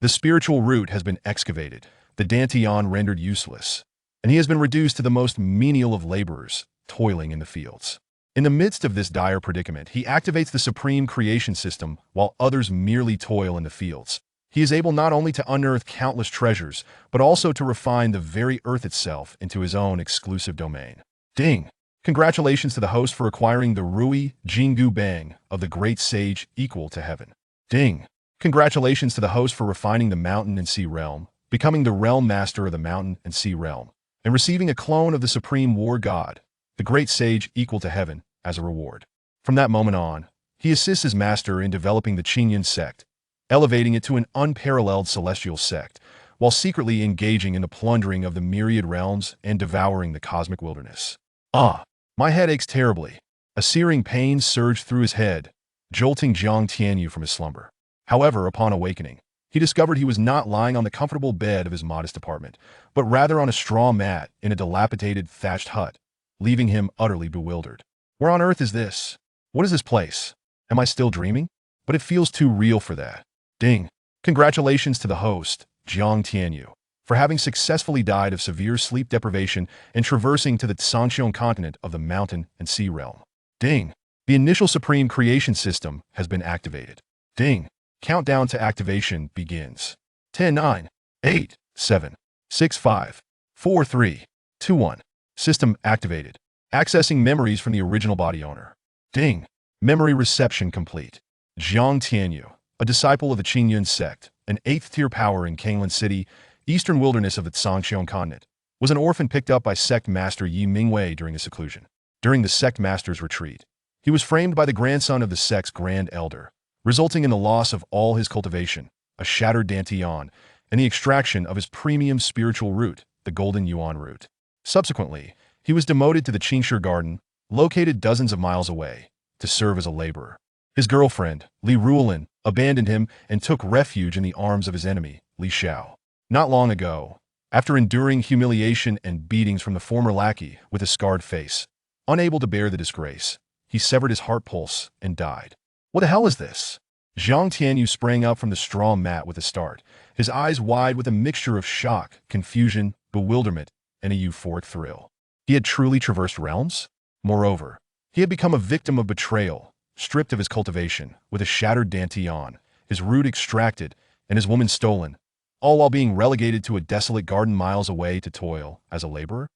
The spiritual root has been excavated, the Dantian rendered useless, and he has been reduced to the most menial of laborers, toiling in the fields. In the midst of this dire predicament, he activates the supreme creation system while others merely toil in the fields. He is able not only to unearth countless treasures, but also to refine the very earth itself into his own exclusive domain. Ding! Congratulations to the host for acquiring the Ruyi Jingu Bang of the great sage equal to heaven. Ding! Congratulations to the host for refining the mountain and sea realm, becoming the realm master of the mountain and sea realm, and receiving a clone of the supreme war god, the great sage equal to heaven, as a reward. From that moment on, he assists his master in developing the Qingyun Sect, elevating it to an unparalleled celestial sect, while secretly engaging in the plundering of the myriad realms and devouring the cosmic wilderness. My head aches terribly. A searing pain surged through his head, jolting Jiang Tianyu from his slumber. However, upon awakening, he discovered he was not lying on the comfortable bed of his modest apartment, but rather on a straw mat in a dilapidated thatched hut, leaving him utterly bewildered. Where on earth is this? What is this place? Am I still dreaming? But it feels too real for that. Ding! Congratulations to the host, Jiang Tianyu, for having successfully died of severe sleep deprivation and traversing to the Qingyun continent of the mountain and sea realm. Ding! The initial supreme creation system has been activated. Ding! Countdown to activation begins. 10, 9, 8, 7, 6, 5, 4, 3, 2, 1. System activated. Accessing memories from the original body owner. Ding! Memory reception complete. Jiang Tianyu, a disciple of the Qingyun Sect, an 8th-tier power in Qingyun City, eastern wilderness of the Qingyun continent, was an orphan picked up by sect master Yi Mingwei during his seclusion. During the sect master's retreat, he was framed by the grandson of the sect's grand elder, resulting in the loss of all his cultivation, a shattered Dantian, and the extraction of his premium spiritual root, the golden yuan root. Subsequently, he was demoted to the Qingshi garden, located dozens of miles away, to serve as a laborer. His girlfriend, Ruolan, abandoned him and took refuge in the arms of his enemy, Li Xiao. Not long ago, after enduring humiliation and beatings from the former lackey with a scarred face, unable to bear the disgrace, he severed his heart pulse and died. What the hell is this? Jiang Tianyu sprang up from the straw mat with a start, his eyes wide with a mixture of shock, confusion, bewilderment, and a euphoric thrill. He had truly traversed realms? Moreover, he had become a victim of betrayal, stripped of his cultivation, with a shattered Dantian, his root extracted, and his woman stolen, all while being relegated to a desolate garden miles away to toil as a laborer?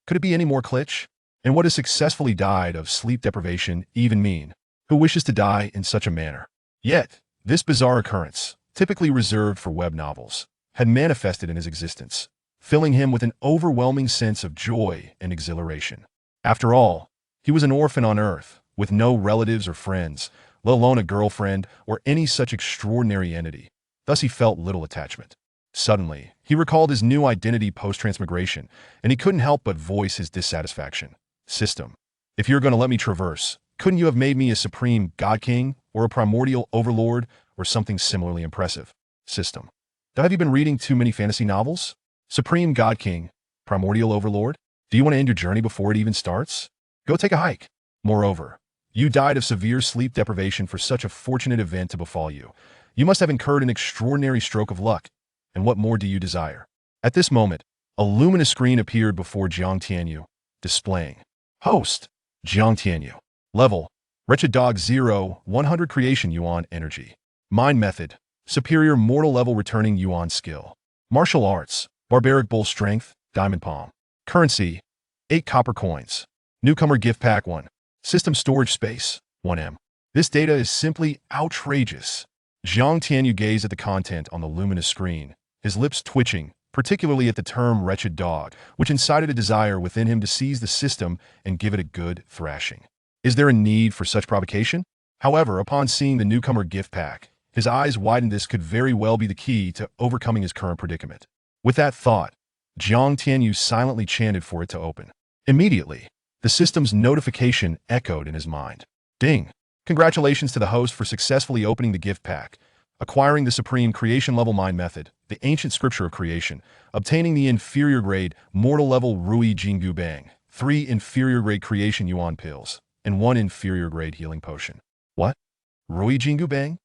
Could it be any more kitsch? And what has successfully died of sleep deprivation even mean? Who wishes to die in such a manner? Yet, this bizarre occurrence, typically reserved for web novels, had manifested in his existence, filling him with an overwhelming sense of joy and exhilaration. After all, he was an orphan on Earth, with no relatives or friends, let alone a girlfriend or any such extraordinary entity. Thus he felt little attachment. Suddenly, he recalled his new identity post-transmigration, and he couldn't help but voice his dissatisfaction. System, if you're going to let me traverse, couldn't you have made me a supreme god king, or a primordial overlord, or something similarly impressive? System, have you been reading too many fantasy novels? Supreme god king, primordial overlord? Do you want to end your journey before it even starts? Go take a hike. Moreover, you died of severe sleep deprivation for such a fortunate event to befall you. You must have incurred an extraordinary stroke of luck. And what more do you desire? At this moment, a luminous screen appeared before Jiang Tianyu, displaying Host, Jiang Tianyu. Level, Wretched Dog 0, 100 Creation Yuan Energy. Mind Method, Superior Mortal Level Returning Yuan Skill. Martial Arts, Barbaric Bull Strength, Diamond Palm. Currency, 8 copper coins. Newcomer Gift Pack 1. System Storage Space, 1M. This data is simply outrageous. Jiang Tianyu gazed at the content on the luminous screen, his lips twitching, particularly at the term wretched dog, which incited a desire within him to seize the system and give it a good thrashing. Is there a need for such provocation? However, upon seeing the newcomer gift pack, his eyes widened. This could very well be the key to overcoming his current predicament. With that thought, Jiang Tianyu silently chanted for it to open. Immediately, the system's notification echoed in his mind. Ding! Congratulations to the host for successfully opening the gift pack, acquiring the supreme creation level mind method, the ancient scripture of creation, obtaining the inferior grade mortal level Ruyi Jingu Bang, 3 inferior grade creation yuan pills, and 1 inferior grade healing potion. What? Ruyi Jingu Bang?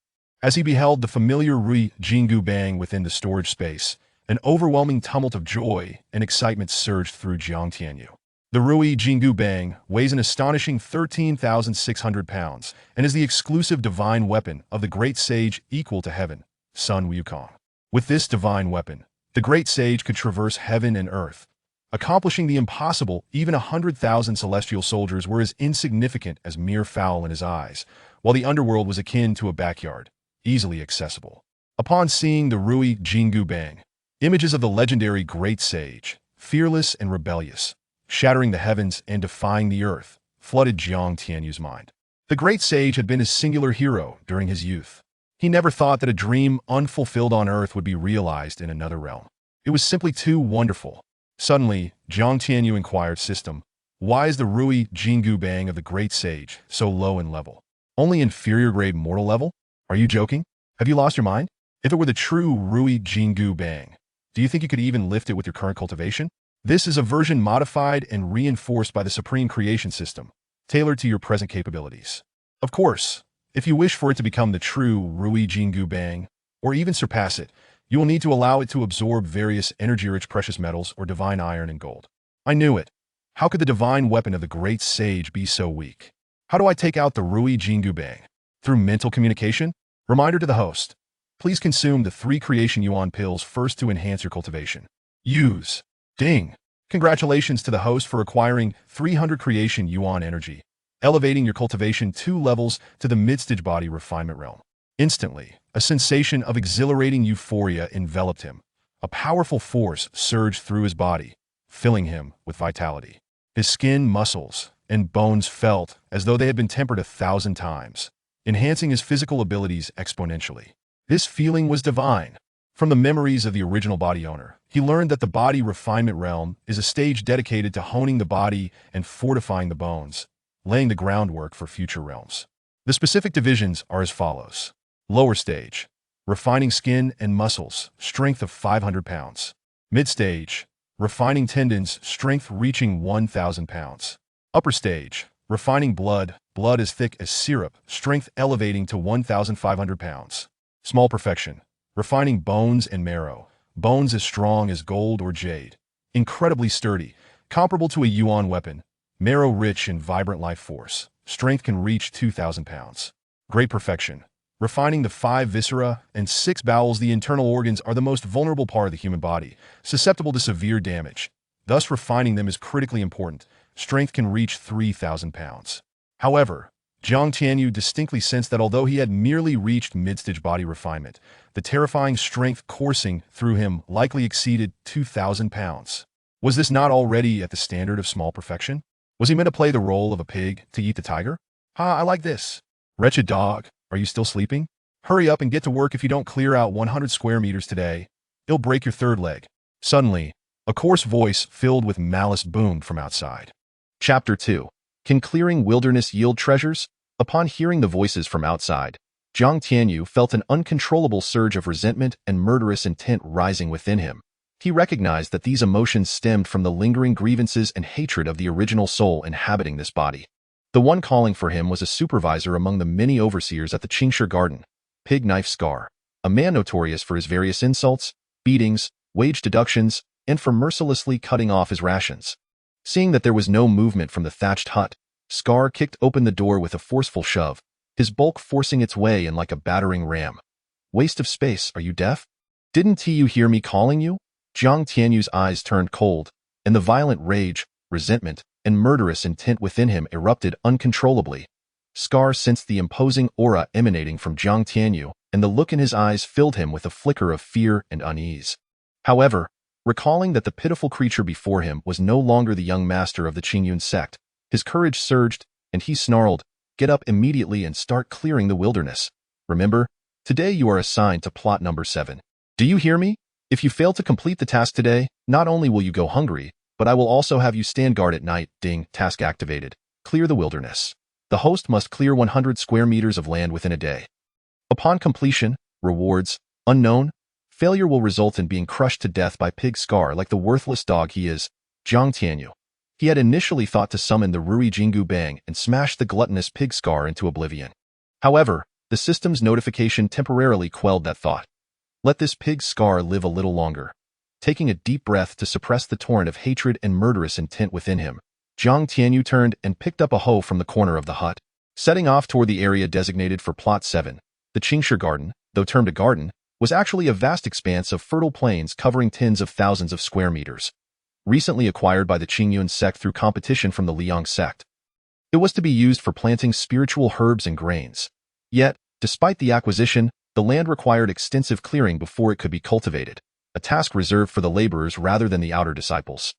As he beheld the familiar Ruyi Jingu bang within the storage space, an overwhelming tumult of joy and excitement surged through Jiang Tianyu. The Ruyi Jingu bang weighs an astonishing 13,600 pounds and is the exclusive divine weapon of the great sage equal to heaven, Sun Wukong. With this divine weapon, the great sage could traverse heaven and earth, accomplishing the impossible. Even 100,000 celestial soldiers were as insignificant as mere fowl in his eyes, while the underworld was akin to a backyard, easily accessible. Upon seeing the Ruyi Jingu bang, images of the legendary great sage, fearless and rebellious, shattering the heavens and defying the earth, flooded Jiang Tianyu's mind. The great sage had been his singular hero during his youth. He never thought that a dream unfulfilled on earth would be realized in another realm. It was simply too wonderful. Suddenly, Jiang Tianyu inquired, "System, why is the Ruyi Jingu bang of the great sage so low in level? Only inferior grade mortal level? Are you joking? Have you lost your mind? If it were the true Ruyi Jingu bang, do you think you could even lift it with your current cultivation? This is a version modified and reinforced by the Supreme Creation System, tailored to your present capabilities. Of course, if you wish for it to become the true Ruyi Jingu bang, or even surpass it, you will need to allow it to absorb various energy-rich precious metals or divine iron and gold." I knew it. How could the divine weapon of the great sage be so weak? How do I take out the Ruyi Jingu bang? Through mental communication? Reminder to the host. Please consume the 3 creation yuan pills first to enhance your cultivation. Use. Ding. Congratulations to the host for acquiring 300 creation yuan energy, elevating your cultivation 2 levels to the mid-stage body refinement realm. Instantly, a sensation of exhilarating euphoria enveloped him. A powerful force surged through his body, filling him with vitality. His skin, muscles, and bones felt as though they had been tempered 1,000 times, enhancing his physical abilities exponentially. This feeling was divine. From the memories of the original body owner, he learned that the body refinement realm is a stage dedicated to honing the body and fortifying the bones, laying the groundwork for future realms. The specific divisions are as follows. Lower stage, refining skin and muscles, strength of 500 pounds. Mid-stage, refining tendons, strength reaching 1,000 pounds. Upper stage, refining blood as thick as syrup, strength elevating to 1,500 pounds. Small perfection, refining bones and marrow, bones as strong as gold or jade, incredibly sturdy, comparable to a yuan weapon, marrow rich in vibrant life force, strength can reach 2,000 pounds. Great perfection, refining the 5 viscera and 6 bowels. The internal organs are the most vulnerable part of the human body, susceptible to severe damage. Thus, refining them is critically important. Strength can reach 3,000 pounds. However, Jiang Tianyu distinctly sensed that although he had merely reached mid-stage body refinement, the terrifying strength coursing through him likely exceeded 2,000 pounds. Was this not already at the standard of small perfection? Was he meant to play the role of a pig to eat the tiger? I like this. Wretched dog, are you still sleeping? Hurry up and get to work. If you don't clear out 100 square meters today, it'll break your 3rd leg. Suddenly, a coarse voice filled with malice boomed from outside. Chapter 2. Can clearing wilderness yield treasures? Upon hearing the voices from outside, Jiang Tianyu felt an uncontrollable surge of resentment and murderous intent rising within him. He recognized that these emotions stemmed from the lingering grievances and hatred of the original soul inhabiting this body. The one calling for him was a supervisor among the many overseers at the Qingshi Garden, Pig Knife Scar, a man notorious for his various insults, beatings, wage deductions, and for mercilessly cutting off his rations. Seeing that there was no movement from the thatched hut, Scar kicked open the door with a forceful shove, his bulk forcing its way in like a battering ram. "Waste of space, are you deaf? Didn't you hear me calling you?" Jiang Tianyu's eyes turned cold, and the violent rage, resentment, and murderous intent within him erupted uncontrollably. Scar sensed the imposing aura emanating from Jiang Tianyu, and the look in his eyes filled him with a flicker of fear and unease. However, recalling that the pitiful creature before him was no longer the young master of the Qingyun Sect, his courage surged, and he snarled, "Get up immediately and start clearing the wilderness. Remember, today you are assigned to plot number 7. Do you hear me? If you fail to complete the task today, not only will you go hungry, but I will also have you stand guard at night." Ding, task activated. Clear the wilderness. The host must clear 100 square meters of land within a day. Upon completion, rewards, unknown. Failure will result in being crushed to death by Pig Scar like the worthless dog he is. Jiang Tianyu. He had initially thought to summon the Ruyi Jingu Bang and smash the gluttonous Pig Scar into oblivion. However, The system's notification temporarily quelled that thought. Let this pig's scar live a little longer. Taking a deep breath to suppress the torrent of hatred and murderous intent within him, Jiang Tianyu turned and picked up a hoe from the corner of the hut. Setting off toward the area designated for Plot 7, the Qingshi Garden, though termed a garden, was actually a vast expanse of fertile plains covering tens of thousands of square meters. Recently acquired by the Qingyun Sect through competition from the Li Xiao sect. It was to be used for planting spiritual herbs and grains. Yet, despite the acquisition, the land required extensive clearing before it could be cultivated, a task reserved for the laborers rather than the outer disciples.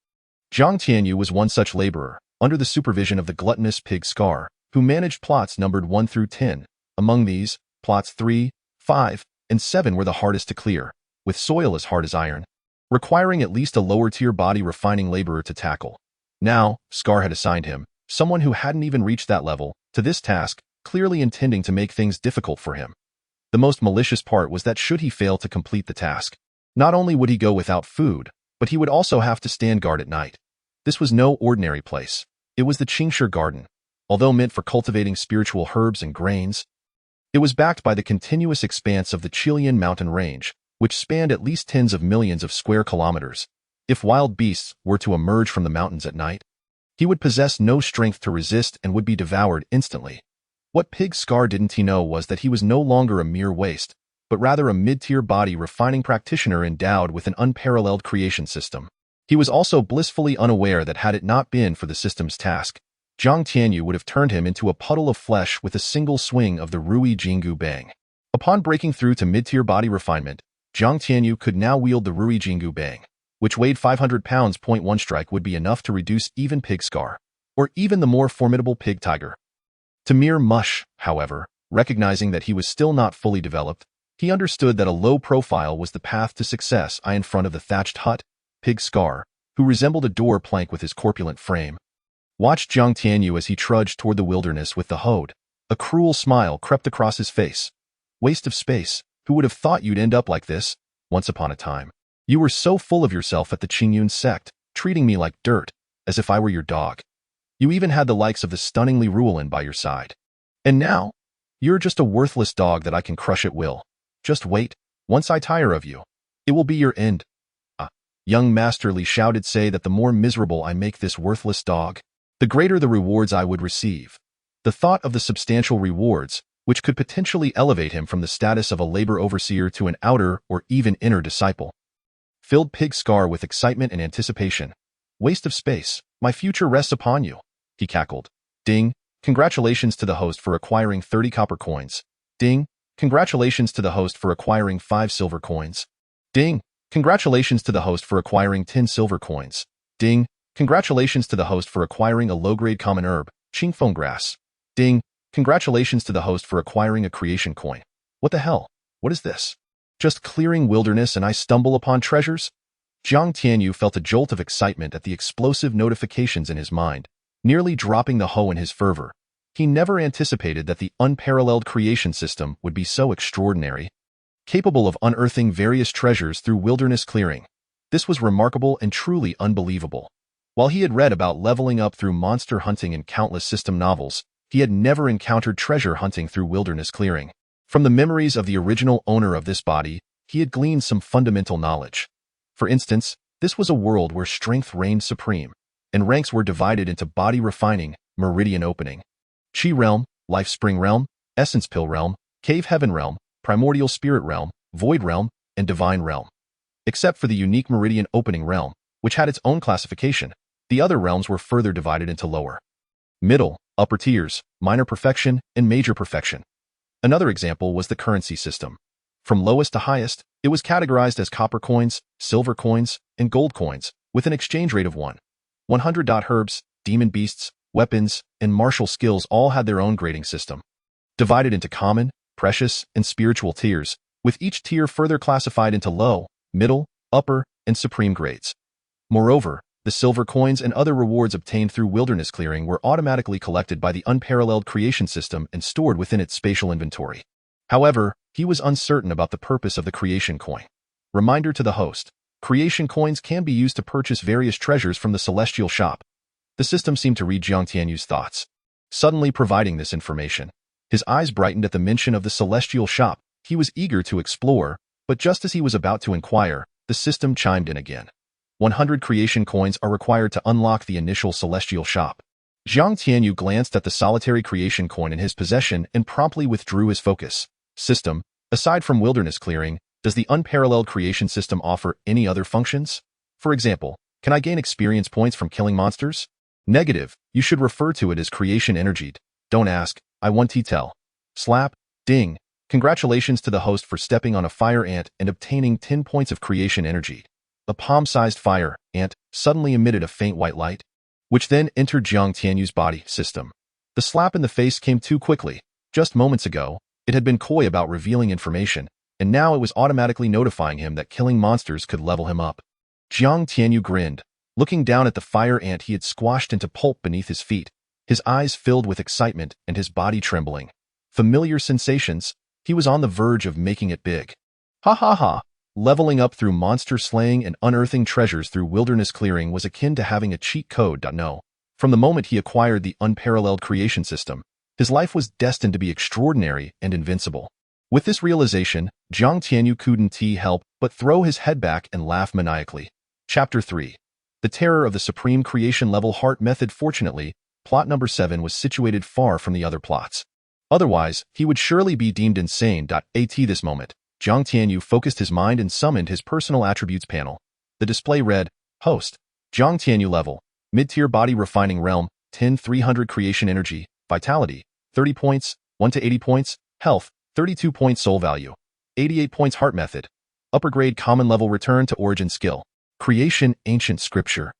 Jiang Tianyu was one such laborer, under the supervision of the gluttonous pig Scar, who managed plots numbered 1 through 10. Among these, plots 3, 5, and 7 were the hardest to clear, with soil as hard as iron, requiring at least a lower-tier body refining laborer to tackle. Now, Scar had assigned him, someone who hadn't even reached that level, to this task, clearly intending to make things difficult for him. The most malicious part was that should he fail to complete the task, not only would he go without food, but he would also have to stand guard at night. This was no ordinary place. It was the Qingshi Garden. Although meant for cultivating spiritual herbs and grains, it was backed by the continuous expanse of the Qingyun mountain range, which spanned at least tens of millions of square kilometers. If wild beasts were to emerge from the mountains at night, he would possess no strength to resist and would be devoured instantly. What Pig Scar didn't he know was that he was no longer a mere waste, but rather a mid-tier body refining practitioner endowed with an unparalleled creation system. He was also blissfully unaware that had it not been for the system's task, Jiang Tianyu would have turned him into a puddle of flesh with a single swing of the Ruyi Jingu bang. Upon breaking through to mid-tier body refinement, Jiang Tianyu could now wield the Ruyi Jingu bang, which weighed 500 pounds. One strike would be enough to reduce even Pig Scar, or even the more formidable Pig Tiger, to mere mush. However, recognizing that he was still not fully developed, he understood that a low profile was the path to success. In front of the thatched hut, Pig Scar, who resembled a door plank with his corpulent frame, watched Jiang Tianyu as he trudged toward the wilderness with the hoed. A cruel smile crept across his face. Waste of space. Who would have thought you'd end up like this? Once upon a time, you were so full of yourself at the Qingyun Sect, treating me like dirt, as if I were your dog. You even had the likes of the stunningly Ruolan by your side. And now, you're just a worthless dog that I can crush at will. Just wait. Once I tire of you, it will be your end. Young Master Li Xiao did say that the more miserable I make this worthless dog, the greater the rewards I would receive. The thought of the substantial rewards, which could potentially elevate him from the status of a labor overseer to an outer or even inner disciple, filled Pig Scar with excitement and anticipation. Waste of space. My future rests upon you, he cackled. Ding. Congratulations to the host for acquiring 30 copper coins. Ding. Congratulations to the host for acquiring 5 silver coins. Ding. Congratulations to the host for acquiring 10 silver coins. Ding. Congratulations to the host for acquiring a low-grade common herb, Qingfeng grass. Ding. Congratulations to the host for acquiring a creation coin. What the hell? What is this? Just clearing wilderness and I stumble upon treasures? Jiang Tianyu felt a jolt of excitement at the explosive notifications in his mind, nearly dropping the hoe in his fervor. He never anticipated that the unparalleled creation system would be so extraordinary, capable of unearthing various treasures through wilderness clearing. This was remarkable and truly unbelievable. While he had read about leveling up through monster hunting in countless system novels, he had never encountered treasure hunting through wilderness clearing. From the memories of the original owner of this body, he had gleaned some fundamental knowledge. For instance, this was a world where strength reigned supreme, and ranks were divided into body refining, meridian opening, Chi realm, life spring realm, essence pill realm, cave heaven realm, primordial spirit realm, void realm, and divine realm. Except for the unique meridian opening realm, which had its own classification, the other realms were further divided into lower, middle, upper tiers, minor perfection, and major perfection. Another example was the currency system. From lowest to highest, it was categorized as copper coins, silver coins, and gold coins, with an exchange rate of 100. Herbs, demon beasts, weapons, and martial skills all had their own grading system, divided into common, precious, and spiritual tiers, with each tier further classified into low, middle, upper, and supreme grades. Moreover, the silver coins and other rewards obtained through wilderness clearing were automatically collected by the unparalleled creation system and stored within its spatial inventory. However, he was uncertain about the purpose of the creation coin. Reminder to the host: creation coins can be used to purchase various treasures from the celestial shop. The system seemed to read Jiang Tianyu's thoughts, suddenly providing this information. His eyes brightened at the mention of the celestial shop. He was eager to explore, but just as he was about to inquire, the system chimed in again. 100 creation coins are required to unlock the initial celestial shop. Jiang Tianyu glanced at the solitary creation coin in his possession and promptly withdrew his focus. System, aside from wilderness clearing, does the unparalleled creation system offer any other functions? For example, can I gain experience points from killing monsters? Negative, you should refer to it as creation energy. Don't ask, I want to tell. Slap, ding. Congratulations to the host for stepping on a fire ant and obtaining 10 points of creation energy. A palm-sized fire ant suddenly emitted a faint white light, which then entered Jiang Tianyu's body system. The slap in the face came too quickly. Just moments ago, it had been coy about revealing information, and now it was automatically notifying him that killing monsters could level him up. Jiang Tianyu grinned, looking down at the fire ant he had squashed into pulp beneath his feet, his eyes filled with excitement and his body trembling. Familiar sensations, he was on the verge of making it big. Ha ha ha! Leveling up through monster slaying and unearthing treasures through wilderness clearing was akin to having a cheat code. No. From the moment he acquired the unparalleled creation system, his life was destined to be extraordinary and invincible. With this realization, Jiang Tianyu couldn't help but throw his head back and laugh maniacally. Chapter 3. The Terror of the Supreme Creation Level Heart Method. Fortunately, plot number 7 was situated far from the other plots. Otherwise, he would surely be deemed insane. At this moment, Jiang Tianyu focused his mind and summoned his personal attributes panel. The display read, Host, Jiang Tianyu level, mid-tier body refining realm, 10-300 creation energy, vitality, 30 points, 1 to 80 points, health, 32 points soul value, 88 points heart method, upper grade common level return to origin skill, creation ancient scripture,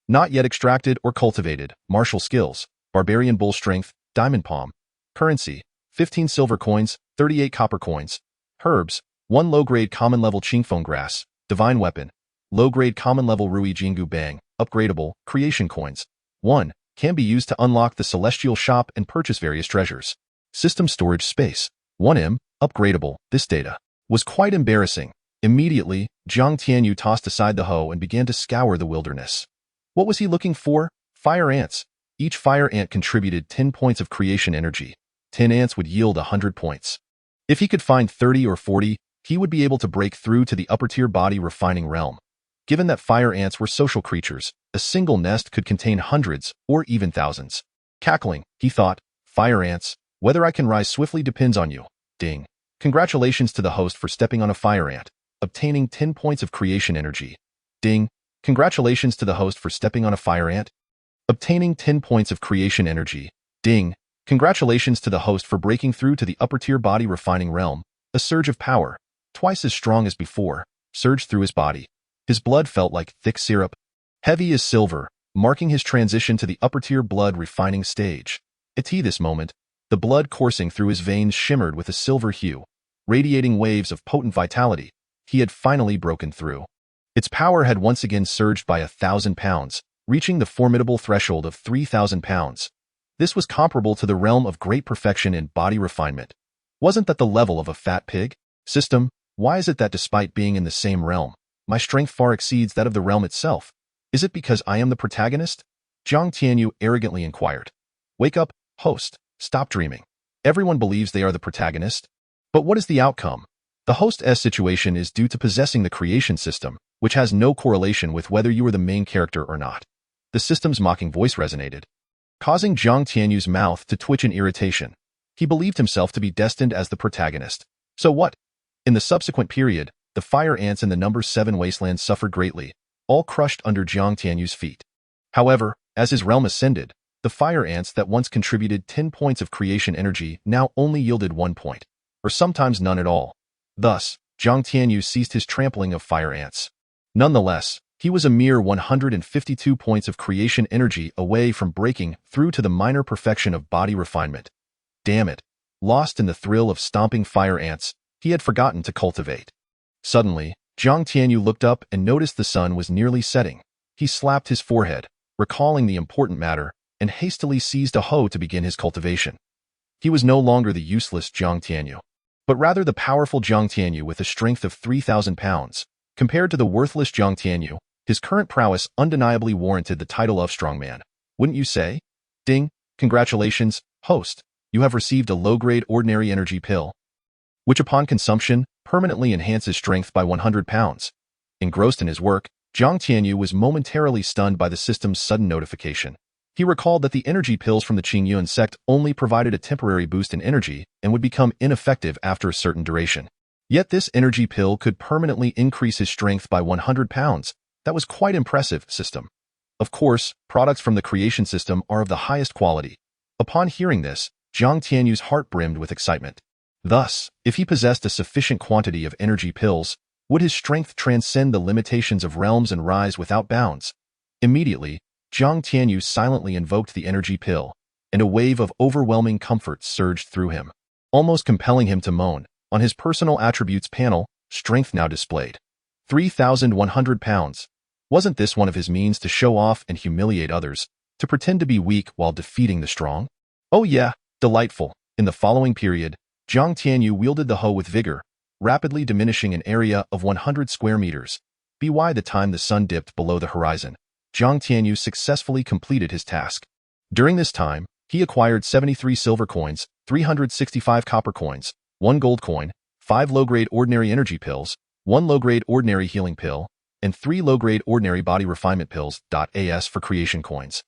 not yet extracted or cultivated, martial skills, barbarian bull strength, diamond palm, currency, 15 silver coins, 38 copper coins, herbs, 1 low-grade common-level Qingyun grass, divine weapon, low-grade common-level Ruyi Jingu bang, upgradable, creation coins, 1, can be used to unlock the celestial shop and purchase various treasures. System storage space, 1M, upgradable. This data was quite embarrassing. Immediately, Jiang Tianyu tossed aside the hoe and began to scour the wilderness. What was he looking for? Fire ants. Each fire ant contributed 10 points of creation energy. 10 ants would yield 100 points. If he could find 30 or 40, he would be able to break through to the upper-tier body refining realm. Given that fire ants were social creatures, a single nest could contain hundreds or even thousands. Cackling, he thought, fire ants, whether I can rise swiftly depends on you. Ding. Congratulations to the host for stepping on a fire ant, obtaining 10 points of creation energy. Ding. Congratulations to the host for stepping on a fire ant, obtaining 10 points of creation energy. Ding. Congratulations to the host for breaking through to the upper-tier body refining realm. A surge of power, twice as strong as before, surged through his body. His blood felt like thick syrup, heavy as silver, marking his transition to the upper-tier blood refining stage. At this moment, the blood coursing through his veins shimmered with a silver hue, radiating waves of potent vitality. He had finally broken through. Its power had once again surged by 1,000 pounds, reaching the formidable threshold of 3,000 pounds. This was comparable to the realm of great perfection in body refinement. Wasn't that the level of a fat pig? System, why is it that despite being in the same realm, my strength far exceeds that of the realm itself? Is it because I am the protagonist? Jiang Tianyu arrogantly inquired. Wake up, host. Stop dreaming. Everyone believes they are the protagonist. But what is the outcome? The host's situation is due to possessing the creation system, which has no correlation with whether you are the main character or not. The system's mocking voice resonated, causing Jiang Tianyu's mouth to twitch in irritation. He believed himself to be destined as the protagonist. So what? In the subsequent period, the fire ants in the number 7 wasteland suffered greatly, all crushed under Jiang Tianyu's feet. However, as his realm ascended, the fire ants that once contributed 10 points of creation energy now only yielded 1 point, or sometimes none at all. Thus, Jiang Tianyu ceased his trampling of fire ants. Nonetheless, he was a mere 152 points of creation energy away from breaking through to the minor perfection of body refinement. Damn it. Lost in the thrill of stomping fire ants, he had forgotten to cultivate. Suddenly, Jiang Tianyu looked up and noticed the sun was nearly setting. He slapped his forehead, recalling the important matter, and hastily seized a hoe to begin his cultivation. He was no longer the useless Jiang Tianyu, but rather the powerful Jiang Tianyu with a strength of 3,000 pounds. Compared to the worthless Jiang Tianyu, his current prowess undeniably warranted the title of strongman. Wouldn't you say? Ding. Congratulations, host. You have received a low-grade ordinary energy pill, which upon consumption, permanently enhances strength by 100 pounds. Engrossed in his work, Jiang Tianyu was momentarily stunned by the system's sudden notification. He recalled that the energy pills from the Qingyun Sect only provided a temporary boost in energy and would become ineffective after a certain duration. Yet this energy pill could permanently increase his strength by 100 pounds. That was quite impressive, system. Of course, products from the creation system are of the highest quality. Upon hearing this, Jiang Tianyu's heart brimmed with excitement. Thus, if he possessed a sufficient quantity of energy pills, would his strength transcend the limitations of realms and rise without bounds? Immediately, Jiang Tianyu silently invoked the energy pill, and a wave of overwhelming comfort surged through him, almost compelling him to moan. On his personal attributes panel, strength now displayed 3,100 pounds. Wasn't this one of his means to show off and humiliate others, to pretend to be weak while defeating the strong? Oh yeah, delightful. In the following period, Jiang Tianyu wielded the hoe with vigor, rapidly diminishing an area of 100 square meters. By the time the sun dipped below the horizon, Jiang Tianyu successfully completed his task. During this time, he acquired 73 silver coins, 365 copper coins, 1 gold coin, 5 low-grade ordinary energy pills, 1 low-grade ordinary healing pill, and 3 low-grade ordinary body refinement pills. As for creation coins,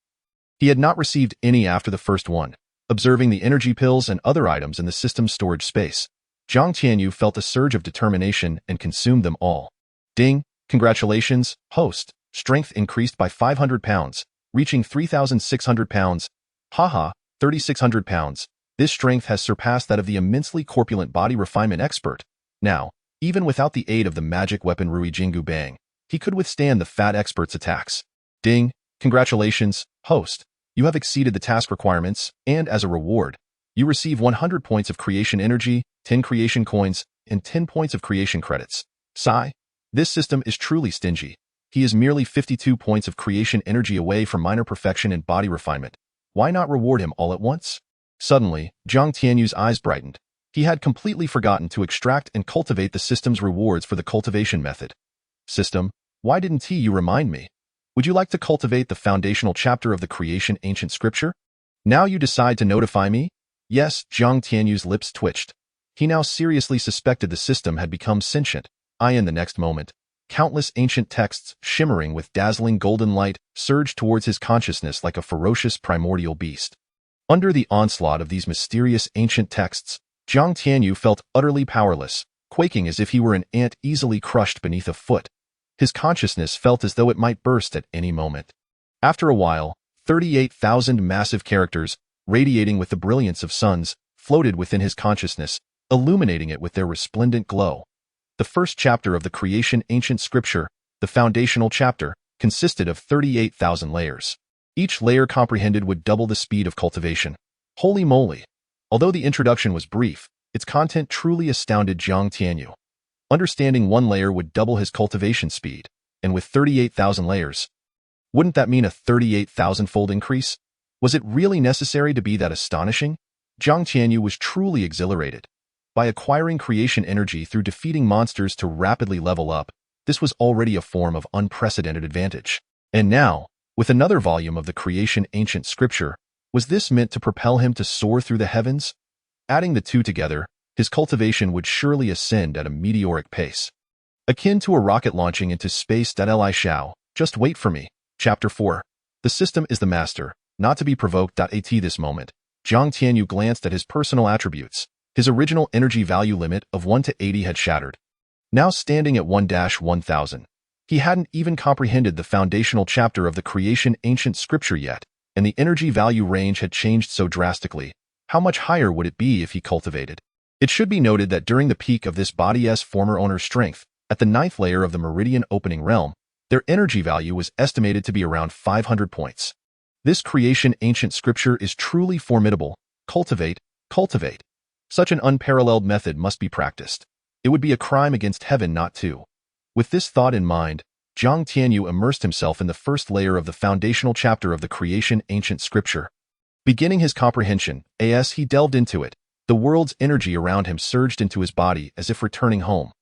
he had not received any after the first one. Observing the energy pills and other items in the system's storage space, Jiang Tianyu felt a surge of determination and consumed them all. Ding! Congratulations, host! Strength increased by 500 pounds, reaching 3,600 pounds. Haha, 3,600 pounds. This strength has surpassed that of the immensely corpulent body refinement expert. Now, even without the aid of the magic weapon Ruyi Jingu Bang, he could withstand the fat expert's attacks. Ding! Congratulations, host! You have exceeded the task requirements, and as a reward, you receive 100 points of creation energy, 10 creation coins, and 10 points of creation credits. Sigh. This system is truly stingy. He is merely 52 points of creation energy away from minor perfection in body refinement. Why not reward him all at once? Suddenly, Jiang Tianyu's eyes brightened. He had completely forgotten to extract and cultivate the system's rewards for the cultivation method. System, why didn't you remind me? Would you like to cultivate the foundational chapter of the creation ancient scripture? Now you decide to notify me? Yes, Jiang Tianyu's lips twitched. He now seriously suspected the system had become sentient. In the next moment, countless ancient texts, shimmering with dazzling golden light, surged towards his consciousness like a ferocious primordial beast. Under the onslaught of these mysterious ancient texts, Jiang Tianyu felt utterly powerless, quaking as if he were an ant easily crushed beneath a foot. His consciousness felt as though it might burst at any moment. After a while, 38,000 massive characters, radiating with the brilliance of suns, floated within his consciousness, illuminating it with their resplendent glow. The first chapter of the creation ancient scripture, the foundational chapter, consisted of 38,000 layers. Each layer comprehended would double the speed of cultivation. Holy moly! Although the introduction was brief, its content truly astounded Jiang Tianyu. Understanding one layer would double his cultivation speed, and with 38,000 layers, wouldn't that mean a 38,000-fold increase? Was it really necessary to be that astonishing? Jiang Tianyu was truly exhilarated. By acquiring creation energy through defeating monsters to rapidly level up, this was already a form of unprecedented advantage. And now, with another volume of the creation ancient scripture, was this meant to propel him to soar through the heavens? Adding the two together, his cultivation would surely ascend at a meteoric pace. Akin to a rocket launching into space. Li Xiao, just wait for me. Chapter 4. The system is the master, not to be provoked. At this moment, Jiang Tianyu glanced at his personal attributes. His original energy value limit of 1 to 80 had shattered, now standing at 1-1000. He hadn't even comprehended the foundational chapter of the creation ancient scripture yet, and the energy value range had changed so drastically. How much higher would it be if he cultivated? It should be noted that during the peak of this body's former owner's strength, at the 9th layer of the meridian opening realm, their energy value was estimated to be around 500 points. This creation ancient scripture is truly formidable. Cultivate, cultivate. Such an unparalleled method must be practiced. It would be a crime against heaven not to. With this thought in mind, Jiang Tianyu immersed himself in the first layer of the foundational chapter of the creation ancient scripture. Beginning his comprehension, as he delved into it, the world's energy around him surged into his body as if returning home.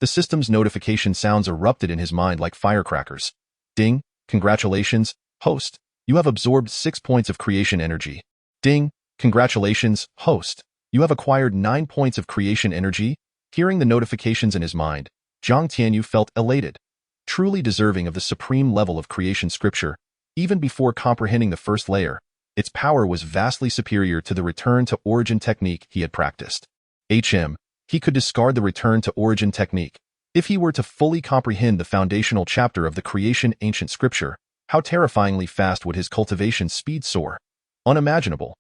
The system's notification sounds erupted in his mind like firecrackers. Ding! Congratulations, host! You have absorbed 6 points of creation energy. Ding! Congratulations, host. You have acquired 9 points of creation energy. Hearing the notifications in his mind, Jiang Tianyu felt elated, truly deserving of the supreme level of creation scripture. Even before comprehending the first layer, its power was vastly superior to the return to origin technique he had practiced. He could discard the return to origin technique. If he were to fully comprehend the foundational chapter of the creation ancient scripture, how terrifyingly fast would his cultivation speed soar? Unimaginable.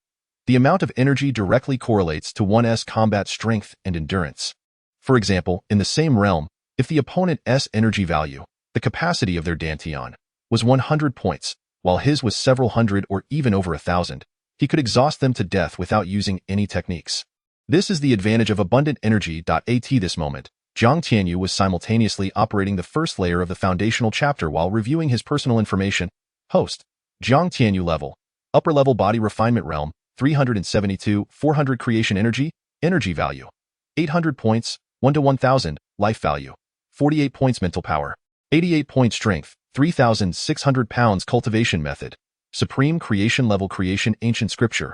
The amount of energy directly correlates to one's combat strength and endurance. For example, in the same realm, if the opponent's energy value, the capacity of their dantian, was 100 points, while his was several hundred or even over 1,000, he could exhaust them to death without using any techniques. This is the advantage of abundant energy. At this moment, Jiang Tianyu was simultaneously operating the first layer of the foundational chapter while reviewing his personal information. Host, Jiang Tianyu level, upper level body refinement realm, 372, 400 creation energy value, 800 points, 1 to 1,000, life value, 48 points mental power, 88 points strength, 3,600 pounds cultivation method, supreme creation level creation ancient scripture.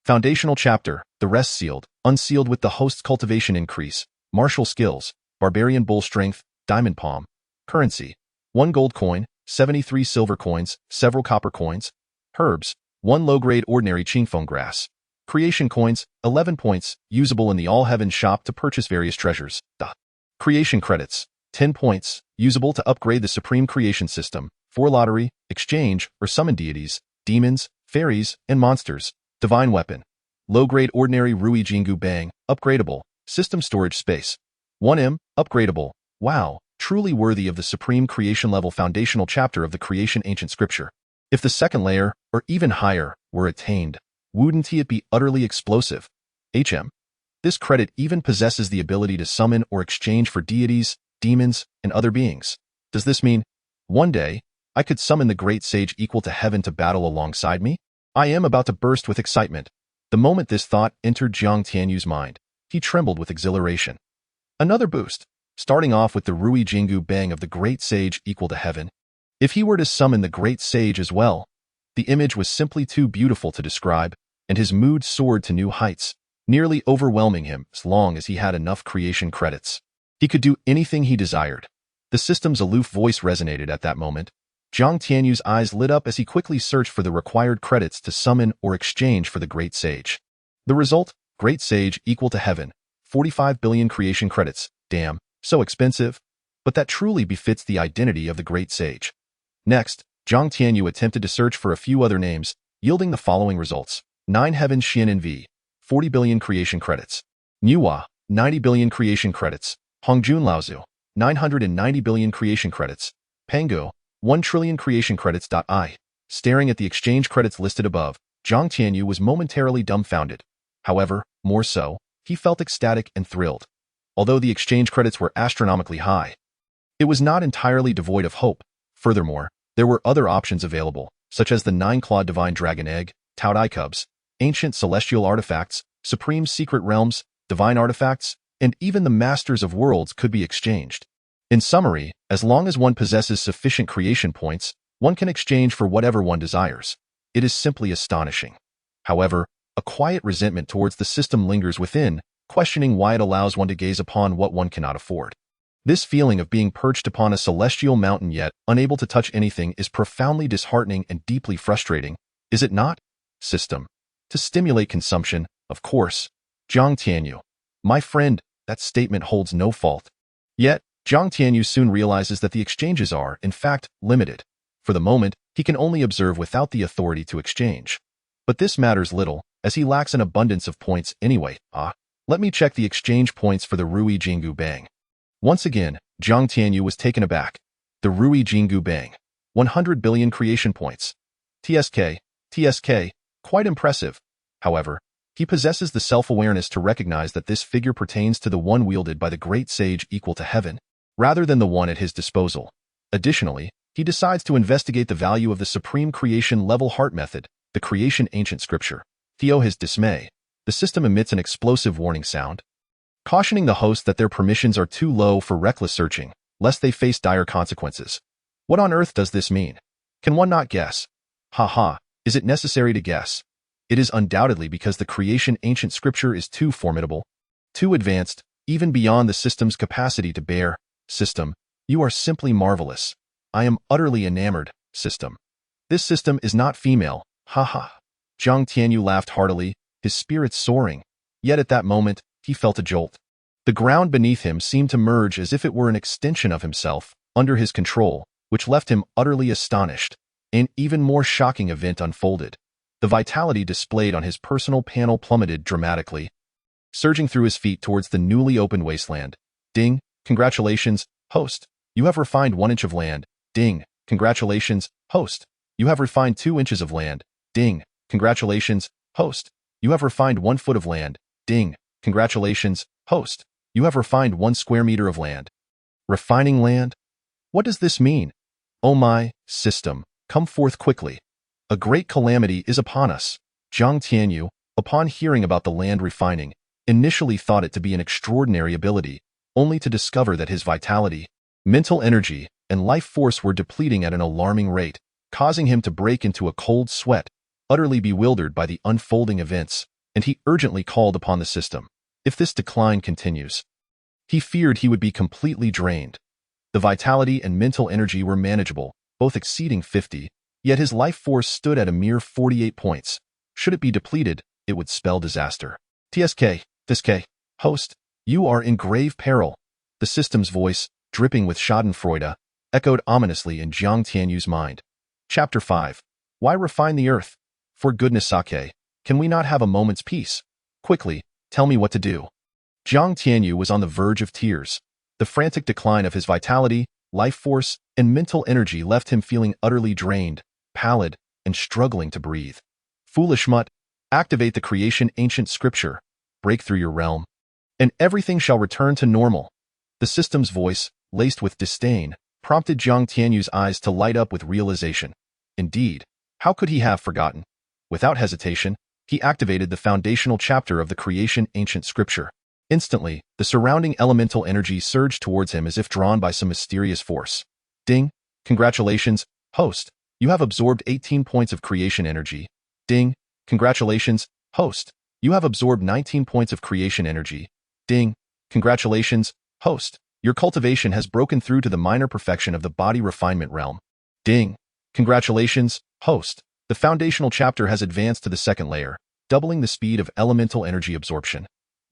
Foundational chapter, the rest sealed, unsealed with the host's cultivation increase, martial skills, barbarian bull strength, diamond palm, currency, 1 gold coin, 73 silver coins, several copper coins, herbs, 1 low-grade ordinary Qingyun grass, creation coins, 11 points, usable in the All Heaven shop to purchase various treasures, creation credits, 10 points, usable to upgrade the supreme creation system, for lottery, exchange, or summon deities, demons, fairies, and monsters, divine weapon, low-grade ordinary Ruyi Jingu bang, upgradable, system storage space, 1M, upgradable, wow, truly worthy of the supreme creation level foundational chapter of the creation ancient scripture. If the second layer, or even higher, were attained, wouldn't it be utterly explosive? This credit even possesses the ability to summon or exchange for deities, demons, and other beings. Does this mean, one day, I could summon the great sage equal to heaven to battle alongside me? I am about to burst with excitement. The moment this thought entered Jiang Tianyu's mind, he trembled with exhilaration. Another boost, starting off with the Ruyi Jingu bang of the great sage equal to heaven. If he were to summon the great sage as well, the image was simply too beautiful to describe, and his mood soared to new heights, nearly overwhelming him as long as he had enough creation credits. He could do anything he desired. The system's aloof voice resonated at that moment. Jiang Tianyu's eyes lit up as he quickly searched for the required credits to summon or exchange for the great sage. The result, great sage equal to heaven, 45 billion creation credits, damn, so expensive, but that truly befits the identity of the great sage. Next, Jiang Tianyu attempted to search for a few other names, yielding the following results. 9 Heaven Xian NV, 40 billion creation credits. Nuwa, 90 billion creation credits. Hongjun Laozu, 990 billion creation credits. Pango, 1 trillion creation credits. Staring at the exchange credits listed above, Jiang Tianyu was momentarily dumbfounded. However, more so, he felt ecstatic and thrilled. Although the exchange credits were astronomically high, it was not entirely devoid of hope. Furthermore, there were other options available, such as the 9-clawed divine dragon egg, Taoed eye cubs, ancient celestial artifacts, supreme secret realms, divine artifacts, and even the masters of worlds could be exchanged. In summary, as long as one possesses sufficient creation points, one can exchange for whatever one desires. It is simply astonishing. However, a quiet resentment towards the system lingers within, questioning why it allows one to gaze upon what one cannot afford. This feeling of being perched upon a celestial mountain yet unable to touch anything is profoundly disheartening and deeply frustrating, is it not? System. To stimulate consumption, of course. Jiang Tianyu. My friend, that statement holds no fault. Yet, Jiang Tianyu soon realizes that the exchanges are, in fact, limited. For the moment, he can only observe without the authority to exchange. But this matters little, as he lacks an abundance of points anyway. Let me check the exchange points for the Ruyi Jingu bang. Once again, Jiang Tianyu was taken aback. The Ruyi Jingu bang. 100 billion creation points. TSK, quite impressive. However, he possesses the self-awareness to recognize that this figure pertains to the one wielded by the great sage equal to heaven, rather than the one at his disposal. Additionally, he decides to investigate the value of the supreme creation level heart method, the creation ancient scripture. To his dismay, the system emits an explosive warning sound, cautioning the host that their permissions are too low for reckless searching, lest they face dire consequences. What on earth does this mean? Can one not guess? Is it necessary to guess? It is undoubtedly because the creation ancient scripture is too formidable, too advanced, even beyond the system's capacity to bear. System, you are simply marvelous. I am utterly enamored, system. This system is not female, haha. Jiang Tianyu laughed heartily, his spirits soaring. Yet at that moment, he felt a jolt. The ground beneath him seemed to merge as if it were an extension of himself, under his control, which left him utterly astonished. An even more shocking event unfolded. The vitality displayed on his personal panel plummeted dramatically, surging through his feet towards the newly opened wasteland. Ding, congratulations, host. You have refined 1 inch of land. Ding, congratulations, host. You have refined 2 inches of land. Ding, congratulations, host. You have refined 1 foot of land. Ding, congratulations, host. You have refined 1 square meter of land. Refining land? What does this mean? Oh my, system, come forth quickly. A great calamity is upon us. Jiang Tianyu, upon hearing about the land refining, initially thought it to be an extraordinary ability, only to discover that his vitality, mental energy, and life force were depleting at an alarming rate, causing him to break into a cold sweat, utterly bewildered by the unfolding events, and he urgently called upon the system. If this decline continues, he feared he would be completely drained. The vitality and mental energy were manageable, both exceeding 50, yet his life force stood at a mere 48 points. Should it be depleted, it would spell disaster. TSK, host, you are in grave peril. The system's voice, dripping with schadenfreude, echoed ominously in Jiang Tianyu's mind. Chapter 5. Why refine the earth? For goodness sake, can we not have a moment's peace? Quickly, tell me what to do. Jiang Tianyu was on the verge of tears. The frantic decline of his vitality, life force, and mental energy left him feeling utterly drained, pallid, and struggling to breathe. Foolish mutt, activate the creation ancient scripture, break through your realm, and everything shall return to normal. The system's voice, laced with disdain, prompted Jiang Tianyu's eyes to light up with realization. Indeed, how could he have forgotten? Without hesitation, he activated the foundational chapter of the creation ancient scripture. Instantly, the surrounding elemental energy surged towards him as if drawn by some mysterious force. Ding, congratulations, host. You have absorbed 18 points of creation energy. Ding, congratulations, host. You have absorbed 19 points of creation energy. Ding, congratulations, host. Your cultivation has broken through to the minor perfection of the body refinement realm. Ding, congratulations, host. The foundational chapter has advanced to the 2nd layer, doubling the speed of elemental energy absorption.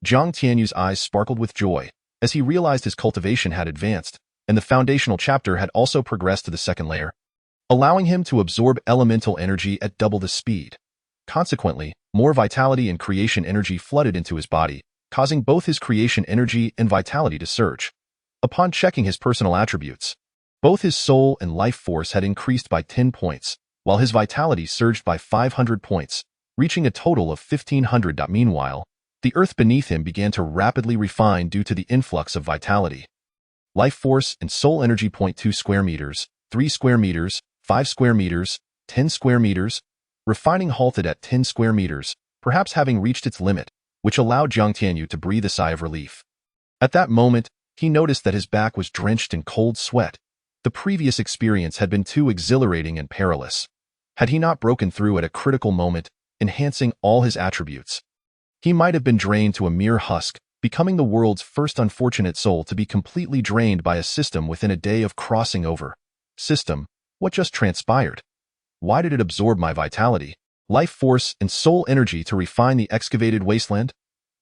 Jiang Tianyu's eyes sparkled with joy as he realized his cultivation had advanced, and the foundational chapter had also progressed to the 2nd layer, allowing him to absorb elemental energy at double the speed. Consequently, more vitality and creation energy flooded into his body, causing both his creation energy and vitality to surge. Upon checking his personal attributes, both his soul and life force had increased by 10 points, while his vitality surged by 500 points, reaching a total of 1,500. Meanwhile, the earth beneath him began to rapidly refine due to the influx of vitality. Life force and soul energy. 2 square meters, 3 square meters, 5 square meters, 10 square meters. Refining halted at 10 square meters, perhaps having reached its limit, which allowed Jiang Tianyu to breathe a sigh of relief. At that moment, he noticed that his back was drenched in cold sweat. The previous experience had been too exhilarating and perilous. Had he not broken through at a critical moment, enhancing all his attributes, he might have been drained to a mere husk, becoming the world's first unfortunate soul to be completely drained by a system within a day of crossing over. System, what just transpired? Why did it absorb my vitality, life force, and soul energy to refine the excavated wasteland?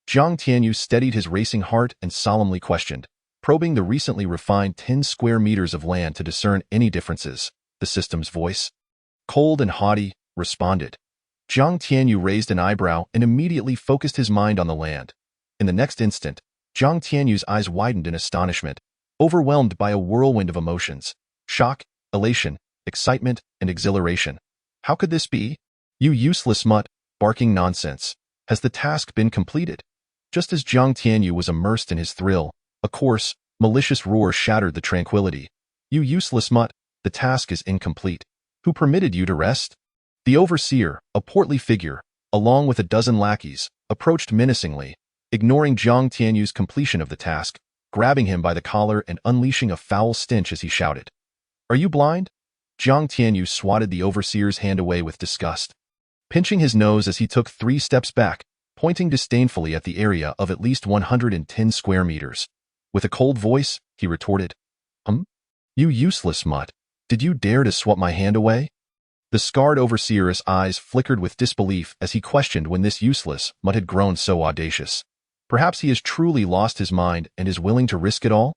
Jiang Tianyu steadied his racing heart and solemnly questioned, probing the recently refined 10 square meters of land to discern any differences. The system's voice, cold and haughty, responded. Jiang Tianyu raised an eyebrow and immediately focused his mind on the land. In the next instant, Jiang Tianyu's eyes widened in astonishment, overwhelmed by a whirlwind of emotions: shock, elation, excitement, and exhilaration. How could this be? You useless mutt, barking nonsense. Has the task been completed? Just as Jiang Tianyu was immersed in his thrill, a coarse, malicious roar shattered the tranquility. You useless mutt, the task is incomplete. Who permitted you to rest? The overseer, a portly figure, along with a dozen lackeys, approached menacingly, ignoring Jiang Tianyu's completion of the task, grabbing him by the collar and unleashing a foul stench as he shouted. Are you blind? Jiang Tianyu swatted the overseer's hand away with disgust. pinching his nose as he took 3 steps back, pointing disdainfully at the area of at least 110 square meters. With a cold voice, he retorted, You useless mutt. Did you dare to swat my hand away? The scarred overseer's eyes flickered with disbelief as he questioned when this useless mutt had grown so audacious. Perhaps he has truly lost his mind and is willing to risk it all?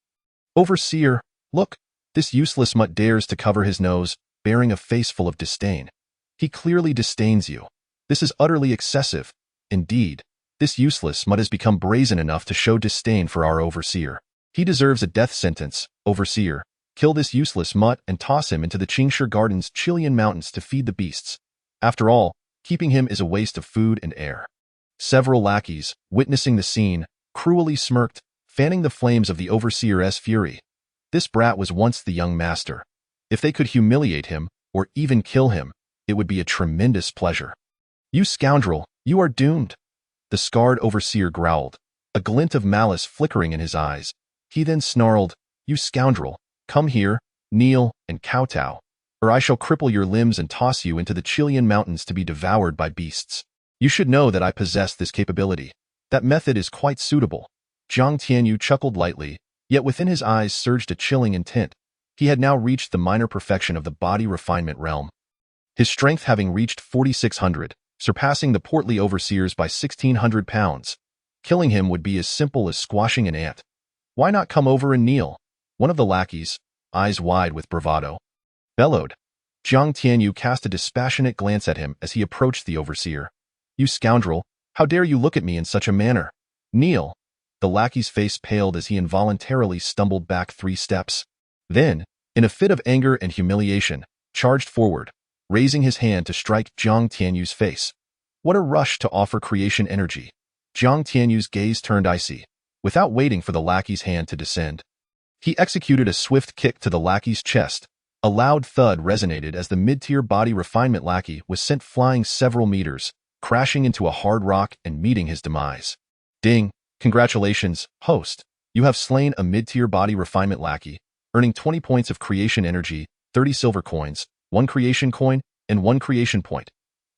Overseer, look, this useless mutt dares to cover his nose, bearing a face full of disdain. He clearly disdains you. This is utterly excessive. Indeed, this useless mutt has become brazen enough to show disdain for our overseer. He deserves a death sentence, overseer. Kill this useless mutt and toss him into the Qingshi Garden's Qingyun Mountains to feed the beasts. After all, keeping him is a waste of food and air. Several lackeys, witnessing the scene, cruelly smirked, fanning the flames of the overseer's fury. This brat was once the young master. If they could humiliate him, or even kill him, it would be a tremendous pleasure. You scoundrel, you are doomed. The scarred overseer growled, a glint of malice flickering in his eyes. He then snarled, You scoundrel, come here, kneel, and kowtow, or I shall cripple your limbs and toss you into the Qingyun Mountains to be devoured by beasts. You should know that I possess this capability. That method is quite suitable. Jiang Tianyu chuckled lightly, yet within his eyes surged a chilling intent. He had now reached the minor perfection of the body refinement realm. His strength having reached 4,600, surpassing the portly overseer's by 1,600 pounds. Killing him would be as simple as squashing an ant. Why not come over and kneel? One of the lackeys, eyes wide with bravado, bellowed. Jiang Tianyu cast a dispassionate glance at him as he approached the overseer. You scoundrel, how dare you look at me in such a manner? Kneel. The lackey's face paled as he involuntarily stumbled back 3 steps. Then, in a fit of anger and humiliation, charged forward, raising his hand to strike Jiang Tianyu's face. What a rush to offer creation energy. Jiang Tianyu's gaze turned icy. Without waiting for the lackey's hand to descend, he executed a swift kick to the lackey's chest. A loud thud resonated as the mid-tier body refinement lackey was sent flying several meters, crashing into a hard rock and meeting his demise. Ding! Congratulations, host. You have slain a mid-tier body refinement lackey, earning 20 points of creation energy, 30 silver coins, 1 creation coin, and 1 creation point.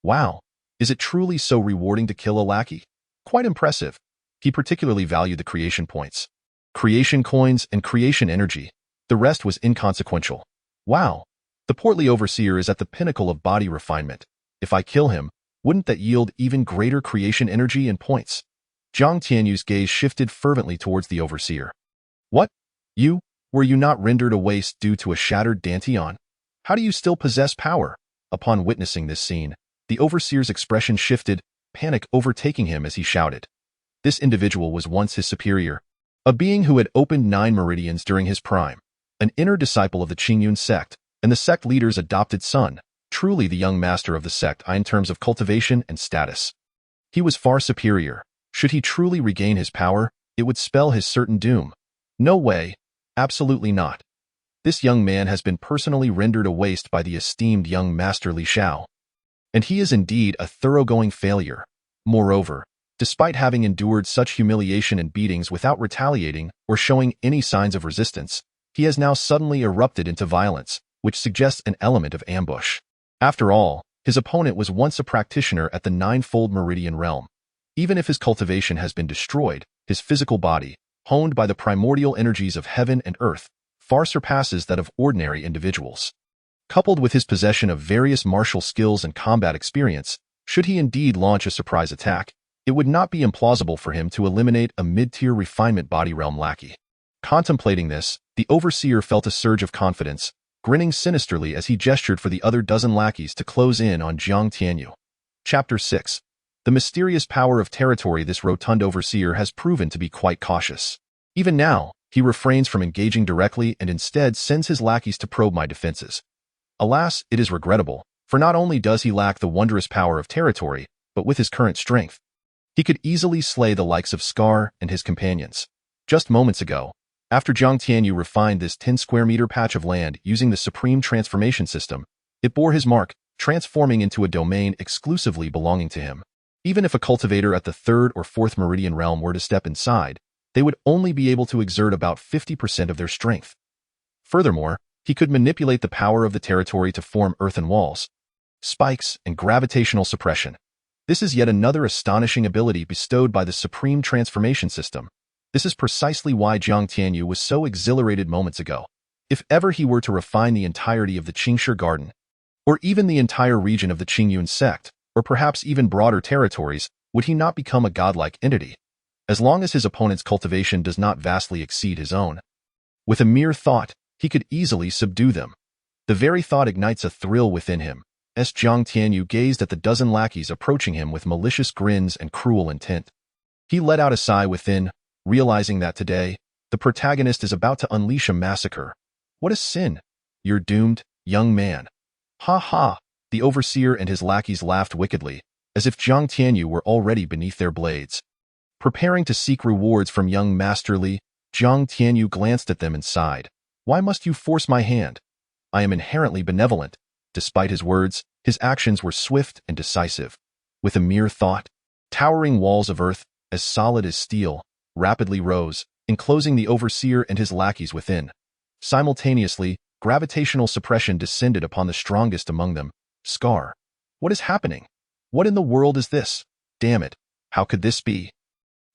Wow! Is it truly so rewarding to kill a lackey? Quite impressive. He particularly valued the creation points, creation coins, and creation energy. The rest was inconsequential. Wow! The portly overseer is at the pinnacle of body refinement. If I kill him, wouldn't that yield even greater creation energy and points? Jiang Tianyu's gaze shifted fervently towards the overseer. What? You? Were you not rendered a waste due to a shattered dantian? How do you still possess power? Upon witnessing this scene, the overseer's expression shifted, panic overtaking him as he shouted. This individual was once his superior, a being who had opened 9 meridians during his prime, an inner disciple of the Qingyun Sect, and the sect leader's adopted son, truly the young master of the sect in terms of cultivation and status. He was far superior. Should he truly regain his power, it would spell his certain doom. No way. Absolutely not. This young man has been personally rendered a waste by the esteemed young master Li Xiao. And he is indeed a thoroughgoing failure. Moreover, despite having endured such humiliation and beatings without retaliating or showing any signs of resistance, he has now suddenly erupted into violence, which suggests an element of ambush. After all, his opponent was once a practitioner at the 9-fold meridian realm. Even if his cultivation has been destroyed, his physical body, honed by the primordial energies of heaven and earth, far surpasses that of ordinary individuals. Coupled with his possession of various martial skills and combat experience, should he indeed launch a surprise attack, it would not be implausible for him to eliminate a mid-tier refinement body realm lackey. Contemplating this, the overseer felt a surge of confidence, grinning sinisterly as he gestured for the other dozen lackeys to close in on Jiang Tianyu. Chapter 6. The mysterious power of territory. This rotund overseer has proven to be quite cautious. Even now, he refrains from engaging directly and instead sends his lackeys to probe my defenses. Alas, it is regrettable, for not only does he lack the wondrous power of territory, but with his current strength, he could easily slay the likes of Scar and his companions. Just moments ago, after Jiang Tianyu refined this 10-square-meter patch of land using the Supreme Transformation System, it bore his mark, transforming into a domain exclusively belonging to him. Even if a cultivator at the 3rd or 4th meridian realm were to step inside, they would only be able to exert about 50% of their strength. Furthermore, he could manipulate the power of the territory to form earthen walls. spikes, and gravitational suppression. This is yet another astonishing ability bestowed by the Supreme Transformation System. This is precisely why Jiang Tianyu was so exhilarated moments ago. If ever he were to refine the entirety of the Qingshi Garden, or even the entire region of the Qingyun Sect, or perhaps even broader territories, would he not become a godlike entity? As long as his opponent's cultivation does not vastly exceed his own. With a mere thought, he could easily subdue them. The very thought ignites a thrill within him, as Jiang Tianyu gazed at the dozen lackeys approaching him with malicious grins and cruel intent. He let out a sigh within, realizing that today, the protagonist is about to unleash a massacre. What a sin! You're doomed, young man. Ha ha! The overseer and his lackeys laughed wickedly, as if Jiang Tianyu were already beneath their blades. Preparing to seek rewards from young Master Li, Jiang Tianyu glanced at them and sighed. Why must you force my hand? I am inherently benevolent. Despite his words, his actions were swift and decisive. With a mere thought, towering walls of earth, as solid as steel, rapidly rose, enclosing the overseer and his lackeys within. Simultaneously, gravitational suppression descended upon the strongest among them. Scar. What is happening? What in the world is this? Damn it. How could this be?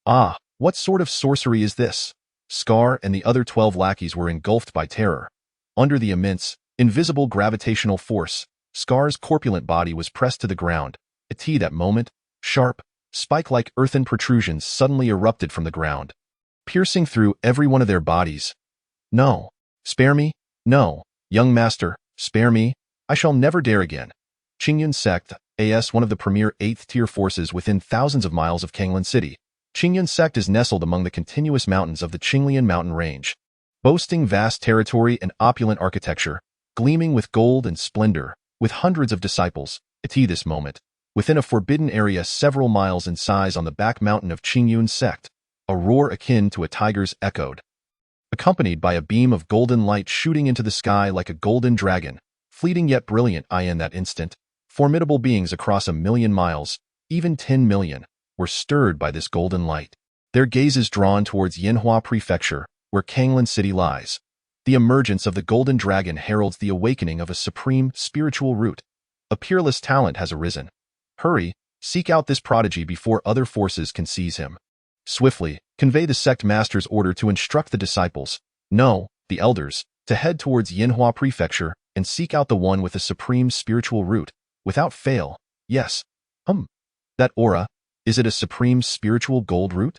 Ah, what sort of sorcery is this? Scar and the other 12 lackeys were engulfed by terror. Under the immense, invisible gravitational force, Scar's corpulent body was pressed to the ground. At that moment, sharp, spike-like earthen protrusions suddenly erupted from the ground, piercing through every one of their bodies. No. Spare me? No. Young master, spare me. I shall never dare again. Qingyun Sect, as one of the premier 8th-tier forces within thousands of miles of Qingyun City. Qingyun Sect is nestled among the continuous mountains of the Qinglian mountain range, boasting vast territory and opulent architecture, gleaming with gold and splendor, with hundreds of disciples. At this moment, within a forbidden area several miles in size on the back mountain of Qingyun Sect, a roar akin to a tiger's echoed, accompanied by a beam of golden light shooting into the sky like a golden dragon, fleeting yet brilliant. In that instant, formidable beings across 1,000,000 miles, even 10 million, were stirred by this golden light, their gazes drawn towards Yanhua Prefecture, where Qingyun City lies. The emergence of the golden dragon heralds the awakening of a supreme spiritual root. A peerless talent has arisen. Hurry, seek out this prodigy before other forces can seize him. Swiftly, convey the sect master's order to instruct the disciples, no, the elders, to head towards Yanhua Prefecture and seek out the one with a supreme spiritual root, without fail. Yes. That aura, is it a supreme spiritual gold root?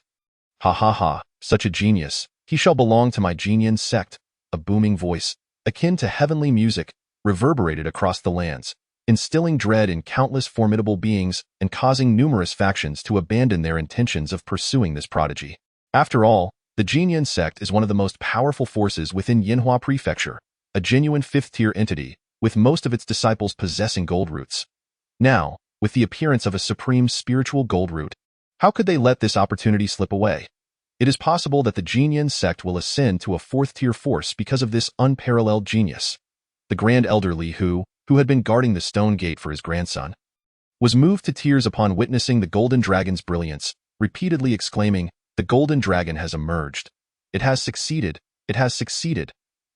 Ha ha ha, such a genius. He shall belong to my Qingyun Sect. A booming voice, akin to heavenly music, reverberated across the lands, instilling dread in countless formidable beings and causing numerous factions to abandon their intentions of pursuing this prodigy. After all, the Qingyun Sect is one of the most powerful forces within Yanhua Prefecture, a genuine 5th-tier entity, with most of its disciples possessing gold roots. Now, with the appearance of a supreme spiritual gold root, how could they let this opportunity slip away? It is possible that the Qingyun Sect will ascend to a 4th-tier force because of this unparalleled genius. The Grand Elder Li who had been guarding the stone gate for his grandson, was moved to tears upon witnessing the golden dragon's brilliance, repeatedly exclaiming, "The golden dragon has emerged. It has succeeded. It has succeeded.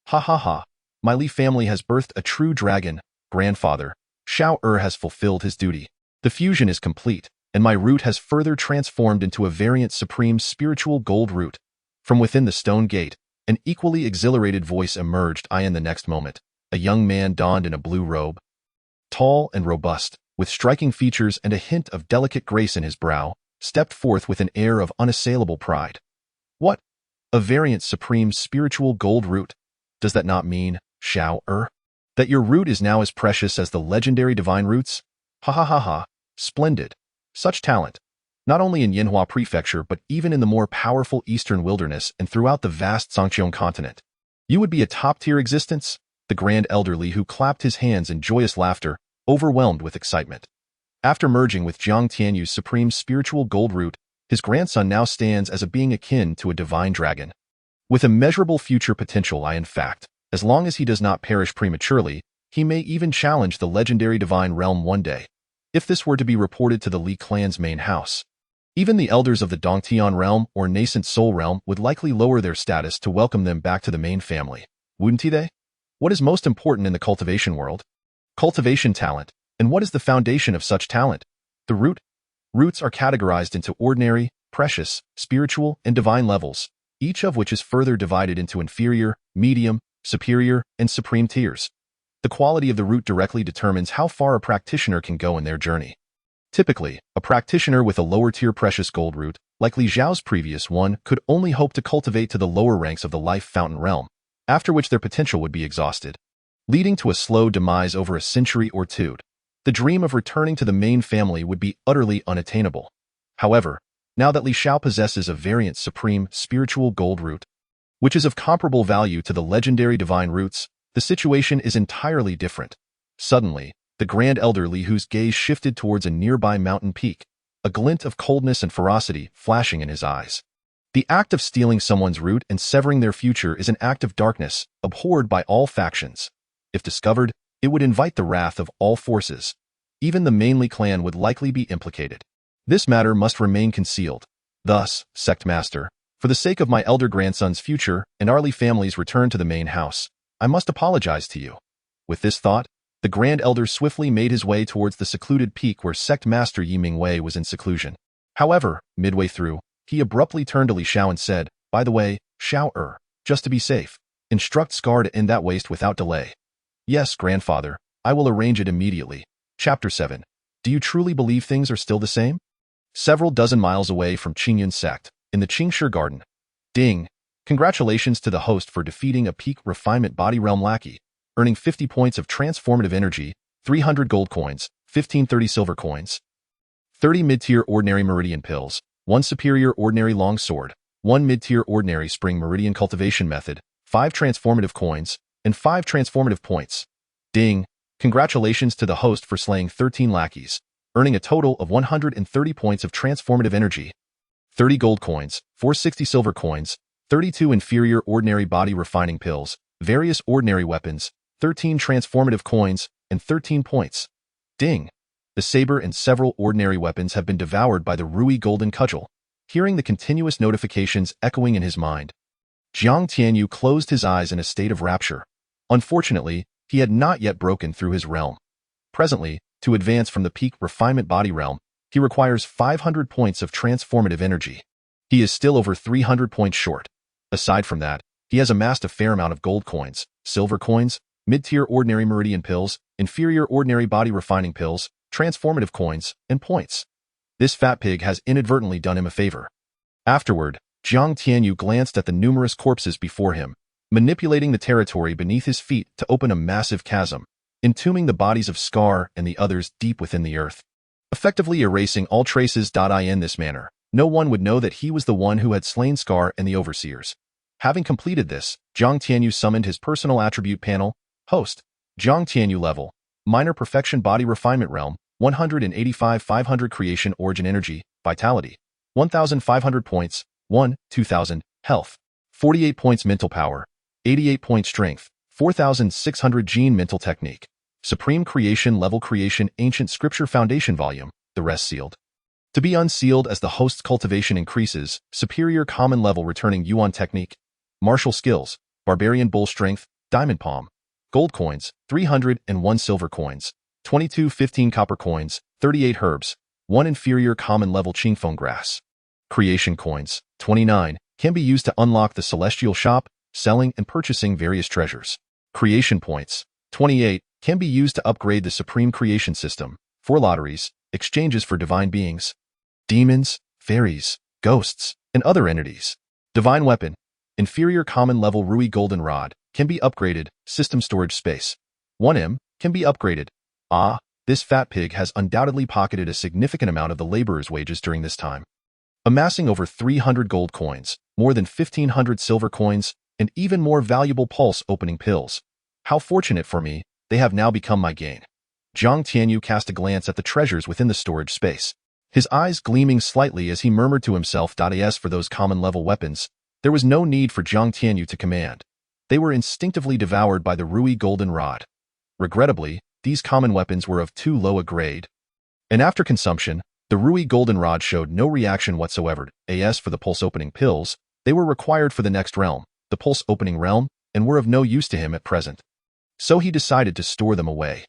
Ha ha ha. My Li family has birthed a true dragon. Grandfather, Xiao has fulfilled his duty. The fusion is complete, and my root has further transformed into a variant supreme spiritual gold root." From within the stone gate, an equally exhilarated voice emerged. In the next moment, a young man donned in a blue robe, tall and robust, with striking features and a hint of delicate grace in his brow, stepped forth with an air of unassailable pride. What? A variant supreme spiritual gold root? Does that not mean, Xiao that your root is now as precious as the legendary divine roots? Ha ha ha ha. Splendid. Such talent, not only in Yanhua Prefecture but even in the more powerful eastern wilderness and throughout the vast Songqiong continent. You would be a top-tier existence? The Grand Elder Li who clapped his hands in joyous laughter, overwhelmed with excitement. After merging with Jiang Tianyu's supreme spiritual gold root, his grandson now stands as a being akin to a divine dragon, with immeasurable future potential. In fact, as long as he does not perish prematurely, he may even challenge the legendary divine realm one day. If this were to be reported to the Li clan's main house, even the elders of the Dongtian realm or nascent soul realm would likely lower their status to welcome them back to the main family. Wouldn't they? What is most important in the cultivation world? Cultivation talent. And what is the foundation of such talent? The root? Roots are categorized into ordinary, precious, spiritual, and divine levels, each of which is further divided into inferior, medium, superior, and supreme tiers. The quality of the root directly determines how far a practitioner can go in their journey. Typically, a practitioner with a lower-tier precious gold root, like Li Xiao's previous one, could only hope to cultivate to the lower ranks of the life fountain realm, after which their potential would be exhausted, leading to a slow demise over a century or two. The dream of returning to the main family would be utterly unattainable. However, now that Li Xiao possesses a variant supreme spiritual gold root, which is of comparable value to the legendary divine roots, the situation is entirely different. Suddenly, the Grand Elder Li Hu's gaze shifted towards a nearby mountain peak, a glint of coldness and ferocity flashing in his eyes. The act of stealing someone's root and severing their future is an act of darkness, abhorred by all factions. If discovered, it would invite the wrath of all forces. Even the Mainly clan would likely be implicated. This matter must remain concealed. Thus, Sect Master, for the sake of my elder grandson's future and our Li family's return to the main house, I must apologize to you. With this thought, the Grand Elder swiftly made his way towards the secluded peak where Sect Master Yi Mingwei was in seclusion. However, midway through, he abruptly turned to Li Xiao and said, "By the way, Xiao, just to be safe, instruct Scar to end that waste without delay." "Yes, grandfather, I will arrange it immediately." Chapter 7. Do you truly believe things are still the same? Several dozen miles away from Qingyun Sect, in the Qingshi Garden. Ding! Congratulations to the host for defeating a peak refinement body realm lackey, earning 50 points of transformative energy, 300 gold coins, 1530 silver coins, 30 mid-tier ordinary meridian pills, 1 superior ordinary long sword, 1 mid-tier ordinary spring meridian cultivation method, 5 transformative coins, and 5 transformative points. Ding! Congratulations to the host for slaying 13 lackeys, earning a total of 130 points of transformative energy, 30 gold coins, 460 silver coins, 32 inferior ordinary body refining pills, various ordinary weapons, 13 transformative coins, and 13 points. Ding! The saber and several ordinary weapons have been devoured by the Ruyi golden cudgel. Hearing the continuous notifications echoing in his mind, Jiang Tianyu closed his eyes in a state of rapture. Unfortunately, he had not yet broken through his realm. Presently, to advance from the peak refinement body realm, he requires 500 points of transformative energy. He is still over 300 points short. Aside from that, he has amassed a fair amount of gold coins, silver coins, mid-tier ordinary meridian pills, inferior ordinary body refining pills, transformative coins, and points. This fat pig has inadvertently done him a favor. Afterward, Jiang Tianyu glanced at the numerous corpses before him, manipulating the territory beneath his feet to open a massive chasm, entombing the bodies of Scar and the others deep within the earth, effectively erasing all traces. In this manner, no one would know that he was the one who had slain Scar and the overseers. Having completed this, Jiang Tianyu summoned his personal attribute panel, Host, Jiang Tianyu level, Minor Perfection Body Refinement Realm, 185 500 Creation Origin Energy, Vitality, 1,500 points, 2,000, Health, 48 points Mental Power, 88 points Strength, 4,600 Gene Mental Technique, Supreme Creation Level Creation Ancient Scripture Foundation Volume, the rest sealed. To be unsealed as the host's cultivation increases, Superior Common Level Returning Yuan Technique, Martial Skills, Barbarian Bull Strength, Diamond Palm, Gold Coins, 301 Silver Coins, 22 15 Copper Coins, 38 Herbs, 1 Inferior Common Level Qingfeng Grass. Creation Coins, 29, can be used to unlock the Celestial Shop, selling and purchasing various treasures. Creation Points, 28, can be used to upgrade the Supreme Creation System, for lotteries, exchanges for divine beings, demons, fairies, ghosts, and other entities. Divine Weapon, Inferior Common Level Ruyi Golden Rod, can be upgraded, System Storage Space. 1M, can be upgraded. Ah, this fat pig has undoubtedly pocketed a significant amount of the laborer's wages during this time, amassing over 300 gold coins, more than 1,500 silver coins, and even more valuable pulse opening pills. How fortunate for me, they have now become my gain. Jiang Tianyu cast a glance at the treasures within the storage space, his eyes gleaming slightly as he murmured to himself, "As for those common-level weapons, there was no need for Jiang Tianyu to command. They were instinctively devoured by the Ruyi Golden Rod. Regrettably, these common weapons were of too low a grade, and after consumption, the Ruyi Golden Rod showed no reaction whatsoever. As for the pulse-opening pills, they were required for the next realm, the pulse-opening realm, and were of no use to him at present. So he decided to store them away.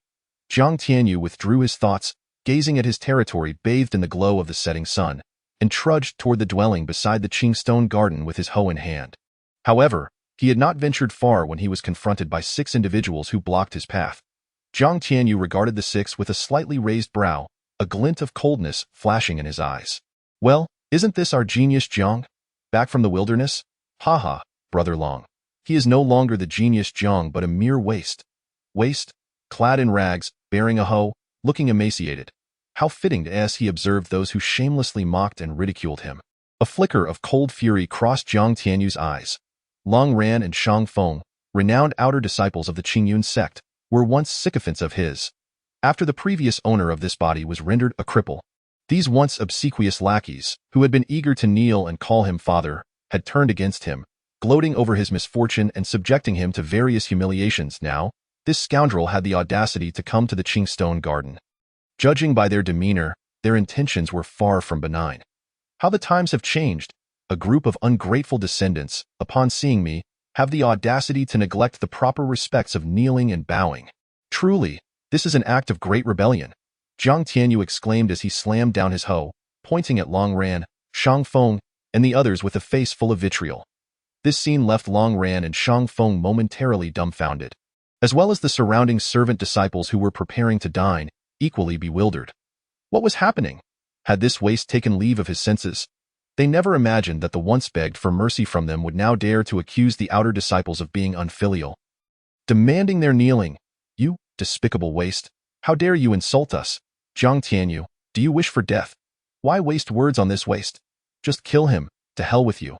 Jiang Tianyu withdrew his thoughts, gazing at his territory bathed in the glow of the setting sun, and trudged toward the dwelling beside the Qingstone garden with his hoe in hand. However, he had not ventured far when he was confronted by 6 individuals who blocked his path. Jiang Tianyu regarded the 6 with a slightly raised brow, a glint of coldness flashing in his eyes. Well, isn't this our genius Jiang? Back from the wilderness? Haha, brother Long. He is no longer the genius Jiang but a mere waste. Waste? Clad in rags, bearing a hoe, looking emaciated. How fitting as he observed those who shamelessly mocked and ridiculed him. A flicker of cold fury crossed Jiang Tianyu's eyes. Long Ran and Shang Feng, renowned outer disciples of the Qingyun Sect, were once sycophants of his. After the previous owner of this body was rendered a cripple, these once obsequious lackeys, who had been eager to kneel and call him father, had turned against him, gloating over his misfortune and subjecting him to various humiliations. Now, this scoundrel had the audacity to come to the Qingstone garden. Judging by their demeanor, their intentions were far from benign. How the times have changed! A group of ungrateful descendants, upon seeing me, have the audacity to neglect the proper respects of kneeling and bowing. Truly, this is an act of great rebellion, Jiang Tianyu exclaimed as he slammed down his hoe, pointing at Long Ran, Shang Feng, and the others with a face full of vitriol. This scene left Long Ran and Shang Feng momentarily dumbfounded, as well as the surrounding servant disciples who were preparing to dine, equally bewildered. What was happening? Had this waste taken leave of his senses? They never imagined that the once begged for mercy from them would now dare to accuse the outer disciples of being unfilial. Demanding their kneeling. You, despicable waste, how dare you insult us? Jiang Tianyu, do you wish for death? Why waste words on this waste? Just kill him, to hell with you.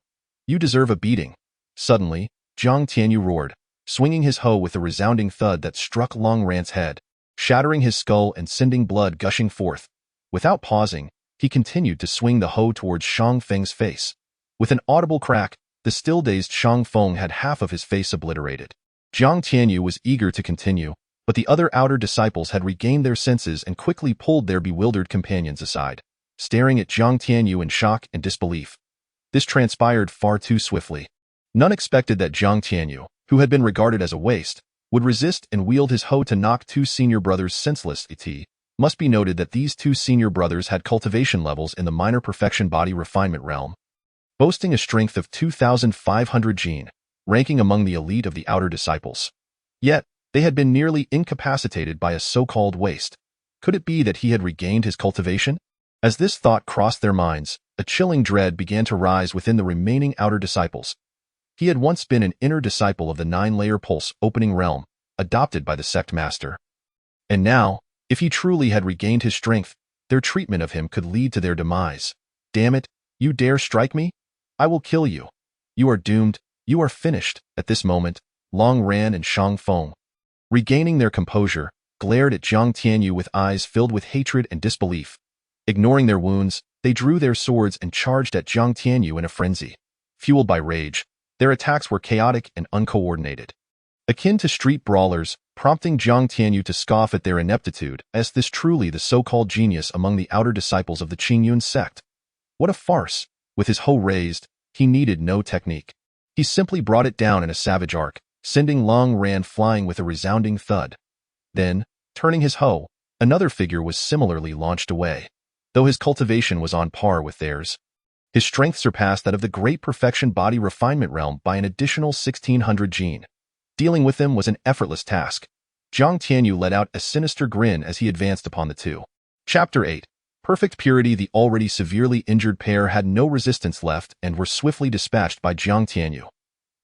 You deserve a beating. Suddenly, Jiang Tianyu roared, swinging his hoe with a resounding thud that struck Long Ran's head, shattering his skull and sending blood gushing forth. Without pausing, he continued to swing the hoe towards Shang Feng's face. With an audible crack, the still-dazed Shang Feng had half of his face obliterated. Jiang Tianyu was eager to continue, but the other outer disciples had regained their senses and quickly pulled their bewildered companions aside, staring at Jiang Tianyu in shock and disbelief. This transpired far too swiftly. None expected that Jiang Tianyu, who had been regarded as a waste, would resist and wield his hoe to knock 2 senior brothers senseless. It must be noted that these 2 senior brothers had cultivation levels in the minor perfection body refinement realm, boasting a strength of 2,500 gene, ranking among the elite of the outer disciples. Yet, they had been nearly incapacitated by a so-called waste. Could it be that he had regained his cultivation? As this thought crossed their minds, a chilling dread began to rise within the remaining outer disciples. He had once been an inner disciple of the 9-layer pulse opening realm, adopted by the sect master. And now, if he truly had regained his strength, their treatment of him could lead to their demise. Damn it, you dare strike me? I will kill you. You are doomed, you are finished. At this moment, Long Ran and Shang Feng, regaining their composure, glared at Jiang Tianyu with eyes filled with hatred and disbelief. Ignoring their wounds, they drew their swords and charged at Jiang Tianyu in a frenzy. Fueled by rage, their attacks were chaotic and uncoordinated, akin to street brawlers, prompting Jiang Tianyu to scoff at their ineptitude, as this truly the so-called genius among the outer disciples of the Qingyun Sect. What a farce! With his hoe raised, he needed no technique. He simply brought it down in a savage arc, sending Long Ran flying with a resounding thud. Then, turning his hoe, another figure was similarly launched away, though his cultivation was on par with theirs. His strength surpassed that of the great perfection body refinement realm by an additional 1,600 gene. Dealing with them was an effortless task. Jiang Tianyu let out a sinister grin as he advanced upon the 2. Chapter 8. Perfect purity. The already severely injured pair had no resistance left and were swiftly dispatched by Jiang Tianyu.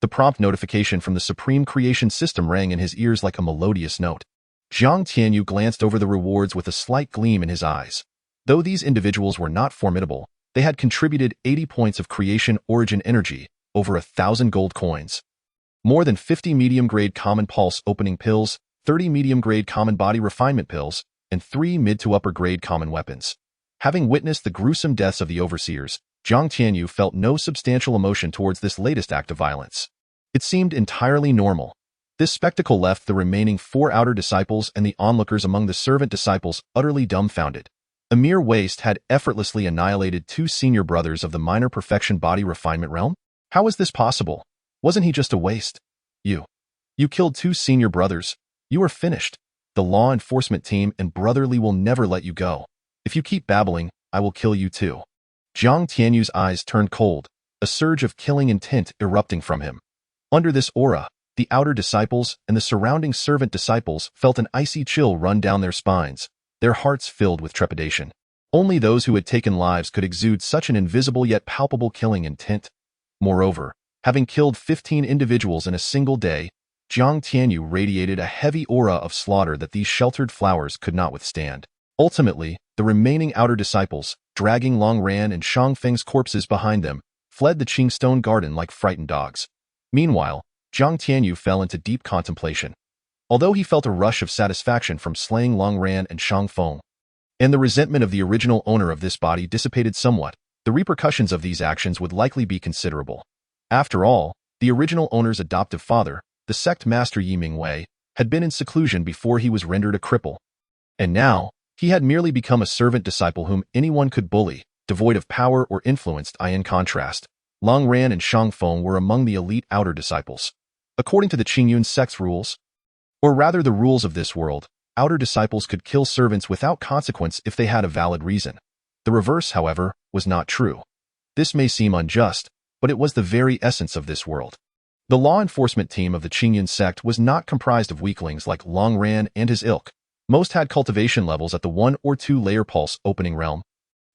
The prompt notification from the Supreme Creation System rang in his ears like a melodious note. Jiang Tianyu glanced over the rewards with a slight gleam in his eyes. Though these individuals were not formidable, they had contributed 80 points of creation origin energy, over 1,000 gold coins, more than 50 medium-grade common pulse opening pills, 30 medium-grade common body refinement pills, and 3 mid to upper-grade common weapons. Having witnessed the gruesome deaths of the overseers, Jiang Tianyu felt no substantial emotion towards this latest act of violence. It seemed entirely normal. This spectacle left the remaining 4 outer disciples and the onlookers among the servant disciples utterly dumbfounded. A mere waste had effortlessly annihilated 2 senior brothers of the minor perfection body refinement realm? How was this possible? Wasn't he just a waste? You killed 2 senior brothers. You are finished. The law enforcement team and brotherly will never let you go. If you keep babbling, I will kill you too. Jiang Tianyu's eyes turned cold, a surge of killing intent erupting from him. Under this aura, the outer disciples and the surrounding servant disciples felt an icy chill run down their spines, their hearts filled with trepidation. Only those who had taken lives could exude such an invisible yet palpable killing intent. Moreover, having killed 15 individuals in a single day, Jiang Tianyu radiated a heavy aura of slaughter that these sheltered flowers could not withstand. Ultimately, the remaining outer disciples, dragging Long Ran and Shang Feng's corpses behind them, fled the Qingstone garden like frightened dogs. Meanwhile, Jiang Tianyu fell into deep contemplation. Although he felt a rush of satisfaction from slaying Long Ran and Shang Feng, and the resentment of the original owner of this body dissipated somewhat, the repercussions of these actions would likely be considerable. After all, the original owner's adoptive father, the sect master Yi Mingwei, had been in seclusion before he was rendered a cripple. And now, he had merely become a servant disciple whom anyone could bully, devoid of power or influence. In contrast, Long Ran and Shang Feng were among the elite outer disciples. According to the Qingyun Sect's rules, or rather the rules of this world, outer disciples could kill servants without consequence if they had a valid reason. The reverse, however, was not true. This may seem unjust, but it was the very essence of this world. The law enforcement team of the Qingyun Sect was not comprised of weaklings like Long Ran and his ilk. Most had cultivation levels at the 1 or 2 layer pulse opening realm.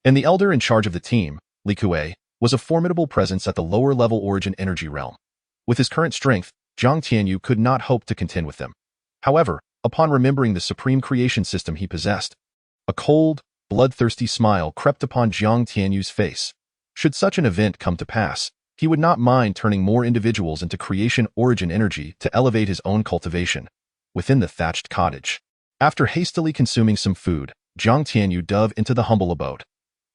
And the elder in charge of the team, Li Xiao, was a formidable presence at the lower level origin energy realm. With his current strength, Jiang Tianyu could not hope to contend with them. However, upon remembering the supreme creation system he possessed, a cold, bloodthirsty smile crept upon Jiang Tianyu's face. Should such an event come to pass, he would not mind turning more individuals into creation origin energy to elevate his own cultivation. Within the thatched cottage, after hastily consuming some food, Jiang Tianyu dove into the humble abode.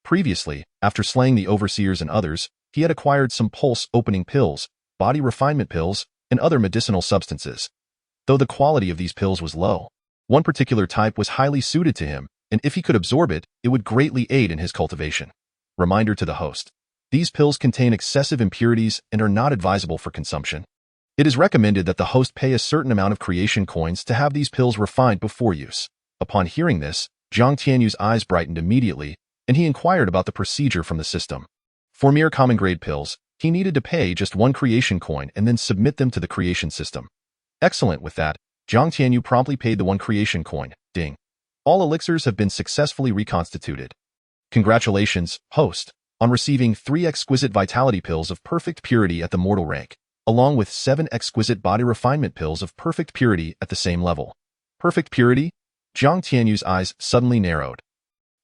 Previously, after slaying the overseers and others, he had acquired some pulse-opening pills, body refinement pills, and other medicinal substances. Though the quality of these pills was low, one particular type was highly suited to him, and if he could absorb it, it would greatly aid in his cultivation. Reminder to the host. These pills contain excessive impurities and are not advisable for consumption. It is recommended that the host pay a certain amount of creation coins to have these pills refined before use. Upon hearing this, Jiang Tianyu's eyes brightened immediately, and he inquired about the procedure from the system. For mere common-grade pills, he needed to pay just 1 creation coin and then submit them to the creation system. Excellent. With that, Jiang Tianyu promptly paid the 1 creation coin. Ding. All elixirs have been successfully reconstituted. Congratulations, host, on receiving 3 exquisite vitality pills of perfect purity at the mortal rank, along with 7 exquisite body refinement pills of perfect purity at the same level. Perfect purity? Jiang Tianyu's eyes suddenly narrowed,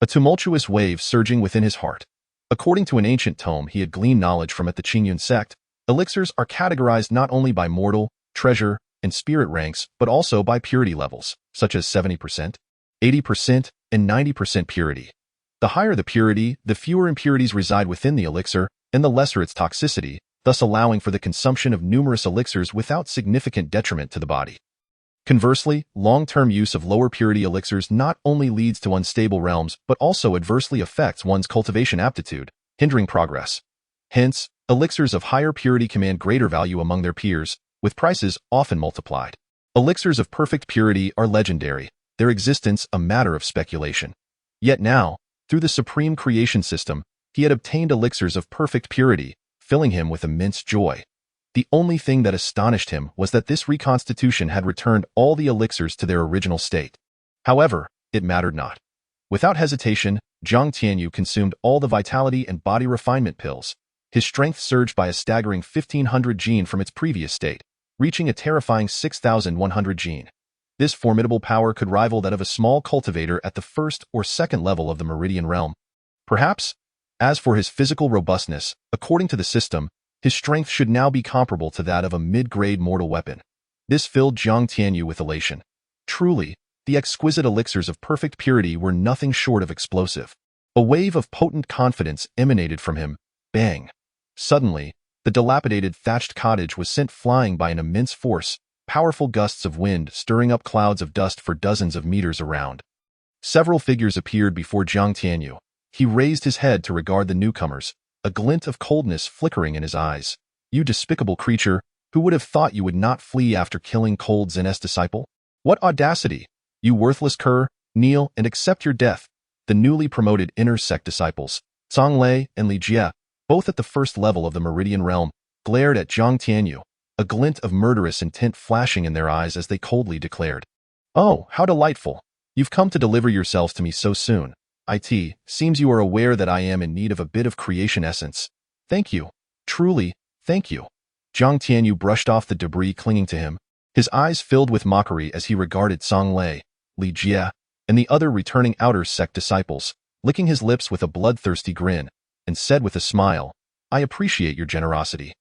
a tumultuous wave surging within his heart. According to an ancient tome he had gleaned knowledge from at the Qingyun Sect, elixirs are categorized not only by mortal, treasure, and spirit ranks, but also by purity levels, such as 70%, 80%, and 90% purity. The higher the purity, the fewer impurities reside within the elixir, and the lesser its toxicity, thus allowing for the consumption of numerous elixirs without significant detriment to the body. Conversely, long-term use of lower purity elixirs not only leads to unstable realms but also adversely affects one's cultivation aptitude, hindering progress. Hence, elixirs of higher purity command greater value among their peers, with prices often multiplied. Elixirs of perfect purity are legendary, their existence a matter of speculation. Yet now, through the supreme creation system, he had obtained elixirs of perfect purity, filling him with immense joy. The only thing that astonished him was that this reconstitution had returned all the elixirs to their original state. However, it mattered not. Without hesitation, Jiang Tianyu consumed all the vitality and body refinement pills. His strength surged by a staggering 1,500 gene from its previous state, reaching a terrifying 6,100 gene. This formidable power could rival that of a small cultivator at the 1st or 2nd level of the Meridian realm. Perhaps, as for his physical robustness, according to the system, his strength should now be comparable to that of a mid-grade mortal weapon. This filled Jiang Tianyu with elation. Truly, the exquisite elixirs of perfect purity were nothing short of explosive. A wave of potent confidence emanated from him. Bang! Suddenly, the dilapidated thatched cottage was sent flying by an immense force, powerful gusts of wind stirring up clouds of dust for dozens of meters around. Several figures appeared before Jiang Tianyu. He raised his head to regard the newcomers, a glint of coldness flickering in his eyes. You despicable creature, who would have thought you would not flee after killing Cold Zen's disciple? What audacity! You worthless cur, kneel and accept your death. The newly promoted inner sect disciples, Songlei and Li Jie, both at the first level of the Meridian realm, glared at Jiang Tianyu, a glint of murderous intent flashing in their eyes as they coldly declared, "Oh, how delightful! You've come to deliver yourselves to me so soon. Seems you are aware that I am in need of a bit of creation essence. Thank you. Truly, thank you." Jiang Tianyu brushed off the debris clinging to him, his eyes filled with mockery as he regarded Songlei, Li Jie, and the other returning outer sect disciples, licking his lips with a bloodthirsty grin, and said with a smile, "I appreciate your generosity."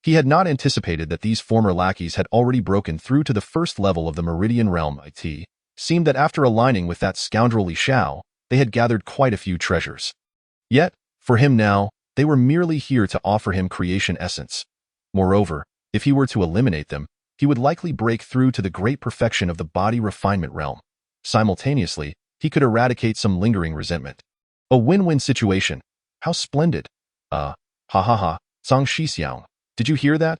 He had not anticipated that these former lackeys had already broken through to the first level of the Meridian realm. It seemed that after aligning with that scoundrel Li Xiao, they had gathered quite a few treasures. Yet, for him now, they were merely here to offer him creation essence. Moreover, if he were to eliminate them, he would likely break through to the great perfection of the body refinement realm. Simultaneously, he could eradicate some lingering resentment. A win-win situation. How splendid. Ha ha ha, Song Shixiang. Did you hear that?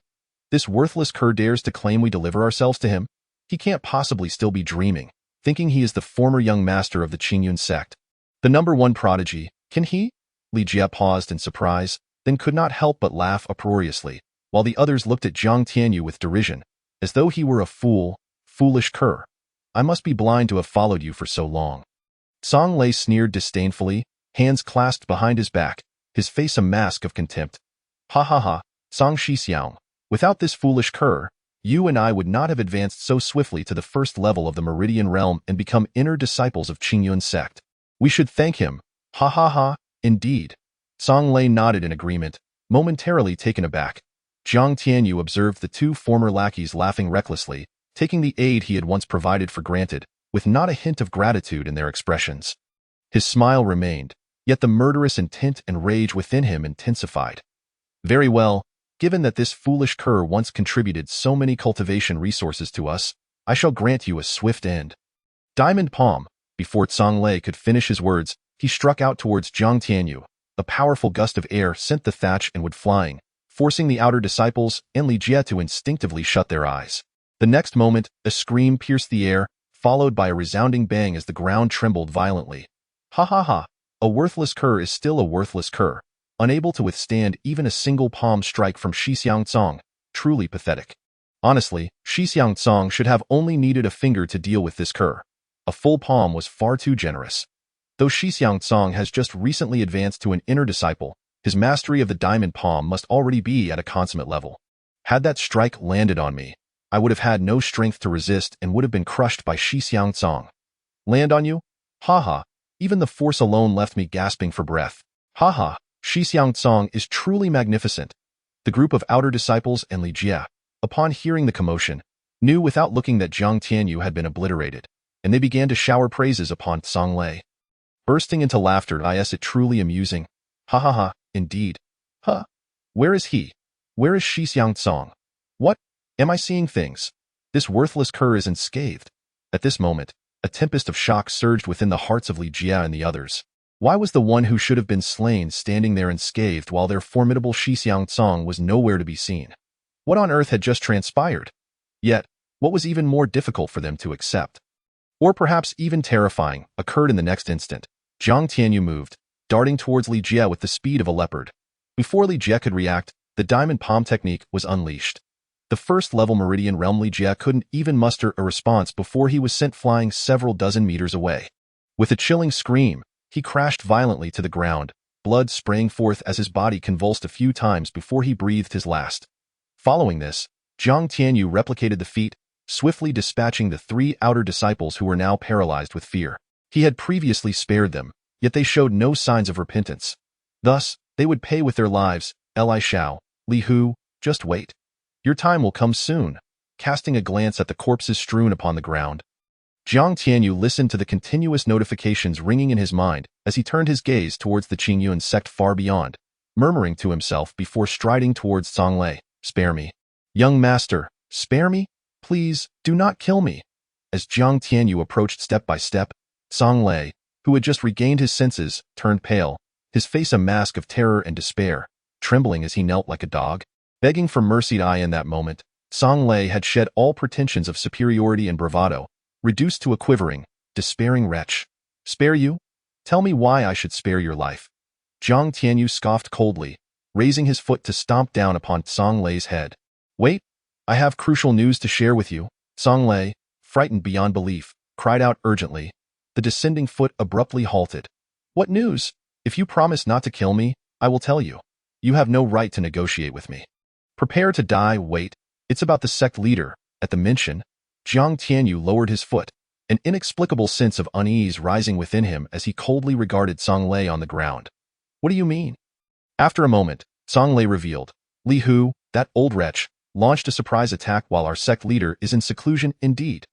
This worthless cur dares to claim we deliver ourselves to him? He can't possibly still be dreaming, thinking he is the former young master of the Qingyun Sect. The #1 prodigy, can he? Li Jie paused in surprise, then could not help but laugh uproariously, while the others looked at Jiang Tianyu with derision, as though he were a foolish cur. I must be blind to have followed you for so long. Songlei sneered disdainfully, hands clasped behind his back, his face a mask of contempt. Ha ha ha, Song Shixiang, without this foolish cur, you and I would not have advanced so swiftly to the first level of the Meridian realm and become inner disciples of Qingyun Sect. We should thank him. Ha ha ha, indeed. Songlei nodded in agreement, momentarily taken aback. Jiang Tianyu observed the two former lackeys laughing recklessly, taking the aid he had once provided for granted, with not a hint of gratitude in their expressions. His smile remained, yet the murderous intent and rage within him intensified. Very well, given that this foolish cur once contributed so many cultivation resources to us, I shall grant you a swift end. Diamond Palm. Before Songlei could finish his words, he struck out towards Jiang Tianyu. A powerful gust of air sent the thatch and wood flying, forcing the outer disciples and Li Jie to instinctively shut their eyes. The next moment, a scream pierced the air, followed by a resounding bang as the ground trembled violently. Ha ha ha, a worthless cur is still a worthless cur, unable to withstand even a single palm strike from Shixiang. Truly pathetic. Honestly, Shixiang should have only needed a finger to deal with this cur. A full palm was far too generous. Though Shixiang has just recently advanced to an inner disciple, his mastery of the diamond palm must already be at a consummate level. Had that strike landed on me, I would have had no strength to resist and would have been crushed by Shixiang. Land on you? Ha ha, even the force alone left me gasping for breath. Ha ha, Shixiang is truly magnificent. The group of outer disciples and Li Jie, upon hearing the commotion, knew without looking that Jiang Tianyu had been obliterated, and they began to shower praises upon Songlei. Bursting into laughter, it truly amusing. Ha ha ha, indeed. Huh. Where is he? Where is Shixiang? What? Am I seeing things? This worthless cur is unscathed. At this moment, a tempest of shock surged within the hearts of Li Jie and the others. Why was the one who should have been slain standing there unscathed while their formidable Shixiang was nowhere to be seen? What on earth had just transpired? Yet, what was even more difficult for them to accept, or perhaps even terrifying, occurred in the next instant. Jiang Tianyu moved, darting towards Li Jie with the speed of a leopard. Before Li Jie could react, the diamond palm technique was unleashed. The first-level Meridian realm Li Jie couldn't even muster a response before he was sent flying several dozen meters away. With a chilling scream, he crashed violently to the ground, blood spraying forth as his body convulsed a few times before he breathed his last. Following this, Jiang Tianyu replicated the feat, swiftly dispatching the three outer disciples who were now paralyzed with fear. He had previously spared them, yet they showed no signs of repentance. Thus, they would pay with their lives. Li Xiao, Li Hu, just wait. Your time will come soon. Casting a glance at the corpses strewn upon the ground, Jiang Tianyu listened to the continuous notifications ringing in his mind as he turned his gaze towards the Qingyun Sect far beyond, murmuring to himself before striding towards Songlei, "Spare me. Young master, spare me? Please, do not kill me." As Jiang Tianyu approached step by step, Songlei, who had just regained his senses, turned pale, his face a mask of terror and despair, trembling as he knelt like a dog, begging for mercy. In that moment, Songlei had shed all pretensions of superiority and bravado, reduced to a quivering, despairing wretch. Spare you? Tell me why I should spare your life. Jiang Tianyu scoffed coldly, raising his foot to stomp down upon Song Lei's head. Wait, I have crucial news to share with you. Song Lei, frightened beyond belief, cried out urgently. The descending foot abruptly halted. What news? If you promise not to kill me, I will tell you. You have no right to negotiate with me. Prepare to die. Wait, it's about the sect leader. At the mention, Jiang Tianyu lowered his foot, an inexplicable sense of unease rising within him as he coldly regarded Song Lei on the ground. What do you mean? After a moment, Song Lei revealed, Li Hu, that old wretch, launched a surprise attack while our sect leader is in seclusion indeed.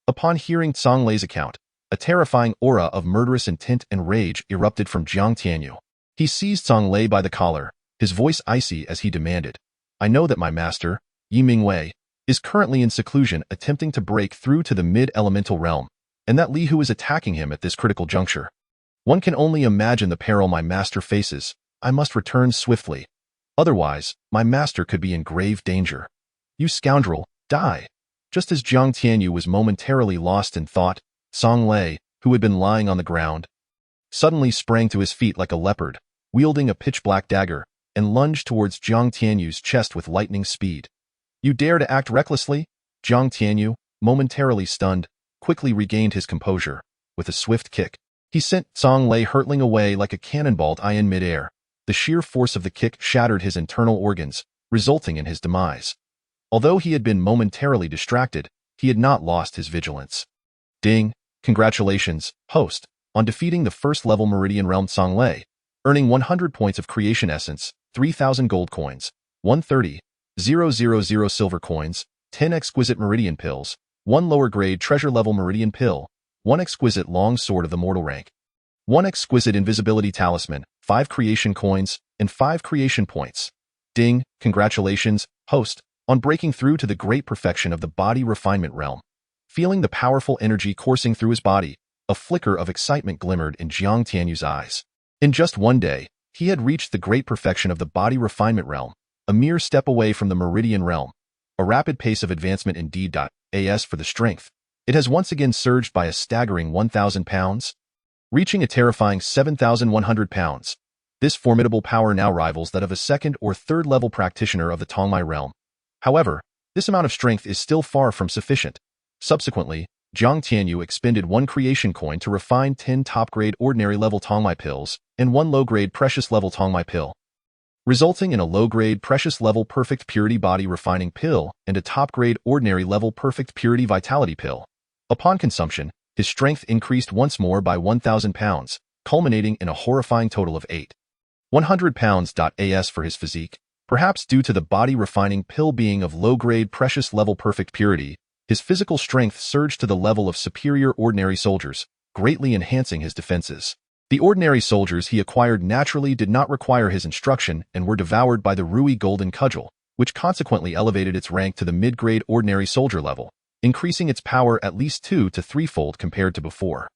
Upon hearing Song Lei's account, a terrifying aura of murderous intent and rage erupted from Jiang Tianyu. He seized Song Lei by the collar, his voice icy as he demanded, I know that my master, Yi Mingwei, is currently in seclusion attempting to break through to the mid-elemental realm, and that Li Hu is attacking him at this critical juncture. One can only imagine the peril my master faces. I must return swiftly. Otherwise, my master could be in grave danger. You scoundrel, die! Just as Jiang Tianyu was momentarily lost in thought, Song Lei, who had been lying on the ground, suddenly sprang to his feet like a leopard, wielding a pitch-black dagger, and lunged towards Jiang Tianyu's chest with lightning speed. You dare to act recklessly? Jiang Tianyu, momentarily stunned, quickly regained his composure. With a swift kick, he sent Song Lei hurtling away like a cannonball in midair. The sheer force of the kick shattered his internal organs, resulting in his demise. Although he had been momentarily distracted, he had not lost his vigilance. Ding! Congratulations, host, on defeating the first-level Meridian Realm Song Lei, earning 100 points of creation essence, 3,000 gold coins, 130,000 silver coins, 10 exquisite meridian pills, 1 lower-grade treasure-level meridian pill, 1 exquisite long sword of the mortal rank, 1 exquisite invisibility talisman, 5 creation coins, and 5 creation points. Ding! Congratulations, host, on breaking through to the great perfection of the body refinement realm. Feeling the powerful energy coursing through his body, a flicker of excitement glimmered in Jiang Tianyu's eyes. In just one day, he had reached the great perfection of the body refinement realm, a mere step away from the meridian realm. A rapid pace of advancement indeed. As for the strength, it has once again surged by a staggering 1,000 pounds, reaching a terrifying 7,100 pounds. This formidable power now rivals that of a second or third level practitioner of the Tongmai realm. However, this amount of strength is still far from sufficient. Subsequently, Jiang Tianyu expended 1 creation coin to refine 10 top-grade ordinary-level Tongmai pills and 1 low-grade precious-level Tongmai pill, resulting in a low-grade precious-level perfect purity body refining pill and a top-grade ordinary-level perfect purity vitality pill. Upon consumption, his strength increased once more by 1,000 pounds, culminating in a horrifying total of 800 pounds. As for his physique, perhaps due to the body refining pill being of low-grade precious-level perfect purity, his physical strength surged to the level of superior ordinary soldiers, greatly enhancing his defenses. The ordinary soldiers he acquired naturally did not require his instruction and were devoured by the Ruyi golden cudgel, which consequently elevated its rank to the mid-grade ordinary soldier level, increasing its power at least 2 to 3-fold compared to before.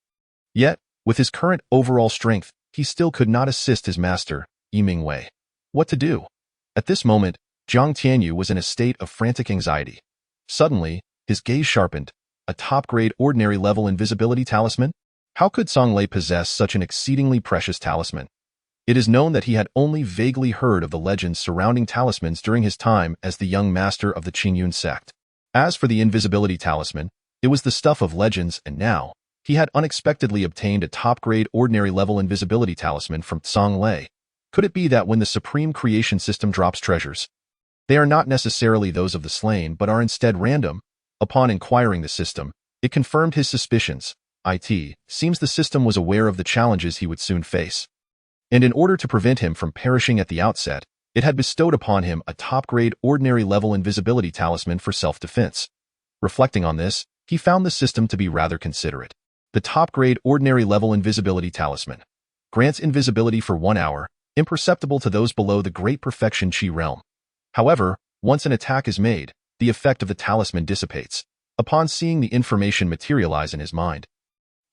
Yet, with his current overall strength, he still could not assist his master, Yi Mingwei. What to do? At this moment, Jiang Tianyu was in a state of frantic anxiety. Suddenly, his gaze sharpened. A top-grade ordinary-level invisibility talisman? How could Song Lei possess such an exceedingly precious talisman? It is known that he had only vaguely heard of the legends surrounding talismans during his time as the young master of the Qingyun Sect. As for the invisibility talisman, it was the stuff of legends, and now, he had unexpectedly obtained a top-grade ordinary-level invisibility talisman from Song Lei. Could it be that when the Supreme Creation System drops treasures, they are not necessarily those of the slain but are instead random? Upon inquiring the system, it confirmed his suspicions. Seems the system was aware of the challenges he would soon face. And in order to prevent him from perishing at the outset, it had bestowed upon him a top-grade ordinary-level invisibility talisman for self-defense. Reflecting on this, he found the system to be rather considerate. The top-grade ordinary-level invisibility talisman grants invisibility for 1 hour, imperceptible to those below the Great Perfection Qi realm. However, once an attack is made, the effect of the talisman dissipates. Upon seeing the information materialize in his mind,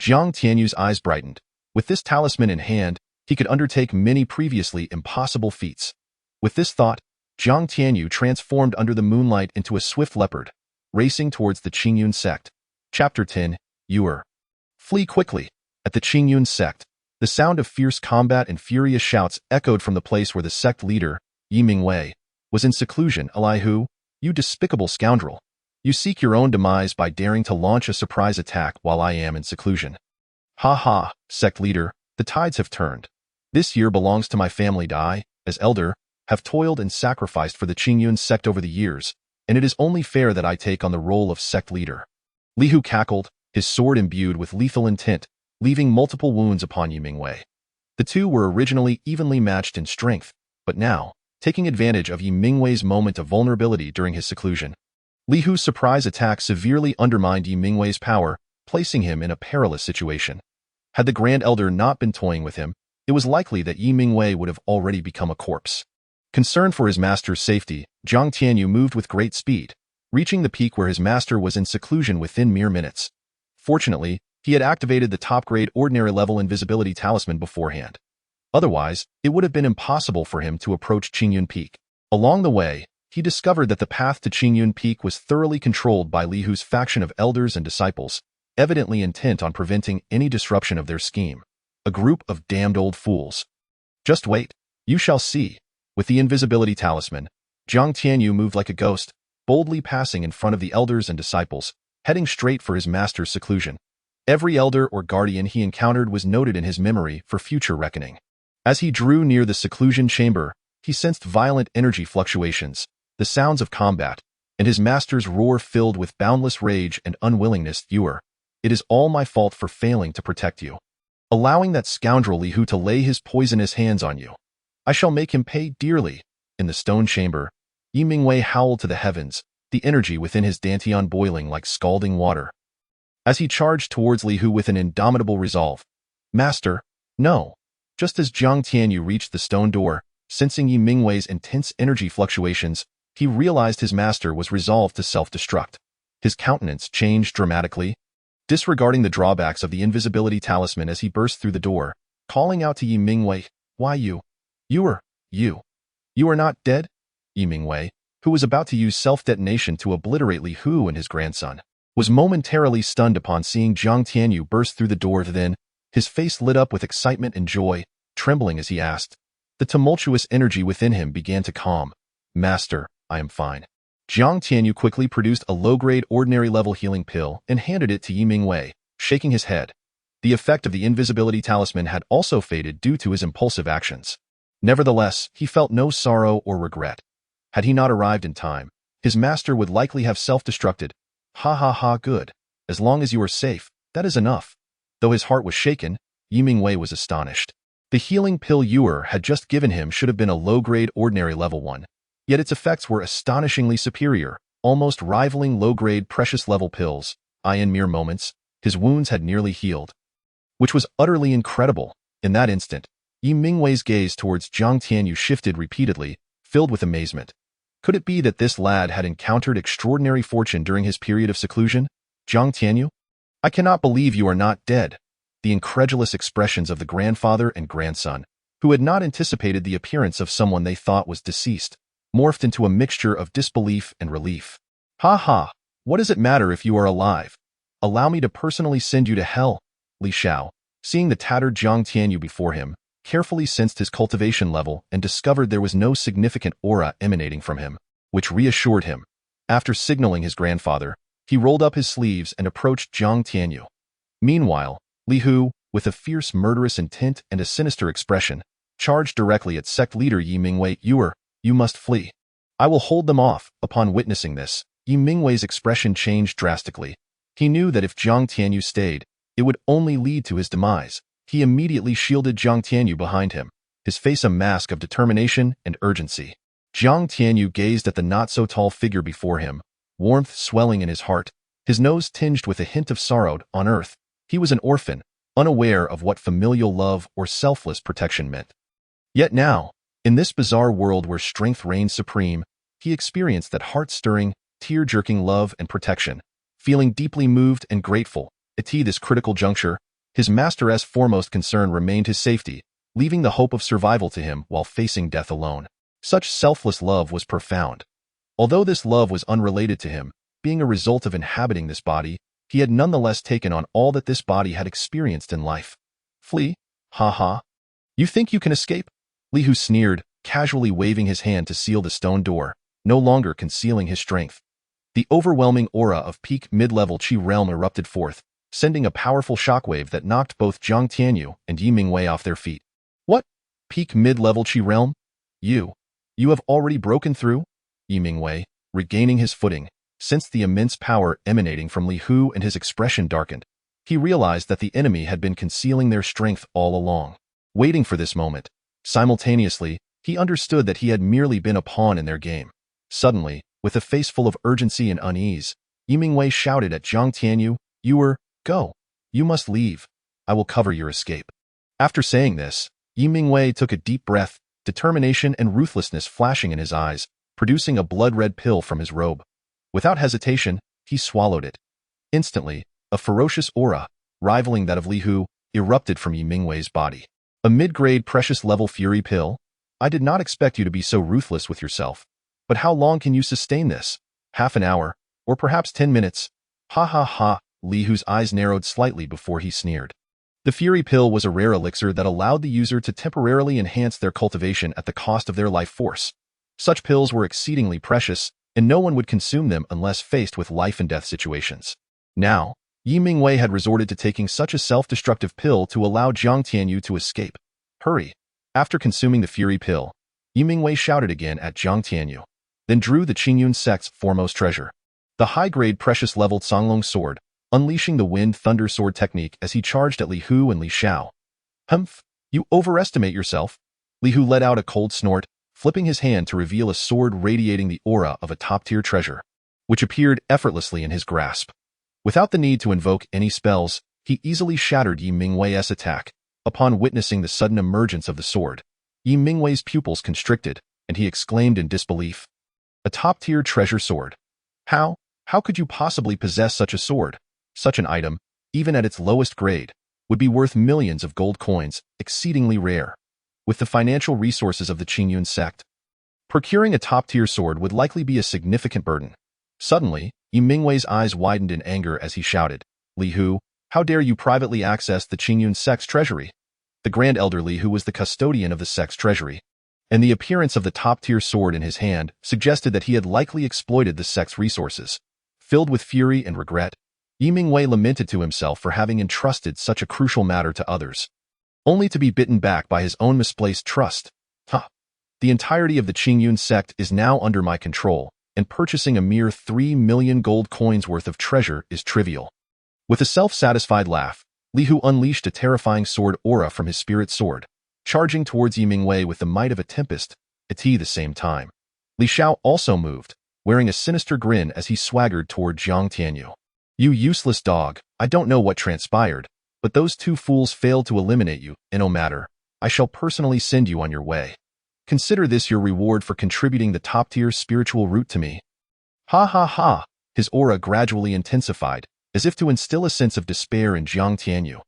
Jiang Tianyu's eyes brightened. With this talisman in hand, he could undertake many previously impossible feats. With this thought, Jiang Tianyu transformed under the moonlight into a swift leopard, racing towards the Qingyun Sect. Chapter 10, Flee quickly. At the Qingyun Sect, the sound of fierce combat and furious shouts echoed from the place where the sect leader, Yi Mingwei, was in seclusion. Elihu, you despicable scoundrel. You seek your own demise by daring to launch a surprise attack while I am in seclusion. Ha ha, sect leader, the tides have turned. This year belongs to my family. I, as elder, have toiled and sacrificed for the Qingyun Sect over the years, and it is only fair that I take on the role of sect leader. Li Hu cackled, his sword imbued with lethal intent, leaving multiple wounds upon Yi Mingwei. The two were originally evenly matched in strength, but now, taking advantage of Yi Mingwei's moment of vulnerability during his seclusion, Li Hu's surprise attack severely undermined Yi Mingwei's power, placing him in a perilous situation. Had the Grand Elder not been toying with him, it was likely that Yi Mingwei would have already become a corpse. Concerned for his master's safety, Jiang Tianyu moved with great speed, reaching the peak where his master was in seclusion within mere minutes. Fortunately, he had activated the top-grade ordinary-level invisibility talisman beforehand. Otherwise, it would have been impossible for him to approach Qingyun Peak. Along the way, he discovered that the path to Qingyun Peak was thoroughly controlled by Li Hu's faction of elders and disciples, evidently intent on preventing any disruption of their scheme. A group of damned old fools. Just wait, you shall see. With the invisibility talisman, Jiang Tianyu moved like a ghost, boldly passing in front of the elders and disciples, heading straight for his master's seclusion. Every elder or guardian he encountered was noted in his memory for future reckoning. As he drew near the seclusion chamber, he sensed violent energy fluctuations, the sounds of combat, and his master's roar filled with boundless rage and unwillingness. It is all my fault for failing to protect you. Allowing that scoundrel Li Hu to lay his poisonous hands on you. I shall make him pay dearly. In the stone chamber, Yi Mingwei howled to the heavens, the energy within his dantian boiling like scalding water. As he charged towards Li Hu with an indomitable resolve. Master, no. Just as Jiang Tianyu reached the stone door, sensing Yi Mingwei's intense energy fluctuations, he realized his master was resolved to self-destruct. His countenance changed dramatically, disregarding the drawbacks of the invisibility talisman as he burst through the door, calling out to Yi Mingwei, why you? You are not dead? Yi Mingwei, who was about to use self-detonation to obliterate Li Hu and his grandson, was momentarily stunned upon seeing Jiang Tianyu burst through the door. Then, his face lit up with excitement and joy, trembling as he asked. The tumultuous energy within him began to calm. Master, I am fine. Jiang Tianyu quickly produced a low-grade ordinary-level healing pill and handed it to Yi Mingwei, shaking his head. The effect of the invisibility talisman had also faded due to his impulsive actions. Nevertheless, he felt no sorrow or regret. Had he not arrived in time, his master would likely have self-destructed. Ha ha ha, good. As long as you are safe, that is enough. Though his heart was shaken, Yi Mingwei was astonished. The healing pill Yuer had just given him should have been a low-grade ordinary level one, yet its effects were astonishingly superior, almost rivaling low-grade precious level pills. In mere moments, his wounds had nearly healed. Which was utterly incredible. In that instant, Yi Mingwei's gaze towards Jiang Tianyu shifted repeatedly, filled with amazement. Could it be that this lad had encountered extraordinary fortune during his period of seclusion? Jiang Tianyu? I cannot believe you are not dead. The incredulous expressions of the grandfather and grandson, who had not anticipated the appearance of someone they thought was deceased, morphed into a mixture of disbelief and relief. Ha ha, what does it matter if you are alive? Allow me to personally send you to hell. Li Xiao, seeing the tattered Jiang Tianyu before him, carefully sensed his cultivation level and discovered there was no significant aura emanating from him, which reassured him. After signaling his grandfather, he rolled up his sleeves and approached Jiang Tianyu. Meanwhile, Li Hu, with a fierce murderous intent and a sinister expression, charged directly at sect leader Yi Mingwei. You must flee. I will hold them off. Upon witnessing this, Yi Mingwei's expression changed drastically. He knew that if Jiang Tianyu stayed, it would only lead to his demise. He immediately shielded Jiang Tianyu behind him, his face a mask of determination and urgency. Jiang Tianyu gazed at the not-so-tall figure before him, warmth swelling in his heart, his nose tinged with a hint of sorrow. On earth, he was an orphan, unaware of what familial love or selfless protection meant. Yet now, in this bizarre world where strength reigned supreme, he experienced that heart-stirring, tear-jerking love and protection. Feeling deeply moved and grateful, at this critical juncture, his master's foremost concern remained his safety, leaving the hope of survival to him while facing death alone. Such selfless love was profound. Although this love was unrelated to him, being a result of inhabiting this body, he had nonetheless taken on all that this body had experienced in life. Flee? Ha ha. You think you can escape? Li Hu sneered, casually waving his hand to seal the stone door, no longer concealing his strength. The overwhelming aura of peak mid-level Qi realm erupted forth, sending a powerful shockwave that knocked both Jiang Tianyu and Yi Mingwei off their feet. What? Peak mid-level Qi realm? You have already broken through? Yi Mingwei, regaining his footing, sensed the immense power emanating from Li Hu and his expression darkened. He realized that the enemy had been concealing their strength all along, waiting for this moment. Simultaneously, he understood that he had merely been a pawn in their game. Suddenly, with a face full of urgency and unease, Yi Mingwei shouted at Jiang Tianyu, Go. You must leave. I will cover your escape. After saying this, Yi Mingwei took a deep breath, determination and ruthlessness flashing in his eyes, producing a blood-red pill from his robe. Without hesitation, he swallowed it. Instantly, a ferocious aura, rivaling that of Li Hu, erupted from Yi Mingwei's body. A mid-grade precious-level fury pill? I did not expect you to be so ruthless with yourself. But how long can you sustain this? Half an hour? Or perhaps 10 minutes? Ha ha ha, Li Hu's eyes narrowed slightly before he sneered. The fury pill was a rare elixir that allowed the user to temporarily enhance their cultivation at the cost of their life force. Such pills were exceedingly precious, and no one would consume them unless faced with life-and-death situations. Now, Yi Mingwei had resorted to taking such a self-destructive pill to allow Jiang Tianyu to escape. Hurry! After consuming the fury pill, Yi Mingwei shouted again at Jiang Tianyu, then drew the Qingyun Sect's foremost treasure, the high-grade precious-level Songlong sword, unleashing the wind thunder sword technique as he charged at Li Hu and Li Xiao. Humph! You overestimate yourself. Li Hu let out a cold snort, flipping his hand to reveal a sword radiating the aura of a top-tier treasure, which appeared effortlessly in his grasp. Without the need to invoke any spells, he easily shattered Yi Mingwei's attack. Upon witnessing the sudden emergence of the sword, Yi Mingwei's pupils constricted, and he exclaimed in disbelief. A top-tier treasure sword. How could you possibly possess such a sword? Such an item, even at its lowest grade, would be worth millions of gold coins, exceedingly rare. With the financial resources of the Qingyun Sect, procuring a top-tier sword would likely be a significant burden. Suddenly, Yi Mingwei's eyes widened in anger as he shouted, Li Hu, how dare you privately access the Qingyun Sect's treasury? The Grand Elder Li Hu was the custodian of the sect's treasury, and the appearance of the top-tier sword in his hand suggested that he had likely exploited the sect's resources. Filled with fury and regret, Yi Mingwei lamented to himself for having entrusted such a crucial matter to others, only to be bitten back by his own misplaced trust. The entirety of the Qingyun Sect is now under my control, and purchasing a mere 3 million gold coins worth of treasure is trivial. With a self-satisfied laugh, Li Hu unleashed a terrifying sword aura from his spirit sword, charging towards Yi Mingwei with the might of a tempest. At the same time, Li Xiao also moved, wearing a sinister grin as he swaggered toward Jiang Tianyu. You useless dog, I don't know what transpired, but those two fools failed to eliminate you, and no matter, I shall personally send you on your way. Consider this your reward for contributing the top-tier spiritual root to me. Ha ha ha, his aura gradually intensified, as if to instill a sense of despair in Jiang Tianyu.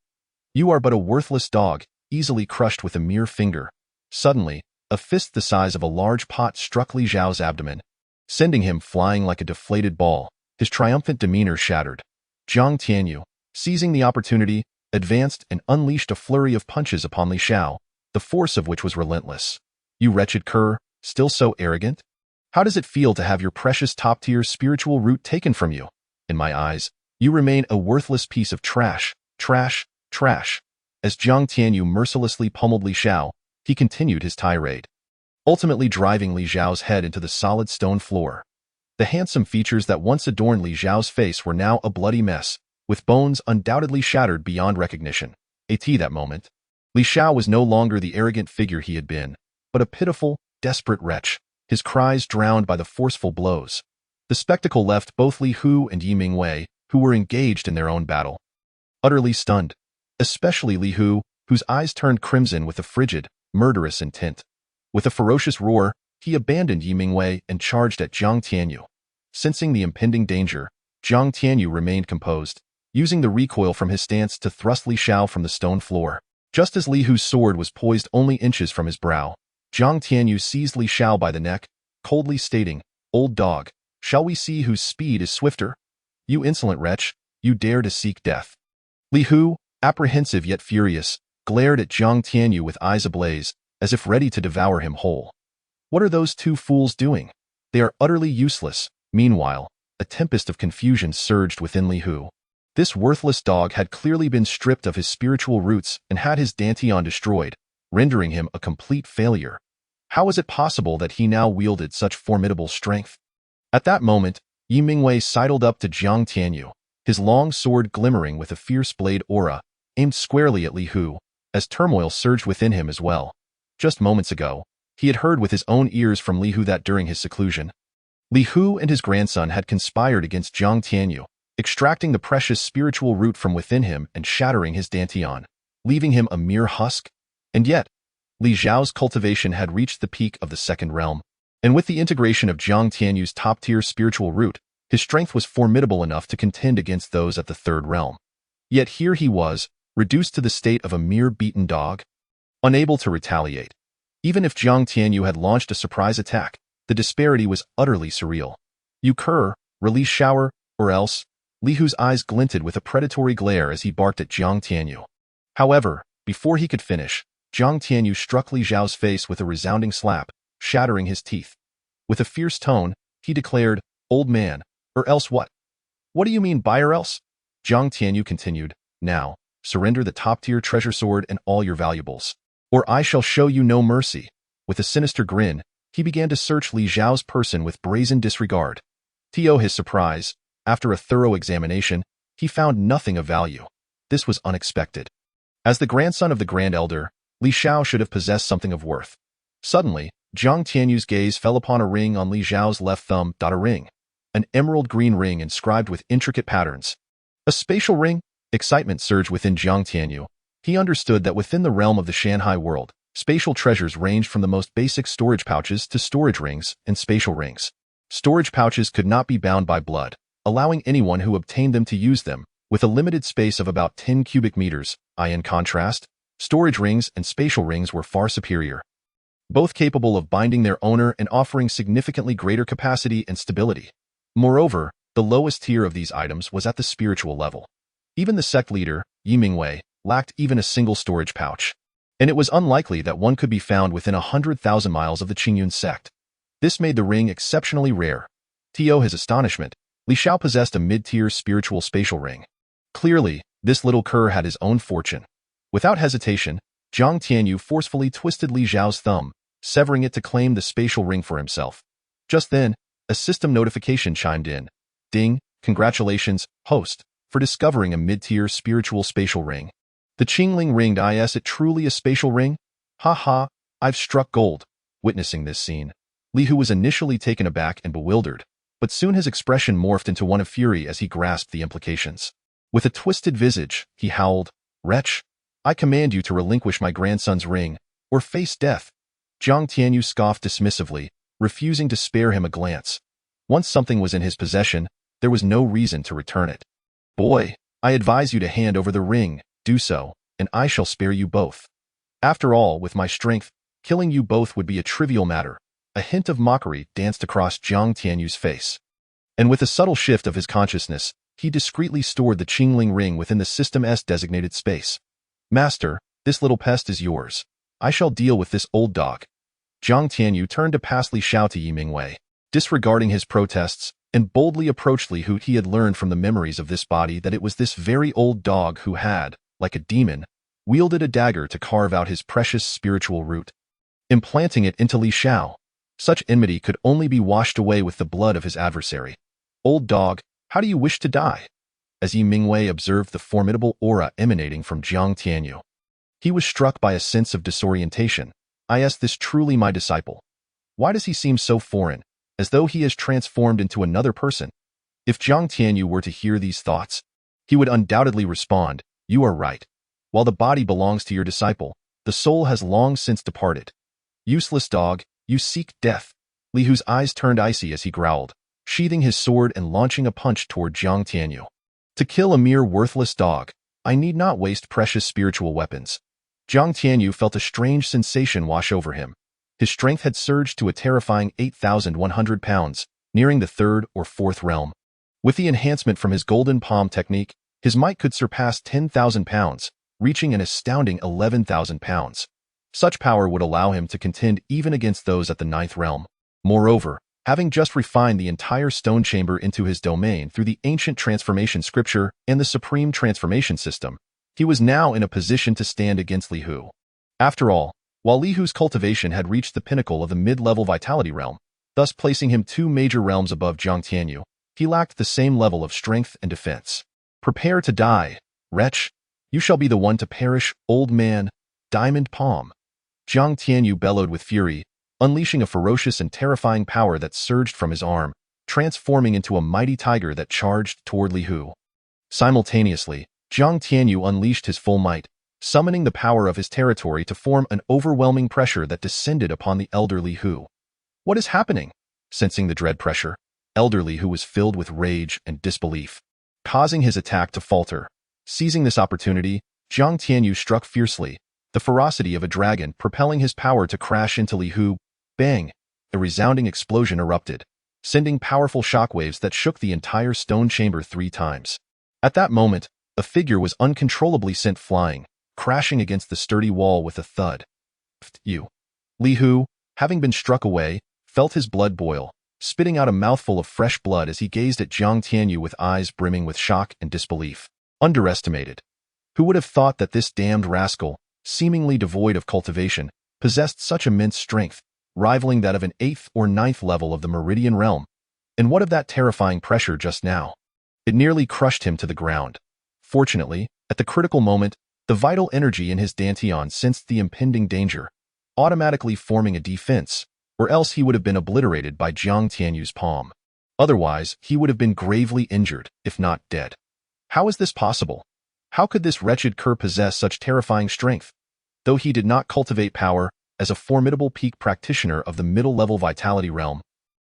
You are but a worthless dog, easily crushed with a mere finger. Suddenly, a fist the size of a large pot struck Li Xiao's abdomen, sending him flying like a deflated ball. His triumphant demeanor shattered. Jiang Tianyu, seizing the opportunity, advanced and unleashed a flurry of punches upon Li Xiao, the force of which was relentless. You wretched cur, still so arrogant? How does it feel to have your precious top-tier spiritual root taken from you? In my eyes, you remain a worthless piece of trash, trash, trash. As Jiang Tianyu mercilessly pummeled Li Xiao, he continued his tirade, ultimately driving Li Xiao's head into the solid stone floor. The handsome features that once adorned Li Xiao's face were now a bloody mess, with bones undoubtedly shattered beyond recognition. At that moment, Li Xiao was no longer the arrogant figure he had been, but a pitiful, desperate wretch, his cries drowned by the forceful blows. The spectacle left both Li Hu and Yi Mingwei, who were engaged in their own battle, utterly stunned, especially Li Hu, whose eyes turned crimson with a frigid, murderous intent. With a ferocious roar, he abandoned Yi Mingwei and charged at Jiang Tianyu. Sensing the impending danger, Jiang Tianyu remained composed, using the recoil from his stance to thrust Li Xiao from the stone floor. Just as Li Hu's sword was poised only inches from his brow, Jiang Tianyu seized Li Xiao by the neck, coldly stating, Old dog, shall we see whose speed is swifter? You insolent wretch, You dare to seek death. Li Hu, apprehensive yet furious, glared at Jiang Tianyu with eyes ablaze, as if ready to devour him whole. What are those two fools doing? They are utterly useless. Meanwhile, a tempest of confusion surged within Li Hu. This worthless dog had clearly been stripped of his spiritual roots and had his dantian destroyed, rendering him a complete failure. How was it possible that he now wielded such formidable strength? At that moment, Yi Mingwei sidled up to Jiang Tianyu, his long sword glimmering with a fierce blade aura, aimed squarely at Li Hu, as turmoil surged within him as well. Just moments ago, he had heard with his own ears from Li Hu that during his seclusion, Li Hu and his grandson had conspired against Jiang Tianyu, extracting the precious spiritual root from within him and shattering his dantian, leaving him a mere husk. And yet, Li Xiao's cultivation had reached the peak of the second realm, and with the integration of Jiang Tianyu's top-tier spiritual root, his strength was formidable enough to contend against those at the third realm. Yet here he was, reduced to the state of a mere beaten dog, unable to retaliate. Even if Jiang Tianyu had launched a surprise attack, the disparity was utterly surreal. You cur, release shower, or else. Li Hu's eyes glinted with a predatory glare as he barked at Jiang Tianyu. However, before he could finish, Jiang Tianyu struck Li Xiao's face with a resounding slap, shattering his teeth. With a fierce tone, he declared, "Old man, or else what?" "What do you mean by or else?" Jiang Tianyu continued, "Now, surrender the top-tier treasure sword and all your valuables, or I shall show you no mercy." With a sinister grin, he began to search Li Xiao's person with brazen disregard. To his surprise, after a thorough examination, he found nothing of value. This was unexpected. As the grandson of the Grand Elder, Li Xiao should have possessed something of worth. Suddenly, Jiang Tianyu's gaze fell upon a ring on Li Xiao's left thumb. A ring. An emerald green ring inscribed with intricate patterns. A spatial ring? Excitement surged within Jiang Tianyu. He understood that within the realm of the Shanghai world, spatial treasures ranged from the most basic storage pouches to storage rings and spatial rings. Storage pouches could not be bound by blood, allowing anyone who obtained them to use them, with a limited space of about 10 cubic meters. In contrast, storage rings and spatial rings were far superior, both capable of binding their owner and offering significantly greater capacity and stability. Moreover, the lowest tier of these items was at the spiritual level. Even the sect leader, Yi Mingwei, lacked even a single storage pouch, and it was unlikely that one could be found within 100,000 miles of the Qingyun Sect. This made the ring exceptionally rare. To his astonishment, Li Xiao possessed a mid-tier spiritual spatial ring. Clearly, this little cur had his own fortune. Without hesitation, Jiang Tianyu forcefully twisted Li Xiao's thumb, severing it to claim the spatial ring for himself. Just then, a system notification chimed in. "Ding, congratulations, host, for discovering a mid-tier spiritual spatial ring. The Qingling ringed is it truly a spatial ring? Ha ha, I've struck gold." Witnessing this scene, Li Hu was initially taken aback and bewildered, but soon his expression morphed into one of fury as he grasped the implications. With a twisted visage, he howled, "Wretch, I command you to relinquish my grandson's ring, or face death." Jiang Tianyu scoffed dismissively, refusing to spare him a glance. Once something was in his possession, there was no reason to return it. "Boy, I advise you to hand over the ring. Do so, and I shall spare you both. After all, with my strength, killing you both would be a trivial matter." A hint of mockery danced across Jiang Tianyu's face. And with a subtle shift of his consciousness, he discreetly stored the Qingling ring within the system's designated space. "Master, this little pest is yours. I shall deal with this old dog." Jiang Tianyu turned to pass Li Xiao to Yi Mingwei, disregarding his protests, and boldly approached Li Hu. He had learned from the memories of this body that it was this very old dog who had, like a demon, wielded a dagger to carve out his precious spiritual root, implanting it into Li Xiao. Such enmity could only be washed away with the blood of his adversary. "Old dog, how do you wish to die?" As Yi Mingwei observed the formidable aura emanating from Jiang Tianyu, he was struck by a sense of disorientation. "Is this truly my disciple? Why does he seem so foreign, as though he has transformed into another person?" If Jiang Tianyu were to hear these thoughts, he would undoubtedly respond, "You are right. While the body belongs to your disciple, the soul has long since departed. Useless dog, you seek death." Li Hu's eyes turned icy as he growled, sheathing his sword and launching a punch toward Jiang Tianyu. "To kill a mere worthless dog, I need not waste precious spiritual weapons." Jiang Tianyu felt a strange sensation wash over him. His strength had surged to a terrifying 8,100 pounds, nearing the third or fourth realm. With the enhancement from his golden palm technique, his might could surpass 10,000 pounds, reaching an astounding 11,000 pounds. Such power would allow him to contend even against those at the ninth realm. Moreover, having just refined the entire stone chamber into his domain through the ancient transformation scripture and the supreme transformation system, he was now in a position to stand against Li Hu. After all, while Li Hu's cultivation had reached the pinnacle of the mid-level vitality realm, thus placing him 2 major realms above Jiang Tianyu, he lacked the same level of strength and defense. Prepare to die, wretch. You shall be the one to perish, old man. Diamond palm. Jiang Tianyu bellowed with fury, unleashing a ferocious and terrifying power that surged from his arm, transforming into a mighty tiger that charged toward Li Hu. Simultaneously, Jiang Tianyu unleashed his full might, summoning the power of his territory to form an overwhelming pressure that descended upon the elder Li Hu. What is happening? Sensing the dread pressure, elder Li Hu was filled with rage and disbelief, causing his attack to falter. Seizing this opportunity, Jiang Tianyu struck fiercely, the ferocity of a dragon propelling his power to crash into Li Hu. Bang! A resounding explosion erupted, sending powerful shockwaves that shook the entire stone chamber 3 times. At that moment, a figure was uncontrollably sent flying, crashing against the sturdy wall with a thud. Li Hu, having been struck away, felt his blood boil, spitting out a mouthful of fresh blood as he gazed at Jiang Tianyu with eyes brimming with shock and disbelief. Underestimated. Who would have thought that this damned rascal, seemingly devoid of cultivation, possessed such immense strength, rivaling that of an 8th or 9th level of the meridian realm? And what of that terrifying pressure just now? It nearly crushed him to the ground. Fortunately, at the critical moment, the vital energy in his dantian sensed the impending danger, automatically forming a defense, or else he would have been obliterated by Jiang Tianyu's palm. Otherwise, he would have been gravely injured, if not dead. How is this possible? How could this wretched cur possess such terrifying strength? Though he did not cultivate power, as a formidable peak practitioner of the middle-level vitality realm,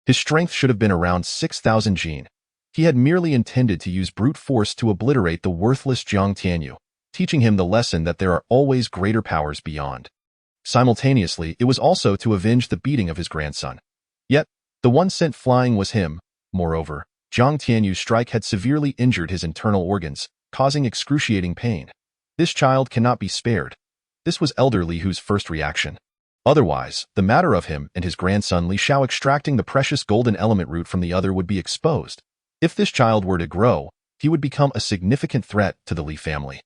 his strength should have been around 6,000 jin. He had merely intended to use brute force to obliterate the worthless Jiang Tianyu, teaching him the lesson that there are always greater powers beyond. Simultaneously, it was also to avenge the beating of his grandson. Yet, the one sent flying was him. Moreover, Jiang Tianyu's strike had severely injured his internal organs, causing excruciating pain. This child cannot be spared. This was elder Li Hu's first reaction. Otherwise, the matter of him and his grandson Li Xiao extracting the precious golden element root from the other would be exposed. If this child were to grow, he would become a significant threat to the Li family.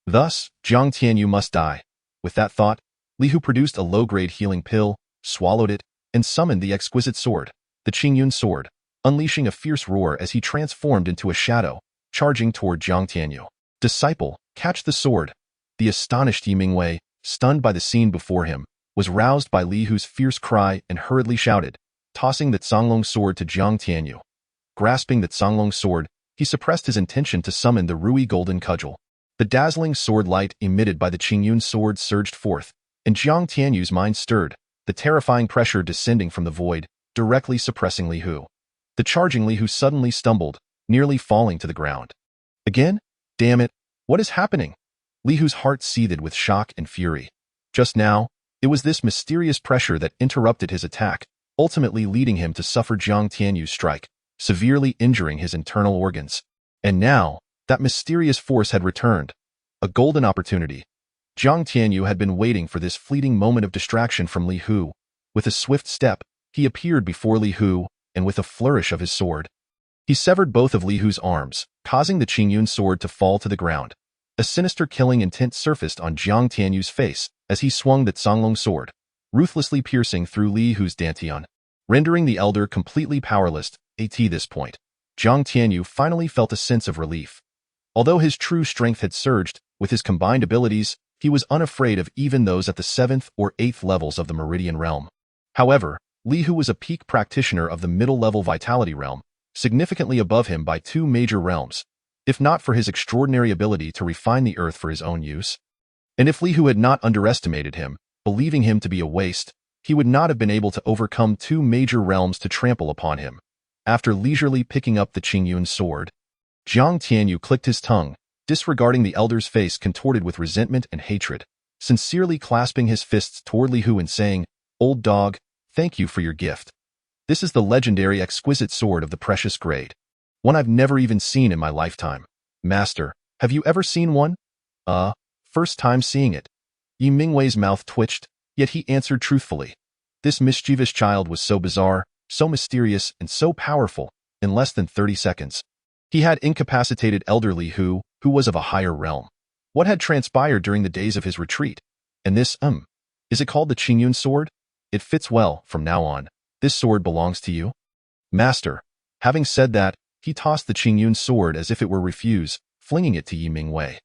Thus, Jiang Tianyu must die. With that thought, Li Hu produced a low-grade healing pill, swallowed it, and summoned the exquisite sword, the Qingyun sword, unleashing a fierce roar as he transformed into a shadow, charging toward Jiang Tianyu. Disciple, catch the sword. The astonished Yimingwei, stunned by the scene before him, was roused by Li Hu's fierce cry and hurriedly shouted, tossing the Zonglong sword to Jiang Tianyu. Grasping the Zonglong sword, he suppressed his intention to summon the Ruyi golden cudgel. The dazzling sword light emitted by the Qingyun sword surged forth, and Jiang Tianyu's mind stirred, the terrifying pressure descending from the void, directly suppressing Li Hu. The charging Li Hu suddenly stumbled, nearly falling to the ground. Again? Damn it, what is happening? Li Hu's heart seethed with shock and fury. Just now, it was this mysterious pressure that interrupted his attack, ultimately leading him to suffer Jiang Tianyu's strike, severely injuring his internal organs. And now, that mysterious force had returned. A golden opportunity. Jiang Tianyu had been waiting for this fleeting moment of distraction from Li Hu. With a swift step, he appeared before Li Hu, and with a flourish of his sword, he severed both of Li Hu's arms, causing the Qingyun sword to fall to the ground. A sinister killing intent surfaced on Jiang Tianyu's face as he swung the Zonglong sword, ruthlessly piercing through Li Hu's dantian, rendering the elder completely powerless. At this point, Jiang Tianyu finally felt a sense of relief. Although his true strength had surged, with his combined abilities, he was unafraid of even those at the 7th or 8th levels of the meridian realm. However, Li Hu was a peak practitioner of the middle-level vitality realm, significantly above him by 2 major realms, if not for his extraordinary ability to refine the earth for his own use. And if Li Hu had not underestimated him, believing him to be a waste, he would not have been able to overcome 2 major realms to trample upon him. After leisurely picking up the Qingyun sword, Jiang Tianyu clicked his tongue, disregarding the elder's face contorted with resentment and hatred, sincerely clasping his fists toward Li Hu and saying, "Old dog, thank you for your gift. This is the legendary exquisite sword of the precious grade. One I've never even seen in my lifetime. Master, have you ever seen one? First time seeing it. Yi Mingwei's mouth twitched, yet he answered truthfully. This mischievous child was so bizarre, so mysterious, and so powerful. In less than 30 seconds, he had incapacitated elder Li who was of a higher realm. What had transpired during the days of his retreat? And this, is it called the Qingyun sword? It fits well, from now on. This sword belongs to you? Master. Having said that, he tossed the Qingyun sword as if it were refuse, flinging it to Yi Mingwei.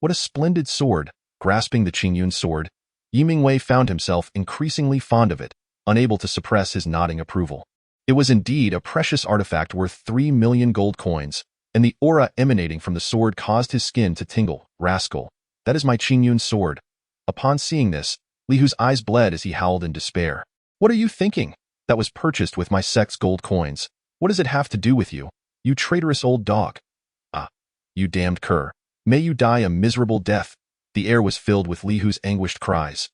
What a splendid sword! Grasping the Qingyun sword, Yi Mingwei found himself increasingly fond of it, unable to suppress his nodding approval. It was indeed a precious artifact worth 3 million gold coins, and the aura emanating from the sword caused his skin to tingle. Rascal, that is my Qingyun sword. Upon seeing this, Li Hu's eyes bled as he howled in despair. What are you thinking? That was purchased with my sect's gold coins. What does it have to do with you? You traitorous old dog. Ah, you damned cur. May you die a miserable death. The air was filled with Li Hu's anguished cries.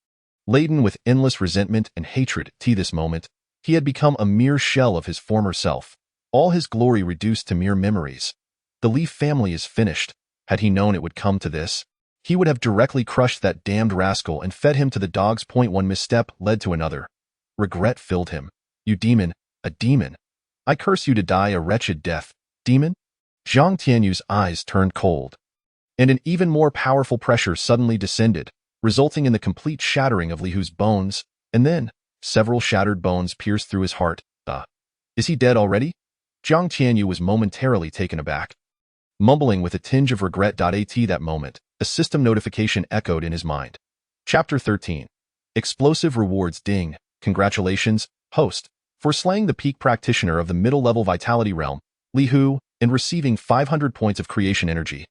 Laden with endless resentment and hatred to this moment, he had become a mere shell of his former self, all his glory reduced to mere memories. The Li family is finished. Had he known it would come to this, he would have directly crushed that damned rascal and fed him to the dogs. One misstep led to another. Regret filled him. You demon, a demon. I curse you to die a wretched death, demon. Jiang Tianyu's eyes turned cold, and an even more powerful pressure suddenly descended, resulting in the complete shattering of Li Hu's bones, and then, several shattered bones pierced through his heart. Is he dead already? Jiang Tianyu was momentarily taken aback. Mumbling with a tinge of regret. At that moment, a system notification echoed in his mind. Chapter 13. Explosive Rewards. Ding. Congratulations, host, for slaying the peak practitioner of the middle-level vitality realm, Li Hu, and receiving 500 points of creation energy.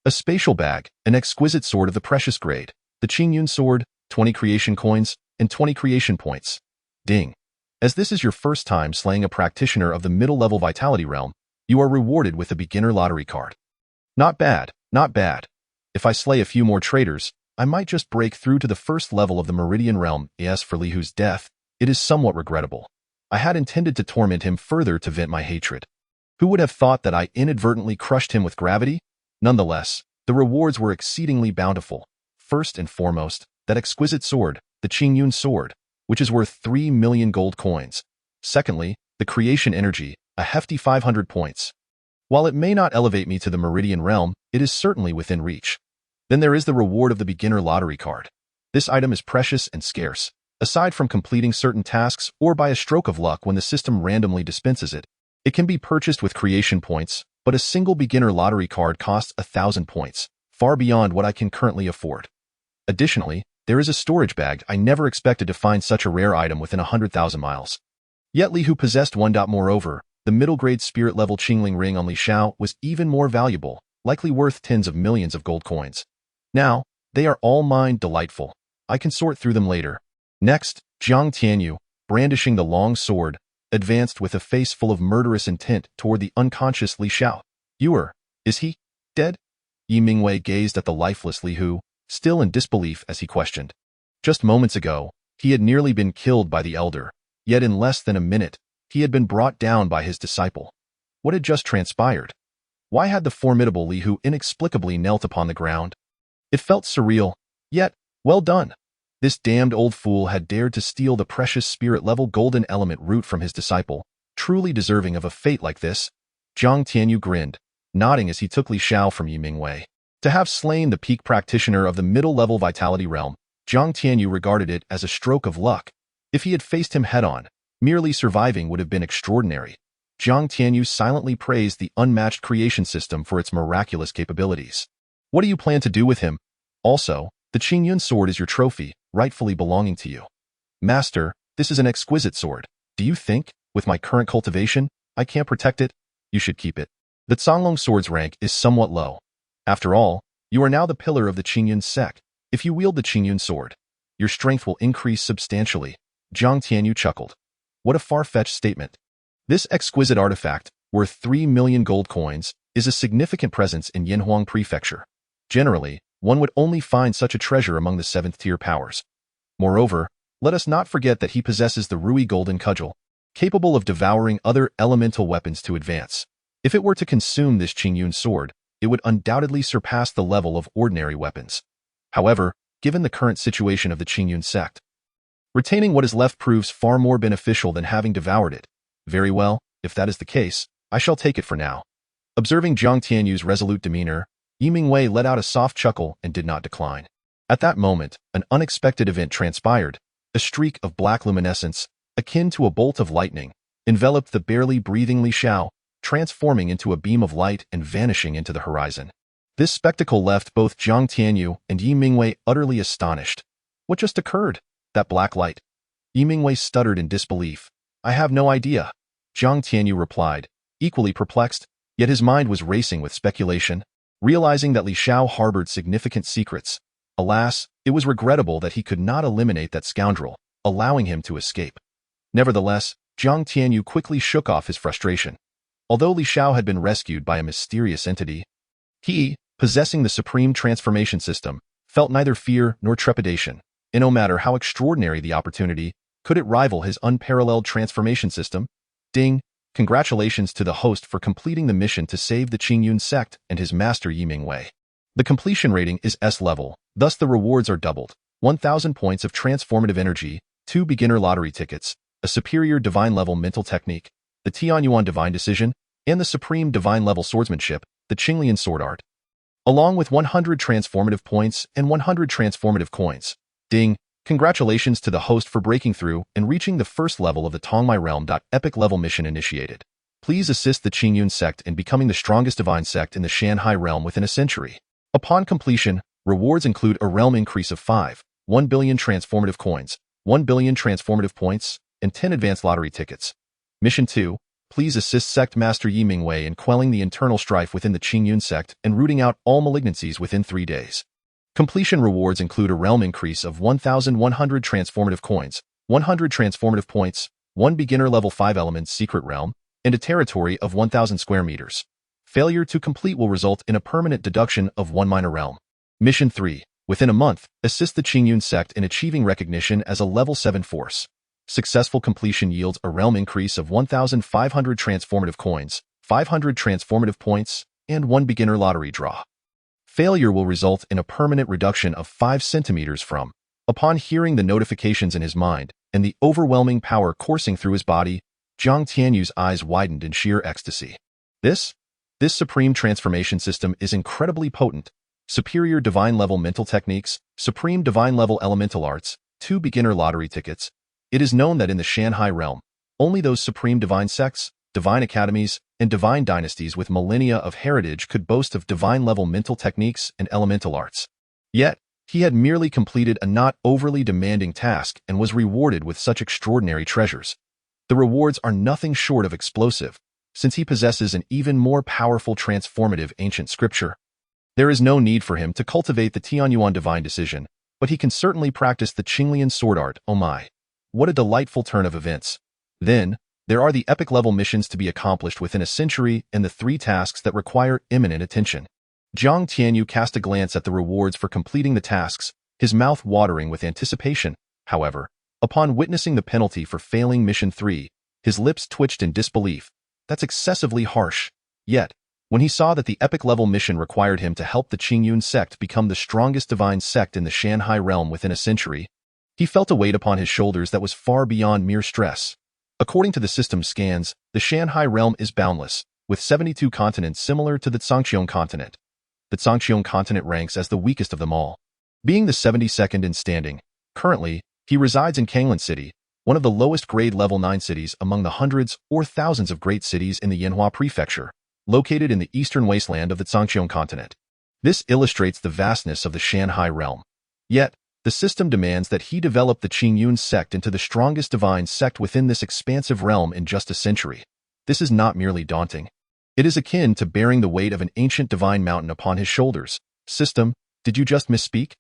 A spatial bag, an exquisite sword of the precious grade, the Qingyun sword, 20 creation coins, and 20 creation points. Ding. As this is your first time slaying a practitioner of the middle-level vitality realm, you are rewarded with a beginner lottery card. Not bad, not bad. If I slay a few more traitors, I might just break through to the first level of the Meridian realm. As for Li Hu's death, it is somewhat regrettable. I had intended to torment him further to vent my hatred. Who would have thought that I inadvertently crushed him with gravity? Nonetheless, the rewards were exceedingly bountiful. First and foremost, that exquisite sword, the Qingyun sword, which is worth 3 million gold coins. Secondly, the creation energy, a hefty 500 points. While it may not elevate me to the Meridian realm, it is certainly within reach. Then there is the reward of the beginner lottery card. This item is precious and scarce. Aside from completing certain tasks or by a stroke of luck when the system randomly dispenses it, it can be purchased with creation points, but a single beginner lottery card costs 1,000 points, far beyond what I can currently afford. Additionally, there is a storage bag. I never expected to find such a rare item within 100,000 miles. Yet Li Hu possessed one. Moreover, the middle-grade spirit-level Qingling ring on Li Xiao was even more valuable, likely worth tens of millions of gold coins. Now, they are all mine. Delightful. I can sort through them later. Next, Jiang Tianyu, brandishing the long sword, advanced with a face full of murderous intent toward the unconscious Li Xiao. Is he dead? Yi Mingwei gazed at the lifeless Li Hu, still in disbelief as he questioned. Just moments ago, he had nearly been killed by the elder, yet in less than a minute, he had been brought down by his disciple. What had just transpired? Why had the formidable Li Hu inexplicably knelt upon the ground? It felt surreal, yet, well done. This damned old fool had dared to steal the precious spirit-level golden element root from his disciple, truly deserving of a fate like this. Jiang Tianyu grinned, nodding as he took Li Xiao from Yi Mingwei. To have slain the peak practitioner of the middle-level vitality realm, Jiang Tianyu regarded it as a stroke of luck. If he had faced him head-on, merely surviving would have been extraordinary. Jiang Tianyu silently praised the unmatched creation system for its miraculous capabilities. What do you plan to do with him? Also, the Qingyun sword is your trophy, rightfully belonging to you. Master, this is an exquisite sword. Do you think, with my current cultivation, I can't protect it? You should keep it. The Zonglong sword's rank is somewhat low. After all, you are now the pillar of the Qingyun Sect. If you wield the Qingyun sword, your strength will increase substantially. Jiang Tianyu chuckled. What a far-fetched statement. This exquisite artifact, worth 3 million gold coins, is a significant presence in Yanhuang Prefecture. Generally, one would only find such a treasure among the 7th-tier powers. Moreover, let us not forget that he possesses the Ruyi golden cudgel, capable of devouring other elemental weapons to advance. If it were to consume this Qingyun sword, it would undoubtedly surpass the level of ordinary weapons. However, given the current situation of the Qingyun Sect, retaining what is left proves far more beneficial than having devoured it. Very well, if that is the case, I shall take it for now. Observing Jiang Tianyu's resolute demeanor, Yi Mingwei let out a soft chuckle and did not decline. At that moment, an unexpected event transpired. A streak of black luminescence, akin to a bolt of lightning, enveloped the barely breathing Li Xiao, transforming into a beam of light and vanishing into the horizon. This spectacle left both Jiang Tianyu and Yi Mingwei utterly astonished. What just occurred? That black light? Yi Mingwei stuttered in disbelief. I have no idea. Jiang Tianyu replied, equally perplexed, yet his mind was racing with speculation, realizing that Li Xiao harbored significant secrets. Alas, it was regrettable that he could not eliminate that scoundrel, allowing him to escape. Nevertheless, Jiang Tianyu quickly shook off his frustration. Although Li Xiao had been rescued by a mysterious entity, he, possessing the supreme transformation system, felt neither fear nor trepidation, and no matter how extraordinary the opportunity, could it rival his unparalleled transformation system? Ding! Congratulations to the host for completing the mission to save the Qingyun Sect and his master Yi Mingwei. The completion rating is S level, thus the rewards are doubled. 1,000 points of transformative energy, 2 beginner lottery tickets, a superior divine level mental technique, the Tianyuan divine decision, and the supreme divine level swordsmanship, the Qingyun sword art. Along with 100 transformative points and 100 transformative coins. Ding! Congratulations to the host for breaking through and reaching the first level of the Tongmai realm. Epic level mission initiated. Please assist the Qingyun Sect in becoming the strongest divine sect in the Shanhai realm within a century. Upon completion, rewards include a realm increase of 1 billion transformative coins, 1 billion transformative points, and 10 advanced lottery tickets. Mission 2. Please assist Sect Master Yi Mingwei in quelling the internal strife within the Qingyun Sect and rooting out all malignancies within 3 days. Completion rewards include a realm increase of 1,100 transformative coins, 100 transformative points, 1 beginner level 5 elements secret realm, and a territory of 1,000 square meters. Failure to complete will result in a permanent deduction of 1 minor realm. Mission 3. Within a month, assist the Qingyun Sect in achieving recognition as a level 7 force. Successful completion yields a realm increase of 1,500 transformative coins, 500 transformative points, and 1 beginner lottery draw. Failure will result in a permanent reduction of 5 centimeters from. Upon hearing the notifications in his mind and the overwhelming power coursing through his body, Jiang Tianyu's eyes widened in sheer ecstasy. This supreme transformation system is incredibly potent. Superior divine level mental techniques, supreme divine level elemental arts, 2 beginner lottery tickets. It is known that in the Shanhai realm, only those supreme divine sects, divine academies, and divine dynasties with millennia of heritage could boast of divine-level mental techniques and elemental arts. Yet, he had merely completed a not overly demanding task and was rewarded with such extraordinary treasures. The rewards are nothing short of explosive, since he possesses an even more powerful transformative ancient scripture. There is no need for him to cultivate the Tianyuan divine decision, but he can certainly practice the Qingyun sword art. Oh my! What a delightful turn of events. Then, there are the epic-level missions to be accomplished within a century and the 3 tasks that require imminent attention. Jiang Tianyu cast a glance at the rewards for completing the tasks, his mouth watering with anticipation. However, upon witnessing the penalty for failing Mission 3, his lips twitched in disbelief. That's excessively harsh. Yet, when he saw that the epic-level mission required him to help the Qingyun Sect become the strongest divine sect in the Shanhai realm within a century, he felt a weight upon his shoulders that was far beyond mere stress. According to the system scans, the Shanhai realm is boundless, with 72 continents similar to the Zhangqiong continent. The Zhangqiong continent ranks as the weakest of them all. Being the 72nd in standing, currently, he resides in Qingyun City, one of the lowest grade level 9 cities among the hundreds or thousands of great cities in the Yanhua prefecture, located in the eastern wasteland of the Zhangqiong continent. This illustrates the vastness of the Shanhai realm. Yet, the system demands that he develop the Qingyun Sect into the strongest divine sect within this expansive realm in just a century. This is not merely daunting. It is akin to bearing the weight of an ancient divine mountain upon his shoulders. System, did you just misspeak?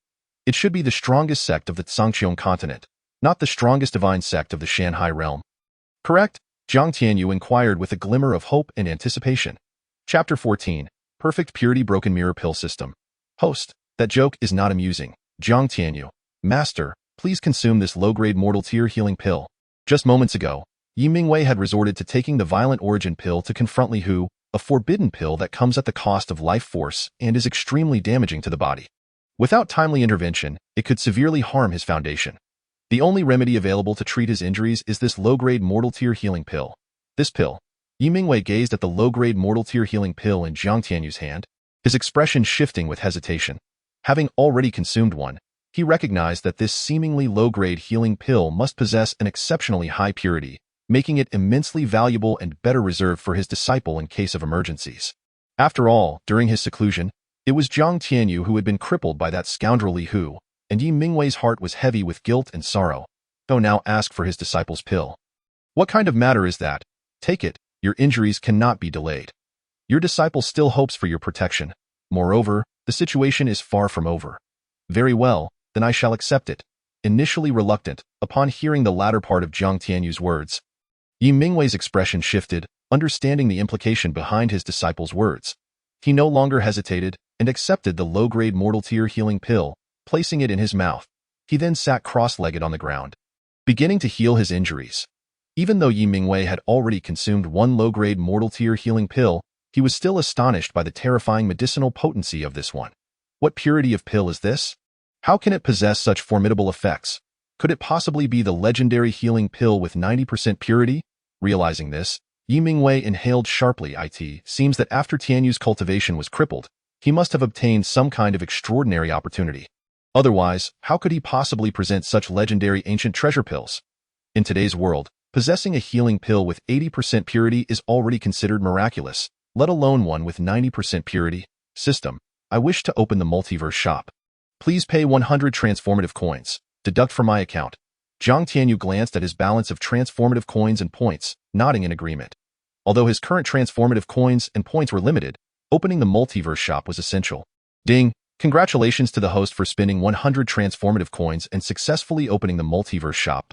It should be the strongest sect of the Zhangqiong continent, not the strongest divine sect of the Shanhai realm. Correct? Jiang Tianyu inquired with a glimmer of hope and anticipation. Chapter 14. Perfect Purity Broken Mirror Pill System. Host, that joke is not amusing. Jiang Tianyu. Master, please consume this low-grade mortal tear healing pill. Just moments ago, Yi Mingwei had resorted to taking the violent origin pill to confront Li Hu, a forbidden pill that comes at the cost of life force and is extremely damaging to the body. Without timely intervention, it could severely harm his foundation. The only remedy available to treat his injuries is this low-grade mortal tier healing pill. This pill. Yi Mingwei gazed at the low-grade mortal tier healing pill in Jiang Tianyu's hand, his expression shifting with hesitation. Having already consumed one, he recognized that this seemingly low-grade healing pill must possess an exceptionally high purity, making it immensely valuable and better reserved for his disciple in case of emergencies. After all, during his seclusion, it was Jiang Tianyu who had been crippled by that scoundrel Li Hu, and Yi Mingwei's heart was heavy with guilt and sorrow. So now ask for his disciple's pill. What kind of matter is that? Take it, your injuries cannot be delayed. Your disciple still hopes for your protection. Moreover, the situation is far from over. Very well, then I shall accept it. Initially reluctant, upon hearing the latter part of Jiang Tianyu's words, Yi Mingwei's expression shifted, understanding the implication behind his disciple's words. He no longer hesitated and accepted the low-grade mortal tier healing pill, placing it in his mouth. He then sat cross-legged on the ground, beginning to heal his injuries. Even though Yi Mingwei had already consumed one low-grade mortal tier healing pill, he was still astonished by the terrifying medicinal potency of this one. What purity of pill is this? How can it possess such formidable effects? Could it possibly be the legendary healing pill with 90% purity? Realizing this, Yi Mingwei inhaled sharply. It seems that after Tianyu's cultivation was crippled, he must have obtained some kind of extraordinary opportunity. Otherwise, how could he possibly present such legendary ancient treasure pills? In today's world, possessing a healing pill with 80% purity is already considered miraculous, let alone one with 90% purity. System, I wish to open the multiverse shop. Please pay 100 transformative coins. Deduct from my account. Jiang Tianyu glanced at his balance of transformative coins and points, nodding in agreement. Although his current transformative coins and points were limited, opening the multiverse shop was essential. Ding! Congratulations to the host for spending 100 transformative coins and successfully opening the multiverse shop.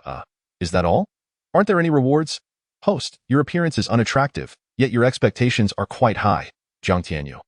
Is that all? Aren't there any rewards? Host, your appearance is unattractive, yet your expectations are quite high. Jiang Tianyu.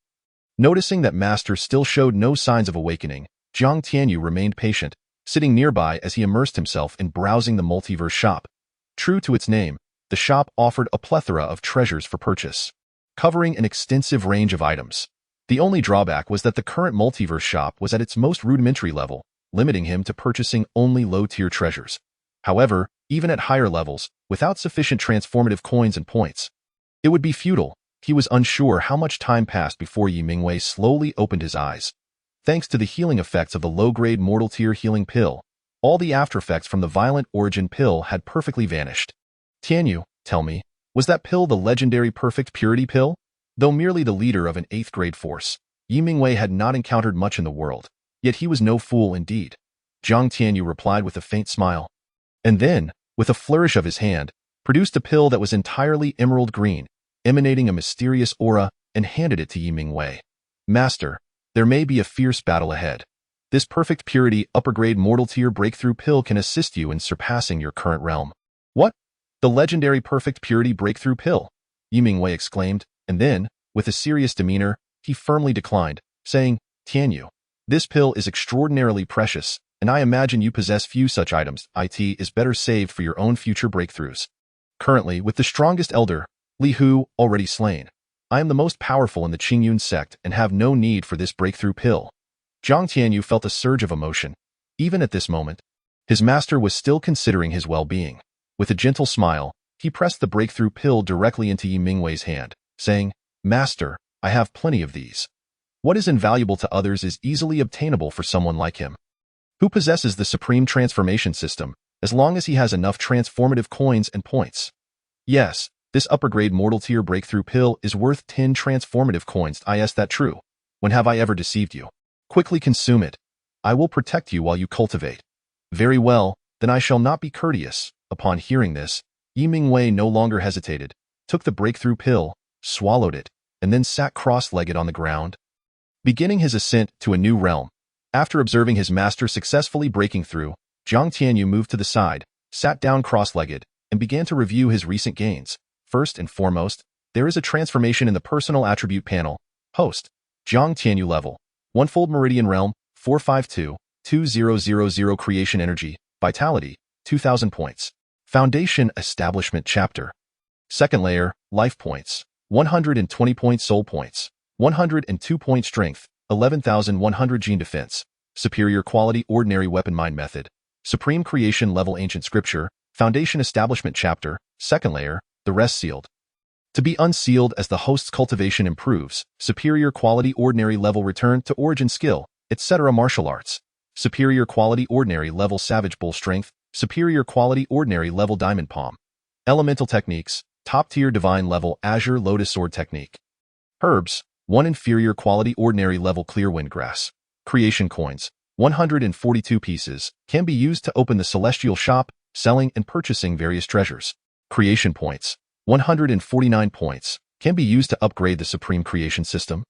Noticing that Master still showed no signs of awakening, Jiang Tianyu remained patient, sitting nearby as he immersed himself in browsing the multiverse shop. True to its name, the shop offered a plethora of treasures for purchase, covering an extensive range of items. The only drawback was that the current multiverse shop was at its most rudimentary level, limiting him to purchasing only low-tier treasures. However, even at higher levels, without sufficient transformative coins and points, it would be futile. He was unsure how much time passed before Yi Mingwei slowly opened his eyes. Thanks to the healing effects of the low-grade mortal tier healing pill, all the aftereffects from the violent origin pill had perfectly vanished. Tianyu, tell me, was that pill the legendary perfect purity pill? Though merely the leader of an 8th grade force, Yi Mingwei had not encountered much in the world, yet he was no fool indeed. Jiang Tianyu replied with a faint smile, and then, with a flourish of his hand, produced a pill that was entirely emerald green, emanating a mysterious aura, and handed it to Yi Mingwei. Master, there may be a fierce battle ahead. This perfect purity upper-grade mortal tier breakthrough pill can assist you in surpassing your current realm. What? The legendary perfect purity breakthrough pill? Yi Mingwei exclaimed, and then, with a serious demeanor, he firmly declined, saying, Tianyu, this pill is extraordinarily precious, and I imagine you possess few such items. It is better saved for your own future breakthroughs. Currently, with the strongest elder, Li Hu, already slain, I am the most powerful in the Qingyun Sect and have no need for this breakthrough pill. Jiang Tianyu felt a surge of emotion. Even at this moment, his master was still considering his well-being. With a gentle smile, he pressed the breakthrough pill directly into Yi Mingwei's hand, saying, Master, I have plenty of these. What is invaluable to others is easily obtainable for someone like him, who possesses the supreme transformation system, as long as he has enough transformative coins and points. Yes, this upper-grade mortal tier breakthrough pill is worth 10 transformative coins. Is that true? When have I ever deceived you? Quickly consume it. I will protect you while you cultivate. Very well, then I shall not be courteous. Upon hearing this, Yi Mingwei no longer hesitated, took the breakthrough pill, swallowed it, and then sat cross-legged on the ground, beginning his ascent to a new realm. After observing his master successfully breaking through, Jiang Tianyu moved to the side, sat down cross-legged, and began to review his recent gains. First and foremost, there is a transformation in the personal attribute panel. Host, Jiang Tianyu level, 1-fold meridian realm, 452-2000 creation energy, vitality, 2,000 points. Foundation establishment chapter. Second layer, life points, 120 point soul points, 102 point strength, 11,100 gene defense, superior quality ordinary weapon mind method, supreme creation level ancient scripture, foundation establishment chapter, second layer, the rest sealed. To be unsealed as the host's cultivation improves, superior quality ordinary level return to origin skill, etc. martial arts, superior quality ordinary level savage bull strength, superior quality ordinary level diamond palm, elemental techniques, top-tier divine level azure lotus sword technique. Herbs, 1 inferior quality ordinary level clear wind grass. Creation coins, 142 pieces, can be used to open the celestial shop, selling and purchasing various treasures. Creation points, 149 points, can be used to upgrade the supreme creation system.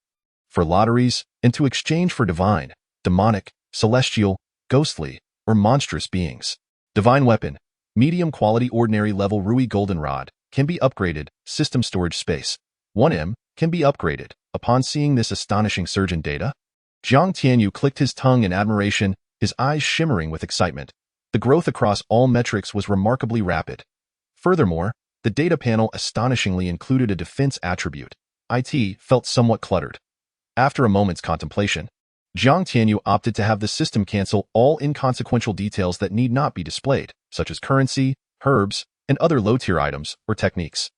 For lotteries, and to exchange for divine, demonic, celestial, ghostly, or monstrous beings. Divine weapon, medium quality ordinary level Ruyi golden rod, can be upgraded, system storage space. 1M, can be upgraded. Upon seeing this astonishing surge in data, Jiang Tianyu clicked his tongue in admiration, his eyes shimmering with excitement. The growth across all metrics was remarkably rapid. Furthermore, the data panel astonishingly included a defense attribute. IT felt somewhat cluttered. After a moment's contemplation, Jiang Tianyu opted to have the system cancel all inconsequential details that need not be displayed, such as currency, herbs, and other low-tier items or techniques.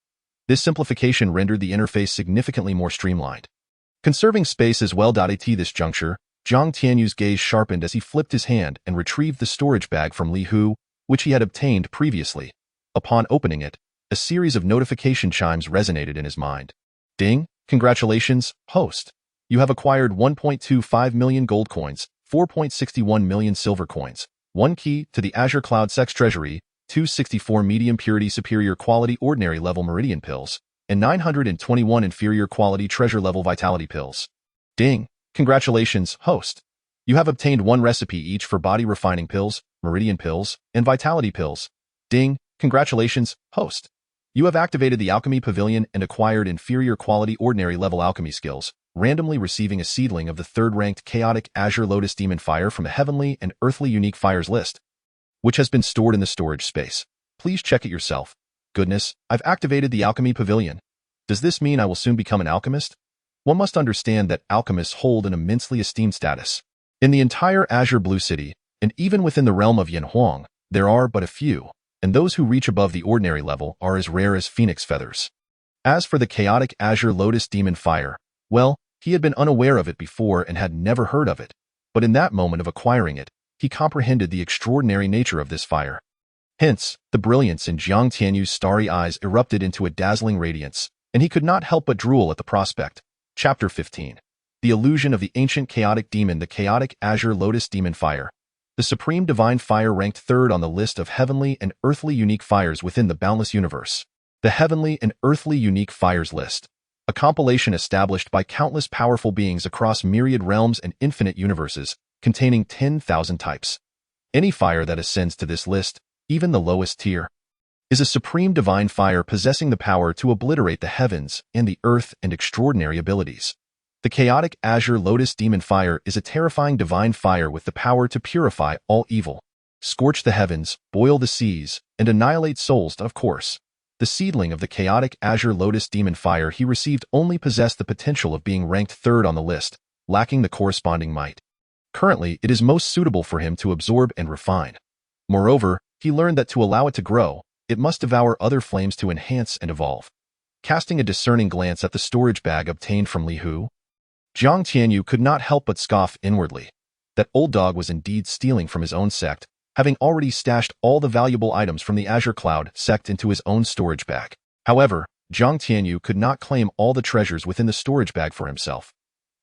This simplification rendered the interface significantly more streamlined. Conserving space as well. At this juncture, Jiang Tianyu's gaze sharpened as he flipped his hand and retrieved the storage bag from Li Hu, which he had obtained previously. Upon opening it, a series of notification chimes resonated in his mind. Ding! Congratulations, host! You have acquired 1.25 million gold coins, 4.61 million silver coins, 1 key to the Azure Cloud Sect's treasury, 264 medium purity superior quality ordinary level meridian pills, and 921 inferior quality treasure level vitality pills. Ding! Congratulations, host! You have obtained 1 recipe each for body refining pills, meridian pills, and vitality pills. Ding! Congratulations, host! You have activated the alchemy pavilion and acquired inferior quality ordinary level alchemy skills, randomly receiving a seedling of the 3rd-ranked chaotic azure lotus demon fire from the heavenly and earthly unique fires list, which has been stored in the storage space. Please check it yourself. Goodness, I've activated the alchemy pavilion. Does this mean I will soon become an alchemist? One must understand that alchemists hold an immensely esteemed status. In the entire Azure Blue City, and even within the realm of Yanhuang, there are but a few, and those who reach above the ordinary level are as rare as phoenix feathers. As for the chaotic azure lotus demon fire, well, he had been unaware of it before and had never heard of it, but in that moment of acquiring it, he comprehended the extraordinary nature of this fire. Hence, the brilliance in Jiang Tianyu's starry eyes erupted into a dazzling radiance, and he could not help but drool at the prospect. Chapter 15. The illusion of the ancient chaotic demon, the chaotic azure lotus demon fire. The supreme divine fire ranked 3rd on the list of heavenly and earthly unique fires within the boundless universe. The heavenly and earthly unique fires list, a compilation established by countless powerful beings across myriad realms and infinite universes, containing 10,000 types. Any fire that ascends to this list, even the lowest tier, is a supreme divine fire possessing the power to obliterate the heavens and the earth and extraordinary abilities. The chaotic azure lotus demon fire is a terrifying divine fire with the power to purify all evil, scorch the heavens, boil the seas, and annihilate souls. Of course, the seedling of the chaotic azure lotus demon fire he received only possessed the potential of being ranked 3rd on the list, lacking the corresponding might. Currently, it is most suitable for him to absorb and refine. Moreover, he learned that to allow it to grow, it must devour other flames to enhance and evolve. Casting a discerning glance at the storage bag obtained from Li Hu, Jiang Tianyu could not help but scoff inwardly. That old dog was indeed stealing from his own sect, having already stashed all the valuable items from the Azure Cloud sect into his own storage bag. However, Jiang Tianyu could not claim all the treasures within the storage bag for himself.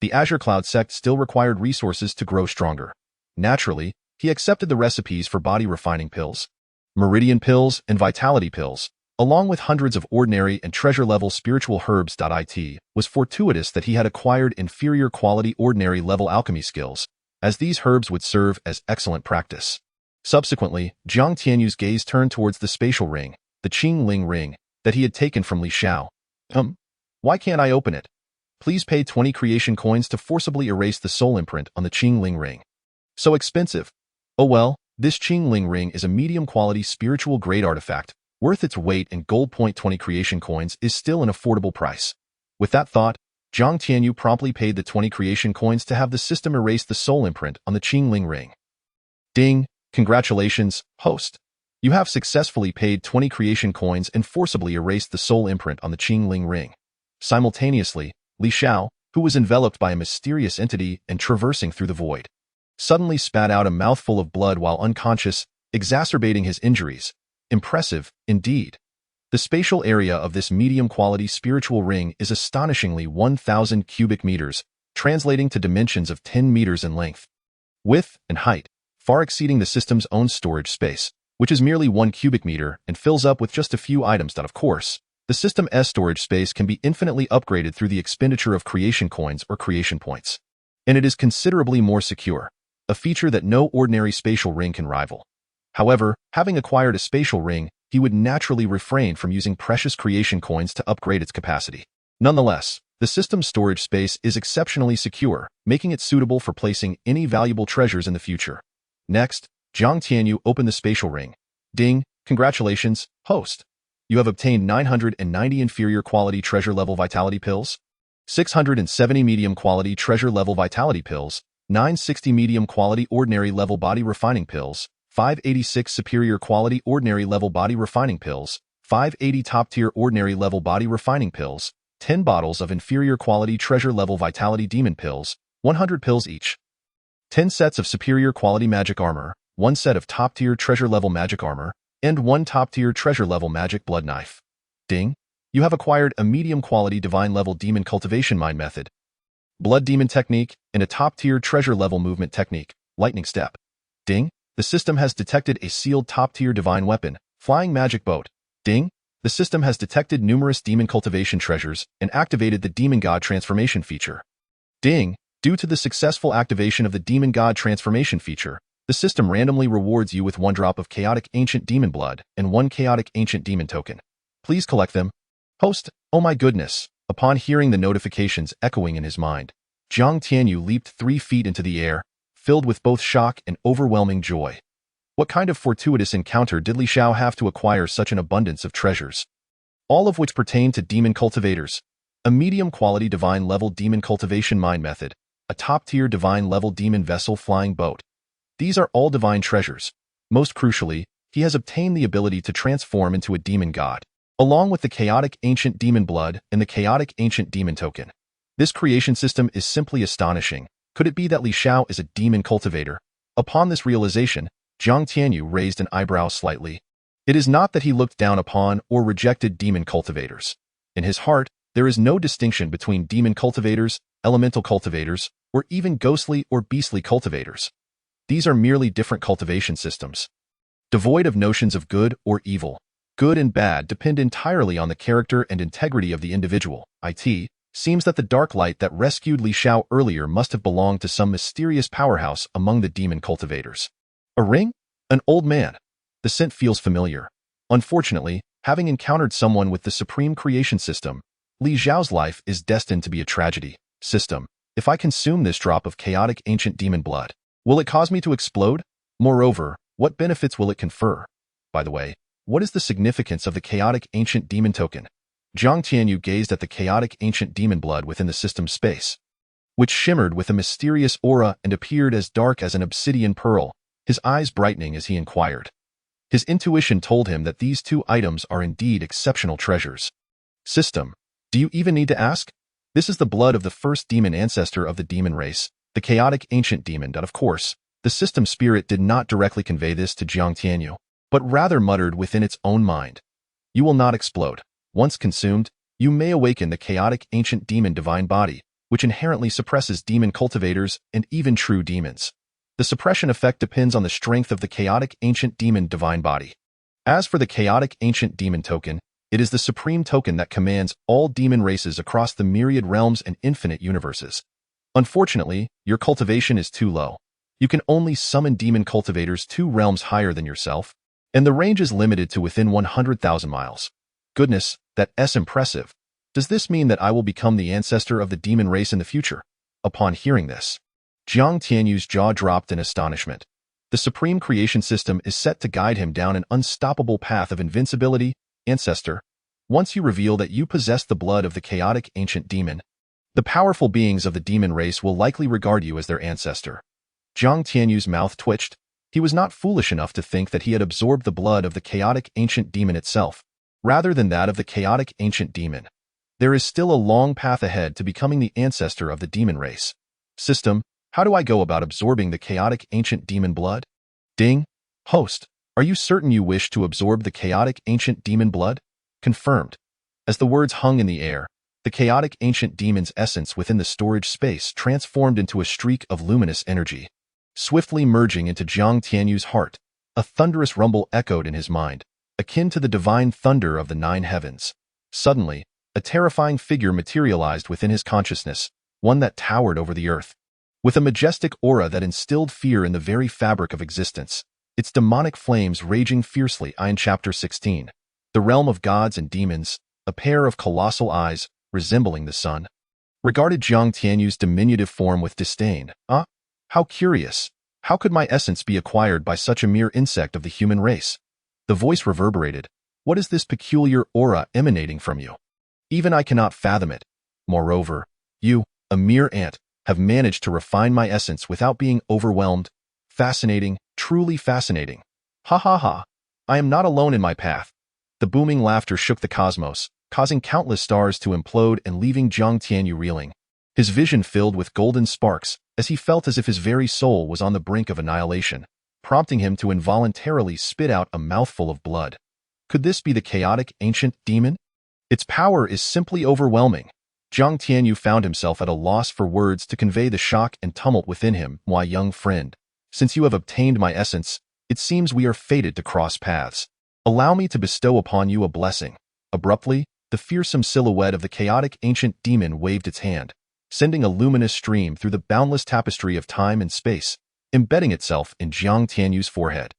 The Azure Cloud sect still required resources to grow stronger. Naturally, he accepted the recipes for body refining pills, meridian pills, and vitality pills, along with hundreds of ordinary and treasure-level spiritual herbs. It was fortuitous that he had acquired inferior quality ordinary level alchemy skills, as these herbs would serve as excellent practice. Subsequently, Jiang Tianyu's gaze turned towards the spatial ring, the Qingyun ring, that he had taken from Li Xiao. Why can't I open it? Please pay 20 creation coins to forcibly erase the soul imprint on the Qingyun ring. So expensive. Oh well, this Qingyun ring is a medium-quality spiritual grade artifact, worth its weight in gold. 20 creation coins is still an affordable price. With that thought, Jiang Tianyu promptly paid the 20 creation coins to have the system erase the soul imprint on the Qingyun ring. Ding! Congratulations, host. You have successfully paid 20 creation coins and forcibly erased the soul imprint on the Qingyun ring. Simultaneously, Li Xiao, who was enveloped by a mysterious entity and traversing through the void, suddenly spat out a mouthful of blood while unconscious, exacerbating his injuries. Impressive, indeed. The spatial area of this medium-quality spiritual ring is astonishingly 1,000 cubic meters, translating to dimensions of 10 meters in length, width, and height, far exceeding the system's own storage space, which is merely 1 cubic meter and fills up with just a few items that, of course, the system's storage space can be infinitely upgraded through the expenditure of creation coins or creation points. And it is considerably more secure, a feature that no ordinary spatial ring can rival. However, having acquired a spatial ring, he would naturally refrain from using precious creation coins to upgrade its capacity. Nonetheless, the system's storage space is exceptionally secure, making it suitable for placing any valuable treasures in the future. Next, Jiang Tianyu opened the spatial ring. Ding! Congratulations, host. You have obtained 990 inferior quality treasure level vitality pills, 670 medium quality treasure level vitality pills, 960 medium quality ordinary level body refining pills, 586 superior quality ordinary level body refining pills, 580 top-tier ordinary level body refining pills, 10 bottles of inferior quality treasure level vitality demon pills, 100 pills each, 10 sets of superior quality magic armor, 1 set of top-tier treasure level magic armor, and 1 top-tier treasure level magic blood knife. Ding! You have acquired a medium quality divine level demon cultivation mind method, blood demon technique, and a top-tier treasure level movement technique, lightning step. Ding! The system has detected a sealed top-tier divine weapon, flying magic boat. Ding! The system has detected numerous demon cultivation treasures and activated the demon god transformation feature. Ding! Due to the successful activation of the demon god transformation feature, the system randomly rewards you with 1 drop of chaotic ancient demon blood and 1 chaotic ancient demon token. Please collect them. Host, oh my goodness! Upon hearing the notifications echoing in his mind, Jiang Tianyu leaped 3 feet into the air, filled with both shock and overwhelming joy. What kind of fortuitous encounter did Li Xiao have to acquire such an abundance of treasures? All of which pertain to demon cultivators, a medium-quality divine-level demon cultivation mind method, a top-tier divine-level demon vessel flying boat. These are all divine treasures. Most crucially, he has obtained the ability to transform into a demon god, along with the chaotic ancient demon blood and the chaotic ancient demon token. This creation system is simply astonishing. Could it be that Li Xiao is a demon cultivator? Upon this realization, Jiang Tianyu raised an eyebrow slightly. It is not that he looked down upon or rejected demon cultivators. In his heart, there is no distinction between demon cultivators, elemental cultivators, or even ghostly or beastly cultivators. These are merely different cultivation systems, devoid of notions of good or evil. Good and bad depend entirely on the character and integrity of the individual. It seems that the dark light that rescued Li Xiao earlier must have belonged to some mysterious powerhouse among the demon cultivators. A ring? An old man. The scent feels familiar. Unfortunately, having encountered someone with the supreme creation system, Li Xiao's life is destined to be a tragedy. System, if I consume this drop of chaotic ancient demon blood, will it cause me to explode? Moreover, what benefits will it confer? By the way, what is the significance of the chaotic ancient demon token? Jiang Tianyu gazed at the chaotic ancient demon blood within the system's space, which shimmered with a mysterious aura and appeared as dark as an obsidian pearl, his eyes brightening as he inquired. His intuition told him that these 2 items are indeed exceptional treasures. System, do you even need to ask? This is the blood of the first demon ancestor of the demon race, the chaotic ancient demon. Of course, the system spirit did not directly convey this to Jiang Tianyu, but rather muttered within its own mind. You will not explode. Once consumed, you may awaken the chaotic ancient demon divine body, which inherently suppresses demon cultivators and even true demons. The suppression effect depends on the strength of the chaotic ancient demon divine body. As for the chaotic ancient demon token, it is the supreme token that commands all demon races across the myriad realms and infinite universes. Unfortunately, your cultivation is too low. You can only summon demon cultivators 2 realms higher than yourself, and the range is limited to within 100,000 miles. Goodness, that's impressive. Does this mean that I will become the ancestor of the demon race in the future? Upon hearing this, Jiang Tianyu's jaw dropped in astonishment. The supreme creation system is set to guide him down an unstoppable path of invincibility. Ancestor. Once you reveal that you possess the blood of the chaotic ancient demon, the powerful beings of the demon race will likely regard you as their ancestor. Jiang Tianyu's mouth twitched. He was not foolish enough to think that he had absorbed the blood of the chaotic ancient demon itself, rather than that of the chaotic ancient demon. There is still a long path ahead to becoming the ancestor of the demon race. System, how do I go about absorbing the chaotic ancient demon blood? Ding. Host, are you certain you wish to absorb the chaotic ancient demon blood? Confirmed. As the words hung in the air, the chaotic ancient demon's essence within the storage space transformed into a streak of luminous energy. Swiftly merging into Jiang Tianyu's heart, a thunderous rumble echoed in his mind, akin to the divine thunder of the 9 heavens. Suddenly, a terrifying figure materialized within his consciousness, one that towered over the earth. With a majestic aura that instilled fear in the very fabric of existence, its demonic flames raging fiercely. In Chapter 16. The realm of gods and demons, a pair of colossal eyes, resembling the sun, regarded Jiang Tianyu's diminutive form with disdain. How curious. How could my essence be acquired by such a mere insect of the human race? The voice reverberated. What is this peculiar aura emanating from you? Even I cannot fathom it. Moreover, you, a mere ant, have managed to refine my essence without being overwhelmed. Fascinating, truly fascinating. Ha ha ha. I am not alone in my path. The booming laughter shook the cosmos, causing countless stars to implode and leaving Jiang Tianyu reeling. His vision filled with golden sparks, as he felt as if his very soul was on the brink of annihilation, prompting him to involuntarily spit out a mouthful of blood. Could this be the chaotic ancient demon? Its power is simply overwhelming. Jiang Tianyu found himself at a loss for words to convey the shock and tumult within him. My young friend, since you have obtained my essence, it seems we are fated to cross paths. Allow me to bestow upon you a blessing. Abruptly, the fearsome silhouette of the chaotic ancient demon waved its hand, sending a luminous stream through the boundless tapestry of time and space, embedding itself in Jiang Tianyu's forehead.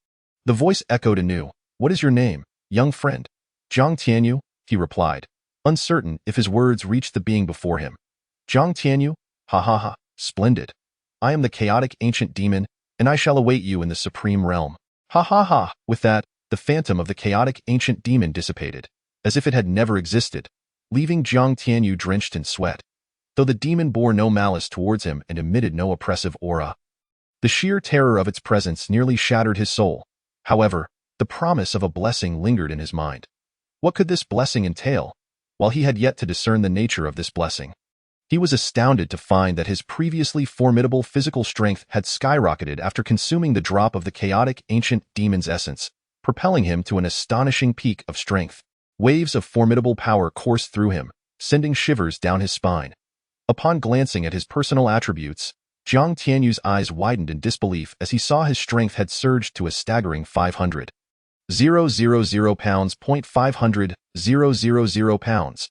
The voice echoed anew. What is your name, young friend? Jiang Tianyu, he replied, uncertain if his words reached the being before him. Jiang Tianyu? Ha ha ha, splendid. I am the chaotic ancient demon, and I shall await you in the supreme realm. Ha ha ha. With that, the phantom of the chaotic ancient demon dissipated, as if it had never existed, leaving Jiang Tianyu drenched in sweat. Though the demon bore no malice towards him and emitted no oppressive aura, the sheer terror of its presence nearly shattered his soul. However, the promise of a blessing lingered in his mind. What could this blessing entail? While he had yet to discern the nature of this blessing, he was astounded to find that his previously formidable physical strength had skyrocketed after consuming the drop of the chaotic ancient demon's essence, propelling him to an astonishing peak of strength. Waves of formidable power coursed through him, sending shivers down his spine. Upon glancing at his personal attributes, Jiang Tianyu's eyes widened in disbelief as he saw his strength had surged to a staggering 500,000 pounds. 500,000 pounds.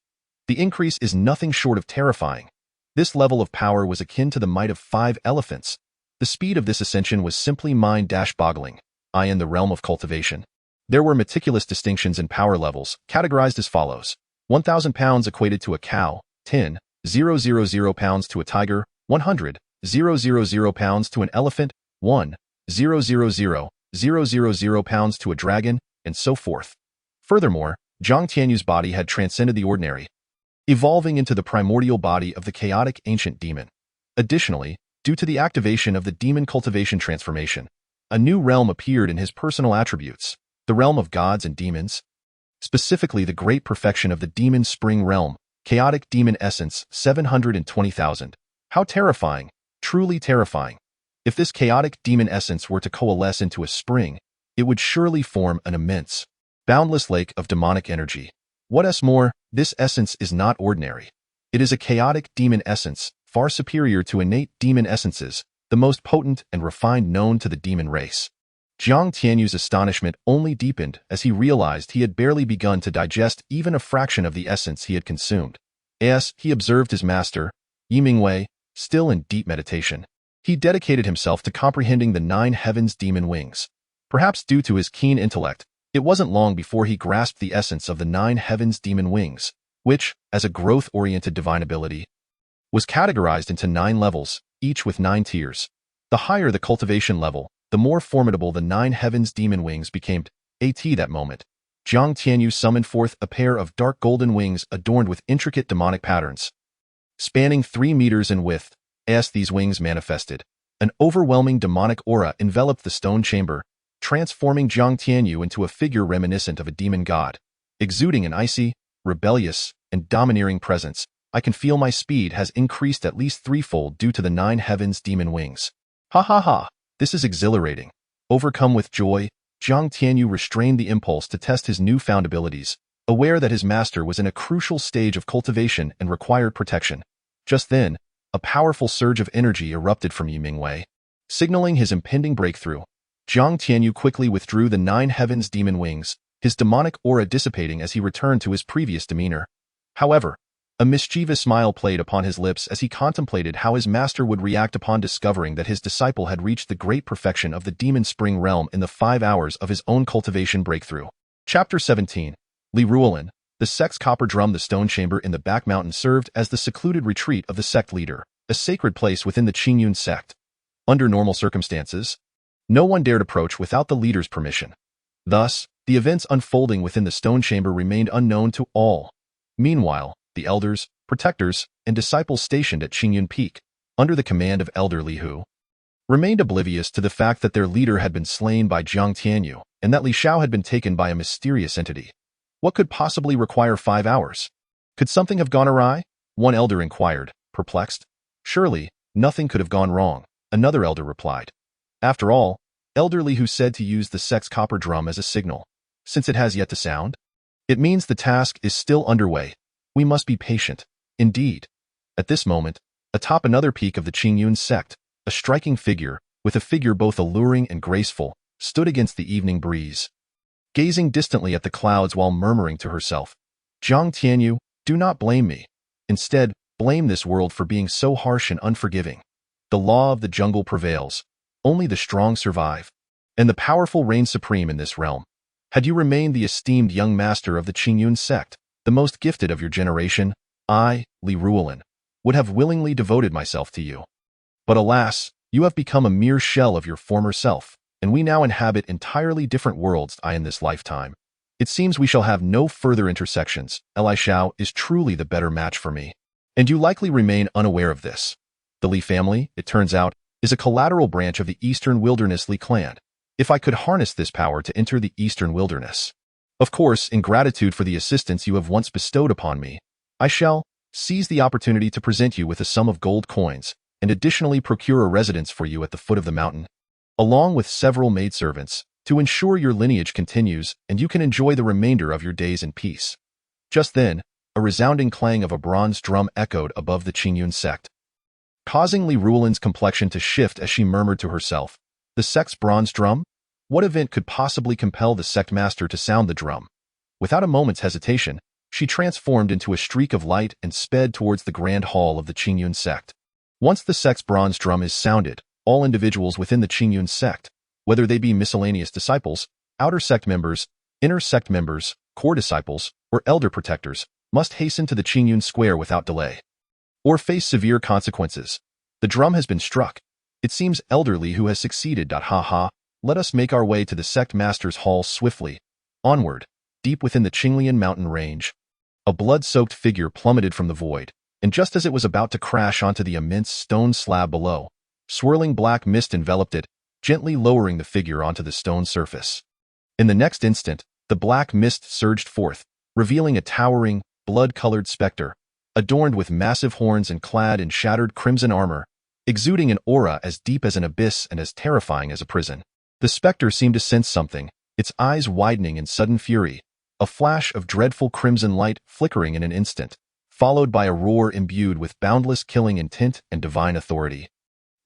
The increase is nothing short of terrifying. This level of power was akin to the might of 5 elephants. The speed of this ascension was simply mind-boggling. In the realm of cultivation, there were meticulous distinctions in power levels, categorized as follows. 1,000 pounds equated to a cow, 10,000 pounds to a tiger, 100,000 pounds to an elephant, 1,000 pounds to a dragon, and so forth. Furthermore, Jiang Tianyu's body had transcended the ordinary, evolving into the primordial body of the chaotic ancient demon. Additionally, due to the activation of the demon cultivation transformation, a new realm appeared in his personal attributes, the realm of gods and demons. Specifically, the great perfection of the demon spring realm, chaotic demon essence, 720,000. How terrifying, truly terrifying. If this chaotic demon essence were to coalesce into a spring, it would surely form an immense, boundless lake of demonic energy. What's more, this essence is not ordinary. It is a chaotic demon essence, far superior to innate demon essences, the most potent and refined known to the demon race. Jiang Tianyu's astonishment only deepened as he realized he had barely begun to digest even a fraction of the essence he had consumed. As he observed his master, Yi Mingwei, still in deep meditation, he dedicated himself to comprehending the 9 heavens' demon wings. Perhaps due to his keen intellect, it wasn't long before he grasped the essence of the 9 heavens' demon wings, which, as a growth-oriented divine ability, was categorized into 9 levels, each with 9 tiers. The higher the cultivation level, the more formidable the 9 heavens' demon wings became. At that moment, Jiang Tianyu summoned forth a pair of dark golden wings adorned with intricate demonic patterns. Spanning 3 meters in width, as these wings manifested, an overwhelming demonic aura enveloped the stone chamber, transforming Jiang Tianyu into a figure reminiscent of a demon god. Exuding an icy, rebellious, and domineering presence, I can feel my speed has increased at least threefold due to the 9 heavens demon wings. Ha ha ha, this is exhilarating. Overcome with joy, Jiang Tianyu restrained the impulse to test his newfound abilities, aware that his master was in a crucial stage of cultivation and required protection. Just then, a powerful surge of energy erupted from Yi Mingwei. Signaling his impending breakthrough, Jiang Tianyu quickly withdrew the 9 heavens demon wings, his demonic aura dissipating as he returned to his previous demeanor. However, a mischievous smile played upon his lips as he contemplated how his master would react upon discovering that his disciple had reached the great perfection of the demon spring realm in the 5 hours of his own cultivation breakthrough. Chapter 17. Li Ruolan, the sect's copper drum. The stone chamber in the back mountain served as the secluded retreat of the sect leader, a sacred place within the Qingyun Sect. Under normal circumstances, no one dared approach without the leader's permission. Thus, the events unfolding within the stone chamber remained unknown to all. Meanwhile, the elders, protectors, and disciples stationed at Qingyun Peak, under the command of Elder Li Hu, remained oblivious to the fact that their leader had been slain by Jiang Tianyu and that Li Xiao had been taken by a mysterious entity. What could possibly require 5 hours? Could something have gone awry? One elder inquired, perplexed. Surely, nothing could have gone wrong, another elder replied. After all, Elder Li Hu said to use the sect's copper drum as a signal. Since it has yet to sound, it means the task is still underway. We must be patient. Indeed. At this moment, atop another peak of the Qingyun Sect, a striking figure, with a figure both alluring and graceful, stood against the evening breeze. Gazing distantly at the clouds while murmuring to herself, Jiang Tianyu, do not blame me. Instead, blame this world for being so harsh and unforgiving. The law of the jungle prevails. Only the strong survive. And the powerful reign supreme in this realm. Had you remained the esteemed young master of the Qingyun Sect, the most gifted of your generation, I, Li Ruolan, would have willingly devoted myself to you. But alas, you have become a mere shell of your former self, and we now inhabit entirely different worlds in this lifetime. It seems we shall have no further intersections. Li Xiao is truly the better match for me. And you likely remain unaware of this. The Li family, it turns out, is a collateral branch of the Eastern Wilderness Li clan. If I could harness this power to enter the Eastern Wilderness, of course, in gratitude for the assistance you have once bestowed upon me, I shall seize the opportunity to present you with a sum of gold coins and additionally procure a residence for you at the foot of the mountain, along with several maidservants, to ensure your lineage continues and you can enjoy the remainder of your days in peace. Just then, a resounding clang of a bronze drum echoed above the Qingyun Sect, causing Li Ruolan's complexion to shift as she murmured to herself, the sect's bronze drum? What event could possibly compel the sect master to sound the drum? Without a moment's hesitation, she transformed into a streak of light and sped towards the grand hall of the Qingyun Sect. Once the sect's bronze drum is sounded, all individuals within the Qingyun Sect, whether they be miscellaneous disciples, outer sect members, inner sect members, core disciples, or elder protectors, must hasten to the Qingyun Square without delay, or face severe consequences. The drum has been struck. It seems Elder Li Hu has succeeded. Ha ha. Let us make our way to the sect master's hall swiftly. Onward, deep within the Qinglian mountain range, a blood-soaked figure plummeted from the void, and just as it was about to crash onto the immense stone slab below, swirling black mist enveloped it, gently lowering the figure onto the stone surface. In the next instant, the black mist surged forth, revealing a towering, blood-colored specter, adorned with massive horns and clad in shattered crimson armor, exuding an aura as deep as an abyss and as terrifying as a prison. The specter seemed to sense something, its eyes widening in sudden fury, a flash of dreadful crimson light flickering in an instant, followed by a roar imbued with boundless killing intent and divine authority.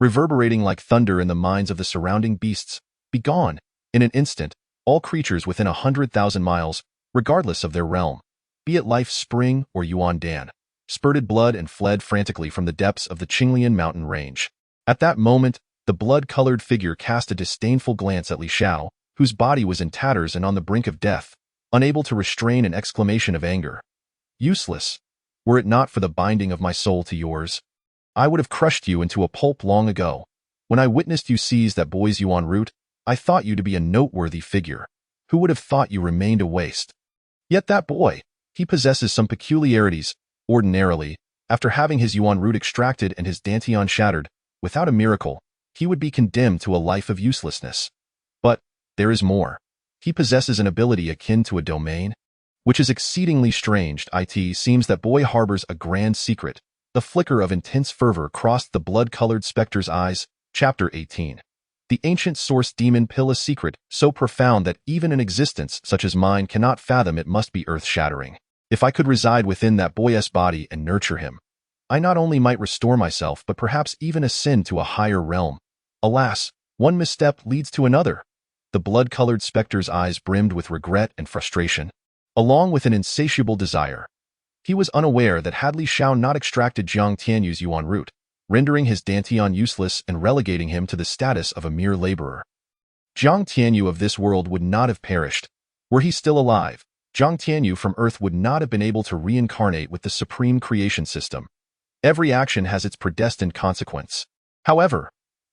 Reverberating like thunder in the minds of the surrounding beasts, begone! In an instant, all creatures within 100,000 miles, regardless of their realm, be it Life Spring or Yuan Dan, spurted blood and fled frantically from the depths of the Qinglian mountain range. At that moment, the blood-colored figure cast a disdainful glance at Li Xiao, whose body was in tatters and on the brink of death, unable to restrain an exclamation of anger. Useless. Were it not for the binding of my soul to yours, I would have crushed you into a pulp long ago. When I witnessed you seize that boy's yuan root, I thought you to be a noteworthy figure. Who would have thought you remained a waste? Yet that boy, he possesses some peculiarities. Ordinarily, after having his yuan root extracted and his dantian shattered, without a miracle, he would be condemned to a life of uselessness. But there is more. He possesses an ability akin to a domain, which is exceedingly strange. It seems that boy harbors a grand secret. The flicker of intense fervor crossed the blood-colored specter's eyes. Chapter 18. The ancient source demon pill, a secret so profound that even an existence such as mine cannot fathom it, must be earth-shattering. If I could reside within that boy's body and nurture him, I not only might restore myself but perhaps even ascend to a higher realm. Alas, one misstep leads to another. The blood-colored specter's eyes brimmed with regret and frustration, along with an insatiable desire. He was unaware that had Li Xiao not extracted Jiang Tianyu's yuan root, rendering his dantian useless and relegating him to the status of a mere laborer, Jiang Tianyu of this world would not have perished. Were he still alive, Jiang Tianyu from Earth would not have been able to reincarnate with the supreme creation system. Every action has its predestined consequence. However,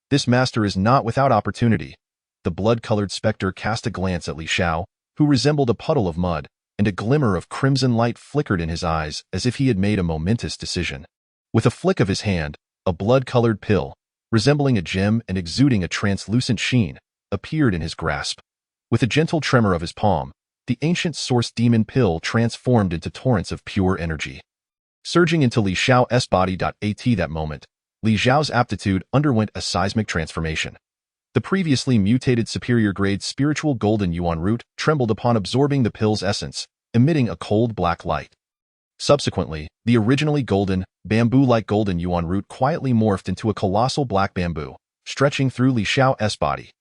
this master is not without opportunity. The blood-colored specter cast a glance at Li Xiao, who resembled a puddle of mud, and a glimmer of crimson light flickered in his eyes as if he had made a momentous decision. With a flick of his hand, a blood-colored pill, resembling a gem and exuding a translucent sheen, appeared in his grasp. With a gentle tremor of his palm, the ancient source demon pill transformed into torrents of pure energy. Surging into Li Xiao's body. At that moment, Li Xiao's aptitude underwent a seismic transformation. The previously mutated superior-grade spiritual golden yuan root trembled upon absorbing the pill's essence, emitting a cold black light. Subsequently, the originally golden, bamboo-like golden yuan root quietly morphed into a colossal black bamboo, stretching through Li Xiao's body.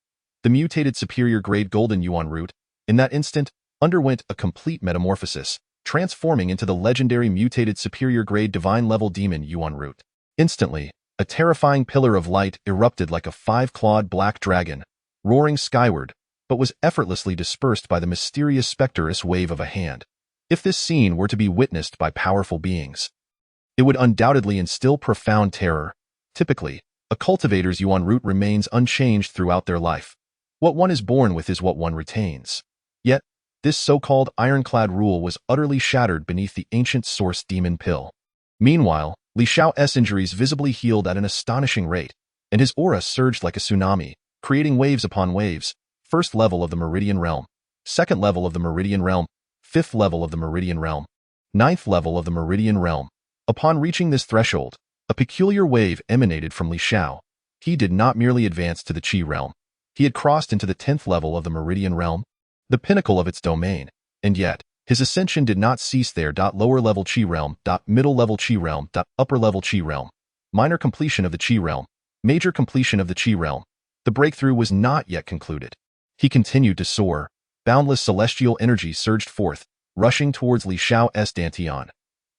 The mutated superior-grade golden yuan root, in that instant, underwent a complete metamorphosis, transforming into the legendary mutated superior-grade divine-level demon yuan root. Instantly, a terrifying pillar of light erupted like a five-clawed black dragon, roaring skyward, but was effortlessly dispersed by the mysterious specterous wave of a hand. If this scene were to be witnessed by powerful beings, it would undoubtedly instill profound terror. Typically, a cultivator's yuan root remains unchanged throughout their life. What one is born with is what one retains. Yet, this so-called ironclad rule was utterly shattered beneath the ancient source demon pill. Meanwhile, Li Xiao's injuries visibly healed at an astonishing rate, and his aura surged like a tsunami, creating waves upon waves. First level of the Meridian Realm, second level of the Meridian Realm, fifth level of the Meridian Realm, ninth level of the Meridian Realm. Upon reaching this threshold, a peculiar wave emanated from Li Xiao. He did not merely advance to the Qi realm. He had crossed into the 10th level of the Meridian Realm, the pinnacle of its domain, and yet, his ascension did not cease there. Lower-level Qi realm, middle-level Qi realm, upper-level Qi realm, minor completion of the Qi realm, major completion of the Qi realm. The breakthrough was not yet concluded. He continued to soar. Boundless celestial energy surged forth, rushing towards Li Xiao's dantian.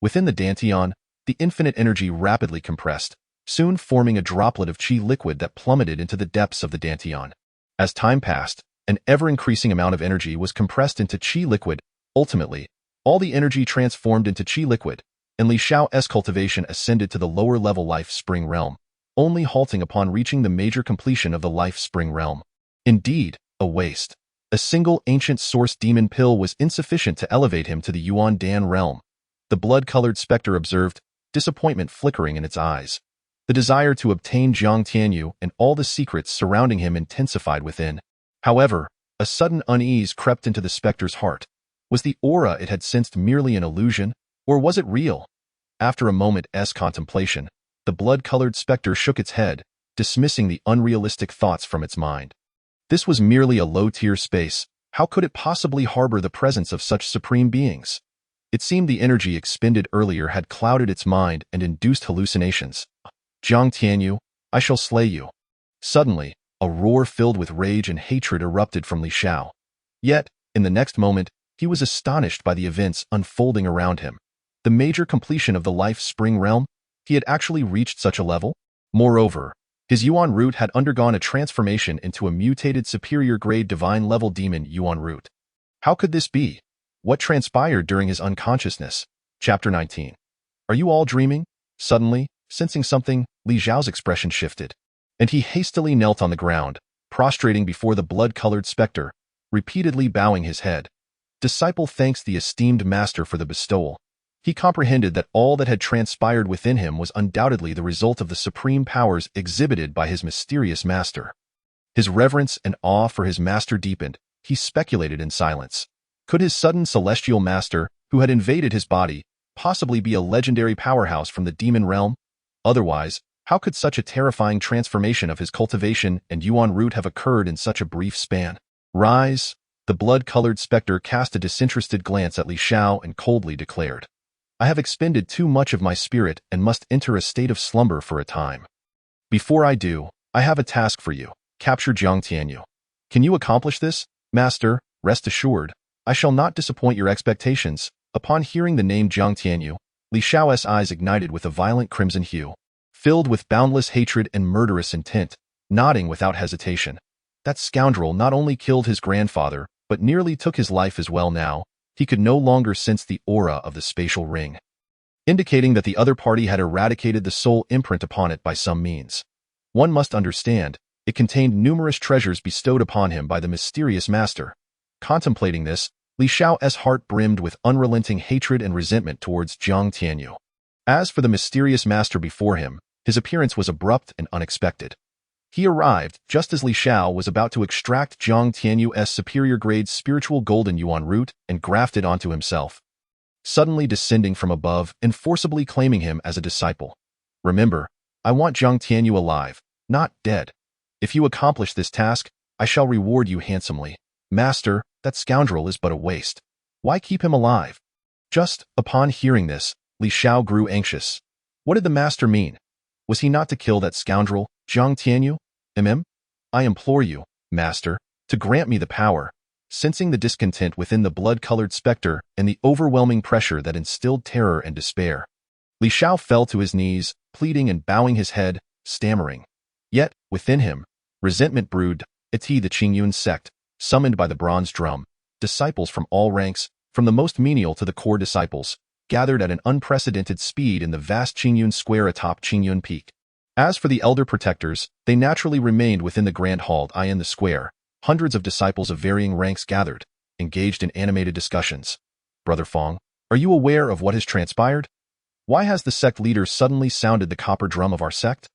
Within the dantian, the infinite energy rapidly compressed, soon forming a droplet of Qi liquid that plummeted into the depths of the dantian. As time passed, an ever-increasing amount of energy was compressed into Qi liquid. Ultimately, all the energy transformed into Qi liquid, and Li Xiao's cultivation ascended to the lower-level life spring realm, only halting upon reaching the major completion of the life spring realm. Indeed, a waste. A single ancient source demon pill was insufficient to elevate him to the Yuan Dan realm. The blood-colored specter observed, disappointment flickering in its eyes. The desire to obtain Jiang Tianyu and all the secrets surrounding him intensified within. However, a sudden unease crept into the specter's heart. Was the aura it had sensed merely an illusion, or was it real? After a moment's contemplation, the blood-colored specter shook its head, dismissing the unrealistic thoughts from its mind. This was merely a low-tier space. How could it possibly harbor the presence of such supreme beings? It seemed the energy expended earlier had clouded its mind and induced hallucinations. Jiang Tianyu, I shall slay you. Suddenly, a roar filled with rage and hatred erupted from Li Xiao. Yet, in the next moment, he was astonished by the events unfolding around him. The major completion of the life spring realm? He had actually reached such a level? Moreover, his yuan root had undergone a transformation into a mutated superior-grade divine-level demon yuan root. How could this be? What transpired during his unconsciousness? Chapter 19. Are you all dreaming? Suddenly, sensing something, Li Xiao's expression shifted, and he hastily knelt on the ground, prostrating before the blood-colored specter. repeatedly bowing his head. Disciple thanks the esteemed master for the bestowal. He comprehended that all that had transpired within him was undoubtedly the result of the supreme powers exhibited by his mysterious master. His reverence and awe for his master deepened. He speculated in silence. Could his sudden celestial master, who had invaded his body, possibly be a legendary powerhouse from the demon realm? Otherwise, how could such a terrifying transformation of his cultivation and yuan root have occurred in such a brief span? Rise! The blood-colored specter cast a disinterested glance at Li Xiao and coldly declared, I have expended too much of my spirit and must enter a state of slumber for a time. Before I do, I have a task for you. Capture Jiang Tianyu. Can you accomplish this, Master? Rest assured, I shall not disappoint your expectations. Upon hearing the name Jiang Tianyu, Li Xiao's eyes ignited with a violent crimson hue, filled with boundless hatred and murderous intent, nodding without hesitation. That scoundrel not only killed his grandfather, but nearly took his life as well now. He could no longer sense the aura of the spatial ring, indicating that the other party had eradicated the soul imprint upon it by some means. One must understand, it contained numerous treasures bestowed upon him by the mysterious master. Contemplating this, Li Xiao's heart brimmed with unrelenting hatred and resentment towards Jiang Tianyu. As for the mysterious master before him, his appearance was abrupt and unexpected. He arrived just as Li Xiao was about to extract Jiang Tianyu's superior-grade spiritual golden yuan root and graft it onto himself, suddenly descending from above and forcibly claiming him as a disciple. Remember, I want Jiang Tianyu alive, not dead. If you accomplish this task, I shall reward you handsomely. Master, that scoundrel is but a waste. Why keep him alive? Just upon hearing this, Li Xiao grew anxious. What did the master mean? Was he not to kill that scoundrel, Jiang Tianyu? I implore you, master, to grant me the power. Sensing the discontent within the blood-colored specter and the overwhelming pressure that instilled terror and despair, Li Xiao fell to his knees, pleading and bowing his head, stammering. Yet, within him, resentment brewed. The Qingyun Sect, summoned by the bronze drum, disciples from all ranks, from the most menial to the core disciples, gathered at an unprecedented speed in the vast Qingyun Square atop Qingyun Peak. As for the elder protectors, they naturally remained within the grand hall in the square. Hundreds of disciples of varying ranks gathered, engaged in animated discussions. Brother Fong, are you aware of what has transpired? Why has the sect leader suddenly sounded the copper drum of our sect?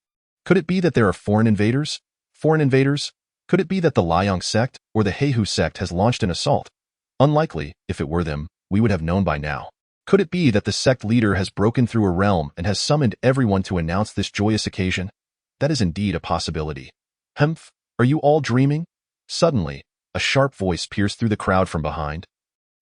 Could it be that there are foreign invaders? Foreign invaders? Could it be that the Liang sect or the Heihu sect has launched an assault? Unlikely. If it were them, we would have known by now. Could it be that the sect leader has broken through a realm and has summoned everyone to announce this joyous occasion? That is indeed a possibility. Humph, are you all dreaming? Suddenly, a sharp voice pierced through the crowd from behind.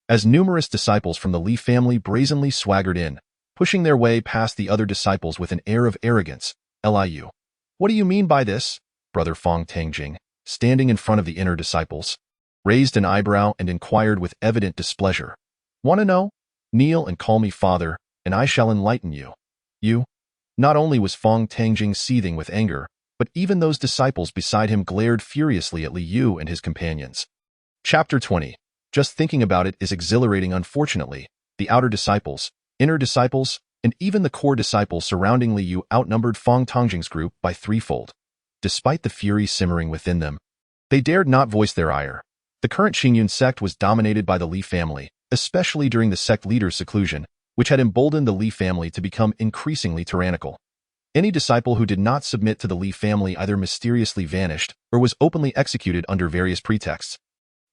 As numerous disciples from the Li family brazenly swaggered in, pushing their way past the other disciples with an air of arrogance. Liu. What do you mean by this? Brother Fong Tangjing, standing in front of the inner disciples, raised an eyebrow and inquired with evident displeasure. Want to know? Kneel and call me father, and I shall enlighten you. You? Not only was Fong Tangjing seething with anger, but even those disciples beside him glared furiously at Li Yu and his companions. Chapter 20. Just thinking about it is exhilarating. Unfortunately, the outer disciples, inner disciples, and even the core disciples surrounding Li Yu outnumbered Fong Tangjing's group by threefold. Despite the fury simmering within them, they dared not voice their ire. The current Qingyun Sect was dominated by the Li family, especially during the sect leader's seclusion, which had emboldened the Li family to become increasingly tyrannical. Any disciple who did not submit to the Li family either mysteriously vanished or was openly executed under various pretexts.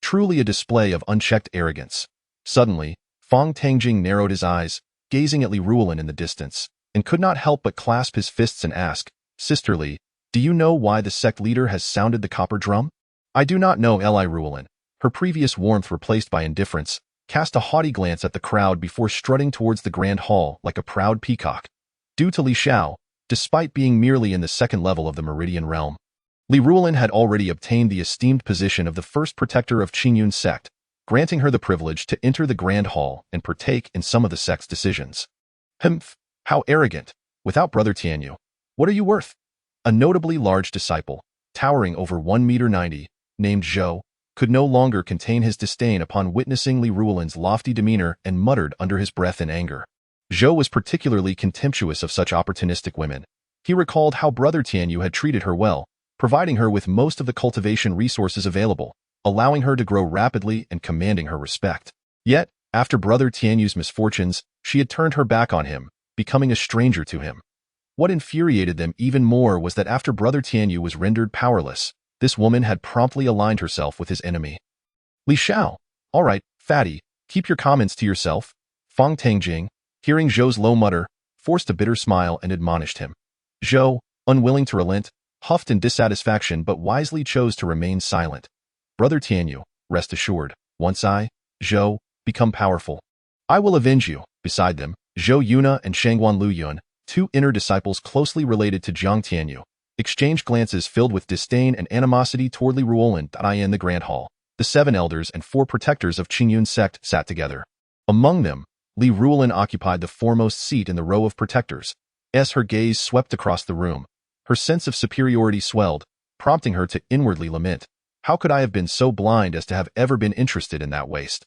Truly a display of unchecked arrogance. Suddenly, Fong Tangjing narrowed his eyes, gazing at Li Ruolan in the distance, and could not help but clasp his fists and ask, Sister Li, do you know why the sect leader has sounded the copper drum? I do not know. Li Ruolan, her previous warmth replaced by indifference, cast a haughty glance at the crowd before strutting towards the grand hall like a proud peacock. Due to Li Xiao, despite being merely in the second level of the Meridian realm, Li Ruolan had already obtained the esteemed position of the first protector of Qingyun Sect, granting her the privilege to enter the grand hall and partake in some of the sect's decisions. Humph, how arrogant! Without Brother Tianyu, what are you worth? A notably large disciple, towering over 1.90 meters, named Zhou, could no longer contain his disdain upon witnessing Li Ruolan's lofty demeanor and muttered under his breath in anger. Zhou was particularly contemptuous of such opportunistic women. He recalled how Brother Tianyu had treated her well, providing her with most of the cultivation resources available, allowing her to grow rapidly and commanding her respect. Yet, after Brother Tianyu's misfortunes, she had turned her back on him, becoming a stranger to him. What infuriated them even more was that after Brother Tianyu was rendered powerless, this woman had promptly aligned herself with his enemy. Li Xiao, all right, fatty, keep your comments to yourself. Fang Tangjing, hearing Zhou's low mutter, forced a bitter smile and admonished him. Zhou, unwilling to relent, huffed in dissatisfaction but wisely chose to remain silent. Brother Tianyu, rest assured, once I, Zhou, become powerful, I will avenge you. Beside them, Zhou Yuna and Shangguan Luyun, two inner disciples closely related to Jiang Tianyu, exchanged glances filled with disdain and animosity toward Li Ruolan. In the Grand Hall, the 7 elders and 4 protectors of Qingyun Sect sat together. Among them, Li Ruolan occupied the foremost seat in the row of protectors. As her gaze swept across the room, her sense of superiority swelled, prompting her to inwardly lament. How could I have been so blind as to have ever been interested in that waste?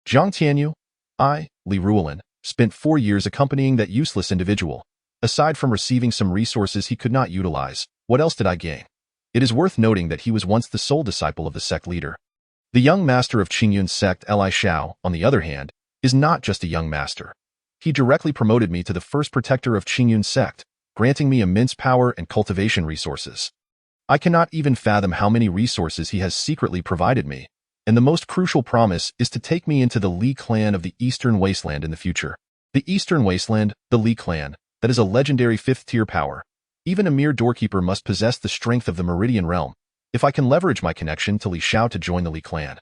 Jiang Tianyu, I, Li Ruolan, spent 4 years accompanying that useless individual. Aside from receiving some resources he could not utilize, what else did I gain? It is worth noting that he was once the sole disciple of the sect leader. The young master of Qingyun Sect, Li Xiao, on the other hand, is not just a young master. He directly promoted me to the first protector of Qingyun Sect, granting me immense power and cultivation resources. I cannot even fathom how many resources he has secretly provided me, and the most crucial promise is to take me into the Li clan of the Eastern Wasteland in the future. The Eastern Wasteland, the Li clan, that is a legendary 5th-tier power. Even a mere doorkeeper must possess the strength of the Meridian realm. If I can leverage my connection to Li Xiao to join the Li clan,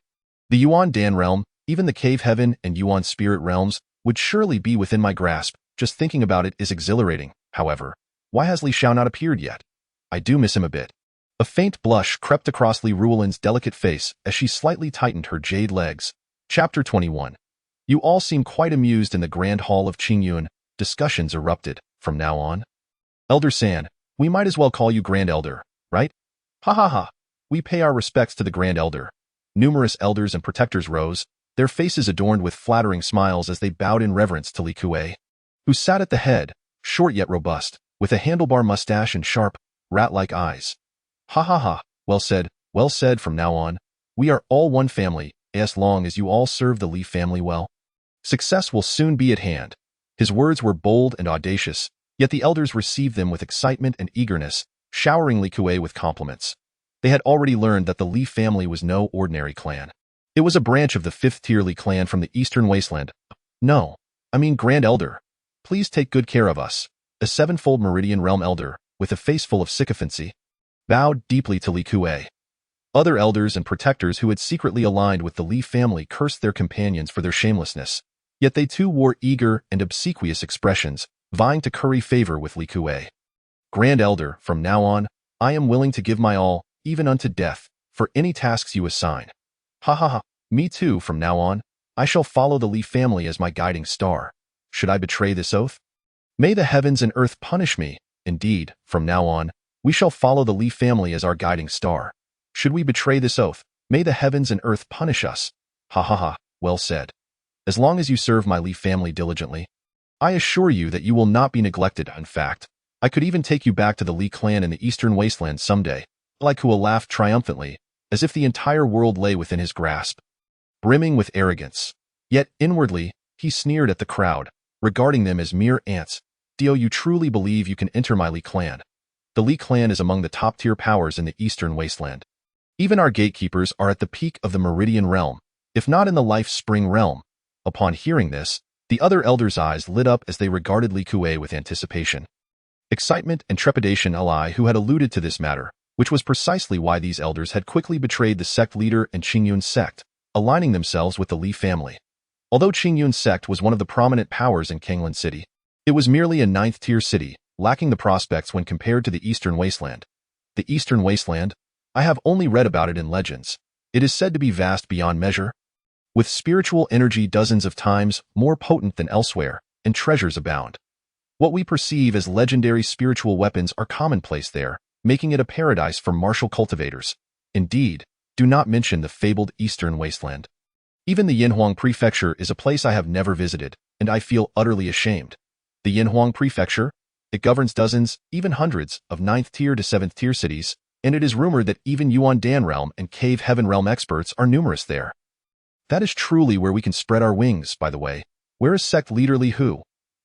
the Yuan Dan realm, even the Cave Heaven and Yuan Spirit realms, would surely be within my grasp. Just thinking about it is exhilarating. However, why has Li Xiao not appeared yet? I do miss him a bit. A faint blush crept across Li Ruolan's delicate face as she slightly tightened her jade legs. Chapter 21. You all seem quite amused in the Grand Hall of Qingyun. Discussions erupted. From now on, Elder San, we might as well call you Grand Elder, right? Ha ha ha. We pay our respects to the Grand Elder. Numerous elders and protectors rose, their faces adorned with flattering smiles as they bowed in reverence to Li Kuei, who sat at the head, short yet robust, with a handlebar mustache and sharp, rat-like eyes. Ha ha ha. Well said, well said. From now on, we are all one family, as long as you all serve the Li family well. Success will soon be at hand. His words were bold and audacious, yet the elders received them with excitement and eagerness, showering Li Kuei with compliments. They had already learned that the Li family was no ordinary clan. It was a branch of the 5th-tier Li clan from the Eastern Wasteland. No, I mean Grand Elder. Please take good care of us. A 7-fold Meridian Realm elder, with a face full of sycophancy, bowed deeply to Li Kuei. Other elders and protectors who had secretly aligned with the Li family cursed their companions for their shamelessness. Yet they too wore eager and obsequious expressions, vying to curry favor with Li Kuei. Grand Elder, from now on, I am willing to give my all, even unto death, for any tasks you assign. Ha ha ha, me too. From now on, I shall follow the Li family as my guiding star. Should I betray this oath? May the heavens and earth punish me. Indeed, from now on, we shall follow the Li family as our guiding star. Should we betray this oath, may the heavens and earth punish us. Ha ha ha, well said. As long as you serve my Li family diligently, I assure you that you will not be neglected. In fact, I could even take you back to the Li clan in the Eastern Wasteland someday. Li Kuei laughed triumphantly, as if the entire world lay within his grasp, brimming with arrogance. Yet inwardly, he sneered at the crowd, regarding them as mere ants. Do you truly believe you can enter my Li clan? The Li clan is among the top-tier powers in the Eastern Wasteland. Even our gatekeepers are at the peak of the Meridian realm, if not in the Life Spring realm. Upon hearing this, the other elders' eyes lit up as they regarded Li Kuei with anticipation, excitement, and trepidation. Li, who had alluded to this matter, which was precisely why these elders had quickly betrayed the sect leader and Qingyun Sect, aligning themselves with the Li family. Although Qingyun Sect was one of the prominent powers in Qingyun City, it was merely a 9th-tier city, lacking the prospects when compared to the Eastern Wasteland. The Eastern Wasteland? I have only read about it in legends. It is said to be vast beyond measure, with spiritual energy dozens of times more potent than elsewhere, and treasures abound. What we perceive as legendary spiritual weapons are commonplace there, making it a paradise for martial cultivators. Indeed, do not mention the fabled Eastern Wasteland. Even the Yinhuang Prefecture is a place I have never visited, and I feel utterly ashamed. The Yinhuang Prefecture? It governs dozens, even hundreds, of 9th-tier to 7th-tier cities, and it is rumored that even Yuan Dan realm and Cave Heaven realm experts are numerous there. That is truly where we can spread our wings, by the way. Where is sect leader Li Hu?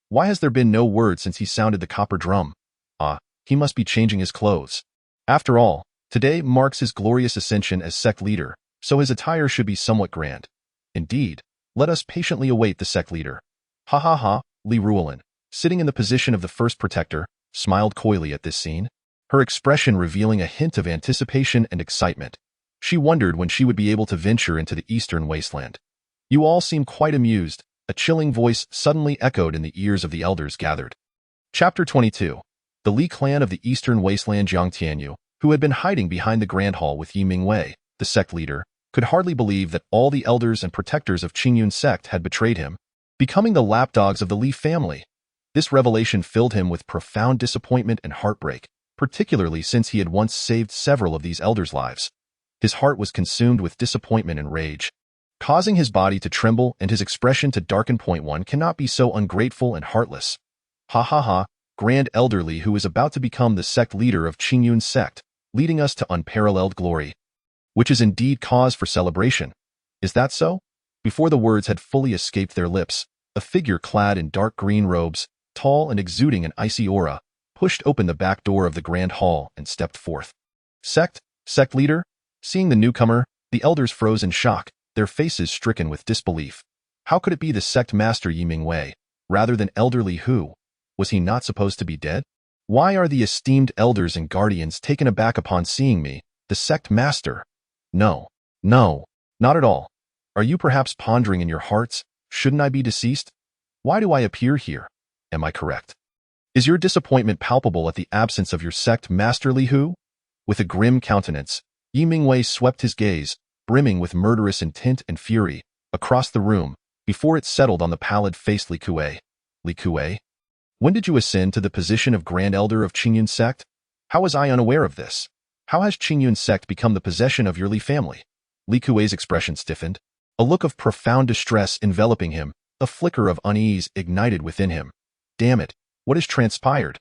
Why has there been no word since he sounded the copper drum? Ah, he must be changing his clothes. After all, today marks his glorious ascension as sect leader, so his attire should be somewhat grand. Indeed, let us patiently await the sect leader. Ha ha ha, Li Ruolan, sitting in the position of the first protector, smiled coyly at this scene, her expression revealing a hint of anticipation and excitement. She wondered when she would be able to venture into the eastern wasteland. You all seem quite amused, a chilling voice suddenly echoed in the ears of the elders gathered. Chapter 22. The Li clan of the eastern wasteland. Jiang Tianyu, who had been hiding behind the grand hall with Yi Mingwei, the sect leader, could hardly believe that all the elders and protectors of Qingyun Sect had betrayed him, becoming the lapdogs of the Li family. This revelation filled him with profound disappointment and heartbreak, particularly since he had once saved several of these elders' lives. His heart was consumed with disappointment and rage, causing his body to tremble and his expression to darken. One cannot be so ungrateful and heartless. Ha ha ha, Grand Elder Li, who is about to become the sect leader of Qingyun Sect, leading us to unparalleled glory. Which is indeed cause for celebration. Is that so? Before the words had fully escaped their lips, a figure clad in dark green robes, tall and exuding an icy aura, pushed open the back door of the grand hall and stepped forth. Sect leader? Seeing the newcomer, the elders froze in shock, their faces stricken with disbelief. How could it be the sect master Yi Mingwei, rather than Elder Li Hu? Was he not supposed to be dead? Why are the esteemed elders and guardians taken aback upon seeing me, the sect master? No, not at all. Are you perhaps pondering in your hearts, shouldn't I be deceased? Why do I appear here? Am I correct? Is your disappointment palpable at the absence of your sect master Li Hu? With a grim countenance, Yi Mingwei swept his gaze, brimming with murderous intent and fury, across the room, before it settled on the pallid-faced Li Kuei. Li Kuei? When did you ascend to the position of Grand Elder of Qingyun Sect? How was I unaware of this? How has Qingyun Sect become the possession of your Li family? Li Kuei's expression stiffened, a look of profound distress enveloping him, a flicker of unease ignited within him. Damn it, what has transpired?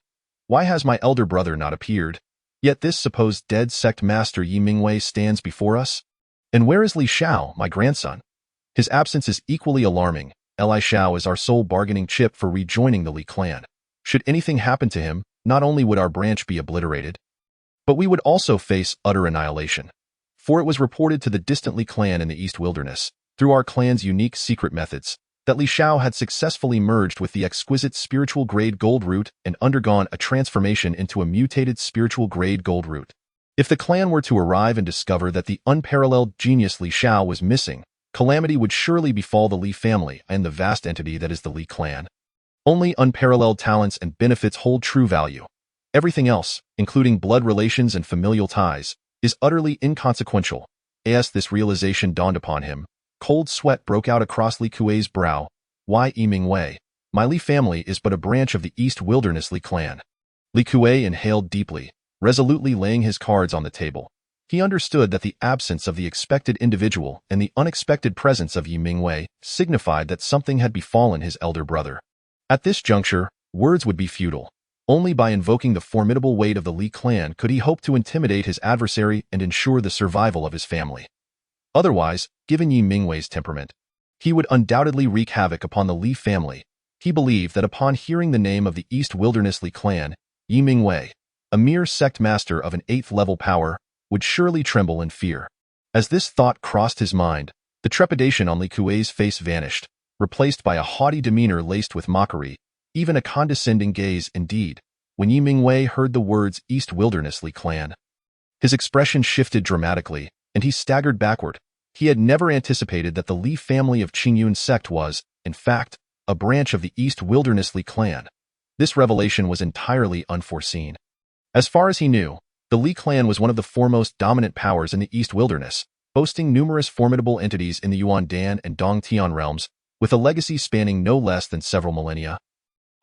Why has my elder brother not appeared? Yet this supposed dead sect master Yi Mingwei stands before us? And where is Li Xiao, my grandson? His absence is equally alarming. Li Xiao is our sole bargaining chip for rejoining the Li clan. Should anything happen to him, not only would our branch be obliterated, but we would also face utter annihilation. For it was reported to the distant Li clan in the East Wilderness, through our clan's unique secret methods, that Li Xiao had successfully merged with the exquisite spiritual grade gold root and undergone a transformation into a mutated spiritual grade gold root. If the clan were to arrive and discover that the unparalleled genius Li Xiao was missing, calamity would surely befall the Li family and the vast entity that is the Li clan. Only unparalleled talents and benefits hold true value. Everything else, including blood relations and familial ties, is utterly inconsequential. As this realization dawned upon him, cold sweat broke out across Li Kuei's brow. Why Yi Mingwei? My Li family is but a branch of the East Wilderness Li clan. Li Kuei inhaled deeply, resolutely laying his cards on the table. He understood that the absence of the expected individual and the unexpected presence of Yi Mingwei signified that something had befallen his elder brother. At this juncture, words would be futile. Only by invoking the formidable weight of the Li clan could he hope to intimidate his adversary and ensure the survival of his family. Otherwise, given Yi Mingwei's temperament, he would undoubtedly wreak havoc upon the Li family. He believed that upon hearing the name of the East Wilderness Li clan, Yi Mingwei, a mere sect master of an 8th level power, would surely tremble in fear. As this thought crossed his mind, the trepidation on Li Kuei's face vanished, replaced by a haughty demeanor laced with mockery, even a condescending gaze indeed. When Yi Mingwei heard the words East Wilderness Li clan, his expression shifted dramatically, and he staggered backward. He had never anticipated that the Li family of Qingyun Sect was, in fact, a branch of the East Wilderness Li clan. This revelation was entirely unforeseen. As far as he knew, the Li clan was one of the foremost dominant powers in the East Wilderness, boasting numerous formidable entities in the Yuan Dan and Dong Tian realms, with a legacy spanning no less than several millennia.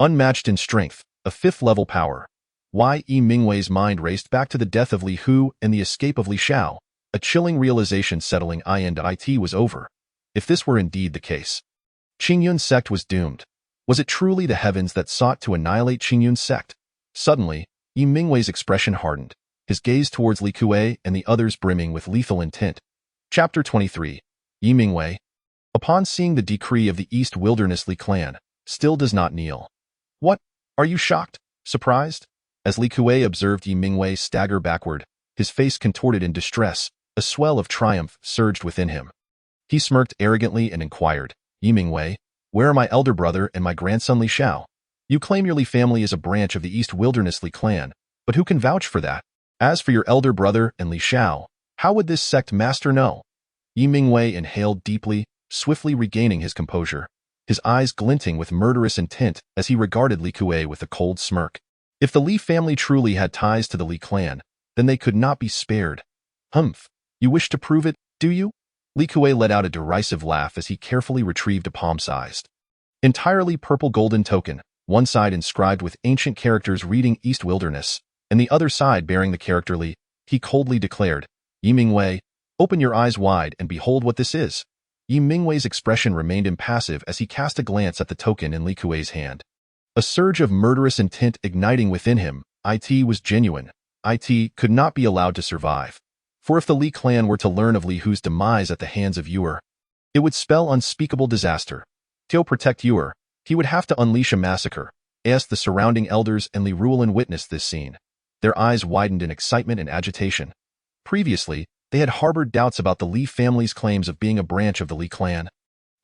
Unmatched in strength, a 5th-level power. Why Yi Mingwei's mind raced back to the death of Li Hu and the escape of Li Xiao, a chilling realization settling in. It was over. If this were indeed the case, Qingyun Sect was doomed. Was it truly the heavens that sought to annihilate Qingyun Sect? Suddenly, Yi Mingwei's expression hardened. his gaze towards Li Kuei and the others brimming with lethal intent. Chapter 23. Yi Mingwei, upon seeing the decree of the East Wilderness Li clan, still does not kneel. What? Are you shocked? Surprised? As Li Kuei observed Yi Mingwei stagger backward, his face contorted in distress, a swell of triumph surged within him. He smirked arrogantly and inquired, Yi Mingwei, where are my elder brother and my grandson Li Xiao? You claim your Li family is a branch of the East Wilderness Li clan, but who can vouch for that? As for your elder brother and Li Xiao, how would this sect master know? Yi Mingwei inhaled deeply, swiftly regaining his composure, his eyes glinting with murderous intent as he regarded Li Kuei with a cold smirk. If the Li family truly had ties to the Li clan, then they could not be spared. Humph, you wish to prove it, do you? Li Kuei let out a derisive laugh as he carefully retrieved a palm-sized, entirely purple golden token, one side inscribed with ancient characters reading East Wilderness, and the other side bearing the character Li. He coldly declared, Yi Mingwei, open your eyes wide and behold what this is. Yi Mingwei's expression remained impassive as he cast a glance at the token in Li Kuei's hand. A surge of murderous intent igniting within him. It was genuine. It could not be allowed to survive. For if the Li clan were to learn of Li Hu's demise at the hands of Yuer, it would spell unspeakable disaster. To protect Yuer, he would have to unleash a massacre. As the surrounding elders and Li Ruolan witnessed this scene, their eyes widened in excitement and agitation. Previously, they had harbored doubts about the Li family's claims of being a branch of the Li clan.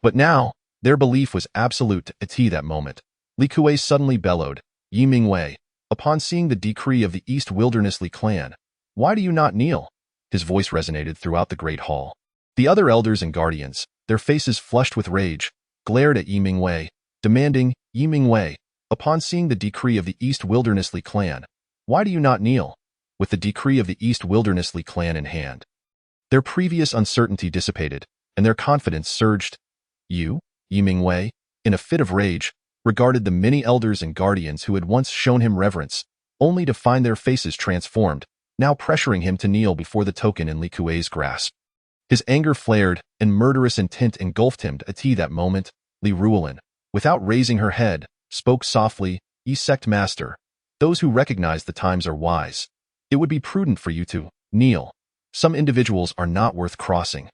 But now, their belief was absolute at that moment. Li Kuei suddenly bellowed, Yi Mingwei, upon seeing the decree of the East Wilderness Li clan, why do you not kneel? His voice resonated throughout the great hall. The other elders and guardians, their faces flushed with rage, glared at Yi Mingwei, demanding, Yi Mingwei, upon seeing the decree of the East Wilderness Li clan, why do you not kneel? With the decree of the East Wilderness Li clan in hand, their previous uncertainty dissipated, and their confidence surged. Yi Mingwei, in a fit of rage, regarded the many elders and guardians who had once shown him reverence, only to find their faces transformed, now pressuring him to kneel before the token in Li Kuei's grasp. His anger flared, and murderous intent engulfed him at that moment. Li Ruolan, without raising her head, spoke softly, Yi sect master, those who recognize the times are wise. It would be prudent for you to kneel. Some individuals are not worth crossing.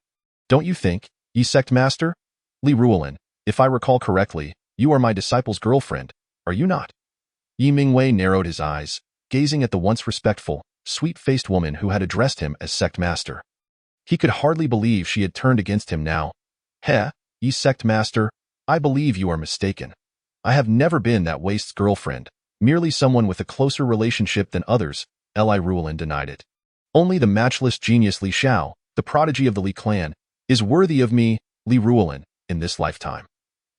Don't you think, Yi sect master? Li Ruolan, if I recall correctly, you are my disciple's girlfriend, are you not? Yi Mingwei narrowed his eyes, gazing at the once respectful, sweet-faced woman who had addressed him as sect master. He could hardly believe she had turned against him now. Yi sect master, I believe you are mistaken. I have never been that waste's girlfriend, merely someone with a closer relationship than others, Li Ruolan denied it. Only the matchless genius Li Xiao, the prodigy of the Li clan, is worthy of me, Li Ruolan, in this lifetime.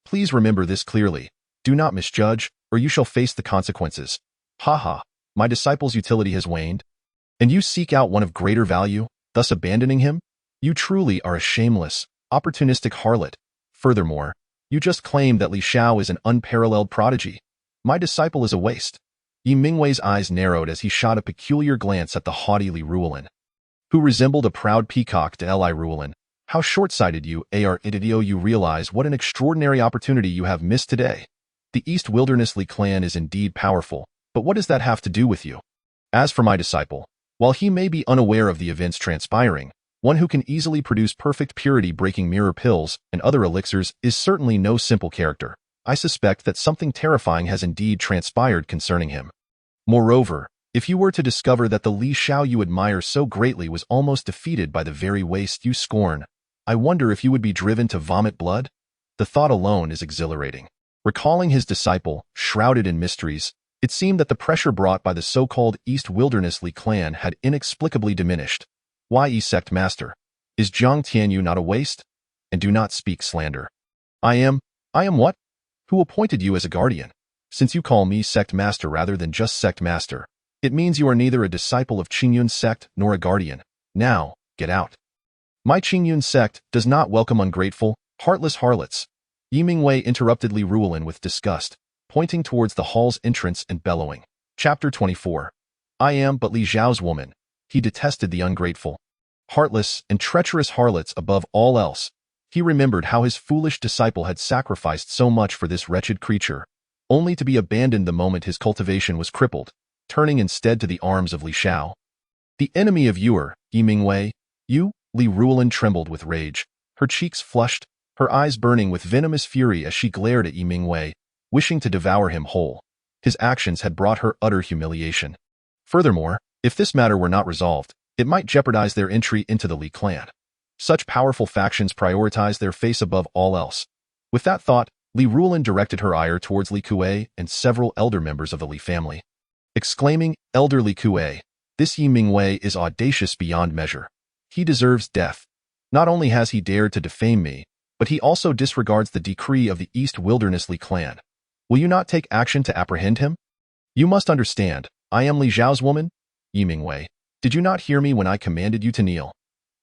Please remember this clearly. Do not misjudge, or you shall face the consequences. Ha, my disciple's utility has waned, and you seek out one of greater value, thus abandoning him? You truly are a shameless, opportunistic harlot. Furthermore, you just claimed that Li Xiao is an unparalleled prodigy. My disciple is a waste. Yi Mingwei's eyes narrowed as he shot a peculiar glance at the haughty Li Ruolan, who resembled a proud peacock to Li Ruolan. How short-sighted you are, idiot! You realize what an extraordinary opportunity you have missed today. The East Wilderness Li clan is indeed powerful, but what does that have to do with you? As for my disciple, while he may be unaware of the events transpiring, one who can easily produce perfect purity-breaking mirror pills and other elixirs is certainly no simple character. I suspect that something terrifying has indeed transpired concerning him. Moreover, if you were to discover that the Li Xiao you admire so greatly was almost defeated by the very waste you scorn, I wonder if you would be driven to vomit blood? The thought alone is exhilarating. Recalling his disciple, shrouded in mysteries, it seemed that the pressure brought by the so-called East Wilderness Li clan had inexplicably diminished. Why, Yi sect master? Is Jiang Tianyu not a waste? And do not speak slander. I am what? Who appointed you as a guardian? Since you call me sect master rather than just sect master, it means you are neither a disciple of Qingyun Sect nor a guardian. Now, get out. My Qingyun Sect does not welcome ungrateful, heartless harlots. Yi Mingwei interrupted Li Ruolan with disgust, pointing towards the hall's entrance and bellowing. Chapter 24. I am but Li Xiao's woman. He detested the ungrateful, heartless, and treacherous harlots above all else. He remembered how his foolish disciple had sacrificed so much for this wretched creature, only to be abandoned the moment his cultivation was crippled, turning instead to the arms of Li Xiao. The enemy of Yuer, Yi Mingwei, you, Li Ruolan trembled with rage, her cheeks flushed, her eyes burning with venomous fury as she glared at Yi Mingwei, wishing to devour him whole. His actions had brought her utter humiliation. Furthermore, if this matter were not resolved, it might jeopardize their entry into the Li clan. Such powerful factions prioritize their face above all else. With that thought, Li Ruolan directed her ire towards Li Kuei and several elder members of the Li family. Exclaiming, "Elder Li Kuei, this Yi Mingwei is audacious beyond measure. He deserves death. Not only has he dared to defame me, but he also disregards the decree of the East Wilderness Li clan. Will you not take action to apprehend him? You must understand, I am Li Xiao's woman. Yi Mingwei, did you not hear me when I commanded you to kneel?"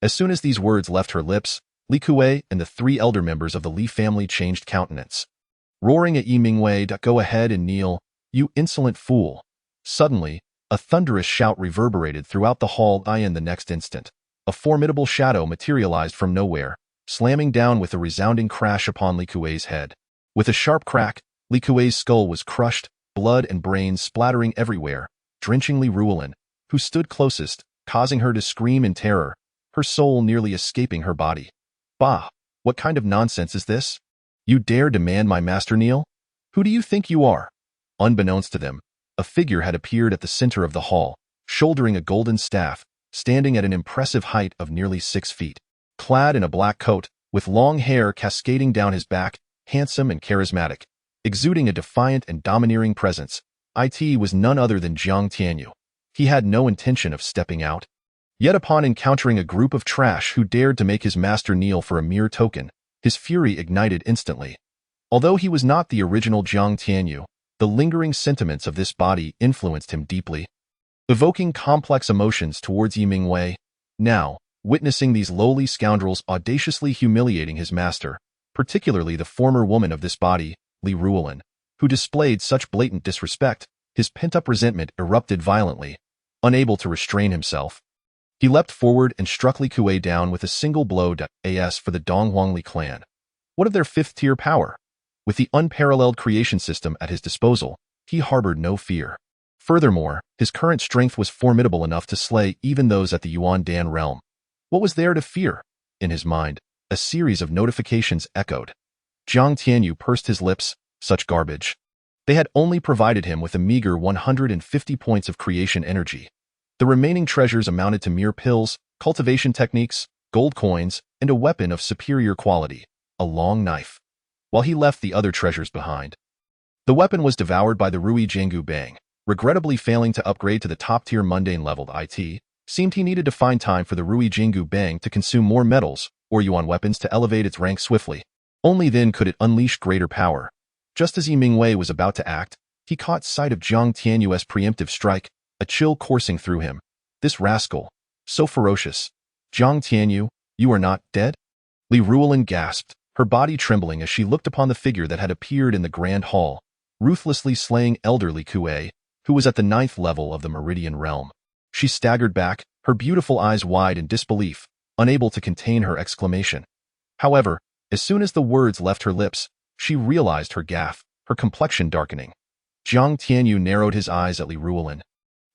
As soon as these words left her lips, Li Kuei and the 3 elder members of the Li family changed countenance. Roaring at Yi Mingwei, "Go ahead and kneel, you insolent fool." Suddenly, a thunderous shout reverberated throughout the hall, and the next instant, a formidable shadow materialized from nowhere, slamming down with a resounding crash upon Li Kuei's head. With a sharp crack, Li Kuei's skull was crushed, blood and brains splattering everywhere, drenching Li Ruolan, who stood closest, causing her to scream in terror, her soul nearly escaping her body. "Bah! What kind of nonsense is this? You dare demand my master kneel? Who do you think you are?" Unbeknownst to them, a figure had appeared at the center of the hall, shouldering a golden staff, standing at an impressive height of nearly 6 feet. Clad in a black coat, with long hair cascading down his back, handsome and charismatic, exuding a defiant and domineering presence, it was none other than Jiang Tianyu. He had no intention of stepping out. Yet upon encountering a group of trash who dared to make his master kneel for a mere token, his fury ignited instantly. Although he was not the original Jiang Tianyu, the lingering sentiments of this body influenced him deeply, evoking complex emotions towards Yi Mingwei. Now, witnessing these lowly scoundrels audaciously humiliating his master, particularly the former woman of this body, Li Ruolan, who displayed such blatant disrespect, his pent-up resentment erupted violently. Unable to restrain himself, he leapt forward and struck Li Kuei down with a single blow. As for the Donghuang Li clan, what of their 5th-tier power? With the unparalleled creation system at his disposal, he harbored no fear. Furthermore, his current strength was formidable enough to slay even those at the Yuan Dan realm. What was there to fear? In his mind, a series of notifications echoed. Jiang Tianyu pursed his lips. Such garbage. They had only provided him with a meager 150 points of creation energy. The remaining treasures amounted to mere pills, cultivation techniques, gold coins, and a weapon of superior quality, a long knife. While he left the other treasures behind. The weapon was devoured by the Ruyi Jingu Bang, regrettably failing to upgrade to the top-tier mundane leveled it. Seemed he needed to find time for the Ruyi Jingu Bang to consume more metals or yuan weapons to elevate its rank swiftly. Only then could it unleash greater power. Just as Yi Mingwei was about to act, he caught sight of Jiang Tianyu's preemptive strike, a chill coursing through him. This rascal, so ferocious. "Jiang Tianyu, you are not dead?" Li Ruolan gasped, her body trembling as she looked upon the figure that had appeared in the grand hall, ruthlessly slaying elder Li Kuei, who was at the 9th level of the Meridian realm. She staggered back, her beautiful eyes wide in disbelief, unable to contain her exclamation. However, as soon as the words left her lips, she realized her gaffe, her complexion darkening. Jiang Tianyu narrowed his eyes at Li Ruolan,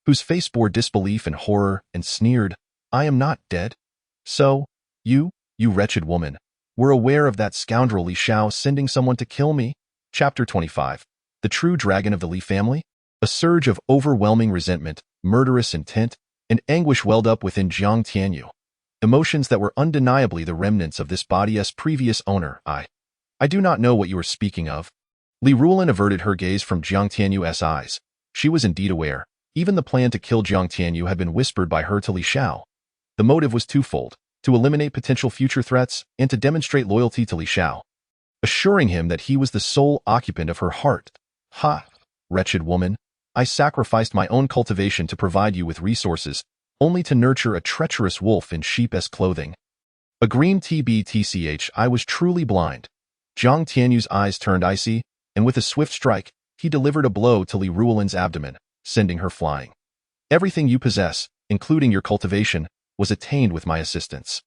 whose face bore disbelief and horror, and sneered, "I am not dead. So, you wretched woman, were aware of that scoundrel Li Xiao sending someone to kill me?" Chapter 25. The True Dragon of the Li Family? A surge of overwhelming resentment, murderous intent, and anguish welled up within Jiang Tianyu. Emotions that were undeniably the remnants of this body's previous owner. I do not know what you are speaking of." Li Ruolan averted her gaze from Jiang Tianyu's eyes. She was indeed aware. Even the plan to kill Jiang Tianyu had been whispered by her to Li Xiao. The motive was twofold: to eliminate potential future threats and to demonstrate loyalty to Li Xiao, assuring him that he was the sole occupant of her heart. "Ha! Wretched woman, I sacrificed my own cultivation to provide you with resources, only to nurture a treacherous wolf in sheep's clothing. A green TBTCH, I was truly blind." Jiang Tianyu's eyes turned icy, and with a swift strike, he delivered a blow to Li Ruolan's abdomen, sending her flying. "Everything you possess, including your cultivation, was attained with my assistance.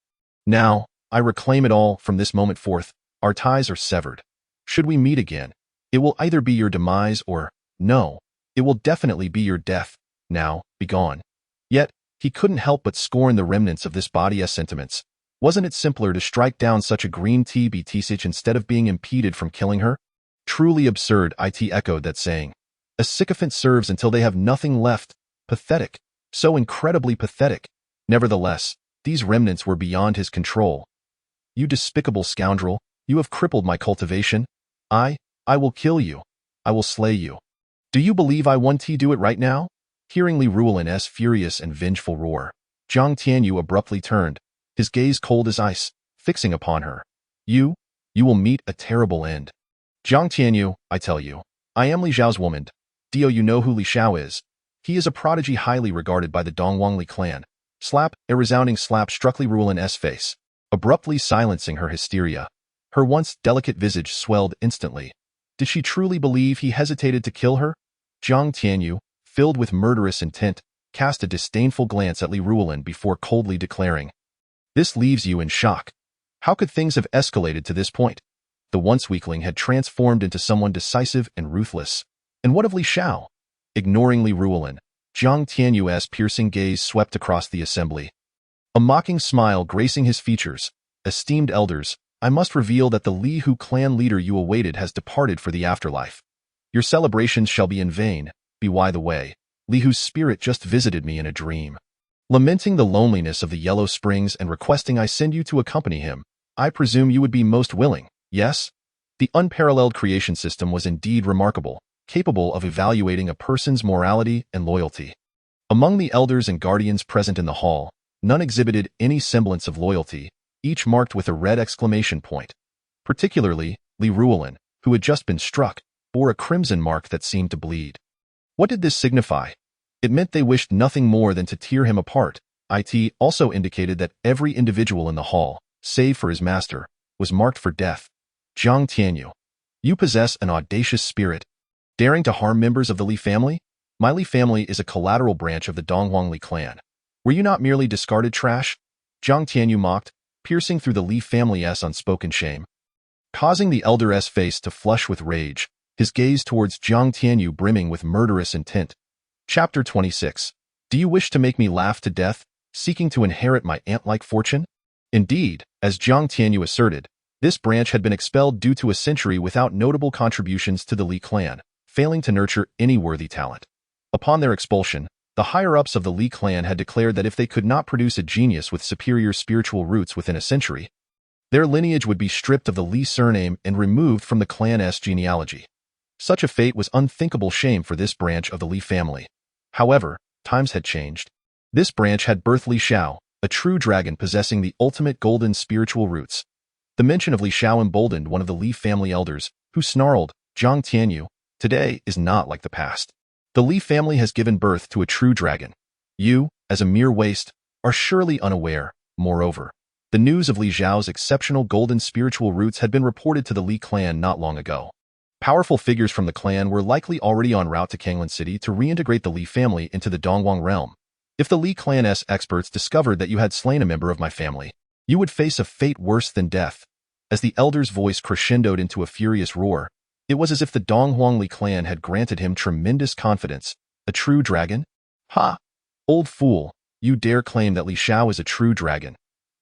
Now, I reclaim it all from this moment forth. Our ties are severed. Should we meet again, it will either be your demise or, no, it will definitely be your death. Now, begone." Yet, He couldn't help but scorn the remnants of this body's sentiments. Wasn't it simpler to strike down such a green tea BTSH instead of being impeded from killing her? Truly absurd, it echoed that saying. A sycophant serves until they have nothing left. Pathetic. So incredibly pathetic. Nevertheless, these remnants were beyond his control. You despicable scoundrel, you have crippled my cultivation. I will kill you. I will slay you. Do you believe I want to do it right now? Hearing Li Ruolan's furious and vengeful roar, Jiang Tianyu abruptly turned, his gaze cold as ice, fixing upon her. You will meet a terrible end. Jiang Tianyu, I tell you, I am Li Xiao's woman. Do you know who Li Xiao is? He is a prodigy highly regarded by the Dongwangli clan. Slap, a resounding slap struck Li Ruolan's face, abruptly silencing her hysteria. Her once delicate visage swelled instantly. Did she truly believe he hesitated to kill her? Jiang Tianyu, filled with murderous intent, cast a disdainful glance at Li Ruolan before coldly declaring, "This leaves you in shock. How could things have escalated to this point?" The once weakling had transformed into someone decisive and ruthless. And what of Li Xiao? Ignoring Li Ruolan, Jiang Tianyu's piercing gaze swept across the assembly. A mocking smile gracing his features. Esteemed elders, I must reveal that the Li Hu clan leader you awaited has departed for the afterlife. Your celebrations shall be in vain. By the way, Li Hu's spirit just visited me in a dream. Lamenting the loneliness of the Yellow Springs and requesting I send you to accompany him, I presume you would be most willing, yes? The unparalleled creation system was indeed remarkable, capable of evaluating a person's morality and loyalty. Among the elders and guardians present in the hall, none exhibited any semblance of loyalty, each marked with a red exclamation point. Particularly, Li Ruolan, who had just been struck, bore a crimson mark that seemed to bleed. What did this signify? It meant they wished nothing more than to tear him apart. It also indicated that every individual in the hall, save for his master, was marked for death. Jiang Tianyu, you possess an audacious spirit. Daring to harm members of the Li family? My Li family is a collateral branch of the Dongwangli clan. Were you not merely discarded trash? Jiang Tianyu mocked, piercing through the Li family's unspoken shame. Causing the elder's face to flush with rage, his gaze towards Jiang Tianyu brimming with murderous intent. Chapter 26. Do you wish to make me laugh to death, seeking to inherit my ant-like fortune? Indeed, as Jiang Tianyu asserted, this branch had been expelled due to a century without notable contributions to the Li clan, failing to nurture any worthy talent. Upon their expulsion, the higher-ups of the Li clan had declared that if they could not produce a genius with superior spiritual roots within a century, their lineage would be stripped of the Li surname and removed from the clan's genealogy. Such a fate was unthinkable shame for this branch of the Li family. However, times had changed. This branch had birthed Li Xiao, a true dragon possessing the ultimate golden spiritual roots. The mention of Li Xiao emboldened one of the Li family elders, who snarled, Jiang Tianyu, today is not like the past. The Li family has given birth to a true dragon. You, as a mere waste, are surely unaware. Moreover, the news of Li Xiao's exceptional golden spiritual roots had been reported to the Li clan not long ago. Powerful figures from the clan were likely already en route to Qingyun City to reintegrate the Li family into the Dongwang realm. If the Li clan's experts discovered that you had slain a member of my family, you would face a fate worse than death. As the elder's voice crescendoed into a furious roar, it was as if the Dongwangli clan had granted him tremendous confidence. A true dragon? Ha! Old fool, you dare claim that Li Xiao is a true dragon.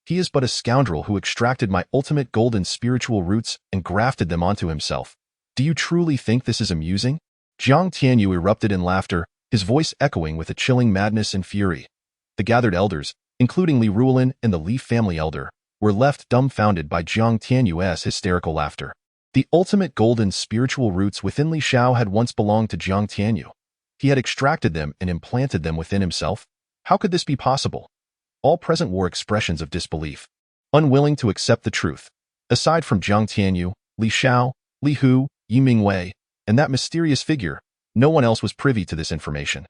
He is but a scoundrel who extracted my ultimate golden spiritual roots and grafted them onto himself. Do you truly think this is amusing? Jiang Tianyu erupted in laughter, his voice echoing with a chilling madness and fury. The gathered elders, including Li Ruolan and the Li family elder, were left dumbfounded by Jiang Tianyu's hysterical laughter. The ultimate golden spiritual roots within Li Xiao had once belonged to Jiang Tianyu. He had extracted them and implanted them within himself. How could this be possible? All present wore expressions of disbelief, unwilling to accept the truth. Aside from Jiang Tianyu, Li Xiao, Li Hu, Yi Mingwei, and that mysterious figure, no one else was privy to this information.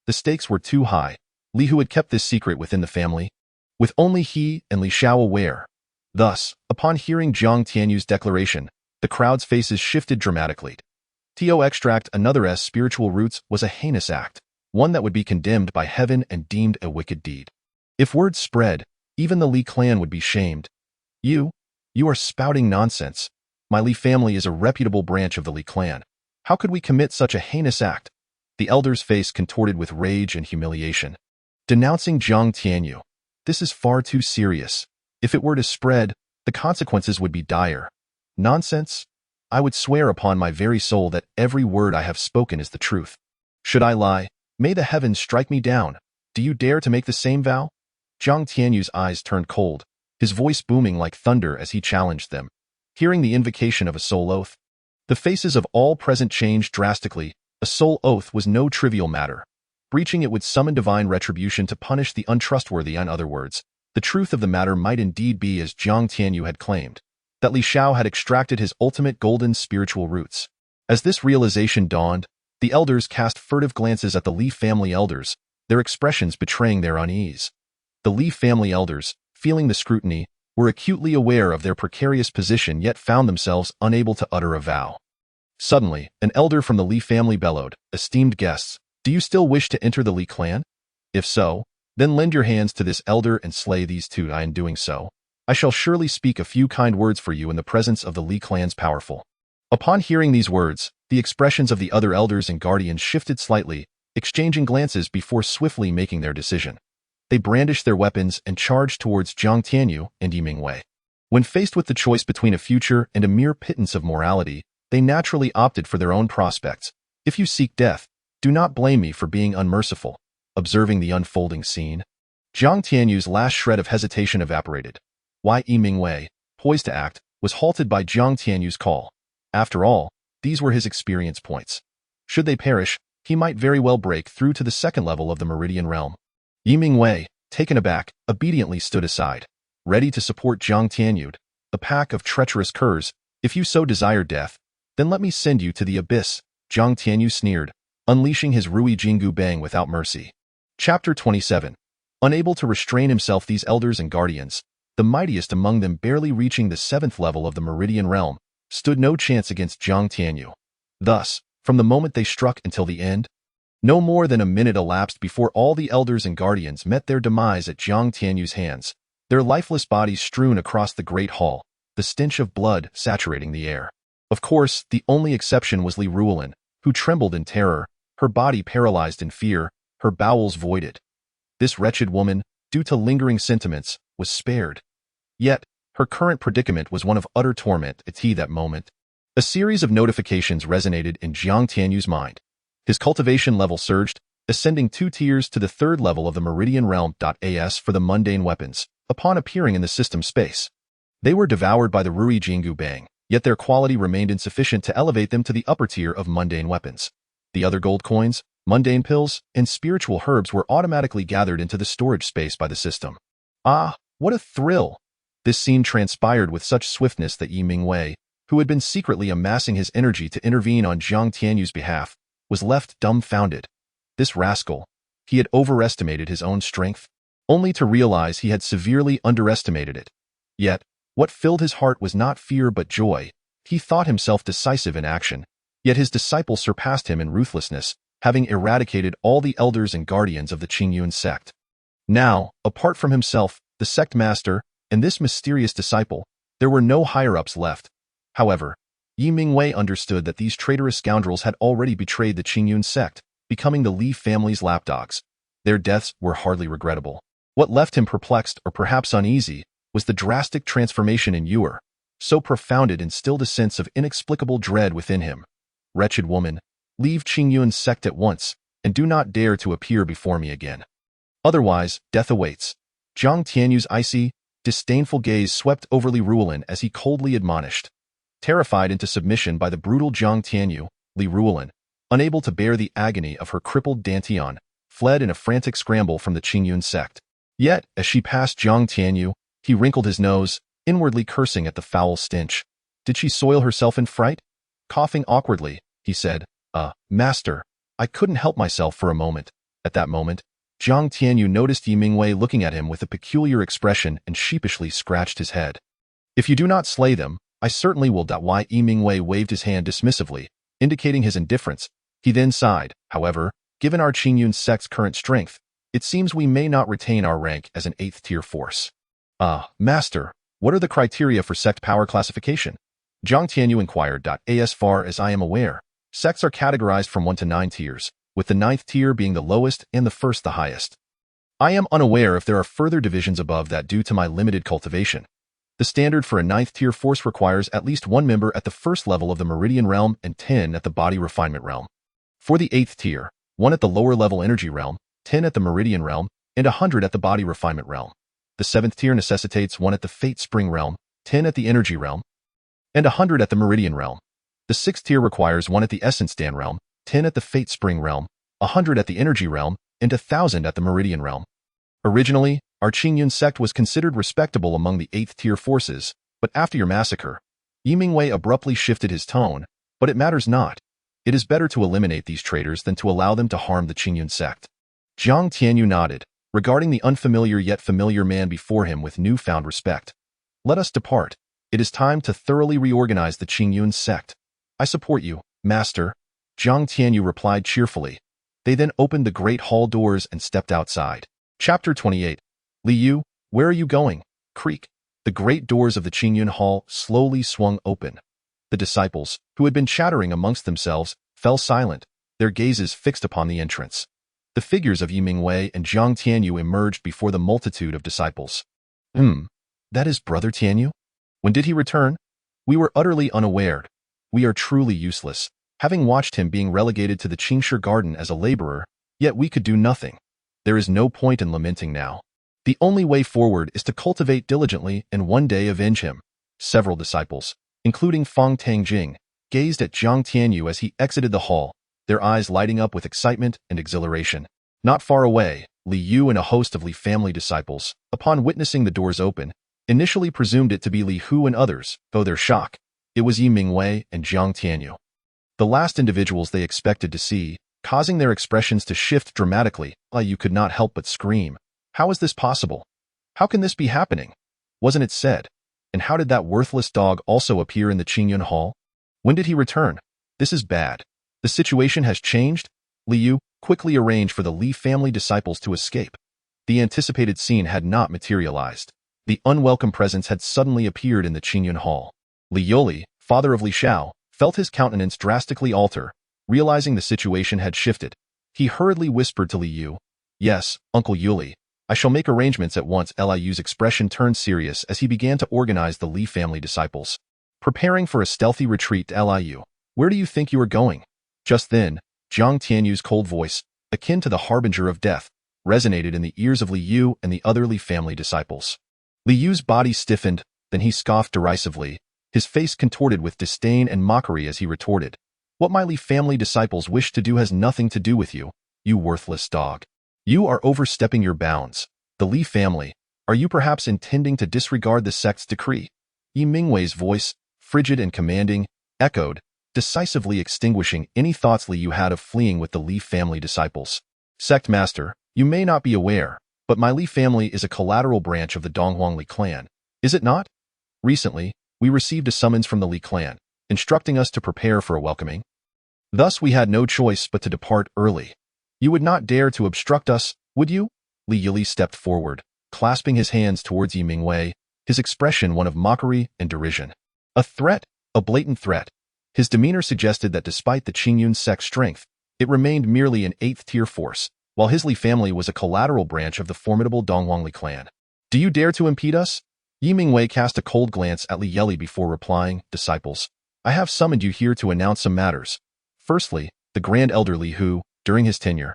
The stakes were too high. Li Hu had kept this secret within the family, with only he and Li Xiao aware. Thus, upon hearing Jiang Tianyu's declaration, the crowd's faces shifted dramatically. To extract another's spiritual roots was a heinous act, one that would be condemned by heaven and deemed a wicked deed. If word spread, even the Li clan would be shamed. You are spouting nonsense. My Li family is a reputable branch of the Li clan. How could we commit such a heinous act? The elder's face contorted with rage and humiliation. Denouncing Jiang Tianyu. This is far too serious. If it were to spread, the consequences would be dire. Nonsense? I would swear upon my very soul that every word I have spoken is the truth. Should I lie, may the heavens strike me down. Do you dare to make the same vow? Jiang Tianyu's eyes turned cold, his voice booming like thunder as he challenged them. Hearing the invocation of a soul oath, the faces of all present changed drastically. A soul oath was no trivial matter. Breaching it would summon divine retribution to punish the untrustworthy. In other words, the truth of the matter might indeed be as Jiang Tianyu had claimed, that Li Xiao had extracted his ultimate golden spiritual roots. As this realization dawned, the elders cast furtive glances at the Li family elders, their expressions betraying their unease. The Li family elders, feeling the scrutiny, were acutely aware of their precarious position yet found themselves unable to utter a vow. Suddenly, an elder from the Li family bellowed, "Esteemed guests, do you still wish to enter the Li clan? If so, then lend your hands to this elder and slay these two. In doing so, I shall surely speak a few kind words for you in the presence of the Li clan's powerful." Upon hearing these words, the expressions of the other elders and guardians shifted slightly, exchanging glances before swiftly making their decision. They brandished their weapons and charged towards Jiang Tianyu and Yi Mingwei. When faced with the choice between a future and a mere pittance of morality, they naturally opted for their own prospects. If you seek death, do not blame me for being unmerciful. Observing the unfolding scene, Jiang Tianyu's last shred of hesitation evaporated. Yi Mingwei, poised to act, was halted by Jiang Tianyu's call. After all, these were his experience points. Should they perish, he might very well break through to the second level of the Meridian realm. Yi Mingwei, taken aback, obediently stood aside, ready to support Jiang Tianyu. "A pack of treacherous curs, if you so desire death, then let me send you to the abyss," Jiang Tianyu sneered, unleashing his Ruyi Jingu bang without mercy. Chapter 27. Unable to restrain himself, these elders and guardians, the mightiest among them barely reaching the 7th level of the Meridian realm, stood no chance against Jiang Tianyu. Thus, from the moment they struck until the end, no more than a minute elapsed before all the elders and guardians met their demise at Jiang Tianyu's hands, their lifeless bodies strewn across the great hall, the stench of blood saturating the air. Of course, the only exception was Li Ruolan, who trembled in terror, her body paralyzed in fear, her bowels voided. This wretched woman, due to lingering sentiments, was spared. Yet, her current predicament was one of utter torment. At that moment, a series of notifications resonated in Jiang Tianyu's mind. His cultivation level surged, ascending 2 tiers to the 3rd level of the Meridian realm. As for the mundane weapons, upon appearing in the system space, they were devoured by the Ruyi Jingu bang, yet their quality remained insufficient to elevate them to the upper tier of mundane weapons. The other gold coins, mundane pills, and spiritual herbs were automatically gathered into the storage space by the system. Ah, what a thrill! This scene transpired with such swiftness that Yi Mingwei, who had been secretly amassing his energy to intervene on Jiang Tianyu's behalf, was left dumbfounded. This rascal, he had overestimated his own strength, only to realize he had severely underestimated it. Yet, what filled his heart was not fear but joy. He thought himself decisive in action, yet his disciple surpassed him in ruthlessness, having eradicated all the elders and guardians of the Qingyun Sect. Now, apart from himself, the sect master, and this mysterious disciple, there were no higher-ups left. However, Yi Mingwei understood that these traitorous scoundrels had already betrayed the Qingyun Sect, becoming the Li family's lapdogs. Their deaths were hardly regrettable. What left him perplexed or perhaps uneasy was the drastic transformation in Yuer. So profound it instilled a sense of inexplicable dread within him. "Wretched woman, leave Qingyun Sect at once, and do not dare to appear before me again. Otherwise, death awaits." Jiang Tianyu's icy, disdainful gaze swept over Li Ruolan as he coldly admonished. Terrified into submission by the brutal Jiang Tianyu, Li Ruolan, unable to bear the agony of her crippled Dantian, fled in a frantic scramble from the Qingyun Sect. Yet, as she passed Jiang Tianyu, he wrinkled his nose, inwardly cursing at the foul stench. Did she soil herself in fright? Coughing awkwardly, he said, Master, I couldn't help myself for a moment." At that moment, Jiang Tianyu noticed Yi Mingwei looking at him with a peculiar expression and sheepishly scratched his head. "If you do not slay them, I certainly will." Yi Mingwei waved his hand dismissively, indicating his indifference. He then sighed. "However, given our Qingyun Sect's current strength, it seems we may not retain our rank as an 8th-tier force." Master, what are the criteria for sect power classification?" Jiang Tianyu inquired. As far as I am aware, sects are categorized from 1 to 9 tiers, with the 9th tier being the lowest and the 1st the highest. I am unaware if there are further divisions above that due to my limited cultivation. The standard for a 9th tier force requires at least 1 member at the first level of the Meridian realm and 10 at the body refinement realm. For the 8th tier, 1 at the lower level energy realm, 10 at the Meridian realm, and 100 at the body refinement realm. The 7th tier necessitates 1 at the fate spring realm, 10 at the energy realm, and 100 at the Meridian realm. The 6th tier requires 1 at the essence stand realm, 10 at the fate spring realm, 100 at the energy realm, and 1,000 at the Meridian realm. Originally, our Qingyun Sect was considered respectable among the 8th tier forces, but after your massacre, Yi Mingwei abruptly shifted his tone, but it matters not. It is better to eliminate these traitors than to allow them to harm the Qingyun Sect. Jiang Tianyu nodded, regarding the unfamiliar yet familiar man before him with newfound respect. Let us depart. It is time to thoroughly reorganize the Qingyun Sect. I support you, Master, Jiang Tianyu replied cheerfully. They then opened the great hall doors and stepped outside. Chapter 28. Li Yu, where are you going? Creak. The great doors of the Qingyun Hall slowly swung open. The disciples, who had been chattering amongst themselves, fell silent, their gazes fixed upon the entrance. The figures of Yi Mingwei and Jiang Tianyu emerged before the multitude of disciples. That is Brother Tianyu? When did he return? We were utterly unaware. We are truly useless, having watched him being relegated to the Qingshi Garden as a laborer, yet we could do nothing. There is no point in lamenting now. The only way forward is to cultivate diligently and one day avenge him. Several disciples, including Fang Tangjing, gazed at Jiang Tianyu as he exited the hall, their eyes lighting up with excitement and exhilaration. Not far away, Li Yu and a host of Li family disciples, upon witnessing the doors open, initially presumed it to be Li Hu and others, though their shock, it was Yi Mingwei and Jiang Tianyu. The last individuals they expected to see, causing their expressions to shift dramatically. Li Yu could not help but scream. How is this possible? How can this be happening? Wasn't it said? And how did that worthless dog also appear in the Qingyun Hall? When did he return? This is bad. The situation has changed? Li Yu quickly arranged for the Li family disciples to escape. The anticipated scene had not materialized. The unwelcome presence had suddenly appeared in the Qingyun Hall. Li Yoli, father of Li Xiao, felt his countenance drastically alter, realizing the situation had shifted. He hurriedly whispered to Li Yu, "Yes, Uncle Yuli, I shall make arrangements at once." Li Yu's expression turned serious as he began to organize the Li family disciples. Preparing for a stealthy retreat to Li Yu, "Where do you think you are going?" Just then, Jiang Tianyu's cold voice, akin to the harbinger of death, resonated in the ears of Li Yu and the other Li family disciples. Li Yu's body stiffened, then he scoffed derisively, his face contorted with disdain and mockery as he retorted, "What my Li family disciples wish to do has nothing to do with you, you worthless dog. You are overstepping your bounds. The Li family, are you perhaps intending to disregard the sect's decree?" Yi Mingwei's voice, frigid and commanding, echoed, decisively extinguishing any thoughts Li Yu had of fleeing with the Li family disciples. "Sect Master, you may not be aware, but my Li family is a collateral branch of the Donghuang Li clan, is it not? Recently, we received a summons from the Li clan, instructing us to prepare for a welcoming. Thus we had no choice but to depart early. You would not dare to obstruct us, would you?" Li Yili stepped forward, clasping his hands towards Yi Mingwei, his expression one of mockery and derision. A threat, a blatant threat. His demeanor suggested that despite the Qingyun Sect's strength, it remained merely an 8th tier force, while his Li family was a collateral branch of the formidable Donghuang Li clan. "Do you dare to impede us?" Yi Mingwei cast a cold glance at Li Yeli before replying, "Disciples, I have summoned you here to announce some matters. Firstly, the Grand Elder Li who, during his tenure,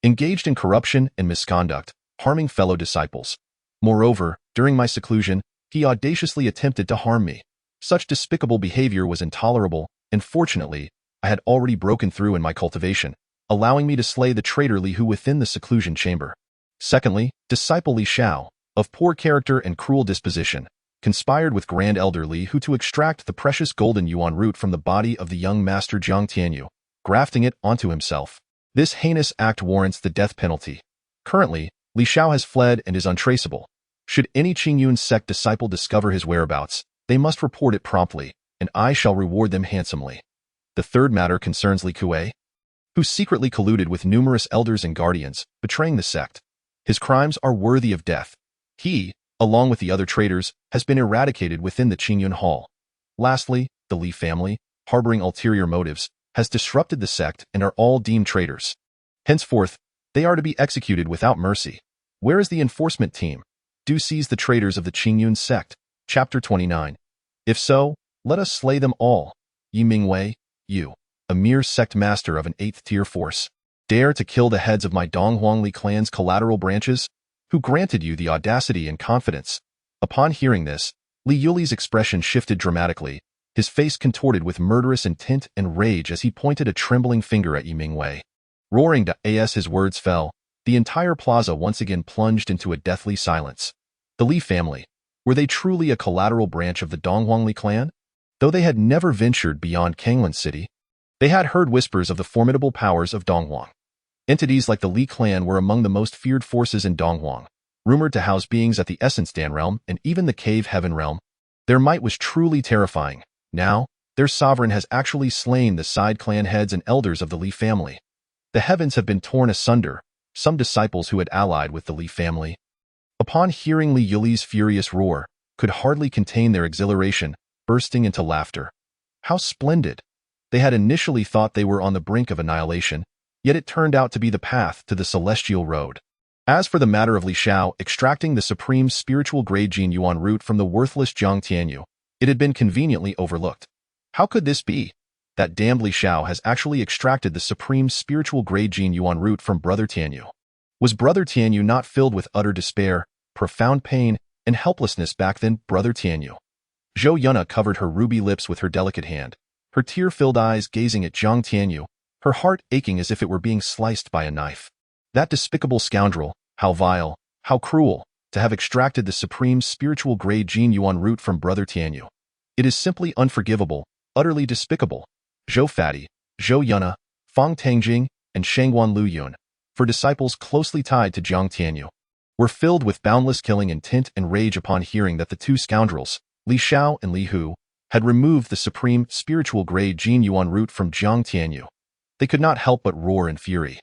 engaged in corruption and misconduct, harming fellow disciples. Moreover, during my seclusion, he audaciously attempted to harm me. Such despicable behavior was intolerable, and fortunately, I had already broken through in my cultivation, allowing me to slay the traitor Li Hu within the seclusion chamber. Secondly, disciple Li Xiao, of poor character and cruel disposition, conspired with Grand Elder Li Hu to extract the precious golden yuan root from the body of the young master Jiang Tianyu, grafting it onto himself. This heinous act warrants the death penalty. Currently, Li Xiao has fled and is untraceable. Should any Qingyun Sect disciple discover his whereabouts, they must report it promptly, and I shall reward them handsomely. The third matter concerns Li Kuei, who secretly colluded with numerous elders and guardians, betraying the sect. His crimes are worthy of death. He, along with the other traitors, has been eradicated within the Qingyun Hall. Lastly, the Li family, harboring ulterior motives, has disrupted the sect and are all deemed traitors. Henceforth, they are to be executed without mercy. Where is the enforcement team? Do seize the traitors of the Qingyun Sect. Chapter 29. If so, let us slay them all. Yi Mingwei, you, a mere sect master of an 8th-tier force, dare to kill the heads of my Donghuangli clan's collateral branches? Who granted you the audacity and confidence? Upon hearing this, Li Yuli's expression shifted dramatically, his face contorted with murderous intent and rage as he pointed a trembling finger at Yi Mingwei. Roaring as his words fell, the entire plaza once again plunged into a deathly silence. The Li family, were they truly a collateral branch of the Donghuangli clan? Though they had never ventured beyond Qingyun City, they had heard whispers of the formidable powers of Donghuang. Entities like the Li clan were among the most feared forces in Donghuang, rumored to house beings at the Essence Dan realm and even the Cave Heaven realm. Their might was truly terrifying. Now, their sovereign has actually slain the side clan heads and elders of the Li family. The heavens have been torn asunder, some disciples who had allied with the Li family, upon hearing Li Yuli's furious roar, could hardly contain their exhilaration, bursting into laughter. How splendid! They had initially thought they were on the brink of annihilation, yet it turned out to be the path to the celestial road. As for the matter of Li Xiao extracting the supreme spiritual grade Jinyu root from the worthless Jiang Tianyu, it had been conveniently overlooked. How could this be? That damned Li Xiao has actually extracted the supreme spiritual grade Qingyun root from Brother Tianyu. Was Brother Tianyu not filled with utter despair, profound pain, and helplessness back then? Brother Tianyu. Zhou Yuna covered her ruby lips with her delicate hand, her tear-filled eyes gazing at Jiang Tianyu, her heart aching as if it were being sliced by a knife. That despicable scoundrel, how vile, how cruel, to have extracted the supreme spiritual grade Qingyun root from Brother Tianyu. It is simply unforgivable, utterly despicable. Zhou Fati, Zhou Yuna, Fang Tangjing, and Shangguan Luyun, for disciples closely tied to Jiang Tianyu, were filled with boundless killing intent and rage upon hearing that the two scoundrels, Li Xiao and Li Hu, had removed the supreme spiritual grade Qingyun root from Jiang Tianyu. They could not help but roar in fury.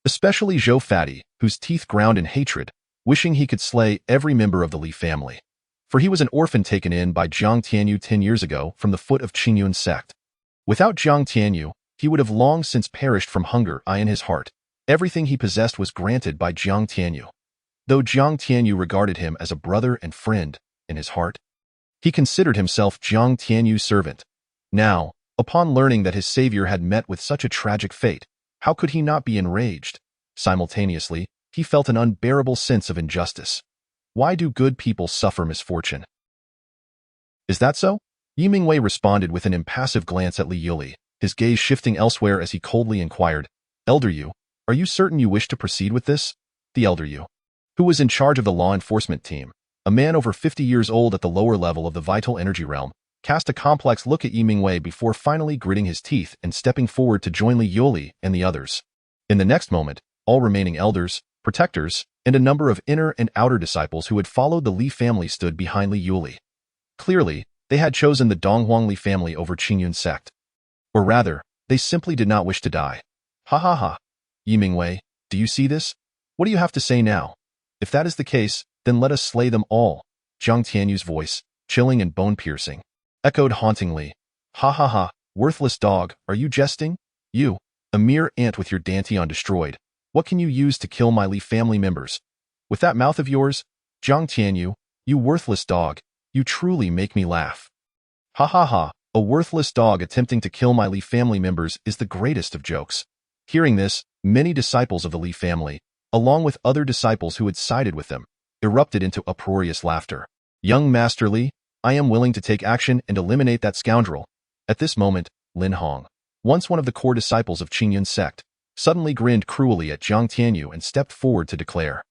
Especially Zhou Fati, whose teeth ground in hatred, wishing he could slay every member of the Li family. For he was an orphan taken in by Jiang Tianyu 10 years ago from the foot of Qingyun Sect. Without Jiang Tianyu, he would have long since perished from hunger. In his heart, everything he possessed was granted by Jiang Tianyu. Though Jiang Tianyu regarded him as a brother and friend, in his heart, he considered himself Jiang Tianyu's servant. Now, upon learning that his savior had met with such a tragic fate, how could he not be enraged? Simultaneously, he felt an unbearable sense of injustice. Why do good people suffer misfortune? Is that so? Yi Mingwei responded with an impassive glance at Li Yuli, his gaze shifting elsewhere as he coldly inquired, Elder Yu, are you certain you wish to proceed with this? The Elder Yu, who was in charge of the law enforcement team, a man over 50 years old at the lower level of the vital energy realm, cast a complex look at Yi Mingwei before finally gritting his teeth and stepping forward to join Li Yuli and the others. In the next moment, all remaining elders, protectors, and a number of inner and outer disciples who had followed the Li family stood behind Li Yuli. Clearly, they had chosen the Donghuangli family over Qingyun Sect. Or rather, they simply did not wish to die. Ha ha ha. Yi Mingwei, do you see this? What do you have to say now? If that is the case, then let us slay them all. Jiang Tianyu's voice, chilling and bone-piercing, echoed hauntingly. Ha ha ha, worthless dog, are you jesting? You, a mere ant with your Dantian destroyed. What can you use to kill my Li family members? With that mouth of yours? Jiang Tianyu, you worthless dog, you truly make me laugh. Ha ha ha, a worthless dog attempting to kill my Li family members is the greatest of jokes. Hearing this, many disciples of the Li family, along with other disciples who had sided with them, erupted into uproarious laughter. Young Master Li, I am willing to take action and eliminate that scoundrel. At this moment, Lin Hong, once one of the core disciples of Qingyun Sect, suddenly grinned cruelly at Jiang Tianyu and stepped forward to declare.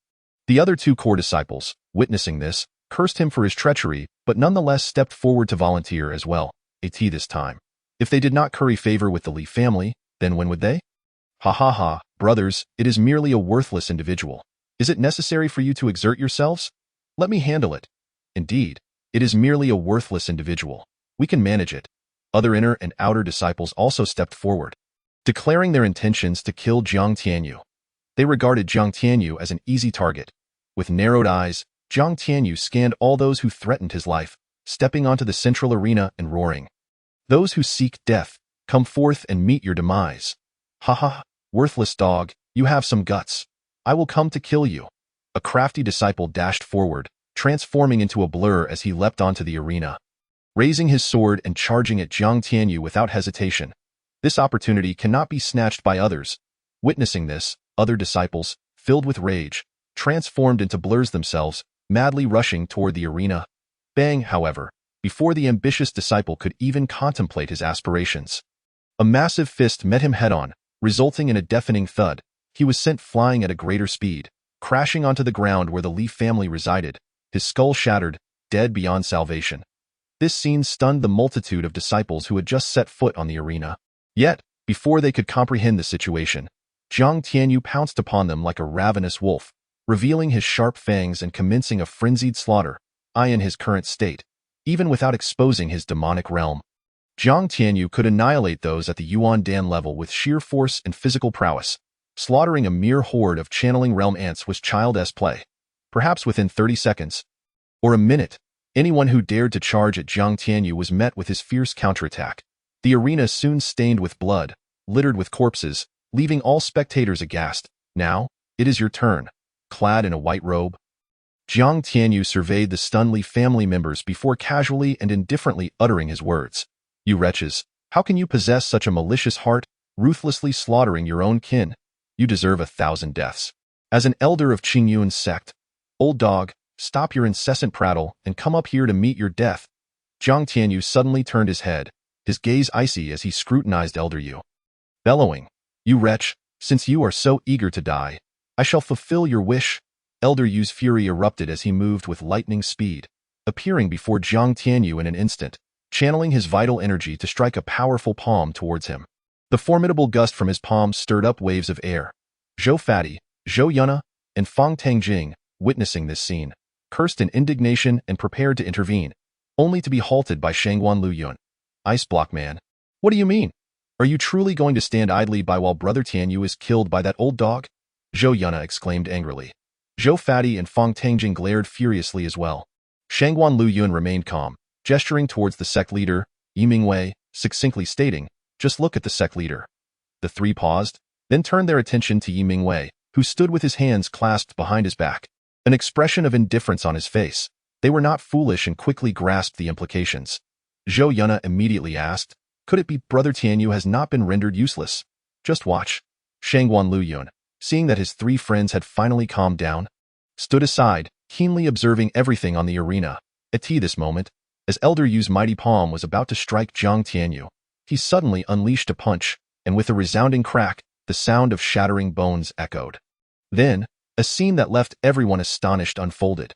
The other two core disciples, witnessing this, cursed him for his treachery, but nonetheless stepped forward to volunteer as well, this time. If they did not curry favor with the Li family, then when would they? Ha ha ha, brothers, it is merely a worthless individual. Is it necessary for you to exert yourselves? Let me handle it. Indeed, it is merely a worthless individual. We can manage it. Other inner and outer disciples also stepped forward, declaring their intentions to kill Jiang Tianyu. They regarded Jiang Tianyu as an easy target. With narrowed eyes, Jiang Tianyu scanned all those who threatened his life, stepping onto the central arena and roaring. Those who seek death, come forth and meet your demise. Ha ha, worthless dog, you have some guts. I will come to kill you. A crafty disciple dashed forward, transforming into a blur as he leapt onto the arena. Raising his sword and charging at Jiang Tianyu without hesitation. This opportunity cannot be snatched by others. Witnessing this, other disciples, filled with rage, transformed into blurs themselves, madly rushing toward the arena. Bang, however, before the ambitious disciple could even contemplate his aspirations. A massive fist met him head-on, resulting in a deafening thud. He was sent flying at a greater speed, crashing onto the ground where the Li family resided, his skull shattered, dead beyond salvation. This scene stunned the multitude of disciples who had just set foot on the arena. Yet, before they could comprehend the situation, Jiang Tianyu pounced upon them like a ravenous wolf, revealing his sharp fangs and commencing a frenzied slaughter, in his current state, even without exposing his demonic realm. Jiang Tianyu could annihilate those at the Yuan Dan level with sheer force and physical prowess. Slaughtering a mere horde of channeling realm ants was childish play. Perhaps within 30 seconds, or a minute, anyone who dared to charge at Jiang Tianyu was met with his fierce counterattack. The arena soon stained with blood, littered with corpses, leaving all spectators aghast. Now, it is your turn. Clad in a white robe, Jiang Tianyu surveyed the stunned Li family members before casually and indifferently uttering his words. You wretches, how can you possess such a malicious heart, ruthlessly slaughtering your own kin? You deserve 1,000 deaths. As an elder of Qingyun Sect, old dog, stop your incessant prattle and come up here to meet your death. Jiang Tianyu suddenly turned his head, his gaze icy as he scrutinized Elder Yu. Bellowing, you wretch, since you are so eager to die, I shall fulfill your wish. Elder Yu's fury erupted as he moved with lightning speed, appearing before Jiang Tianyu in an instant, channeling his vital energy to strike a powerful palm towards him. The formidable gust from his palm stirred up waves of air. Zhou Fati, Zhou Yuna, and Fang Tangjing, witnessing this scene, cursed in indignation and prepared to intervene, only to be halted by Shangguan Luyun. Ice Block Man. What do you mean? Are you truly going to stand idly by while Brother Tianyu is killed by that old dog? Zhou Yuna exclaimed angrily. Zhou Fati and Fang Tangjing glared furiously as well. Shangguan Luyun remained calm, gesturing towards the sect leader, Yi Mingwei, succinctly stating, just look at the sect leader. The three paused, then turned their attention to Yi Mingwei, who stood with his hands clasped behind his back, an expression of indifference on his face. They were not foolish and quickly grasped the implications. Zhou Yuna immediately asked, could it be Brother Tianyu has not been rendered useless? Just watch. Shangguan Luyun, seeing that his three friends had finally calmed down, stood aside, keenly observing everything on the arena. At this moment, as Elder Yu's mighty palm was about to strike Jiang Tianyu, he suddenly unleashed a punch, and with a resounding crack, the sound of shattering bones echoed. Then, a scene that left everyone astonished unfolded.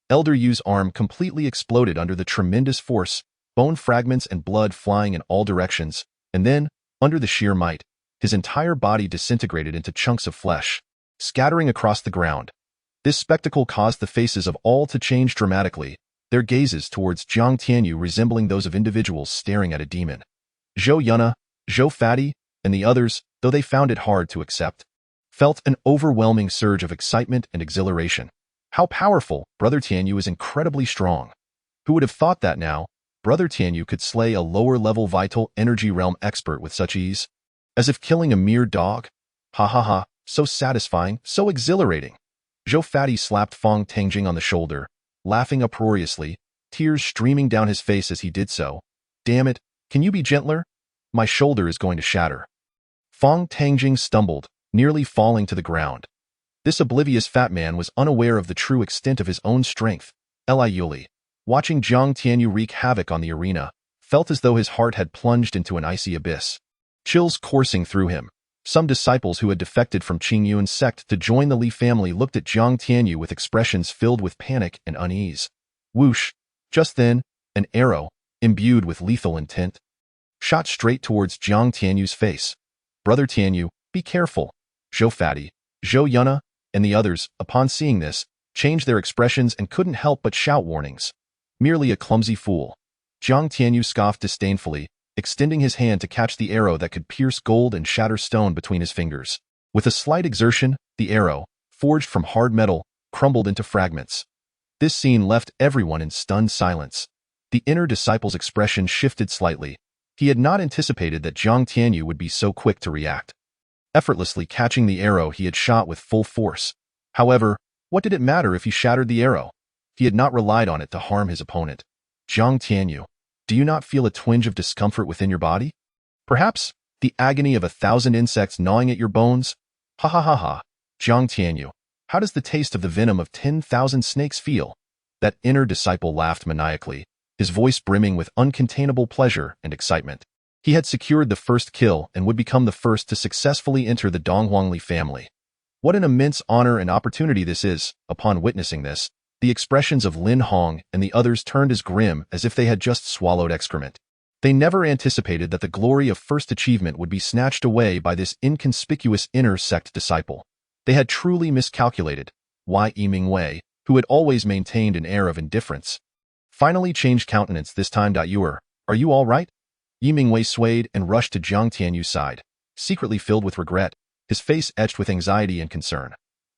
Elder Yu's arm completely exploded under the tremendous force, bone fragments and blood flying in all directions, and then, under the sheer might, his entire body disintegrated into chunks of flesh, scattering across the ground. This spectacle caused the faces of all to change dramatically, their gazes towards Jiang Tianyu resembling those of individuals staring at a demon. Zhou Yuna, Zhou Fati, and the others, though they found it hard to accept, felt an overwhelming surge of excitement and exhilaration. How powerful! Brother Tianyu is incredibly strong. Who would have thought that now, Brother Tianyu could slay a lower-level vital energy realm expert with such ease? As if killing a mere dog? Ha ha ha, so satisfying, so exhilarating. Zhou Fati slapped Fang Tangjing on the shoulder, laughing uproariously, tears streaming down his face as he did so. Damn it, can you be gentler? My shoulder is going to shatter. Fang Tangjing stumbled, nearly falling to the ground. This oblivious fat man was unaware of the true extent of his own strength. Li Yuli, watching Jiang Tianyu wreak havoc on the arena, felt as though his heart had plunged into an icy abyss. Chills coursing through him. Some disciples who had defected from Qingyun Sect to join the Li family looked at Jiang Tianyu with expressions filled with panic and unease. Whoosh! Just then, an arrow, imbued with lethal intent, shot straight towards Jiang Tianyu's face. Brother Tianyu, be careful. Zhou Fati, Zhou Yuna, and the others, upon seeing this, changed their expressions and couldn't help but shout warnings. Merely a clumsy fool. Jiang Tianyu scoffed disdainfully, extending his hand to catch the arrow that could pierce gold and shatter stone between his fingers. With a slight exertion, the arrow, forged from hard metal, crumbled into fragments. This scene left everyone in stunned silence. The inner disciple's expression shifted slightly. He had not anticipated that Jiang Tianyu would be so quick to react, effortlessly catching the arrow he had shot with full force. However, What did it matter if he shattered the arrow? He had not relied on it to harm his opponent. Jiang Tianyu, do you not feel a twinge of discomfort within your body? Perhaps the agony of 1,000 insects gnawing at your bones? Ha ha ha ha. Jiang Tianyu, how does the taste of the venom of 10,000 snakes feel? That inner disciple laughed maniacally, his voice brimming with uncontainable pleasure and excitement. He had secured the first kill and would become the first to successfully enter the Donghuangli family. What an immense honor and opportunity this is. Upon witnessing this, the expressions of Lin Hong and the others turned as grim as if they had just swallowed excrement. They never anticipated that the glory of first achievement would be snatched away by this inconspicuous inner sect disciple. They had truly miscalculated. Why Yiming Wei, who had always maintained an air of indifference, finally changed countenance this time. Are you all right? Yiming Wei swayed and rushed to Jiang Tianyu's side, secretly filled with regret, his face etched with anxiety and concern.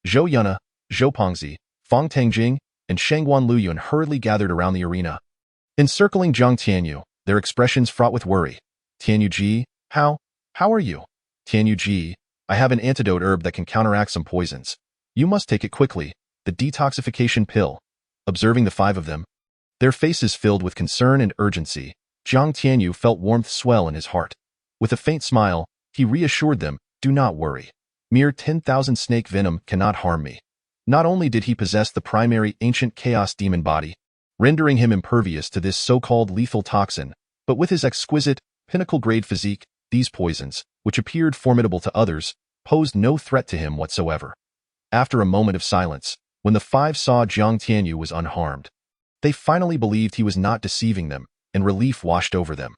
Zhou Yunna, Zhou Pengzi, Fang Tangjing, and Shangguan Luyun hurriedly gathered around the arena, encircling Jiang Tianyu, their expressions fraught with worry. Tianyu Ji, how are you? Tianyu Ji, I have an antidote herb that can counteract some poisons. You must take it quickly, the detoxification pill. Observing the five of them, their faces filled with concern and urgency, Jiang Tianyu felt warmth swell in his heart. With a faint smile, he reassured them, do not worry. Mere 10,000 snake venom cannot harm me. Not only did he possess the primary ancient chaos demon body, rendering him impervious to this so-called lethal toxin, but with his exquisite, pinnacle-grade physique, these poisons, which appeared formidable to others, posed no threat to him whatsoever. After a moment of silence, when the five saw Jiang Tianyu was unharmed, they finally believed he was not deceiving them, and relief washed over them.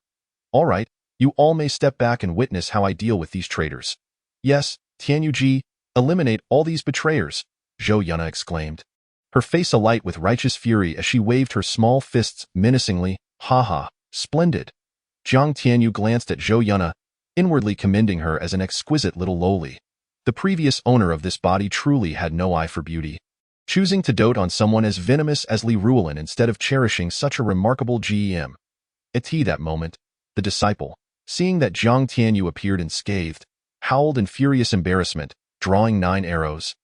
All right, you all may step back and witness how I deal with these traitors. Yes, Tianyu Ji, eliminate all these betrayers, Zhou Yunna exclaimed, her face alight with righteous fury as she waved her small fists menacingly. Ha ha, splendid. Jiang Tianyu glanced at Zhou Yunna, inwardly commending her as an exquisite little loli. The previous owner of this body truly had no eye for beauty, choosing to dote on someone as venomous as Li Ruolan instead of cherishing such a remarkable gem. At that moment, the disciple, seeing that Jiang Tianyu appeared unscathed, howled in furious embarrassment, drawing 9 arrows,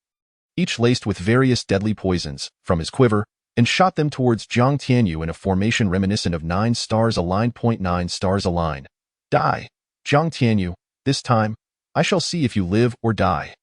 each laced with various deadly poisons, from his quiver, and shot them towards Jiang Tianyu in a formation reminiscent of 9 stars aligned. 9 stars align. Die, Jiang Tianyu, this time, I shall see if you live or die.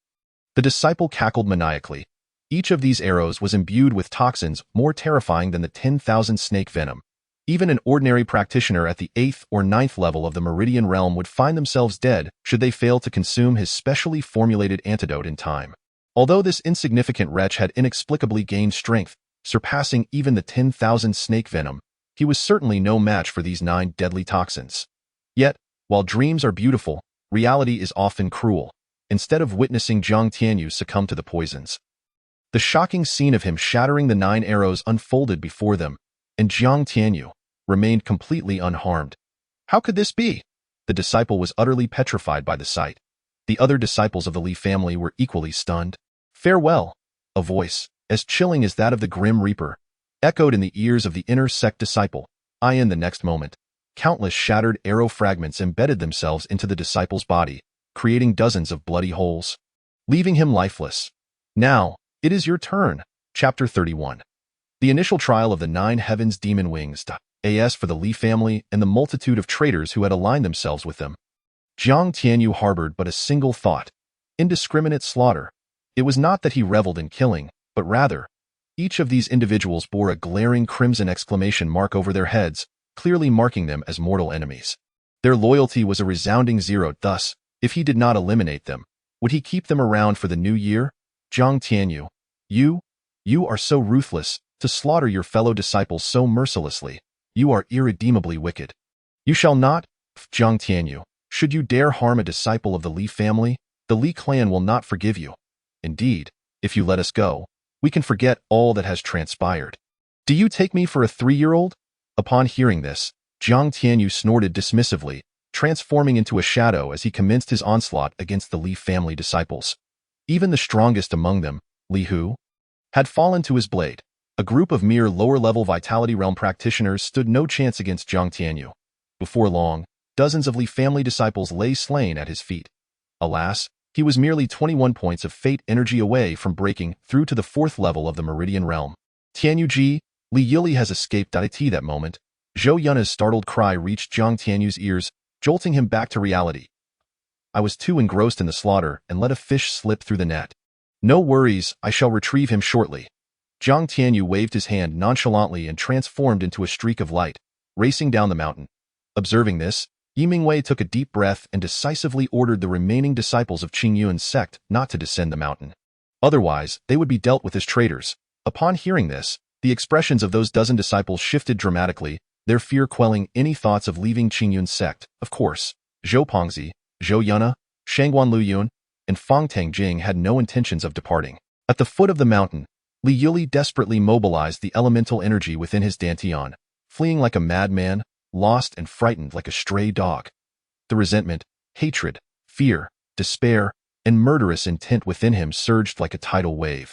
The disciple cackled maniacally. Each of these arrows was imbued with toxins more terrifying than the 10,000 snake venom. Even an ordinary practitioner at the 8th or 9th level of the Meridian realm would find themselves dead should they fail to consume his specially formulated antidote in time. Although this insignificant wretch had inexplicably gained strength, surpassing even the 10,000 snake venom, he was certainly no match for these 9 deadly toxins. Yet, while dreams are beautiful, reality is often cruel. Instead of witnessing Jiang Tianyu succumb to the poisons, the shocking scene of him shattering the 9 arrows unfolded before them, and Jiang Tianyu remained completely unharmed. How could this be? The disciple was utterly petrified by the sight. The other disciples of the Li family were equally stunned. Farewell! A voice, as chilling as that of the Grim Reaper, echoed in the ears of the inner sect disciple. In the next moment, countless shattered arrow fragments embedded themselves into the disciple's body, creating dozens of bloody holes, leaving him lifeless. Now, it is your turn. Chapter 31. The initial trial of the 9 heavens demon wings, as for the Li family and the multitude of traitors who had aligned themselves with them. Jiang Tianyu harbored but a single thought: indiscriminate slaughter. It was not that he reveled in killing, but rather, each of these individuals bore a glaring crimson exclamation mark over their heads, clearly marking them as mortal enemies. Their loyalty was a resounding 0. Thus, if he did not eliminate them, would he keep them around for the new year? Jiang Tianyu, you are so ruthless, to slaughter your fellow disciples so mercilessly. You are irredeemably wicked. You shall not, Jiang Tianyu. Should you dare harm a disciple of the Li family, the Li clan will not forgive you. Indeed, if you let us go, we can forget all that has transpired. Do you take me for a 3-year-old? Upon hearing this, Jiang Tianyu snorted dismissively, transforming into a shadow as he commenced his onslaught against the Li family disciples. Even the strongest among them, Li Hu, had fallen to his blade. A group of mere lower-level Vitality Realm practitioners stood no chance against Jiang Tianyu. Before long, dozens of Li family disciples lay slain at his feet. Alas, He was merely 21 points of fate energy away from breaking through to the 4th level of the Meridian Realm. Tianyu Ji, Li Yuli has escaped. It that moment, Zhou Yunna's startled cry reached Jiang Tianyu's ears, jolting him back to reality. I was too engrossed in the slaughter and let a fish slip through the net. No worries, I shall retrieve him shortly. Jiang Tianyu waved his hand nonchalantly and transformed into a streak of light, racing down the mountain. Observing this, Yimingwei took a deep breath and decisively ordered the remaining disciples of Qingyun Sect not to descend the mountain. Otherwise, they would be dealt with as traitors. Upon hearing this, the expressions of those dozen disciples shifted dramatically, their fear quelling any thoughts of leaving Qingyun Sect. Of course, Zhou Pongzi, Zhou Yunna, Shangguan Luyun, and Fang Tangjing had no intentions of departing. At the foot of the mountain, Li Yuli desperately mobilized the elemental energy within his dantian, fleeing like a madman, lost and frightened like a stray dog. The resentment, hatred, fear, despair, and murderous intent within him surged like a tidal wave,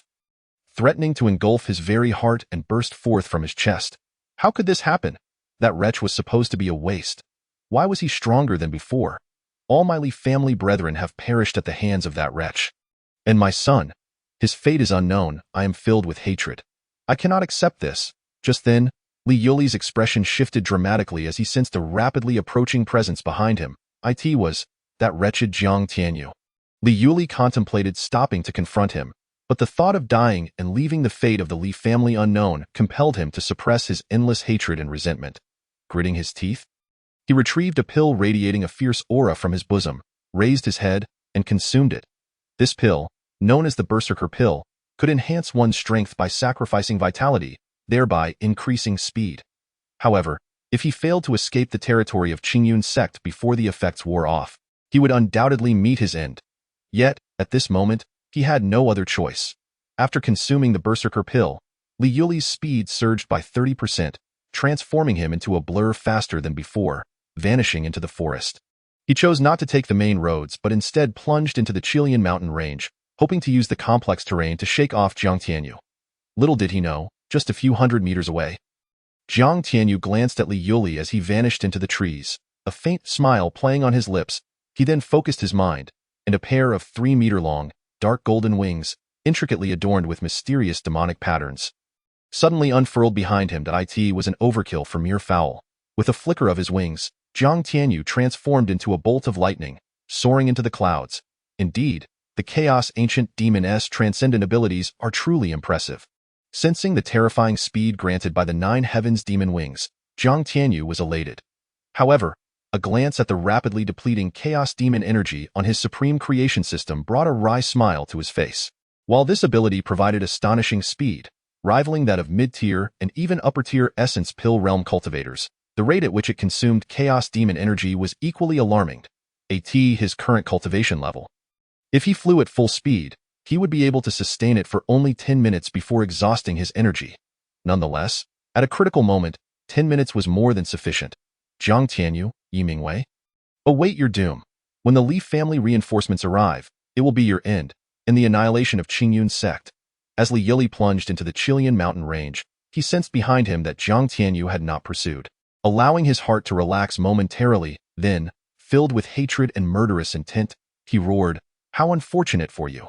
threatening to engulf his very heart and burst forth from his chest. How could this happen? That wretch was supposed to be a waste. Why was he stronger than before? All my Li family brethren have perished at the hands of that wretch. And my son, his fate is unknown. I am filled with hatred. I cannot accept this. Just then, Li Yuli's expression shifted dramatically as he sensed a rapidly approaching presence behind him. It was that wretched Jiang Tianyu. Li Yuli contemplated stopping to confront him, but the thought of dying and leaving the fate of the Li family unknown compelled him to suppress his endless hatred and resentment. Gritting his teeth, he retrieved a pill radiating a fierce aura from his bosom, raised his head, and consumed it. This pill, known as the Berserker Pill, could enhance one's strength by sacrificing vitality, thereby increasing speed. However, if he failed to escape the territory of Qingyun Sect before the effects wore off, he would undoubtedly meet his end. Yet, at this moment, he had no other choice. After consuming the Berserker Pill, Li Yuli's speed surged by 30%, transforming him into a blur faster than before, vanishing into the forest. He chose not to take the main roads but instead plunged into the Qilian mountain range, hoping to use the complex terrain to shake off Jiang Tianyu. Little did he know, just a few hundred meters away, Jiang Tianyu glanced at Li Yuli as he vanished into the trees, a faint smile playing on his lips. He then focused his mind, and a pair of 3-meter-long, dark golden wings, intricately adorned with mysterious demonic patterns, suddenly unfurled behind him. It was an overkill for mere fowl. With a flicker of his wings, Jiang Tianyu transformed into a bolt of lightning, soaring into the clouds. Indeed, the Chaos Ancient Demon's transcendent abilities are truly impressive. Sensing the terrifying speed granted by the 9 Heavens Demon Wings, Jiang Tianyu was elated. However, a glance at the rapidly depleting Chaos Demon energy on his Supreme Creation System brought a wry smile to his face. While this ability provided astonishing speed, rivaling that of mid-tier and even upper-tier Essence Pill Realm cultivators, the rate at which it consumed Chaos Demon energy was equally alarming. His current cultivation level. If he flew at full speed, he would be able to sustain it for only 10 minutes before exhausting his energy. Nonetheless, at a critical moment, 10 minutes was more than sufficient. Jiang Tianyu, Yimingwei, await your doom. When the Li family reinforcements arrive, it will be your end, and the annihilation of Qingyun Sect. As Li Yuli plunged into the Qilian mountain range, he sensed behind him that Jiang Tianyu had not pursued. Allowing his heart to relax momentarily, then, filled with hatred and murderous intent, he roared, "How unfortunate for you!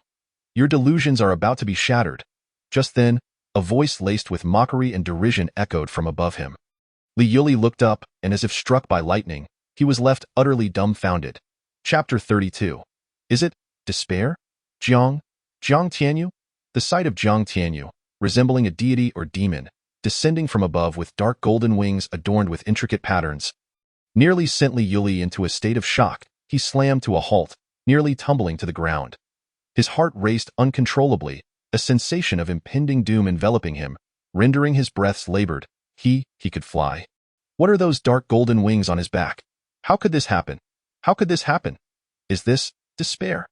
Your delusions are about to be shattered." Just then, a voice laced with mockery and derision echoed from above him. Li Yuli looked up, and as if struck by lightning, he was left utterly dumbfounded. Chapter 32. Is it despair? Jiang Tianyu? The sight of Jiang Tianyu, resembling a deity or demon, descending from above with dark golden wings adorned with intricate patterns, nearly sent Li Yuli into a state of shock. He slammed to a halt, nearly tumbling to the ground. His heart raced uncontrollably, a sensation of impending doom enveloping him, rendering his breaths labored. He could fly. What are those dark golden wings on his back? How could this happen? How could this happen? Is this despair?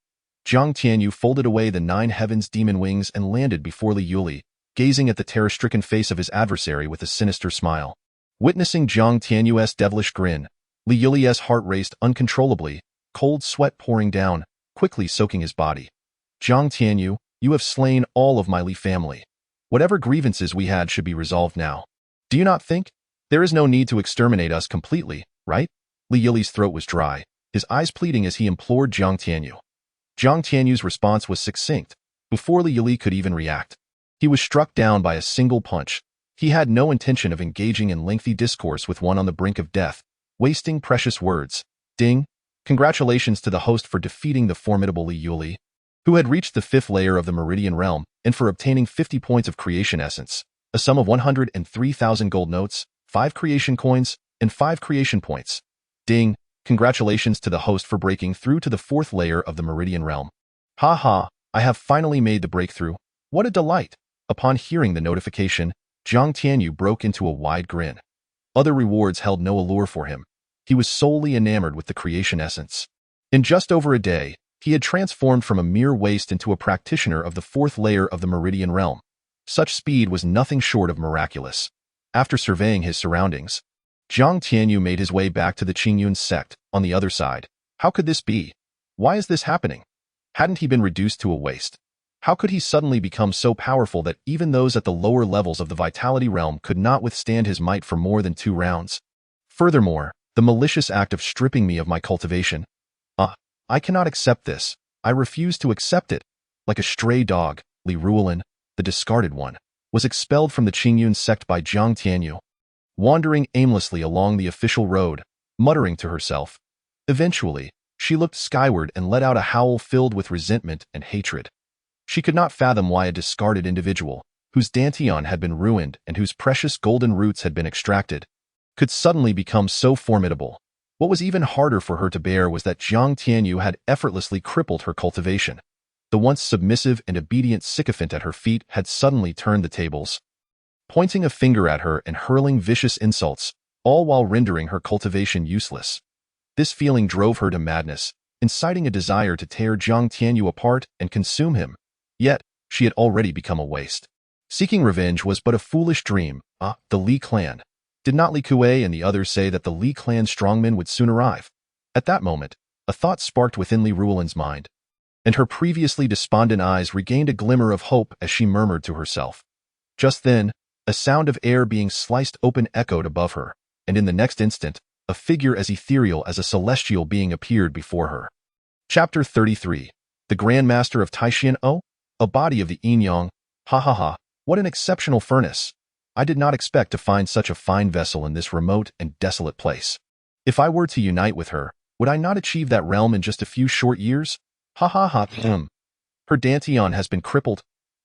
Jiang Tianyu folded away the 9 Heavens Demon Wings and landed before Li Yuli, gazing at the terror-stricken face of his adversary with a sinister smile. Witnessing Jiang Tianyu's devilish grin, Li Yuli's heart raced uncontrollably, cold sweat pouring down, quickly soaking his body. Jiang Tianyu, you have slain all of my Li family. Whatever grievances we had should be resolved now. Do you not think? There is no need to exterminate us completely, right? Li Yuli's throat was dry, his eyes pleading as he implored Jiang Tianyu. Jiang Tianyu's response was succinct. Before Li Yuli could even react, he was struck down by a single punch. He had no intention of engaging in lengthy discourse with one on the brink of death, wasting precious words. Ding! Congratulations to the host for defeating the formidable Li Yuli, who had reached the 5th layer of the Meridian Realm, and for obtaining 50 points of creation essence, a sum of 103,000 gold notes, 5 creation coins, and 5 creation points. Ding! Congratulations to the host for breaking through to the 4th layer of the Meridian Realm. Ha ha! I have finally made the breakthrough. What a delight! Upon hearing the notification, Jiang Tianyu broke into a wide grin. Other rewards held no allure for him. He was solely enamored with the creation essence. In just over a day, he had transformed from a mere waste into a practitioner of the 4th layer of the Meridian Realm. Such speed was nothing short of miraculous. After surveying his surroundings, Jiang Tianyu made his way back to the Qingyun Sect on the other side. How could this be? Why is this happening? Hadn't he been reduced to a waste? How could he suddenly become so powerful that even those at the lower levels of the Vitality Realm could not withstand his might for more than 2 rounds? Furthermore, the malicious act of stripping me of my cultivation. I cannot accept this. I refuse to accept it. Like a stray dog, Li Ruolan, the discarded one, was expelled from the Qingyun Sect by Jiang Tianyu, wandering aimlessly along the official road, muttering to herself. Eventually, she looked skyward and let out a howl filled with resentment and hatred. She could not fathom why a discarded individual, whose dantian had been ruined and whose precious golden roots had been extracted, could suddenly become so formidable. What was even harder for her to bear was that Jiang Tianyu had effortlessly crippled her cultivation. The once submissive and obedient sycophant at her feet had suddenly turned the tables, pointing a finger at her and hurling vicious insults, all while rendering her cultivation useless. This feeling drove her to madness, inciting a desire to tear Jiang Tianyu apart and consume him. Yet, she had already become a waste. Seeking revenge was but a foolish dream. The Li clan. Did not Li Kuei and the others say that the Li clan strongmen would soon arrive? At that moment, a thought sparked within Li Ruolan's mind, and her previously despondent eyes regained a glimmer of hope as she murmured to herself. Just then, a sound of air being sliced open echoed above her, and in the next instant, a figure as ethereal as a celestial being appeared before her. Chapter 33. The Grand Master of Taishan. A body of the yin-yang. Ha ha ha, what an exceptional furnace. I did not expect to find such a fine vessel in this remote and desolate place. If I were to unite with her, would I not achieve that realm in just a few short years? Ha ha ha. Her dantian has been crippled.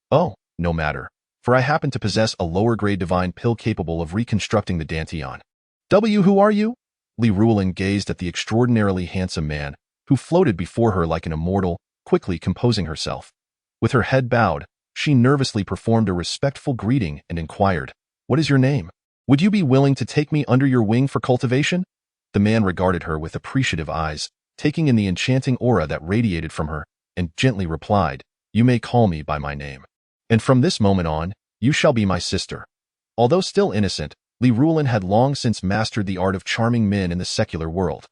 Oh, no matter, for I happen to possess a lower-grade divine pill capable of reconstructing the dantian. Who are you? Li Ruolan gazed at the extraordinarily handsome man, who floated before her like an immortal, quickly composing herself. With her head bowed, she nervously performed a respectful greeting and inquired, "What is your name? Would you be willing to take me under your wing for cultivation?" The man regarded her with appreciative eyes, taking in the enchanting aura that radiated from her, and gently replied, "You may call me by my name. And from this moment on, you shall be my sister." Although still innocent, Li Ruolan had long since mastered the art of charming men in the secular world.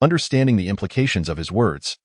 Understanding the implications of his words,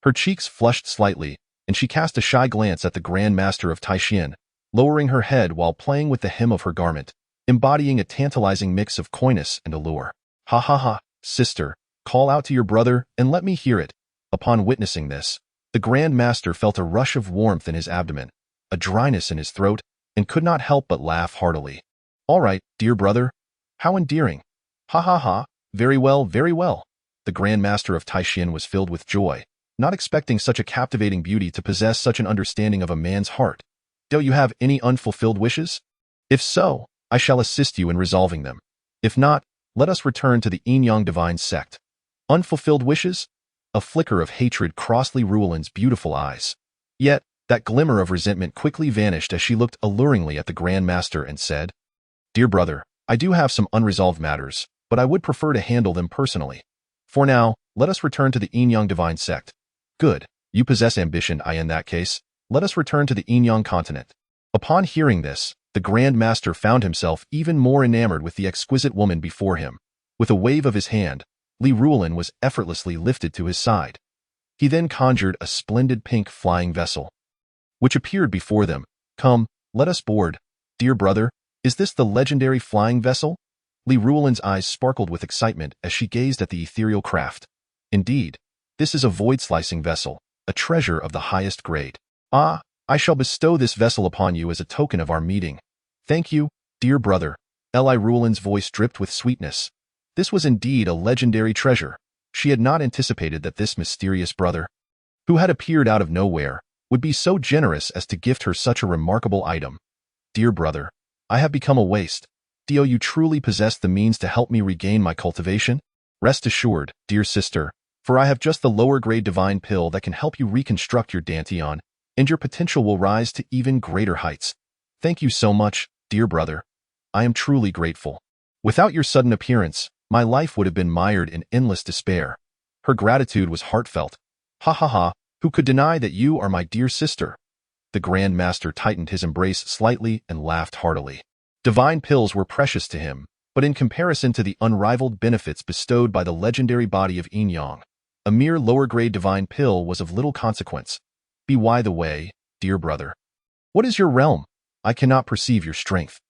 her cheeks flushed slightly, and she cast a shy glance at the Grand Master of Taishan, lowering her head while playing with the hem of her garment, embodying a tantalizing mix of coyness and allure. "Ha ha ha, sister, call out to your brother and let me hear it." Upon witnessing this, the Grand Master felt a rush of warmth in his abdomen, a dryness in his throat, and could not help but laugh heartily. "All right, dear brother. How endearing. Ha ha ha, very well, very well." The Grand Master of Taishan was filled with joy, not expecting such a captivating beauty to possess such an understanding of a man's heart. "Do you have any unfulfilled wishes? If so, I shall assist you in resolving them. If not, let us return to the Yin-Yang Divine Sect." Unfulfilled wishes? A flicker of hatred crossed Li Ruolan's beautiful eyes. Yet, that glimmer of resentment quickly vanished as she looked alluringly at the Grand Master and said, "Dear brother, I do have some unresolved matters, but I would prefer to handle them personally. For now, let us return to the Yin-Yang Divine Sect." "Good, you possess ambition. In that case, let us return to the Yin-Yang continent." Upon hearing this, the Grand Master found himself even more enamored with the exquisite woman before him. With a wave of his hand, Li Ruolan was effortlessly lifted to his side. He then conjured a splendid pink flying vessel, which appeared before them. "Come, let us board. Dear brother, is this the legendary flying vessel?" Li Ruolan's eyes sparkled with excitement as she gazed at the ethereal craft. "Indeed, this is a void-slicing vessel. a treasure of the highest grade. Ah, I shall bestow this vessel upon you as a token of our meeting. Thank you, dear brother. Li Ruolan's voice dripped with sweetness. This was indeed a legendary treasure. She had not anticipated that this mysterious brother, who had appeared out of nowhere, would be so generous as to gift her such a remarkable item. Dear brother, I have become a waste. Do you truly possess the means to help me regain my cultivation? Rest assured, dear sister, for I have just the lower-grade divine pill that can help you reconstruct your Dantian, and your potential will rise to even greater heights. Thank you so much, dear brother. I am truly grateful. Without your sudden appearance, my life would have been mired in endless despair. Her gratitude was heartfelt. Ha ha ha, who could deny that you are my dear sister? The Grand Master tightened his embrace slightly and laughed heartily. Divine pills were precious to him, but in comparison to the unrivaled benefits bestowed by the legendary body of Yin-Yang, a mere lower-grade divine pill was of little consequence. By the way, dear brother, what is your realm? I cannot perceive your strength.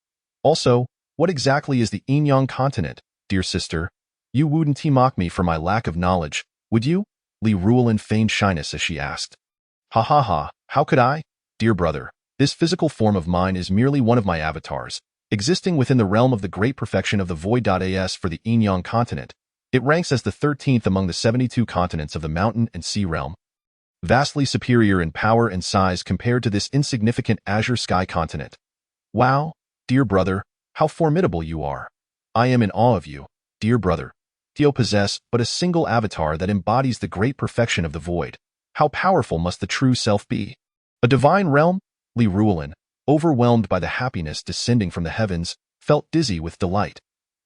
Also, what exactly is the Yin-Yang continent, dear sister? You wouldn't mock me for my lack of knowledge, would you? Li Ruolan feigned shyness as she asked. Ha ha ha, how could I? Dear brother, this physical form of mine is merely one of my avatars, existing within the realm of the great perfection of the void.as for the Yin-Yang continent. It ranks as the 13th among the 72 continents of the mountain and sea realm, vastly superior in power and size compared to this insignificant azure sky continent. Wow, dear brother, how formidable you are. I am in awe of you, dear brother. You possess but a single avatar that embodies the great perfection of the void. How powerful must the true self be? A divine realm? Li Ruolan, overwhelmed by the happiness descending from the heavens, felt dizzy with delight.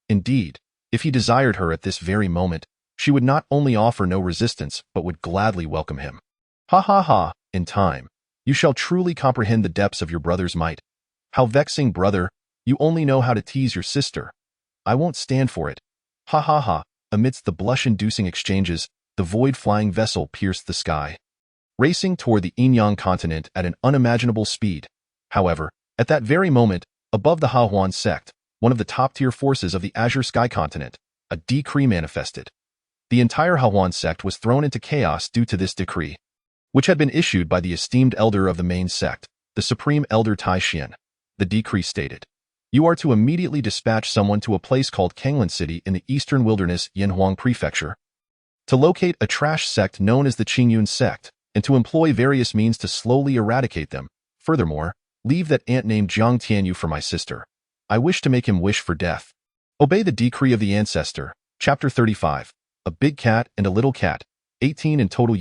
Indeed, if he desired her at this very moment, she would not only offer no resistance but would gladly welcome him. Ha ha ha, in time, you shall truly comprehend the depths of your brother's might. How vexing, brother, you only know how to tease your sister. I won't stand for it. Ha ha ha, amidst the blush-inducing exchanges, the void-flying vessel pierced the sky, racing toward the Yin-Yang continent at an unimaginable speed. However, at that very moment, above the Qingyun Sect, one of the top-tier forces of the Azure Sky continent, a decree manifested. The entire Qingyun Sect was thrown into chaos due to this decree, which had been issued by the esteemed elder of the main sect, the Supreme Elder Tai Xian. The decree stated, you are to immediately dispatch someone to a place called Qingyun City in the eastern wilderness Yanhuang Prefecture, to locate a trash sect known as the Qingyun Sect, and to employ various means to slowly eradicate them. Furthermore, leave that ant named Jiang Tianyu for my sister. I wish to make him wish for death. Obey the decree of the ancestor. Chapter 35. A big cat and a little cat. 18 in total.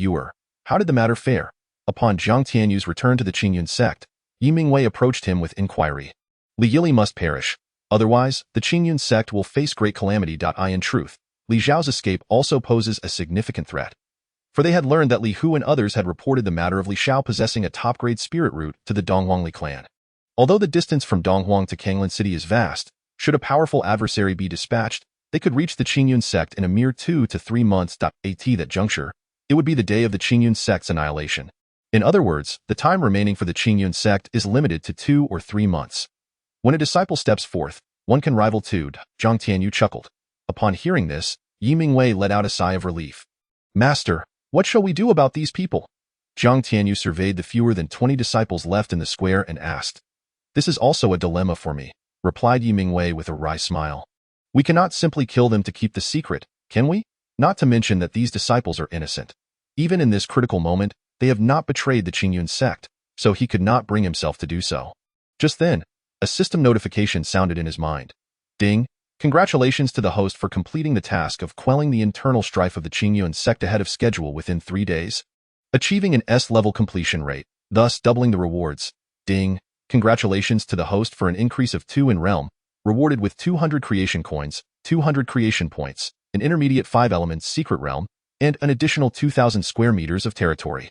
How did the matter fare? Upon Jiang Tianyu's return to the Qingyun Sect, Yi Mingwei approached him with inquiry. Li Yili must perish. Otherwise, the Qingyun Sect will face great calamity. In truth, Li Xiao's escape also poses a significant threat, for they had learned that Li Hu and others had reported the matter of Li Xiao possessing a top-grade spirit root to the Donghuangli clan. Although the distance from Donghuang to Qingyun City is vast, should a powerful adversary be dispatched, they could reach the Qingyun Sect in a mere 2 to 3 months. At that juncture, it would be the day of the Qingyun Sect's annihilation. In other words, the time remaining for the Qingyun Sect is limited to 2 or 3 months. When a disciple steps forth, one can rival two. Jiang Tianyu chuckled. Upon hearing this, Yi Mingwei let out a sigh of relief. Master, what shall we do about these people? Jiang Tianyu surveyed the fewer than 20 disciples left in the square and asked. This is also a dilemma for me, replied Yi Mingwei with a wry smile. We cannot simply kill them to keep the secret, can we? Not to mention that these disciples are innocent. Even in this critical moment, they have not betrayed the Qingyun Sect, so he could not bring himself to do so. Just then, a system notification sounded in his mind. Ding! Congratulations to the host for completing the task of quelling the internal strife of the Qingyun Sect ahead of schedule within 3 days, achieving an S-level completion rate, thus doubling the rewards. Ding! Congratulations to the host for an increase of 2 in realm, rewarded with 200 creation coins, 200 creation points, an intermediate 5 elements secret realm, and an additional 2,000 square meters of territory.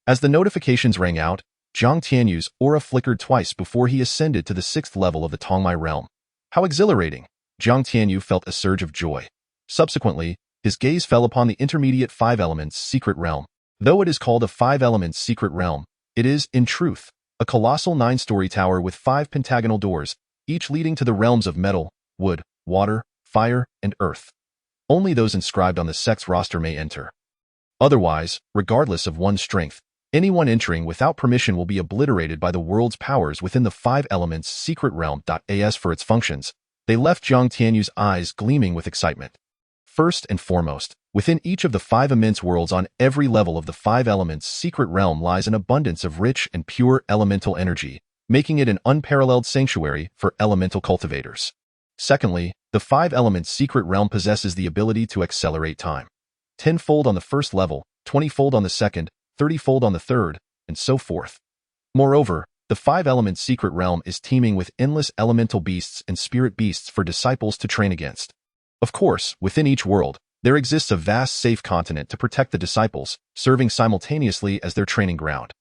As the notifications rang out, Jiang Tianyu's aura flickered twice before he ascended to the 6th level of the Tongmai realm. How exhilarating! Jiang Tianyu felt a surge of joy. Subsequently, his gaze fell upon the intermediate 5 elements secret realm. Though it is called a 5 elements secret realm, it is, in truth, a colossal 9-story tower with 5 pentagonal doors, each leading to the realms of metal, wood, water, fire, and earth. Only those inscribed on the sect's roster may enter. Otherwise, regardless of one's strength, anyone entering without permission will be obliterated by the world's powers within the five elements secret realm. As for its functions, they left Jiang Tianyu's eyes gleaming with excitement. First and foremost, within each of the five immense worlds on every level of the five elements secret realm lies an abundance of rich and pure elemental energy, making it an unparalleled sanctuary for elemental cultivators. Secondly, the five elements secret realm possesses the ability to accelerate time. 10-fold on the first level, 20-fold on the second, 30-fold on the third, and so forth. Moreover, the five elements secret realm is teeming with endless elemental beasts and spirit beasts for disciples to train against. Of course, within each world, there exists a vast safe continent to protect the disciples, serving simultaneously as their training ground.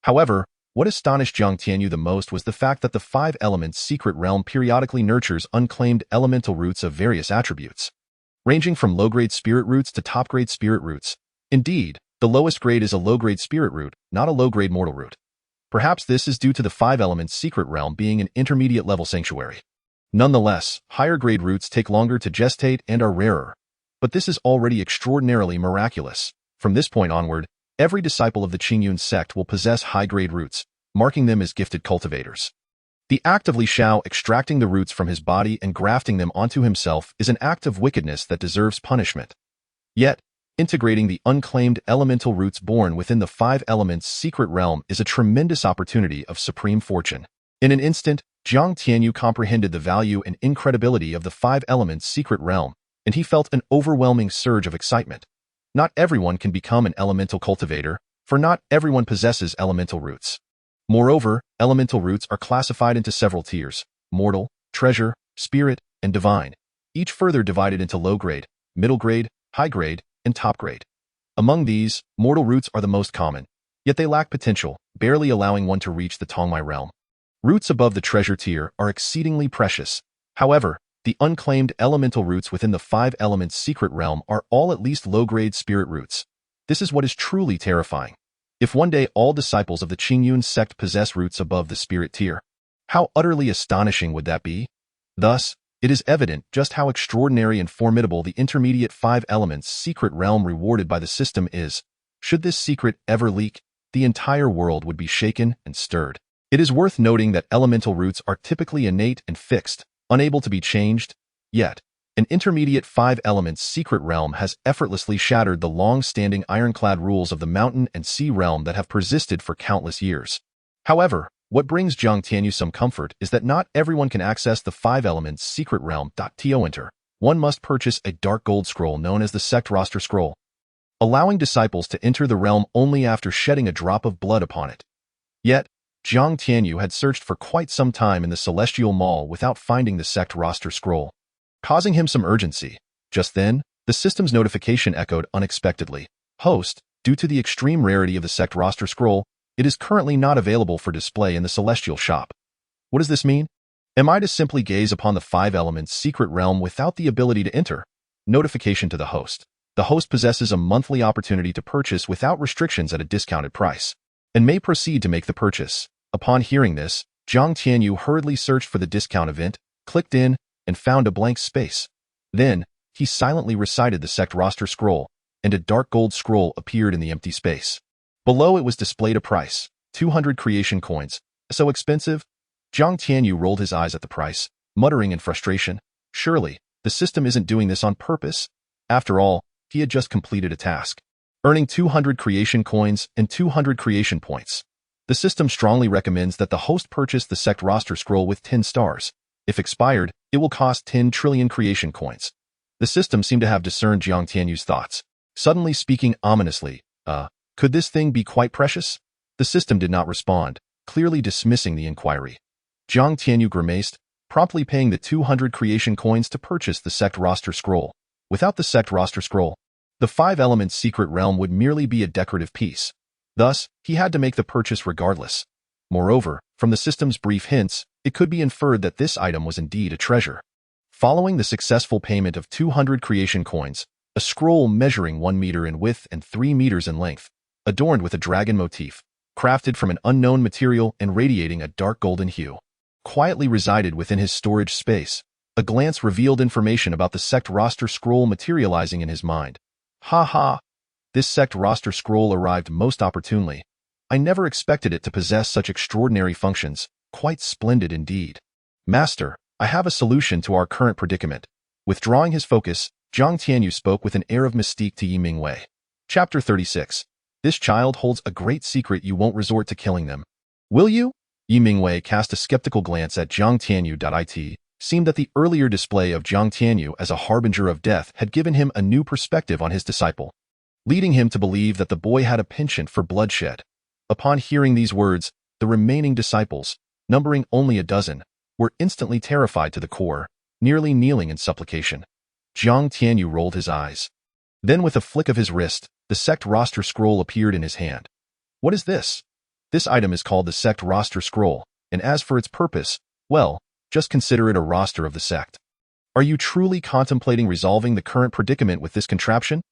However, what astonished Jiang Tianyu the most was the fact that the five elements secret realm periodically nurtures unclaimed elemental roots of various attributes, ranging from low-grade spirit roots to top-grade spirit roots. Indeed, the lowest grade is a low-grade spirit root, not a low-grade mortal root. Perhaps this is due to the five elements secret realm being an intermediate-level sanctuary. Nonetheless, higher-grade roots take longer to gestate and are rarer. But this is already extraordinarily miraculous. From this point onward, every disciple of the Qingyun Sect will possess high-grade roots, marking them as gifted cultivators. The act of Li Xiao extracting the roots from his body and grafting them onto himself is an act of wickedness that deserves punishment. Yet, integrating the unclaimed elemental roots born within the five elements secret realm is a tremendous opportunity of supreme fortune. In an instant, Jiang Tianyu comprehended the value and incredibility of the five elements secret realm, and he felt an overwhelming surge of excitement. Not everyone can become an elemental cultivator, for not everyone possesses elemental roots. Moreover, elemental roots are classified into several tiers: mortal, treasure, spirit, and divine, each further divided into low grade, middle grade, high grade, and top grade. Among these, mortal roots are the most common, yet they lack potential, barely allowing one to reach the Tongmai realm. Roots above the treasure tier are exceedingly precious. However, the unclaimed elemental roots within the five elements secret realm are all at least low-grade spirit roots. This is what is truly terrifying. If one day all disciples of the Qingyun Sect possess roots above the spirit tier, how utterly astonishing would that be? Thus, it is evident just how extraordinary and formidable the intermediate five elements secret realm rewarded by the system is. Should this secret ever leak, the entire world would be shaken and stirred. It is worth noting that elemental roots are typically innate and fixed, unable to be changed. Yet, an intermediate five elements secret realm has effortlessly shattered the long-standing ironclad rules of the mountain and sea realm that have persisted for countless years. However, what brings Jiang Tianyu some comfort is that not everyone can access the five elements secret realm. To enter, one must purchase a dark gold scroll known as the Sect Roster Scroll, allowing disciples to enter the realm only after shedding a drop of blood upon it. Yet, Jiang Tianyu had searched for quite some time in the Celestial Mall without finding the Sect Roster Scroll, causing him some urgency. Just then, the system's notification echoed unexpectedly. Host, due to the extreme rarity of the Sect Roster Scroll, it is currently not available for display in the Celestial Shop. What does this mean? Am I to simply gaze upon the five elements secret realm without the ability to enter? Notification to the host. The host possesses a monthly opportunity to purchase without restrictions at a discounted price, and may proceed to make the purchase. Upon hearing this, Jiang Tianyu hurriedly searched for the discount event, clicked in, and found a blank space. Then, he silently recited the Sect Roster Scroll, and a dark gold scroll appeared in the empty space. Below it was displayed a price, 200 creation coins. So expensive? Jiang Tianyu rolled his eyes at the price, muttering in frustration, surely, the system isn't doing this on purpose. After all, he had just completed a task, earning 200 creation coins and 200 creation points. The system strongly recommends that the host purchase the Sect Roster Scroll with 10 stars. If expired, it will cost 10 trillion creation coins. The system seemed to have discerned Jiang Tianyu's thoughts, suddenly speaking ominously, could this thing be quite precious? The system did not respond, clearly dismissing the inquiry. Jiang Tianyu grimaced, promptly paying the 200 creation coins to purchase the Sect Roster Scroll. Without the Sect Roster Scroll, the five elements secret realm would merely be a decorative piece. Thus, he had to make the purchase regardless. Moreover, from the system's brief hints, it could be inferred that this item was indeed a treasure. Following the successful payment of 200 creation coins, a scroll measuring 1 meter in width and 3 meters in length, adorned with a dragon motif, crafted from an unknown material and radiating a dark golden hue, quietly resided within his storage space. A glance revealed information about the Sect Roster Scroll materializing in his mind. Ha ha! This sect roster scroll arrived most opportunely. I never expected it to possess such extraordinary functions. Quite splendid indeed. Master, I have a solution to our current predicament. Withdrawing his focus, Jiang Tianyu spoke with an air of mystique to Yi Mingwei. Chapter 36. This child holds a great secret. You won't resort to killing them, will you? Yi Mingwei cast a skeptical glance at Jiang Tianyu. It seemed that the earlier display of Jiang Tianyu as a harbinger of death had given him a new perspective on his disciple, leading him to believe that the boy had a penchant for bloodshed. Upon hearing these words, the remaining disciples, numbering only a dozen, were instantly terrified to the core, nearly kneeling in supplication. Jiang Tianyu rolled his eyes. Then with a flick of his wrist, the sect roster scroll appeared in his hand. What is this? This item is called the sect roster scroll, and as for its purpose, well, just consider it a roster of the sect. Are you truly contemplating resolving the current predicament with this contraption?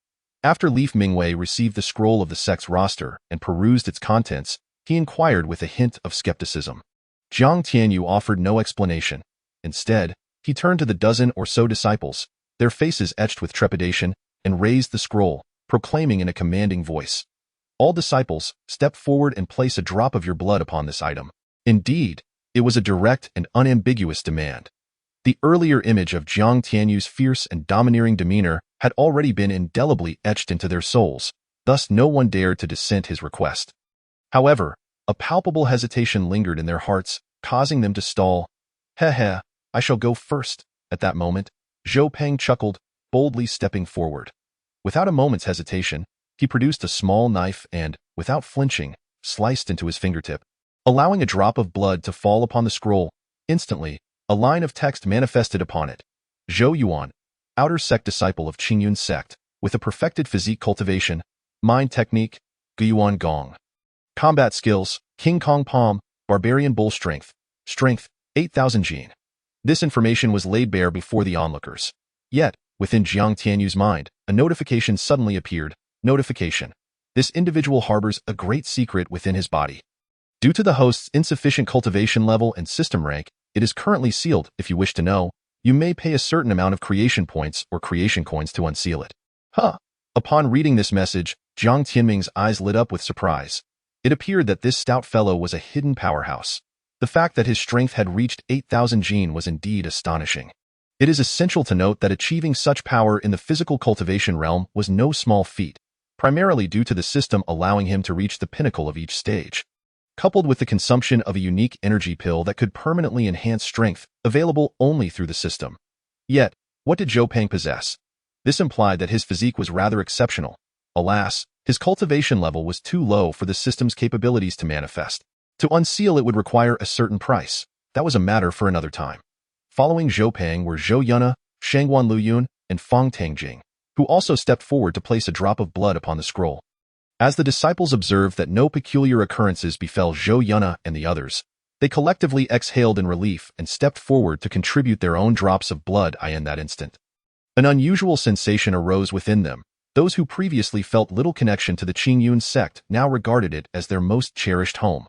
After Li Mingwei received the scroll of the sect's roster and perused its contents, he inquired with a hint of skepticism. Jiang Tianyu offered no explanation. Instead, he turned to the dozen or so disciples, their faces etched with trepidation, and raised the scroll, proclaiming in a commanding voice, "All disciples, step forward and place a drop of your blood upon this item." Indeed, it was a direct and unambiguous demand. The earlier image of Jiang Tianyu's fierce and domineering demeanor had already been indelibly etched into their souls, thus no one dared to dissent his request. However, a palpable hesitation lingered in their hearts, causing them to stall. "Heh, I shall go first." At that moment, Zhou Peng chuckled, boldly stepping forward. Without a moment's hesitation, he produced a small knife and, without flinching, sliced into his fingertip, allowing a drop of blood to fall upon the scroll. Instantly, a line of text manifested upon it. Zhou Yuan, outer sect disciple of Qingyun Sect, with a perfected physique cultivation, mind technique, Guiyuan Gong. Combat skills, King Kong Palm, barbarian bull strength, 8,000 gene. This information was laid bare before the onlookers. Yet, within Jiang Tianyu's mind, a notification suddenly appeared. Notification. This individual harbors a great secret within his body. Due to the host's insufficient cultivation level and system rank, it is currently sealed. If you wish to know, you may pay a certain amount of creation points or creation coins to unseal it. Upon reading this message, Jiang Tianming's eyes lit up with surprise. It appeared that this stout fellow was a hidden powerhouse. The fact that his strength had reached 8,000 gene was indeed astonishing. It is essential to note that achieving such power in the physical cultivation realm was no small feat, primarily due to the system allowing him to reach the pinnacle of each stage. Coupled with the consumption of a unique energy pill that could permanently enhance strength, available only through the system. Yet, what did Zhou Peng possess? This implied that his physique was rather exceptional. Alas, his cultivation level was too low for the system's capabilities to manifest. To unseal it would require a certain price. That was a matter for another time. Following Zhou Peng were Zhou Yuna, Shangguan Luyun, and Fang Tangjing, who also stepped forward to place a drop of blood upon the scroll. As the disciples observed that no peculiar occurrences befell Zhou Yuna and the others, they collectively exhaled in relief and stepped forward to contribute their own drops of blood in that instant. An unusual sensation arose within them. Those who previously felt little connection to the Qingyun Sect now regarded it as their most cherished home.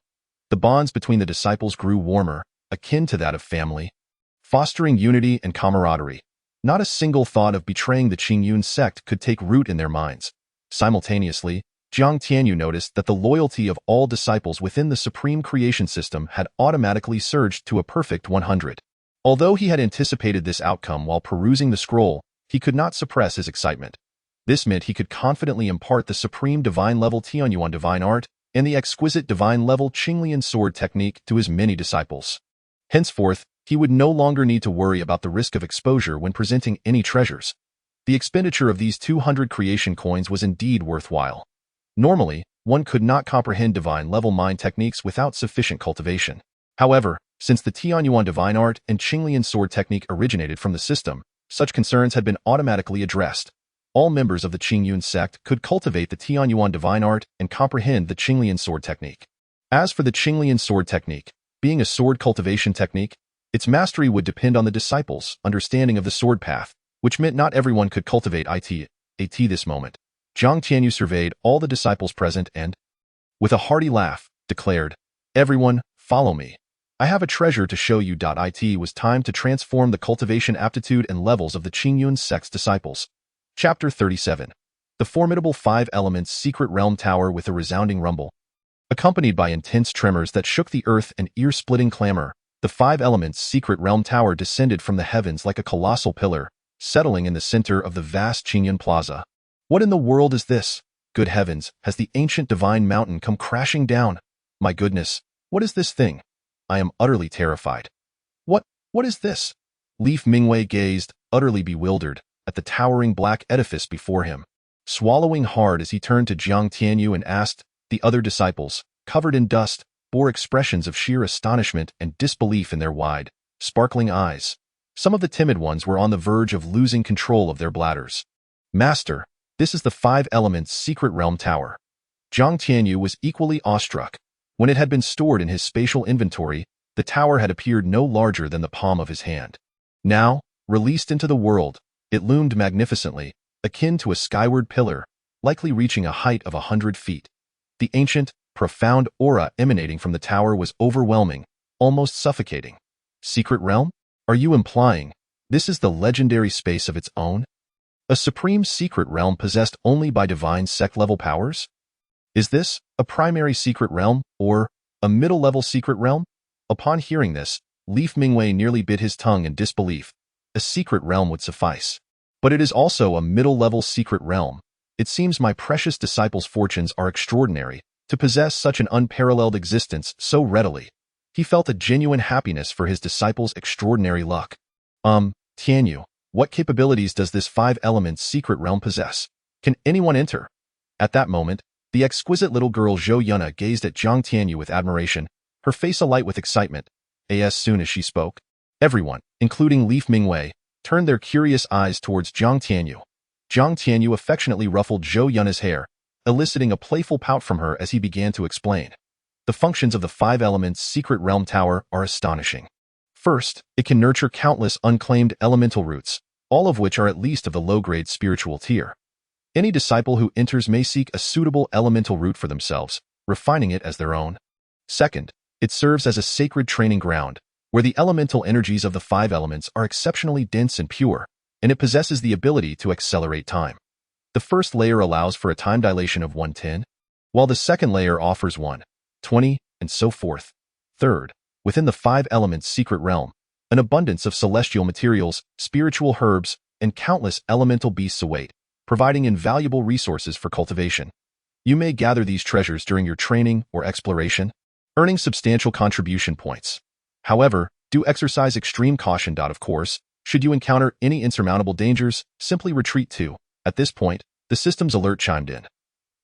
The bonds between the disciples grew warmer, akin to that of family, fostering unity and camaraderie. Not a single thought of betraying the Qingyun Sect could take root in their minds. Simultaneously, Jiang Tianyu noticed that the loyalty of all disciples within the supreme creation system had automatically surged to a perfect 100. Although he had anticipated this outcome while perusing the scroll, he could not suppress his excitement. This meant he could confidently impart the supreme divine-level Tianyuan divine art and the exquisite divine-level Qinglian sword technique to his many disciples. Henceforth, he would no longer need to worry about the risk of exposure when presenting any treasures. The expenditure of these 200 creation coins was indeed worthwhile. Normally, one could not comprehend divine-level mind techniques without sufficient cultivation. However, since the Tianyuan divine art and Qinglian sword technique originated from the system, such concerns had been automatically addressed. All members of the Qingyun Sect could cultivate the Tianyuan divine art and comprehend the Qinglian sword technique. As for the Qinglian sword technique, being a sword cultivation technique, its mastery would depend on the disciples' understanding of the sword path, which meant not everyone could cultivate at this moment. Jiang Tianyu surveyed all the disciples present and, with a hearty laugh, declared, "Everyone, follow me. I have a treasure to show you." It was time to transform the cultivation aptitude and levels of the Qingyun Sect's disciples. Chapter 37. the formidable Five Elements Secret Realm Tower with a resounding rumble. Accompanied by intense tremors that shook the earth and ear-splitting clamor, the Five Elements Secret Realm Tower descended from the heavens like a colossal pillar, settling in the center of the vast Qingyun Plaza. What in the world is this? Good heavens, has the ancient divine mountain come crashing down? My goodness, what is this thing? I am utterly terrified. What is this? Li Mingwei gazed, utterly bewildered, at the towering black edifice before him. Swallowing hard as he turned to Jiang Tianyu and asked, the other disciples, covered in dust, bore expressions of sheer astonishment and disbelief in their wide, sparkling eyes. Some of the timid ones were on the verge of losing control of their bladders. Master, this is the Five Elements Secret Realm Tower. Jiang Tianyu was equally awestruck. When it had been stored in his spatial inventory, the tower had appeared no larger than the palm of his hand. Now, released into the world, it loomed magnificently, akin to a skyward pillar, likely reaching a height of 100 feet. The ancient, profound aura emanating from the tower was overwhelming, almost suffocating. Secret realm? Are you implying this is the legendary space of its own? A supreme secret realm possessed only by divine sect-level powers? Is this a primary secret realm, or a middle-level secret realm? Upon hearing this, Li Mingwei nearly bit his tongue in disbelief. A secret realm would suffice. But it is also a middle-level secret realm. It seems my precious disciple's fortunes are extraordinary, to possess such an unparalleled existence so readily. He felt a genuine happiness for his disciple's extraordinary luck. Tianyu, what capabilities does this Five Elements Secret Realm possess? Can anyone enter? At that moment, the exquisite little girl Zhou Yuna gazed at Jiang Tianyu with admiration, her face alight with excitement. As soon as she spoke, everyone, including Li Mingwei, turned their curious eyes towards Jiang Tianyu. Jiang Tianyu affectionately ruffled Zhou Yuna's hair, eliciting a playful pout from her as he began to explain. The functions of the Five Elements Secret Realm Tower are astonishing. First, it can nurture countless unclaimed elemental roots, all of which are at least of the low-grade spiritual tier. Any disciple who enters may seek a suitable elemental root for themselves, refining it as their own. Second, it serves as a sacred training ground, where the elemental energies of the five elements are exceptionally dense and pure, and it possesses the ability to accelerate time. The first layer allows for a time dilation of 1/10, while the second layer offers 1/20, and so forth. Third, within the five elements secret realm, an abundance of celestial materials, spiritual herbs, and countless elemental beasts await, providing invaluable resources for cultivation. You may gather these treasures during your training or exploration, earning substantial contribution points. However, do exercise extreme caution. Of course, should you encounter any insurmountable dangers, simply retreat to. At this point, the system's alert chimed in.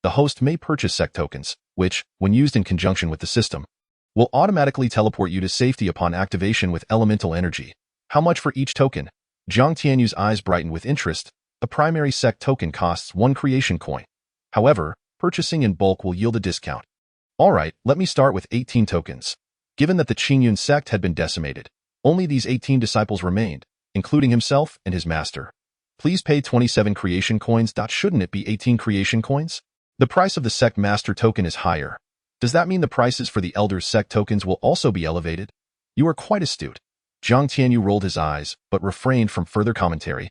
The host may purchase sect tokens, which, when used in conjunction with the system, will automatically teleport you to safety upon activation with elemental energy. How much for each token? Jiang Tianyu's eyes brightened with interest. A primary sect token costs 1 creation coin. However, purchasing in bulk will yield a discount. Alright, let me start with 18 tokens. Given that the Qingyun Sect had been decimated, only these 18 disciples remained, including himself and his master. Please pay 27 creation coins. Shouldn't it be 18 creation coins? The price of the sect master token is higher. Does that mean the prices for the elder's sect tokens will also be elevated? You are quite astute. Jiang Tianyu rolled his eyes, but refrained from further commentary.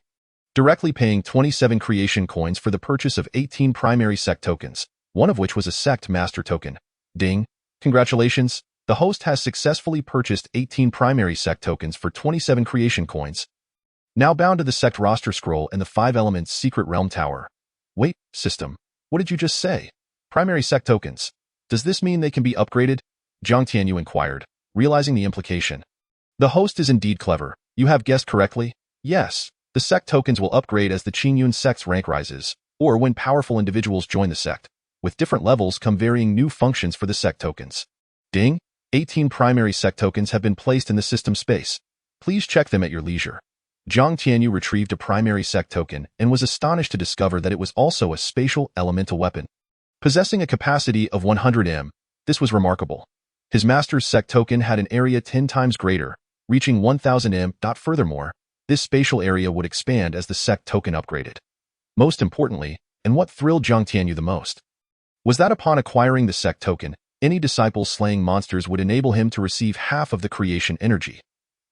Directly paying 27 creation coins for the purchase of 18 primary sect tokens, one of which was a sect master token. Ding! Congratulations! The host has successfully purchased 18 primary sect tokens for 27 creation coins. Now bound to the sect roster scroll and the 5 elements secret realm tower. Wait, system. What did you just say? Primary sect tokens. Does this mean they can be upgraded? Jiang Tianyu inquired, realizing the implication. The host is indeed clever. You have guessed correctly. Yes, the sect tokens will upgrade as the Qingyun Sect's rank rises, or when powerful individuals join the sect. With different levels come varying new functions for the sect tokens. Ding! 18 primary sect tokens have been placed in the system space. Please check them at your leisure. Jiang Tianyu retrieved a primary sect token and was astonished to discover that it was also a spatial elemental weapon. Possessing a capacity of 100 m, this was remarkable. His master's sect token had an area 10 times greater, reaching 1000 m. Furthermore, this spatial area would expand as the sect token upgraded. Most importantly, and what thrilled Jiang Tianyu the most, was that upon acquiring the sect token, any disciple slaying monsters would enable him to receive half of the creation energy.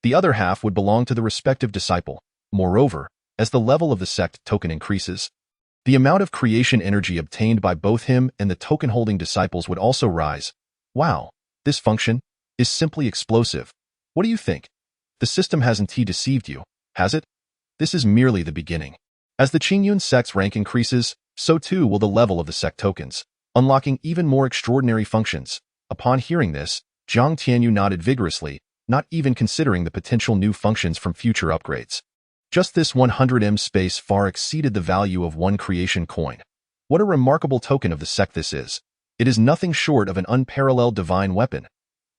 The other half would belong to the respective disciple. Moreover, as the level of the sect token increases, The amount of creation energy obtained by both him and the token-holding disciples would also rise. Wow, this function is simply explosive. What do you think? The system hasn't deceived you, has it? This is merely the beginning. As the Qingyun Sect's rank increases, so too will the level of the sect tokens, unlocking even more extraordinary functions. Upon hearing this, Jiang Tianyu nodded vigorously, not even considering the potential new functions from future upgrades. Just this 100M space far exceeded the value of one creation coin. What a remarkable token of the sect this is. It is nothing short of an unparalleled divine weapon.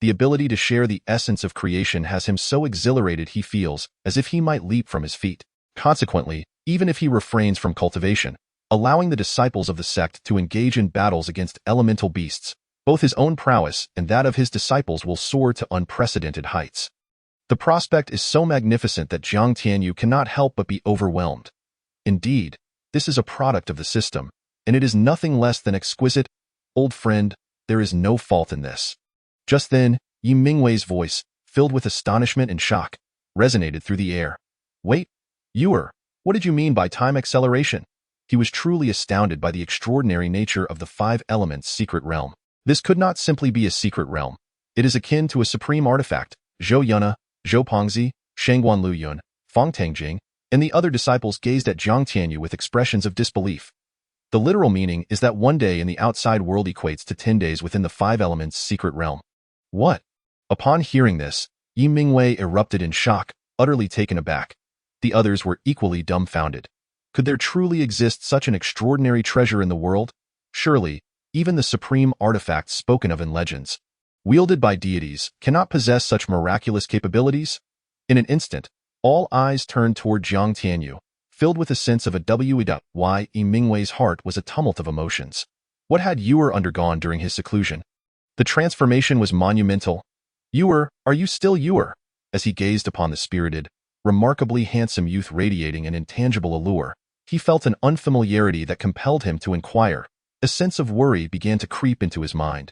The ability to share the essence of creation has him so exhilarated he feels as if he might leap from his feet. Consequently, even if he refrains from cultivation, allowing the disciples of the sect to engage in battles against elemental beasts, both his own prowess and that of his disciples will soar to unprecedented heights. The prospect is so magnificent that Jiang Tianyu cannot help but be overwhelmed. Indeed, this is a product of the system, and it is nothing less than exquisite. Old friend, there is no fault in this. Just then, Yi Mingwei's voice, filled with astonishment and shock, resonated through the air. Wait, what did you mean by time acceleration? He was truly astounded by the extraordinary nature of the five elements' secret realm. This could not simply be a secret realm. It is akin to a supreme artifact. Zhou Yunna, Zhou Pongzi, Shangguan Luyun, Fang Tangjing, and the other disciples gazed at Jiang Tianyu with expressions of disbelief. The literal meaning is that one day in the outside world equates to 10 days within the five elements' secret realm. What? Upon hearing this, Yi Mingwei erupted in shock, utterly taken aback. The others were equally dumbfounded. Could there truly exist such an extraordinary treasure in the world? Surely, even the supreme artifacts spoken of in legends, wielded by deities, cannot possess such miraculous capabilities? In an instant, all eyes turned toward Jiang Tianyu, filled with a sense of why Yi Mingwei's heart was a tumult of emotions. What had Yuer undergone during his seclusion? The transformation was monumental. Yuer, are you still Yuer? As he gazed upon the spirited, remarkably handsome youth radiating an intangible allure, he felt an unfamiliarity that compelled him to inquire. A sense of worry began to creep into his mind.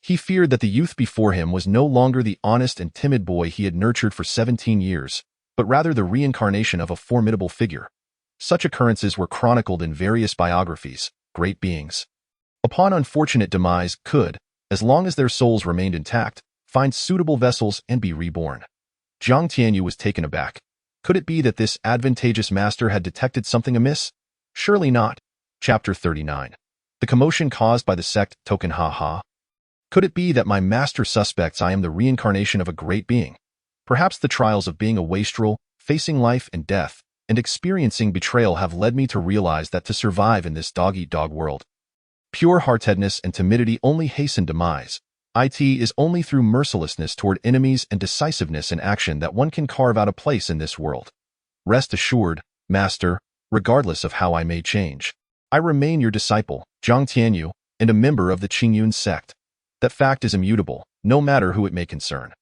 He feared that the youth before him was no longer the honest and timid boy he had nurtured for 17 years, but rather the reincarnation of a formidable figure. Such occurrences were chronicled in various biographies. Great beings, upon unfortunate demise, could, as long as their souls remained intact, find suitable vessels and be reborn. Jiang Tianyu was taken aback. Could it be that this advantageous master had detected something amiss? Surely not. Chapter 39. The commotion caused by the sect token ha. Could it be that my master suspects I am the reincarnation of a great being? Perhaps the trials of being a wastrel, facing life and death, and experiencing betrayal have led me to realize that to survive in this dog-eat-dog world, pure-heartedness and timidity only hasten demise. It is only through mercilessness toward enemies and decisiveness in action that one can carve out a place in this world. Rest assured, master, regardless of how I may change, I remain your disciple, Jiang Tianyu, and a member of the Qingyun Sect. That fact is immutable, no matter who it may concern.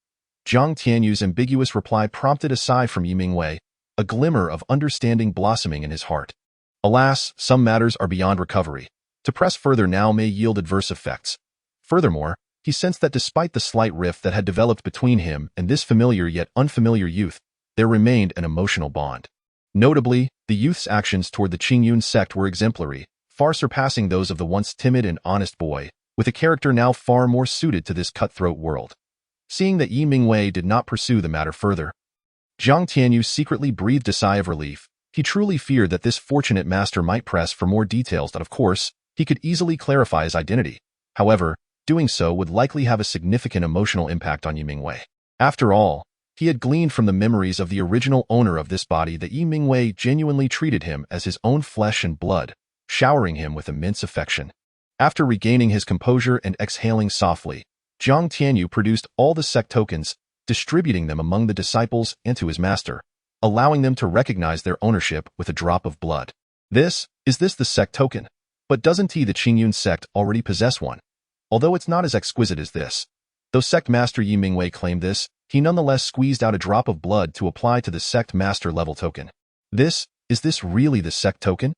Jiang Tianyu's ambiguous reply prompted a sigh from Yi Mingwei, a glimmer of understanding blossoming in his heart. Alas, some matters are beyond recovery. To press further now may yield adverse effects. Furthermore, he sensed that despite the slight rift that had developed between him and this familiar yet unfamiliar youth, there remained an emotional bond. Notably, the youth's actions toward the Qingyun Sect were exemplary, far surpassing those of the once timid and honest boy, with a character now far more suited to this cutthroat world. Seeing that Yi Mingwei did not pursue the matter further, Jiang Tianyu secretly breathed a sigh of relief. He truly feared that this fortunate master might press for more details that, of course, he could easily clarify his identity. However, doing so would likely have a significant emotional impact on Yi Mingwei. After all, he had gleaned from the memories of the original owner of this body that Yi Mingwei genuinely treated him as his own flesh and blood, showering him with immense affection. After regaining his composure and exhaling softly, Jiang Tianyu produced all the sect tokens, distributing them among the disciples and to his master, allowing them to recognize their ownership with a drop of blood. Is this the sect token? But doesn't the Qingyun Sect already possess one? Although it's not as exquisite as this. Though sect master Yi Mingwei claimed this, he nonetheless squeezed out a drop of blood to apply to the sect master level token. Is this really the sect token?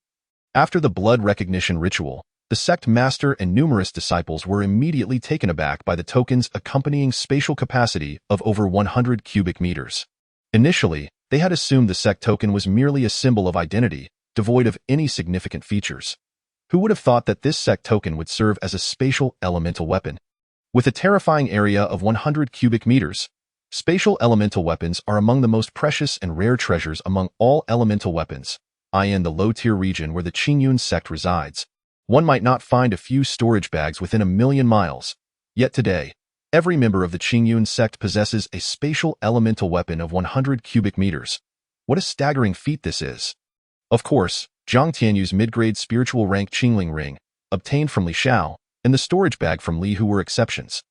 After the blood recognition ritual, the sect master and numerous disciples were immediately taken aback by the token's accompanying spatial capacity of over 100 cubic meters. Initially, they had assumed the sect token was merely a symbol of identity, devoid of any significant features. Who would have thought that this sect token would serve as a spatial elemental weapon? With a terrifying area of 100 cubic meters, spatial elemental weapons are among the most precious and rare treasures among all elemental weapons. In the low-tier region where the Qingyun Sect resides, one might not find a few storage bags within a million miles. Yet today, every member of the Qingyun Sect possesses a spatial elemental weapon of 100 cubic meters. What a staggering feat this is. Of course, Jiang Tianyu's mid-grade spiritual rank Qingling ring, obtained from Li Xiao, and the storage bag from Li Hu were exceptions.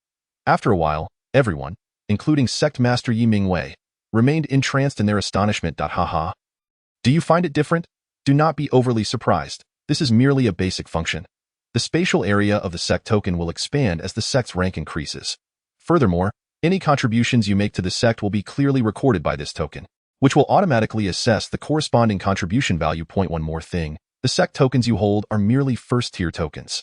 After a while, everyone, including Sect Master Yi Mingwei, remained entranced in their astonishment. Haha. Do you find it different? Do not be overly surprised. This is merely a basic function. The spatial area of the sect token will expand as the sect's rank increases. Furthermore, any contributions you make to the sect will be clearly recorded by this token, which will automatically assess the corresponding contribution value. One more thing, the sect tokens you hold are merely first-tier tokens.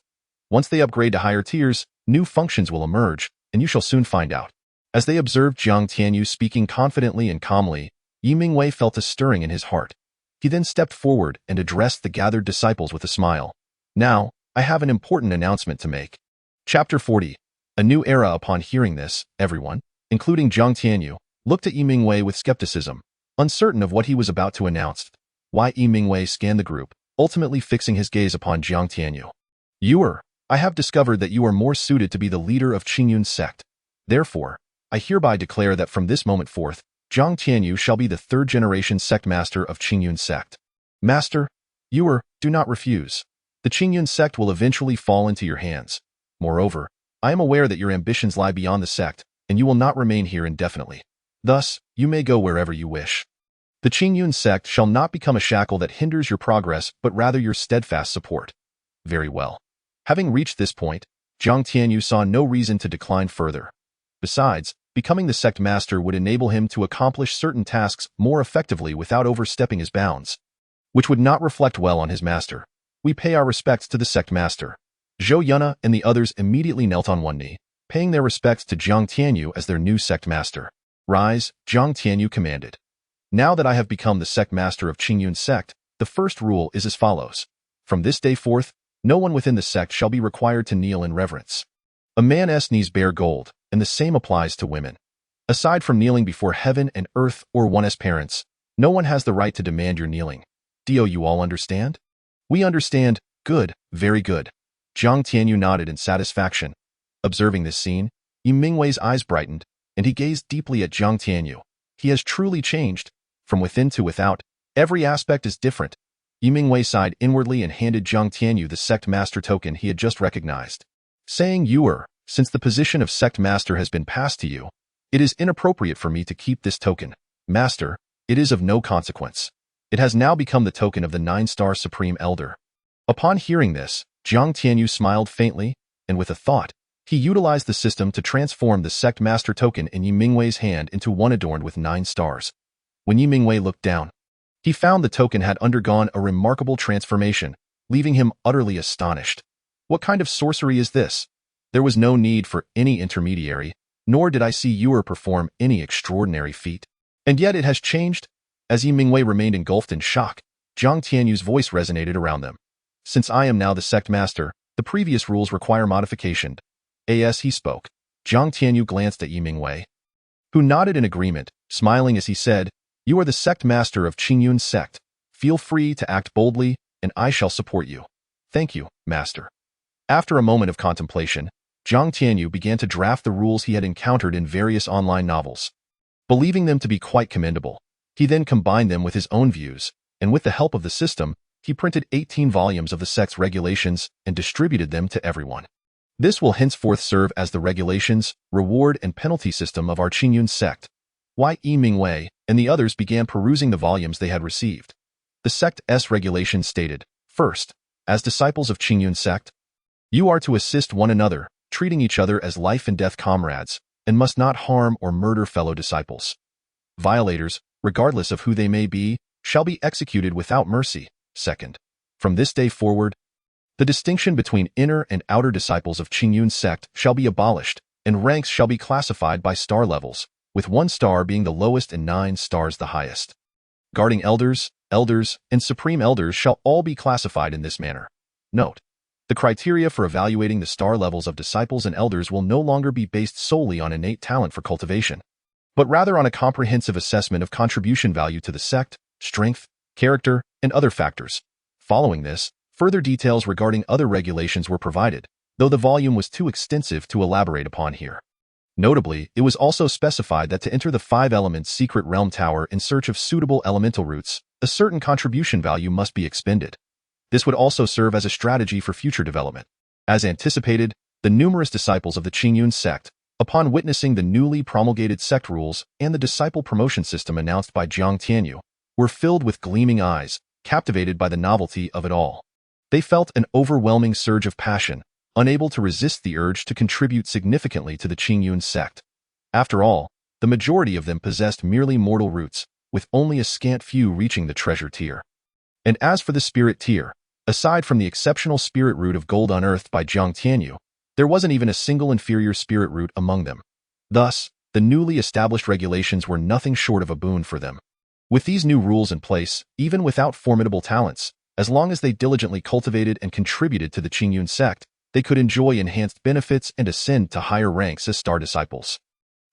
Once they upgrade to higher tiers, new functions will emerge, and you shall soon find out. As they observed Jiang Tianyu speaking confidently and calmly, Yi Mingwei felt a stirring in his heart. He then stepped forward and addressed the gathered disciples with a smile. Now, I have an important announcement to make. Chapter 40. A new era. Upon hearing this, everyone, including Jiang Tianyu, looked at Yi Mingwei with skepticism, uncertain of what he was about to announce. Yi Mingwei scanned the group, ultimately fixing his gaze upon Jiang Tianyu. I have discovered that you are more suited to be the leader of Qingyun Sect. Therefore, I hereby declare that from this moment forth, Jiang Tianyu shall be the third-generation sect master of Qingyun Sect. Master, do not refuse. The Qingyun Sect will eventually fall into your hands. Moreover, I am aware that your ambitions lie beyond the sect, and you will not remain here indefinitely. Thus, you may go wherever you wish. The Qingyun Sect shall not become a shackle that hinders your progress, but rather your steadfast support. Very well. Having reached this point, Jiang Tianyu saw no reason to decline further. Besides, becoming the sect master would enable him to accomplish certain tasks more effectively without overstepping his bounds, which would not reflect well on his master. We pay our respects to the sect master. Zhou Yuna and the others immediately knelt on one knee, paying their respects to Jiang Tianyu as their new sect master. Rise, Jiang Tianyu commanded. Now that I have become the sect master of Qingyun Sect, the first rule is as follows. From this day forth, no one within the sect shall be required to kneel in reverence. A man's knees bear gold, and the same applies to women. Aside from kneeling before heaven and earth or one's parents, no one has the right to demand your kneeling. Do you all understand? We understand. Good, very good. Jiang Tianyu nodded in satisfaction. Observing this scene, Yi Mingwei's eyes brightened, and he gazed deeply at Jiang Tianyu. He has truly changed. From within to without, every aspect is different. Yi Mingwei sighed inwardly and handed Jiang Tianyu the sect master token he had just recognized, saying, since the position of sect master has been passed to you, it is inappropriate for me to keep this token. Master, it is of no consequence. It has now become the token of the 9-star Supreme Elder. Upon hearing this, Jiang Tianyu smiled faintly, and with a thought, he utilized the system to transform the sect master token in Yi Mingwei's hand into one adorned with 9 stars. When Yi Mingwei looked down, he found the token had undergone a remarkable transformation, leaving him utterly astonished. What kind of sorcery is this? There was no need for any intermediary, nor did I see perform any extraordinary feat. And yet it has changed. As Yi Mingwei remained engulfed in shock, Jiang Tianyu's voice resonated around them. Since I am now the sect master, the previous rules require modification. As he spoke, Jiang Tianyu glanced at Yi Mingwei, who nodded in agreement, smiling as he said, You are the sect master of Qingyun Sect. Feel free to act boldly, and I shall support you. Thank you, master. After a moment of contemplation, Jiang Tianyu began to draft the rules he had encountered in various online novels. Believing them to be quite commendable, he then combined them with his own views, and with the help of the system, he printed 18 volumes of the sect's regulations and distributed them to everyone. This will henceforth serve as the regulations, reward, and penalty system of our Qingyun Sect. Yi Mingwei and the others began perusing the volumes they had received. The sect's regulations stated, First, as disciples of Qingyun Sect, you are to assist one another, treating each other as life and death comrades, and must not harm or murder fellow disciples. Violators, regardless of who they may be, shall be executed without mercy. Second, from this day forward, the distinction between inner and outer disciples of Qingyun Sect shall be abolished, and ranks shall be classified by star levels, with 1 star being the lowest and 9 stars the highest. Guarding elders, elders, and supreme elders shall all be classified in this manner. Note: the criteria for evaluating the star levels of disciples and elders will no longer be based solely on innate talent for cultivation, but rather on a comprehensive assessment of contribution value to the sect, strength, character, and other factors. Following this, further details regarding other regulations were provided, though the volume was too extensive to elaborate upon here. Notably, it was also specified that to enter the 5-element secret realm tower in search of suitable elemental roots, a certain contribution value must be expended. This would also serve as a strategy for future development. As anticipated, the numerous disciples of the Qingyun Sect, upon witnessing the newly promulgated sect rules and the disciple promotion system announced by Jiang Tianyu, were filled with gleaming eyes, captivated by the novelty of it all. They felt an overwhelming surge of passion, unable to resist the urge to contribute significantly to the Qingyun Sect. After all, the majority of them possessed merely mortal roots, with only a scant few reaching the treasure tier. And as for the spirit tier, aside from the exceptional spirit root of gold unearthed by Jiang Tianyu, there wasn't even a single inferior spirit root among them. Thus, the newly established regulations were nothing short of a boon for them. With these new rules in place, even without formidable talents, as long as they diligently cultivated and contributed to the Qingyun Sect, they could enjoy enhanced benefits and ascend to higher ranks as star disciples.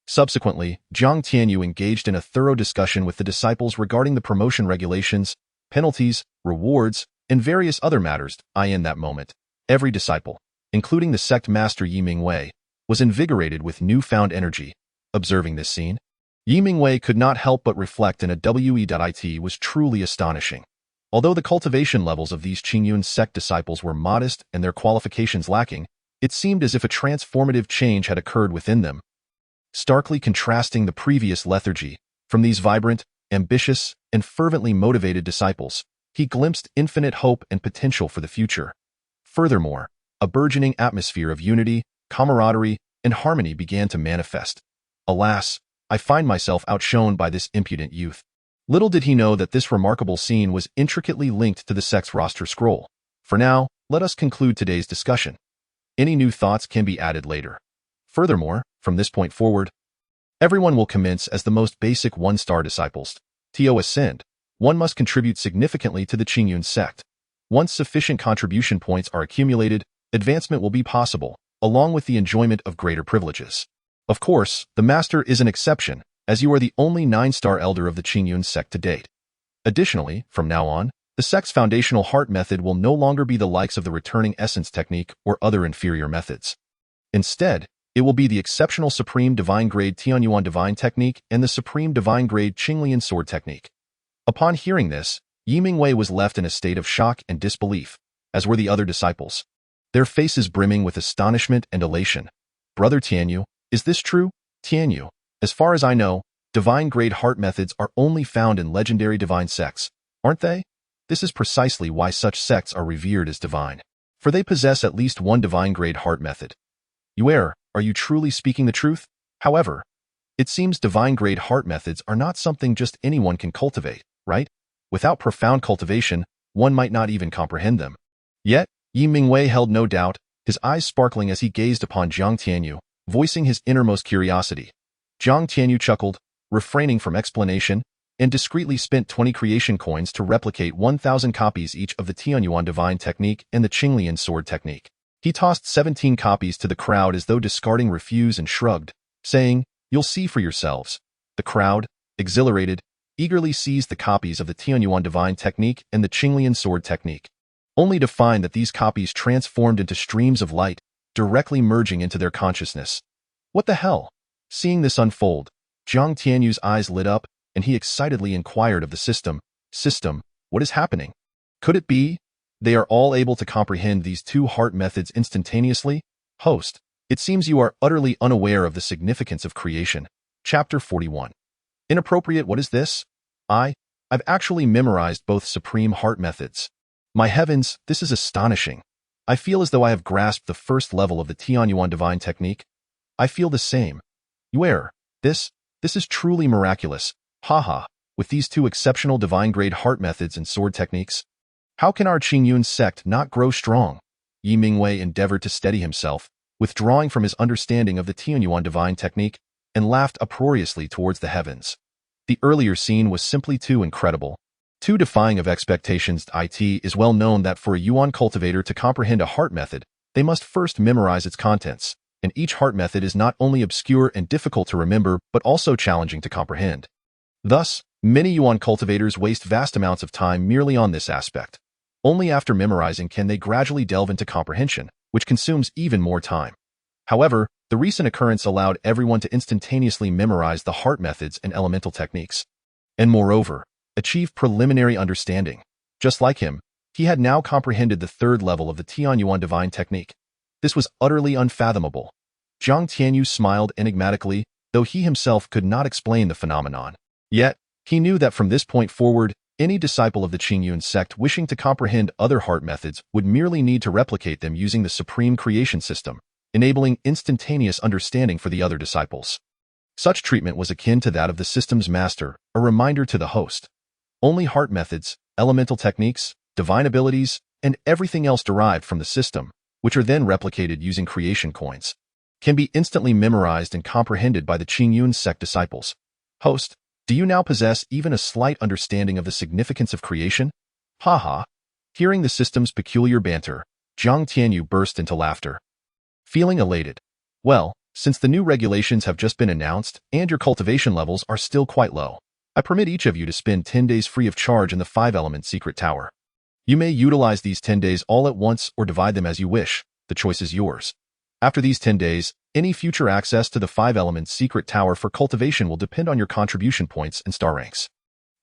Subsequently, Jiang Tianyu engaged in a thorough discussion with the disciples regarding the promotion regulations, penalties, rewards, and various other matters. In that moment, every disciple, including the sect master Yi Mingwei, was invigorated with newfound energy. Observing this scene, Yi Mingwei could not help but reflect in a it was truly astonishing. Although the cultivation levels of these Qingyun Sect disciples were modest and their qualifications lacking, it seemed as if a transformative change had occurred within them. Starkly contrasting the previous lethargy, from these vibrant, ambitious, and fervently motivated disciples, he glimpsed infinite hope and potential for the future. Furthermore, a burgeoning atmosphere of unity, camaraderie, and harmony began to manifest. Alas, I find myself outshone by this impudent youth. Little did he know that this remarkable scene was intricately linked to the sect's roster scroll. For now, let us conclude today's discussion. Any new thoughts can be added later. Furthermore, from this point forward, everyone will commence as the most basic 1-star disciples. To ascend, one must contribute significantly to the Qingyun Sect. Once sufficient contribution points are accumulated, advancement will be possible, along with the enjoyment of greater privileges. Of course, the Master is an exception, as you are the only 9-star elder of the Qingyun Sect to date. Additionally, from now on, the sect's foundational heart method will no longer be the likes of the returning essence technique or other inferior methods. Instead, it will be the exceptional Supreme Divine Grade Tianyuan Divine Technique and the Supreme Divine Grade Qinglian Sword Technique. Upon hearing this, Yi Mingwei was left in a state of shock and disbelief, as were the other disciples, their faces brimming with astonishment and elation. Brother Tianyu, is this true? Tianyu, as far as I know, divine grade heart methods are only found in legendary divine sects, aren't they? This is precisely why such sects are revered as divine, for they possess at least one divine grade heart method. You err, are you truly speaking the truth? However, it seems divine grade heart methods are not something just anyone can cultivate, right? Without profound cultivation, one might not even comprehend them. Yet, Yi Mingwei held no doubt, his eyes sparkling as he gazed upon Jiang Tianyu, voicing his innermost curiosity. Jiang Tianyu chuckled, refraining from explanation, and discreetly spent 20 creation coins to replicate 1,000 copies each of the Tianyuan Divine Technique and the Qinglian Sword Technique. He tossed 17 copies to the crowd as though discarding refuse and shrugged, saying, "You'll see for yourselves." The crowd, exhilarated, eagerly seized the copies of the Tianyuan Divine Technique and the Qinglian Sword Technique, only to find that these copies transformed into streams of light, directly merging into their consciousness. What the hell? Seeing this unfold, Jiang Tianyu's eyes lit up, and he excitedly inquired of the system, what is happening? Could it be they are all able to comprehend these two heart methods instantaneously? Host, it seems you are utterly unaware of the significance of creation. Chapter 41. Inappropriate, what is this? I've actually memorized both supreme heart methods. My heavens, this is astonishing. I feel as though I have grasped the first level of the Tianyuan Divine Technique. I feel the same. You err. This is truly miraculous. Haha, with these two exceptional divine-grade heart methods and sword techniques, how can our Qingyun sect not grow strong? Yi Mingwei endeavored to steady himself, withdrawing from his understanding of the Tianyuan Divine Technique, and laughed uproariously towards the heavens. The earlier scene was simply too incredible. Too defying of expectations. It is well known that for a Yuan cultivator to comprehend a heart method, they must first memorize its contents, and each heart method is not only obscure and difficult to remember, but also challenging to comprehend. Thus, many Yuan cultivators waste vast amounts of time merely on this aspect. Only after memorizing can they gradually delve into comprehension, which consumes even more time. However, the recent occurrence allowed everyone to instantaneously memorize the heart methods and elemental techniques, and moreover, achieve preliminary understanding. Just like him, he had now comprehended the third level of the Tianyuan divine technique. This was utterly unfathomable. Jiang Tianyu smiled enigmatically, though he himself could not explain the phenomenon. Yet, he knew that from this point forward, any disciple of the Qingyun Sect wishing to comprehend other heart methods would merely need to replicate them using the supreme creation system, enabling instantaneous understanding for the other disciples. Such treatment was akin to that of the system's master, a reminder to the host. Only heart methods, elemental techniques, divine abilities, and everything else derived from the system, which are then replicated using creation coins, can be instantly memorized and comprehended by the Qingyun Sect disciples. Host, do you now possess even a slight understanding of the significance of creation? Haha. Hearing the system's peculiar banter, Jiang Tianyu burst into laughter. Feeling elated. Well, since the new regulations have just been announced and your cultivation levels are still quite low, I permit each of you to spend 10 days free of charge in the 5-element secret tower. You may utilize these 10 days all at once or divide them as you wish. The choice is yours. After these 10 days, any future access to the 5-element secret tower for cultivation will depend on your contribution points and star ranks.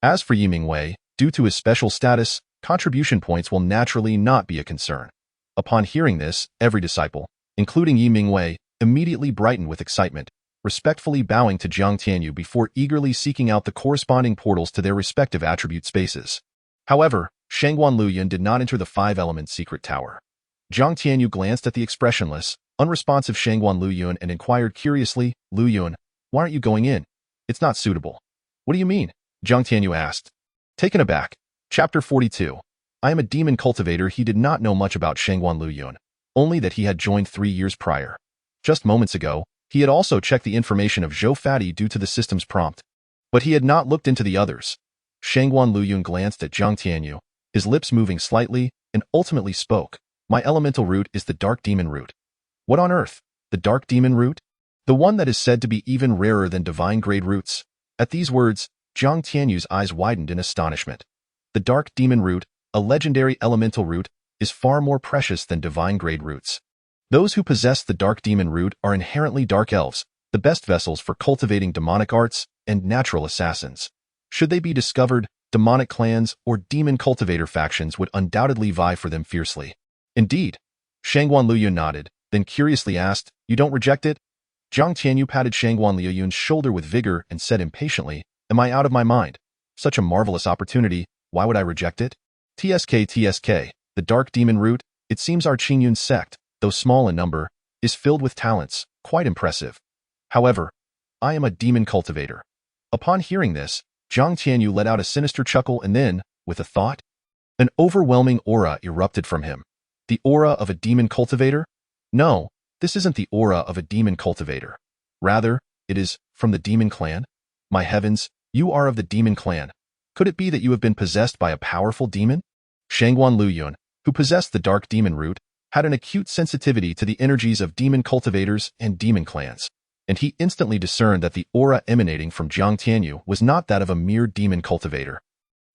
As for Yiming Wei, due to his special status, contribution points will naturally not be a concern. Upon hearing this, every disciple, including Yiming Wei, immediately brightened with excitement, respectfully bowing to Jiang Tianyu before eagerly seeking out the corresponding portals to their respective attribute spaces. However, Shangguan Luoyun did not enter the 5-element secret tower. Jiang Tianyu glanced at the expressionless, unresponsive Shangguan Luoyun and inquired curiously, Luoyun, why aren't you going in? It's not suitable. What do you mean? Jiang Tianyu asked. Taken aback. Chapter 42. I am a demon cultivator. He did not know much about Shangguan Luoyun, only that he had joined 3 years prior. Just moments ago, he had also checked the information of Zhou Fati due to the system's prompt, but he had not looked into the others. Shangguan Luoyun glanced at Jiang Tianyu, his lips moving slightly, and ultimately spoke. My elemental root is the dark demon root. What on earth? The dark demon root? The one that is said to be even rarer than divine grade roots. At these words, Jiang Tianyu's eyes widened in astonishment. The dark demon root, a legendary elemental root, is far more precious than divine grade roots. Those who possess the dark demon root are inherently dark elves, the best vessels for cultivating demonic arts and natural assassins. Should they be discovered, demonic clans or demon cultivator factions would undoubtedly vie for them fiercely. Indeed. Shangguan Luoyun nodded, then curiously asked, you don't reject it? Jiang Tianyu patted Shangguan Luoyun's shoulder with vigor and said impatiently, am I out of my mind? Such a marvelous opportunity, why would I reject it? TSK, the dark demon root, it seems our Qingyun Sect, though small in number, is filled with talents, quite impressive. However, I am a demon cultivator. Upon hearing this, Jiang Tianyu let out a sinister chuckle and then, with a thought, an overwhelming aura erupted from him. The aura of a demon cultivator? No, this isn't the aura of a demon cultivator. Rather, it is from the demon clan. My heavens, you are of the demon clan. Could it be that you have been possessed by a powerful demon? Shangguan Luoyun, who possessed the dark demon root, had an acute sensitivity to the energies of demon cultivators and demon clans, and he instantly discerned that the aura emanating from Jiang Tianyu was not that of a mere demon cultivator,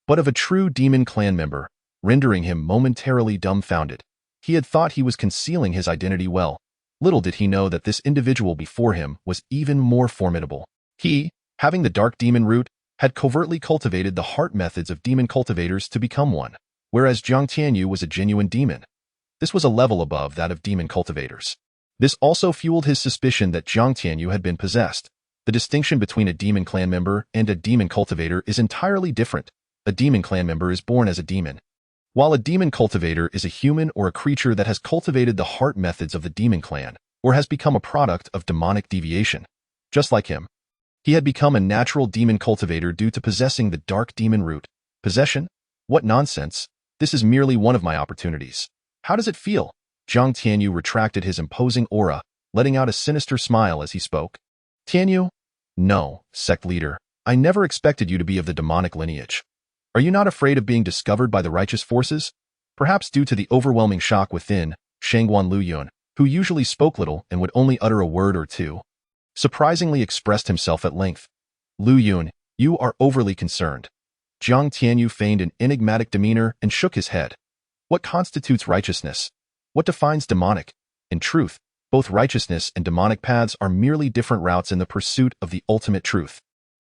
but of a true demon clan member, rendering him momentarily dumbfounded. He had thought he was concealing his identity well. Little did he know that this individual before him was even more formidable. He, having the dark demon root, had covertly cultivated the heart methods of demon cultivators to become one, whereas Jiang Tianyu was a genuine demon. This was a level above that of demon cultivators. This also fueled his suspicion that Jiang Tianyu had been possessed. The distinction between a demon clan member and a demon cultivator is entirely different. A demon clan member is born as a demon, while a demon cultivator is a human or a creature that has cultivated the heart methods of the demon clan, or has become a product of demonic deviation. Just like him, he had become a natural demon cultivator due to possessing the dark demon root. Possession? What nonsense! This is merely one of my opportunities. How does it feel? Jiang Tianyu retracted his imposing aura, letting out a sinister smile as he spoke. Tianyu? No, sect leader. I never expected you to be of the demonic lineage. Are you not afraid of being discovered by the righteous forces? Perhaps due to the overwhelming shock within, Shangguan Luyun, who usually spoke little and would only utter a word or two, surprisingly expressed himself at length. Luyun, you are overly concerned. Jiang Tianyu feigned an enigmatic demeanor and shook his head. What constitutes righteousness? What defines demonic? In truth, both righteousness and demonic paths are merely different routes in the pursuit of the ultimate truth,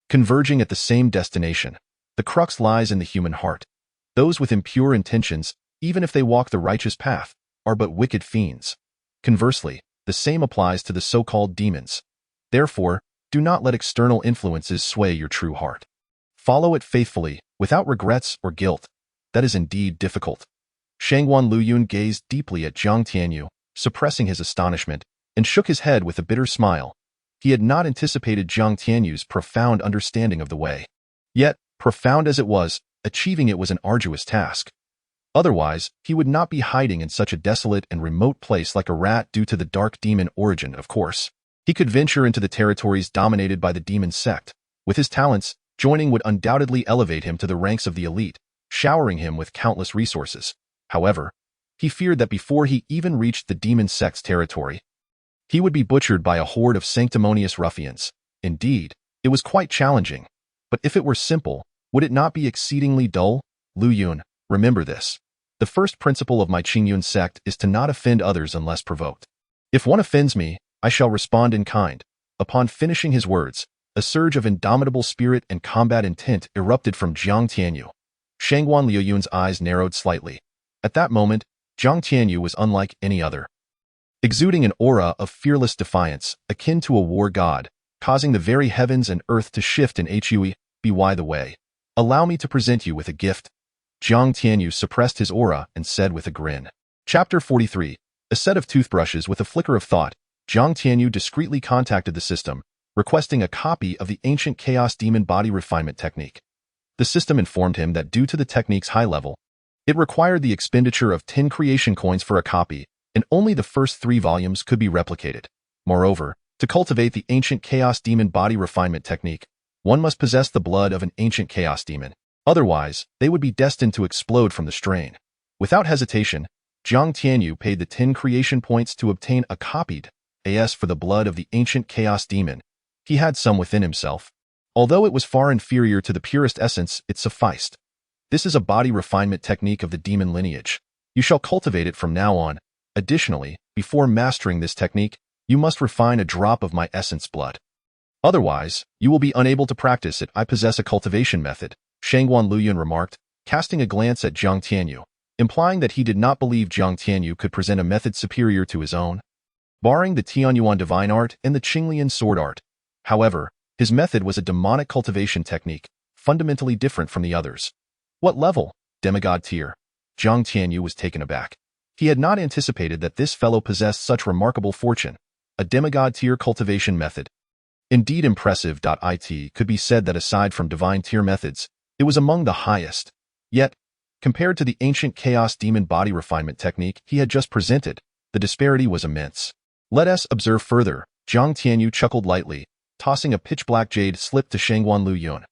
converging at the same destination. The crux lies in the human heart. Those with impure intentions, even if they walk the righteous path, are but wicked fiends. Conversely, the same applies to the so-called demons. Therefore, do not let external influences sway your true heart. Follow it faithfully, without regrets or guilt. That is indeed difficult. Shangguan Luyun gazed deeply at Jiang Tianyu, suppressing his astonishment, and shook his head with a bitter smile. He had not anticipated Jiang Tianyu's profound understanding of the way. Yet, profound as it was, achieving it was an arduous task. Otherwise, he would not be hiding in such a desolate and remote place like a rat due to the dark demon origin, of course. He could venture into the territories dominated by the Qingyun Sect. With his talents, joining would undoubtedly elevate him to the ranks of the elite, showering him with countless resources. However, he feared that before he even reached the Qingyun Sect's territory, he would be butchered by a horde of sanctimonious ruffians. Indeed, it was quite challenging. But if it were simple, would it not be exceedingly dull? Luyun, remember this. The first principle of my Qingyun Sect is to not offend others unless provoked. If one offends me, I shall respond in kind. Upon finishing his words, a surge of indomitable spirit and combat intent erupted from Jiang Tianyu. Shangguan Luyun's eyes narrowed slightly. At that moment, Jiang Tianyu was unlike any other, exuding an aura of fearless defiance, akin to a war god, causing the very heavens and earth to shift in Hui, by the way. Allow me to present you with a gift. Jiang Tianyu suppressed his aura and said with a grin. Chapter 43. A set of toothbrushes. With a flicker of thought, Jiang Tianyu discreetly contacted the system, requesting a copy of the ancient chaos demon body refinement technique. The system informed him that due to the technique's high level, it required the expenditure of 10 creation coins for a copy, and only the first 3 volumes could be replicated. Moreover, to cultivate the ancient chaos demon body refinement technique, one must possess the blood of an ancient chaos demon. Otherwise, they would be destined to explode from the strain. Without hesitation, Jiang Tianyu paid the 10 creation points to obtain a copied AS for the blood of the ancient chaos demon. He had some within himself. Although it was far inferior to the purest essence, it sufficed. This is a body refinement technique of the demon lineage. You shall cultivate it from now on. Additionally, before mastering this technique, you must refine a drop of my essence blood. Otherwise, you will be unable to practice it. I possess a cultivation method, Shangguan Luyun remarked, casting a glance at Jiang Tianyu, implying that he did not believe Jiang Tianyu could present a method superior to his own. Barring the Tianyuan divine art and the Qinglian sword art, however, his method was a demonic cultivation technique, fundamentally different from the others. What level? Demigod tier. Jiang Tianyu was taken aback. He had not anticipated that this fellow possessed such remarkable fortune. A demigod tier cultivation method. Indeed impressive. It could be said that aside from divine tier methods, it was among the highest. Yet, compared to the ancient chaos demon body refinement technique he had just presented, the disparity was immense. Let us observe further. Jiang Tianyu chuckled lightly, tossing a pitch-black jade slip to Shangguan Luyun.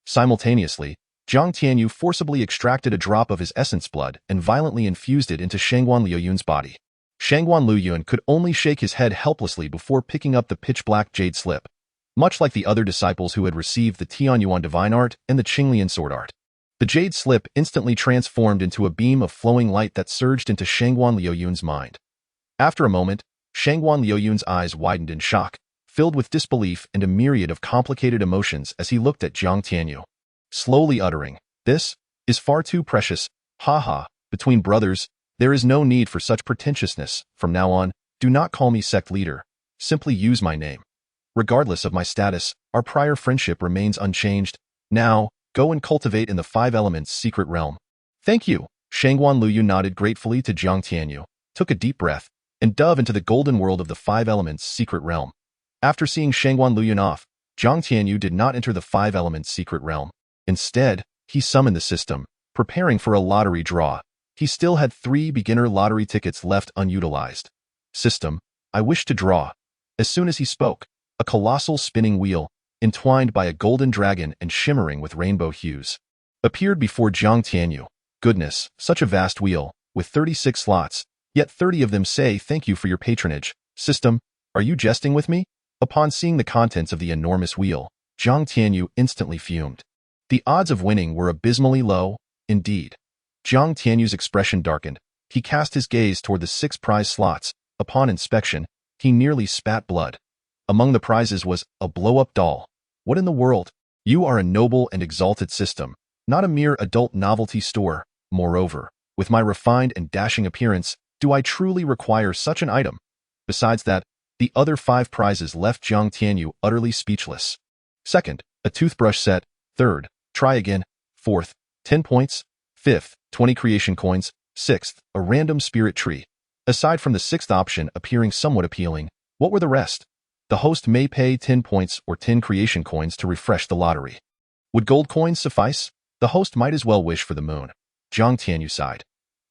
Simultaneously, Jiang Tianyu forcibly extracted a drop of his essence blood and violently infused it into Shangguan Luyun's body. Shangguan Luyun could only shake his head helplessly before picking up the pitch-black jade slip, much like the other disciples who had received the Tianyuan divine art and the Qinglian sword art. The jade slip instantly transformed into a beam of flowing light that surged into Shangguan Luyun's mind. After a moment, Shangguan Luyun's eyes widened in shock, filled with disbelief and a myriad of complicated emotions as he looked at Jiang Tianyu, slowly uttering, "This is far too precious. Ha. Between brothers, there is no need for such pretentiousness. From now on, do not call me sect leader. Simply use my name. Regardless of my status, our prior friendship remains unchanged. Now, go and cultivate in the 5 elements secret realm." Thank you. Shangguan Luyun nodded gratefully to Jiang Tianyu, took a deep breath, and dove into the golden world of the 5 elements secret realm. After seeing Shangguan Luyun off, Jiang Tianyu did not enter the 5 elements secret realm. Instead, he summoned the system, preparing for a lottery draw. He still had 3 beginner lottery tickets left unutilized. System, I wish to draw. As soon as he spoke, a colossal spinning wheel, entwined by a golden dragon and shimmering with rainbow hues, appeared before Jiang Tianyu. Goodness, such a vast wheel, with 36 slots, yet 30 of them say thank you for your patronage. System, are you jesting with me? Upon seeing the contents of the enormous wheel, Jiang Tianyu instantly fumed. The odds of winning were abysmally low, indeed. Jiang Tianyu's expression darkened. He cast his gaze toward the 6 prize slots. Upon inspection, he nearly spat blood. Among the prizes was a blow-up doll. What in the world? You are a noble and exalted system, not a mere adult novelty store. Moreover, with my refined and dashing appearance, do I truly require such an item? Besides that, the other 5 prizes left Jiang Tianyu utterly speechless. Second, a toothbrush set. Third, try again. Fourth, 10 points. Fifth, 20 creation coins. Sixth, a random spirit tree. Aside from the 6th option appearing somewhat appealing, what were the rest? The host may pay 10 points or 10 creation coins to refresh the lottery. Would gold coins suffice? The host might as well wish for the moon. Jiang Tianyu sighed.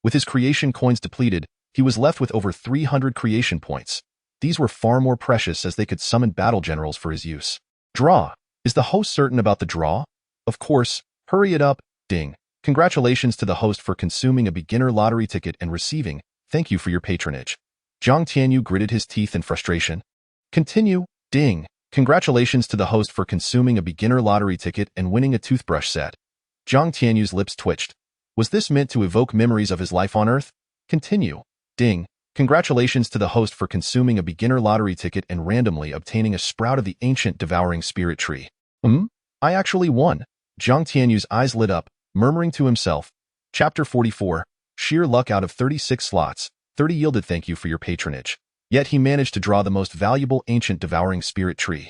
With his creation coins depleted, he was left with over 300 creation points. These were far more precious as they could summon battle generals for his use. Draw. Is the host certain about the draw? Of course. Hurry it up. Ding. Congratulations to the host for consuming a beginner lottery ticket and receiving, thank you for your patronage. Jiang Tianyu gritted his teeth in frustration. Continue. Ding. Congratulations to the host for consuming a beginner lottery ticket and winning a toothbrush set. Jiang Tianyu's lips twitched. Was this meant to evoke memories of his life on Earth? Continue. Ding. Congratulations to the host for consuming a beginner lottery ticket and randomly obtaining a sprout of the ancient devouring spirit tree. I actually won. Jiang Tianyu's eyes lit up, murmuring to himself. Chapter 44. Sheer luck. Out of 36 slots, 30 yielded thank you for your patronage. Yet he managed to draw the most valuable ancient devouring spirit tree.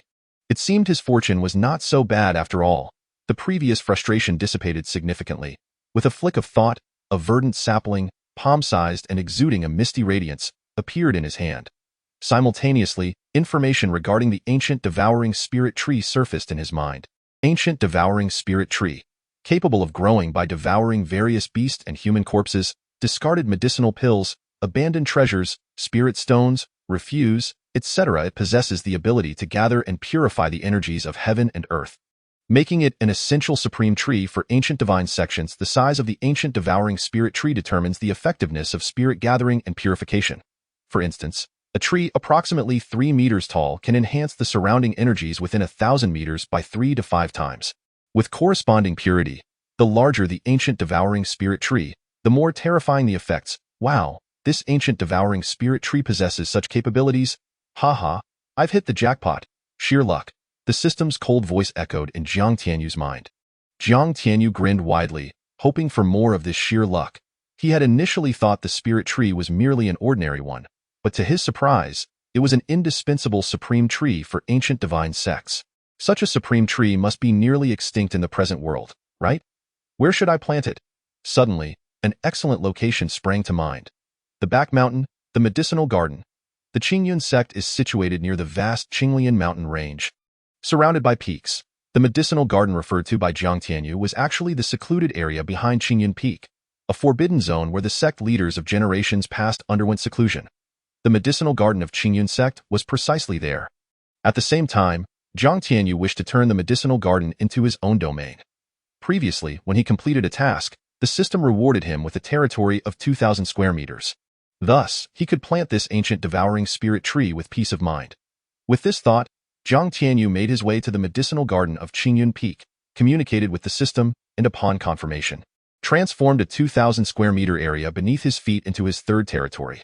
It seemed his fortune was not so bad after all. The previous frustration dissipated significantly. With a flick of thought, a verdant sapling, palm-sized and exuding a misty radiance, appeared in his hand. Simultaneously, information regarding the ancient devouring spirit tree surfaced in his mind. Ancient devouring spirit tree. Capable of growing by devouring various beast and human corpses, discarded medicinal pills, abandoned treasures, spirit stones, refuse, etc. It possesses the ability to gather and purify the energies of heaven and earth, making it an essential supreme tree for ancient divine sections. The size of the ancient devouring spirit tree determines the effectiveness of spirit gathering and purification. For instance, a tree approximately 3 meters tall can enhance the surrounding energies within 1,000 meters by 3 to 5 times. With corresponding purity, the larger the ancient devouring spirit tree, the more terrifying the effects. Wow, this ancient devouring spirit tree possesses such capabilities. Haha, I've hit the jackpot. Sheer luck. The system's cold voice echoed in Jiang Tianyu's mind. Jiang Tianyu grinned widely, hoping for more of this sheer luck. He had initially thought the spirit tree was merely an ordinary one, but to his surprise, it was an indispensable supreme tree for ancient divine sects. Such a supreme tree must be nearly extinct in the present world, right? Where should I plant it? Suddenly, an excellent location sprang to mind. The back mountain, the medicinal garden. The Qingyun Sect is situated near the vast Qingyun mountain range. Surrounded by peaks, the medicinal garden referred to by Jiang Tianyu was actually the secluded area behind Qingyun Peak, a forbidden zone where the sect leaders of generations past underwent seclusion. The medicinal garden of Qingyun Sect was precisely there. At the same time, Jiang Tianyu wished to turn the medicinal garden into his own domain. Previously, when he completed a task, the system rewarded him with a territory of 2,000 square meters. Thus, he could plant this ancient devouring spirit tree with peace of mind. With this thought, Jiang Tianyu made his way to the medicinal garden of Qingyun Peak, communicated with the system, and upon confirmation, transformed a 2,000 square meter area beneath his feet into his third territory.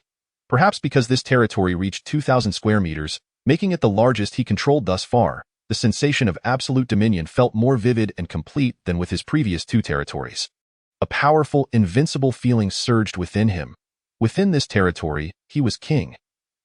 Perhaps because this territory reached 2,000 square meters, making it the largest he controlled thus far, the sensation of absolute dominion felt more vivid and complete than with his previous 2 territories. A powerful, invincible feeling surged within him. Within this territory, he was king.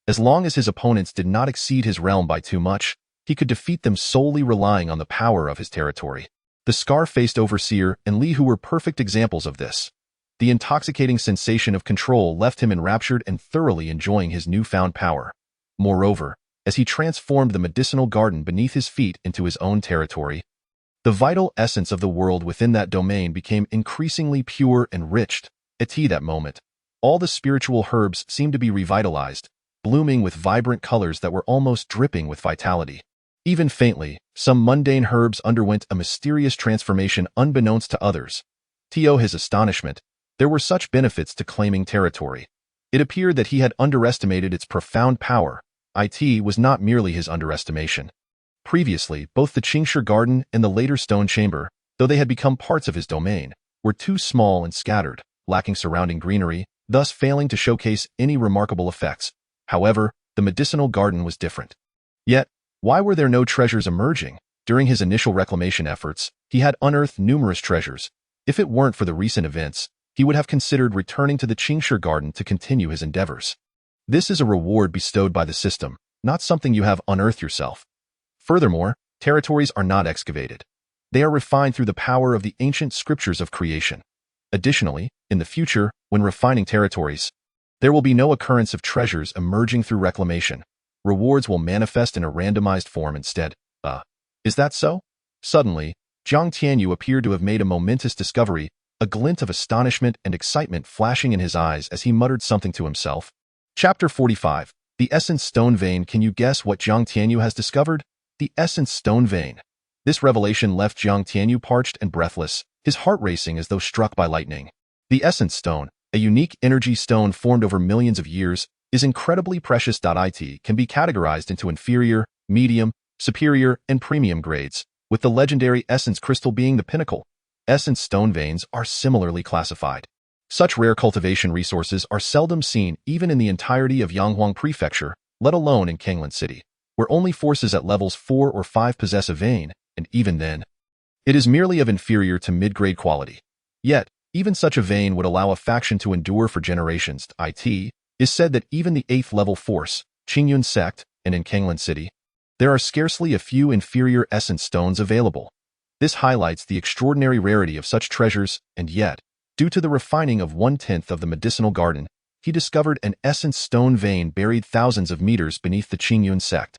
As long as his opponents did not exceed his realm by too much, he could defeat them solely relying on the power of his territory. The scar-faced overseer and Li Xiao were perfect examples of this. The intoxicating sensation of control left him enraptured and thoroughly enjoying his newfound power. Moreover, as he transformed the medicinal garden beneath his feet into his own territory, the vital essence of the world within that domain became increasingly pure and rich. At that moment, all the spiritual herbs seemed to be revitalized, blooming with vibrant colors that were almost dripping with vitality. Even faintly, some mundane herbs underwent a mysterious transformation unbeknownst to others. To his astonishment, there were such benefits to claiming territory. It appeared that he had underestimated its profound power. It was not merely his underestimation. Previously, both the Qingshi Garden and the later Stone Chamber, though they had become parts of his domain, were too small and scattered, lacking surrounding greenery, thus failing to showcase any remarkable effects. However, the medicinal garden was different. Yet, why were there no treasures emerging? During his initial reclamation efforts, he had unearthed numerous treasures. If it weren't for the recent events, he would have considered returning to the Qingshi Garden to continue his endeavors. This is a reward bestowed by the system, not something you have unearthed yourself. Furthermore, territories are not excavated. They are refined through the power of the ancient scriptures of creation. Additionally, in the future, when refining territories, there will be no occurrence of treasures emerging through reclamation. Rewards will manifest in a randomized form instead. Is that so? Suddenly, Jiang Tianyu appeared to have made a momentous discovery, a glint of astonishment and excitement flashing in his eyes as he muttered something to himself. Chapter 45. The Essence Stone Vein. Can you guess what Jiang Tianyu has discovered? The Essence Stone Vein. This revelation left Jiang Tianyu parched and breathless, his heart racing as though struck by lightning. The Essence Stone, a unique energy stone formed over millions of years, is incredibly precious. It can be categorized into inferior, medium, superior, and premium grades, with the legendary Essence Crystal being the pinnacle. Essence Stone Veins are similarly classified. Such rare cultivation resources are seldom seen even in the entirety of Yanghuang Prefecture, let alone in Qingyun City, where only forces at levels 4 or 5 possess a vein, and even then, it is merely of inferior to mid-grade quality. Yet, even such a vein would allow a faction to endure for generations. It is said that even the 8th level force, Qingyun Sect, and in Qingyun City, there are scarcely a few inferior essence stones available. This highlights the extraordinary rarity of such treasures, and yet, due to the refining of 1/10 of the medicinal garden, he discovered an essence stone vein buried thousands of meters beneath the Qingyun Sect.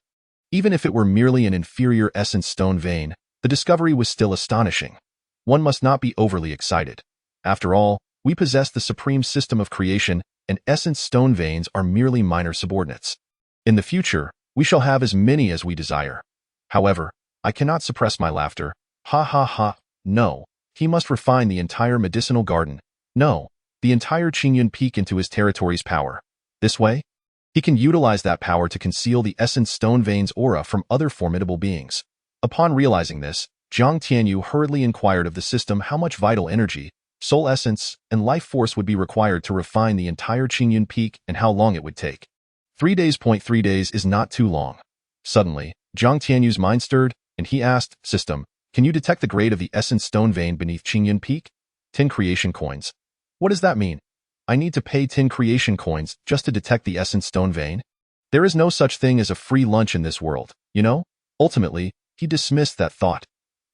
Even if it were merely an inferior essence stone vein, the discovery was still astonishing. One must not be overly excited. After all, we possess the supreme system of creation, and essence stone veins are merely minor subordinates. In the future, we shall have as many as we desire. However, I cannot suppress my laughter. Ha ha ha. No, he must refine the entire medicinal garden. No, the entire Qingyun Peak into his territory's power. This way, he can utilize that power to conceal the essence stone vein's aura from other formidable beings. Upon realizing this, Jiang Tianyu hurriedly inquired of the system how much vital energy, soul essence, and life force would be required to refine the entire Qingyun Peak and how long it would take. 3 days. 3 days is not too long. Suddenly, Jiang Tianyu's mind stirred, and he asked, System, can you detect the grade of the essence stone vein beneath Qingyun Peak? 10 creation coins. What does that mean? I need to pay 10 creation coins just to detect the essence stone vein? There is no such thing as a free lunch in this world, you know? Ultimately, he dismissed that thought.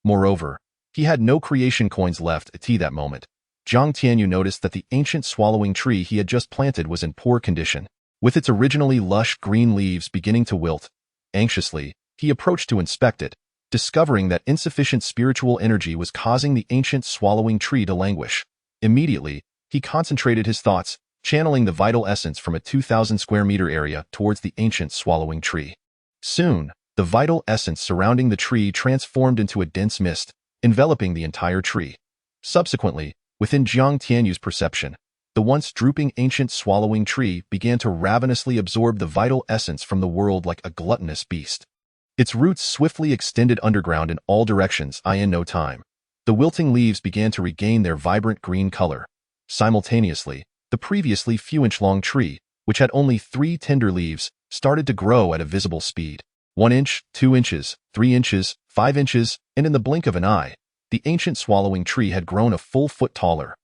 Moreover, he had no creation coins left at that moment. Jiang Tianyu noticed that the ancient swallowing tree he had just planted was in poor condition, with its originally lush green leaves beginning to wilt. Anxiously, he approached to inspect it, discovering that insufficient spiritual energy was causing the ancient swallowing tree to languish. Immediately, he concentrated his thoughts, channeling the vital essence from a 2,000 square meter area towards the ancient swallowing tree. Soon, the vital essence surrounding the tree transformed into a dense mist, enveloping the entire tree. Subsequently, within Jiang Tianyu's perception, the once drooping ancient swallowing tree began to ravenously absorb the vital essence from the world like a gluttonous beast. Its roots swiftly extended underground in all directions. In no time, the wilting leaves began to regain their vibrant green color. Simultaneously, the previously few-inch-long tree, which had only 3 tender leaves, started to grow at a visible speed. 1 inch, 2 inches, 3 inches, 5 inches, and in the blink of an eye, the ancient swallowing tree had grown a full foot taller.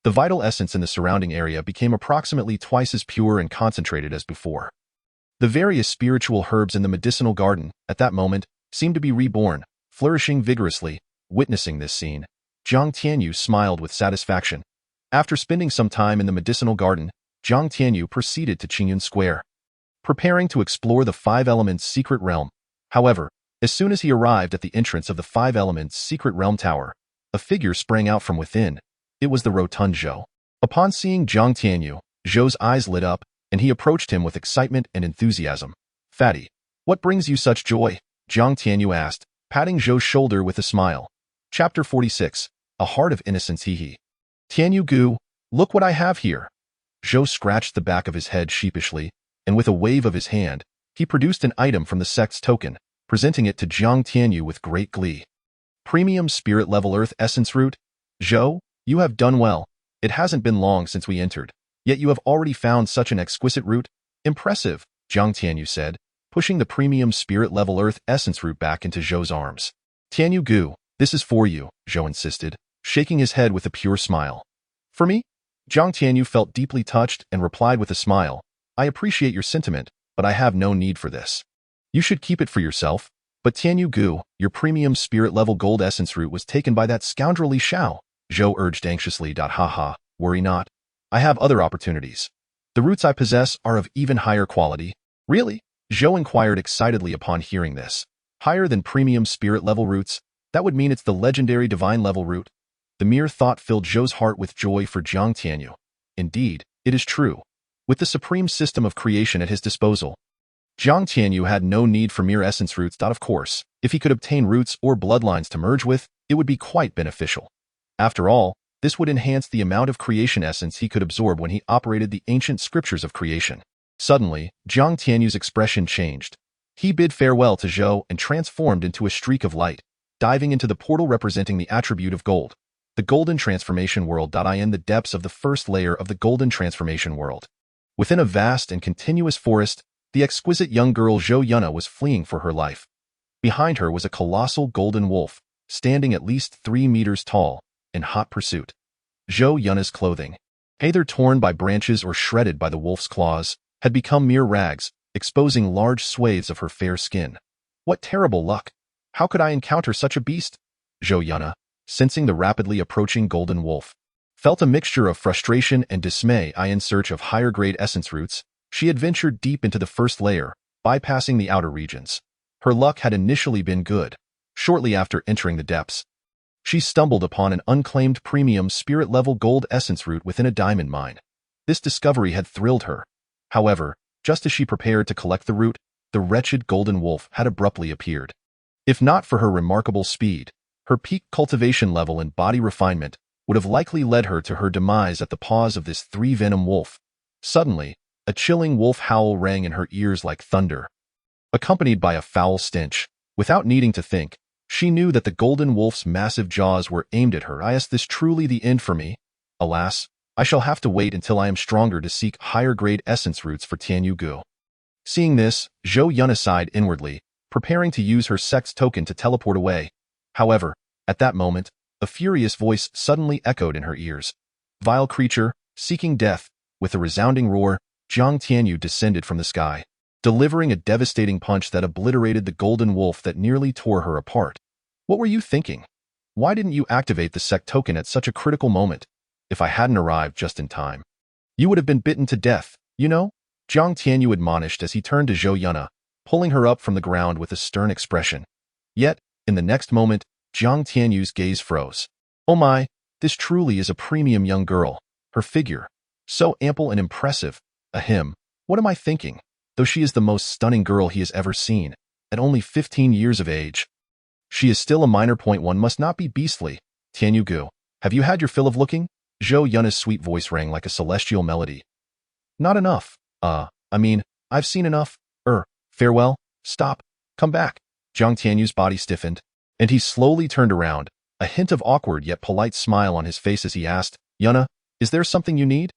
The vital essence in the surrounding area became approximately twice as pure and concentrated as before. The various spiritual herbs in the medicinal garden, at that moment, seemed to be reborn, flourishing vigorously. Witnessing this scene, Jiang Tianyu smiled with satisfaction. After spending some time in the medicinal garden, Jiang Tianyu proceeded to Qingyun Square, preparing to explore the 5 Elements' secret realm. However, as soon as he arrived at the entrance of the 5 Elements' secret realm tower, a figure sprang out from within. It was the rotund Zhou. Upon seeing Jiang Tianyu, Zhou's eyes lit up, and he approached him with excitement and enthusiasm. Fatty, what brings you such joy? Jiang Tianyu asked, patting Zhou's shoulder with a smile. Chapter 46. A Heart of Innocence. Hee. Tianyu Gu, look what I have here. Zhou scratched the back of his head sheepishly, and with a wave of his hand, he produced an item from the sect's token, presenting it to Jiang Tianyu with great glee. Premium Spirit Level Earth Essence Root? Zhou, you have done well. It hasn't been long since we entered, yet you have already found such an exquisite root. Impressive, Jiang Tianyu said, pushing the Premium Spirit Level Earth Essence Root back into Zhou's arms. Tianyu Gu, this is for you, Zhou insisted, shaking his head with a pure smile. For me? Jiang Tianyu felt deeply touched and replied with a smile, I appreciate your sentiment, but I have no need for this. You should keep it for yourself. But Tianyu Gu, your Premium Spirit Level Gold Essence Root was taken by that scoundrel Li Xiao, Zhou urged anxiously. Haha, worry not. I have other opportunities. The roots I possess are of even higher quality. Really? Zhou inquired excitedly upon hearing this. Higher than Premium Spirit Level roots? That would mean it's the legendary Divine Level root. The mere thought filled Zhou's heart with joy for Jiang Tianyu. Indeed, it is true. With the supreme system of creation at his disposal, Jiang Tianyu had no need for mere essence roots. Of course, if he could obtain roots or bloodlines to merge with, it would be quite beneficial. After all, this would enhance the amount of creation essence he could absorb when he operated the ancient scriptures of creation. Suddenly, Jiang Tianyu's expression changed. He bid farewell to Zhou and transformed into a streak of light, diving into the portal representing the attribute of gold. The Golden Transformation World. In the depths of the first layer of the Golden Transformation World, within a vast and continuous forest, the exquisite young girl Zhou Yuna was fleeing for her life. Behind her was a colossal golden wolf, standing at least 3 meters tall, in hot pursuit. Zhou Yuna's clothing, either torn by branches or shredded by the wolf's claws, had become mere rags, exposing large swathes of her fair skin. What terrible luck! How could I encounter such a beast? Zhou Yuna, sensing the rapidly approaching golden wolf, felt a mixture of frustration and dismay. In search of higher-grade essence roots, she had ventured deep into the first layer, bypassing the outer regions. Her luck had initially been good. Shortly after entering the depths, she stumbled upon an unclaimed premium spirit-level gold essence root within a diamond mine. This discovery had thrilled her. However, just as she prepared to collect the root, the wretched golden wolf had abruptly appeared. If not for her remarkable speed, her peak cultivation level and body refinement would have likely led her to her demise at the paws of this three-venom wolf. Suddenly, a chilling wolf howl rang in her ears like thunder, accompanied by a foul stench. Without needing to think, she knew that the golden wolf's massive jaws were aimed at her. Is this truly the end for me? Alas, I shall have to wait until I am stronger to seek higher-grade essence roots for Tianyu Gu. Seeing this, Zhou Yuna sighed inwardly, preparing to use her sect's token to teleport away. However, at that moment, a furious voice suddenly echoed in her ears. Vile creature, seeking death. With a resounding roar, Jiang Tianyu descended from the sky, delivering a devastating punch that obliterated the golden wolf that nearly tore her apart. What were you thinking? Why didn't you activate the sect token at such a critical moment? If I hadn't arrived just in time, you would have been bitten to death, you know? Jiang Tianyu admonished as he turned to Zhou Yuna, pulling her up from the ground with a stern expression. Yet, in the next moment, Jiang Tianyu's gaze froze. Oh my, this truly is a premium young girl. Her figure, so ample and impressive. Ahem, what am I thinking? Though she is the most stunning girl he has ever seen, at only 15 years of age. She is still a minor. One must not be beastly. Tianyu Gu, have you had your fill of looking? Zhou Yuna's sweet voice rang like a celestial melody. Not enough. I've seen enough. Farewell. Stop. Come back. Jiang Tianyu's body stiffened, and he slowly turned around, a hint of awkward yet polite smile on his face as he asked, Yuna, is there something you need?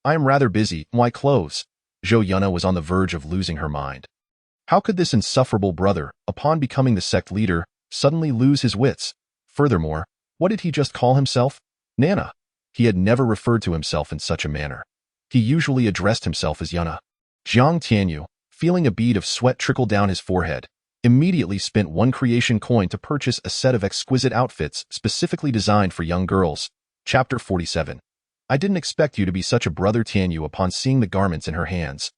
I am rather busy. Why clothes? Zhou Yuna was on the verge of losing her mind. How could this insufferable brother, upon becoming the sect leader, suddenly lose his wits? Furthermore, what did he just call himself? Nana. He had never referred to himself in such a manner. He usually addressed himself as Yuna. Jiang Tianyu, feeling a bead of sweat trickle down his forehead, immediately spent 1 creation coin to purchase a set of exquisite outfits specifically designed for young girls. Chapter 47. I didn't expect you to be such a brother. Tianyu upon seeing the garments in her hands.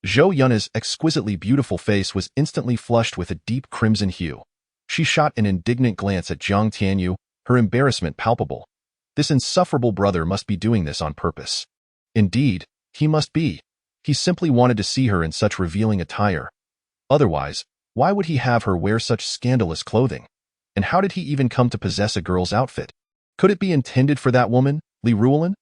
Zhou Yuna's exquisitely beautiful face was instantly flushed with a deep crimson hue. She shot an indignant glance at Jiang Tianyu, her embarrassment palpable. This insufferable brother must be doing this on purpose. Indeed, he must be. He simply wanted to see her in such revealing attire. Otherwise, Why would he have her wear such scandalous clothing? And how did he even come to possess a girl's outfit? Could it be intended for that woman, Li Ruolan?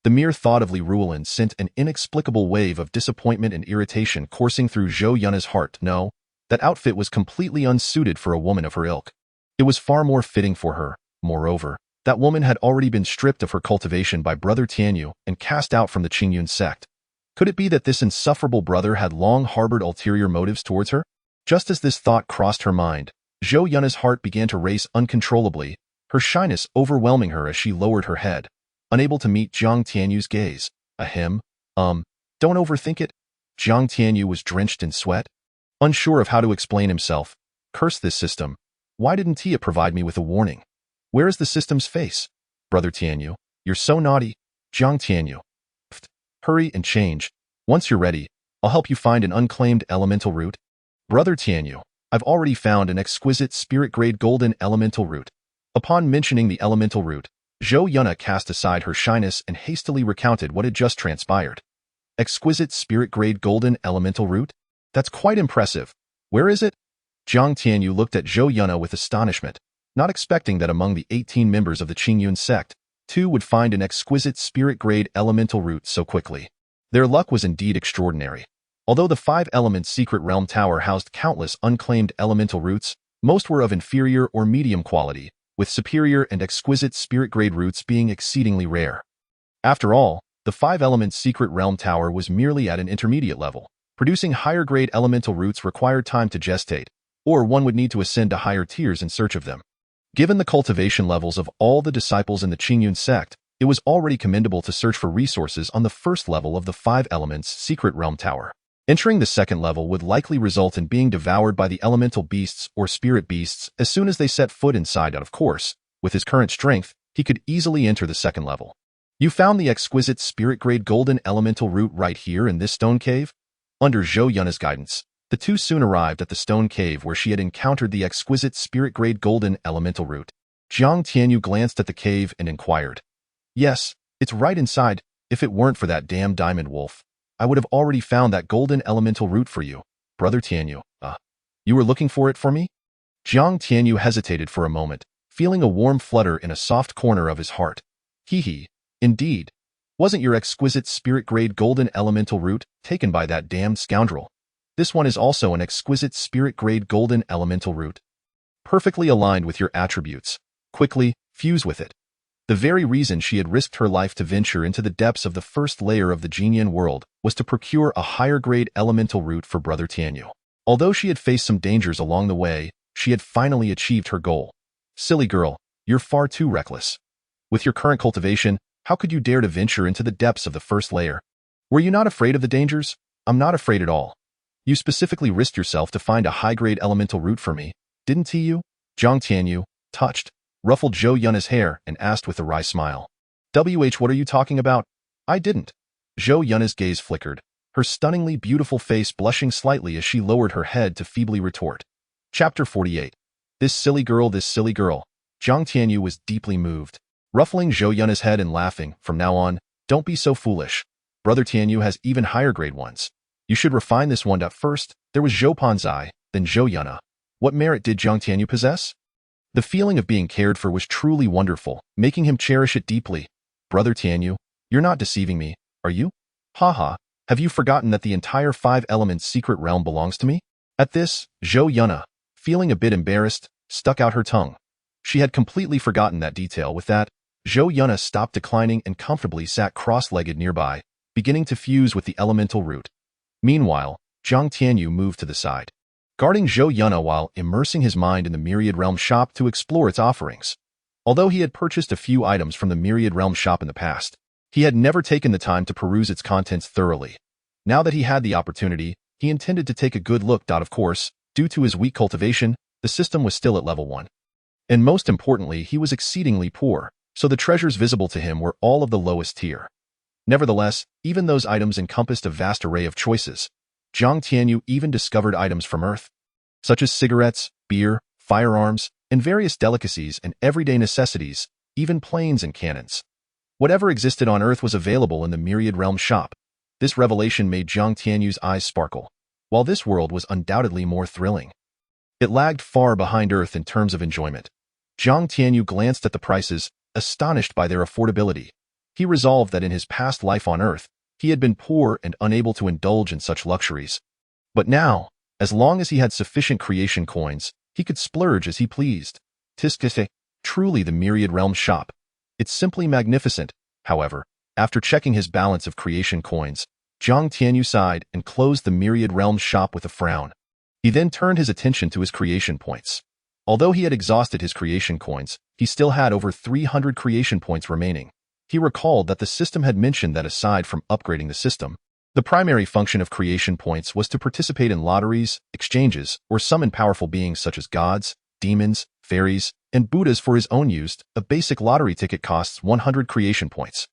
The mere thought of Li Ruolan sent an inexplicable wave of disappointment and irritation coursing through Zhou Yunna's heart. No, that outfit was completely unsuited for a woman of her ilk. It was far more fitting for her. Moreover, that woman had already been stripped of her cultivation by Brother Tianyu and cast out from the Qingyun Sect. Could it be that this insufferable brother had long harbored ulterior motives towards her? Just as this thought crossed her mind, Zhou Yunna's heart began to race uncontrollably, her shyness overwhelming her as she lowered her head, unable to meet Jiang Tianyu's gaze. Don't overthink it. Jiang Tianyu was drenched in sweat, unsure of how to explain himself. Curse this system. Why didn't Tia provide me with a warning? Where is the system's face? Brother Tianyu, you're so naughty. Jiang Tianyu. Hurry and change. Once you're ready, I'll help you find an unclaimed elemental root. Brother Tianyu, I've already found an exquisite spirit-grade golden elemental root. Upon mentioning the elemental root, Zhou Yunna cast aside her shyness and hastily recounted what had just transpired. Exquisite spirit-grade golden elemental root? That's quite impressive. Where is it? Jiang Tianyu looked at Zhou Yunna with astonishment, not expecting that among the 18 members of the Qingyun Sect, 2 would find an exquisite spirit-grade elemental root so quickly. Their luck was indeed extraordinary. Although the 5 Elements Secret Realm Tower housed countless unclaimed elemental roots, most were of inferior or medium quality, with superior and exquisite spirit-grade roots being exceedingly rare. After all, the 5 Elements Secret Realm Tower was merely at an intermediate level. Producing higher-grade elemental roots required time to gestate, or one would need to ascend to higher tiers in search of them. Given the cultivation levels of all the disciples in the Qingyun Sect, it was already commendable to search for resources on the first level of the 5 Elements Secret Realm Tower. Entering the second level would likely result in being devoured by the elemental beasts or spirit beasts as soon as they set foot inside. Of course, with his current strength, he could easily enter the second level. You found the exquisite spirit-grade golden elemental root right here in this stone cave? Under Zhou Yunna's guidance, the 2 soon arrived at the stone cave where she had encountered the exquisite spirit-grade golden elemental root. Jiang Tianyu glanced at the cave and inquired. Yes, it's right inside. If it weren't for that damn diamond wolf, I would have already found that golden elemental root for you. Brother Tianyu, you were looking for it for me? Jiang Tianyu hesitated for a moment, feeling a warm flutter in a soft corner of his heart. Indeed. Wasn't your exquisite spirit-grade golden elemental root taken by that damned scoundrel? This one is also an exquisite spirit-grade golden elemental root. Perfectly aligned with your attributes. Quickly, fuse with it. The very reason she had risked her life to venture into the depths of the first layer of the Jinyan world was to procure a higher-grade elemental root for Brother Tianyu. Although she had faced some dangers along the way, she had finally achieved her goal. Silly girl, you're far too reckless. With your current cultivation, how could you dare to venture into the depths of the first layer? Were you not afraid of the dangers? I'm not afraid at all. You specifically risked yourself to find a high-grade elemental root for me, didn't you? Jiang Tianyu, touched, ruffled Zhou Yunna's hair and asked with a wry smile. What are you talking about? I didn't. Zhou Yunna's gaze flickered, her stunningly beautiful face blushing slightly as she lowered her head to feebly retort. Chapter 48. This silly girl. Jiang Tianyu was deeply moved, ruffling Zhou Yunna's head and laughing. From now on, don't be so foolish. Brother Tianyu has even higher grade ones. You should refine this one. First, there was Zhou Panzai, then Zhou Yunna. What merit did Jiang Tianyu possess? The feeling of being cared for was truly wonderful, making him cherish it deeply. Brother Tianyu, you're not deceiving me, are you? Haha, have you forgotten that the entire 5 Elements Secret Realm belongs to me? At this, Zhou Yunna, feeling a bit embarrassed, stuck out her tongue. She had completely forgotten that detail. With that, Zhou Yunna stopped declining and comfortably sat cross-legged nearby, beginning to fuse with the elemental root. Meanwhile, Jiang Tianyu moved to the side, guarding Zhou Yunna while immersing his mind in the Myriad Realm shop to explore its offerings. Although he had purchased a few items from the Myriad Realm shop in the past, he had never taken the time to peruse its contents thoroughly. Now that he had the opportunity, he intended to take a good look. Of course, due to his weak cultivation, the system was still at level 1. And most importantly, he was exceedingly poor, so the treasures visible to him were all of the lowest tier. Nevertheless, even those items encompassed a vast array of choices. Jiang Tianyu even discovered items from Earth, such as cigarettes, beer, firearms, and various delicacies and everyday necessities, even planes and cannons. Whatever existed on Earth was available in the Myriad Realm shop. This revelation made Jiang Tianyu's eyes sparkle. While this world was undoubtedly more thrilling, It lagged far behind Earth in terms of enjoyment. Jiang Tianyu glanced at the prices, astonished by their affordability. He resolved that in his past life on Earth, he had been poor and unable to indulge in such luxuries. But now, as long as he had sufficient creation coins, he could splurge as he pleased. Tiskese, truly the Myriad Realm shop. It's simply magnificent. However, after checking his balance of creation coins, Jiang Tianyu sighed and closed the Myriad Realm shop with a frown. He then turned his attention to his creation points. Although he had exhausted his creation coins, he still had over 300 creation points remaining. He recalled that the system had mentioned that aside from upgrading the system, the primary function of creation points was to participate in lotteries, exchanges, or summon powerful beings such as gods, demons, fairies, and Buddhas for his own use. A basic lottery ticket costs 100 creation points.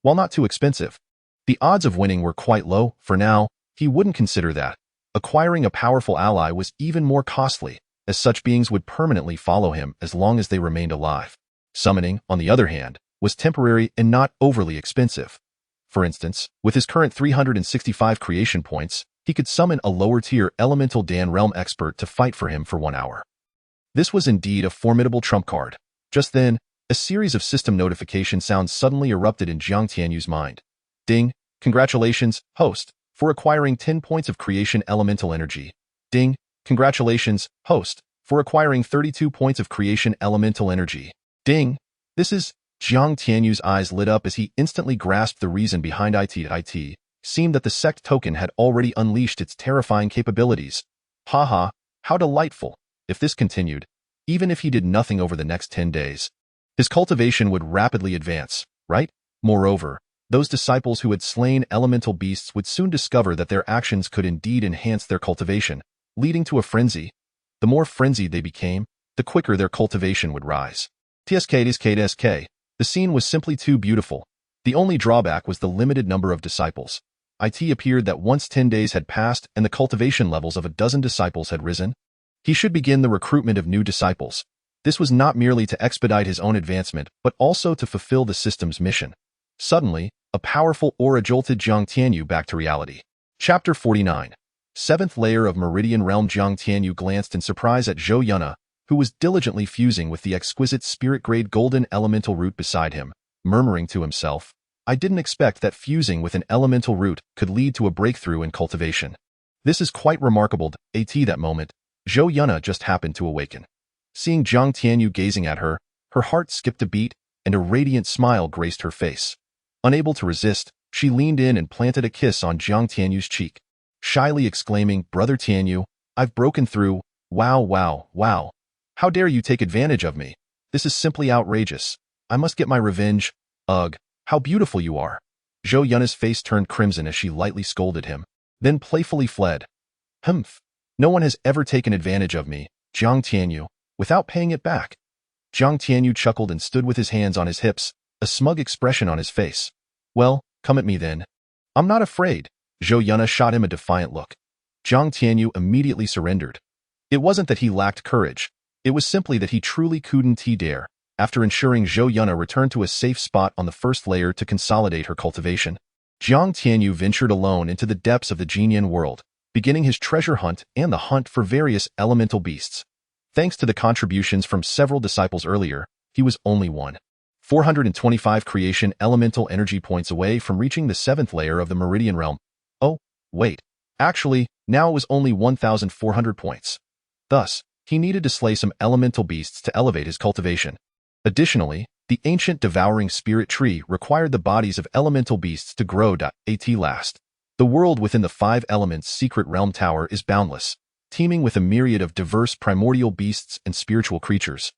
While not too expensive, the odds of winning were quite low. For now, he wouldn't consider that. Acquiring a powerful ally was even more costly, as such beings would permanently follow him as long as they remained alive. Summoning, on the other hand, was temporary and not overly expensive. For instance, with his current 365 creation points, he could summon a lower-tier elemental Dan Realm expert to fight for him for 1 hour. This was indeed a formidable trump card. Just then, a series of system notification sounds suddenly erupted in Jiang Tianyu's mind. Ding! Congratulations, host, for acquiring 10 points of creation elemental energy. Ding! Congratulations, host, for acquiring 32 points of creation elemental energy. Ding! This is... Jiang Tianyu's eyes lit up as he instantly grasped the reason behind it. It seemed that the sect token had already unleashed its terrifying capabilities. Haha, how delightful. If this continued, even if he did nothing over the next 10 days, his cultivation would rapidly advance, right? Moreover, those disciples who had slain elemental beasts would soon discover that their actions could indeed enhance their cultivation, leading to a frenzy. The more frenzied they became, the quicker their cultivation would rise. TSK. The scene was simply too beautiful. The only drawback was the limited number of disciples. It appeared that once 10 days had passed and the cultivation levels of a dozen disciples had risen, he should begin the recruitment of new disciples. This was not merely to expedite his own advancement, but also to fulfill the system's mission. Suddenly, a powerful aura jolted Jiang Tianyu back to reality. Chapter 49. Seventh layer of Meridian Realm. Jiang Tianyu glanced in surprise at Zhou Yuna, who was diligently fusing with the exquisite spirit-grade golden elemental root beside him, murmuring to himself, I didn't expect that fusing with an elemental root could lead to a breakthrough in cultivation. This is quite remarkable. At that moment, Zhou Yuna just happened to awaken. Seeing Jiang Tianyu gazing at her, her heart skipped a beat, and a radiant smile graced her face. Unable to resist, she leaned in and planted a kiss on Jiang Tianyu's cheek, shyly exclaiming, Brother Tianyu, I've broken through. Wow, wow, wow. How dare you take advantage of me? This is simply outrageous. I must get my revenge. Ugh, how beautiful you are. Zhou Yuna's face turned crimson as she lightly scolded him, then playfully fled. Humph. No one has ever taken advantage of me, Jiang Tianyu, without paying it back. Jiang Tianyu chuckled and stood with his hands on his hips, a smug expression on his face. Well, come at me then. I'm not afraid. Zhou Yuna shot him a defiant look. Jiang Tianyu immediately surrendered. It wasn't that he lacked courage. It was simply that he truly couldn't dare. After ensuring Zhou Yuna returned to a safe spot on the first layer to consolidate her cultivation, Jiang Tianyu ventured alone into the depths of the Qingyun world, beginning his treasure hunt and the hunt for various elemental beasts. Thanks to the contributions from several disciples earlier, he was only 425 creation elemental energy points away from reaching the 7th layer of the Meridian Realm. Oh, wait. Actually, now it was only 1,400 points. Thus, he needed to slay some elemental beasts to elevate his cultivation. Additionally, the ancient devouring spirit tree required the bodies of elemental beasts to grow. At last, the world within the 5 elements secret realm tower is boundless, teeming with a myriad of diverse primordial beasts and spiritual creatures.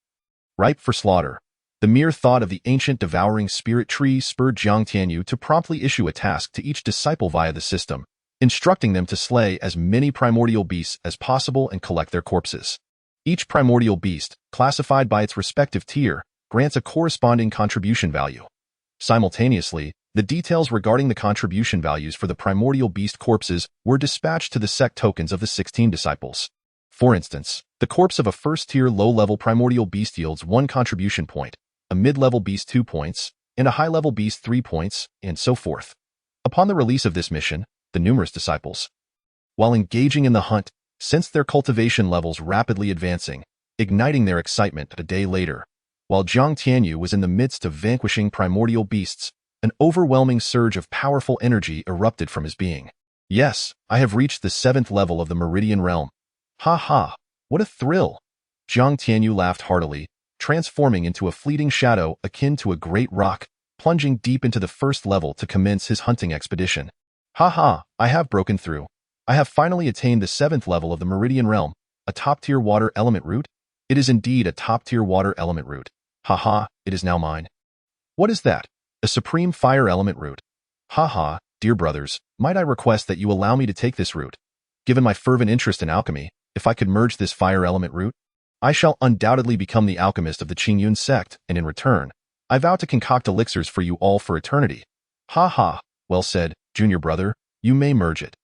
Ripe for slaughter. The mere thought of the ancient devouring spirit tree spurred Jiang Tianyu to promptly issue a task to each disciple via the system, instructing them to slay as many primordial beasts as possible and collect their corpses. Each primordial beast, classified by its respective tier, grants a corresponding contribution value. Simultaneously, the details regarding the contribution values for the primordial beast corpses were dispatched to the sect tokens of the 16 disciples. For instance, the corpse of a first-tier low-level primordial beast yields 1 contribution point, a mid-level beast 2 points, and a high-level beast 3 points, and so forth. Upon the release of this mission, the numerous disciples, while engaging in the hunt, sensed their cultivation levels rapidly advancing, igniting their excitement a day later. While Jiang Tianyu was in the midst of vanquishing primordial beasts, an overwhelming surge of powerful energy erupted from his being. Yes, I have reached the 7th level of the Meridian Realm. Ha ha, what a thrill! Jiang Tianyu laughed heartily, transforming into a fleeting shadow akin to a great rock, plunging deep into the 1st level to commence his hunting expedition. Ha ha, I have broken through. I have finally attained the 7th level of the Meridian Realm, a top-tier water element root. It is indeed a top-tier water element root. Ha ha, it is now mine. What is that? A supreme fire element root. Ha ha, dear brothers, might I request that you allow me to take this root? Given my fervent interest in alchemy, if I could merge this fire element root, I shall undoubtedly become the alchemist of the Qingyun Sect, and in return, I vow to concoct elixirs for you all for eternity. Ha ha, well said, junior brother, you may merge it.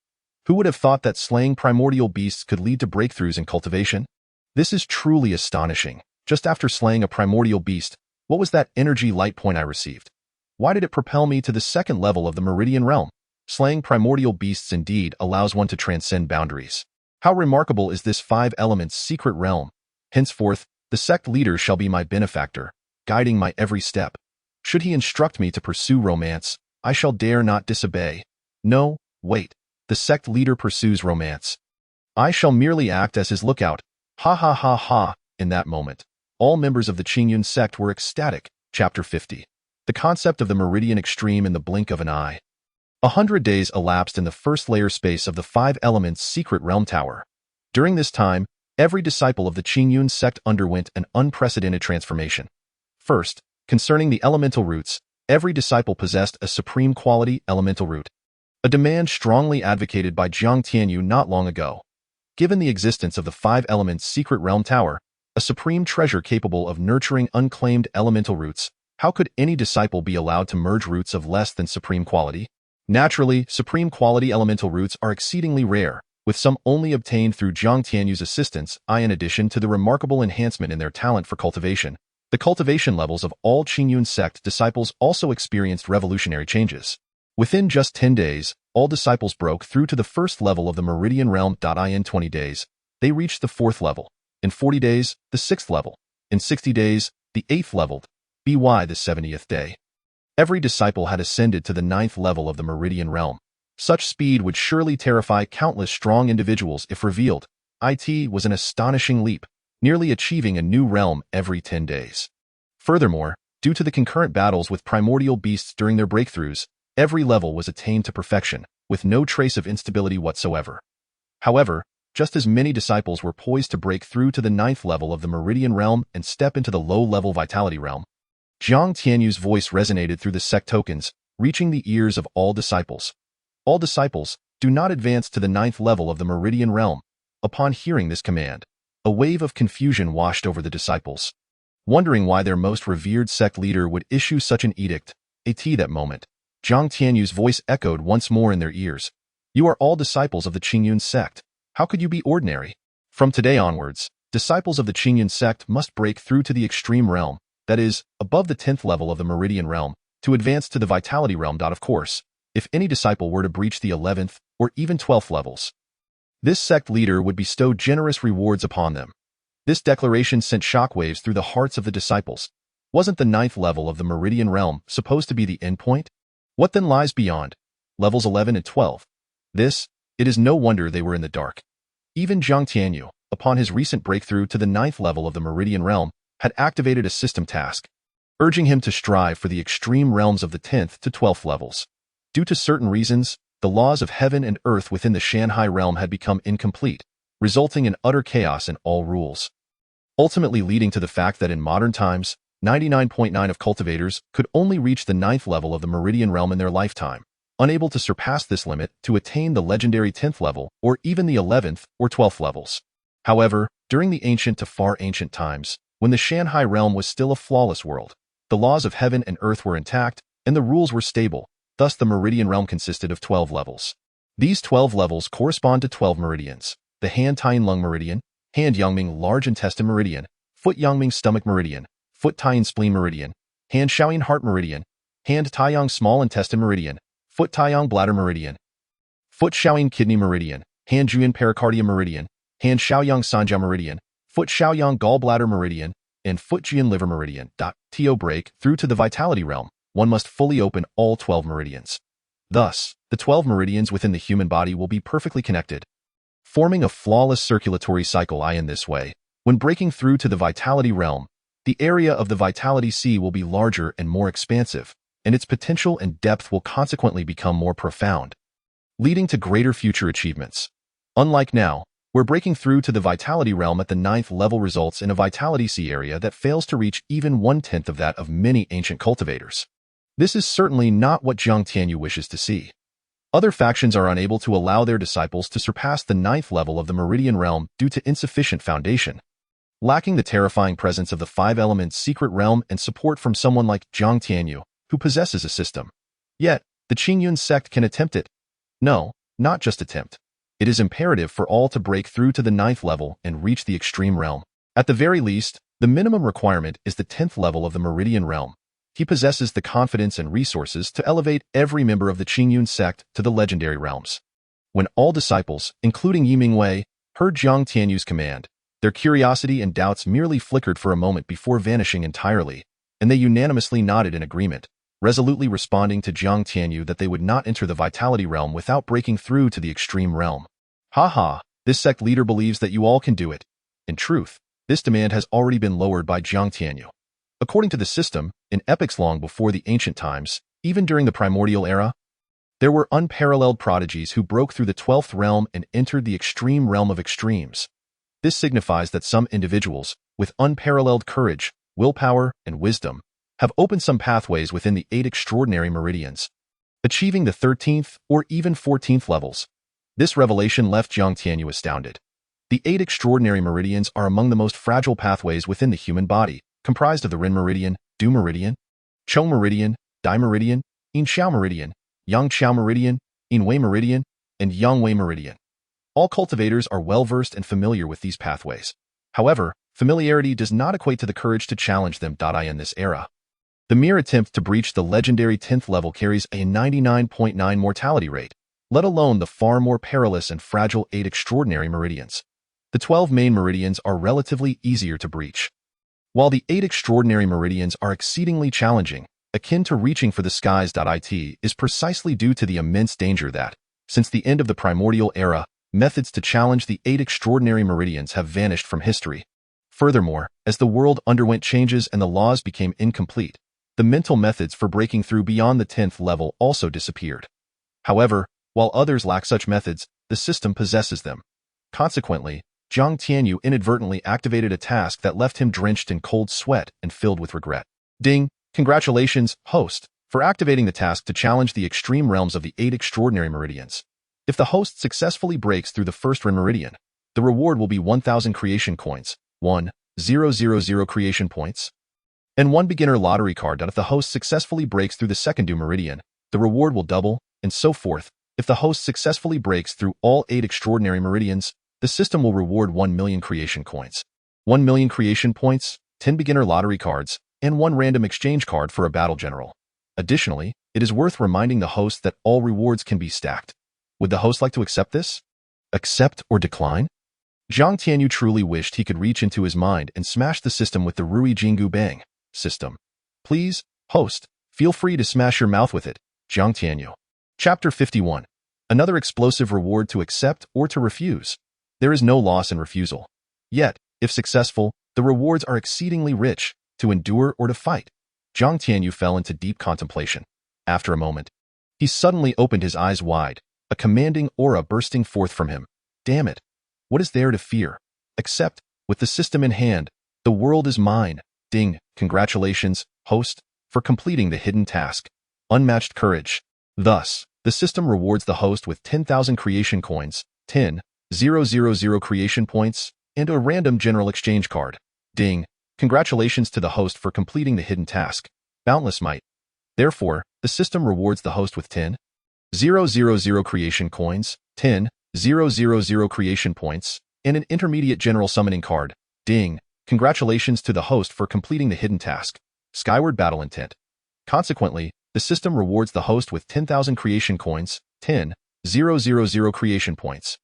Who would have thought that slaying primordial beasts could lead to breakthroughs in cultivation? This is truly astonishing. Just after slaying a primordial beast, what was that energy light point I received? Why did it propel me to the 2nd level of the Meridian Realm? Slaying primordial beasts indeed allows one to transcend boundaries. How remarkable is this 5 elements secret realm? Henceforth, the sect leader shall be my benefactor, guiding my every step. Should he instruct me to pursue romance, I shall dare not disobey. No, wait. The sect leader pursues romance. I shall merely act as his lookout. Ha ha ha ha. In that moment, all members of the Qingyun Sect were ecstatic. Chapter 50. The concept of the meridian extreme in the blink of an eye. 100 days elapsed in the 1st layer space of the 5 elements secret realm tower. During this time, every disciple of the Qingyun Sect underwent an unprecedented transformation. First, concerning the elemental roots, every disciple possessed a supreme quality elemental root. A demand strongly advocated by Jiang Tianyu not long ago. Given the existence of the 5 elements secret realm tower, a supreme treasure capable of nurturing unclaimed elemental roots, how could any disciple be allowed to merge roots of less than supreme quality? Naturally, supreme quality elemental roots are exceedingly rare, with some only obtained through Jiang Tianyu's assistance. In addition to the remarkable enhancement in their talent for cultivation, the cultivation levels of all Qingyun Sect disciples also experienced revolutionary changes. Within just 10 days, all disciples broke through to the 1st level of the Meridian Realm. In 20 days, they reached the 4th level. In 40 days, the 6th level. In 60 days, the 8th level. By the 70th day, every disciple had ascended to the 9th level of the Meridian Realm. Such speed would surely terrify countless strong individuals if revealed. It was an astonishing leap, nearly achieving a new realm every 10 days. Furthermore, due to the concurrent battles with primordial beasts during their breakthroughs, every level was attained to perfection, with no trace of instability whatsoever. However, just as many disciples were poised to break through to the 9th level of the Meridian Realm and step into the low-level Vitality Realm, Jiang Tianyu's voice resonated through the sect tokens, reaching the ears of all disciples. All disciples, do not advance to the 9th level of the Meridian Realm. Upon hearing this command, a wave of confusion washed over the disciples. Wondering why their most revered sect leader would issue such an edict, that moment, Jiang Tianyu's voice echoed once more in their ears. You are all disciples of the Qingyun Sect. How could you be ordinary? From today onwards, disciples of the Qingyun Sect must break through to the extreme realm, that is, above the 10th level of the Meridian Realm, to advance to the Vitality Realm. Of course, if any disciple were to breach the 11th or even 12th levels, this sect leader would bestow generous rewards upon them. This declaration sent shockwaves through the hearts of the disciples. Wasn't the 9th level of the Meridian Realm supposed to be the endpoint? What then lies beyond? Levels 11 and 12. It is no wonder they were in the dark. Even Jiang Tianyu, upon his recent breakthrough to the 9th level of the Meridian Realm, had activated a system task, urging him to strive for the extreme realms of the 10th to 12th levels. Due to certain reasons, the laws of heaven and earth within the Shanhai realm had become incomplete, resulting in utter chaos in all rules. Ultimately leading to the fact that in modern times, 99.9% of cultivators could only reach the 9th level of the Meridian Realm in their lifetime, unable to surpass this limit to attain the legendary 10th level or even the 11th or 12th levels. However, during the ancient to far ancient times, when the Shanhai realm was still a flawless world, the laws of heaven and earth were intact, and the rules were stable. Thus the Meridian Realm consisted of 12 levels. These 12 levels correspond to 12 meridians: the Hand Tien Lung Meridian, Hand Yangming Large Intestine Meridian, Foot Yangming Stomach Meridian, Foot Tien Spleen Meridian, Hand Shaoyang Heart Meridian, Hand Taiyang Small Intestine Meridian, Foot Taiyang Bladder Meridian, Foot Shaoyang Kidney Meridian, Hand Juyan Pericardium Meridian, hand Shaoyang Sanjiao Meridian, foot Shaoyang Gallbladder Meridian, and foot Jian Liver Meridian. To break through to the Vitality Realm, one must fully open all 12 meridians. Thus, the 12 meridians within the human body will be perfectly connected, forming a flawless circulatory cycle. In this way, when breaking through to the Vitality Realm, the area of the Vitality Sea will be larger and more expansive, and its potential and depth will consequently become more profound, leading to greater future achievements. Unlike now, where breaking through to the Vitality Realm at the 9th level results in a Vitality Sea area that fails to reach even 1/10 of that of many ancient cultivators. This is certainly not what Jiang Tianyu wishes to see. Other factions are unable to allow their disciples to surpass the 9th level of the Meridian Realm due to insufficient foundation, lacking the terrifying presence of the 5 elements secret realm and support from someone like Jiang Tianyu, who possesses a system. Yet, the Qingyun Sect can attempt it. No, not just attempt. It is imperative for all to break through to the 9th level and reach the extreme realm. At the very least, the minimum requirement is the 10th level of the Meridian Realm. He possesses the confidence and resources to elevate every member of the Qingyun Sect to the legendary realms. When all disciples, including Yi Mingwei, heard Jiang Tianyu's command, their curiosity and doubts merely flickered for a moment before vanishing entirely, and they unanimously nodded in agreement, resolutely responding to Jiang Tianyu that they would not enter the Vitality Realm without breaking through to the extreme realm. Haha, this sect leader believes that you all can do it. In truth, this demand has already been lowered by Jiang Tianyu. According to the system, in epochs long before the ancient times, even during the primordial era, there were unparalleled prodigies who broke through the 12th realm and entered the extreme realm of extremes. This signifies that some individuals, with unparalleled courage, willpower, and wisdom, have opened some pathways within the 8 extraordinary meridians, achieving the 13th or even 14th levels. This revelation left Jiang Tianyu astounded. The 8 extraordinary meridians are among the most fragile pathways within the human body, comprised of the Ren Meridian, Du Meridian, Chou Meridian, Dai Meridian, Yin Xiao Meridian, Yang Qiao Meridian, Yin Wei Meridian, and Yang Wei Meridian. All cultivators are well-versed and familiar with these pathways. However, familiarity does not equate to the courage to challenge them. In this era, the mere attempt to breach the legendary 10th level carries a 99.9 mortality rate, let alone the far more perilous and fragile 8 extraordinary meridians. The 12 main meridians are relatively easier to breach, while the 8 extraordinary meridians are exceedingly challenging, akin to reaching for the skies. It is precisely due to the immense danger that, since the end of the primordial era, methods to challenge the 8 extraordinary meridians have vanished from history. Furthermore, as the world underwent changes and the laws became incomplete, the mental methods for breaking through beyond the 10th level also disappeared. However, while others lack such methods, the system possesses them. Consequently, Jiang Tianyu inadvertently activated a task that left him drenched in cold sweat and filled with regret. Ding! Congratulations, host, for activating the task to challenge the extreme realms of the 8 extraordinary meridians. If the host successfully breaks through the first Ren Meridian, the reward will be 1,000 creation coins, 1,000 creation points, and 1 beginner lottery card. If the host successfully breaks through the second Du Meridian, the reward will double, and so forth. If the host successfully breaks through all 8 extraordinary meridians, the system will reward 1 million creation coins, 1 million creation points, 10 beginner lottery cards, and 1 random exchange card for a battle general. Additionally, it is worth reminding the host that all rewards can be stacked. Would the host like to accept this? Accept or decline? Jiang Tianyu truly wished he could reach into his mind and smash the system with the Ruyi Jingu Bang system. Please, host, feel free to smash your mouth with it, Jiang Tianyu. Chapter 51. Another explosive reward to accept or to refuse. There is no loss in refusal. Yet, if successful, the rewards are exceedingly rich, to endure or to fight. Jiang Tianyu fell into deep contemplation. After a moment, he suddenly opened his eyes wide, a commanding aura bursting forth from him. Damn it! What is there to fear? Except, with the system in hand, the world is mine. Ding! Congratulations, host, for completing the hidden task. Unmatched courage. Thus, the system rewards the host with 10,000 creation coins, 10,000 creation points, and a random general exchange card. Ding! Congratulations to the host for completing the hidden task. Boundless might. Therefore, the system rewards the host with 10,000 creation coins, 10,000 creation points, and an intermediate general summoning card. Ding! Congratulations to the host for completing the hidden task. Skyward battle intent. Consequently, the system rewards the host with 10,000 creation coins, 10,000 creation points,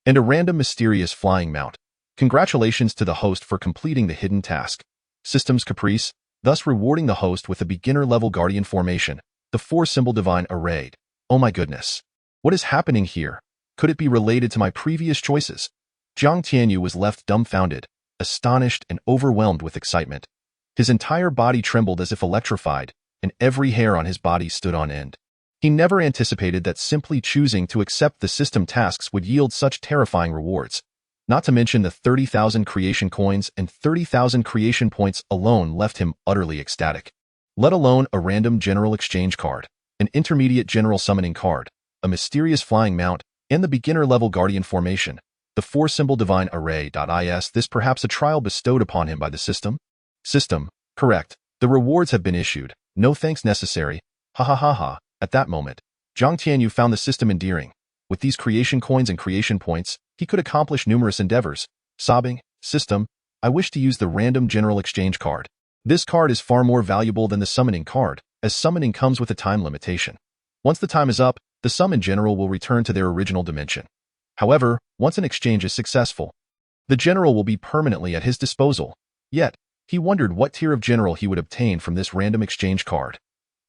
and a random mysterious flying mount. Congratulations to the host for completing the hidden task. System's caprice, thus rewarding the host with a beginner-level guardian formation, the 4-symbol divine arrayed. Oh my goodness. What is happening here? Could it be related to my previous choices? Jiang Tianyu was left dumbfounded, astonished and overwhelmed with excitement. His entire body trembled as if electrified, and every hair on his body stood on end. He never anticipated that simply choosing to accept the system tasks would yield such terrifying rewards. Not to mention the 30,000 creation coins and 30,000 creation points alone left him utterly ecstatic. Let alone a random general exchange card, an intermediate general summoning card, a mysterious flying mount, and the beginner-level guardian formation, the 4-symbol divine array. Is this perhaps a trial bestowed upon him by the system? System, correct. The rewards have been issued. No thanks necessary. Ha ha ha ha. At that moment, Jiang Tianyu found the system endearing. With these creation coins and creation points, he could accomplish numerous endeavors. Sobbing, system, I wish to use the random general exchange card. This card is far more valuable than the summoning card, as summoning comes with a time limitation. Once the time is up, the summoned general will return to their original dimension. However, once an exchange is successful, the general will be permanently at his disposal. Yet, he wondered what tier of general he would obtain from this random exchange card.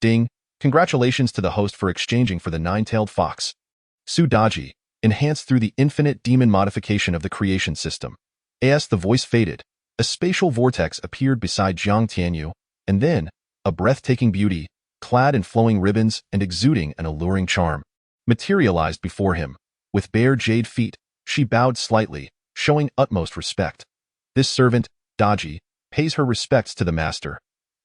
Ding! Congratulations to the host for exchanging for the 9-tailed fox. Sudaji, enhanced through the infinite demon modification of the creation system. As the voice faded, a spatial vortex appeared beside Jiang Tianyu, and then, a breathtaking beauty, clad in flowing ribbons and exuding an alluring charm, materialized before him. With bare jade feet, she bowed slightly, showing utmost respect. This servant, Daji, pays her respects to the master.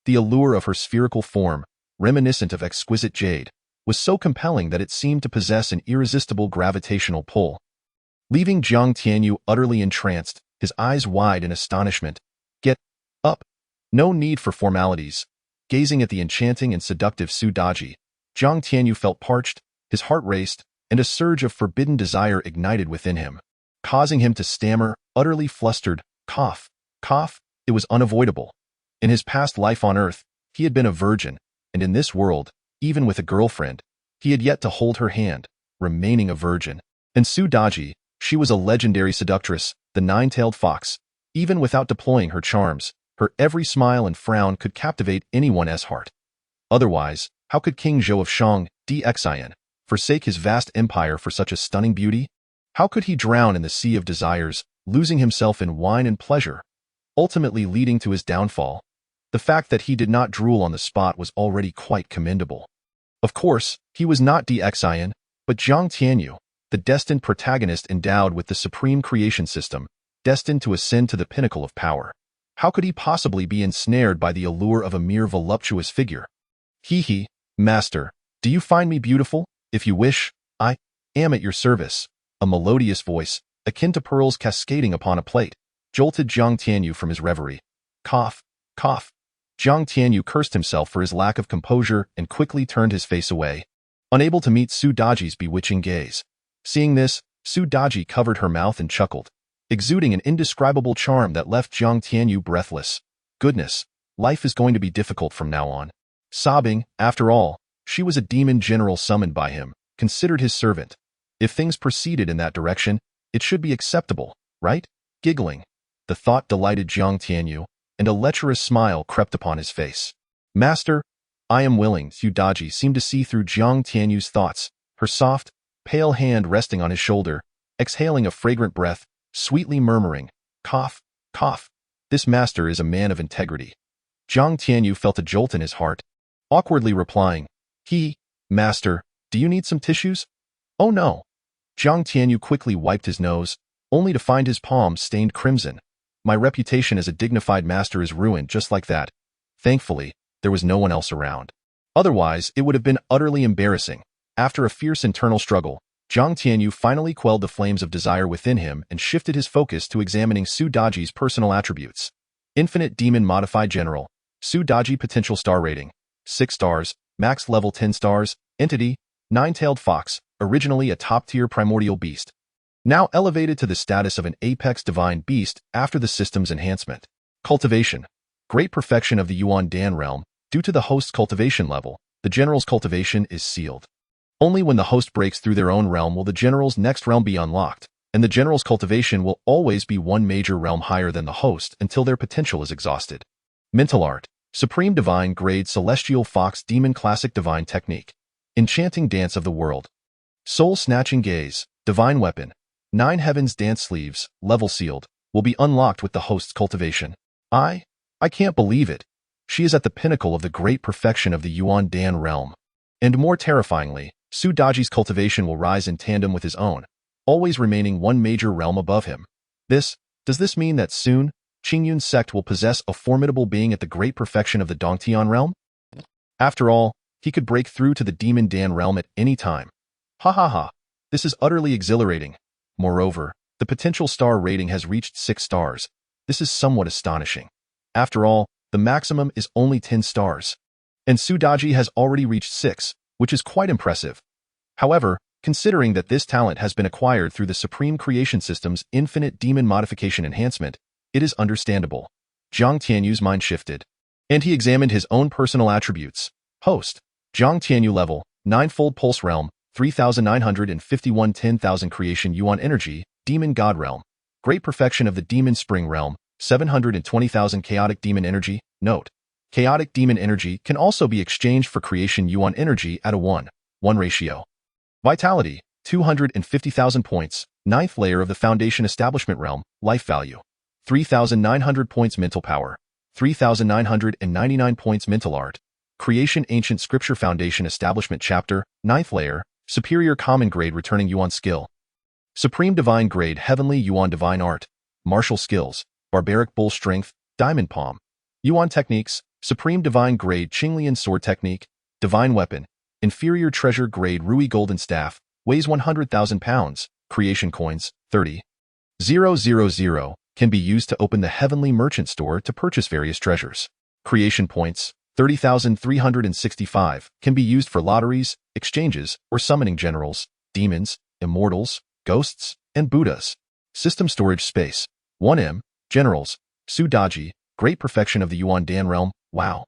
The allure of her spherical form, reminiscent of exquisite jade, was so compelling that it seemed to possess an irresistible gravitational pull. Leaving Jiang Tianyu utterly entranced, his eyes wide in astonishment. Get up. No need for formalities. Gazing at the enchanting and seductive Sudaji, Jiang Tianyu felt parched, his heart raced, and a surge of forbidden desire ignited within him, causing him to stammer, utterly flustered, cough. It was unavoidable. In his past life on Earth, he had been a virgin, and in this world, even with a girlfriend, he had yet to hold her hand, remaining a virgin. And Sudaji, she was a legendary seductress, the 9-tailed fox. Even without deploying her charms, her every smile and frown could captivate anyone's heart. Otherwise, how could King Zhou of Shang, Xian, forsake his vast empire for such a stunning beauty? How could he drown in the sea of desires, losing himself in wine and pleasure, ultimately leading to his downfall? The fact that he did not drool on the spot was already quite commendable. Of course, he was not Xian, but Jiang Tianyu, the destined protagonist endowed with the supreme creation system, destined to ascend to the pinnacle of power. How could he possibly be ensnared by the allure of a mere voluptuous figure? He, master, do you find me beautiful? If you wish, I am at your service. A melodious voice, akin to pearls cascading upon a plate, jolted Jiang Tianyu from his reverie. Cough. Jiang Tianyu cursed himself for his lack of composure and quickly turned his face away, unable to meet Sudaji's bewitching gaze. Seeing this, Sudaji covered her mouth and chuckled, exuding an indescribable charm that left Jiang Tianyu breathless. Goodness, life is going to be difficult from now on. Sobbing, after all, she was a demon general summoned by him, considered his servant. If things proceeded in that direction, it should be acceptable, right? Giggling. The thought delighted Jiang Tianyu, and a lecherous smile crept upon his face. Master, I am willing. Sudaji seemed to see through Jiang Tianyu's thoughts, her soft, pale hand resting on his shoulder, exhaling a fragrant breath, sweetly murmuring, cough. This master is a man of integrity. Jiang Tianyu felt a jolt in his heart, awkwardly replying, Master, do you need some tissues? Oh no. Jiang Tianyu quickly wiped his nose, only to find his palm stained crimson. My reputation as a dignified master is ruined just like that. Thankfully, there was no one else around. Otherwise, it would have been utterly embarrassing. After a fierce internal struggle, Jiang Tianyu finally quelled the flames of desire within him and shifted his focus to examining Sudaji's personal attributes. Infinite Demon Modified General, Sudaji Potential Star Rating, 6 stars, Max Level 10 stars, Entity, 9-tailed fox, originally a top-tier primordial beast. Now elevated to the status of an apex divine beast after the system's enhancement. Cultivation. Great perfection of the Yuan Dan realm. Due to the host's cultivation level, the general's cultivation is sealed. Only when the host breaks through their own realm will the general's next realm be unlocked. and the general's cultivation will always be one major realm higher than the host until their potential is exhausted. Mental art, supreme divine grade celestial fox demon classic divine technique, enchanting dance of the world, soul-snatching gaze, divine weapon, 9 heavens dance sleeves, level sealed, will be unlocked with the host's cultivation. I can't believe it. She is at the pinnacle of the great perfection of the Yuan Dan realm. And more terrifyingly, Su Daji's cultivation will rise in tandem with his own, always remaining one major realm above him. Does this mean that soon, Qingyun Sect will possess a formidable being at the great perfection of the Dongtian realm? After all, he could break through to the Demon Dan realm at any time. Ha ha ha. This is utterly exhilarating. Moreover, the potential star rating has reached 6 stars. This is somewhat astonishing. After all, the maximum is only 10 stars. And Su Daji has already reached 6, which is quite impressive. However, considering that this talent has been acquired through the Supreme Creation System's infinite demon modification enhancement, it is understandable. Jiang Tianyu's mind shifted, and he examined his own personal attributes. Host, Jiang Tianyu level, 9-fold pulse realm, 3,951 10,000 creation yuan energy, demon god realm. Great perfection of the demon spring realm, 720,000 chaotic demon energy. Note, chaotic demon energy can also be exchanged for creation yuan energy at a 1:1 ratio. Vitality, 250,000 points, 9th layer of the foundation establishment realm, life value. 3,900 points mental power, 3,999 points mental art. Creation ancient scripture foundation establishment chapter, 9th layer, superior common grade returning yuan skill. Supreme divine grade heavenly yuan divine art, martial skills, barbaric bull strength, diamond palm. Yuan techniques, supreme divine grade Qingyun sword technique, divine weapon, inferior treasure grade Ruyi golden staff, weighs 100,000 pounds, creation coins, 30,000, can be used to open the heavenly merchant store to purchase various treasures. Creation points, 30,365, can be used for lotteries, exchanges, or summoning generals, demons, immortals, ghosts, and Buddhas. System storage space, 1M, generals, Su Daji, great perfection of the Yuan Dan realm. Wow.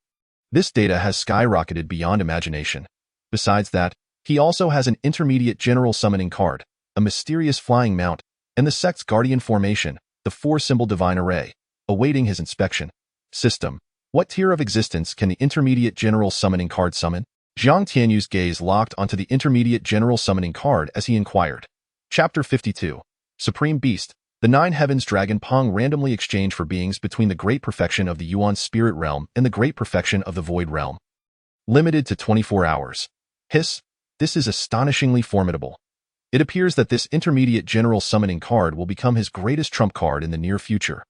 This data has skyrocketed beyond imagination. Besides that, he also has an intermediate general summoning card, a mysterious flying mount, and the sect's guardian formation, the 4-symbol divine array, awaiting his inspection. System. What tier of existence can the intermediate general summoning card summon? Jiang Tianyu's gaze locked onto the intermediate general summoning card as he inquired. Chapter 52. Supreme Beast. The 9 heavens dragon Pong randomly exchange for beings between the great perfection of the Yuan spirit realm and the great perfection of the void realm. Limited to 24 hours. Hiss. This is astonishingly formidable. It appears that this intermediate general summoning card will become his greatest trump card in the near future.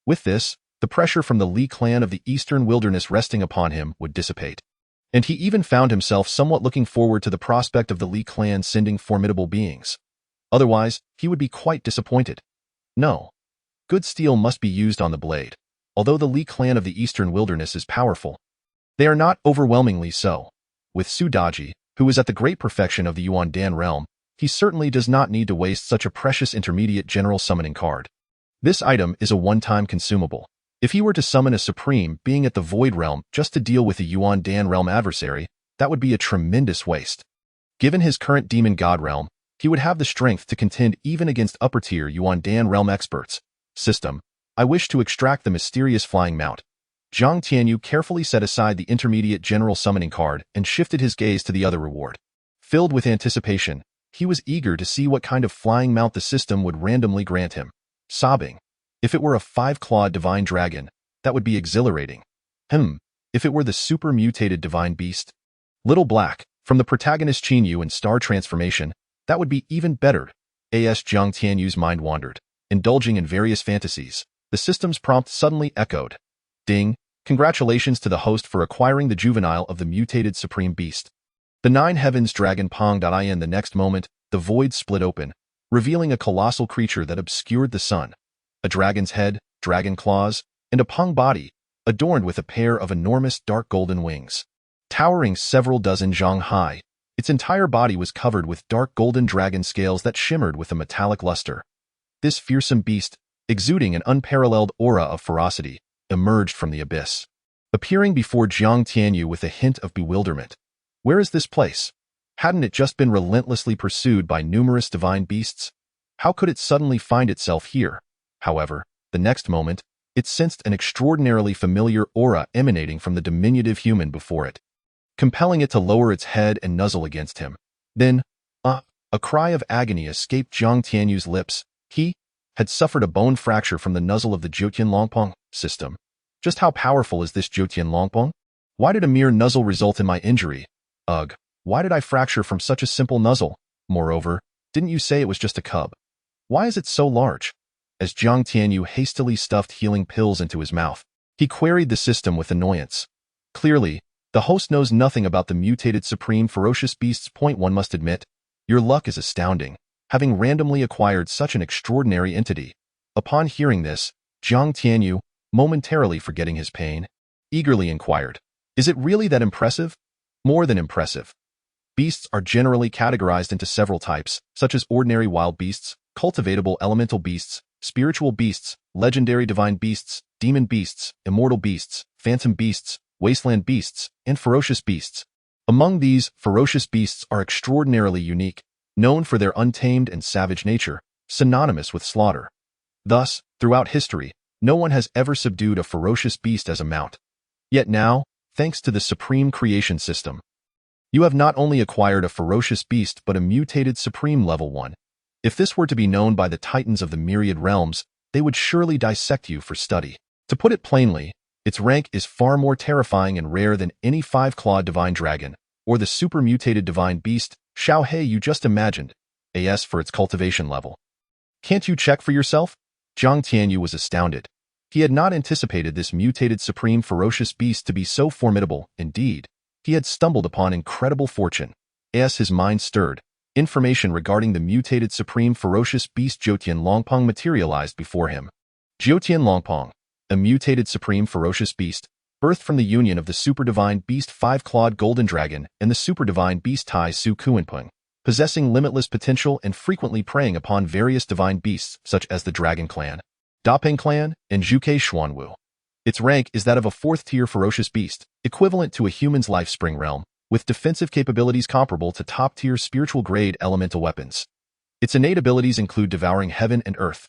With this, the pressure from the Li clan of the eastern wilderness resting upon him would dissipate. And he even found himself somewhat looking forward to the prospect of the Li clan sending formidable beings. Otherwise, he would be quite disappointed. No. Good steel must be used on the blade. Although the Li clan of the eastern wilderness is powerful, they are not overwhelmingly so. With Su Daji, who is at the great perfection of the Yuan Dan realm, he certainly does not need to waste such a precious intermediate general summoning card. This item is a one-time consumable. If he were to summon a supreme being at the void realm just to deal with a Yuan Dan realm adversary, that would be a tremendous waste. Given his current demon god realm, he would have the strength to contend even against upper-tier Yuan Dan realm experts. System. I wish to extract the mysterious flying mount. Jiang Tianyu carefully set aside the intermediate general summoning card and shifted his gaze to the other reward. Filled with anticipation, he was eager to see what kind of flying mount the system would randomly grant him. Sobbing. If it were a 5-clawed divine dragon, that would be exhilarating. If it were the super mutated divine beast. Little Black, from the protagonist Qinyu and Star Transformation, that would be even better. As Jiang Tianyu's mind wandered, indulging in various fantasies, the system's prompt suddenly echoed. Ding, congratulations to the host for acquiring the juvenile of the mutated supreme beast. The 9 heavens dragon Pong.in. The next moment, the void split open, revealing a colossal creature that obscured the sun. A dragon's head, dragon claws, and a Pong body, adorned with a pair of enormous dark golden wings. Towering several dozen zhang high, its entire body was covered with dark golden dragon scales that shimmered with a metallic luster. This fearsome beast, exuding an unparalleled aura of ferocity, emerged from the abyss, appearing before Jiang Tianyu with a hint of bewilderment. Where is this place? Hadn't it just been relentlessly pursued by numerous divine beasts? How could it suddenly find itself here? However, the next moment, it sensed an extraordinarily familiar aura emanating from the diminutive human before it, compelling it to lower its head and nuzzle against him. Then, a cry of agony escaped Jiang Tianyu's lips. He had suffered a bone fracture from the nuzzle of the Jiutian Longpong system. Just how powerful is this Jiutian Longpong? Why did a mere nuzzle result in my injury? Ugh, why did I fracture from such a simple nuzzle? Moreover, didn't you say it was just a cub? Why is it so large? As Jiang Tianyu hastily stuffed healing pills into his mouth, he queried the system with annoyance. Clearly, the host knows nothing about the mutated supreme ferocious beasts. One must admit, your luck is astounding, having randomly acquired such an extraordinary entity. Upon hearing this, Jiang Tianyu, momentarily forgetting his pain, eagerly inquired, is it really that impressive? More than impressive. Beasts are generally categorized into several types, such as ordinary wild beasts, cultivatable elemental beasts, spiritual beasts, legendary divine beasts, demon beasts, immortal beasts, phantom beasts, wasteland beasts, and ferocious beasts. Among these, ferocious beasts are extraordinarily unique, known for their untamed and savage nature, synonymous with slaughter. Thus, throughout history, no one has ever subdued a ferocious beast as a mount. Yet now, thanks to the supreme creation system, you have not only acquired a ferocious beast but a mutated supreme level one. If this were to be known by the titans of the myriad realms, they would surely dissect you for study. To put it plainly, its rank is far more terrifying and rare than any five-clawed divine dragon, or the super-mutated divine beast, Xiao He you just imagined, as for its cultivation level. Can't you check for yourself? Jiang Tianyu was astounded. He had not anticipated this mutated supreme ferocious beast to be so formidable. Indeed, he had stumbled upon incredible fortune. As his mind stirred, information regarding the mutated supreme ferocious beast Jiutian Longpong materialized before him. Jiutian Longpong, a mutated supreme ferocious beast, birthed from the union of the super-divine beast five-clawed golden dragon and the super-divine beast Tai Su Kuanpeng, possessing limitless potential and frequently preying upon various divine beasts such as the Dragon Clan, Dapeng Clan, and Zhuke Xuanwu. Its rank is that of a fourth-tier ferocious beast, equivalent to a human's life spring realm, with defensive capabilities comparable to top-tier spiritual-grade elemental weapons. Its innate abilities include devouring heaven and earth,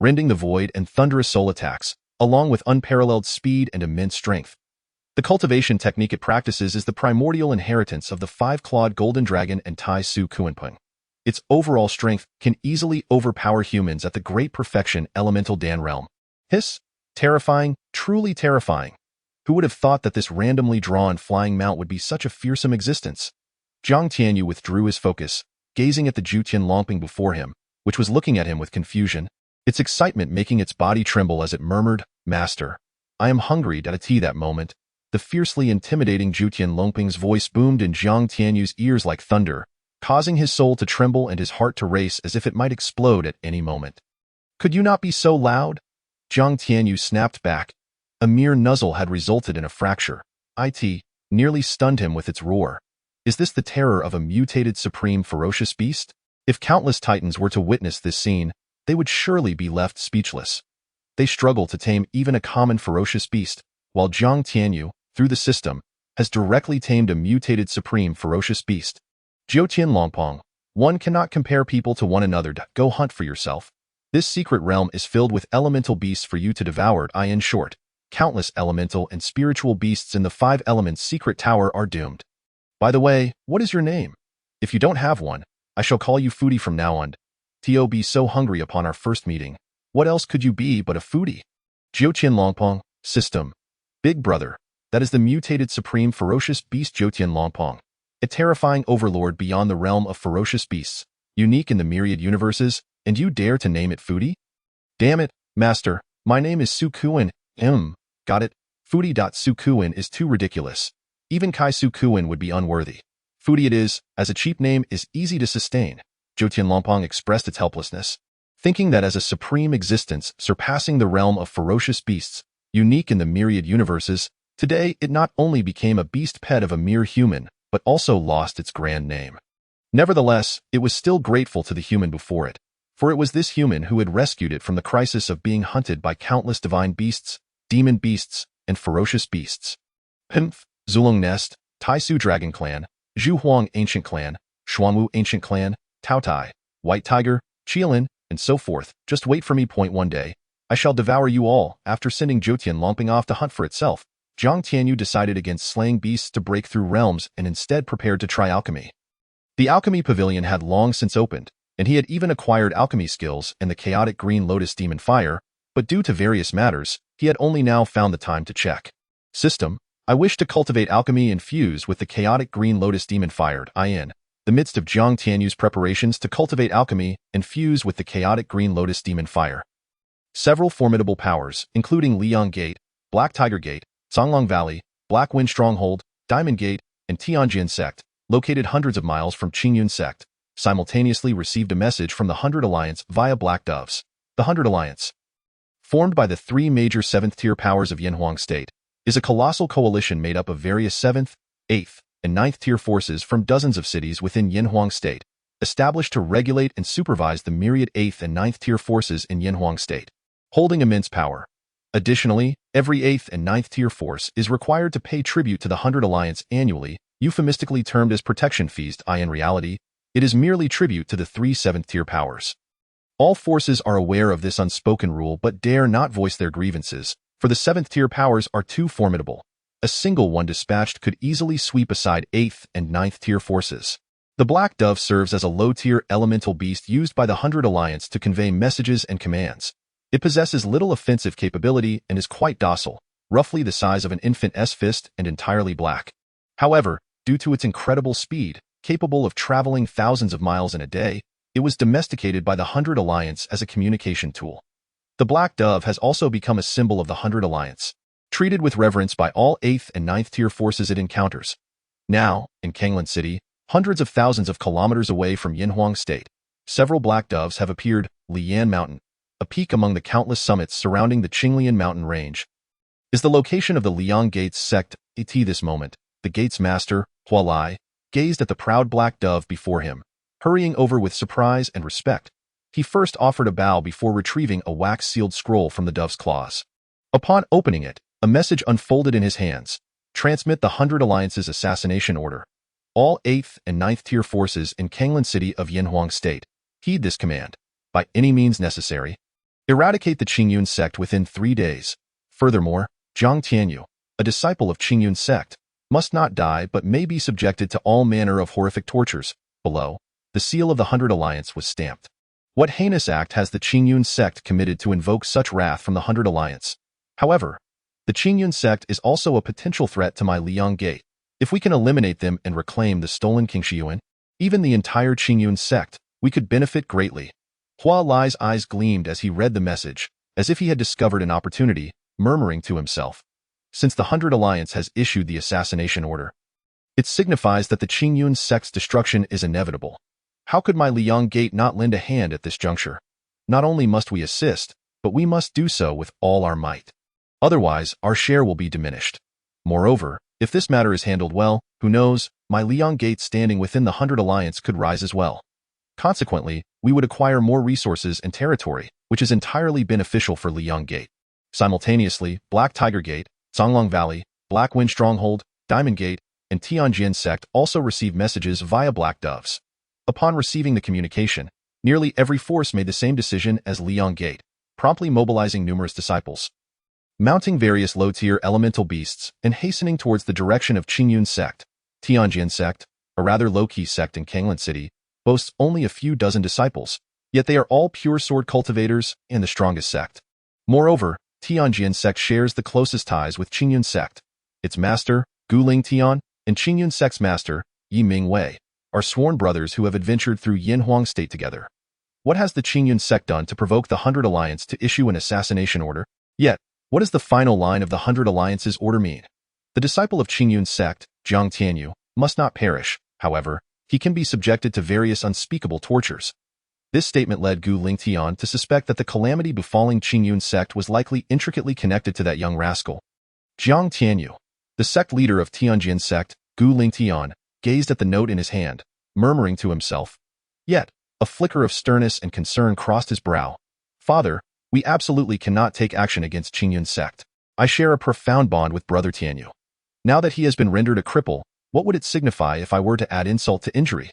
rending the void and thunderous soul attacks, along with unparalleled speed and immense strength. The cultivation technique it practices is the primordial inheritance of the five-clawed golden dragon and Tai Su Kuanpeng. Its overall strength can easily overpower humans at the great perfection elemental Dan realm. Hiss! Terrifying, truly terrifying. Who would have thought that this randomly drawn flying mount would be such a fearsome existence? Jiang Tianyu withdrew his focus, gazing at the Jiutian Longping before him, which was looking at him with confusion, its excitement making its body tremble as it murmured, Master, I am hungry. At that moment, the fiercely intimidating Jiutian Longping's voice boomed in Jiang Tianyu's ears like thunder, causing his soul to tremble and his heart to race as if it might explode at any moment. Could you not be so loud? Jiang Tianyu snapped back. A mere nuzzle had resulted in a fracture. It nearly stunned him with its roar. Is this the terror of a mutated supreme ferocious beast? If countless titans were to witness this scene, they would surely be left speechless. They struggle to tame even a common ferocious beast, while Jiang Tianyu, through the system, has directly tamed a mutated supreme ferocious beast. Jiutian Longpong, one cannot compare people to one another. Go hunt for yourself. This secret realm is filled with elemental beasts for you to devour. In short, countless elemental and spiritual beasts in the five elements secret tower are doomed. By the way, what is your name? If you don't have one, I shall call you Foodie from now on. T.O. be so hungry upon our first meeting. What else could you be but a foodie? Jiutian Longpong, system. Big brother, that is the mutated supreme ferocious beast Jiutian Longpong, a terrifying overlord beyond the realm of ferocious beasts, unique in the myriad universes, and you dare to name it Foodie? Damn it, master, my name is Su Kuan. Got it. Foodie. Su Kuan is too ridiculous. Even Kai Su Kuan would be unworthy. Foodie it is, as a cheap name is easy to sustain. Jiutian Longpong expressed its helplessness, thinking that as a supreme existence surpassing the realm of ferocious beasts, unique in the myriad universes, today it not only became a beast pet of a mere human, but also lost its grand name. Nevertheless, it was still grateful to the human before it, for it was this human who had rescued it from the crisis of being hunted by countless divine beasts, demon beasts, and ferocious beasts. Pimph, Zulong Nest, Taisu Dragon Clan, Zhu Huang Ancient Clan, Xuanwu Ancient Clan, Taotai, White Tiger, Qianlin, and so forth. Just wait for me. One day, I shall devour you all. After sending Zhoutian lomping off to hunt for itself, Jiang Tianyu decided against slaying beasts to break through realms and instead prepared to try alchemy. The alchemy pavilion had long since opened, and he had even acquired alchemy skills and the chaotic green lotus demon fire, but due to various matters, he had only now found the time to check. System: I wish to cultivate alchemy infused with the chaotic green lotus demon fire. In the midst of Jiang Tianyu's preparations to cultivate alchemy infused with the chaotic green lotus demon fire, several formidable powers, including Liang Gate, Black Tiger Gate, Songlong Valley, Black Wind Stronghold, Diamond Gate, and Qingyun Sect, located hundreds of miles from Qingyun Sect, simultaneously received a message from the Hundred Alliance via Black Doves. The Hundred Alliance, formed by the three major 7th-tier powers of Yanhuang State, is a colossal coalition made up of various 7th, 8th, and 9th-tier forces from dozens of cities within Yanhuang State, established to regulate and supervise the myriad 8th and 9th-tier forces in Yanhuang State, holding immense power. Additionally, every 8th and 9th-tier force is required to pay tribute to the Hundred Alliance annually, euphemistically termed as protection fees. In reality, it is merely tribute to the three 7th-tier powers. All forces are aware of this unspoken rule but dare not voice their grievances, for the 7th-tier powers are too formidable. A single one dispatched could easily sweep aside 8th and 9th-tier forces. The Black Dove serves as a low-tier elemental beast used by the Hundred Alliance to convey messages and commands. It possesses little offensive capability and is quite docile, roughly the size of an infant's fist and entirely black. However, due to its incredible speed, capable of traveling thousands of miles in a day, it was domesticated by the Hundred Alliance as a communication tool. The Black Dove has also become a symbol of the Hundred Alliance, treated with reverence by all 8th and 9th-tier forces it encounters. Now, in Qingyun City, hundreds of thousands of kilometers away from Yanhuang State, several Black Doves have appeared. Lian Mountain, a peak among the countless summits surrounding the Qingyun mountain range, is the location of the Liang Gates sect. At this moment, the gate's master, Ruolan, gazed at the proud Black Dove before him, hurrying over with surprise and respect. He first offered a bow before retrieving a wax-sealed scroll from the dove's claws. Upon opening it, a message unfolded in his hands. Transmit the Hundred Alliance's assassination order. All 8th and 9th-tier forces in Qingyun City of Yanhuang State, heed this command. By any means necessary, eradicate the Qingyun Sect within 3 days. Furthermore, Jiang Tianyu, a disciple of Qingyun Sect, must not die but may be subjected to all manner of horrific tortures. Below, the seal of the Hundred Alliance was stamped. What heinous act has the Qingyun Sect committed to invoke such wrath from the Hundred Alliance? However, the Qingyun Sect is also a potential threat to my Liang Gate. If we can eliminate them and reclaim the stolen Qingyun, even the entire Qingyun Sect, we could benefit greatly. Hualai's eyes gleamed as he read the message, as if he had discovered an opportunity, murmuring to himself. Since the Hundred Alliance has issued the assassination order, it signifies that the Qingyun Sect's destruction is inevitable. How could my Liang Gate not lend a hand at this juncture? Not only must we assist, but we must do so with all our might. Otherwise, our share will be diminished. Moreover, if this matter is handled well, who knows, my Liang Gate standing within the Hundred Alliance could rise as well. Consequently, we would acquire more resources and territory, which is entirely beneficial for Liang Gate. Simultaneously, Black Tiger Gate, Songlong Valley, Black Wind Stronghold, Diamond Gate, and Qingyun Sect also received messages via Black Doves. Upon receiving the communication, nearly every force made the same decision as Liang Gate, promptly mobilizing numerous disciples, mounting various low-tier elemental beasts, and hastening towards the direction of Qingyun Sect. Qingyun Sect, a rather low-key sect in Qingyun City, boasts only a few dozen disciples, yet they are all pure sword cultivators and the strongest sect. Moreover, Qingyun Sect shares the closest ties with Qingyun Sect. Its master, Guling Tian, and Qingyun Sect's master, Yi Ming Wei, are sworn brothers who have adventured through Yanhuang State together. What has the Qingyun Sect done to provoke the Hundred Alliance to issue an assassination order? Yet, what does the final line of the Hundred Alliance's order mean? The disciple of Qingyun Sect, Jiang Tianyu, must not perish. However, he can be subjected to various unspeakable tortures. This statement led Gu Lingtian to suspect that the calamity befalling Qingyun Sect was likely intricately connected to that young rascal. Jiang Tianyu, the sect leader of Qingyun Sect, Gu Lingtian, gazed at the note in his hand, murmuring to himself. Yet, a flicker of sternness and concern crossed his brow. Father, we absolutely cannot take action against Qingyun Sect. I share a profound bond with Brother Tianyu. Now that he has been rendered a cripple, what would it signify if I were to add insult to injury?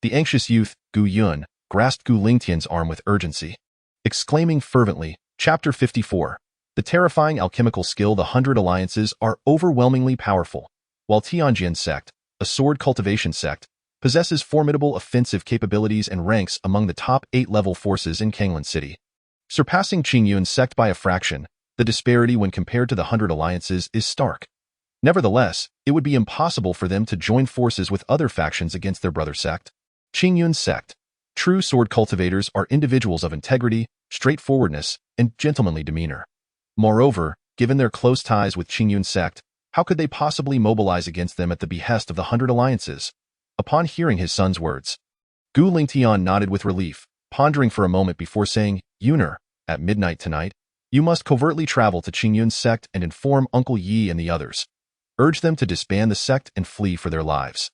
The anxious youth, Gu Yun, grasped Gu Lingtian's arm with urgency, exclaiming fervently, Chapter 54. The terrifying alchemical skill. The 100 alliances are overwhelmingly powerful, while Qingyun Sect, a sword cultivation sect, possesses formidable offensive capabilities and ranks among the top 8-level forces in Qingyun City. Surpassing Qingyun Sect by a fraction, the disparity when compared to the 100 alliances is stark. Nevertheless, it would be impossible for them to join forces with other factions against their brother sect. Qingyun Sect. True sword cultivators are individuals of integrity, straightforwardness, and gentlemanly demeanor. Moreover, given their close ties with Qingyun Sect, how could they possibly mobilize against them at the behest of the 100 alliances? Upon hearing his son's words, Gu Lingtian nodded with relief, pondering for a moment before saying, Yuner, at midnight tonight, you must covertly travel to Qingyun Sect and inform Uncle Yi and the others. Urge them to disband the sect and flee for their lives.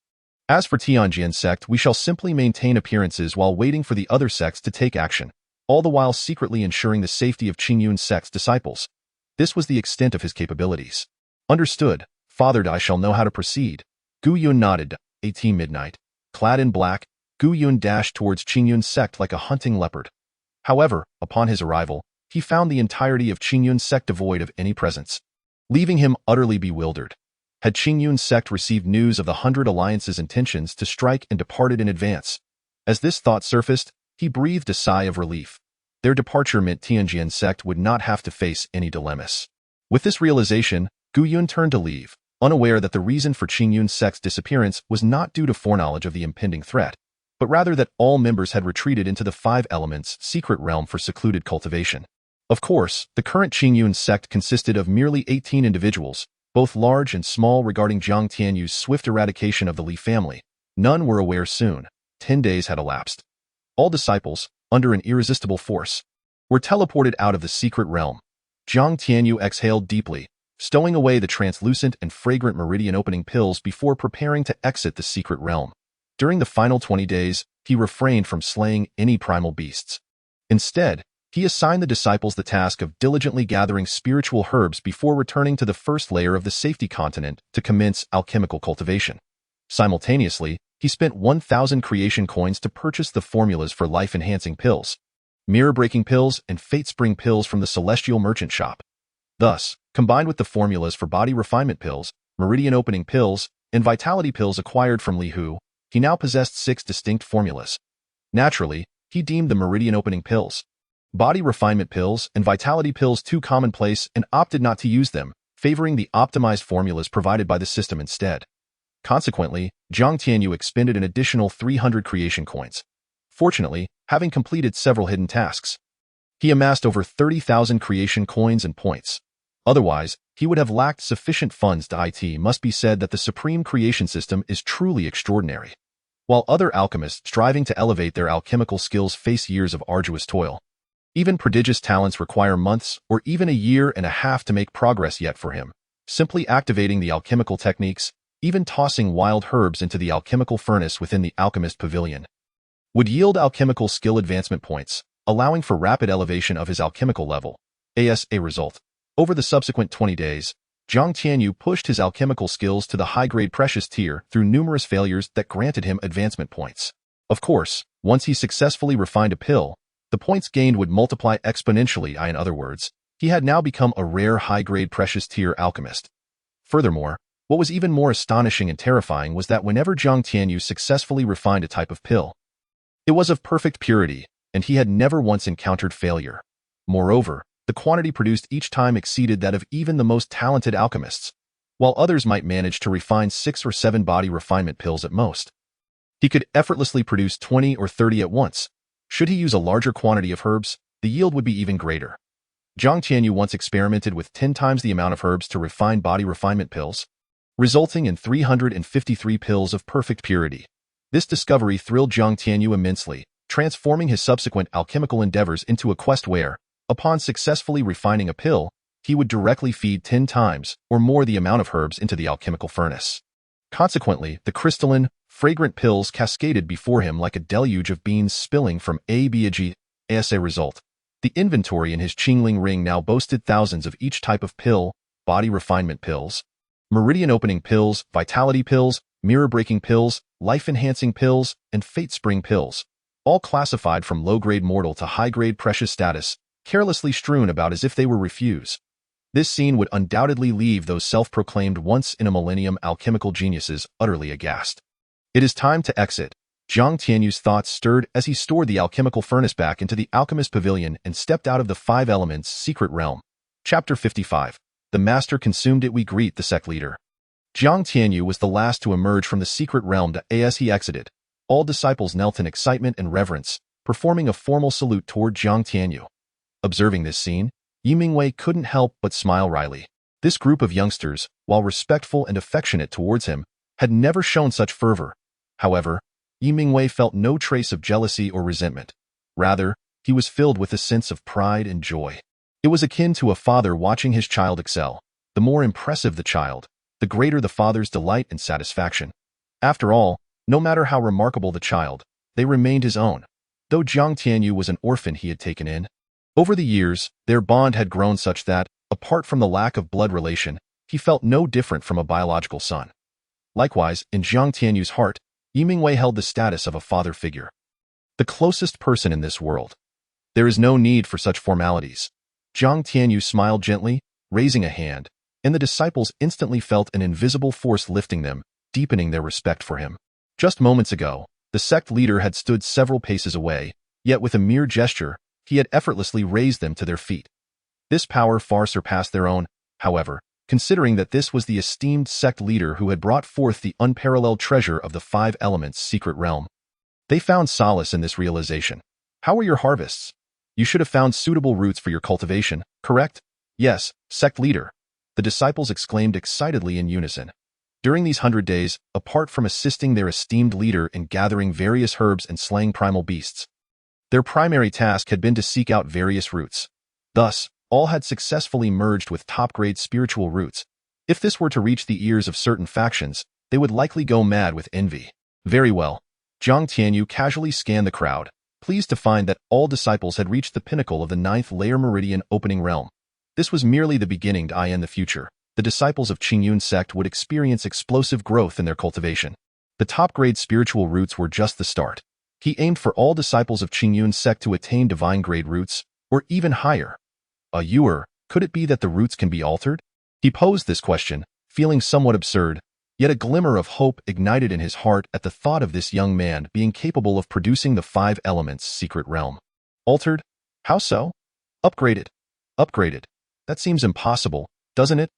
As for Tianjin Sect, we shall simply maintain appearances while waiting for the other sects to take action, all the while secretly ensuring the safety of Qingyun Sect's disciples. This was the extent of his capabilities. Understood, Father. I shall know how to proceed. Gu Yun nodded. 18 midnight. Clad in black, Gu Yun dashed towards Qingyun Sect like a hunting leopard. However, upon his arrival, he found the entirety of Qingyun Sect devoid of any presence, leaving him utterly bewildered. Had Qingyun Sect received news of the 100 Alliance's intentions to strike and departed in advance? As this thought surfaced, he breathed a sigh of relief. Their departure meant Tianjin Sect would not have to face any dilemmas. With this realization, Gu Yun turned to leave, unaware that the reason for Qingyun Sect's disappearance was not due to foreknowledge of the impending threat, but rather that all members had retreated into the 5 Elements secret realm for secluded cultivation. Of course, the current Qingyun Sect consisted of merely 18 individuals, both large and small. Regarding Jiang Tianyu's swift eradication of the Li family, none were aware soon. 10 days had elapsed. All disciples, under an irresistible force, were teleported out of the secret realm. Jiang Tianyu exhaled deeply, stowing away the translucent and fragrant meridian-opening pills before preparing to exit the secret realm. During the final 20 days, he refrained from slaying any primal beasts. Instead, he assigned the disciples the task of diligently gathering spiritual herbs before returning to the first layer of the safety continent to commence alchemical cultivation. Simultaneously, he spent 1,000 creation coins to purchase the formulas for life-enhancing pills, mirror-breaking pills, and fate-spring pills from the celestial merchant shop. Thus, combined with the formulas for body refinement pills, meridian-opening pills, and vitality pills acquired from Li Hu, he now possessed 6 distinct formulas. Naturally, he deemed the meridian-opening pills, body refinement pills, and vitality pills too commonplace and opted not to use them, favoring the optimized formulas provided by the system instead. Consequently, Jiang Tianyu expended an additional 300 creation coins. Fortunately, having completed several hidden tasks, he amassed over 30,000 creation coins and points. Otherwise, he would have lacked sufficient funds to it. Must be said that the supreme creation system is truly extraordinary. While other alchemists striving to elevate their alchemical skills face years of arduous toil, even prodigious talents require months or even a year and a half to make progress. Yet for him, simply activating the alchemical techniques, even tossing wild herbs into the alchemical furnace within the alchemist pavilion, would yield alchemical skill advancement points, allowing for rapid elevation of his alchemical level. As a result, over the subsequent 20 days, Jiang Tianyu pushed his alchemical skills to the high-grade precious tier through numerous failures that granted him advancement points. Of course, once he successfully refined a pill, the points gained would multiply exponentially. In other words, he had now become a rare high-grade precious tier alchemist. Furthermore, what was even more astonishing and terrifying was that whenever Jiang Tianyu successfully refined a type of pill, it was of perfect purity, and he had never once encountered failure. Moreover, the quantity produced each time exceeded that of even the most talented alchemists. While others might manage to refine 6 or 7 body refinement pills at most, he could effortlessly produce 20 or 30 at once. Should he use a larger quantity of herbs, the yield would be even greater. Jiang Tianyu once experimented with 10 times the amount of herbs to refine body refinement pills, resulting in 353 pills of perfect purity. This discovery thrilled Jiang Tianyu immensely, transforming his subsequent alchemical endeavors into a quest where, upon successfully refining a pill, he would directly feed 10 times or more the amount of herbs into the alchemical furnace. Consequently, the crystalline, fragrant pills cascaded before him like a deluge of beans spilling from a bag. As a result, the inventory in his Qingling ring now boasted thousands of each type of pill, body refinement pills, meridian-opening pills, vitality pills, mirror-breaking pills, life-enhancing pills, and fate-spring pills, all classified from low-grade mortal to high-grade precious status, carelessly strewn about as if they were refuse. This scene would undoubtedly leave those self-proclaimed once-in-a-millennium alchemical geniuses utterly aghast. It is time to exit. Jiang Tianyu's thoughts stirred as he stored the alchemical furnace back into the alchemist pavilion and stepped out of the Five Elements' secret realm. Chapter 55. The Master consumed it. We greet the sect leader. Jiang Tianyu was the last to emerge from the secret realm as he exited. All disciples knelt in excitement and reverence, performing a formal salute toward Jiang Tianyu. Observing this scene, Yi Mingwei couldn't help but smile wryly. This group of youngsters, while respectful and affectionate towards him, had never shown such fervor. However, Yi Mingwei felt no trace of jealousy or resentment. Rather, he was filled with a sense of pride and joy. It was akin to a father watching his child excel. The more impressive the child, the greater the father's delight and satisfaction. After all, no matter how remarkable the child, they remained his own, though Jiang Tianyu was an orphan he had taken in. Over the years, their bond had grown such that, apart from the lack of blood relation, he felt no different from a biological son. Likewise, in Jiang Tianyu's heart, Yi Mingwei held the status of a father figure. The closest person in this world. There is no need for such formalities. Jiang Tianyu smiled gently, raising a hand, and the disciples instantly felt an invisible force lifting them, deepening their respect for him. Just moments ago, the sect leader had stood several paces away, yet with a mere gesture, he had effortlessly raised them to their feet. This power far surpassed their own, however, considering that this was the esteemed sect leader who had brought forth the unparalleled treasure of the Five Elements' secret realm. They found solace in this realization. How were your harvests? You should have found suitable roots for your cultivation, correct? Yes, sect leader. The disciples exclaimed excitedly in unison. During these 100 days, apart from assisting their esteemed leader in gathering various herbs and slaying primal beasts, their primary task had been to seek out various roots. Thus, all had successfully merged with top-grade spiritual roots. If this were to reach the ears of certain factions, they would likely go mad with envy. Very well. Jiang Tianyu casually scanned the crowd, pleased to find that all disciples had reached the pinnacle of the 9th layer meridian opening realm. This was merely the beginning. In the future, the disciples of Qingyun Sect would experience explosive growth in their cultivation. The top-grade spiritual roots were just the start. He aimed for all disciples of Qingyun Sect to attain divine-grade roots, or even higher. Could it be that the roots can be altered? He posed this question, feeling somewhat absurd, yet a glimmer of hope ignited in his heart at the thought of this young man being capable of producing the Five Elements' secret realm. Altered? How so? Upgraded. Upgraded. That seems impossible, doesn't it?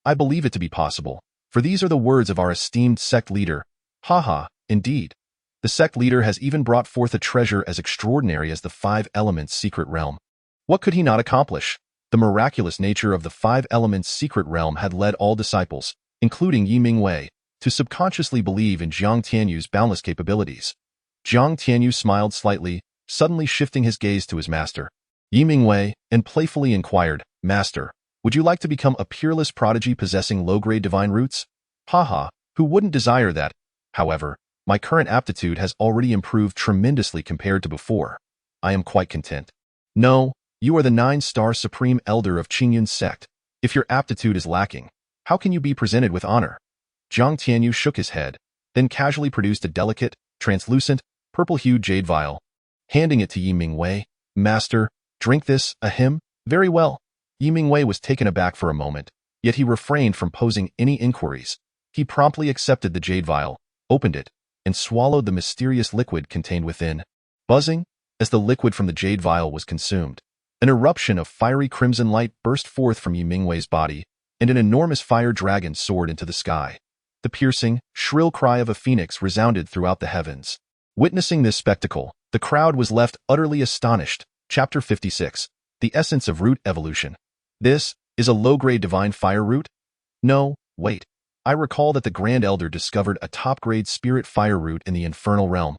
I believe it to be possible, for these are the words of our esteemed sect leader. Haha, indeed. The sect leader has even brought forth a treasure as extraordinary as the Five Elements' secret realm. What could he not accomplish? The miraculous nature of the Five Elements' secret realm had led all disciples, including Yi Mingwei, to subconsciously believe in Jiang Tianyu's boundless capabilities. Jiang Tianyu smiled slightly, suddenly shifting his gaze to his master, Yi Mingwei, and playfully inquired, Master, would you like to become a peerless prodigy possessing low-grade divine roots? Haha, who wouldn't desire that? However, my current aptitude has already improved tremendously compared to before. I am quite content. No, you are the 9-star Supreme Elder of Qingyun Sect. If your aptitude is lacking, how can you be presented with honor? Jiang Tianyu shook his head, then casually produced a delicate, translucent, purple-hued jade vial. Handing it to Yi Mingwei, Master, drink this, ahem. Very well. Yi Mingwei was taken aback for a moment, yet he refrained from posing any inquiries. He promptly accepted the jade vial, opened it, and swallowed the mysterious liquid contained within. Buzzing, as the liquid from the jade vial was consumed, an eruption of fiery crimson light burst forth from Yi Mingwei's body, and an enormous fire dragon soared into the sky. The piercing, shrill cry of a phoenix resounded throughout the heavens. Witnessing this spectacle, the crowd was left utterly astonished. Chapter 56. The Essence of Root Evolution. This is a low-grade divine fire root? No, wait. I recall that the Grand Elder discovered a top-grade spirit fire root in the infernal realm.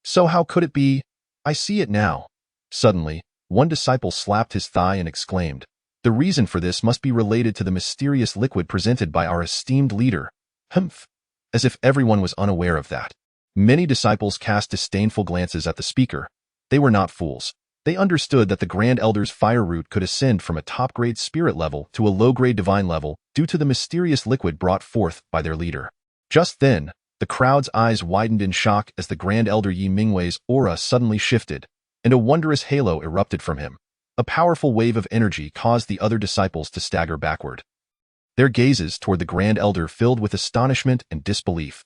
So how could it be? I see it now. Suddenly, one disciple slapped his thigh and exclaimed, the reason for this must be related to the mysterious liquid presented by our esteemed leader. Humph. As if everyone was unaware of that. Many disciples cast disdainful glances at the speaker. They were not fools. They understood that the Grand Elder's fire root could ascend from a top-grade spirit level to a low-grade divine level due to the mysterious liquid brought forth by their leader. Just then, The crowd's eyes widened in shock as the Grand Elder Yi Mingwei's aura suddenly shifted, and a wondrous halo erupted from him. A powerful wave of energy caused the other disciples to stagger backward. Their gazes toward the Grand Elder filled with astonishment and disbelief.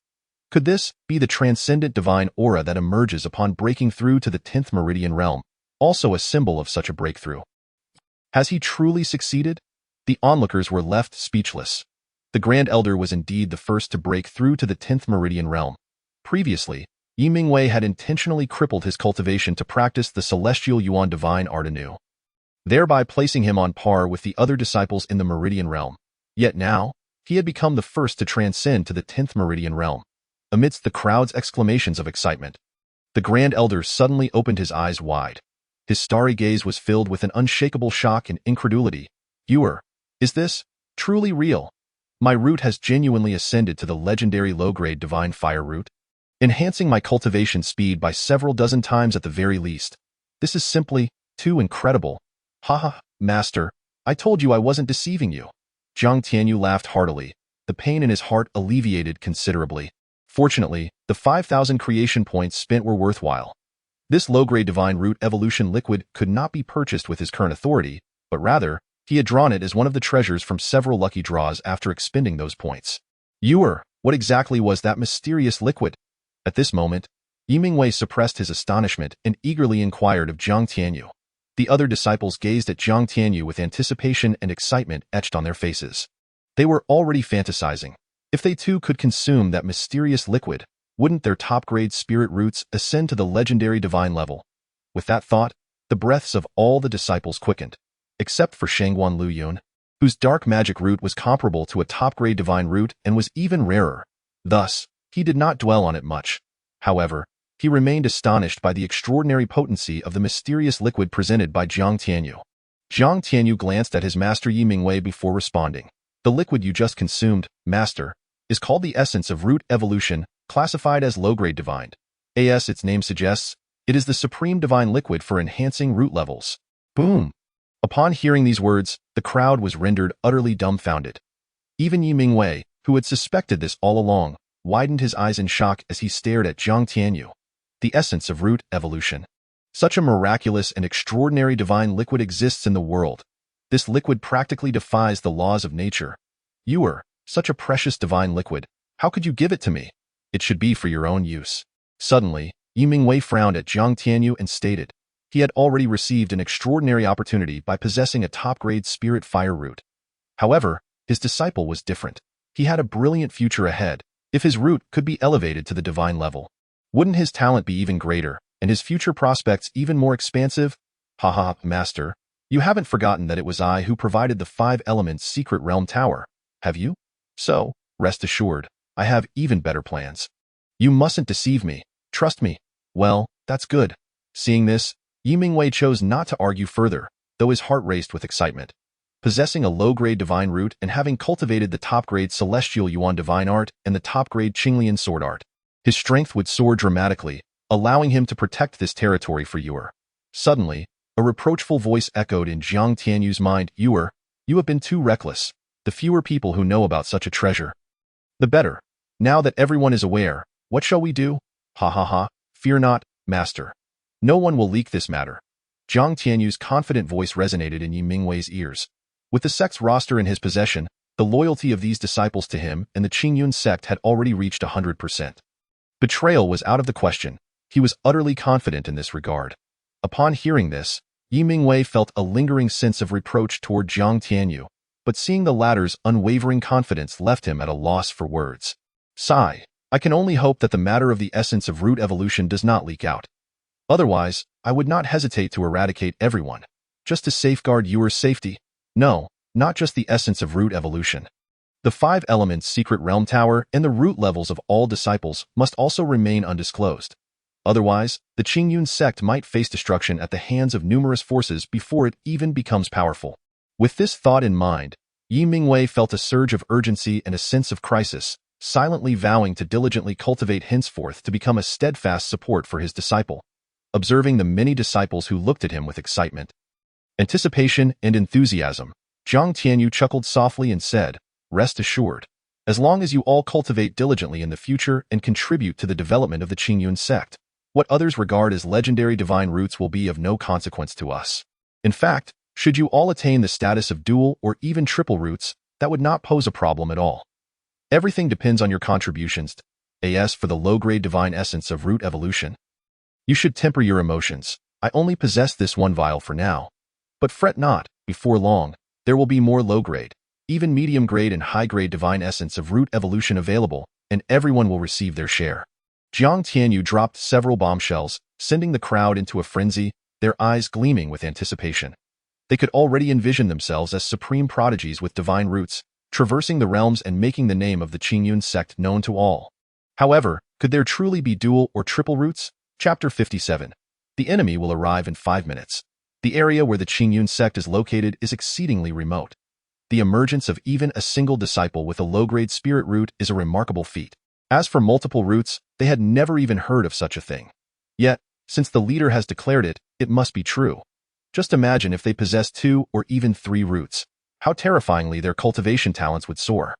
Could this be the transcendent divine aura that emerges upon breaking through to the 10th meridian realm, also a symbol of such a breakthrough? Has he truly succeeded? The onlookers were left speechless. The Grand Elder was indeed the first to break through to the 10th meridian realm. Previously, Yi Mingwei had intentionally crippled his cultivation to practice the celestial yuan divine art anew, thereby placing him on par with the other disciples in the meridian realm. Yet now, he had become the first to transcend to the 10th meridian realm. Amidst the crowd's exclamations of excitement, the Grand Elder suddenly opened his eyes wide. His starry gaze was filled with an unshakable shock and incredulity. Is this truly real? My root has genuinely ascended to the legendary low-grade divine fire root, enhancing my cultivation speed by several dozen times at the very least. This is simply too incredible. Haha, Master, I told you I wasn't deceiving you. Jiang Tianyu laughed heartily. The pain in his heart alleviated considerably. Fortunately, the 5,000 creation points spent were worthwhile. This low-grade divine root evolution liquid could not be purchased with his current authority, but rather, he had drawn it as one of the treasures from several lucky draws after expending those points. What exactly was that mysterious liquid? At this moment, Yi Mingwei suppressed his astonishment and eagerly inquired of Jiang Tianyu. The other disciples gazed at Jiang Tianyu with anticipation and excitement etched on their faces. They were already fantasizing. If they too could consume that mysterious liquid, wouldn't their top-grade spirit roots ascend to the legendary divine level? With that thought, the breaths of all the disciples quickened, except for Shangguan Luyun, whose dark magic root was comparable to a top-grade divine root and was even rarer. Thus, he did not dwell on it much. However, he remained astonished by the extraordinary potency of the mysterious liquid presented by Jiang Tianyu. Jiang Tianyu glanced at his master Yi Mingwei before responding. The liquid you just consumed, Master, is called the essence of root evolution, classified as low-grade divine. As its name suggests, it is the supreme divine liquid for enhancing root levels. Boom! Upon hearing these words, the crowd was rendered utterly dumbfounded. Even Yi Mingwei, who had suspected this all along, widened his eyes in shock as he stared at Jiang Tianyu. The essence of root evolution. Such a miraculous and extraordinary divine liquid exists in the world. This liquid practically defies the laws of nature. Such a precious divine liquid. How could you give it to me? It should be for your own use. Suddenly, Yi Mingwei frowned at Jiang Tianyu and stated, he had already received an extraordinary opportunity by possessing a top-grade spirit fire root. However, his disciple was different. He had a brilliant future ahead. If his root could be elevated to the divine level, wouldn't his talent be even greater, and his future prospects even more expansive? Haha, Master, you haven't forgotten that it was I who provided the 5 elements secret realm tower, have you? So, rest assured, I have even better plans. You mustn't deceive me. Trust me. Well, that's good. Seeing this, Yi Mingwei chose not to argue further, though his heart raced with excitement. Possessing a low-grade divine root and having cultivated the top-grade celestial yuan divine art and the top-grade Qingyun sword art, his strength would soar dramatically, allowing him to protect this territory for Yuer. Suddenly, a reproachful voice echoed in Jiang Tianyu's mind. You have been too reckless. The fewer people who know about such a treasure, the better. Now that everyone is aware, what shall we do? Fear not, Master. No one will leak this matter. Jiang Tianyu's confident voice resonated in Yi Mingwei's ears. With the sect's roster in his possession, the loyalty of these disciples to him and the Qingyun Sect had already reached 100%. Betrayal was out of the question. He was utterly confident in this regard. Upon hearing this, Yi Mingwei felt a lingering sense of reproach toward Jiang Tianyu, but seeing the latter's unwavering confidence left him at a loss for words. Sigh, I can only hope that the matter of the essence of root evolution does not leak out. Otherwise, I would not hesitate to eradicate everyone, just to safeguard Yuer's safety. No, not just the essence of root evolution. The 5 elements secret realm tower and the root levels of all disciples must also remain undisclosed. Otherwise, the Qingyun Sect might face destruction at the hands of numerous forces before it even becomes powerful. With this thought in mind, Yi Mingwei felt a surge of urgency and a sense of crisis, silently vowing to diligently cultivate henceforth to become a steadfast support for his disciple. Observing the many disciples who looked at him with excitement, anticipation, and enthusiasm, Jiang Tianyu chuckled softly and said, Rest assured. As long as you all cultivate diligently in the future and contribute to the development of the Qingyun Sect, what others regard as legendary divine roots will be of no consequence to us. In fact, should you all attain the status of dual or even triple roots, that would not pose a problem at all. Everything depends on your contributions, as for the low-grade divine essence of root evolution. You should temper your emotions. I only possess this one vial for now. But fret not, before long, there will be more low-grade, even medium-grade and high-grade divine essence of root evolution available, and everyone will receive their share. Jiang Tianyu dropped several bombshells, sending the crowd into a frenzy, their eyes gleaming with anticipation. They could already envision themselves as supreme prodigies with divine roots, traversing the realms and making the name of the Qingyun Sect known to all. However, could there truly be dual or triple roots? Chapter 57. The enemy will arrive in 5 minutes. The area where the Qingyun Sect is located is exceedingly remote. The emergence of even a single disciple with a low-grade spirit root is a remarkable feat. As for multiple roots, they had never even heard of such a thing. Yet, since the leader has declared it, it must be true. Just imagine if they possessed 2 or even 3 roots. How terrifyingly their cultivation talents would soar.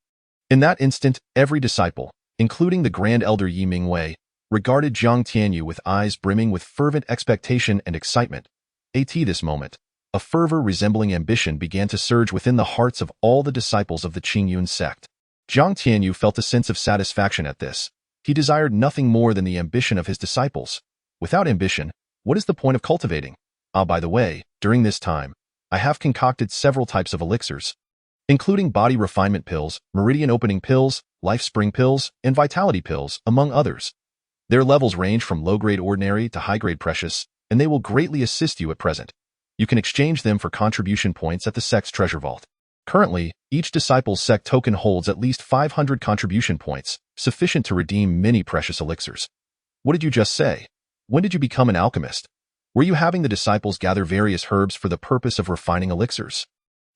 In that instant, every disciple, including the Grand Elder Yi Mingwei, regarded Jiang Tianyu with eyes brimming with fervent expectation and excitement. At this moment, a fervor resembling ambition began to surge within the hearts of all the disciples of the Qingyun Sect. Jiang Tianyu felt a sense of satisfaction at this. He desired nothing more than the ambition of his disciples. Without ambition, what is the point of cultivating? By the way, during this time, I have concocted several types of elixirs, including body refinement pills, meridian opening pills, life spring pills, and vitality pills, among others. Their levels range from low-grade ordinary to high-grade precious, and they will greatly assist you at present. You can exchange them for contribution points at the sect's treasure vault. Currently, each disciple's sect token holds at least 500 contribution points, sufficient to redeem many precious elixirs. What did you just say? When did you become an alchemist? Were you having the disciples gather various herbs for the purpose of refining elixirs?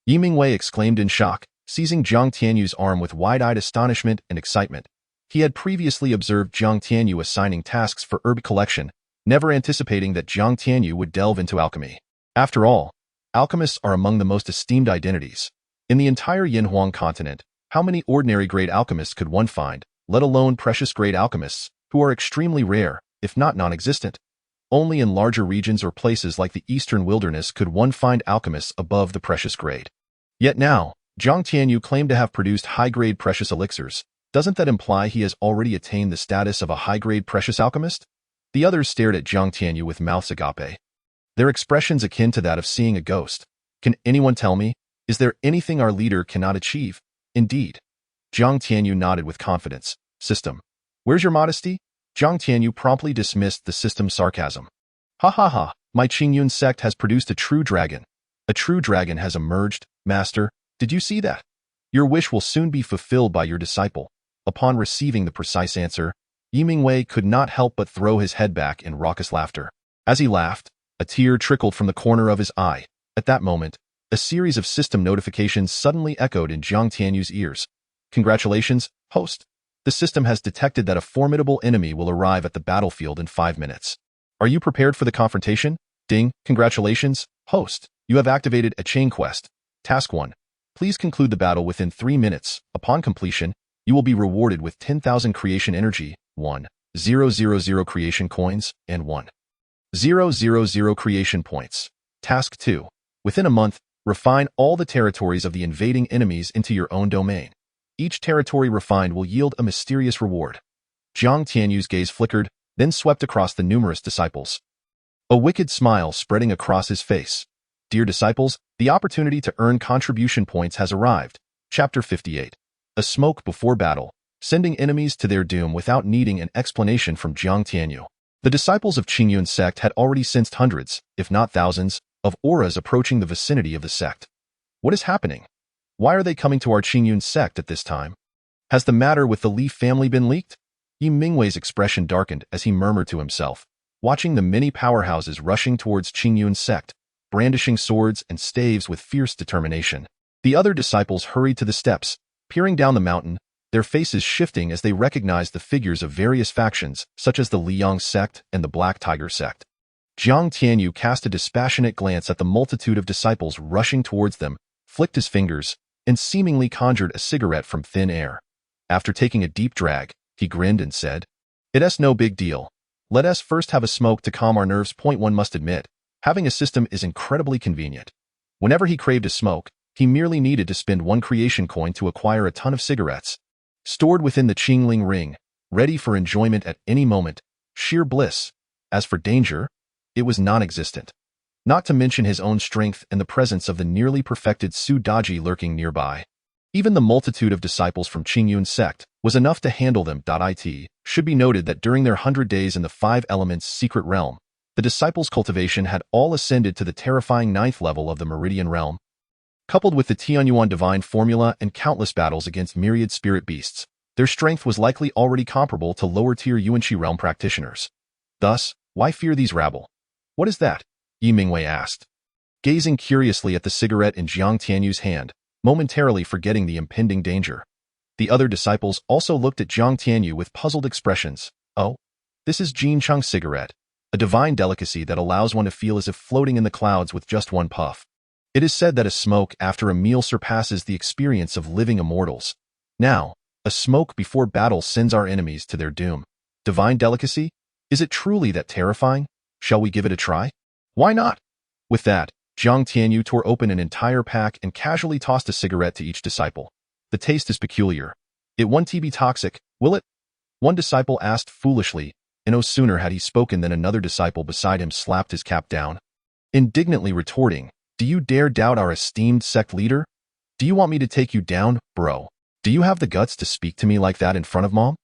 Yi Mingwei exclaimed in shock, seizing Jiang Tianyu's arm with wide-eyed astonishment and excitement. He had previously observed Jiang Tianyu assigning tasks for herb collection, never anticipating that Jiang Tianyu would delve into alchemy. After all, alchemists are among the most esteemed identities. In the entire Yinhuang continent, how many ordinary-grade alchemists could one find, let alone precious-grade alchemists, who are extremely rare, if not non-existent? Only in larger regions or places like the eastern wilderness could one find alchemists above the precious grade. Yet now, Jiang Tianyu claimed to have produced high-grade precious elixirs. Doesn't that imply he has already attained the status of a high-grade precious alchemist? The others stared at Jiang Tianyu with mouths agape, their expressions akin to that of seeing a ghost. Can anyone tell me, is there anything our leader cannot achieve? Indeed. Jiang Tianyu nodded with confidence. System. Where's your modesty? Jiang Tianyu promptly dismissed the system's sarcasm. Ha ha ha, my Qingyun Sect has produced a true dragon. A true dragon has emerged, master. Did you see that? Your wish will soon be fulfilled by your disciple. Upon receiving the precise answer, Yi Mingwei could not help but throw his head back in raucous laughter. As he laughed, a tear trickled from the corner of his eye. At that moment, a series of system notifications suddenly echoed in Jiang Tianyu's ears. Congratulations, host. The system has detected that a formidable enemy will arrive at the battlefield in 5 minutes. Are you prepared for the confrontation? Ding, congratulations, host. You have activated a chain quest. Task 1. Please conclude the battle within 3 minutes. Upon completion, you will be rewarded with 10,000 creation energy, 1,000 creation coins, and 1,000 creation points. Task 2. Within a month, refine all the territories of the invading enemies into your own domain. Each territory refined will yield a mysterious reward. Jiang Tianyu's gaze flickered, then swept across the numerous disciples. A wicked smile spreading across his face. Dear disciples, the opportunity to earn contribution points has arrived. Chapter 58. A smoke before battle, sending enemies to their doom without needing an explanation from Jiang Tianyu. The disciples of Qingyun Sect had already sensed hundreds, if not thousands, of auras approaching the vicinity of the sect. What is happening? Why are they coming to our Qingyun Sect at this time? Has the matter with the Li family been leaked? Yi Mingwei's expression darkened as he murmured to himself, watching the many powerhouses rushing towards Qingyun Sect, brandishing swords and staves with fierce determination. The other disciples hurried to the steps, peering down the mountain, their faces shifting as they recognized the figures of various factions, such as the Liang Sect and the Black Tiger Sect. Jiang Tianyu cast a dispassionate glance at the multitude of disciples rushing towards them, flicked his fingers, and seemingly conjured a cigarette from thin air. After taking a deep drag, he grinned and said, "It's no big deal. Let us first have a smoke to calm our nerves. One must admit, having a system is incredibly convenient. Whenever he craved a smoke, he merely needed to spend one creation coin to acquire a ton of cigarettes, stored within the Qingling ring, ready for enjoyment at any moment. Sheer bliss. As for danger, it was non-existent. Not to mention his own strength and the presence of the nearly perfected Su Daji lurking nearby. Even the multitude of disciples from Qingyun Sect was enough to handle them. It should be noted that during their 100 days in the Five Elements secret realm, the disciples' cultivation had all ascended to the terrifying 9th level of the Meridian realm. Coupled with the Tianyuan divine formula and countless battles against myriad spirit beasts, their strength was likely already comparable to lower-tier Yuanqi realm practitioners. Thus, why fear these rabble? What is that? Yi Mingwei asked, gazing curiously at the cigarette in Jiang Tianyu's hand, momentarily forgetting the impending danger. The other disciples also looked at Jiang Tianyu with puzzled expressions. Oh, this is Jin Cheng's cigarette, a divine delicacy that allows one to feel as if floating in the clouds with just one puff. It is said that a smoke after a meal surpasses the experience of living immortals. Now, a smoke before battle sends our enemies to their doom. Divine delicacy? Is it truly that terrifying? Shall we give it a try? Why not? With that, Jiang Tianyu tore open an entire pack and casually tossed a cigarette to each disciple. The taste is peculiar. It won't be toxic, will it? One disciple asked foolishly, and no sooner had he spoken than another disciple beside him slapped his cap down, indignantly retorting, "Do you dare doubt our esteemed sect leader? Do you want me to take you down, bro? Do you have the guts to speak to me like that in front of Mom?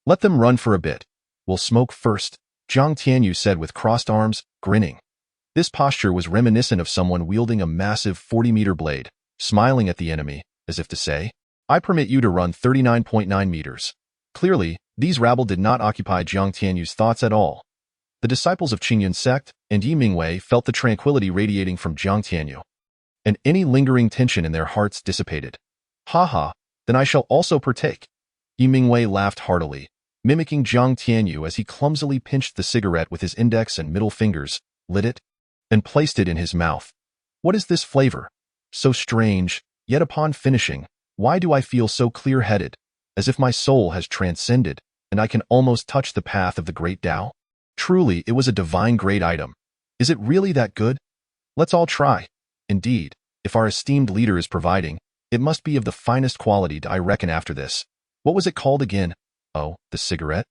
Let them run for a bit. We'll smoke first," Jiang Tianyu said with crossed arms, grinning. This posture was reminiscent of someone wielding a massive 40-meter blade, smiling at the enemy, as if to say, "I permit you to run 39.9 meters. Clearly, these rabble did not occupy Jiang Tianyu's thoughts at all. The disciples of Qingyun Sect and Yi Mingwei felt the tranquility radiating from Jiang Tianyu, and any lingering tension in their hearts dissipated. "Ha ha, then I shall also partake." Yi Mingwei laughed heartily, mimicking Jiang Tianyu as he clumsily pinched the cigarette with his index and middle fingers, lit it, and placed it in his mouth. "What is this flavor? So strange, yet upon finishing, why do I feel so clear-headed, as if my soul has transcended, and I can almost touch the path of the great Tao? Truly, it was a divine great item. Is it really that good? Let's all try. Indeed, if our esteemed leader is providing, it must be of the finest quality, I reckon after this. What was it called again? Oh, the cigarette?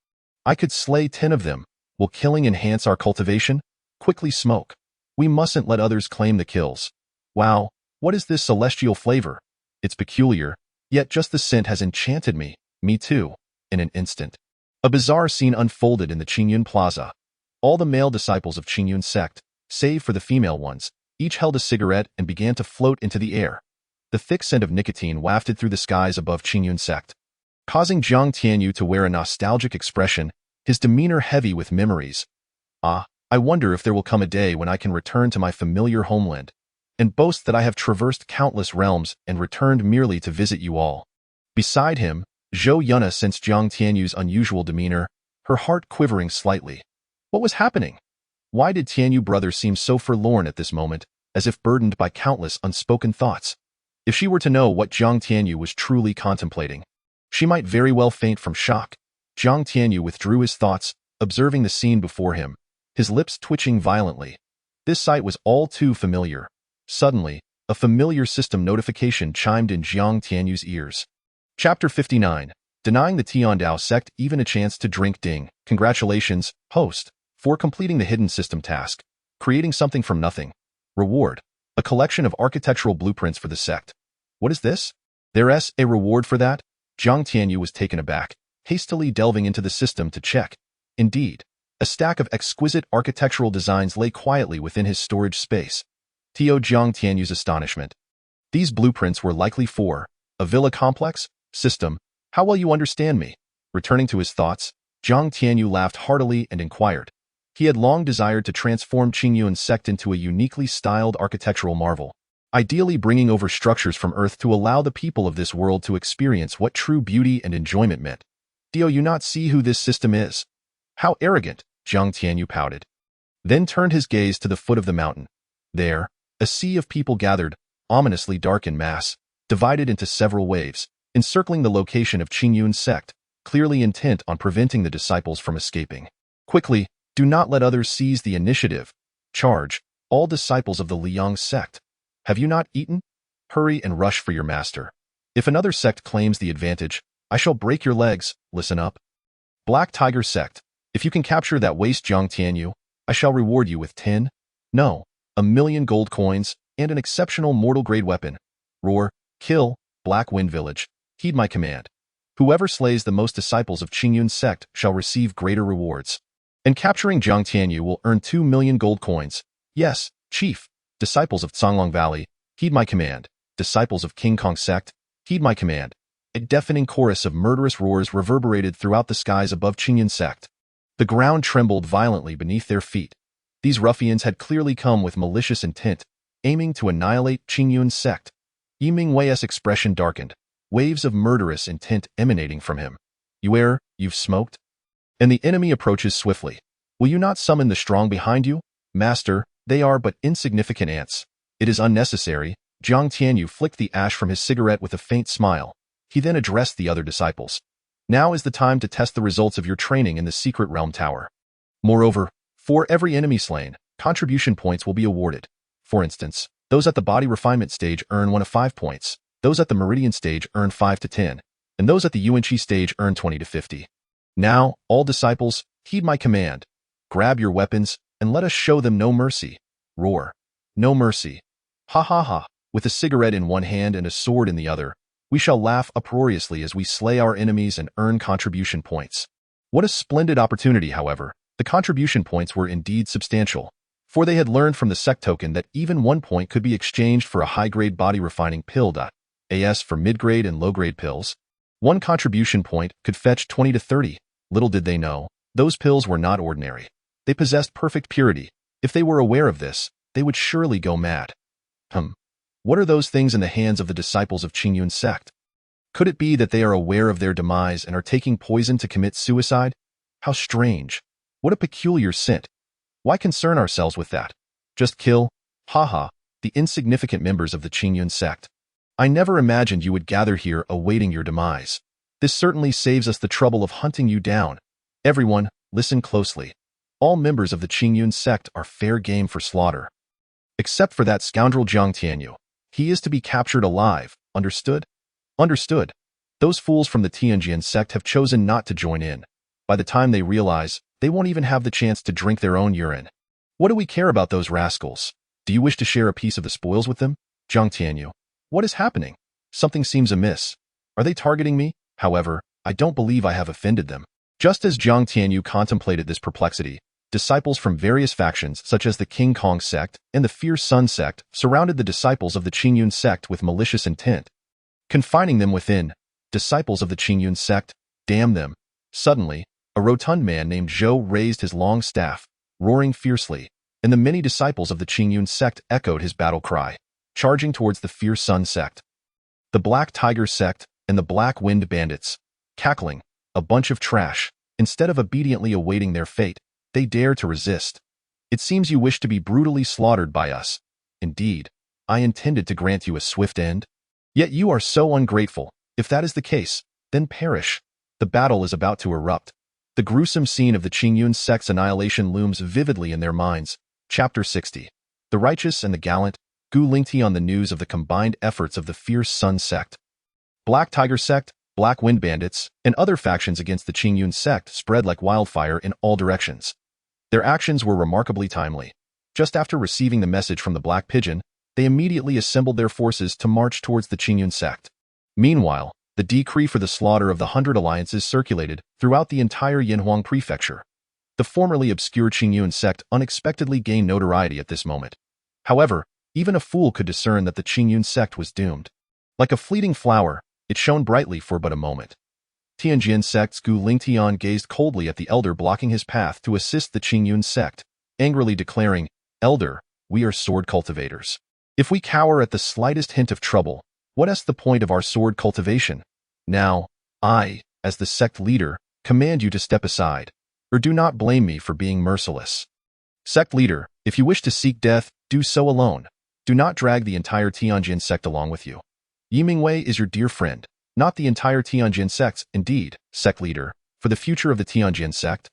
I could slay 10 of them. Will killing enhance our cultivation? Quickly smoke. We mustn't let others claim the kills. Wow, what is this celestial flavor? It's peculiar, yet just the scent has enchanted me. Me too, in an instant." A bizarre scene unfolded in the Qingyun Plaza. All the male disciples of Qingyun Sect, save for the female ones, each held a cigarette and began to float into the air. The thick scent of nicotine wafted through the skies above Qingyun Sect, causing Jiang Tianyu to wear a nostalgic expression, his demeanor heavy with memories. "Ah, I wonder if there will come a day when I can return to my familiar homeland, and boast that I have traversed countless realms and returned merely to visit you all." Beside him, Zhou Yuna sensed Jiang Tianyu's unusual demeanor, her heart quivering slightly. What was happening? Why did Tianyu brother seem so forlorn at this moment, as if burdened by countless unspoken thoughts? If she were to know what Jiang Tianyu was truly contemplating, she might very well faint from shock. Jiang Tianyu withdrew his thoughts, observing the scene before him, his lips twitching violently. This sight was all too familiar. Suddenly, a familiar system notification chimed in Jiang Tianyu's ears. Chapter 59. Denying the Tiandao sect even a chance to drink ding. Congratulations, host, for completing the hidden system task. Creating something from nothing. Reward. A collection of architectural blueprints for the sect. What is this? There's a reward for that? Jiang Tianyu was taken aback, hastily delving into the system to check. Indeed, a stack of exquisite architectural designs lay quietly within his storage space. To Jiang Tianyu's astonishment, these blueprints were likely for a villa complex? System, how will you understand me? Returning to his thoughts, Jiang Tianyu laughed heartily and inquired. He had long desired to transform Qingyun Sect into a uniquely styled architectural marvel, ideally bringing over structures from Earth to allow the people of this world to experience what true beauty and enjoyment meant. Do you not see who this system is? How arrogant, Jiang Tianyu pouted, then turned his gaze to the foot of the mountain. There, a sea of people gathered, ominously dark in mass, divided into several waves, encircling the location of Qingyun Sect, clearly intent on preventing the disciples from escaping. Quickly, do not let others seize the initiative. Charge, all disciples of the Liang Sect. Have you not eaten? Hurry and rush for your master. If another sect claims the advantage, I shall break your legs. Listen up. Black Tiger Sect. If you can capture that waste Jiang Tianyu, I shall reward you with 10, no, 1,000,000 gold coins and an exceptional mortal-grade weapon. Roar, kill, Black Wind Village. Heed my command. Whoever slays the most disciples of Qingyun Sect shall receive greater rewards. And capturing Jiang Tianyu will earn 2,000,000 gold coins. Yes, Chief. Disciples of Songlong Valley, heed my command. Disciples of Qingyun Sect, heed my command. A deafening chorus of murderous roars reverberated throughout the skies above Qingyun Sect. The ground trembled violently beneath their feet. These ruffians had clearly come with malicious intent, aiming to annihilate Qingyun Sect. Yi Mingwei's expression darkened, waves of murderous intent emanating from him. You err, you've smoked? And the enemy approaches swiftly. Will you not summon the strong behind you? Master, they are but insignificant ants. It is unnecessary. Jiang Tianyu flicked the ash from his cigarette with a faint smile. He then addressed the other disciples. Now is the time to test the results of your training in the secret realm tower. Moreover, for every enemy slain, contribution points will be awarded. For instance, those at the body refinement stage earn 1 of 5 points, those at the meridian stage earn 5 to 10, and those at the Yuanqi stage earn 20 to 50. Now, all disciples, heed my command. Grab your weapons, and let us show them no mercy. Roar. No mercy. Ha ha ha. With a cigarette in one hand and a sword in the other, we shall laugh uproariously as we slay our enemies and earn contribution points. What a splendid opportunity, however. The contribution points were indeed substantial, for they had learned from the sect token that even 1 point could be exchanged for a high-grade body-refining pill. As for mid-grade and low-grade pills, 1 contribution point could fetch 20 to 30. Little did they know, those pills were not ordinary. They possessed perfect purity. If they were aware of this, they would surely go mad. What are those things in the hands of the disciples of Qingyun Sect? Could it be that they are aware of their demise and are taking poison to commit suicide? How strange. What a peculiar scent. Why concern ourselves with that? Just kill, haha, the insignificant members of the Qingyun Sect. I never imagined you would gather here awaiting your demise. This certainly saves us the trouble of hunting you down. Everyone, listen closely. All members of the Qingyun Sect are fair game for slaughter. Except for that scoundrel Jiang Tianyu. He is to be captured alive, understood? Understood. Those fools from the Qingyun Sect have chosen not to join in. By the time they realize, they won't even have the chance to drink their own urine. What do we care about those rascals? Do you wish to share a piece of the spoils with them? Jiang Tianyu. What is happening? Something seems amiss. Are they targeting me? However, I don't believe I have offended them. Just as Jiang Tianyu contemplated this perplexity, disciples from various factions such as the Qingyun Sect and the Fierce Sun Sect surrounded the disciples of the Qingyun Sect with malicious intent. Confining them within, disciples of the Qingyun Sect, damn them. Suddenly, a rotund man named Zhou raised his long staff, roaring fiercely, and the many disciples of the Qingyun Sect echoed his battle cry, charging towards the Fierce Sun Sect. The Black Tiger Sect and the Black Wind Bandits, cackling, a bunch of trash, instead of obediently awaiting their fate, they dare to resist. It seems you wish to be brutally slaughtered by us. Indeed, I intended to grant you a swift end. Yet you are so ungrateful. If that is the case, then perish. The battle is about to erupt. The gruesome scene of the Qingyun Sect's annihilation looms vividly in their minds. Chapter 60. The righteous and the gallant, Gu Lingti on the news of the combined efforts of the Fierce Sun Sect. Black Tiger Sect, Black Wind Bandits, and other factions against the Qingyun Sect spread like wildfire in all directions. Their actions were remarkably timely. Just after receiving the message from the Black Pigeon, they immediately assembled their forces to march towards the Qingyun Sect. Meanwhile, the decree for the slaughter of the 100 alliances circulated throughout the entire Yinhuang prefecture. The formerly obscure Qingyun Sect unexpectedly gained notoriety at this moment. However, even a fool could discern that the Qingyun Sect was doomed. Like a fleeting flower, it shone brightly for but a moment. Qingyun Sect's Gu Lingtian gazed coldly at the elder blocking his path to assist the Qingyun Sect, angrily declaring, "Elder, we are sword cultivators. If we cower at the slightest hint of trouble, what is the point of our sword cultivation? Now, I, as the sect leader, command you to step aside, or do not blame me for being merciless. Sect leader, if you wish to seek death, do so alone. Do not drag the entire Qingyun Sect along with you. Yi Mingwei is your dear friend. not the entire Qingyun Sect, indeed, sect leader, for the future of the Qingyun Sect.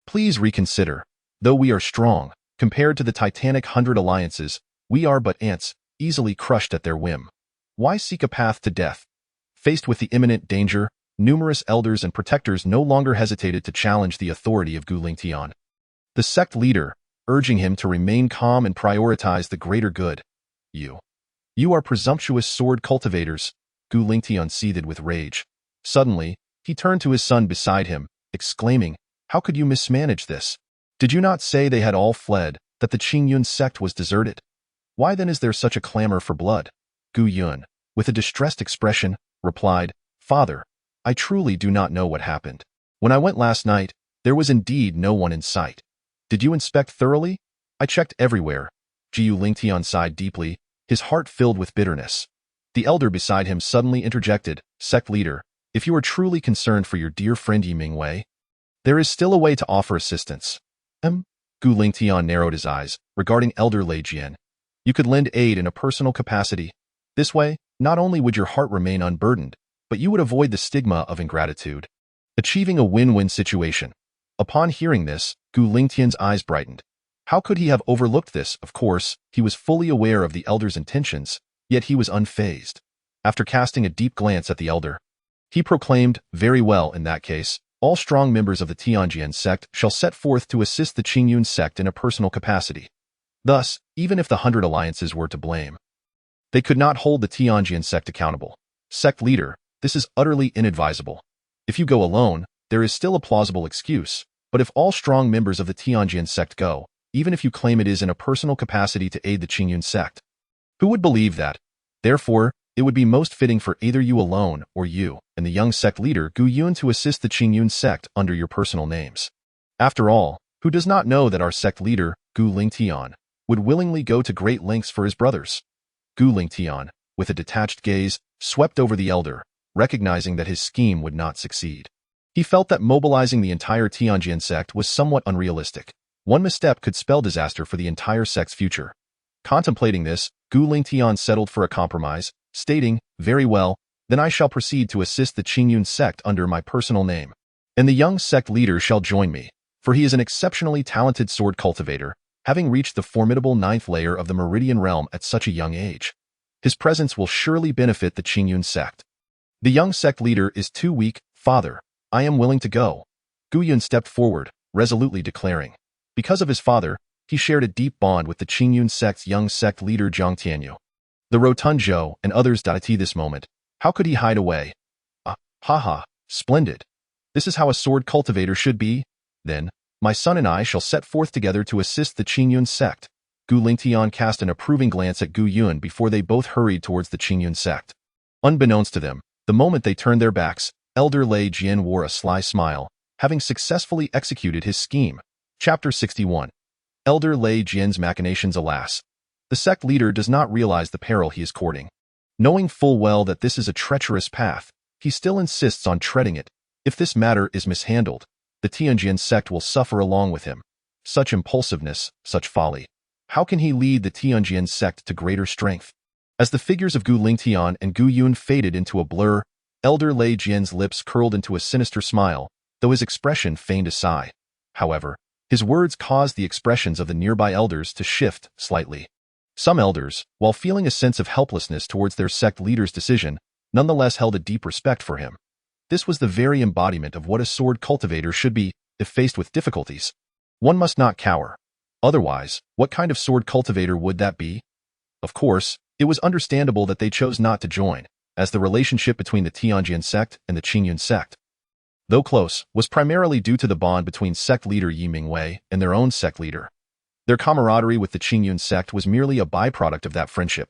Please reconsider. Though we are strong, compared to the titanic 100 alliances, we are but ants, easily crushed at their whim. Why seek a path to death? Faced with the imminent danger, numerous elders and protectors no longer hesitated to challenge the authority of Gu Lingtian, the sect leader, urging him to remain calm and prioritize the greater good. You are presumptuous sword cultivators, Gu Lingtian seethed with rage. Suddenly, he turned to his son beside him, exclaiming, "How could you mismanage this? Did you not say they had all fled, that the Qingyun Sect was deserted? Why then is there such a clamor for blood?" Gu Yun, with a distressed expression, replied, "Father, I truly do not know what happened. When I went last night, there was indeed no one in sight. Did you inspect thoroughly? I checked everywhere." Jiu Lingtian sighed deeply, his heart filled with bitterness. The elder beside him suddenly interjected, "Sect leader, if you are truly concerned for your dear friend Yi Mingwei, there is still a way to offer assistance." Gu Lingtian narrowed his eyes, regarding Elder Lei Jian. "You could lend aid in a personal capacity. This way, not only would your heart remain unburdened, but you would avoid the stigma of ingratitude, achieving a win-win situation." Upon hearing this, Gu Lingtian's eyes brightened. How could he have overlooked this? Of course, he was fully aware of the elder's intentions, yet he was unfazed. After casting a deep glance at the elder, he proclaimed, "Very well, in that case, all strong members of the Qingyun Sect shall set forth to assist the Qingyun Sect in a personal capacity." Thus, even if the 100 alliances were to blame, they could not hold the Qingyun Sect accountable. Sect leader, this is utterly inadvisable. If you go alone, there is still a plausible excuse, but if all strong members of the Qingyun Sect go, even if you claim it is in a personal capacity to aid the Qingyun Sect, who would believe that? Therefore, it would be most fitting for either you alone or you and the young sect leader Gu Yun to assist the Qingyun Sect under your personal names. After all, who does not know that our sect leader, Gu Lingtian, would willingly go to great lengths for his brothers? Gu Lingtian, with a detached gaze, swept over the elder, recognizing that his scheme would not succeed. He felt that mobilizing the entire Qingyun Sect was somewhat unrealistic. One misstep could spell disaster for the entire sect's future. Contemplating this, Gu Lingtian settled for a compromise, stating, "Very well, then I shall proceed to assist the Qingyun Sect under my personal name. And the young sect leader shall join me, for he is an exceptionally talented sword cultivator, having reached the formidable 9th layer of the Meridian realm at such a young age. His presence will surely benefit the Qingyun Sect. The young sect leader is too weak, father. I am willing to go." Gu Yun stepped forward, resolutely declaring. Because of his father, he shared a deep bond with the Qingyun Sect's young sect leader Jiang Tianyu. The rotund Zhou and others at this moment. How could he hide away? Haha, splendid. This is how a sword cultivator should be? Then, my son and I shall set forth together to assist the Qingyun Sect. Gu Lingtian cast an approving glance at Gu Yun before they both hurried towards the Qingyun Sect. Unbeknownst to them, the moment they turned their backs, Elder Lei Jian wore a sly smile, having successfully executed his scheme. Chapter 61. Elder Lei Jian's machinations. Alas, the sect leader does not realize the peril he is courting. Knowing full well that this is a treacherous path, he still insists on treading it. If this matter is mishandled, the Qingyun Sect will suffer along with him. Such impulsiveness, such folly. How can he lead the Qingyun Sect to greater strength? As the figures of Gu Lingtian and Gu Yun faded into a blur, Elder Lei Jian's lips curled into a sinister smile, though his expression feigned a sigh. However, his words caused the expressions of the nearby elders to shift slightly. Some elders, while feeling a sense of helplessness towards their sect leader's decision, nonetheless held a deep respect for him. This was the very embodiment of what a sword cultivator should be if faced with difficulties. One must not cower. Otherwise, what kind of sword cultivator would that be? Of course, it was understandable that they chose not to join, as the relationship between the Qingyun Sect and the Qingyun Sect, though close, was primarily due to the bond between sect leader Yi Mingwei and their own sect leader. Their camaraderie with the Qingyun Sect was merely a byproduct of that friendship.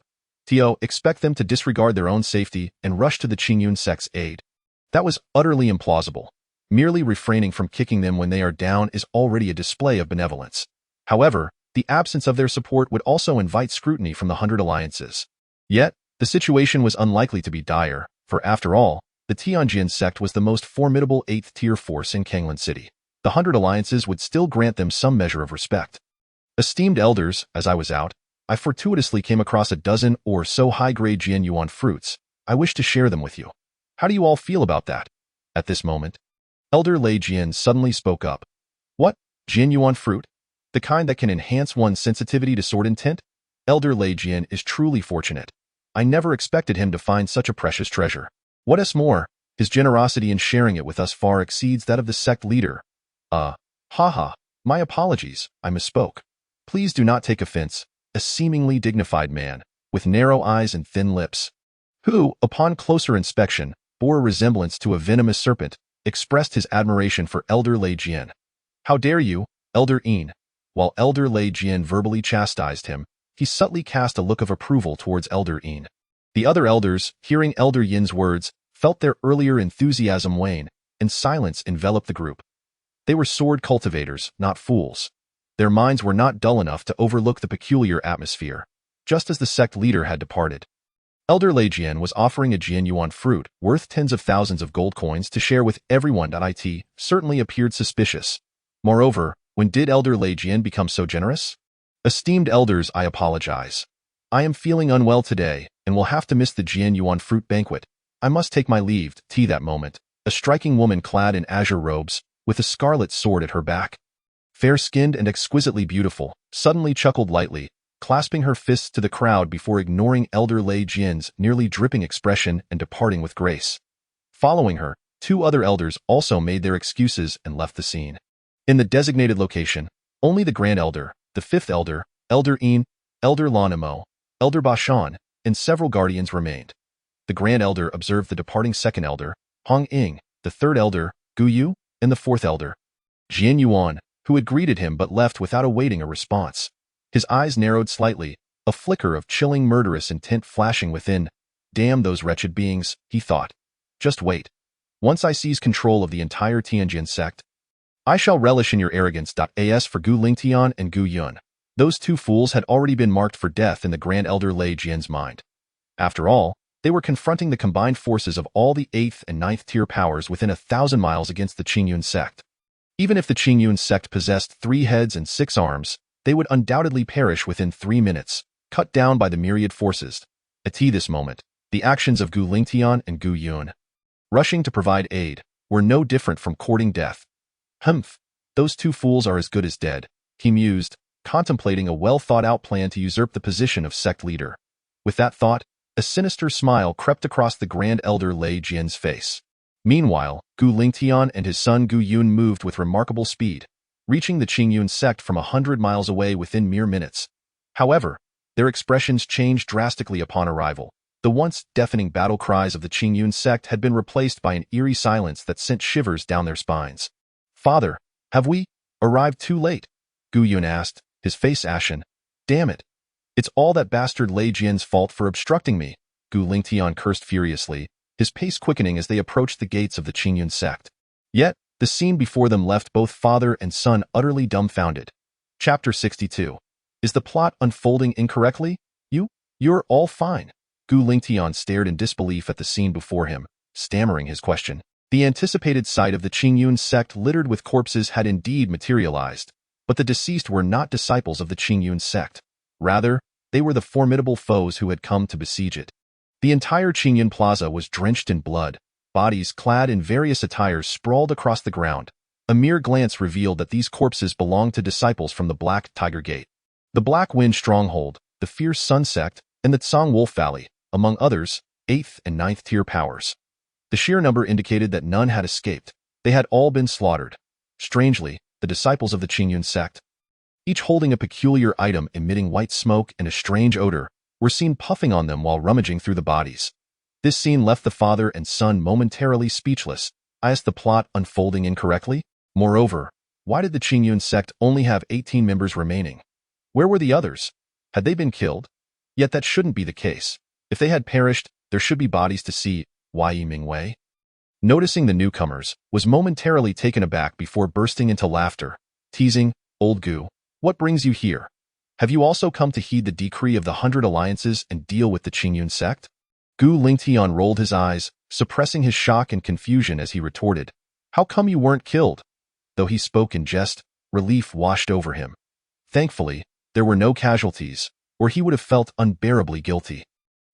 Expect them to disregard their own safety and rush to the Qingyun Sect's aid. That was utterly implausible. Merely refraining from kicking them when they are down is already a display of benevolence. However, the absence of their support would also invite scrutiny from the 100 alliances. Yet, the situation was unlikely to be dire, for after all, the Qingyun Sect was the most formidable 8th-tier force in Kanglan City. The 100 alliances would still grant them some measure of respect. Esteemed elders, as I was out, I fortuitously came across a dozen or so high-grade Jian Yuan fruits. I wish to share them with you. How do you all feel about that? At this moment, Elder Lei Jian suddenly spoke up. What? Jianyuan fruit? The kind that can enhance one's sensitivity to sword intent? Elder Lei Jian is truly fortunate. I never expected him to find such a precious treasure. What is more, his generosity in sharing it with us far exceeds that of the sect leader. Haha, my apologies, I misspoke. Please do not take offense, a seemingly dignified man, with narrow eyes and thin lips, who, upon closer inspection, bore a resemblance to a venomous serpent, expressed his admiration for Elder Lei Jian. How dare you, Elder Yin? While Elder Lei Jian verbally chastised him, he subtly cast a look of approval towards Elder Yin. The other elders, hearing Elder Yin's words, felt their earlier enthusiasm wane, and silence enveloped the group. They were sword cultivators, not fools. Their minds were not dull enough to overlook the peculiar atmosphere, just as the sect leader had departed. Elder Lei Jian was offering a Jianyuan fruit worth tens of thousands of gold coins to share with everyone. It certainly appeared suspicious. Moreover, when did Elder Lei Jian become so generous? Esteemed elders, I apologize. I am feeling unwell today, and will have to miss the Jianyuan fruit banquet. I must take my leave. That moment, a striking woman clad in azure robes, with a scarlet sword at her back, fair-skinned and exquisitely beautiful, suddenly chuckled lightly, clasping her fists to the crowd before ignoring Elder Lei Jian's nearly dripping expression and departing with grace. Following her, two other elders also made their excuses and left the scene. In the designated location, only the Grand Elder, the Fifth Elder, Elder Yin, Elder Lanimo, Elder Bashan, and several guardians remained. The Grand Elder observed the departing Second Elder, Hong Ying, the Third Elder, Gu Yu, and the Fourth Elder, Jian Yuan, who had greeted him but left without awaiting a response. His eyes narrowed slightly, a flicker of chilling murderous intent flashing within. Damn those wretched beings, he thought. Just wait. Once I seize control of the entire Qingyun Sect, I shall relish in your arrogance. As for Gu Lingtian and Gu Yun, those two fools had already been marked for death in the Grand Elder Lei Jian's mind. After all, they were confronting the combined forces of all the 8th and 9th tier powers within 1,000 miles against the Qingyun Sect. Even if the Qingyun Sect possessed 3 heads and 6 arms, they would undoubtedly perish within 3 minutes, cut down by the myriad forces. At this moment, the actions of Gu Lingtian and Gu Yun, rushing to provide aid, were no different from courting death. Humph, those two fools are as good as dead, he mused, contemplating a well-thought-out plan to usurp the position of sect leader. With that thought, a sinister smile crept across the Grand Elder Lei Jian's face. Meanwhile, Gu Lingtian and his son Gu Yun moved with remarkable speed, reaching the Qingyun Sect from 100 miles away within mere minutes. However, their expressions changed drastically upon arrival. The once deafening battle cries of the Qingyun Sect had been replaced by an eerie silence that sent shivers down their spines. Father, have we arrived too late? Gu Yun asked, his face ashen. Damn it. It's all that bastard Lei Jian's fault for obstructing me, Gu Lingtian cursed furiously, his pace quickening as they approached the gates of the Qingyun Sect. Yet, the scene before them left both father and son utterly dumbfounded. Chapter 62. Is the plot unfolding incorrectly? You're all fine. Gu Lingtian stared in disbelief at the scene before him, stammering his question. The anticipated sight of the Qingyun Sect littered with corpses had indeed materialized, but the deceased were not disciples of the Qingyun Sect. Rather, they were the formidable foes who had come to besiege it. The entire Qingyun Plaza was drenched in blood. Bodies clad in various attires sprawled across the ground. A mere glance revealed that these corpses belonged to disciples from the Black Tiger Gate, the Black Wind Stronghold, the Fierce Sun Sect, and the Tsang Wolf Valley, among others, 8th and 9th tier powers. The sheer number indicated that none had escaped. They had all been slaughtered. Strangely, the disciples of the Qingyun Sect, each holding a peculiar item emitting white smoke and a strange odor, were seen puffing on them while rummaging through the bodies. This scene left the father and son momentarily speechless. Is the plot unfolding incorrectly? Moreover, why did the Qingyun Sect only have 18 members remaining? Where were the others? Had they been killed? Yet that shouldn't be the case. If they had perished, there should be bodies to see. Wei Mingwei, noticing the newcomers, was momentarily taken aback before bursting into laughter, teasing, Old Gu, what brings you here? Have you also come to heed the decree of the 100 alliances and deal with the Qingyun Sect? Gu Lingtian rolled his eyes, suppressing his shock and confusion as he retorted, How come you weren't killed? Though he spoke in jest, relief washed over him. Thankfully, there were no casualties, or he would have felt unbearably guilty.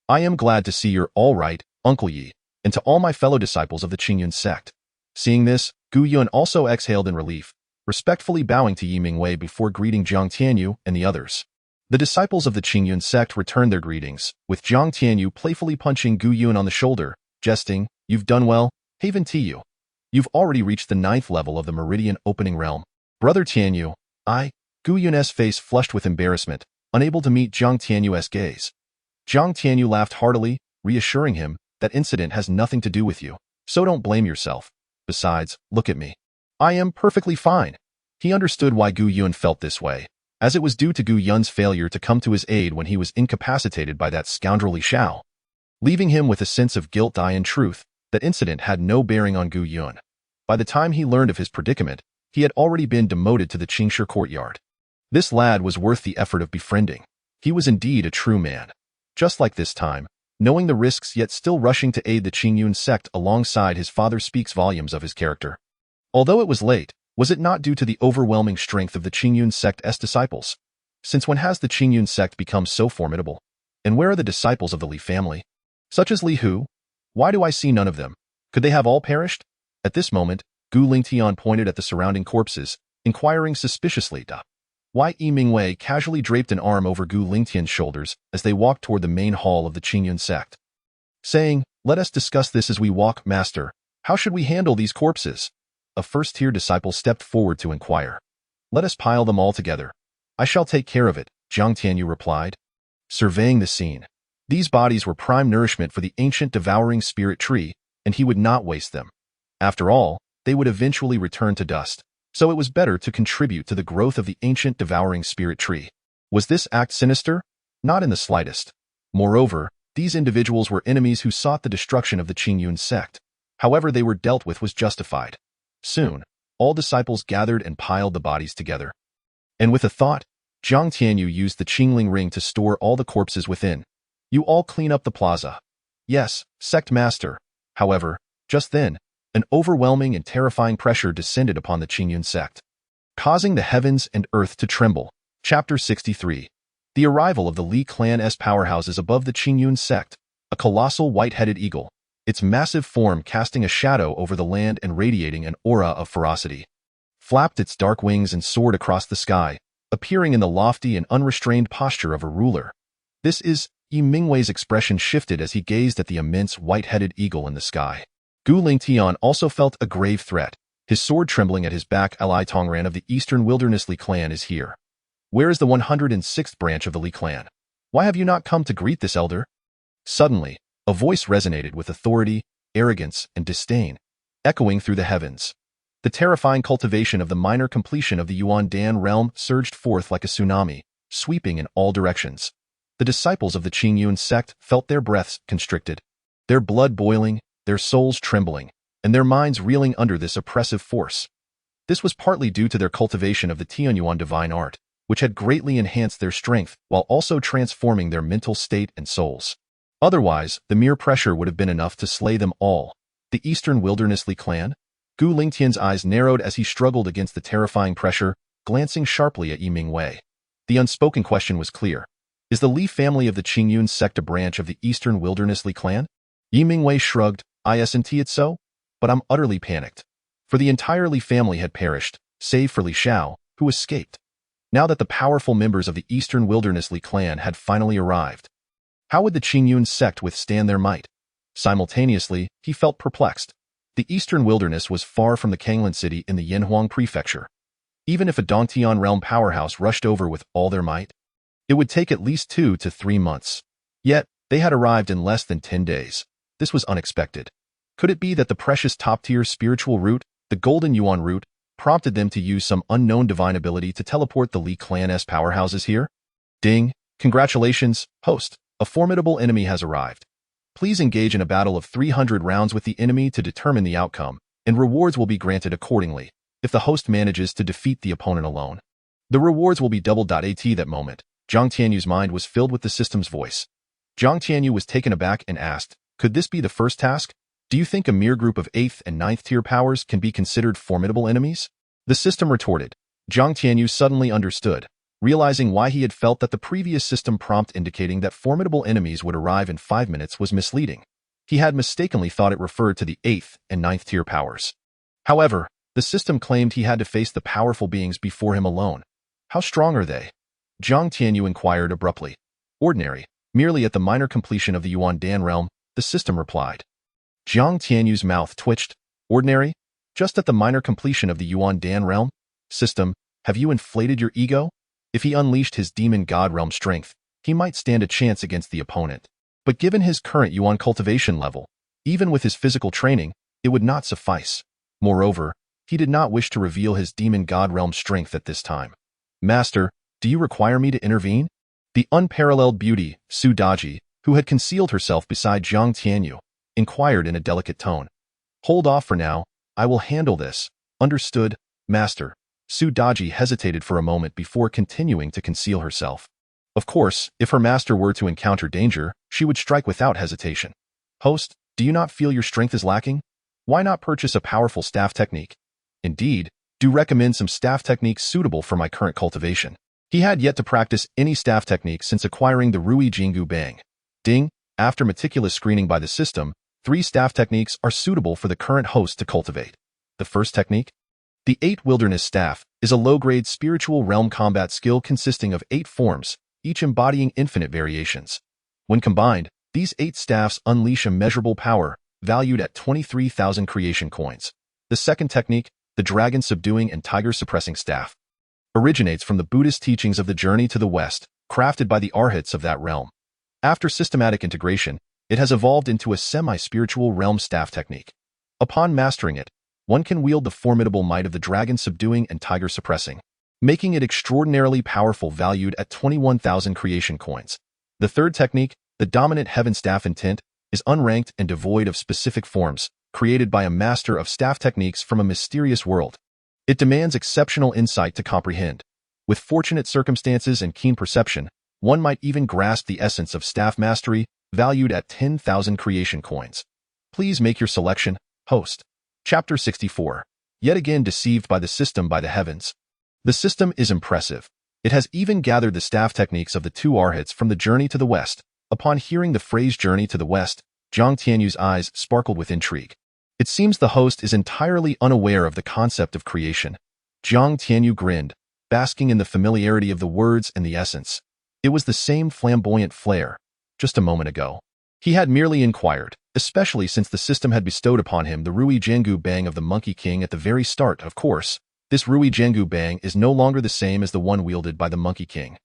I am glad to see you're all right, Uncle Yi, and to all my fellow disciples of the Qingyun Sect. Seeing this, Gu Yun also exhaled in relief, respectfully bowing to Yi Mingwei before greeting Jiang Tianyu and the others. The disciples of the Qingyun Sect returned their greetings, with Jiang Tianyu playfully punching Gu Yun on the shoulder, jesting, "You've done well, Haven Tianyu. You've already reached the 9th level of the Meridian Opening Realm. Brother Tianyu." Gu Yun's face flushed with embarrassment, unable to meet Jiang Tianyu's gaze. Jiang Tianyu laughed heartily, reassuring him that incident has nothing to do with you, so don't blame yourself. Besides, look at me. I am perfectly fine. He understood why Gu Yun felt this way, as it was due to Gu Yun's failure to come to his aid when he was incapacitated by that scoundrel Li Xiao, leaving him with a sense of guilt. In truth, that incident had no bearing on Gu Yun. By the time he learned of his predicament, he had already been demoted to the Qingshi courtyard. This lad was worth the effort of befriending. He was indeed a true man. Just like this time, knowing the risks yet still rushing to aid the Qingyun Sect alongside his father speaks volumes of his character. Although it was late, was it not due to the overwhelming strength of the Qingyun Sect's disciples? Since when has the Qingyun Sect become so formidable? And where are the disciples of the Li family? Such as Li Hu? Why do I see none of them? Could they have all perished? At this moment, Gu Lingtian pointed at the surrounding corpses, inquiring suspiciously. Why? Yi Mingwei casually draped an arm over Gu Lingtian's shoulders as they walked toward the main hall of the Qingyun Sect, saying, "Let us discuss this as we walk, master. How should we handle these corpses?" A first-tier disciple stepped forward to inquire. "Let us pile them all together. I shall take care of it," Jiang Tianyu replied, surveying the scene. These bodies were prime nourishment for the ancient devouring spirit tree, and he would not waste them. After all, they would eventually return to dust, so it was better to contribute to the growth of the ancient devouring spirit tree. Was this act sinister? Not in the slightest. Moreover, these individuals were enemies who sought the destruction of the Qingyun Sect. However they were dealt with was justified. Soon, all disciples gathered and piled the bodies together. And with a thought, Jiang Tianyu used the Qingling ring to store all the corpses within. "You all clean up the plaza." "Yes, sect master." However, just then, an overwhelming and terrifying pressure descended upon the Qingyun Sect, causing the heavens and earth to tremble. Chapter 63. The arrival of the Li clan's powerhouses above the Qingyun Sect, a colossal white-headed eagle, its massive form casting a shadow over the land and radiating an aura of ferocity, flapped its dark wings and soared across the sky, appearing in the lofty and unrestrained posture of a ruler. Yi Mingwei's expression shifted as he gazed at the immense white-headed eagle in the sky. Gu Lingtian also felt a grave threat, his sword trembling at his back. Li Tongran of the Eastern Wilderness Li clan is here. Where is the 106th branch of the Li clan? Why have you not come to greet this elder? Suddenly, a voice resonated with authority, arrogance, and disdain, echoing through the heavens. The terrifying cultivation of the minor completion of the Yuan Dan realm surged forth like a tsunami, sweeping in all directions. The disciples of the Qingyun Sect felt their breaths constricted, their blood boiling, their souls trembling, and their minds reeling under this oppressive force. This was partly due to their cultivation of the Tianyuan divine art, which had greatly enhanced their strength while also transforming their mental state and souls. Otherwise, the mere pressure would have been enough to slay them all. The Eastern Wilderness Li clan? Gu Lingtian's eyes narrowed as he struggled against the terrifying pressure, glancing sharply at Yi Mingwei. The unspoken question was clear. Is the Li family of the Qingyun Sect a branch of the Eastern Wilderness Li clan? Yi Mingwei shrugged. "Isn't it so? But I'm utterly panicked." For the entire Li family had perished, save for Li Xiao, who escaped. Now that the powerful members of the Eastern Wilderness Li clan had finally arrived, how would the Qingyun Sect withstand their might? Simultaneously, he felt perplexed. The Eastern Wilderness was far from the Kanglan city in the Yanhuang prefecture. Even if a Dongtian realm powerhouse rushed over with all their might, it would take at least 2 to 3 months. Yet, they had arrived in less than 10 days. This was unexpected. Could it be that the precious top-tier spiritual root, the Golden Yuan root, prompted them to use some unknown divine ability to teleport the Li clan's powerhouses here? Ding! Congratulations, host. A formidable enemy has arrived. Please engage in a battle of 300 rounds with the enemy to determine the outcome, and rewards will be granted accordingly, if the host manages to defeat the opponent alone. The rewards will be doubled. At that moment, Jiang Tianyu's mind was filled with the system's voice. Jiang Tianyu was taken aback and asked, "Could this be the first task? Do you think a mere group of 8th and 9th tier powers can be considered formidable enemies?" The system retorted. Jiang Tianyu suddenly understood, realizing why he had felt that the previous system prompt indicating that formidable enemies would arrive in 5 minutes was misleading. He had mistakenly thought it referred to the 8th and 9th tier powers. However, the system claimed he had to face the powerful beings before him alone. How strong are they? Jiang Tianyu inquired abruptly. Ordinary, merely at the minor completion of the Yuan Dan realm, the system replied. Jiang Tianyu's mouth twitched. Ordinary? Just at the minor completion of the Yuan Dan realm? System, have you inflated your ego? If he unleashed his demon god realm strength, he might stand a chance against the opponent. But given his current Yuan cultivation level, even with his physical training, it would not suffice. Moreover, he did not wish to reveal his demon god realm strength at this time. Master, do you require me to intervene? The unparalleled beauty, Su Daji, who had concealed herself beside Jiang Tianyu, inquired in a delicate tone. Hold off for now, I will handle this. Understood, Master. Su Daji hesitated for a moment before continuing to conceal herself. Of course, if her master were to encounter danger, she would strike without hesitation. Host, do you not feel your strength is lacking? Why not purchase a powerful staff technique? Indeed, do recommend some staff techniques suitable for my current cultivation. He had yet to practice any staff technique since acquiring the Ruyi Jingu Bang. Ding, after meticulous screening by the system, 3 staff techniques are suitable for the current host to cultivate. The first technique? The 8 Wilderness Staff is a low-grade spiritual realm combat skill consisting of 8 forms, each embodying infinite variations. When combined, these 8 staffs unleash immeasurable power, valued at 23,000 creation coins. The second technique, the Dragon Subduing and Tiger Suppressing Staff, originates from the Buddhist teachings of the Journey to the West, crafted by the arhats of that realm. After systematic integration, it has evolved into a semi-spiritual realm staff technique. Upon mastering it, one can wield the formidable might of the Dragon Subduing and Tiger Suppressing, making it extraordinarily powerful, valued at 21,000 creation coins. The third technique, the Dominant Heaven Staff Intent, is unranked and devoid of specific forms, created by a master of staff techniques from a mysterious world. It demands exceptional insight to comprehend. With fortunate circumstances and keen perception, one might even grasp the essence of staff mastery, valued at 10,000 creation coins. Please make your selection, host. Chapter 64. Yet again deceived by the system by the heavens. The system is impressive. It has even gathered the staff techniques of the 2 arhats from the Journey to the West. Upon hearing the phrase Journey to the West, Jiang Tianyu's eyes sparkled with intrigue. It seems the host is entirely unaware of the concept of creation. Jiang Tianyu grinned, basking in the familiarity of the words and the essence. It was the same flamboyant flair. Just a moment ago, he had merely inquired, especially since the system had bestowed upon him the Ruyi Jingu Bang of the Monkey King at the very start. Of course, this Ruyi Jingu Bang is no longer the same as the one wielded by the Monkey King.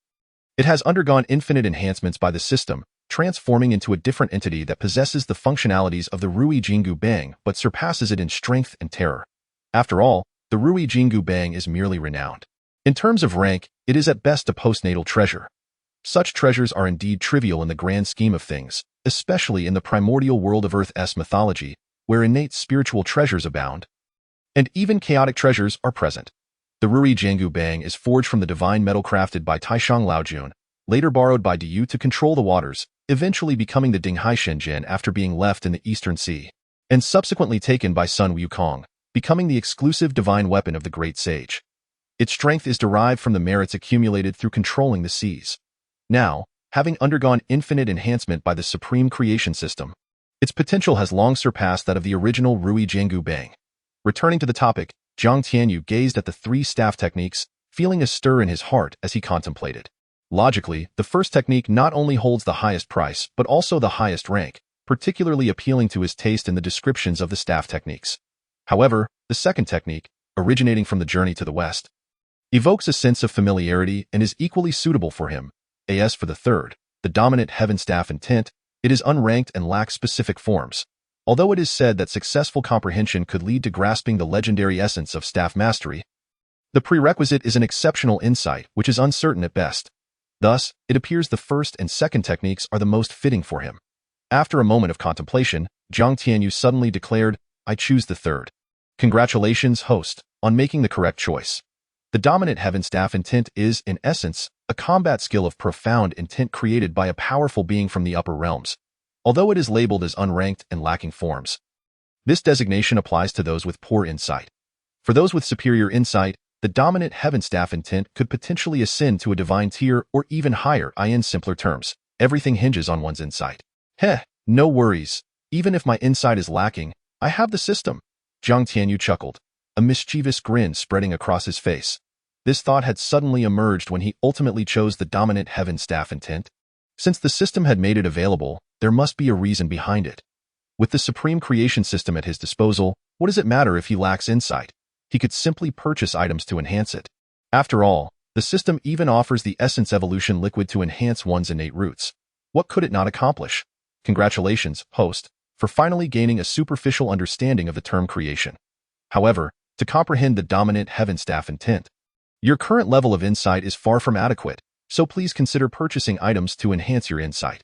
It has undergone infinite enhancements by the system, transforming into a different entity that possesses the functionalities of the Ruyi Jingu Bang but surpasses it in strength and terror. After all, the Ruyi Jingu Bang is merely renowned. In terms of rank, it is at best a postnatal treasure. Such treasures are indeed trivial in the grand scheme of things, especially in the primordial world of Earth's mythology, where innate spiritual treasures abound. And even chaotic treasures are present. The Ruyi Jingu Bang is forged from the divine metal crafted by Taishang Laojun, later borrowed by Diyu to control the waters, eventually becoming the Dinghai Shenzhen after being left in the Eastern Sea, and subsequently taken by Sun Wukong, becoming the exclusive divine weapon of the great sage. Its strength is derived from the merits accumulated through controlling the seas. Now, having undergone infinite enhancement by the supreme creation system, its potential has long surpassed that of the original Ruyi Jingu Bang. Returning to the topic, Jiang Tianyu gazed at the 3 staff techniques, feeling a stir in his heart as he contemplated. Logically, the first technique not only holds the highest price but also the highest rank, particularly appealing to his taste in the descriptions of the staff techniques. However, the second technique, originating from the Journey to the West, evokes a sense of familiarity and is equally suitable for him. As for the third, the Dominant Heaven Staff Intent, it is unranked and lacks specific forms. Although it is said that successful comprehension could lead to grasping the legendary essence of staff mastery, the prerequisite is an exceptional insight, which is uncertain at best. Thus, it appears the first and second techniques are the most fitting for him. After a moment of contemplation, Jiang Tianyu suddenly declared, I choose the third. Congratulations, host, on making the correct choice. The Dominant Heaven Staff Intent is, in essence, a combat skill of profound intent created by a powerful being from the upper realms, although it is labeled as unranked and lacking forms. This designation applies to those with poor insight. For those with superior insight, the Dominant Heaven Staff Intent could potentially ascend to a divine tier or even higher. In simpler terms, everything hinges on one's insight. No worries. Even if my insight is lacking, I have the system. Jiang Tianyu chuckled, a mischievous grin spreading across his face. This thought had suddenly emerged when he ultimately chose the dominant heaven staff intent. Since the system had made it available, there must be a reason behind it. With the supreme creation system at his disposal, what does it matter if he lacks insight? He could simply purchase items to enhance it. After all, the system even offers the essence evolution liquid to enhance one's innate roots. What could it not accomplish? Congratulations, host, for finally gaining a superficial understanding of the term creation. However, to comprehend the dominant heaven staff intent, your current level of insight is far from adequate, so please consider purchasing items to enhance your insight.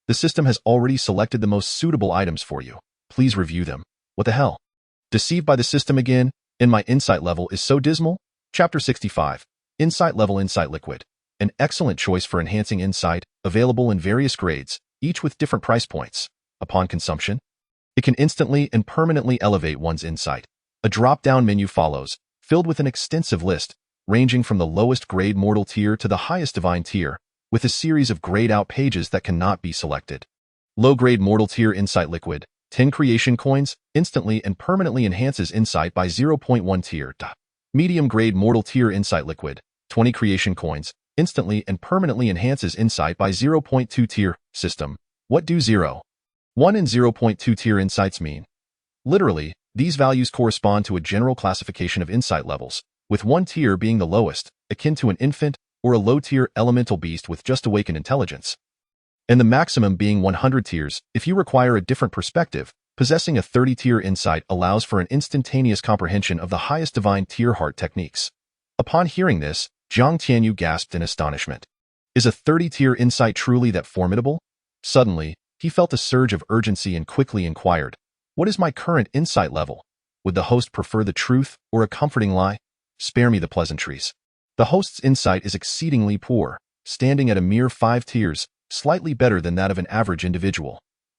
The system has already selected the most suitable items for you. Please review them. What the hell? Deceived by the system again, and my insight level is so dismal? Chapter 65. Insight Level Insight Liquid. An excellent choice for enhancing insight, available in various grades, each with different price points. Upon consumption, it can instantly and permanently elevate one's insight. A drop-down menu follows, filled with an extensive list, ranging from the lowest grade mortal tier to the highest divine tier, with a series of grayed-out pages that cannot be selected. Low-grade mortal tier insight liquid, 10 creation coins, instantly and permanently enhances insight by 0.1 tier. Medium-grade mortal tier insight liquid, 20 creation coins, instantly and permanently enhances insight by 0.2 tier. System. What do 0, 1 and 0.2 tier insights mean? Literally, these values correspond to a general classification of insight levels, with 1 tier being the lowest, akin to an infant, or a low-tier elemental beast with just awakened intelligence, and the maximum being 100 tiers. If you require a different perspective, possessing a 30-tier insight allows for an instantaneous comprehension of the highest divine tier heart techniques. Upon hearing this, Jiang Tianyu gasped in astonishment. Is a 30-tier insight truly that formidable? Suddenly, he felt a surge of urgency and quickly inquired, what is my current insight level? Would the host prefer the truth or a comforting lie? Spare me the pleasantries. The host's insight is exceedingly poor, standing at a mere 5 tiers, slightly better than that of an average individual.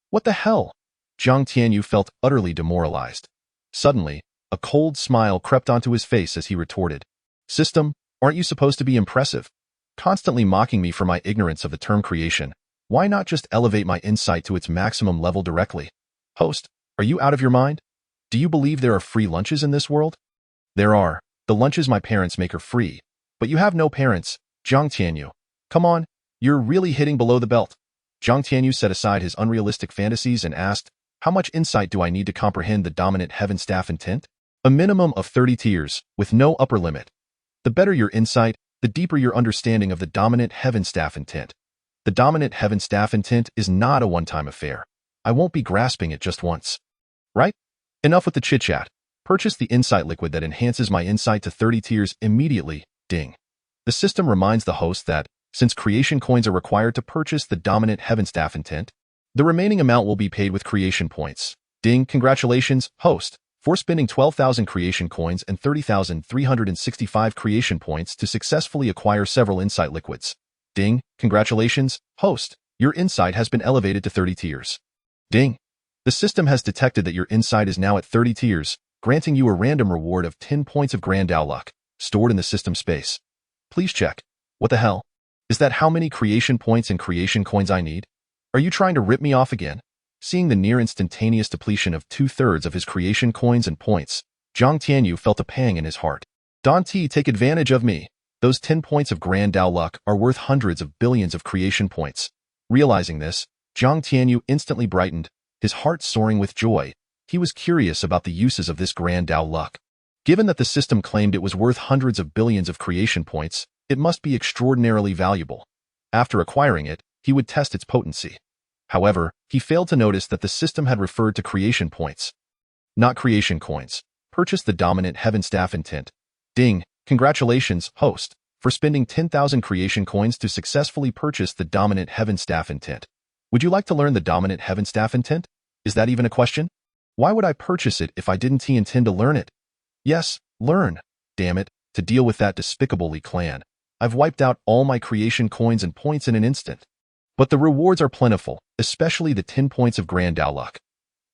What the hell? Jiang Tianyu felt utterly demoralized. Suddenly, a cold smile crept onto his face as he retorted, System, aren't you supposed to be impressive? Constantly mocking me for my ignorance of the term creation, why not just elevate my insight to its maximum level directly? Host, are you out of your mind? Do you believe there are free lunches in this world? There are. The lunches my parents make are free. But you have no parents, Jiang Tianyu. Come on, you're really hitting below the belt. Jiang Tianyu set aside his unrealistic fantasies and asked, how much insight do I need to comprehend the dominant heaven staff intent? A minimum of 30 tiers, with no upper limit. The better your insight, the deeper your understanding of the dominant heaven staff intent. The dominant heaven staff intent is not a one-time affair. I won't be grasping it just once. Right? Enough with the chit-chat. Purchase the insight liquid that enhances my insight to 30 tiers immediately. Ding. The system reminds the host that, since creation coins are required to purchase the dominant heaven staff intent, the remaining amount will be paid with creation points. Ding. Congratulations, host, for spending 12,000 creation coins and 30,365 creation points to successfully acquire several insight liquids. Ding. Congratulations, host, your insight has been elevated to 30 tiers. Ding. The system has detected that your insight is now at 30 tiers, granting you a random reward of 10 points of Grand Dao luck, stored in the system space. Please check. What the hell? Is that how many creation points and creation coins I need? Are you trying to rip me off again? Seeing the near-instantaneous depletion of 2/3 of his creation coins and points, Jiang Tianyu felt a pang in his heart. Dante, take advantage of me. Those 10 points of Grand Dao luck are worth hundreds of billions of creation points. Realizing this, Jiang Tianyu instantly brightened, his heart soaring with joy. He was curious about the uses of this Grand Dao luck. Given that the system claimed it was worth hundreds of billions of creation points, it must be extraordinarily valuable. After acquiring it, he would test its potency. However, he failed to notice that the system had referred to creation points, not creation coins. Purchase the dominant heaven staff intent. Ding. Congratulations, host, for spending 10,000 creation coins to successfully purchase the dominant heaven staff intent. Would you like to learn the dominant heaven staff intent? Is that even a question? Why would I purchase it if I didn't intend to learn it? Yes, learn. Damn it, to deal with that despicable Li clan. I've wiped out all my creation coins and points in an instant. But the rewards are plentiful, especially the 10 points of Grand Dao luck.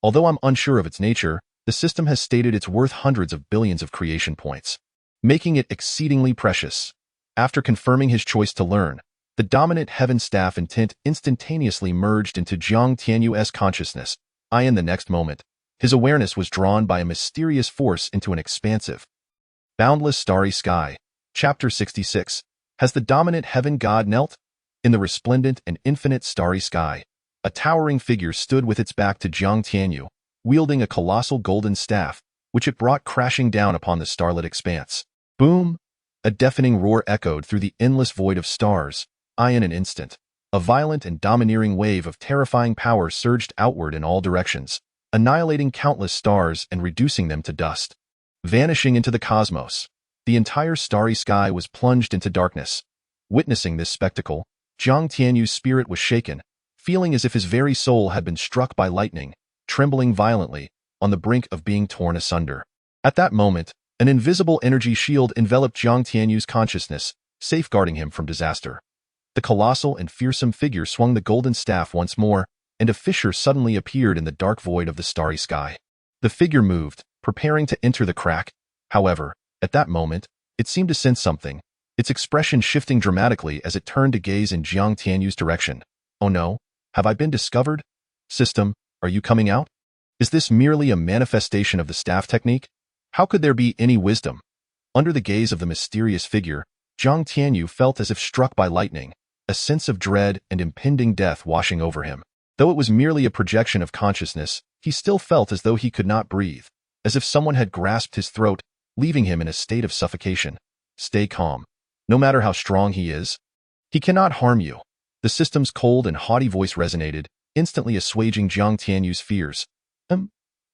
Although I'm unsure of its nature, the system has stated it's worth hundreds of billions of creation points, making it exceedingly precious. After confirming his choice to learn, the dominant heaven staff intent instantaneously merged into Jiang Tianyu's consciousness, In the next moment, his awareness was drawn by a mysterious force into an expansive, boundless starry sky. Chapter 66. Has the dominant heaven god knelt? In the resplendent and infinite starry sky, a towering figure stood with its back to Jiang Tianyu, wielding a colossal golden staff, which it brought crashing down upon the starlit expanse. Boom! A deafening roar echoed through the endless void of stars. In an instant, a violent and domineering wave of terrifying power surged outward in all directions, annihilating countless stars and reducing them to dust. Vanishing into the cosmos, the entire starry sky was plunged into darkness. Witnessing this spectacle, Jiang Tianyu's spirit was shaken, feeling as if his very soul had been struck by lightning, trembling violently, on the brink of being torn asunder. At that moment, an invisible energy shield enveloped Jiang Tianyu's consciousness, safeguarding him from disaster. The colossal and fearsome figure swung the golden staff once more, and a fissure suddenly appeared in the dark void of the starry sky. The figure moved, preparing to enter the crack. However, at that moment, it seemed to sense something, its expression shifting dramatically as it turned to gaze in Jiang Tianyu's direction. Oh no, have I been discovered? System, are you coming out? Is this merely a manifestation of the staff technique? How could there be any wisdom? Under the gaze of the mysterious figure, Jiang Tianyu felt as if struck by lightning, a sense of dread and impending death washing over him. Though it was merely a projection of consciousness, he still felt as though he could not breathe, as if someone had grasped his throat, leaving him in a state of suffocation. Stay calm. No matter how strong he is, he cannot harm you. The system's cold and haughty voice resonated, instantly assuaging Jiang Tianyu's fears.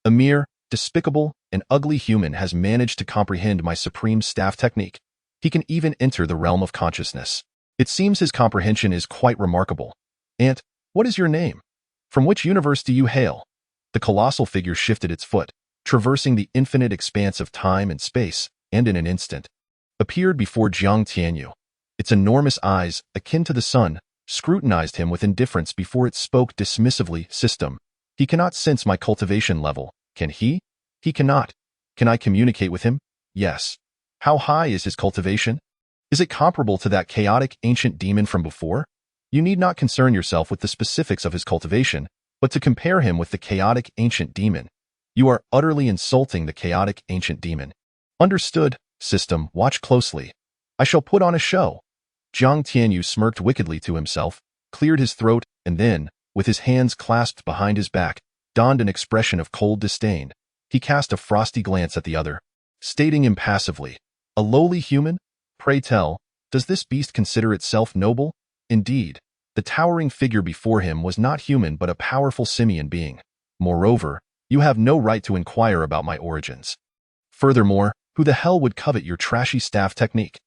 A mere, despicable, and ugly human has managed to comprehend my supreme staff technique. He can even enter the realm of consciousness. It seems his comprehension is quite remarkable. Ant, what is your name? From which universe do you hail? The colossal figure shifted its foot, traversing the infinite expanse of time and space, and in an instant, appeared before Jiang Tianyu. Its enormous eyes, akin to the sun, scrutinized him with indifference before it spoke dismissively. System, he cannot sense my cultivation level, can he? He cannot. Can I communicate with him? Yes. How high is his cultivation? Is it comparable to that chaotic ancient demon from before? You need not concern yourself with the specifics of his cultivation, but to compare him with the chaotic ancient demon. You are utterly insulting the chaotic ancient demon. Understood, system, watch closely. I shall put on a show. Jiang Tianyu smirked wickedly to himself, cleared his throat, and then, with his hands clasped behind his back, donned an expression of cold disdain. He cast a frosty glance at the other, stating impassively, "A lowly human? Pray tell, does this beast consider itself noble?" Indeed, the towering figure before him was not human but a powerful simian being. Moreover, you have no right to inquire about my origins. Furthermore, who the hell would covet your trashy staff technique?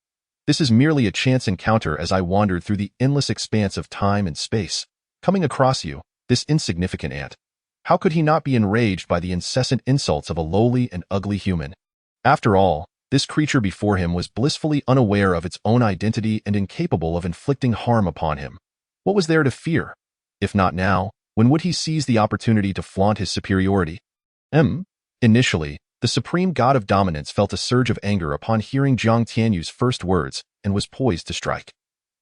This is merely a chance encounter as I wandered through the endless expanse of time and space, coming across you, this insignificant ant. How could he not be enraged by the incessant insults of a lowly and ugly human? After all, this creature before him was blissfully unaware of its own identity and incapable of inflicting harm upon him. What was there to fear? If not now, when would he seize the opportunity to flaunt his superiority? Initially, the supreme god of dominance felt a surge of anger upon hearing Jiang Tianyu's first words and was poised to strike.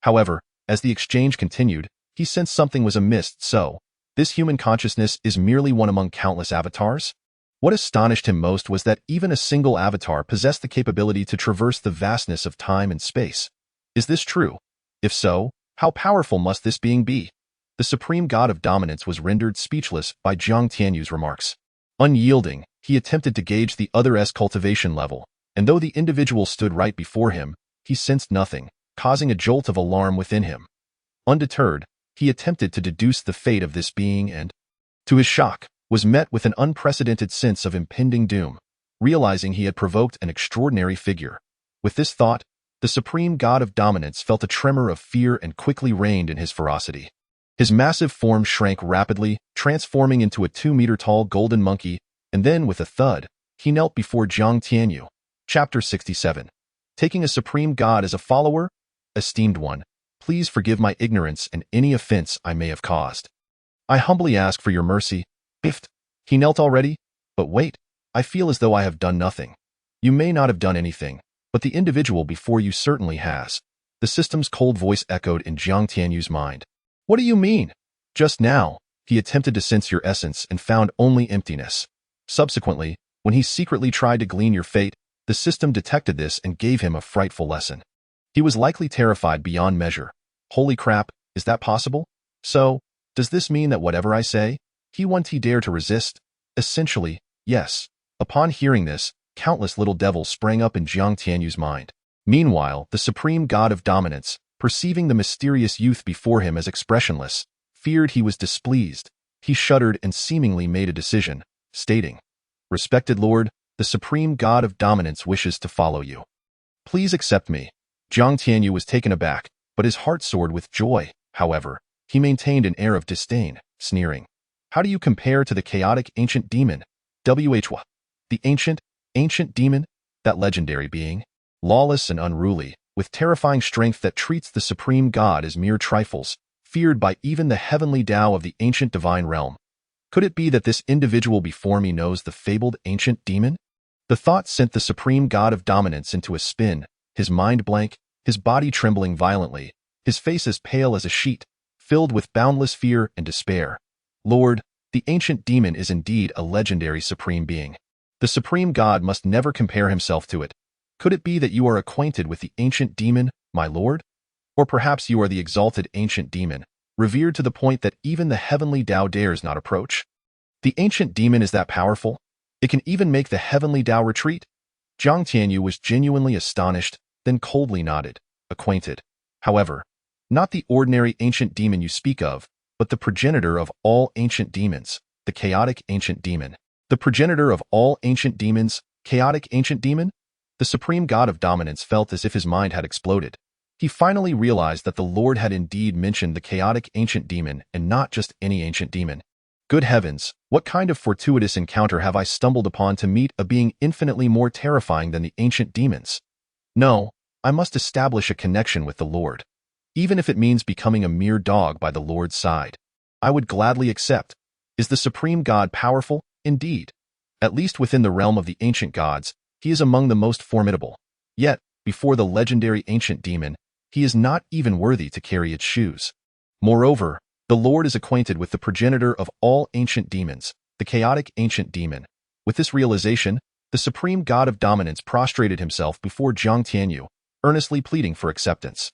However, as the exchange continued, he sensed something was amiss. So, this human consciousness is merely one among countless avatars? What astonished him most was that even a single avatar possessed the capability to traverse the vastness of time and space. Is this true? If so, how powerful must this being be? The supreme god of dominance was rendered speechless by Jiang Tianyu's remarks. Unyielding, he attempted to gauge the other's cultivation level, and though the individual stood right before him, he sensed nothing, causing a jolt of alarm within him. Undeterred, he attempted to deduce the fate of this being and, to his shock, was met with an unprecedented sense of impending doom, realizing he had provoked an extraordinary figure. With this thought, the supreme god of dominance felt a tremor of fear and quickly reined in his ferocity. His massive form shrank rapidly, transforming into a 2-meter-tall golden monkey, and then with a thud, he knelt before Jiang Tianyu. Chapter 67. Taking a supreme god as a follower? Esteemed one, please forgive my ignorance and any offense I may have caused. I humbly ask for your mercy. If he knelt already? But wait, I feel as though I have done nothing. You may not have done anything, but the individual before you certainly has. The system's cold voice echoed in Jiang Tianyu's mind. What do you mean? Just now, he attempted to sense your essence and found only emptiness. Subsequently, when he secretly tried to glean your fate, the system detected this and gave him a frightful lesson. He was likely terrified beyond measure. Holy crap, is that possible? So, does this mean that whatever I say, he won't dare to resist? Essentially, yes. Upon hearing this, countless little devils sprang up in Jiang Tianyu's mind. Meanwhile, the supreme god of dominance, perceiving the mysterious youth before him as expressionless, feared he was displeased. He shuddered and seemingly made a decision, stating, "Respected Lord, the supreme god of dominance wishes to follow you. Please accept me." Jiang Tianyu was taken aback, but his heart soared with joy. However, he maintained an air of disdain, sneering. "How do you compare to the chaotic ancient demon? Whwa? The ancient demon? That legendary being? Lawless and unruly, with terrifying strength that treats the supreme god as mere trifles, feared by even the heavenly Tao of the ancient divine realm. Could it be that this individual before me knows the fabled ancient demon?" The thought sent the supreme god of dominance into a spin, his mind blank, his body trembling violently, his face as pale as a sheet, filled with boundless fear and despair. "Lord, the ancient demon is indeed a legendary supreme being. The supreme god must never compare himself to it. Could it be that you are acquainted with the ancient demon, my lord? Or perhaps you are the exalted ancient demon, revered to the point that even the heavenly Tao dares not approach? The ancient demon is that powerful? It can even make the heavenly Tao retreat?" Jiang Tianyu was genuinely astonished, then coldly nodded, "Acquainted. However, not the ordinary ancient demon you speak of, but the progenitor of all ancient demons, the chaotic ancient demon." The progenitor of all ancient demons, chaotic ancient demon? The supreme god of dominance felt as if his mind had exploded. He finally realized that the Lord had indeed mentioned the chaotic ancient demon and not just any ancient demon. Good heavens, what kind of fortuitous encounter have I stumbled upon to meet a being infinitely more terrifying than the ancient demons? No, I must establish a connection with the Lord. Even if it means becoming a mere dog by the Lord's side, I would gladly accept. Is the supreme god powerful? Indeed. At least within the realm of the ancient gods, he is among the most formidable. Yet, before the legendary ancient demon, he is not even worthy to carry its shoes. Moreover, the Lord is acquainted with the progenitor of all ancient demons, the chaotic ancient demon. With this realization, the supreme god of dominance prostrated himself before Jiang Tianyu, earnestly pleading for acceptance.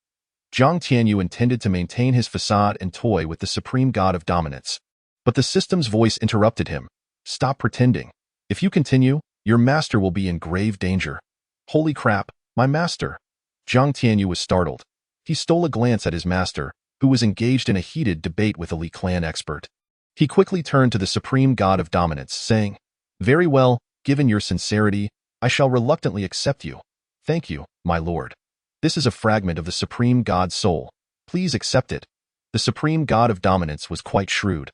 Jiang Tianyu intended to maintain his facade and toy with the supreme god of dominance. But the system's voice interrupted him. "Stop pretending. If you continue, your master will be in grave danger." "Holy crap, my master!" Jiang Tianyu was startled. He stole a glance at his master, who was engaged in a heated debate with a Li clan expert. He quickly turned to the supreme god of dominance, saying, "Very well, given your sincerity, I shall reluctantly accept you. Thank you, my lord. This is a fragment of the supreme god's soul. Please accept it." The supreme god of dominance was quite shrewd.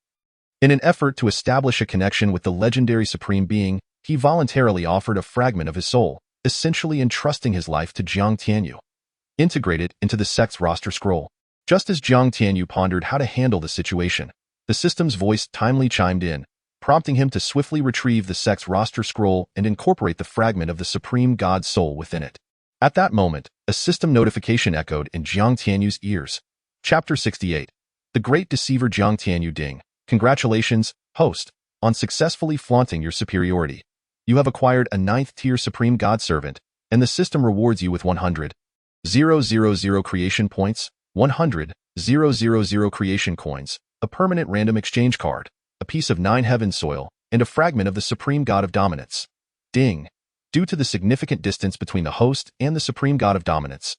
In an effort to establish a connection with the legendary supreme being, he voluntarily offered a fragment of his soul, essentially entrusting his life to Jiang Tianyu. Integrate it into the sect's roster scroll. Just as Jiang Tianyu pondered how to handle the situation, the system's voice timely chimed in, prompting him to swiftly retrieve the sect's roster scroll and incorporate the fragment of the supreme god's soul within it. At that moment, a system notification echoed in Jiang Tianyu's ears. Chapter 68. The Great Deceiver Jiang Tianyu Ding. Congratulations, host, on successfully flaunting your superiority. You have acquired a 9th-tier Supreme God Servant, and the system rewards you with 100,000 creation points, 100,000 creation coins, a permanent random exchange card, a piece of 9 heaven soil, and a fragment of the Supreme God of Dominance. Ding. Due to the significant distance between the host and the Supreme God of Dominance,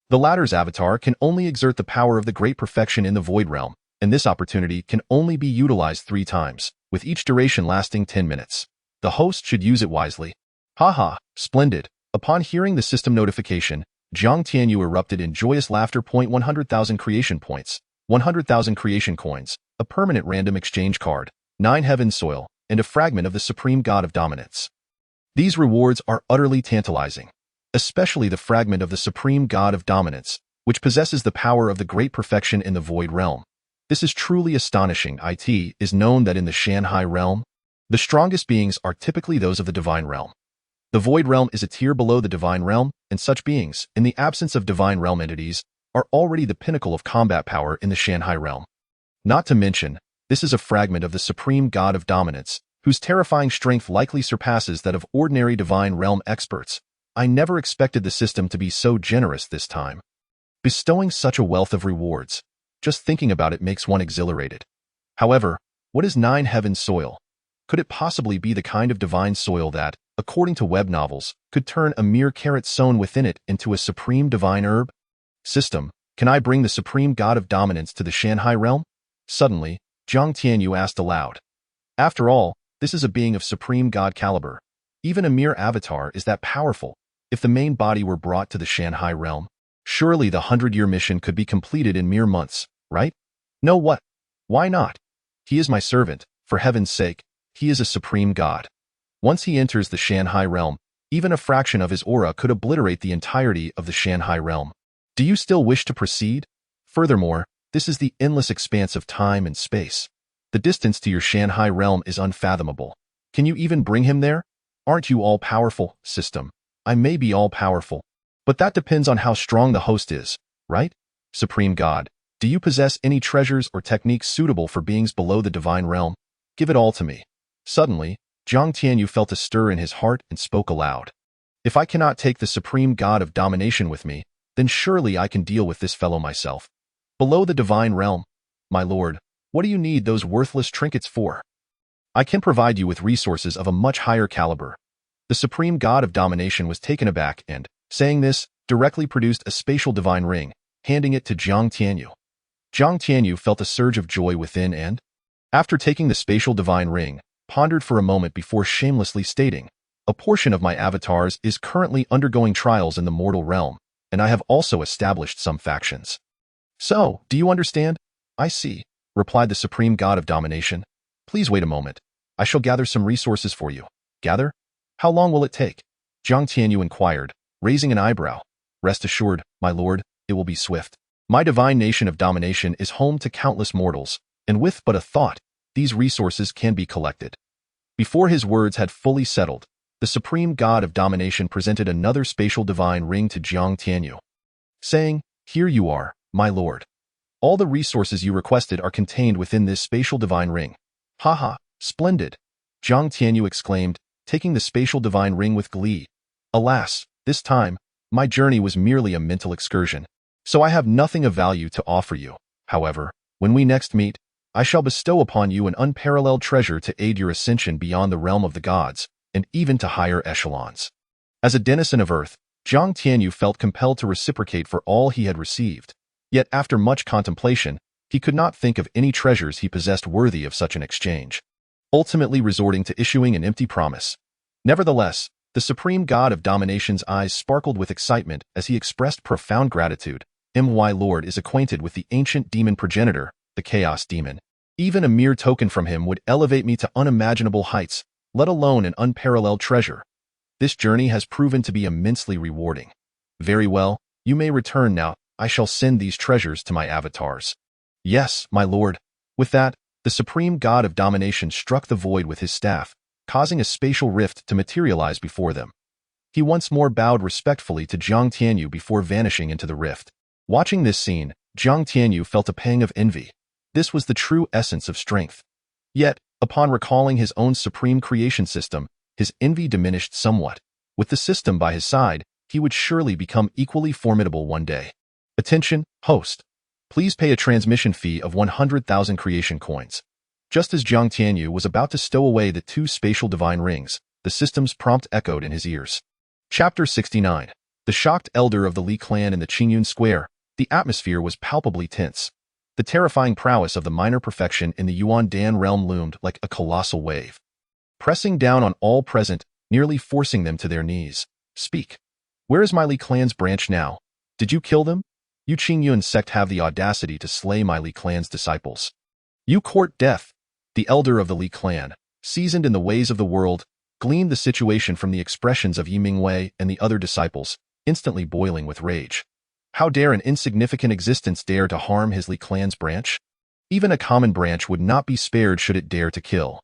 the latter's avatar can only exert the power of the great perfection in the Void Realm, and this opportunity can only be utilized 3 times, with each duration lasting 10 minutes. The host should use it wisely. Haha, splendid. Upon hearing the system notification, Jiang Tianyu erupted in joyous laughter. 100,000 creation points, 100,000 creation coins, a permanent random exchange card, 9 heaven soil, and a fragment of the Supreme God of Dominance. These rewards are utterly tantalizing, especially the fragment of the Supreme God of Dominance, which possesses the power of the great perfection in the Void Realm. This is truly astonishing. It is known that in the Shanhai Realm, the strongest beings are typically those of the Divine Realm. The Void Realm is a tier below the Divine Realm, and such beings, in the absence of Divine Realm entities, are already the pinnacle of combat power in the Shanhai Realm. Not to mention, This is a fragment of the supreme god of dominance, whose terrifying strength likely surpasses that of ordinary divine realm experts. I never expected the system to be so generous this time, bestowing such a wealth of rewards. Just thinking about it makes one exhilarated. However, what is Nine Heavens soil? Could it possibly be the kind of divine soil that, according to web novels, could turn a mere carrot sown within it into a supreme divine herb? System, can I bring the supreme god of dominance to the Shanghai realm? Suddenly, Jiang Tianyu asked aloud. After all, this is a being of supreme god caliber. Even a mere avatar is that powerful. If the main body were brought to the Shanghai realm, surely the 100-year mission could be completed in mere months, right? No, what? Why not? He is my servant, for heaven's sake. He is a supreme god. Once he enters the Shanghai realm, even a fraction of his aura could obliterate the entirety of the Shanghai realm. Do you still wish to proceed? Furthermore, this is the endless expanse of time and space. The distance to your Shanghai realm is unfathomable. Can you even bring him there? Aren't you all-powerful, system? I may be all-powerful, but that depends on how strong the host is, right? Supreme God, do you possess any treasures or techniques suitable for beings below the divine realm? Give it all to me. Suddenly, Jiang Tianyu felt a stir in his heart and spoke aloud. If I cannot take the supreme god of domination with me, then surely I can deal with this fellow myself. Below the divine realm, my lord, what do you need those worthless trinkets for? I can provide you with resources of a much higher caliber. The supreme god of domination was taken aback and, saying this, directly produced a spatial divine ring, handing it to Jiang Tianyu. Jiang Tianyu felt a surge of joy within and, after taking the spatial divine ring, pondered for a moment before shamelessly stating, a portion of my avatars is currently undergoing trials in the mortal realm, and I have also established some factions. So, do you understand? I see, replied the supreme god of domination. Please wait a moment. I shall gather some resources for you. Gather? How long will it take? Jiang Tianyu inquired, raising an eyebrow. Rest assured, my lord, it will be swift. My divine nation of domination is home to countless mortals, and with but a thought, these resources can be collected. Before his words had fully settled, the supreme god of domination presented another spatial divine ring to Jiang Tianyu, saying, Here you are, my lord. All the resources you requested are contained within this spatial divine ring. Haha, splendid! Jiang Tianyu exclaimed, taking the spatial divine ring with glee. Alas, this time, my journey was merely a mental excursion, so I have nothing of value to offer you. However, when we next meet, I shall bestow upon you an unparalleled treasure to aid your ascension beyond the realm of the gods, and even to higher echelons. As a denizen of Earth, Jiang Tianyu felt compelled to reciprocate for all he had received. Yet after much contemplation, he could not think of any treasures he possessed worthy of such an exchange, ultimately resorting to issuing an empty promise. Nevertheless, the supreme god of domination's eyes sparkled with excitement as he expressed profound gratitude. My lord is acquainted with the ancient demon progenitor, the chaos demon. Even a mere token from him would elevate me to unimaginable heights, let alone an unparalleled treasure. This journey has proven to be immensely rewarding. Very well, you may return now. I shall send these treasures to my avatars. Yes, my lord. With that, the supreme god of domination struck the void with his staff, causing a spatial rift to materialize before them. He once more bowed respectfully to Jiang Tianyu before vanishing into the rift. Watching this scene, Jiang Tianyu felt a pang of envy. This was the true essence of strength. Yet, upon recalling his own supreme creation system, his envy diminished somewhat. With the system by his side, he would surely become equally formidable one day. Attention, host. Please pay a transmission fee of 100,000 creation coins. Just as Jiang Tianyu was about to stow away the two spatial divine rings, the system's prompt echoed in his ears. Chapter 69. The shocked elder of the Li clan in the Qingyun Square. The atmosphere was palpably tense. The terrifying prowess of the minor perfection in the Yuan Dan realm loomed like a colossal wave, pressing down on all present, nearly forcing them to their knees. Speak. Where is my Li clan's branch now? Did you kill them? You Qingyun Sect have the audacity to slay my Li clan's disciples. You court death. The elder of the Li clan, seasoned in the ways of the world, gleaned the situation from the expressions of Yi Mingwei and the other disciples, instantly boiling with rage. How dare an insignificant existence dare to harm his Li clan's branch? Even a common branch would not be spared should it dare to kill.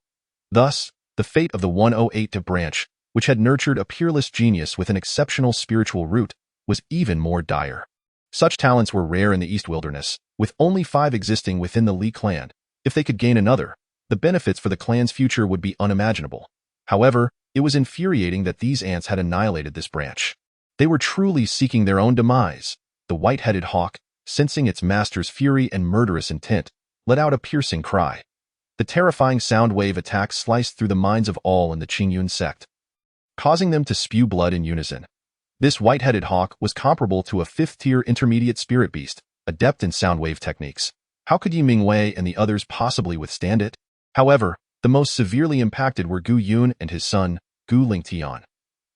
Thus, the fate of the 108 branch, which had nurtured a peerless genius with an exceptional spiritual root, was even more dire. Such talents were rare in the East Wilderness, with only 5 existing within the Li clan, If they could gain another, the benefits for the clan's future would be unimaginable. However, it was infuriating that these ants had annihilated this branch. They were truly seeking their own demise. The white-headed hawk, sensing its master's fury and murderous intent, let out a piercing cry. The terrifying sound wave attack sliced through the minds of all in the Qingyun Sect, causing them to spew blood in unison. This white-headed hawk was comparable to a fifth-tier intermediate spirit beast, adept in sound wave techniques. How could Yi Mingwei and the others possibly withstand it? However, the most severely impacted were Gu Yun and his son, Gu Lingtian.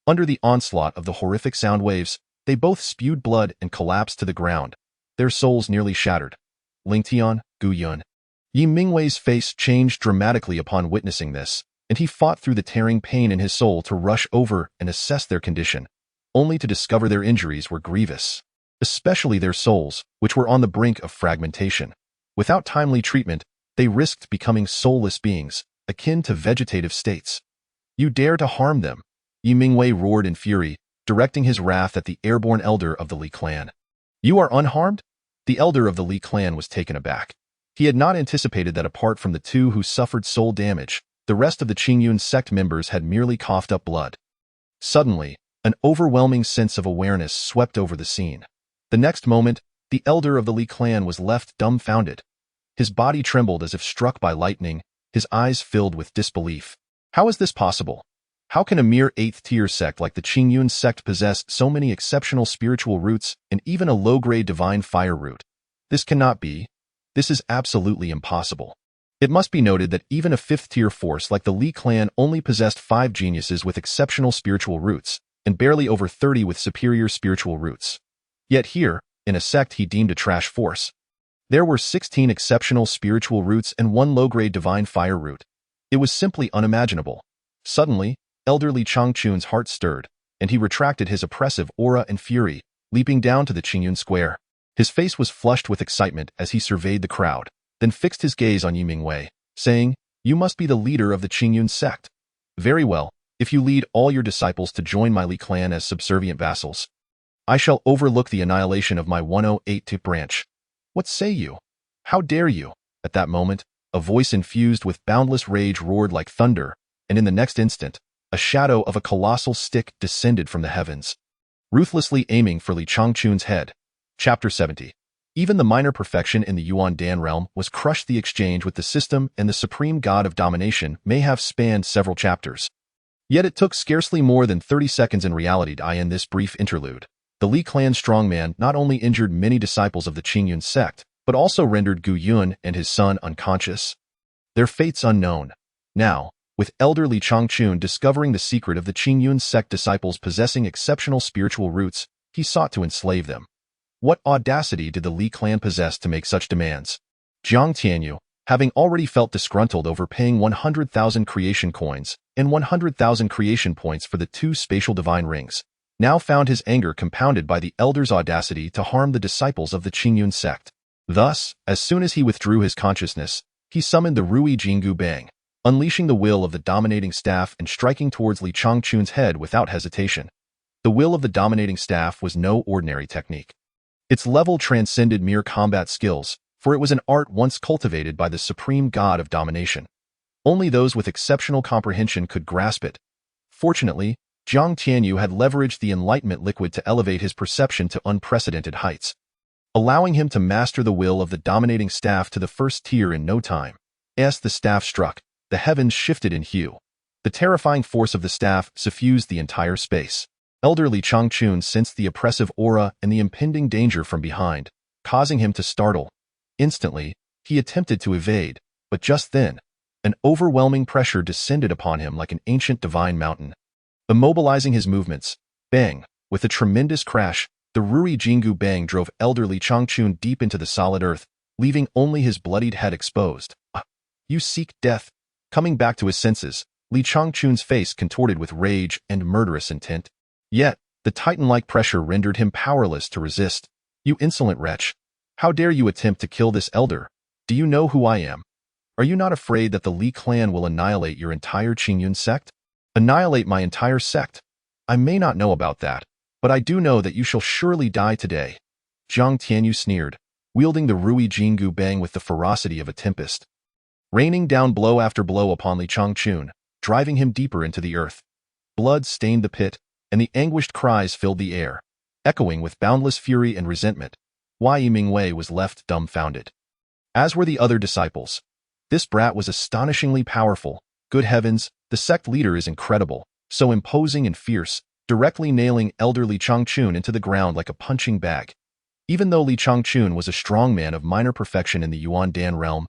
Under the onslaught of the horrific sound waves, they both spewed blood and collapsed to the ground, their souls nearly shattered. Lingtian, Gu Yun. Yi Mingwei's face changed dramatically upon witnessing this, and he fought through the tearing pain in his soul to rush over and assess their condition, only to discover their injuries were grievous, especially their souls, which were on the brink of fragmentation. Without timely treatment, they risked becoming soulless beings, akin to vegetative states. You dare to harm them? Yi Mingwei roared in fury, directing his wrath at the airborne elder of the Li clan. You are unharmed? The elder of the Li clan was taken aback. He had not anticipated that apart from the two who suffered soul damage, the rest of the Qingyun Sect members had merely coughed up blood. Suddenly, an overwhelming sense of awareness swept over the scene. The next moment, the elder of the Li clan was left dumbfounded. His body trembled as if struck by lightning, his eyes filled with disbelief. How is this possible? How can a mere 8th-tier sect like the Qingyun Sect possess so many exceptional spiritual roots and even a low-grade divine fire root? This cannot be. This is absolutely impossible. It must be noted that even a 5th-tier force like the Li clan only possessed 5 geniuses with exceptional spiritual roots, and barely over 30 with superior spiritual roots. Yet here, in a sect he deemed a trash force, there were 16 exceptional spiritual roots and 1 low-grade divine fire root. It was simply unimaginable. Suddenly, Elder Li Changchun's heart stirred, and he retracted his oppressive aura and fury, leaping down to the Qingyun square. His face was flushed with excitement as he surveyed the crowd, then fixed his gaze on Yi Mingwei, saying, "You must be the leader of the Qingyun Sect. Very well, if you lead all your disciples to join my Li clan as subservient vassals, I shall overlook the annihilation of my 108th branch. What say you? How dare you?" At that moment, a voice infused with boundless rage roared like thunder, and in the next instant, a shadow of a colossal stick descended from the heavens, ruthlessly aiming for Li Changchun's head. Chapter 70. Even the minor perfection in the Yuan Dan realm was crushed. The exchange with the system and the supreme god of domination may have spanned several chapters. Yet it took scarcely more than 30 seconds in reality to end this brief interlude. The Li clan strongman not only injured many disciples of the Qingyun Sect, but also rendered Gu Yun and his son unconscious. Their fates unknown. Now, with Elder Li Changchun discovering the secret of the Qingyun Sect disciples possessing exceptional spiritual roots, he sought to enslave them. What audacity did the Li clan possess to make such demands? Jiang Tianyu, having already felt disgruntled over paying 100,000 creation coins and 100,000 creation points for the 2 spatial divine rings, now found his anger compounded by the elder's audacity to harm the disciples of the Qingyun Sect. Thus, as soon as he withdrew his consciousness, he summoned the Ruyi Jingu Bang, unleashing the will of the dominating staff and striking towards Li Changchun's head without hesitation. The will of the dominating staff was no ordinary technique. Its level transcended mere combat skills, for it was an art once cultivated by the supreme god of domination. Only those with exceptional comprehension could grasp it. Fortunately, Jiang Tianyu had leveraged the enlightenment liquid to elevate his perception to unprecedented heights, allowing him to master the will of the dominating staff to the 1st tier in no time. As the staff struck, the heavens shifted in hue. The terrifying force of the staff suffused the entire space. Elder Li Changchun sensed the oppressive aura and the impending danger from behind, causing him to startle. Instantly, he attempted to evade, but just then, an overwhelming pressure descended upon him like an ancient divine mountain. Immobilizing his movements, bang, with a tremendous crash, the Ruyi Jingu Bang drove Elder Li Changchun deep into the solid earth, leaving only his bloodied head exposed. You seek death? Coming back to his senses, Li Changchun's face contorted with rage and murderous intent. Yet, the titan-like pressure rendered him powerless to resist. You insolent wretch! How dare you attempt to kill this elder? Do you know who I am? Are you not afraid that the Li clan will annihilate your entire Qingyun Sect? Annihilate my entire sect? I may not know about that, but I do know that you shall surely die today. Jiang Tianyu sneered, wielding the Ruyi Jingu Bang with the ferocity of a tempest. raining down blow after blow upon Li Xiao, driving him deeper into the earth. Blood stained the pit, and the anguished cries filled the air, echoing with boundless fury and resentment. Yi Mingwei was left dumbfounded. As were the other disciples. This brat was astonishingly powerful. Good heavens, the sect leader is incredible, so imposing and fierce, directly nailing elder Li Xiao into the ground like a punching bag. Even though Li Xiao was a strong man of minor perfection in the Yuan-Dan realm,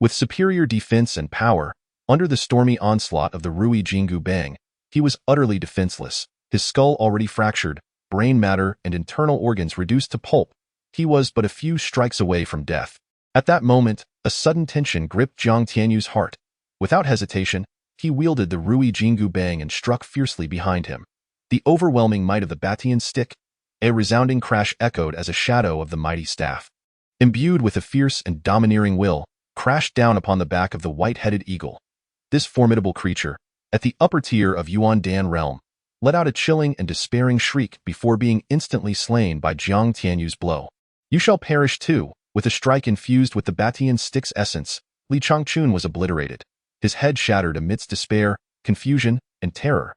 with superior defense and power, under the stormy onslaught of the Ruyi Jingu Bang, he was utterly defenseless, his skull already fractured, brain matter and internal organs reduced to pulp. He was but a few strikes away from death. At that moment, a sudden tension gripped Jiang Tianyu's heart. Without hesitation, he wielded the Ruyi Jingu Bang and struck fiercely behind him. The overwhelming might of the Batian stick, a resounding crash echoed as a shadow of the mighty staff, imbued with a fierce and domineering will, crashed down upon the back of the white-headed eagle. This formidable creature, at the upper tier of Yuan-Dan realm, let out a chilling and despairing shriek before being instantly slain by Jiang Tianyu's blow. You shall perish too. With a strike infused with the Batian stick's essence, Li Xiao was obliterated, his head shattered amidst despair, confusion, and terror.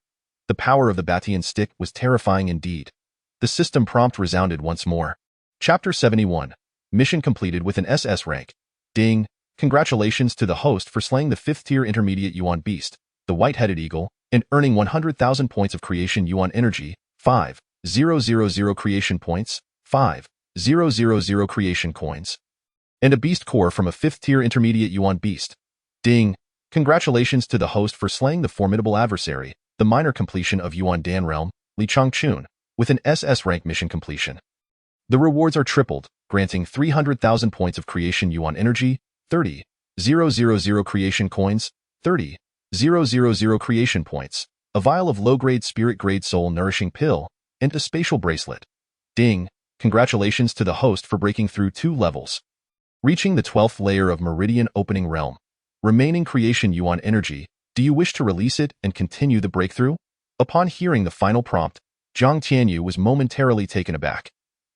The power of the Batian stick was terrifying indeed. The system prompt resounded once more. Chapter 71. Mission completed with an SS rank. Ding! Congratulations to the host for slaying the 5th-tier intermediate Yuan beast, the white-headed eagle, and earning 100,000 points of creation Yuan energy, 5,000 creation points, 5,000 creation coins, and a beast core from a 5th-tier intermediate Yuan beast. Ding! Congratulations to the host for slaying the formidable adversary, the minor completion of Yuan-Dan realm, Li Xiao, with an SS rank mission completion. The rewards are tripled, granting 300,000 points of creation Yuan energy, 30,000 creation coins, 30,000 creation points, a vial of low-grade spirit-grade soul-nourishing pill, and a spatial bracelet. Ding! Congratulations to the host for breaking through 2 levels, reaching the 12th layer of Meridian Opening Realm. Remaining creation Yuan energy, do you wish to release it and continue the breakthrough? Upon hearing the final prompt, Jiang Tianyu was momentarily taken aback.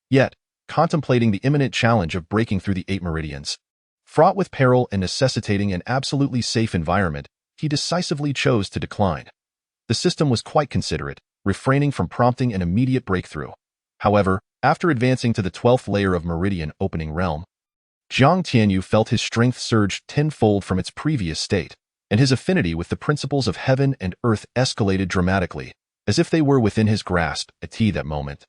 Yet, contemplating the imminent challenge of breaking through the 8 meridians, fraught with peril and necessitating an absolutely safe environment, he decisively chose to decline. The system was quite considerate, refraining from prompting an immediate breakthrough. However, after advancing to the 12th layer of Meridian Opening Realm, Jiang Tianyu felt his strength surge tenfold from its previous state, and his affinity with the principles of heaven and earth escalated dramatically, as if they were within his grasp at that moment.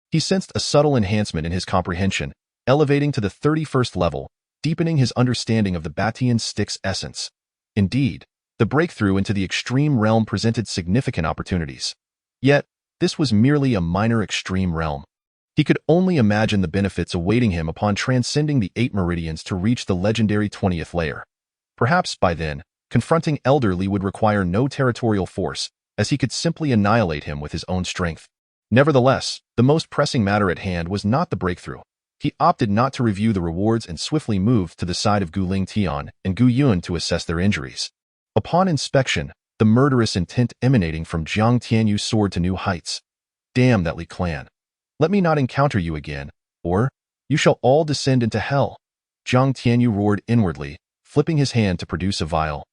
He sensed a subtle enhancement in his comprehension, elevating to the 31st level, deepening his understanding of the Batian stick's essence. Indeed, the breakthrough into the extreme realm presented significant opportunities. Yet, this was merely a minor extreme realm. He could only imagine the benefits awaiting him upon transcending the 8 meridians to reach the legendary 20th layer. Perhaps by then, confronting Elder Li would require no territorial force, as he could simply annihilate him with his own strength. Nevertheless, the most pressing matter at hand was not the breakthrough. He opted not to review the rewards and swiftly moved to the side of Guling Tian and Gu Yun to assess their injuries. Upon inspection, the murderous intent emanating from Jiang Tianyu soared to new heights. Damn that Li clan. Let me not encounter you again, or you shall all descend into hell. Jiang Tianyu roared inwardly, flipping his hand to produce a vial.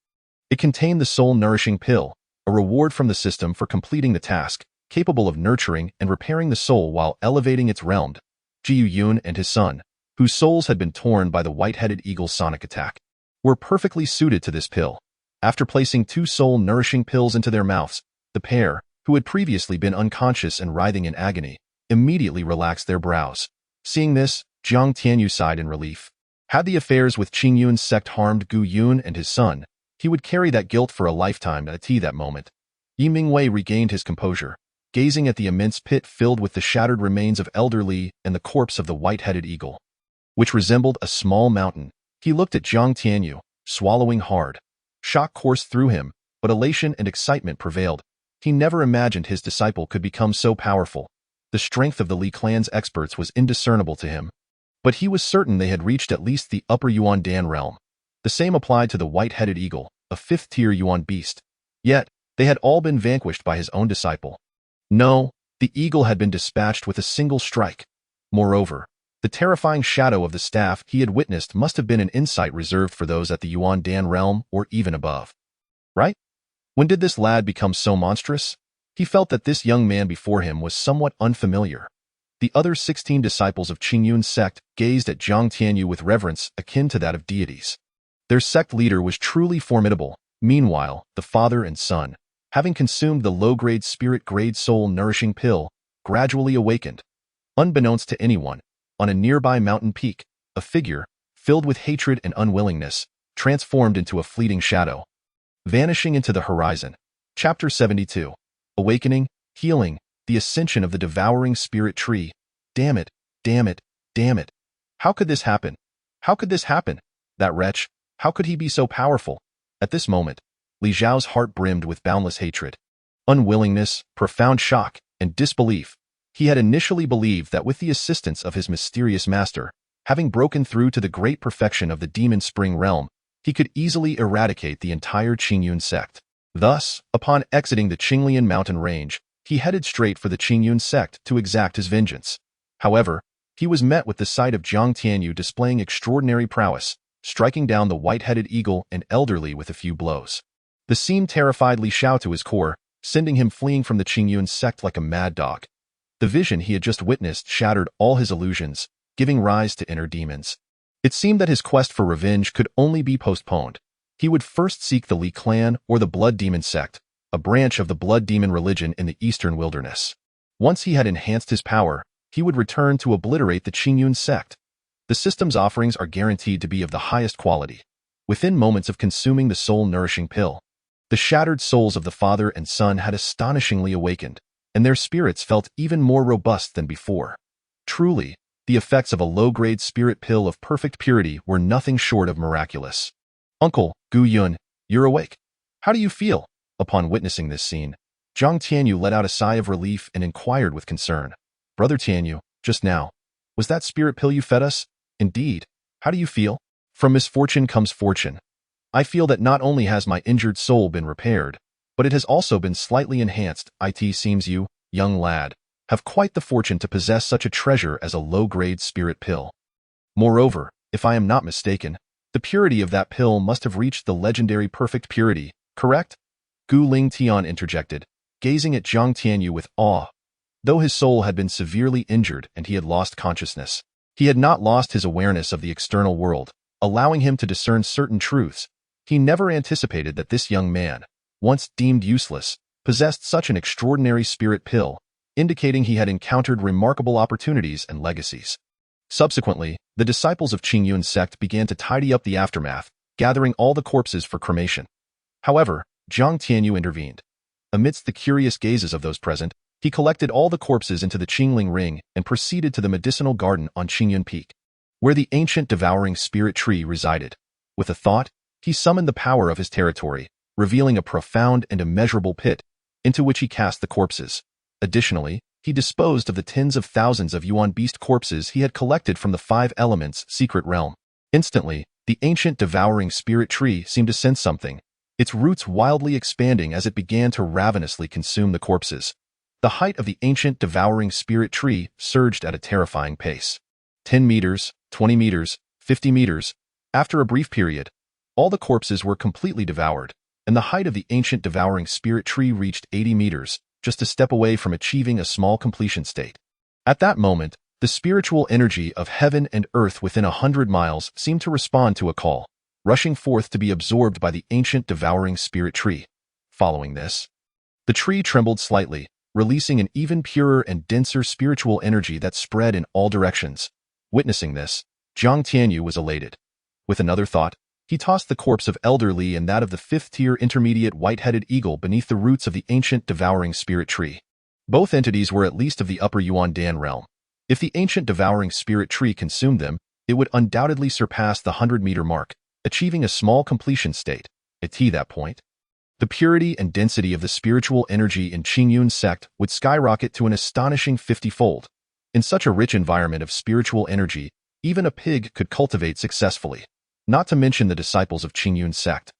It contained the soul-nourishing pill, a reward from the system for completing the task, capable of nurturing and repairing the soul while elevating its realm. Jiu Yun and his son, whose souls had been torn by the white-headed eagle's sonic attack, were perfectly suited to this pill. After placing 2 soul-nourishing pills into their mouths, the pair, who had previously been unconscious and writhing in agony, immediately relaxed their brows. Seeing this, Jiang Tianyu sighed in relief. Had the affairs with Qingyun Sect harmed Gu Yun and his son, he would carry that guilt for a lifetime at that moment. Yi Mingwei regained his composure, gazing at the immense pit filled with the shattered remains of Elder Li and the corpse of the white-headed eagle, which resembled a small mountain. He looked at Jiang Tianyu, swallowing hard. Shock coursed through him, but elation and excitement prevailed. He never imagined his disciple could become so powerful. The strength of the Li clan's experts was indiscernible to him, but he was certain they had reached at least the upper Yuan-Dan realm. The same applied to the white-headed eagle, a 5th-tier Yuan beast. Yet, they had all been vanquished by his own disciple. No, the eagle had been dispatched with a single strike. Moreover, the The terrifying shadow of the staff he had witnessed must have been an insight reserved for those at the Yuan Dan realm or even above. Right? When did this lad become so monstrous? He felt that this young man before him was somewhat unfamiliar. The other 16 disciples of Qingyun Sect gazed at Jiang Tianyu with reverence akin to that of deities. Their sect leader was truly formidable. Meanwhile, the father and son, having consumed the low-grade spirit-grade soul-nourishing pill, gradually awakened. Unbeknownst to anyone, on a nearby mountain peak, a figure, filled with hatred and unwillingness, transformed into a fleeting shadow. Vanishing into the horizon. Chapter 72. Awakening, Healing, the Ascension of the Devouring Spirit Tree. Damn it, damn it, damn it. How could this happen? How could this happen? That wretch, how could he be so powerful? At this moment, Li Xiao's heart brimmed with boundless hatred. Unwillingness, profound shock, and disbelief. He had initially believed that with the assistance of his mysterious master, having broken through to the great perfection of the Demon Spring realm, he could easily eradicate the entire Qingyun Sect. Thus, upon exiting the Qinglian mountain range, he headed straight for the Qingyun Sect to exact his vengeance. However, he was met with the sight of Jiang Tianyu displaying extraordinary prowess, striking down the white-headed eagle and elderly with a few blows. The scene terrified Li Xiao to his core, sending him fleeing from the Qingyun Sect like a mad dog. The vision he had just witnessed shattered all his illusions, giving rise to inner demons. It seemed that his quest for revenge could only be postponed. He would first seek the Li clan or the Blood Demon Sect, a branch of the Blood Demon religion in the eastern wilderness. Once he had enhanced his power, he would return to obliterate the Qingyun Sect. The system's offerings are guaranteed to be of the highest quality. Within moments of consuming the soul-nourishing pill, the shattered souls of the father and son had astonishingly awakened, and their spirits felt even more robust than before. Truly, the effects of a low-grade spirit pill of perfect purity were nothing short of miraculous. Uncle, Gu Yun, you're awake. How do you feel? Upon witnessing this scene, Jiang Tianyu let out a sigh of relief and inquired with concern. Brother Tianyu, just now, was that spirit pill you fed us? Indeed. How do you feel? From misfortune comes fortune. I feel that not only has my injured soul been repaired, but it has also been slightly enhanced. It seems you, young lad, have quite the fortune to possess such a treasure as a low-grade spirit pill. Moreover, if I am not mistaken, the purity of that pill must have reached the legendary perfect purity, correct? Gu Lingtian interjected, gazing at Jiang Tianyu with awe. Though his soul had been severely injured and he had lost consciousness, he had not lost his awareness of the external world, allowing him to discern certain truths. He never anticipated that this young man, once deemed useless, possessed such an extraordinary spirit pill, indicating he had encountered remarkable opportunities and legacies. Subsequently, the disciples of Qingyun Sect began to tidy up the aftermath, gathering all the corpses for cremation. However, Jiang Tianyu intervened. Amidst the curious gazes of those present, he collected all the corpses into the Qingling Ring and proceeded to the medicinal garden on Qingyun Peak, where the ancient devouring spirit tree resided. With a thought, he summoned the power of his territory, revealing a profound and immeasurable pit, into which he cast the corpses. Additionally, he disposed of the tens of thousands of Yuan beast corpses he had collected from the Five Elements secret realm. Instantly, the ancient devouring spirit tree seemed to sense something, its roots wildly expanding as it began to ravenously consume the corpses. The height of the ancient devouring spirit tree surged at a terrifying pace. 10 meters, 20 meters, 50 meters. After a brief period, all the corpses were completely devoured, and the height of the ancient devouring spirit tree reached 80 meters, just a step away from achieving a small completion state. At that moment, the spiritual energy of heaven and earth within 100 miles seemed to respond to a call, rushing forth to be absorbed by the ancient devouring spirit tree. Following this, the tree trembled slightly, releasing an even purer and denser spiritual energy that spread in all directions. Witnessing this, Jiang Tianyu was elated. With another thought, he tossed the corpse of Elder Li and that of the fifth-tier intermediate white-headed eagle beneath the roots of the ancient devouring spirit tree. Both entities were at least of the upper Yuan Dan realm. If the ancient devouring spirit tree consumed them, it would undoubtedly surpass the 100-meter mark, achieving a small completion state. At that point, the purity and density of the spiritual energy in Qingyun Sect would skyrocket to an astonishing 50-fold. In such a rich environment of spiritual energy, even a pig could cultivate successfully, not to mention the disciples of Qingyun Sect,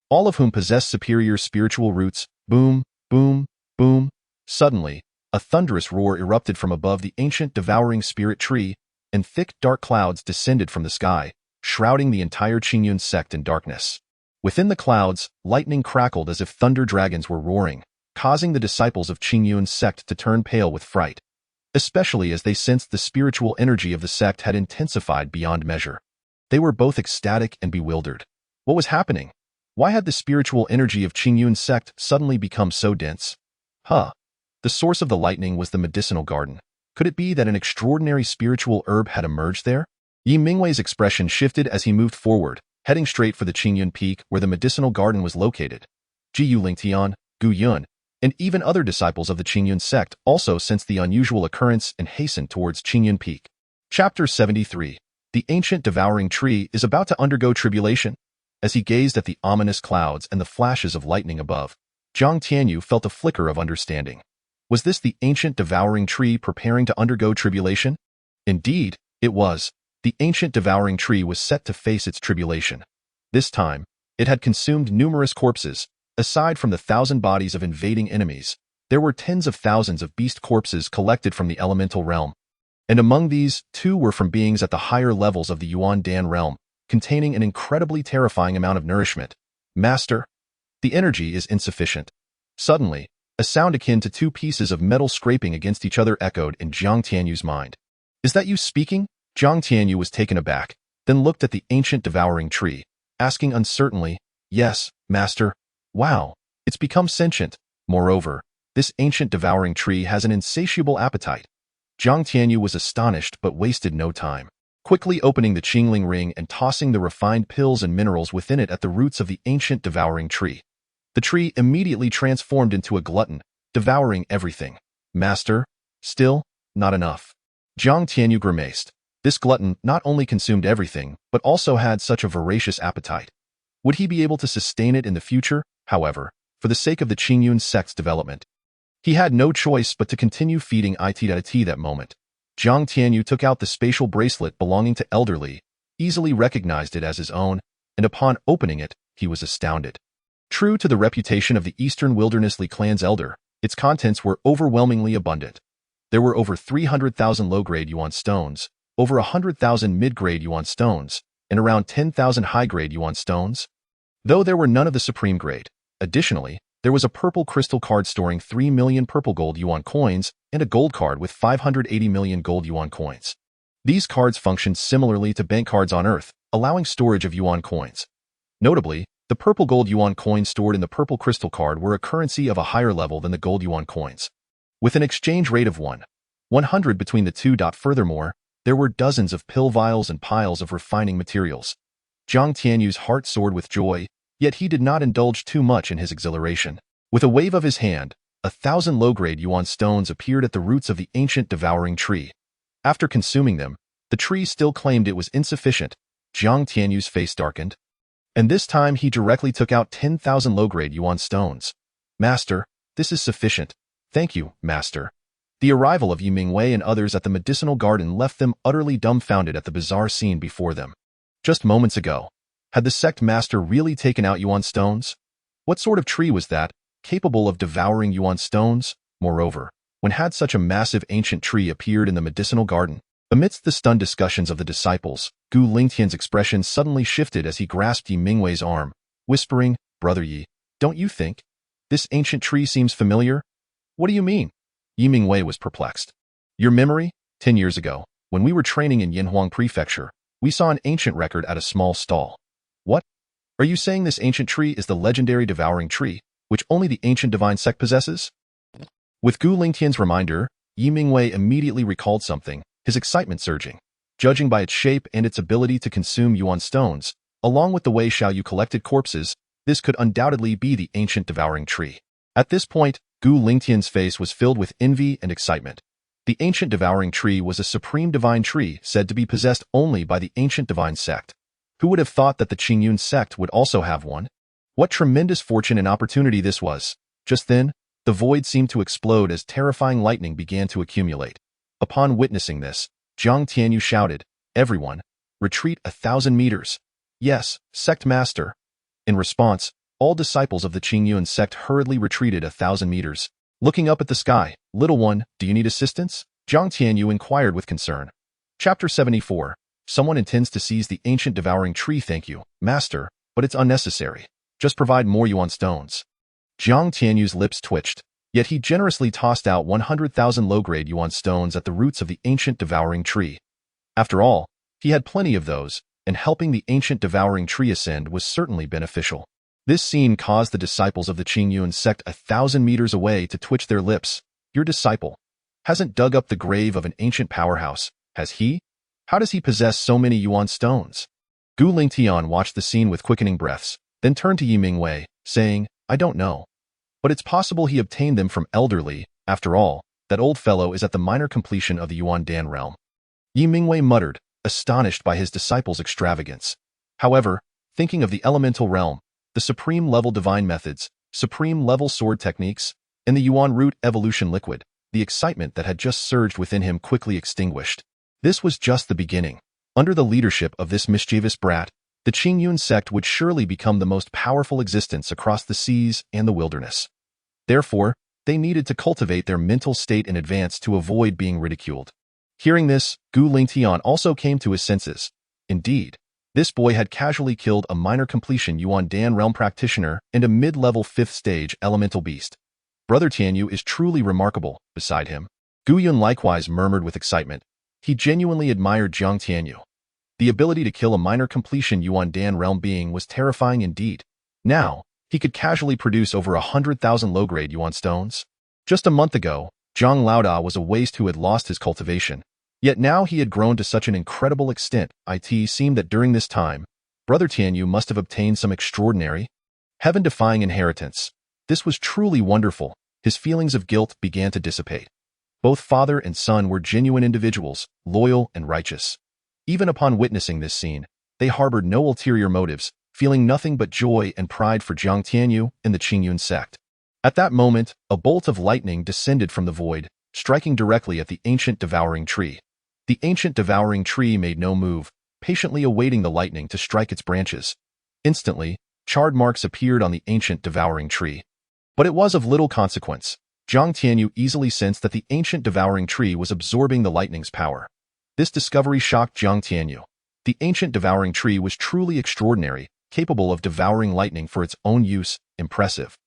all of whom possess superior spiritual roots. Boom, boom, boom. Suddenly, a thunderous roar erupted from above the ancient devouring spirit tree, and thick, dark clouds descended from the sky, shrouding the entire Qingyun Sect in darkness. Within the clouds, lightning crackled as if thunder dragons were roaring, causing the disciples of Qingyun Sect to turn pale with fright, especially as they sensed the spiritual energy of the sect had intensified beyond measure. They were both ecstatic and bewildered. What was happening? Why had the spiritual energy of Qingyun Sect suddenly become so dense? The source of the lightning was the medicinal garden. Could it be that an extraordinary spiritual herb had emerged there? Yi Mingwei's expression shifted as he moved forward, heading straight for the Qingyun Peak where the medicinal garden was located. Jiu Lingtian, Gu Yun, and even other disciples of the Qingyun Sect also sensed the unusual occurrence and hastened towards Qingyun Peak. Chapter 73. The ancient devouring tree is about to undergo tribulation. As he gazed at the ominous clouds and the flashes of lightning above, Jiang Tianyu felt a flicker of understanding. Was this the ancient devouring tree preparing to undergo tribulation? Indeed, it was. The ancient devouring tree was set to face its tribulation. This time, it had consumed numerous corpses. Aside from the 1,000 bodies of invading enemies, there were tens of thousands of beast corpses collected from the elemental realm. And among these, 2 were from beings at the higher levels of the Yuan Dan realm, containing an incredibly terrifying amount of nourishment. Master, the energy is insufficient. Suddenly, a sound akin to 2 pieces of metal scraping against each other echoed in Jiang Tianyu's mind. Is that you speaking? Jiang Tianyu was taken aback, then looked at the ancient devouring tree, asking uncertainly, Yes, Master. Wow, it's become sentient. Moreover, this ancient devouring tree has an insatiable appetite. Jiang Tianyu was astonished but wasted no time, quickly opening the Qingling ring and tossing the refined pills and minerals within it at the roots of the ancient devouring tree. The tree immediately transformed into a glutton, devouring everything. Master, still, not enough. Jiang Tianyu grimaced. This glutton not only consumed everything, but also had such a voracious appetite. Would he be able to sustain it in the future? However, for the sake of the Qingyun Sect's development, he had no choice but to continue feeding it at that moment. Jiang Tianyu took out the spatial bracelet belonging to Elder Li, easily recognized it as his own, and upon opening it, he was astounded. True to the reputation of the Eastern Wilderness Li clan's elder, its contents were overwhelmingly abundant. There were over 300,000 low-grade yuan stones, over 100,000 mid-grade yuan stones, and around 10,000 high-grade yuan stones, though there were none of the supreme grade. Additionally, there was a purple crystal card storing 3 million purple gold yuan coins and a gold card with 580 million gold yuan coins. These cards functioned similarly to bank cards on Earth, allowing storage of yuan coins. Notably, the purple gold yuan coins stored in the purple crystal card were a currency of a higher level than the gold yuan coins, with an exchange rate of 100 between the two. Furthermore, there were dozens of pill vials and piles of refining materials. Jiang Tianyu's heart soared with joy, yet he did not indulge too much in his exhilaration. With a wave of his hand, 1,000 low-grade yuan stones appeared at the roots of the ancient devouring tree. After consuming them, the tree still claimed it was insufficient. Jiang Tianyu's face darkened, and this time he directly took out 10,000 low-grade yuan stones. Master, this is sufficient. Thank you, Master. The arrival of Yi Mingwei and others at the medicinal garden left them utterly dumbfounded at the bizarre scene before them. Just moments ago, had the sect master really taken out yuan stones? What sort of tree was that, capable of devouring yuan stones? Moreover, when had such a massive ancient tree appeared in the medicinal garden? Amidst the stunned discussions of the disciples, Gu Lingtian's expression suddenly shifted as he grasped Yi Mingwei's arm, whispering, Brother Yi, don't you think this ancient tree seems familiar? What do you mean? Yi Mingwei was perplexed. Your memory? 10 years ago, when we were training in Yinhuang Prefecture, we saw an ancient record at a small stall. What? Are you saying this ancient tree is the legendary devouring tree, which only the ancient divine sect possesses? With Gu Lingtian's reminder, Yi Mingwei immediately recalled something, his excitement surging. Judging by its shape and its ability to consume yuan stones, along with the way Xiaoyu collected corpses, this could undoubtedly be the ancient devouring tree. At this point, Gu Lingtian's face was filled with envy and excitement. The ancient devouring tree was a supreme divine tree said to be possessed only by the ancient divine sect. Who would have thought that the Qingyun Sect would also have one? What tremendous fortune and opportunity this was. Just then, the void seemed to explode as terrifying lightning began to accumulate. Upon witnessing this, Jiang Tianyu shouted, Everyone, retreat 1,000 meters. Yes, sect master. In response, all disciples of the Qingyun Sect hurriedly retreated 1,000 meters. Looking up at the sky, Little one, do you need assistance? Jiang Tianyu inquired with concern. Chapter 74. Someone intends to seize the ancient devouring tree. Thank you, Master, but it's unnecessary. Just provide more yuan stones. Jiang Tianyu's lips twitched, yet he generously tossed out 100,000 low-grade yuan stones at the roots of the ancient devouring tree. After all, he had plenty of those, and helping the ancient devouring tree ascend was certainly beneficial. This scene caused the disciples of the Qingyun Sect 1,000 meters away to twitch their lips. Your disciple hasn't dug up the grave of an ancient powerhouse, has he? How does he possess so many yuan stones? Gu Lingtian watched the scene with quickening breaths, then turned to Yi Mingwei, saying, I don't know. But it's possible he obtained them from elderly. After all, that old fellow is at the minor completion of the Yuan Dan realm. Yi Mingwei muttered, astonished by his disciple's extravagance. However, thinking of the elemental realm, the supreme-level divine methods, supreme-level sword techniques, and the Yuan root evolution liquid, the excitement that had just surged within him quickly extinguished. This was just the beginning. Under the leadership of this mischievous brat, the Qingyun Sect would surely become the most powerful existence across the seas and the wilderness. Therefore, they needed to cultivate their mental state in advance to avoid being ridiculed. Hearing this, Gu Lingtian also came to his senses. Indeed, this boy had casually killed a minor completion Yuan Dan realm practitioner and a mid-level 5th stage elemental beast. Brother Tianyu is truly remarkable. Beside him, Gu Yun likewise murmured with excitement. He genuinely admired Jiang Tianyu. The ability to kill a minor completion Yuan Dan realm being was terrifying indeed. Now, he could casually produce over 100,000 low-grade Yuan stones. Just a month ago, Zhang Laoda was a waste who had lost his cultivation. Yet now he had grown to such an incredible extent. It seemed that during this time, Brother Tianyu must have obtained some extraordinary, heaven-defying inheritance. This was truly wonderful. His feelings of guilt began to dissipate. Both father and son were genuine individuals, loyal and righteous. Even upon witnessing this scene, they harbored no ulterior motives, feeling nothing but joy and pride for Jiang Tianyu and the Qingyun Sect. At that moment, a bolt of lightning descended from the void, striking directly at the ancient devouring tree. The ancient devouring tree made no move, patiently awaiting the lightning to strike its branches. Instantly, charred marks appeared on the ancient devouring tree. But it was of little consequence. Jiang Tianyu easily sensed that the ancient devouring tree was absorbing the lightning's power. This discovery shocked Jiang Tianyu. The ancient devouring tree was truly extraordinary, capable of devouring lightning for its own use. Impressive.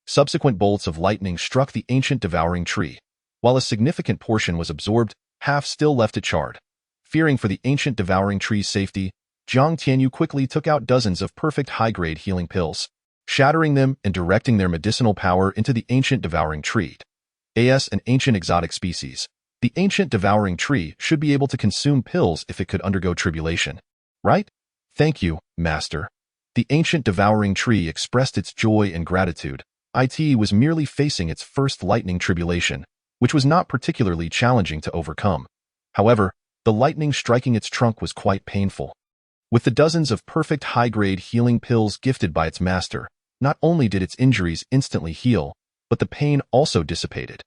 Subsequent bolts of lightning struck the ancient devouring tree. While a significant portion was absorbed, half still left it charred. Fearing for the ancient devouring tree's safety, Jiang Tianyu quickly took out dozens of perfect high-grade healing pills, shattering them and directing their medicinal power into the ancient devouring tree. As an ancient exotic species, the ancient devouring tree should be able to consume pills if it could undergo tribulation. Right? Thank you, Master. The ancient devouring tree expressed its joy and gratitude. It was merely facing its first lightning tribulation, which was not particularly challenging to overcome. However, the lightning striking its trunk was quite painful. With the dozens of perfect high-grade healing pills gifted by its master, not only did its injuries instantly heal, but the pain also dissipated.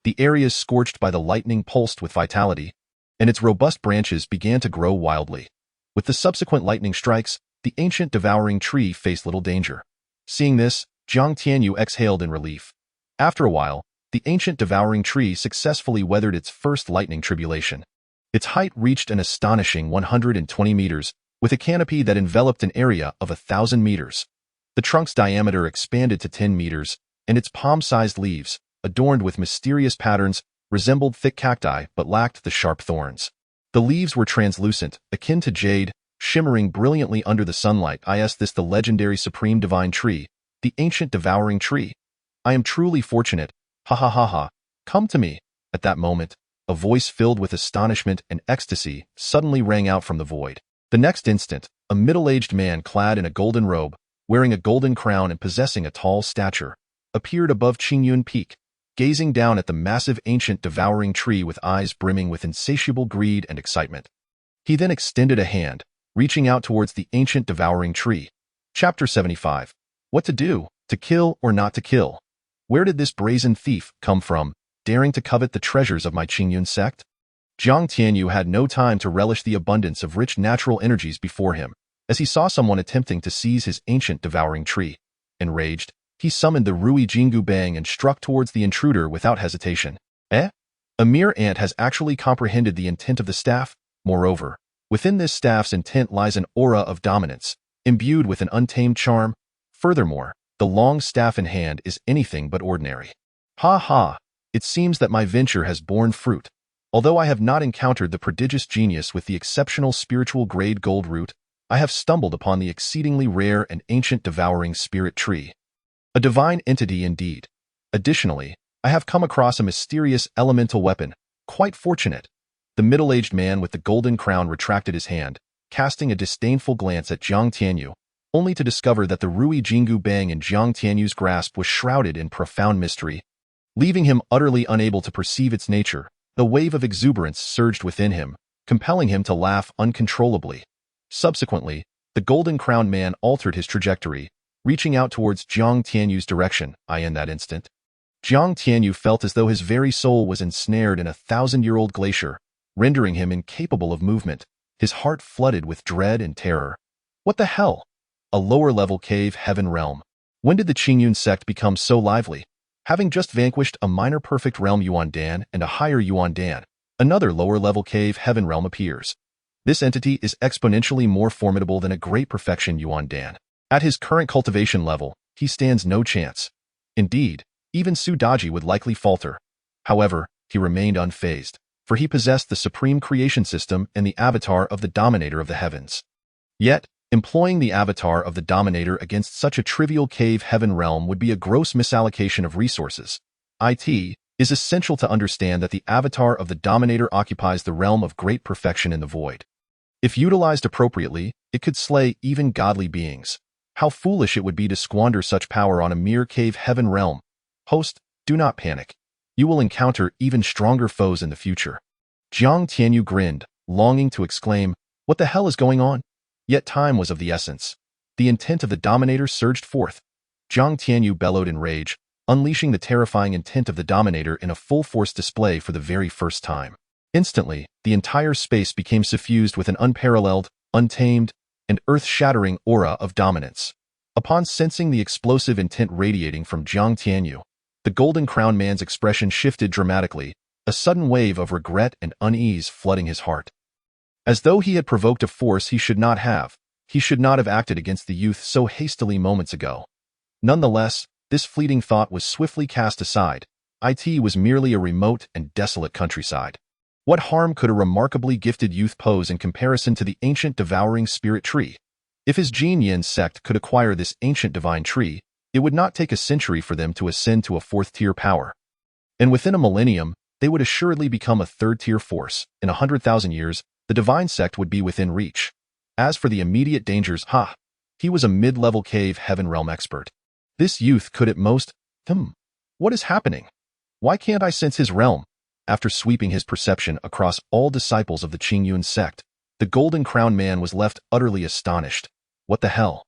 The areas scorched by the lightning pulsed with vitality, and its robust branches began to grow wildly. With the subsequent lightning strikes, the ancient devouring tree faced little danger. Seeing this, Jiang Tianyu exhaled in relief. After a while, the ancient devouring tree successfully weathered its first lightning tribulation. Its height reached an astonishing 120 meters, with a canopy that enveloped an area of 1,000 meters. The trunk's diameter expanded to 10 meters, and its palm-sized leaves, adorned with mysterious patterns, resembled thick cacti but lacked the sharp thorns. The leaves were translucent, akin to jade, shimmering brilliantly under the sunlight. Is this the legendary supreme divine tree, the ancient devouring tree? I am truly fortunate. Ha ha ha ha. Come to me. At that moment, a voice filled with astonishment and ecstasy suddenly rang out from the void. The next instant, a middle-aged man clad in a golden robe, wearing a golden crown and possessing a tall stature, appeared above Qingyun Peak, gazing down at the massive ancient devouring tree with eyes brimming with insatiable greed and excitement. He then extended a hand, reaching out towards the ancient devouring tree. Chapter 75. What to do, to kill or not to kill? Where did this brazen thief come from, daring to covet the treasures of my Qingyun Sect? Jiang Tianyu had no time to relish the abundance of rich natural energies before him, as he saw someone attempting to seize his ancient devouring tree. Enraged, he summoned the Ruyi Jingu Bang and struck towards the intruder without hesitation. A mere ant has actually comprehended the intent of the staff. Moreover, within this staff's intent lies an aura of dominance, imbued with an untamed charm. Furthermore, the long staff in hand is anything but ordinary. Ha ha! It seems that my venture has borne fruit. Although I have not encountered the prodigious genius with the exceptional spiritual grade gold root, I have stumbled upon the exceedingly rare and ancient devouring spirit tree. A divine entity indeed. Additionally, I have come across a mysterious elemental weapon. Quite fortunate. The middle-aged man with the golden crown retracted his hand, casting a disdainful glance at Jiang Tianyu, only to discover that the Ruyi Jingu bang in Jiang Tianyu's grasp was shrouded in profound mystery. Leaving him utterly unable to perceive its nature, the wave of exuberance surged within him, compelling him to laugh uncontrollably. Subsequently, the golden-crowned man altered his trajectory, reaching out towards Jiang Tianyu's direction. In that instant, Jiang Tianyu felt as though his very soul was ensnared in a 1,000-year-old glacier, rendering him incapable of movement, his heart flooded with dread and terror. What the hell? A lower-level cave heaven realm. When did the Qingyun Sect become so lively? Having just vanquished a minor perfect realm Yuan Dan and a higher Yuan Dan, another lower-level cave heaven realm appears. This entity is exponentially more formidable than a great perfection Yuan Dan. At his current cultivation level, he stands no chance. Indeed, even Su Daji would likely falter. However, he remained unfazed, for he possessed the supreme creation system and the avatar of the Dominator of the heavens. Yet, employing the avatar of the Dominator against such a trivial cave heaven realm would be a gross misallocation of resources. It is essential to understand that the avatar of the Dominator occupies the realm of great perfection in the void. If utilized appropriately, it could slay even godly beings. How foolish it would be to squander such power on a mere cave heaven realm. Host, do not panic. You will encounter even stronger foes in the future. Jiang Tianyu grinned, longing to exclaim, "What the hell is going on?" Yet time was of the essence. The intent of the Dominator surged forth. Jiang Tianyu bellowed in rage, unleashing the terrifying intent of the Dominator in a full-force display for the very first time. Instantly, the entire space became suffused with an unparalleled, untamed, and earth-shattering aura of dominance. Upon sensing the explosive intent radiating from Jiang Tianyu, the golden crown man's expression shifted dramatically, a sudden wave of regret and unease flooding his heart. As though he had provoked a force he should not have acted against the youth so hastily moments ago. Nonetheless, this fleeting thought was swiftly cast aside. It was merely a remote and desolate countryside. What harm could a remarkably gifted youth pose in comparison to the ancient devouring spirit tree? If his Qingyun Sect could acquire this ancient divine tree, it would not take a century for them to ascend to a fourth-tier power. And within a millennium, they would assuredly become a third-tier force. In 100,000 years, the divine sect would be within reach. As for the immediate dangers, he was a mid-level cave heaven realm expert. This youth could at most, what is happening? Why can't I sense his realm? After sweeping his perception across all disciples of the Qingyun Sect, the golden crown man was left utterly astonished. What the hell?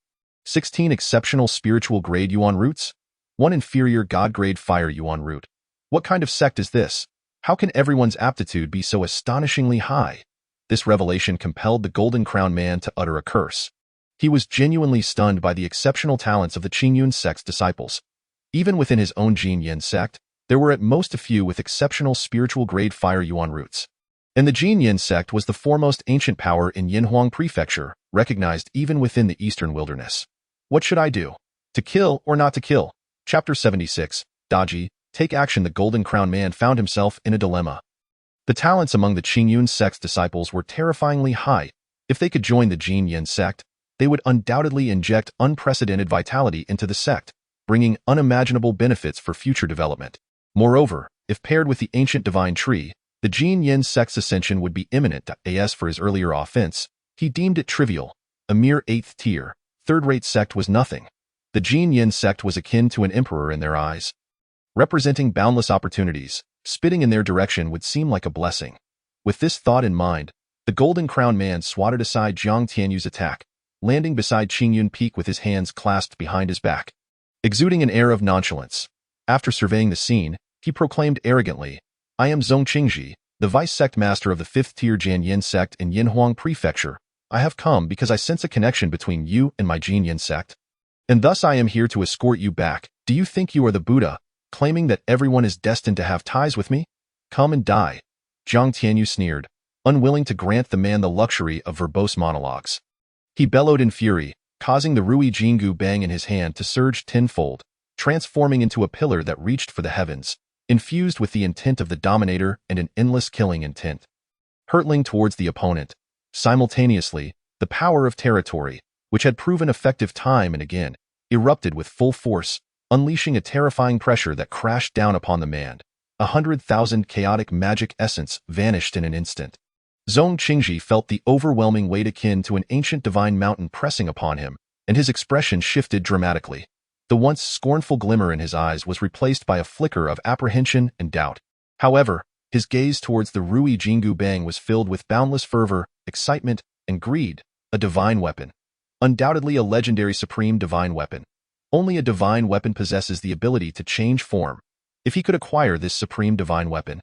16 exceptional spiritual grade Yuan roots? 1 inferior god grade fire Yuan root. What kind of sect is this? How can everyone's aptitude be so astonishingly high? This revelation compelled the golden crown man to utter a curse. He was genuinely stunned by the exceptional talents of the Qingyun Sect's disciples. Even within his own Qingyun Sect, there were at most a few with exceptional spiritual grade fire Yuan roots. And the Qingyun Sect was the foremost ancient power in Yinhuang Prefecture, recognized even within the eastern wilderness. What should I do? To kill or not to kill? Chapter 76, Daji, Take Action. The golden crown man found himself in a dilemma. The talents among the Qingyun Sect's disciples were terrifyingly high. If they could join the Qingyun Sect, they would undoubtedly inject unprecedented vitality into the sect, bringing unimaginable benefits for future development. Moreover, if paired with the ancient divine tree, the Qingyun Sect's ascension would be imminent. As for his earlier offense, he deemed it trivial. A mere 8th tier, third-rate sect was nothing. The Qingyun Sect was akin to an emperor in their eyes. Representing boundless opportunities, spitting in their direction would seem like a blessing. With this thought in mind, the golden crown man swatted aside Jiang Tianyu's attack, landing beside Qingyun Peak with his hands clasped behind his back. Exuding an air of nonchalance, after surveying the scene, he proclaimed arrogantly, "I am Zong Qingji, the vice-sect master of the 5th-tier Jianyin Sect in Yinhuang Prefecture. I have come because I sense a connection between you and my Qingyun Sect. And thus I am here to escort you back. Do you think you are the Buddha, claiming that everyone is destined to have ties with me? Come and die." Jiang Tianyu sneered, unwilling to grant the man the luxury of verbose monologues. He bellowed in fury, causing the Ruyi Jingu bang in his hand to surge tenfold, transforming into a pillar that reached for the heavens, infused with the intent of the Dominator and an endless killing intent. Hurtling towards the opponent, simultaneously, the power of territory, which had proven effective time and again, erupted with full force, unleashing a terrifying pressure that crashed down upon the man. 100,000 chaotic magic essence vanished in an instant. Zhong Qingji felt the overwhelming weight akin to an ancient divine mountain pressing upon him, and his expression shifted dramatically. The once scornful glimmer in his eyes was replaced by a flicker of apprehension and doubt. However, his gaze towards the Ruyi Jingu bang was filled with boundless fervor, excitement, and greed. A divine weapon. Undoubtedly a legendary supreme divine weapon. Only a divine weapon possesses the ability to change form. If he could acquire this supreme divine weapon,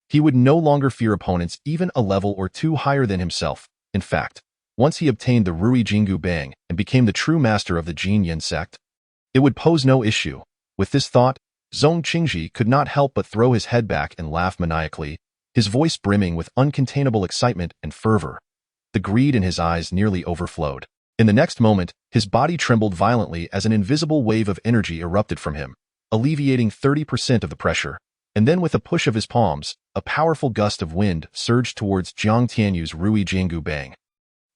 he would no longer fear opponents even a level or two higher than himself. In fact, once he obtained the Ruyi Jingu bang and became the true master of the Qingyun Sect, it would pose no issue. With this thought, Zhong Qingji could not help but throw his head back and laugh maniacally, his voice brimming with uncontainable excitement and fervor. The greed in his eyes nearly overflowed. In the next moment, his body trembled violently as an invisible wave of energy erupted from him, alleviating 30% of the pressure. And then with a push of his palms, a powerful gust of wind surged towards Jiang Tianyu's Ruyi Jingu bang.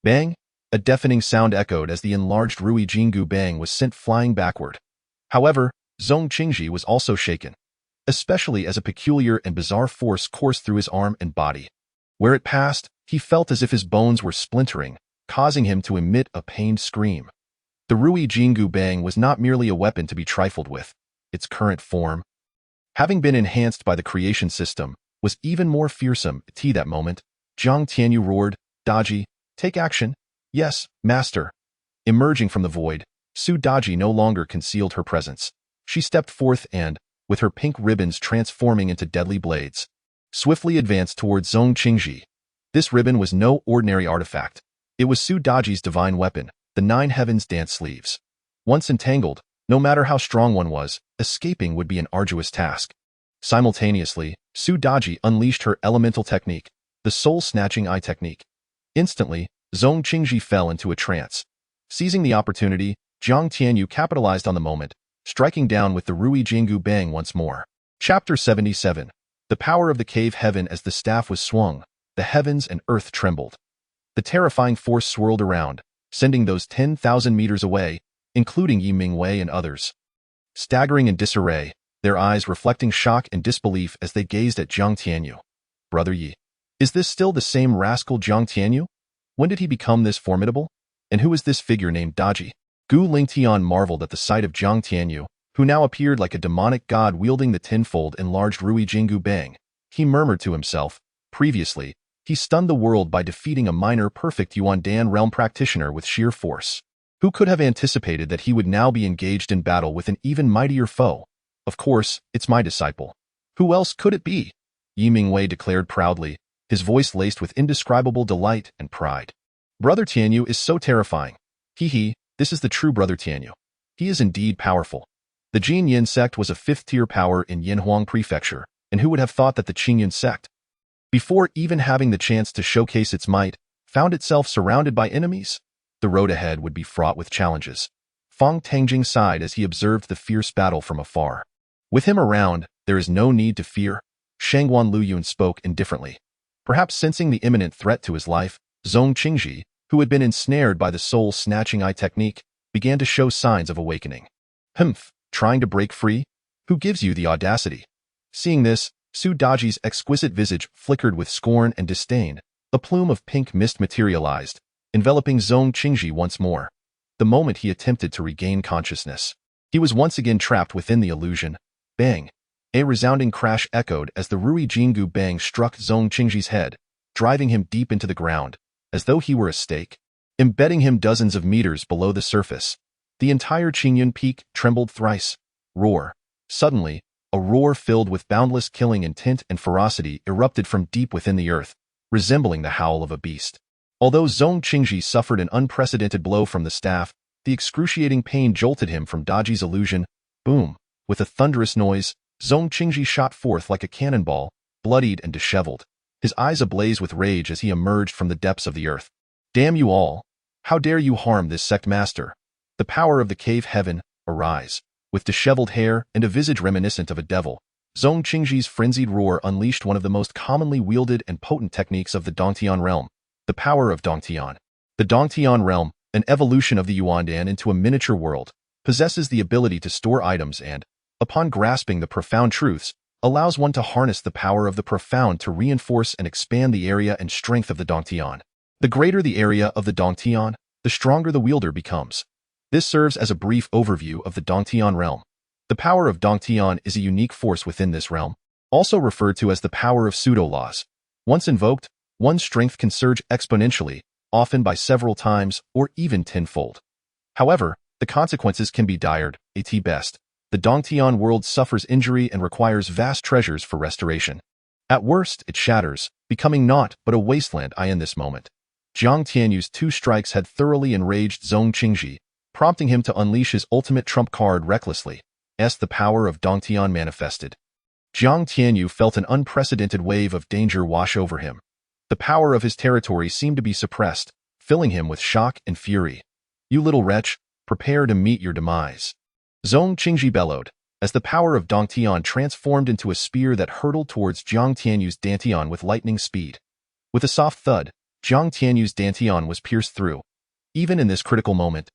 Bang! A deafening sound echoed as the enlarged Ruyi Jingu bang was sent flying backward. However, Zhong Qingji was also shaken, especially as a peculiar and bizarre force coursed through his arm and body. Where it passed, he felt as if his bones were splintering, causing him to emit a pained scream. The Ruyi Jingu bang was not merely a weapon to be trifled with. Its current form, having been enhanced by the creation system, was even more fearsome. At that moment, Jiang Tianyu roared, "Daji, take action." "Yes, master." Emerging from the void, Su Daji no longer concealed her presence. She stepped forth and, with her pink ribbons transforming into deadly blades, swiftly advanced towards Zhong Qingji. This ribbon was no ordinary artifact. It was Su Daji's divine weapon, the Nine Heavens dance sleeves. Once entangled, no matter how strong one was, escaping would be an arduous task. Simultaneously, Su Daji unleashed her elemental technique, the soul-snatching eye technique. Instantly, Zhong Qingji fell into a trance. Seizing the opportunity, Jiang Tianyu capitalized on the moment, striking down with the Ruyi Jingu bang once more. Chapter 77. The power of the cave heaven. As the staff was swung, the heavens and earth trembled. The terrifying force swirled around, sending those 10,000 meters away, including Yi Mingwei and others, staggering in disarray, their eyes reflecting shock and disbelief as they gazed at Jiang Tianyu. "Brother Yi, is this still the same rascal Jiang Tianyu? When did he become this formidable? And who is this figure named Daji?" Gu Lingtian marveled at the sight of Jiang Tianyu, who now appeared like a demonic god wielding the tenfold enlarged Ruyi Jingu bang. He murmured to himself, previously, he stunned the world by defeating a minor perfect Yuandan realm practitioner with sheer force. Who could have anticipated that he would now be engaged in battle with an even mightier foe? "Of course, it's my disciple. Who else could it be?" Yi Mingwei declared proudly, his voice laced with indescribable delight and pride. "Brother Tianyu is so terrifying. He, this is the true Brother Tianyu. He is indeed powerful." The Qingyun Sect was a fifth-tier power in Yinhuang Prefecture, and who would have thought that the Qingyun Sect, before even having the chance to showcase its might, found itself surrounded by enemies? The road ahead would be fraught with challenges. Fang Tangjing sighed as he observed the fierce battle from afar. "With him around, there is no need to fear," Shangguan Luyun spoke indifferently. Perhaps sensing the imminent threat to his life, Zhong Qingji, who had been ensnared by the soul-snatching eye technique, began to show signs of awakening. "Humph, trying to break free? Who gives you the audacity?" Seeing this, Su Daji's exquisite visage flickered with scorn and disdain. A plume of pink mist materialized, enveloping Zhong Qingji once more. The moment he attempted to regain consciousness, he was once again trapped within the illusion. Bang! A resounding crash echoed as the Ruyi Jingu bang struck Zhong Qingji's head, driving him deep into the ground, as though he were a stake, embedding him dozens of meters below the surface. The entire Qingyun peak trembled thrice. Roar! Suddenly, a roar filled with boundless killing intent and ferocity erupted from deep within the earth, resembling the howl of a beast. Although Zhong Qingji suffered an unprecedented blow from the staff, the excruciating pain jolted him from Daji's illusion. Boom! With a thunderous noise, Zhong Qingji shot forth like a cannonball, bloodied and disheveled. his eyes ablaze with rage as he emerged from the depths of the earth. "Damn you all! How dare you harm this sect master? The power of the cave heaven, arise!" With disheveled hair and a visage reminiscent of a devil, Zhong Qingji's frenzied roar unleashed one of the most commonly wielded and potent techniques of the Dongtian realm, the power of Dongtian. The Dongtian realm, an evolution of the Yuandan into a miniature world, possesses the ability to store items and, upon grasping the profound truths, allows one to harness the power of the profound to reinforce and expand the area and strength of the Dongtian. The greater the area of the Dongtian, the stronger the wielder becomes. This serves as a brief overview of the Dongtian realm. The power of Dongtian is a unique force within this realm, also referred to as the power of pseudo-laws. Once invoked, one's strength can surge exponentially, often by several times or even tenfold. However, the consequences can be dire. At best, the Dongtian world suffers injury and requires vast treasures for restoration. At worst, it shatters, becoming naught but a wasteland. In this moment, Jiang Tianyu's 2 strikes had thoroughly enraged Zhong Qingji, prompting him to unleash his ultimate trump card recklessly. The power of Dongtian manifested. Jiang Tianyu felt an unprecedented wave of danger wash over him. The power of his territory seemed to be suppressed, filling him with shock and fury. "You little wretch, prepare to meet your demise," Zhong Qingji bellowed, as the power of Dongtian transformed into a spear that hurtled towards Jiang Tianyu's dantian with lightning speed. With a soft thud, Jiang Tianyu's dantian was pierced through. Even in this critical moment,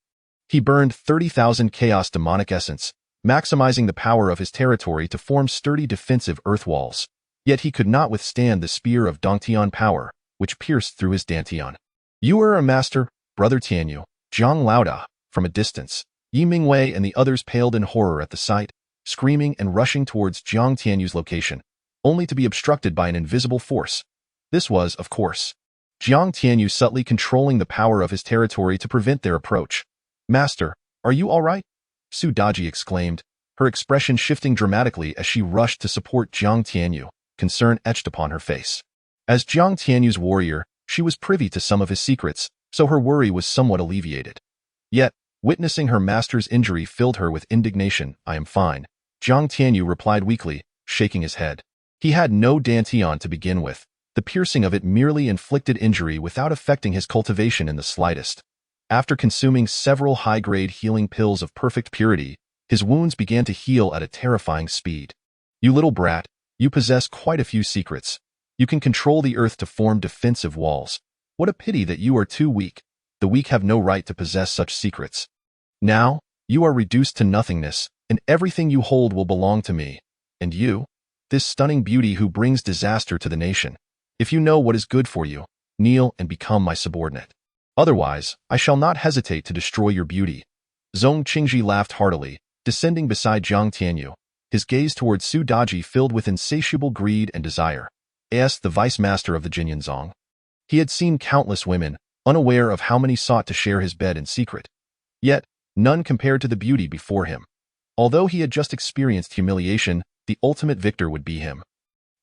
he burned 30,000 chaos demonic essence, maximizing the power of his territory to form sturdy defensive earth walls. Yet he could not withstand the spear of Dongtian power, which pierced through his dantian. "You are a master, Brother Tianyu," Zhang Laoda. From a distance, Yi Mingwei and the others paled in horror at the sight, screaming and rushing towards Jiang Tianyu's location, only to be obstructed by an invisible force. This was, of course, Jiang Tianyu subtly controlling the power of his territory to prevent their approach. "Master, are you all right?" Su Daji exclaimed, her expression shifting dramatically as she rushed to support Jiang Tianyu, concern etched upon her face. As Jiang Tianyu's warrior, she was privy to some of his secrets, so her worry was somewhat alleviated. Yet, witnessing her master's injury filled her with indignation. "I am fine," Jiang Tianyu replied weakly, shaking his head. He had no dantian to begin with. The piercing of it merely inflicted injury without affecting his cultivation in the slightest. After consuming several high-grade healing pills of perfect purity, his wounds began to heal at a terrifying speed. "You little brat, you possess quite a few secrets. You can control the earth to form defensive walls. What a pity that you are too weak. The weak have no right to possess such secrets. Now, you are reduced to nothingness, and everything you hold will belong to me. And you, this stunning beauty who brings disaster to the nation. If you know what is good for you, kneel and become my subordinate. Otherwise, I shall not hesitate to destroy your beauty." Zhong Qingji laughed heartily, descending beside Jiang Tianyu, his gaze towards Su Daji filled with insatiable greed and desire. The vice master of the Qingyun Sect. He had seen countless women, unaware of how many sought to share his bed in secret. Yet, none compared to the beauty before him. Although he had just experienced humiliation, the ultimate victor would be him.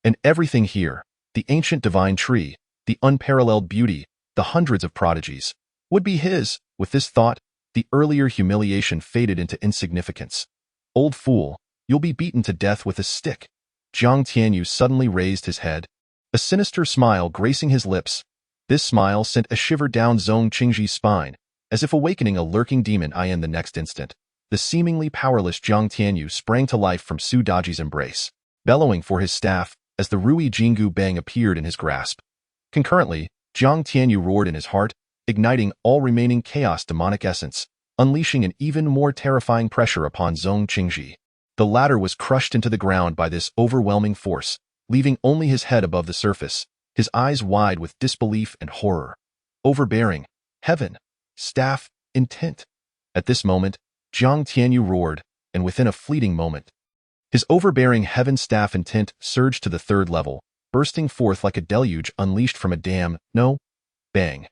And everything here, the ancient divine tree, the unparalleled beauty, the hundreds of prodigies, would be his. With this thought, the earlier humiliation faded into insignificance. "Old fool, you'll be beaten to death with a stick." Jiang Tianyu suddenly raised his head, a sinister smile gracing his lips. This smile sent a shiver down Zhong Qingji's spine, as if awakening a lurking demon. In the next instant, the seemingly powerless Jiang Tianyu sprang to life from Su Daji's embrace, bellowing for his staff as the Ruyi Jingu bang appeared in his grasp. Concurrently, Jiang Tianyu roared in his heart, igniting all remaining chaos demonic essence, unleashing an even more terrifying pressure upon Zhong Qingji. The latter was crushed into the ground by this overwhelming force, leaving only his head above the surface, his eyes wide with disbelief and horror. Overbearing, heaven, staff, intent. At this moment, Jiang Tianyu roared, and within a fleeting moment, his overbearing heaven staff intent surged to the 3rd level, bursting forth like a deluge unleashed from a dam. No. Bang.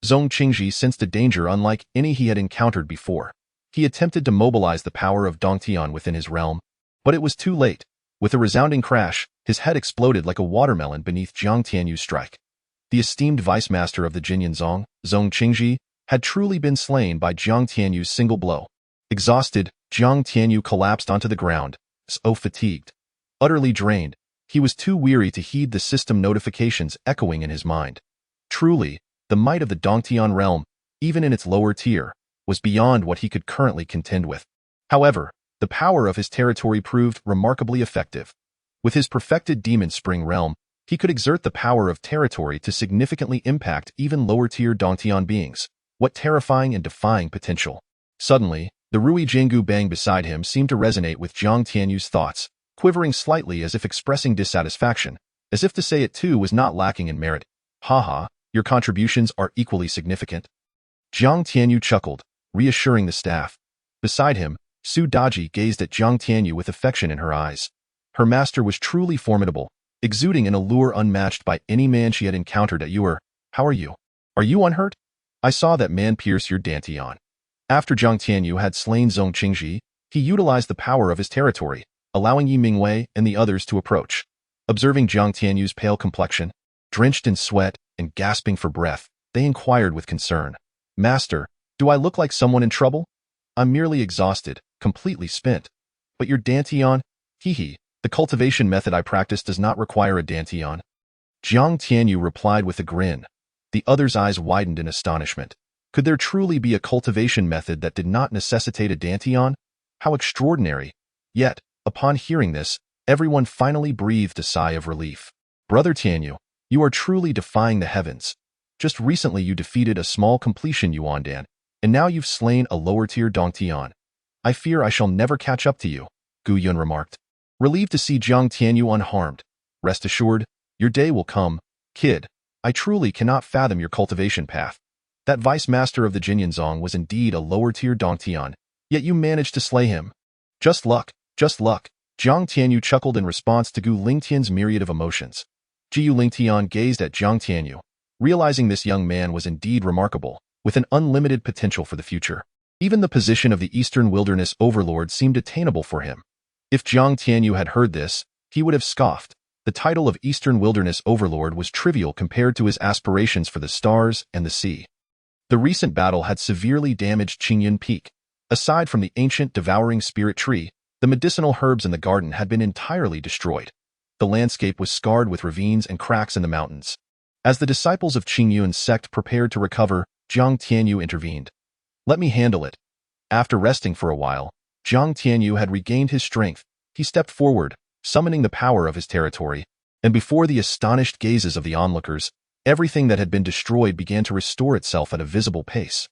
Zhong Qingji sensed a danger unlike any he had encountered before. He attempted to mobilize the power of Dongtian within his realm, but it was too late. With a resounding crash, his head exploded like a watermelon beneath Jiang Tianyu's strike. The esteemed vice master of the Qingyun Sect, Zhong Qingji, had truly been slain by Jiang Tianyu's single blow. Exhausted, Jiang Tianyu collapsed onto the ground, so fatigued. Utterly drained, He was too weary to heed the system notifications echoing in his mind. Truly, the might of the Dongtian realm, even in its lower tier, was beyond what he could currently contend with. However, the power of his territory proved remarkably effective. With his perfected demon spring realm, he could exert the power of territory to significantly impact even lower-tier Dongtian beings. What terrifying and defying potential. Suddenly, the Ruyi Jingu bang beside him seemed to resonate with Jiang Tianyu's thoughts, quivering slightly as if expressing dissatisfaction, as if to say it too was not lacking in merit. Haha, your contributions are equally significant. Jiang Tianyu chuckled, reassuring the staff. Beside him, Su Daji gazed at Jiang Tianyu with affection in her eyes. Her master was truly formidable, exuding an allure unmatched by any man she had encountered at Ur. How are you? Are you unhurt? I saw that man pierce your Dantian. After Jiang Tianyu had slain Zhong Qingji, he utilized the power of his territory, allowing Yi Mingwei and the others to approach. Observing Jiang Tianyu's pale complexion, drenched in sweat and gasping for breath, they inquired with concern. Master, do I look like someone in trouble? I'm merely exhausted, completely spent. But your Dantian? Hee. The cultivation method I practice does not require a Dantian. Jiang Tianyu replied with a grin. The other's eyes widened in astonishment. Could there truly be a cultivation method that did not necessitate a Dantian? How extraordinary! Yet, upon hearing this, everyone finally breathed a sigh of relief. Brother Tianyu, you are truly defying the heavens. Just recently you defeated a small completion Yuandan, and now you've slain a lower-tier Dongtian. I fear I shall never catch up to you, Gu Yun remarked. Relieved to see Jiang Tianyu unharmed. Rest assured, your day will come, kid. I truly cannot fathom your cultivation path. That vice master of the Jinyinzong was indeed a lower-tier Dongtian, yet you managed to slay him. Just luck, just luck. Jiang Tianyu chuckled in response to Gu Lingtian's myriad of emotions. Jiu Lingtian gazed at Jiang Tianyu, realizing this young man was indeed remarkable, with an unlimited potential for the future. Even the position of the Eastern Wilderness Overlord seemed attainable for him. If Jiang Tianyu had heard this, he would have scoffed. The title of Eastern Wilderness Overlord was trivial compared to his aspirations for the stars and the sea. The recent battle had severely damaged Qingyun Peak. Aside from the ancient devouring spirit tree, the medicinal herbs in the garden had been entirely destroyed. The landscape was scarred with ravines and cracks in the mountains. As the disciples of Qingyun Sect prepared to recover, Jiang Tianyu intervened. Let me handle it. After resting for a while, Jiang Tianyu had regained his strength. He stepped forward, summoning the power of his territory, and before the astonished gazes of the onlookers, everything that had been destroyed began to restore itself at a visible pace.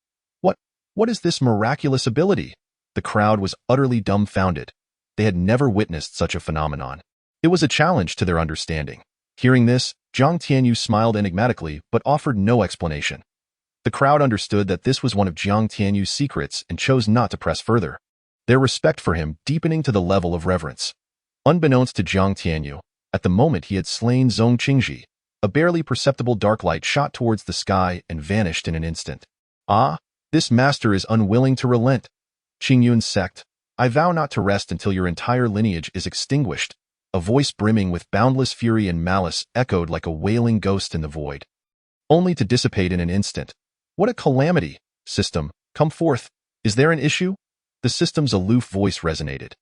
What is this miraculous ability? The crowd was utterly dumbfounded. They had never witnessed such a phenomenon. It was a challenge to their understanding. Hearing this, Jiang Tianyu smiled enigmatically but offered no explanation. The crowd understood that this was one of Jiang Tianyu's secrets and chose not to press further, their respect for him deepening to the level of reverence. Unbeknownst to Jiang Tianyu, at the moment he had slain Zhong Qingji, a barely perceptible dark light shot towards the sky and vanished in an instant. Ah, this master is unwilling to relent. Qingyun Sect, I vow not to rest until your entire lineage is extinguished. A voice brimming with boundless fury and malice echoed like a wailing ghost in the void, only to dissipate in an instant. What a calamity! System, come forth. Is there an issue? The system's aloof voice resonated.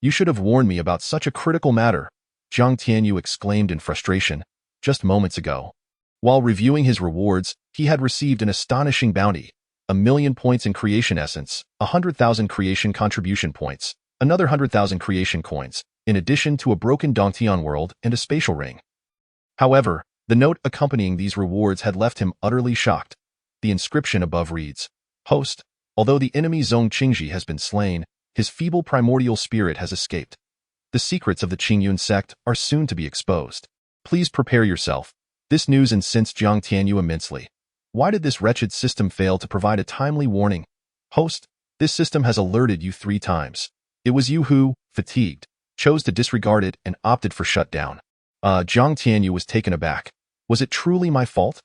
You should have warned me about such a critical matter, Jiang Tianyu exclaimed in frustration, just moments ago. While reviewing his rewards, he had received an astonishing bounty. 1,000,000 points in creation essence, 100,000 creation contribution points, another 100,000 creation coins, in addition to a broken Dongtian world and a spatial ring. However, the note accompanying these rewards had left him utterly shocked. The inscription above reads, Host, although the enemy Zhong Qingji has been slain, his feeble primordial spirit has escaped. The secrets of the Qingyun Sect are soon to be exposed. Please prepare yourself. This news incensed Jiang Tianyu immensely. Why did this wretched system fail to provide a timely warning? Host, this system has alerted you 3 times. It was you who, fatigued, chose to disregard it and opted for shutdown. Jiang Tianyu was taken aback. Was it truly my fault?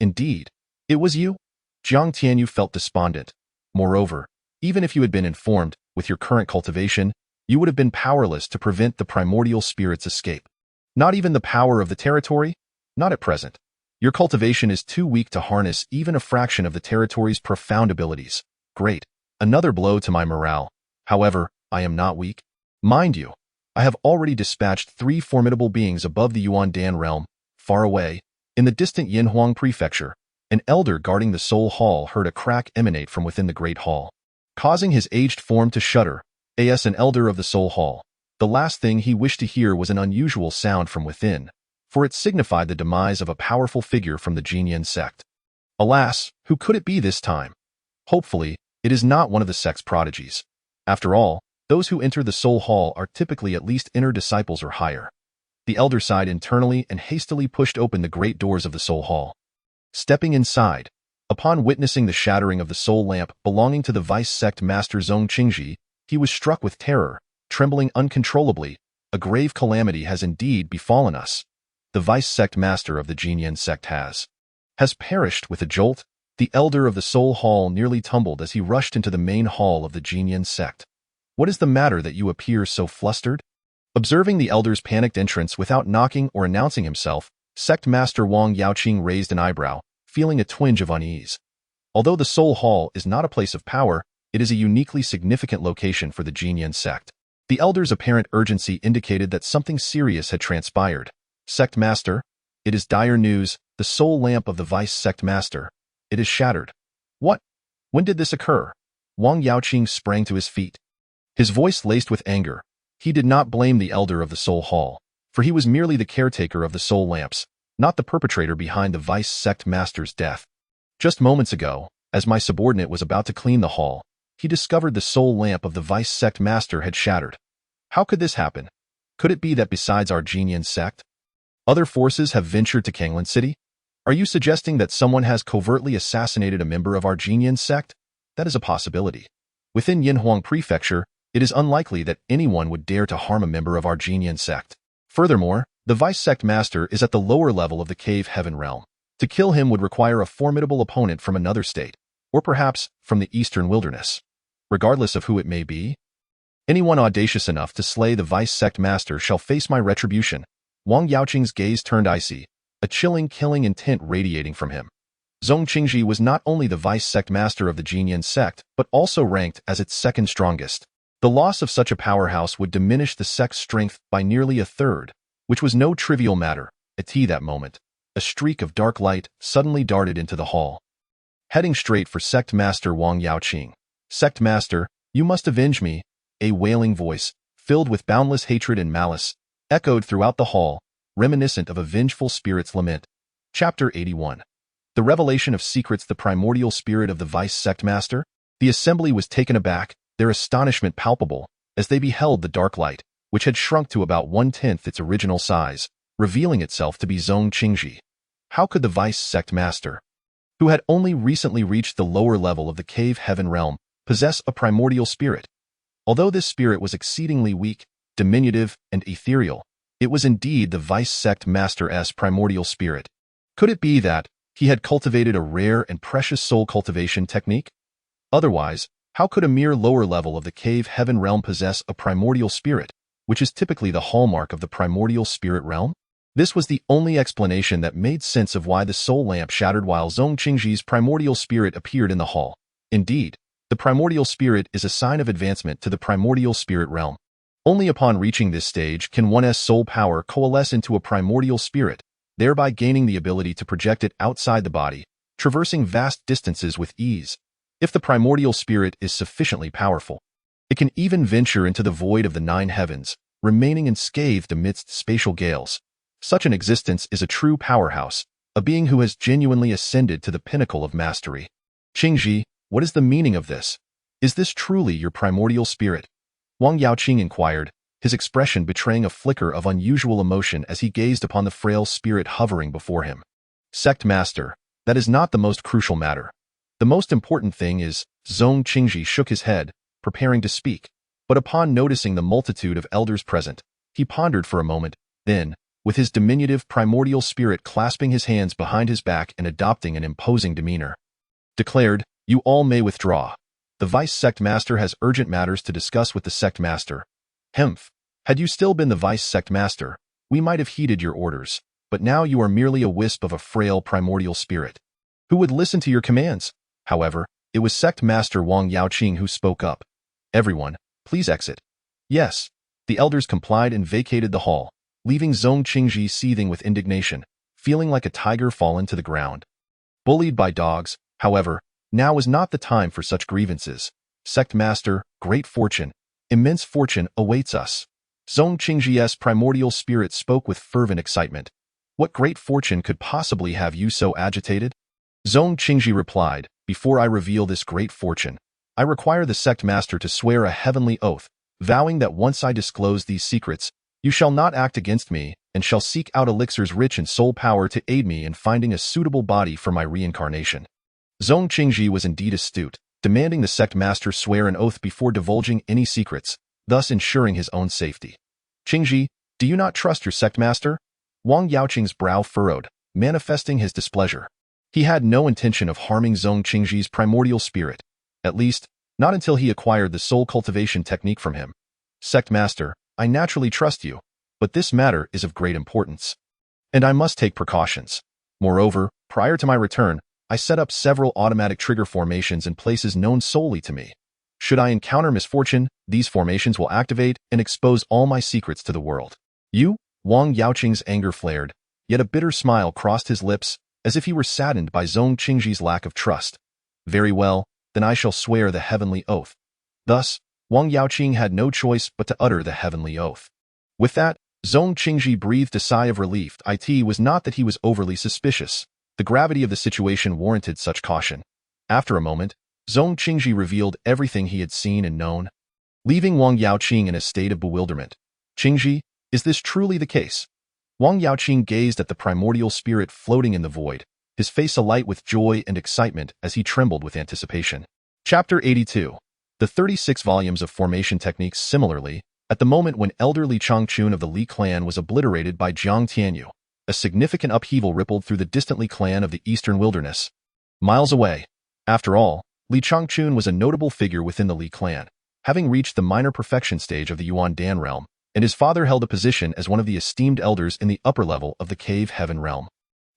Indeed, it was you? Jiang Tianyu felt despondent. Moreover, even if you had been informed, with your current cultivation, you would have been powerless to prevent the primordial spirit's escape. Not even the power of the territory? Not at present. Your cultivation is too weak to harness even a fraction of the territory's profound abilities. Great. Another blow to my morale. However, I am not weak. Mind you, I have already dispatched 3 formidable beings above the Yuan-Dan realm, far away. In the distant Yinhuang prefecture, an elder guarding the Soul Hall heard a crack emanate from within the great hall, causing his aged form to shudder. As an elder of the Soul Hall, the last thing he wished to hear was an unusual sound from within, for it signified the demise of a powerful figure from the Qingyun Sect. Alas, who could it be this time? Hopefully, it is not one of the sect's prodigies. After all, those who enter the Soul Hall are typically at least inner disciples or higher. The elder sighed internally and hastily pushed open the great doors of the Soul Hall. Stepping inside, upon witnessing the shattering of the soul lamp belonging to the vice sect master Zong Qingji, he was struck with terror, trembling uncontrollably. A grave calamity has indeed befallen us. The vice sect master of the Qingyun Sect has perished. With a jolt, the elder of the Soul Hall nearly tumbled as he rushed into the main hall of the Qingyun Sect. What is the matter that you appear so flustered? Observing the elder's panicked entrance without knocking or announcing himself, Sect Master Wang Yaoqing raised an eyebrow, feeling a twinge of unease. Although the Soul Hall is not a place of power, it is a uniquely significant location for the Qingyun Sect. The elder's apparent urgency indicated that something serious had transpired. Sect Master, it is dire news. The soul lamp of the Vice Sect Master. It is shattered. What? When did this occur? Wang Yaoqing sprang to his feet, his voice laced with anger. He did not blame the elder of the Soul Hall, for he was merely the caretaker of the soul lamps, not the perpetrator behind the Vice Sect Master's death. Just moments ago, as my subordinate was about to clean the hall, he discovered the soul lamp of the Vice Sect Master had shattered. How could this happen? Could it be that besides our Qingyun Sect, other forces have ventured to Qingyun City? Are you suggesting that someone has covertly assassinated a member of our Qingyun Sect? That is a possibility. Within Yinhuang Prefecture, it is unlikely that anyone would dare to harm a member of our Qingyun Sect. Furthermore, the Vice Sect Master is at the lower level of the Cave Heaven realm. To kill him would require a formidable opponent from another state, or perhaps from the Eastern Wilderness. Regardless of who it may be, anyone audacious enough to slay the Vice Sect Master shall face my retribution. Wang Yaoqing's gaze turned icy, a chilling, killing intent radiating from him. Zong Qingji was not only the Vice Sect Master of the Qingyun Sect, but also ranked as its second strongest. The loss of such a powerhouse would diminish the sect's strength by nearly a third, which was no trivial matter. At that moment, a streak of dark light suddenly darted into the hall, heading straight for Sect Master Wang Yaoqing. Sect Master, you must avenge me. A wailing voice, filled with boundless hatred and malice, echoed throughout the hall, reminiscent of a vengeful spirit's lament. Chapter 81. The Revelation of Secrets. The primordial spirit of the Vice Sect Master? The assembly was taken aback, their astonishment palpable, as they beheld the dark light, which had shrunk to about 1/10 its original size, revealing itself to be Zong Qingji. How could the Vice Sect Master, who had only recently reached the lower level of the Cave Heaven realm, possess a primordial spirit? Although this spirit was exceedingly weak, diminutive, and ethereal, it was indeed the Vice Sect Master's primordial spirit. Could it be that he had cultivated a rare and precious soul cultivation technique? Otherwise, how could a mere lower level of the Cave Heaven realm possess a primordial spirit, which is typically the hallmark of the primordial spirit realm? This was the only explanation that made sense of why the soul lamp shattered while Zong Qingji's primordial spirit appeared in the hall. Indeed, the primordial spirit is a sign of advancement to the primordial spirit realm. Only upon reaching this stage can one's soul power coalesce into a primordial spirit, thereby gaining the ability to project it outside the body, traversing vast distances with ease. If the primordial spirit is sufficiently powerful, it can even venture into the void of the 9 heavens, remaining unscathed amidst spatial gales. Such an existence is a true powerhouse, a being who has genuinely ascended to the pinnacle of mastery. Qingji, what is the meaning of this? Is this truly your primordial spirit? Wang Yaoqing inquired, his expression betraying a flicker of unusual emotion as he gazed upon the frail spirit hovering before him. Sect Master, that is not the most crucial matter. The most important thing is, Zong Qingji shook his head, preparing to speak, but upon noticing the multitude of elders present, he pondered for a moment, then, with his diminutive primordial spirit clasping his hands behind his back and adopting an imposing demeanor, declared, "You all may withdraw. The Vice Sect Master has urgent matters to discuss with the Sect Master." Hemph. Had you still been the Vice Sect Master, we might have heeded your orders, but now you are merely a wisp of a frail primordial spirit. Who would listen to your commands? However, it was Sect Master Wang Yaoqing who spoke up. "Everyone, please exit." "Yes." The elders complied and vacated the hall, leaving Zhong Qingji seething with indignation, feeling like a tiger fallen to the ground. Bullied by dogs, however, now was not the time for such grievances. Sect Master, great fortune, immense fortune awaits us. Zhong Qingji's primordial spirit spoke with fervent excitement. What great fortune could possibly have you so agitated? Zhong Qingji replied, before I reveal this great fortune, I require the Sect Master to swear a heavenly oath, vowing that once I disclose these secrets, you shall not act against me and shall seek out elixirs rich in soul power to aid me in finding a suitable body for my reincarnation. Zhong Qingji was indeed astute, demanding the Sect Master swear an oath before divulging any secrets, thus ensuring his own safety. Qingji, do you not trust your Sect Master? Wang Yaoqing's brow furrowed, manifesting his displeasure. He had no intention of harming Zhong Qingji's primordial spirit, at least, not until he acquired the soul cultivation technique from him. Sect Master, I naturally trust you, but this matter is of great importance, and I must take precautions. Moreover, prior to my return, I set up several automatic trigger formations in places known solely to me. Should I encounter misfortune, these formations will activate and expose all my secrets to the world. You? Wang Yaoqing's anger flared, yet a bitter smile crossed his lips, as if he were saddened by Zhong Qingji's lack of trust. Very well, then I shall swear the heavenly oath. Thus, Wang Yaoqing had no choice but to utter the heavenly oath. With that, Zhong Qingji breathed a sigh of relief. It was not that he was overly suspicious. The gravity of the situation warranted such caution. After a moment, Zhong Qingji revealed everything he had seen and known, leaving Wang Yaoqing in a state of bewilderment. Qingji, is this truly the case? Wang Yaoqing gazed at the primordial spirit floating in the void, his face alight with joy and excitement as he trembled with anticipation. Chapter 82. The 36 volumes of formation techniques. Similarly, at the moment when Elder Li Changchun of the Li clan was obliterated by Jiang Tianyu, a significant upheaval rippled through the distant Li clan of the eastern wilderness. Miles away. After all, Li Changchun was a notable figure within the Li clan, having reached the minor perfection stage of the Yuan Dan realm, and his father held a position as one of the esteemed elders in the upper level of the Cave Heaven realm.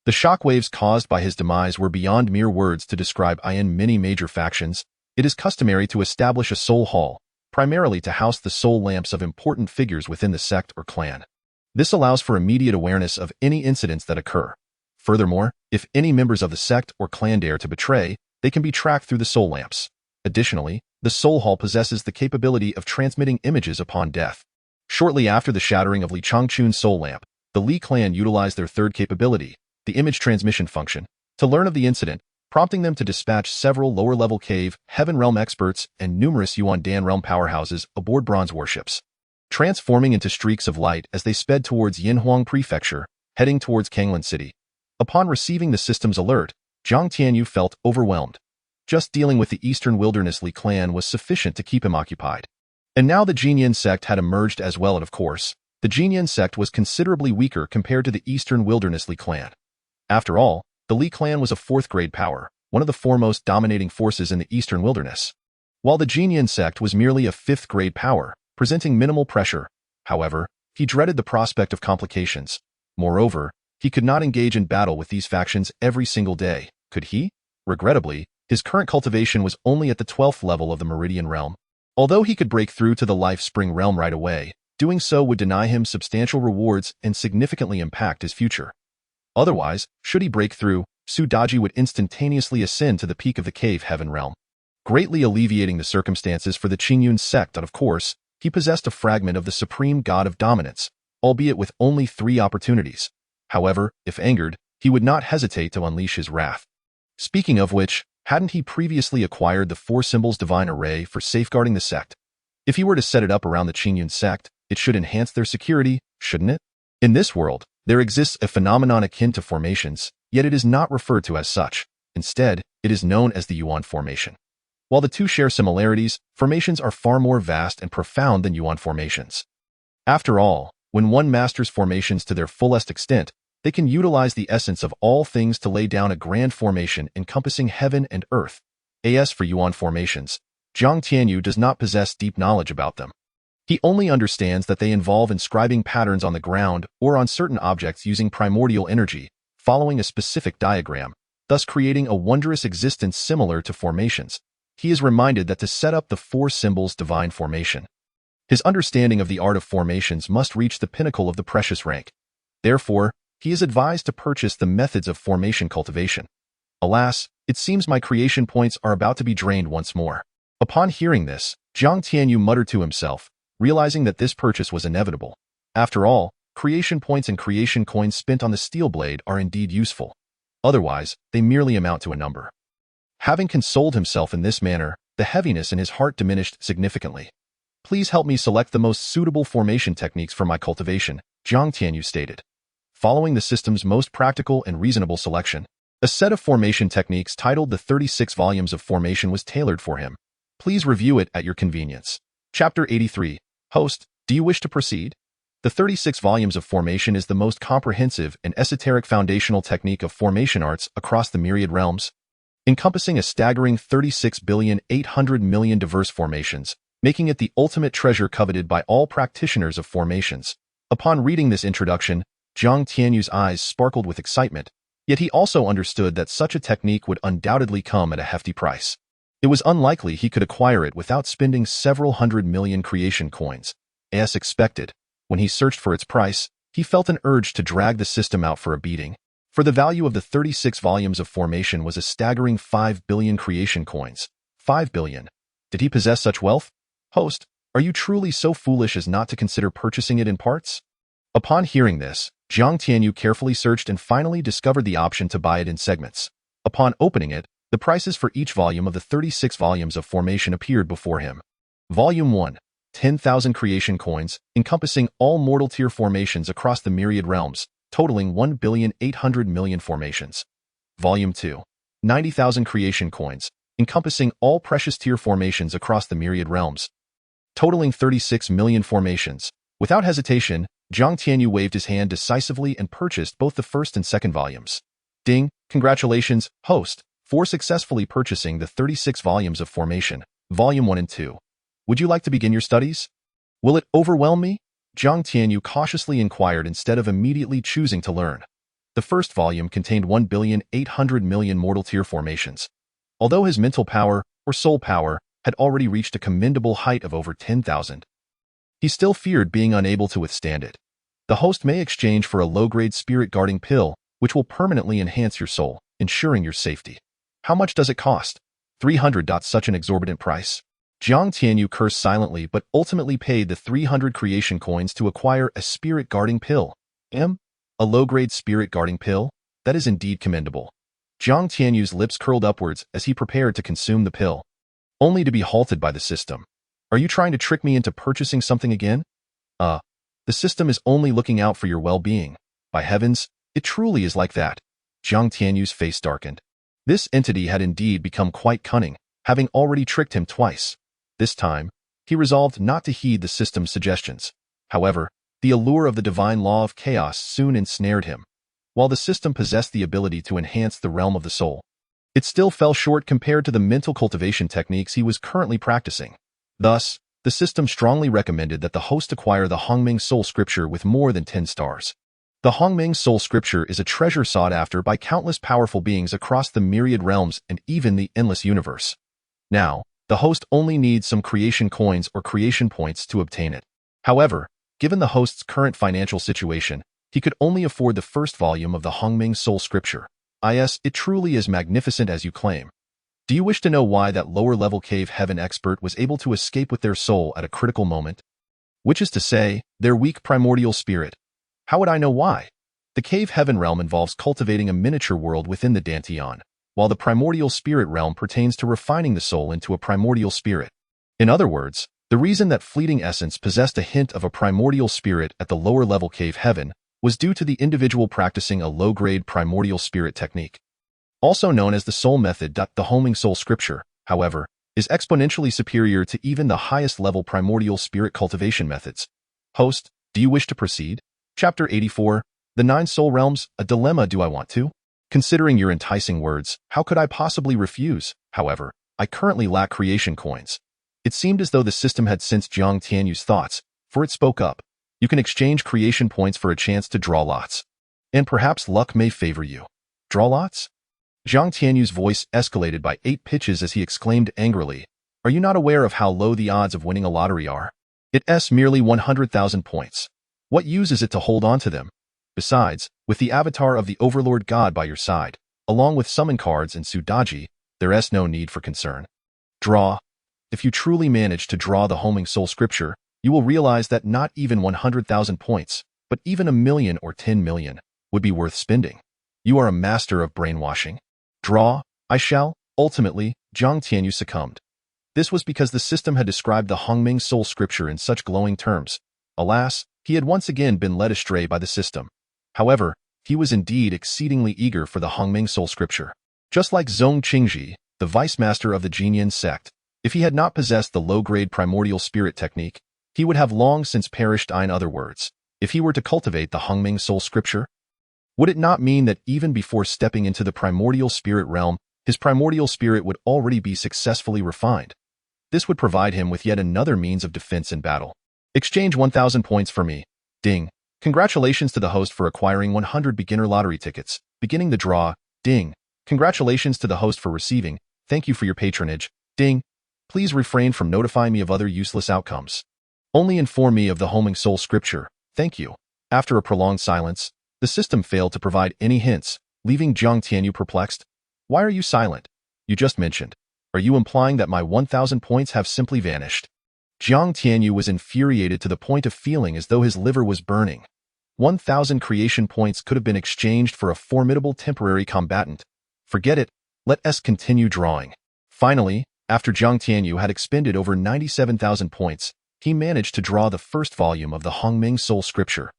The shockwaves caused by his demise were beyond mere words to describe. In many major factions, it is customary to establish a soul hall, primarily to house the soul lamps of important figures within the sect or clan. This allows for immediate awareness of any incidents that occur. Furthermore, if any members of the sect or clan dare to betray, they can be tracked through the soul lamps. Additionally, the soul hall possesses the capability of transmitting images upon death. Shortly after the shattering of Li Changchun's soul lamp, the Li clan utilized their third capability, the image transmission function, to learn of the incident, prompting them to dispatch several lower-level Cave Heaven realm experts and numerous Yuan Dan realm powerhouses aboard bronze warships, transforming into streaks of light as they sped towards Yinhuang Prefecture, heading towards Kanglan City. Upon receiving the system's alert, Jiang Tianyu felt overwhelmed. Just dealing with the Eastern Wilderness Li clan was sufficient to keep him occupied. And now the Qingyun Sect had emerged as well, and of course, the Qingyun Sect was considerably weaker compared to the Eastern Wilderness Li clan. After all, the Li clan was a fourth-grade power, one of the foremost dominating forces in the Eastern Wilderness, while the Qingyun Sect was merely a fifth-grade power, presenting minimal pressure. However, he dreaded the prospect of complications. Moreover, he could not engage in battle with these factions every single day, could he? Regrettably, his current cultivation was only at the 12th level of the Meridian realm. Although he could break through to the Life Spring realm right away, doing so would deny him substantial rewards and significantly impact his future. Otherwise, should he break through, Su Daji would instantaneously ascend to the peak of the Cave Heaven realm, greatly alleviating the circumstances for the Qingyun Sect. And of course, he possessed a fragment of the supreme god of dominance, albeit with only 3 opportunities. However, if angered, he would not hesitate to unleash his wrath. Speaking of which, hadn't he previously acquired the 4 symbols divine array for safeguarding the sect? If he were to set it up around the Qingyun Sect, it should enhance their security, shouldn't it? In this world, there exists a phenomenon akin to formations, yet it is not referred to as such. Instead, it is known as the Yuan formation. While the two share similarities, formations are far more vast and profound than Yuan formations. After all, when one masters formations to their fullest extent, they can utilize the essence of all things to lay down a grand formation encompassing heaven and earth. As for Yuan formations, Jiang Tianyu does not possess deep knowledge about them. He only understands that they involve inscribing patterns on the ground or on certain objects using primordial energy, following a specific diagram, thus creating a wondrous existence similar to formations. He is reminded that to set up the 4 symbols divine formation, His understanding of the art of formations must reach the pinnacle of the precious rank. Therefore, he is advised to purchase the methods of formation cultivation. Alas, it seems my creation points are about to be drained once more. Upon hearing this, Jiang Tianyu muttered to himself, realizing that this purchase was inevitable. After all, creation points and creation coins spent on the steel blade are indeed useful. Otherwise, they merely amount to a number. Having consoled himself in this manner, the heaviness in his heart diminished significantly. Please help me select the most suitable formation techniques for my cultivation, Jiang Tianyu stated. Following the system's most practical and reasonable selection, a set of formation techniques titled the 36 Volumes of Formation was tailored for him. Please review it at your convenience. Chapter 83. Host, do you wish to proceed? The 36 Volumes of Formation is the most comprehensive and esoteric foundational technique of formation arts across the myriad realms, encompassing a staggering 36,800,000,000 diverse formations, making it the ultimate treasure coveted by all practitioners of formations. Upon reading this introduction, Jiang Tianyu's eyes sparkled with excitement, yet he also understood that such a technique would undoubtedly come at a hefty price. It was unlikely he could acquire it without spending several 100,000,000 creation coins. As expected, when he searched for its price, he felt an urge to drag the system out for a beating. For the value of the 36 volumes of formation was a staggering 5 billion creation coins. 5 billion. Did he possess such wealth? Host, are you truly so foolish as not to consider purchasing it in parts? Upon hearing this, Jiang Tianyu carefully searched and finally discovered the option to buy it in segments. Upon opening it, the prices for each volume of the 36 volumes of formation appeared before him. Volume 1, 10,000 creation coins, encompassing all mortal tier formations across the myriad realms, totaling 1,800,000,000 formations. Volume 2, 90,000 creation coins, encompassing all precious tier formations across the myriad realms, totaling 36 million formations. Without hesitation, Jiang Tianyu waved his hand decisively and purchased both the first and second volumes. Ding! Congratulations, host, for successfully purchasing the 36 volumes of formation, Volume 1 and 2. Would you like to begin your studies? Will it overwhelm me? Jiang Tianyu cautiously inquired instead of immediately choosing to learn. The first volume contained 1,800,000,000 mortal tier formations. Although his mental power, or soul power, had already reached a commendable height of over 10,000, he still feared being unable to withstand it. The host may exchange for a low-grade spirit-guarding pill, which will permanently enhance your soul, ensuring your safety. How much does it cost? 300. Such an exorbitant price. Jiang Tianyu cursed silently but ultimately paid the 300 creation coins to acquire a spirit-guarding pill. A low-grade spirit-guarding pill? That is indeed commendable. Jiang Tianyu's lips curled upwards as he prepared to consume the pill, only to be halted by the system. Are you trying to trick me into purchasing something again? The system is only looking out for your well-being. By heavens, it truly is like that. Jiang Tianyu's face darkened. This entity had indeed become quite cunning, having already tricked him twice. This time, he resolved not to heed the system's suggestions. However, the allure of the divine law of chaos soon ensnared him. While the system possessed the ability to enhance the realm of the soul, it still fell short compared to the mental cultivation techniques he was currently practicing. Thus, the system strongly recommended that the host acquire the Hongming Soul Scripture with more than 10 stars. The Hongming Soul Scripture is a treasure sought after by countless powerful beings across the myriad realms and even the endless universe. Now, the host only needs some creation coins or creation points to obtain it. However, given the host's current financial situation, he could only afford the first volume of the Hongming Soul Scripture. It truly is magnificent as you claim. Do you wish to know why that lower-level cave heaven expert was able to escape with their soul at a critical moment? Which is to say, their weak primordial spirit. How would I know why? The cave heaven realm involves cultivating a miniature world within the Dantian, while the primordial spirit realm pertains to refining the soul into a primordial spirit. In other words, the reason that fleeting essence possessed a hint of a primordial spirit at the lower-level cave heaven was due to the individual practicing a low-grade primordial spirit technique. Also known as the soul method. The Hongming Soul Scripture, however, is exponentially superior to even the highest-level primordial spirit cultivation methods. Host, do you wish to proceed? Chapter 84. The 9 Soul Realms, a dilemma. Do I want to? Considering your enticing words, how could I possibly refuse? However, I currently lack creation coins. It seemed as though the system had sensed Jiang Tianyu's thoughts, for it spoke up. You can exchange creation points for a chance to draw lots. And perhaps luck may favor you. Draw lots? Jiang Tianyu's voice escalated by 8 pitches as he exclaimed angrily, Are you not aware of how low the odds of winning a lottery are? It's merely 100,000 points. What use is it to hold on to them? Besides, with the avatar of the Overlord God by your side, along with summon cards and Sudaji, there's no need for concern. Draw. If you truly manage to draw the homing soul scripture, you will realize that not even 100,000 points, but even 1,000,000 or 10 million, would be worth spending. You are a master of brainwashing. Draw. I shall. Ultimately, Jiang Tianyu succumbed. This was because the system had described the Hongming soul scripture in such glowing terms. Alas, he had once again been led astray by the system. However, he was indeed exceedingly eager for the Hongming soul scripture. Just like Zhong Qingji, the vice master of the Qingyun Sect, if he had not possessed the low-grade primordial spirit technique, he would have long since perished. In other words, if he were to cultivate the Hongming soul scripture, would it not mean that even before stepping into the primordial spirit realm, his primordial spirit would already be successfully refined? This would provide him with yet another means of defense in battle. Exchange 1,000 points for me. Ding. Congratulations to the host for acquiring 100 beginner lottery tickets. Beginning the draw. Ding. Congratulations to the host for receiving. Thank you for your patronage. Ding. Please refrain from notifying me of other useless outcomes. Only inform me of the homing soul scripture. Thank you. After a prolonged silence, the system failed to provide any hints, leaving Jiang Tianyu perplexed. Why are you silent? You just mentioned. Are you implying that my 1,000 points have simply vanished? Jiang Tianyu was infuriated to the point of feeling as though his liver was burning. 1,000 creation points could have been exchanged for a formidable temporary combatant. Forget it. Let us continue drawing. Finally, after Jiang Tianyu had expended over 97,000 points, he managed to draw the first volume of the Hongming soul scripture.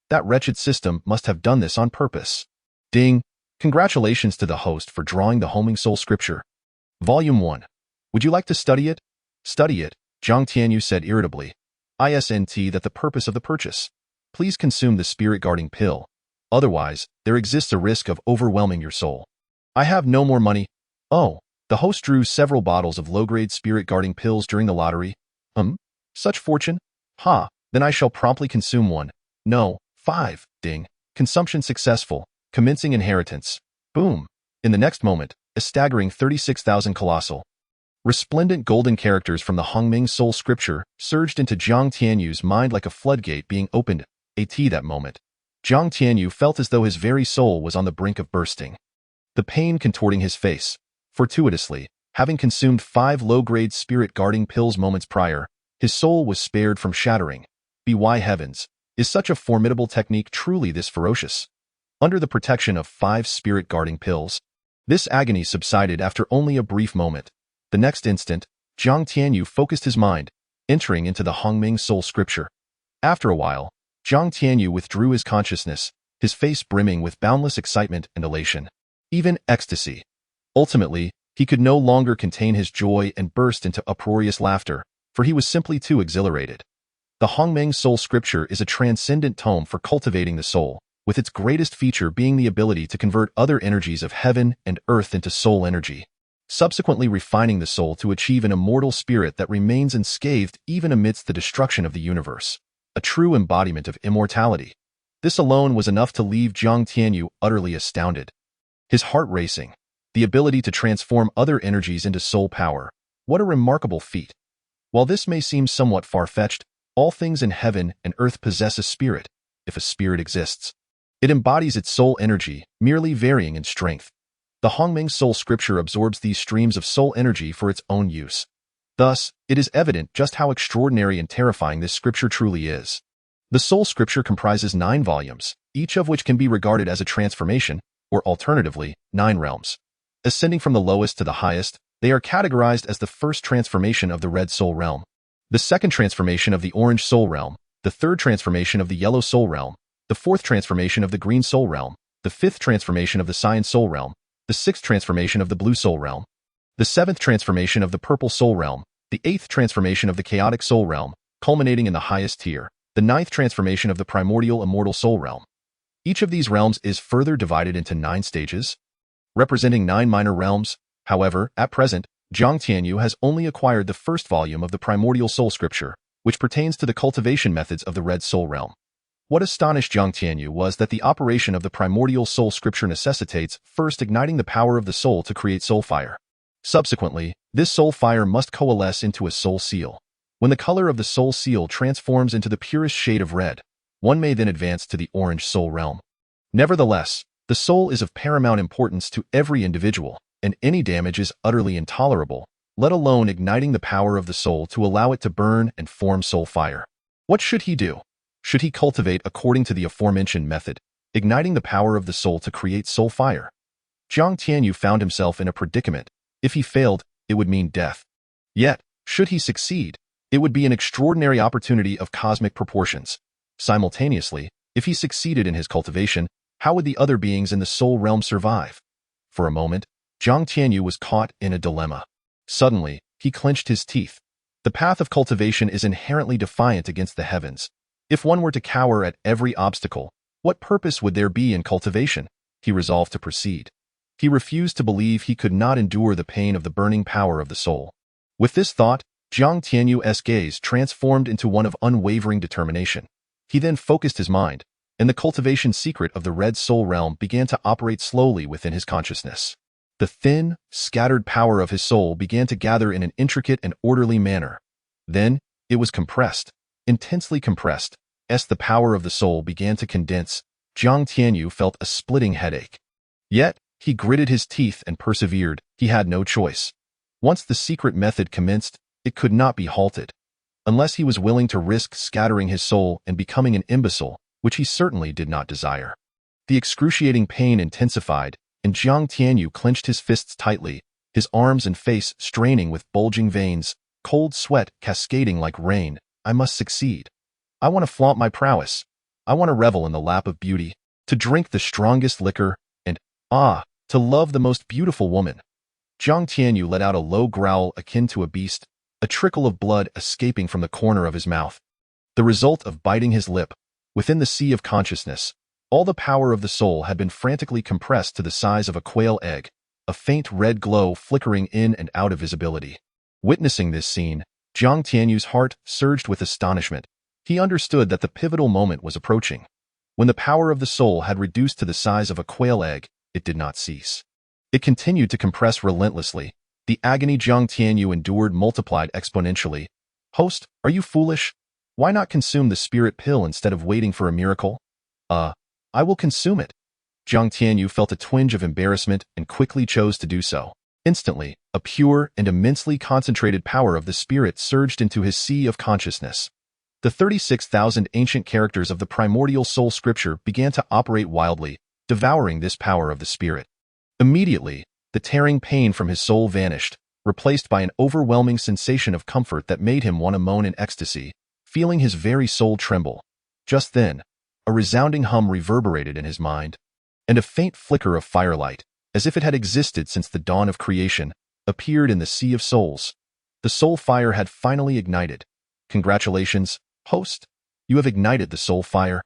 That wretched system must have done this on purpose. Ding. Congratulations to the host for drawing the homing soul scripture. Volume 1. Would you like to study it? Study it, Jiang Tianyu said irritably. Isn't that the purpose of the purchase? Please consume the spirit-guarding pill. Otherwise, there exists a risk of overwhelming your soul. I have no more money. Oh, the host drew several bottles of low-grade spirit-guarding pills during the lottery. Such fortune? Ha, then I shall promptly consume one. No, 5, ding. Consumption successful. Commencing inheritance. Boom. In the next moment, a staggering 36,000 colossal, resplendent golden characters from the Hongming soul scripture surged into Jiang Tianyu's mind like a floodgate being opened. That moment, Jiang Tianyu felt as though his very soul was on the brink of bursting. The pain contorting his face. Fortuitously, having consumed 5 low-grade spirit-guarding pills moments prior, his soul was spared from shattering. By heavens, is such a formidable technique truly this ferocious? Under the protection of 5 spirit-guarding pills, this agony subsided after only a brief moment. The next instant, Jiang Tianyu focused his mind, entering into the Hongming soul scripture. After a while, Jiang Tianyu withdrew his consciousness, his face brimming with boundless excitement and elation. Even ecstasy. Ultimately, he could no longer contain his joy and burst into uproarious laughter, for he was simply too exhilarated. The Hongming soul scripture is a transcendent tome for cultivating the soul, with its greatest feature being the ability to convert other energies of heaven and earth into soul energy, subsequently refining the soul to achieve an immortal spirit that remains unscathed even amidst the destruction of the universe. A true embodiment of immortality. This alone was enough to leave Jiang Tianyu utterly astounded. His heart racing. The ability to transform other energies into soul power. What a remarkable feat. While this may seem somewhat far-fetched, all things in heaven and earth possess a spirit, if a spirit exists. It embodies its soul energy, merely varying in strength. The Hongming soul scripture absorbs these streams of soul energy for its own use. Thus, it is evident just how extraordinary and terrifying this scripture truly is. The soul scripture comprises 9 volumes, each of which can be regarded as a transformation, or alternatively, 9 realms. Ascending from the lowest to the highest, they are categorized as the first transformation of the red soul realm, the second transformation of the orange soul realm, the third transformation of the yellow soul realm, the fourth transformation of the green soul realm, the fifth transformation of the cyan soul realm, the sixth transformation of the blue soul realm, the seventh transformation of the purple soul realm, the eighth transformation of the chaotic soul realm, culminating in the highest tier, the ninth transformation of the primordial immortal soul realm. Each of these realms is further divided into 9 stages, representing 9 minor realms. However, at present, Jiang Tianyu has only acquired the first volume of the primordial soul scripture, which pertains to the cultivation methods of the red soul realm. What astonished Jiang Tianyu was that the operation of the primordial soul scripture necessitates first igniting the power of the soul to create soul fire. Subsequently, this soul fire must coalesce into a soul seal. When the color of the soul seal transforms into the purest shade of red, one may then advance to the orange soul realm. Nevertheless, the soul is of paramount importance to every individual, and any damage is utterly intolerable, let alone igniting the power of the soul to allow it to burn and form soul fire. What should he do? Should he cultivate according to the aforementioned method, igniting the power of the soul to create soul fire? Jiang Tianyu found himself in a predicament. If he failed, it would mean death. Yet, should he succeed, it would be an extraordinary opportunity of cosmic proportions. Simultaneously, if he succeeded in his cultivation, how would the other beings in the soul realm survive? For a moment, Jiang Tianyu was caught in a dilemma. Suddenly, he clenched his teeth. The path of cultivation is inherently defiant against the heavens. If one were to cower at every obstacle, what purpose would there be in cultivation? He resolved to proceed. He refused to believe he could not endure the pain of the burning power of the soul. With this thought, Jiang Tianyu's gaze transformed into one of unwavering determination. He then focused his mind, and the cultivation secret of the red soul realm began to operate slowly within his consciousness. The thin, scattered power of his soul began to gather in an intricate and orderly manner. Then, it was compressed, intensely compressed. As the power of the soul began to condense, Jiang Tianyu felt a splitting headache. Yet, he gritted his teeth and persevered. He had no choice. Once the secret method commenced, it could not be halted. Unless he was willing to risk scattering his soul and becoming an imbecile, which he certainly did not desire. The excruciating pain intensified, and Jiang Tianyu clenched his fists tightly, his arms and face straining with bulging veins, cold sweat cascading like rain. I must succeed. I want to flaunt my prowess. I want to revel in the lap of beauty, to drink the strongest liquor, and, to love the most beautiful woman. Jiang Tianyu let out a low growl akin to a beast, a trickle of blood escaping from the corner of his mouth. The result of biting his lip. Within the sea of consciousness, all the power of the soul had been frantically compressed to the size of a quail egg, a faint red glow flickering in and out of visibility. Witnessing this scene, Jiang Tianyu's heart surged with astonishment. He understood that the pivotal moment was approaching. When the power of the soul had reduced to the size of a quail egg, it did not cease. It continued to compress relentlessly. The agony Jiang Tianyu endured multiplied exponentially. Host, are you foolish? Why not consume the spirit pill instead of waiting for a miracle? I will consume it. Jiang Tianyu felt a twinge of embarrassment and quickly chose to do so. Instantly, a pure and immensely concentrated power of the spirit surged into his sea of consciousness. The 36,000 ancient characters of the primordial soul scripture began to operate wildly, devouring this power of the spirit. Immediately, the tearing pain from his soul vanished, replaced by an overwhelming sensation of comfort that made him want to moan in ecstasy, feeling his very soul tremble. Just then, a resounding hum reverberated in his mind, and a faint flicker of firelight, as if it had existed since the dawn of creation, appeared in the sea of souls. The soul fire had finally ignited. Congratulations, host! You have ignited the soul fire.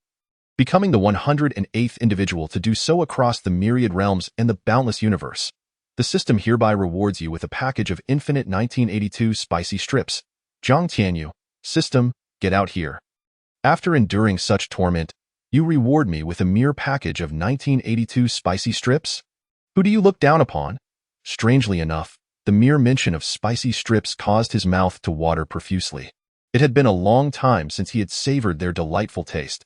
Becoming the 108th individual to do so across the myriad realms and the boundless universe. The system hereby rewards you with a package of infinite 1982 spicy strips. Jiang Tianyu, system, get out here. After enduring such torment, you reward me with a mere package of 1982 spicy strips? Who do you look down upon? Strangely enough, the mere mention of spicy strips caused his mouth to water profusely. It had been a long time since he had savored their delightful taste.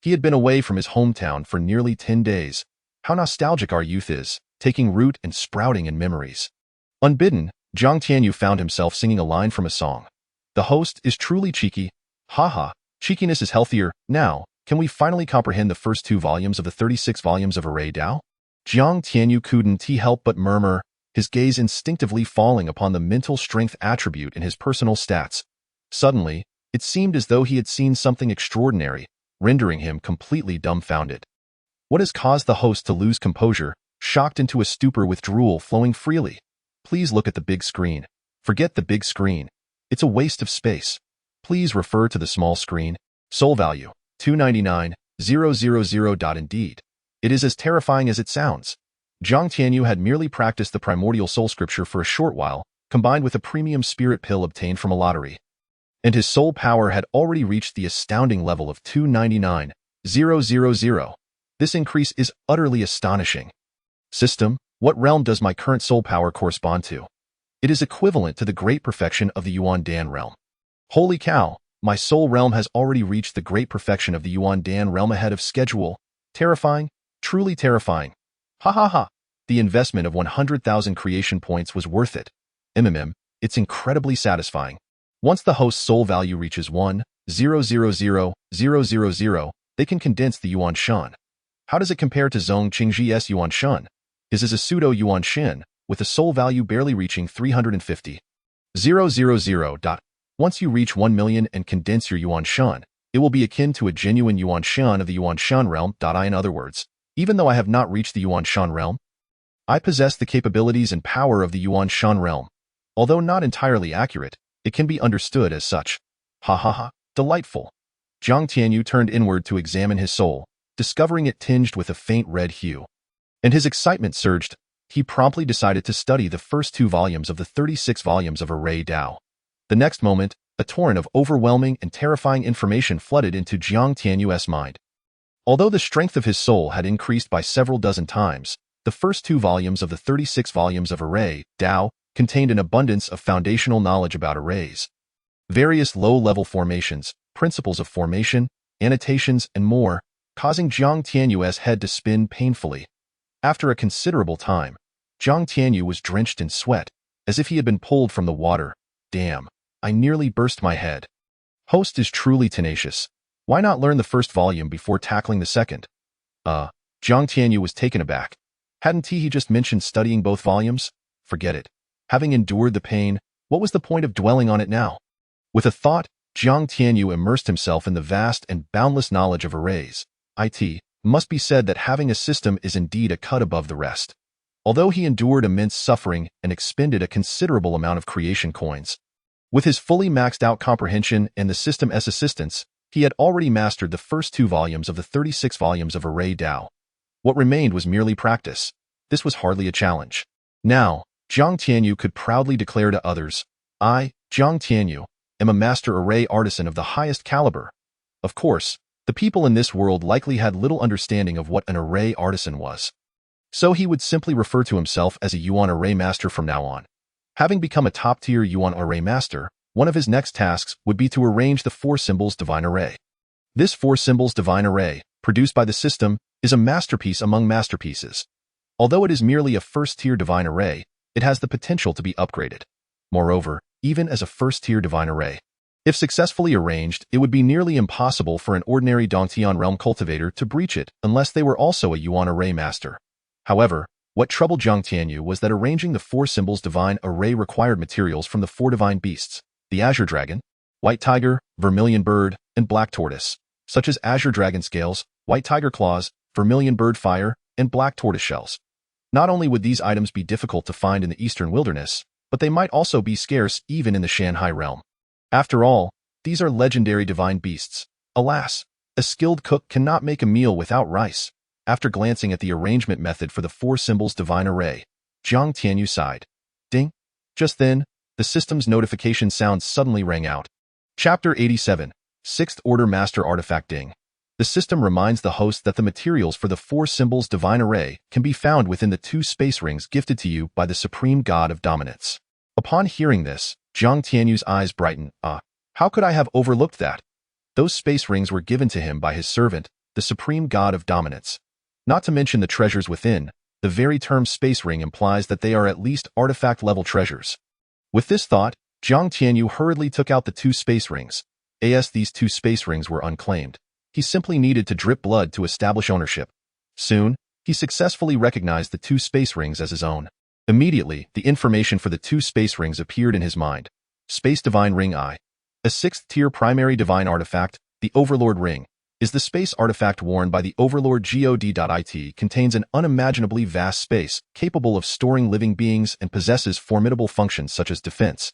He had been away from his hometown for nearly 10 days. How nostalgic our youth is, taking root and sprouting in memories. Unbidden, Jiang Tianyu found himself singing a line from a song. The host is truly cheeky. Haha, cheekiness is healthier. Now, can we finally comprehend the first 2 volumes of the 36 volumes of Array Dao? Jiang Tianyu couldn't help but murmur, his gaze instinctively falling upon the mental strength attribute in his personal stats. Suddenly, it seemed as though he had seen something extraordinary, rendering him completely dumbfounded. What has caused the host to lose composure, shocked into a stupor with drool flowing freely? Please look at the big screen. Forget the big screen. It's a waste of space. Please refer to the small screen. Soul value, 299,000. Indeed. It is as terrifying as it sounds. Jiang Tianyu had merely practiced the primordial soul scripture for a short while, combined with a premium spirit pill obtained from a lottery. And his soul power had already reached the astounding level of 299,000. This increase is utterly astonishing. System, what realm does my current soul power correspond to? It is equivalent to the great perfection of the Yuan Dan realm. Holy cow, my soul realm has already reached the great perfection of the Yuan Dan realm ahead of schedule. Terrifying, truly terrifying. Ha ha ha. The investment of 100,000 creation points was worth it. It's incredibly satisfying. Once the host's soul value reaches 1,000,000, they can condense the Yuan Shan. How does it compare to Zhong Qingji's Yuan Shan? His is a pseudo Yuan Shan, with a soul value barely reaching 350,000. Once you reach 1 million and condense your Yuan Shan, it will be akin to a genuine Yuan Shan of the Yuan Shan realm. In other words, even though I have not reached the Yuan Shan realm, I possess the capabilities and power of the Yuan Shan realm. Although not entirely accurate, it can be understood as such. Ha ha ha, delightful. Jiang Tianyu turned inward to examine his soul, discovering it tinged with a faint red hue. And his excitement surged. He promptly decided to study the first 2 volumes of the 36 volumes of Array Dao. The next moment, a torrent of overwhelming and terrifying information flooded into Jiang Tianyu's mind. Although the strength of his soul had increased by several dozen times, the first 2 volumes of the 36 volumes of Array Dao contained an abundance of foundational knowledge about arrays, various low-level formations, principles of formation, annotations, and more, causing Jiang Tianyu's head to spin painfully. After a considerable time, Jiang Tianyu was drenched in sweat, as if he had been pulled from the water. Damn, I nearly burst my head. Host is truly tenacious. Why not learn the first volume before tackling the second? Jiang Tianyu was taken aback. Hadn't he just mentioned studying both volumes? Forget it. Having endured the pain, what was the point of dwelling on it now? With a thought, Jiang Tianyu immersed himself in the vast and boundless knowledge of arrays. It must be said that having a system is indeed a cut above the rest. Although he endured immense suffering and expended a considerable amount of creation coins, with his fully maxed out comprehension and the system's assistance, he had already mastered the first 2 volumes of the 36 volumes of Array Dao. What remained was merely practice. This was hardly a challenge. Now, Jiang Tianyu could proudly declare to others, I, Jiang Tianyu, am a master array artisan of the highest caliber. Of course, the people in this world likely had little understanding of what an array artisan was. So he would simply refer to himself as a Yuan array master from now on. Having become a top-tier Yuan array master, one of his next tasks would be to arrange the 4 symbols divine array. This 4 symbols divine array, produced by the system, is a masterpiece among masterpieces. Although it is merely a first-tier divine array, it has the potential to be upgraded. Moreover, even as a first-tier divine array, if successfully arranged, it would be nearly impossible for an ordinary Dongtian realm cultivator to breach it unless they were also a Yuan array master. However, what troubled Jiang Tianyu was that arranging the 4 symbols divine array required materials from the 4 divine beasts, the azure dragon, white tiger, vermilion bird, and black tortoise, such as azure dragon scales, white tiger claws, vermilion bird fire, and black tortoise shells. Not only would these items be difficult to find in the eastern wilderness, but they might also be scarce even in the Shanhai realm. After all, these are legendary divine beasts. Alas, a skilled cook cannot make a meal without rice. After glancing at the arrangement method for the 4 symbols divine array, Jiang Tianyu sighed. Ding! Just then, the system's notification sound suddenly rang out. Chapter 87, 6th Order Master Artifact Ding. The system reminds the host that the materials for the 4 symbols divine array can be found within the 2 space rings gifted to you by the Supreme God of Dominance. Upon hearing this, Jiang Tianyu's eyes brightened. How could I have overlooked that? Those space rings were given to him by his servant, the Supreme God of Dominance. Not to mention the treasures within, the very term space ring implies that they are at least artifact-level treasures. With this thought, Jiang Tianyu hurriedly took out the 2 space rings. These 2 space rings were unclaimed. He simply needed to drip blood to establish ownership. Soon, he successfully recognized the 2 space rings as his own. Immediately, the information for the 2 space rings appeared in his mind. Space Divine Ring I. A 6th-tier primary divine artifact, the Overlord Ring, is the space artifact worn by the Overlord God. Contains an unimaginably vast space, capable of storing living beings and possesses formidable functions such as defense,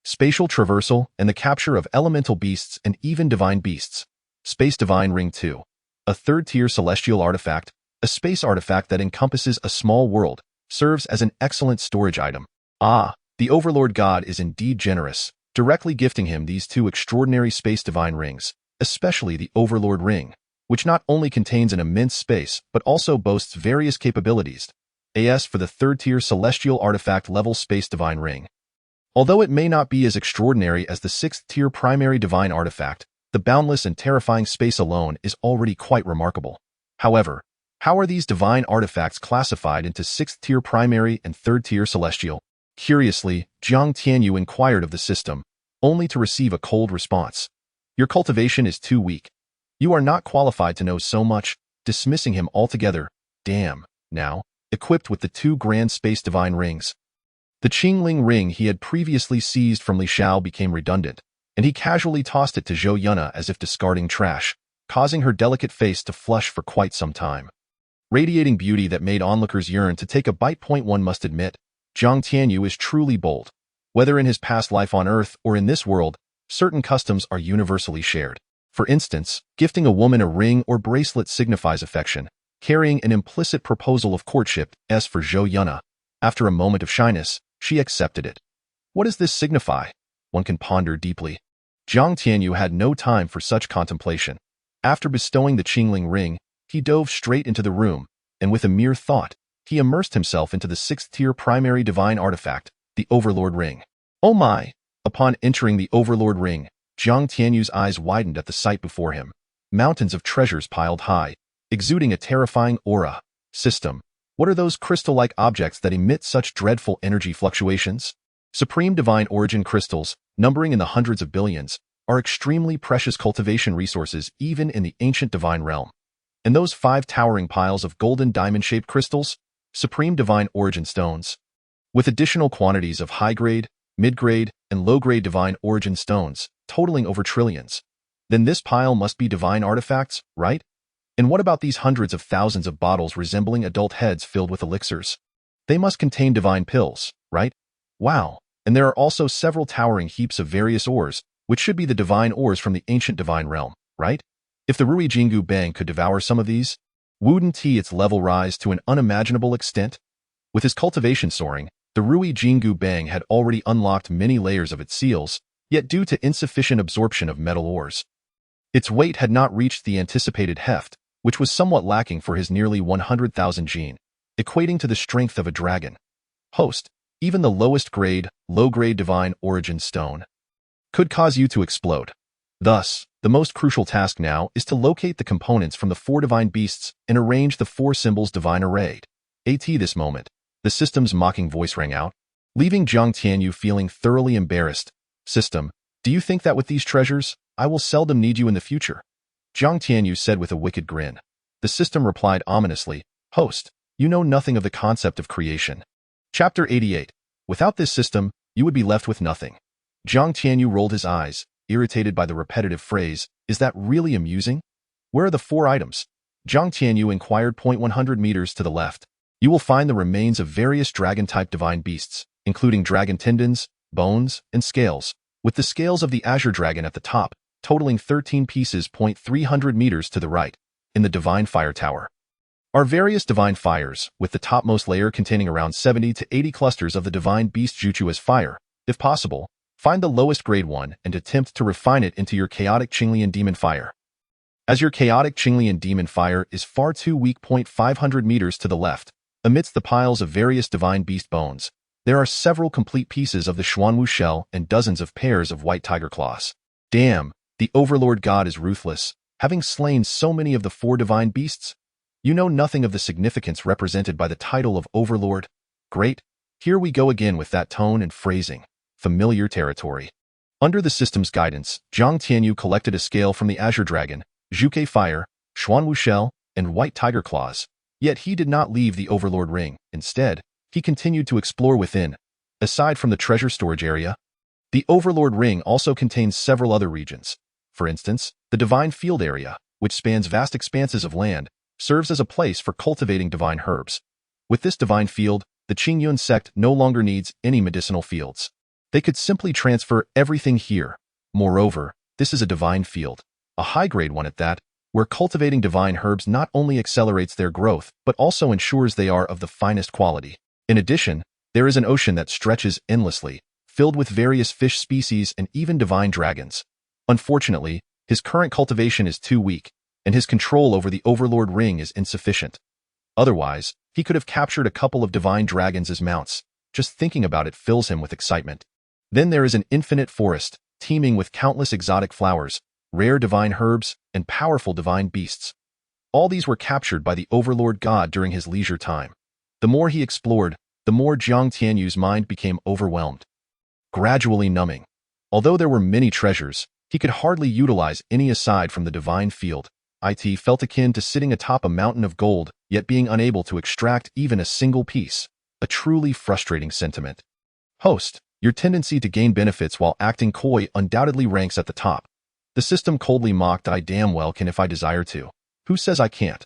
spatial traversal, and the capture of elemental beasts and even divine beasts. Space Divine Ring II. A 3rd-tier celestial artifact, a space artifact that encompasses a small world, serves as an excellent storage item. The Overlord God is indeed generous, directly gifting him these 2 extraordinary Space Divine Rings, especially the Overlord Ring, which not only contains an immense space but also boasts various capabilities. For the 3rd-tier celestial artifact level Space Divine Ring. Although it may not be as extraordinary as the 6th-tier primary divine artifact, the boundless and terrifying space alone is already quite remarkable. However, how are these divine artifacts classified into 6th-tier primary and 3rd-tier celestial? Curiously, Jiang Tianyu inquired of the system, only to receive a cold response. Your cultivation is too weak. You are not qualified to know so much, dismissing him altogether. Damn. Now, equipped with the 2 grand space divine rings. The Qingling ring he had previously seized from Li Xiao became redundant, and he casually tossed it to Zhou Yuna as if discarding trash, causing her delicate face to flush for quite some time. Radiating beauty that made onlookers yearn to take a bite. One must admit, Jiang Tianyu is truly bold. Whether in his past life on Earth or in this world, certain customs are universally shared. For instance, gifting a woman a ring or bracelet signifies affection, carrying an implicit proposal of courtship. As for Zhou Yuna, after a moment of shyness, she accepted it. What does this signify? One can ponder deeply. Jiang Tianyu had no time for such contemplation. After bestowing the Qingling ring, he dove straight into the room, and with a mere thought, he immersed himself into the 6th-tier primary divine artifact, the Overlord Ring. Oh my! Upon entering the Overlord Ring, Jiang Tianyu's eyes widened at the sight before him. Mountains of treasures piled high, exuding a terrifying aura. System. What are those crystal-like objects that emit such dreadful energy fluctuations? Supreme divine origin crystals, numbering in the hundreds of billions, are extremely precious cultivation resources even in the ancient divine realm. And those 5 towering piles of golden diamond-shaped crystals? Supreme divine origin stones. With additional quantities of high-grade, mid-grade, and low-grade divine origin stones, totaling over trillions. Then this pile must be divine artifacts, right? And what about these hundreds of thousands of bottles resembling adult heads filled with elixirs? They must contain divine pills, right? Wow. And there are also several towering heaps of various ores, which should be the divine ores from the ancient divine realm, right? If the Ruyi Jingu Bang could devour some of these, wouldn't its level rise to an unimaginable extent? With his cultivation soaring, the Ruyi Jingu Bang had already unlocked many layers of its seals, yet due to insufficient absorption of metal ores, its weight had not reached the anticipated heft, which was somewhat lacking for his nearly 100,000 gene, equating to the strength of a dragon. Host, even the lowest grade, low-grade divine origin stone could cause you to explode. Thus, the most crucial task now is to locate the components from the 4 divine beasts and arrange the 4 symbols divine arrayed. At this moment, the system's mocking voice rang out, leaving Jiang Tianyu feeling thoroughly embarrassed. System, do you think that with these treasures, I will seldom need you in the future? Jiang Tianyu said with a wicked grin. The system replied ominously, Host, you know nothing of the concept of creation. Chapter 88. Without this system, you would be left with nothing. Jiang Tianyu rolled his eyes, irritated by the repetitive phrase, is that really amusing? Where are the 4 items? Jiang Tianyu inquired. 100 meters to the left. You will find the remains of various dragon-type divine beasts, including dragon tendons, bones, and scales, with the scales of the azure dragon at the top, totaling 13 pieces. 300 meters to the right, in the divine fire tower, are various divine fires, with the topmost layer containing around 70 to 80 clusters of the divine beast Jutsu as fire. If possible, find the lowest grade one and attempt to refine it into your chaotic Qinglian demon fire. As your chaotic Qinglian demon fire is far too weak. 500 meters to the left, amidst the piles of various divine beast bones, there are several complete pieces of the Xuanwu shell and dozens of pairs of white tiger claws. Damn, the Overlord God is ruthless, having slain so many of the 4 divine beasts. You know nothing of the significance represented by the title of Overlord. Great, here we go again with that tone and phrasing. Familiar territory. Under the system's guidance, Jiang Tianyu collected a scale from the Azure Dragon, Zhuke Fire, Xuanwu Shell, and White Tiger Claws. Yet he did not leave the Overlord Ring. Instead, he continued to explore within. Aside from the treasure storage area, the Overlord Ring also contains several other regions. For instance, the Divine Field area, which spans vast expanses of land, serves as a place for cultivating divine herbs. With this divine field, the Qingyun Sect no longer needs any medicinal fields. They could simply transfer everything here. Moreover, this is a divine field, a high-grade one at that, where cultivating divine herbs not only accelerates their growth, but also ensures they are of the finest quality. In addition, there is an ocean that stretches endlessly, filled with various fish species and even divine dragons. Unfortunately, his current cultivation is too weak, and his control over the Overlord Ring is insufficient. Otherwise, he could have captured a couple of divine dragons as mounts. Just thinking about it fills him with excitement. Then there is an infinite forest, teeming with countless exotic flowers, rare divine herbs, and powerful divine beasts. All these were captured by the overlord god during his leisure time. The more he explored, the more Jiang Tianyu's mind became overwhelmed, gradually numbing. Although there were many treasures, he could hardly utilize any aside from the divine field. It felt akin to sitting atop a mountain of gold, yet being unable to extract even a single piece. A truly frustrating sentiment. Host, your tendency to gain benefits while acting coy undoubtedly ranks at the top. The system coldly mocked, I damn well can if I desire to. Who says I can't?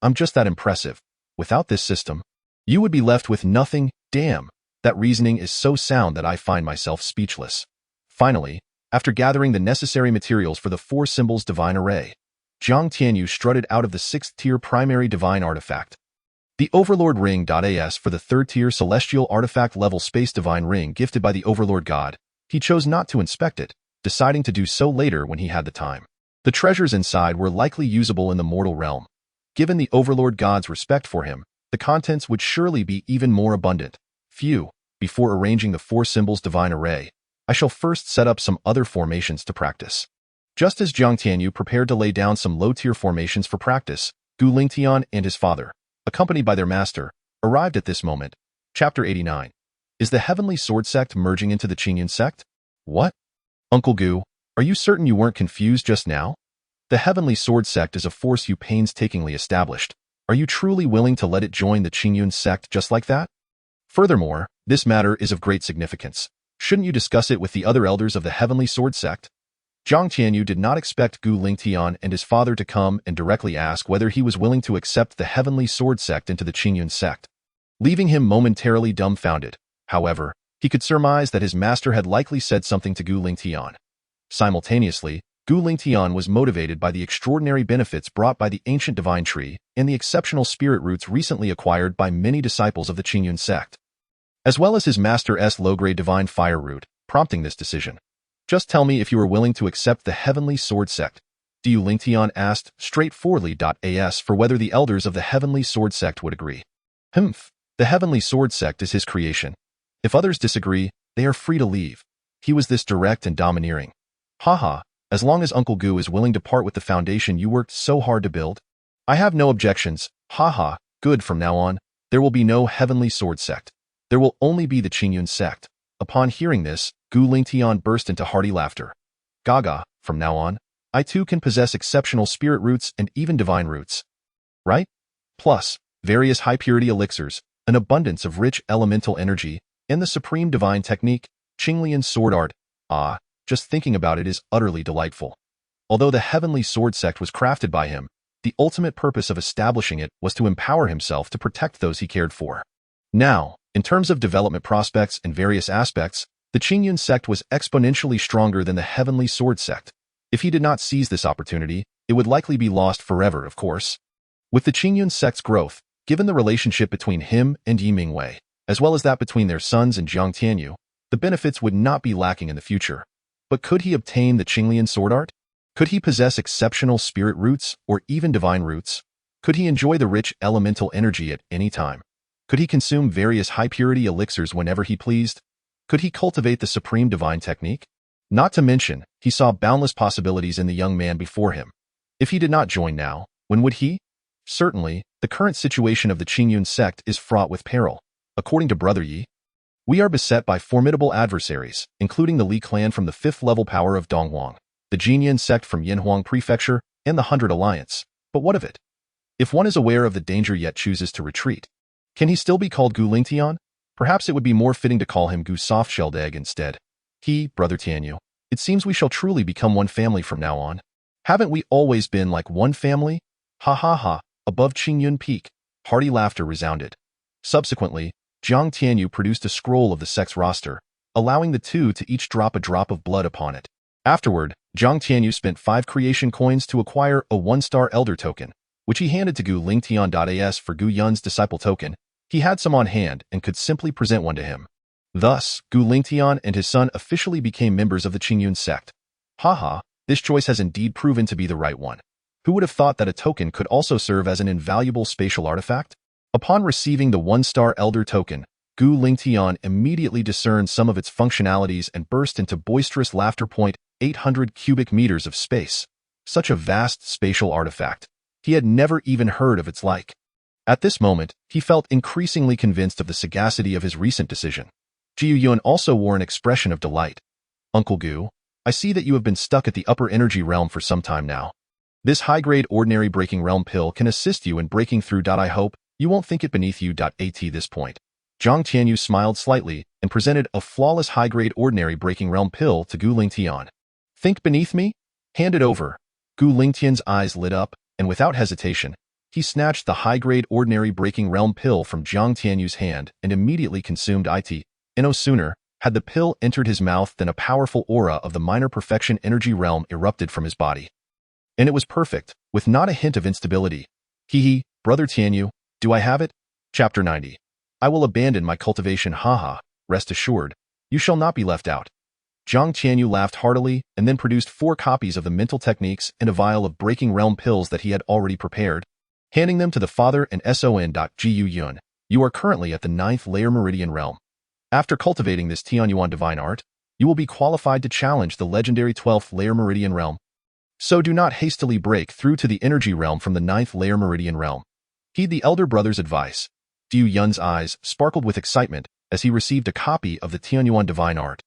I'm just that impressive. Without this system, you would be left with nothing. Damn, that reasoning is so sound that I find myself speechless. Finally, after gathering the necessary materials for the 4 symbols divine array, Jiang Tianyu strutted out of the 6th-tier primary divine artifact. The Overlord Ring.as for the 3rd-tier celestial artifact level space divine ring gifted by the Overlord God, he chose not to inspect it, deciding to do so later when he had the time. The treasures inside were likely usable in the mortal realm. Given the Overlord God's respect for him, the contents would surely be even more abundant. Phew, before arranging the 4 symbols divine array, I shall first set up some other formations to practice. Just as Jiang Tianyu prepared to lay down some low-tier formations for practice, Gu Lingtian and his father, accompanied by their master, arrived at this moment. Chapter 89. Is the Heavenly Sword Sect merging into the Qingyun Sect? What? Uncle Gu, are you certain you weren't confused just now? The Heavenly Sword Sect is a force you painstakingly established. Are you truly willing to let it join the Qingyun Sect just like that? Furthermore, this matter is of great significance. Shouldn't you discuss it with the other elders of the Heavenly Sword Sect? Jiang Tianyu did not expect Gu Lingtian and his father to come and directly ask whether he was willing to accept the Heavenly Sword Sect into the Qingyun Sect. Leaving him momentarily dumbfounded, however, he could surmise that his master had likely said something to Gu Lingtian. Simultaneously, Gu Lingtian was motivated by the extraordinary benefits brought by the ancient divine tree and the exceptional spirit roots recently acquired by many disciples of the Qingyun Sect, as well as his master's low-grade divine fire root, prompting this decision. Just tell me if you are willing to accept the Heavenly Sword Sect. Du Lingtian asked straightforwardly. As for whether the elders of the Heavenly Sword Sect would agree. The Heavenly Sword Sect is his creation. If others disagree, they are free to leave. He was this direct and domineering. Haha, as long as Uncle Gu is willing to part with the foundation you worked so hard to build, I have no objections. Haha, good, from now on, there will be no Heavenly Sword Sect. There will only be the Qingyun Sect. Upon hearing this, Gu Lingtian burst into hearty laughter. Gaga, from now on, I too can possess exceptional spirit roots and even divine roots. Right? Plus, various high-purity elixirs, an abundance of rich elemental energy, and the supreme divine technique, Qingyun sword art. Ah, just thinking about it is utterly delightful. Although the Heavenly Sword Sect was crafted by him, the ultimate purpose of establishing it was to empower himself to protect those he cared for. Now, in terms of development prospects and various aspects, the Qingyun Sect was exponentially stronger than the Heavenly Sword Sect. If he did not seize this opportunity, it would likely be lost forever, of course. With the Qingyun Sect's growth, given the relationship between him and Yi Mingwei, as well as that between their sons and Jiang Tianyu, the benefits would not be lacking in the future. But could he obtain the Qingyun sword art? Could he possess exceptional spirit roots or even divine roots? Could he enjoy the rich elemental energy at any time? Could he consume various high-purity elixirs whenever he pleased? Could he cultivate the supreme divine technique? Not to mention, he saw boundless possibilities in the young man before him. If he did not join now, when would he? Certainly, the current situation of the Qingyun Sect is fraught with peril. According to Brother Yi, we are beset by formidable adversaries, including the Li clan from the 5th-level power of Donghuang, the Qingyun Sect from Yanhuang Prefecture, and the 100 Alliance. But what of it? If one is aware of the danger yet chooses to retreat, can he still be called Gu Lingtian? Perhaps it would be more fitting to call him Gu Soft-Shelled Egg instead. Brother Tianyu, it seems we shall truly become one family from now on. Haven't we always been like one family? Ha ha ha, above Qingyun Peak, hearty laughter resounded. Subsequently, Jiang Tianyu produced a scroll of the sect's roster, allowing the two to each drop a drop of blood upon it. Afterward, Jiang Tianyu spent 5 creation coins to acquire a 1-star elder token, which he handed to Gu Lingtian.as for Gu Yun's disciple token. He had some on hand and could simply present one to him. Thus, Gu Lingtian and his son officially became members of the Qingyun Sect. Haha, this choice has indeed proven to be the right one. Who would have thought that a token could also serve as an invaluable spatial artifact? Upon receiving the 1-star elder token, Gu Lingtian immediately discerned some of its functionalities and burst into boisterous laughter. 800 cubic meters of space. Such a vast spatial artifact. He had never even heard of its like. At this moment, he felt increasingly convinced of the sagacity of his recent decision. Jiu also wore an expression of delight. Uncle Gu, I see that you have been stuck at the upper energy realm for some time now. This high-grade ordinary breaking realm pill can assist you in breaking through. I hope you won't think it beneath you. At this point, Jiang Tianyu smiled slightly and presented a flawless high-grade ordinary breaking realm pill to Gu Lingtian. Think beneath me? Hand it over. Gu Lingtian's eyes lit up, and without hesitation, he snatched the high-grade ordinary breaking realm pill from Jiang Tianyu's hand and immediately consumed it. No sooner had the pill entered his mouth than a powerful aura of the minor perfection energy realm erupted from his body. And it was perfect, with not a hint of instability. Hee, Brother Tianyu, do I have it? Chapter 90. I will abandon my cultivation. Haha, rest assured, you shall not be left out. Jiang Tianyu laughed heartily and then produced 4 copies of the mental techniques and a vial of breaking realm pills that he had already prepared, handing them to the father and Son. Jiu, you are currently at the 9th layer meridian realm. After cultivating this Tianyuan divine art, you will be qualified to challenge the legendary 12th layer meridian realm. So do not hastily break through to the energy realm from the 9th layer meridian realm. Heed the elder brother's advice. Jiu Yun's eyes sparkled with excitement as he received a copy of the Tianyuan divine art,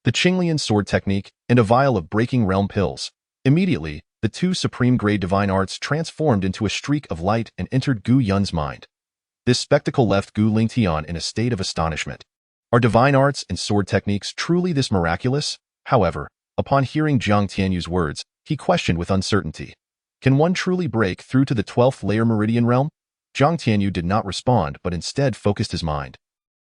the Qingyun sword technique, and a vial of breaking realm pills. Immediately, the 2 supreme-grade divine arts transformed into a streak of light and entered Gu Yun's mind. This spectacle left Gu Lingtian in a state of astonishment. Are divine arts and sword techniques truly this miraculous? However, upon hearing Jiang Tianyu's words, he questioned with uncertainty. Can one truly break through to the 12th layer meridian realm? Jiang Tianyu did not respond but instead focused his mind,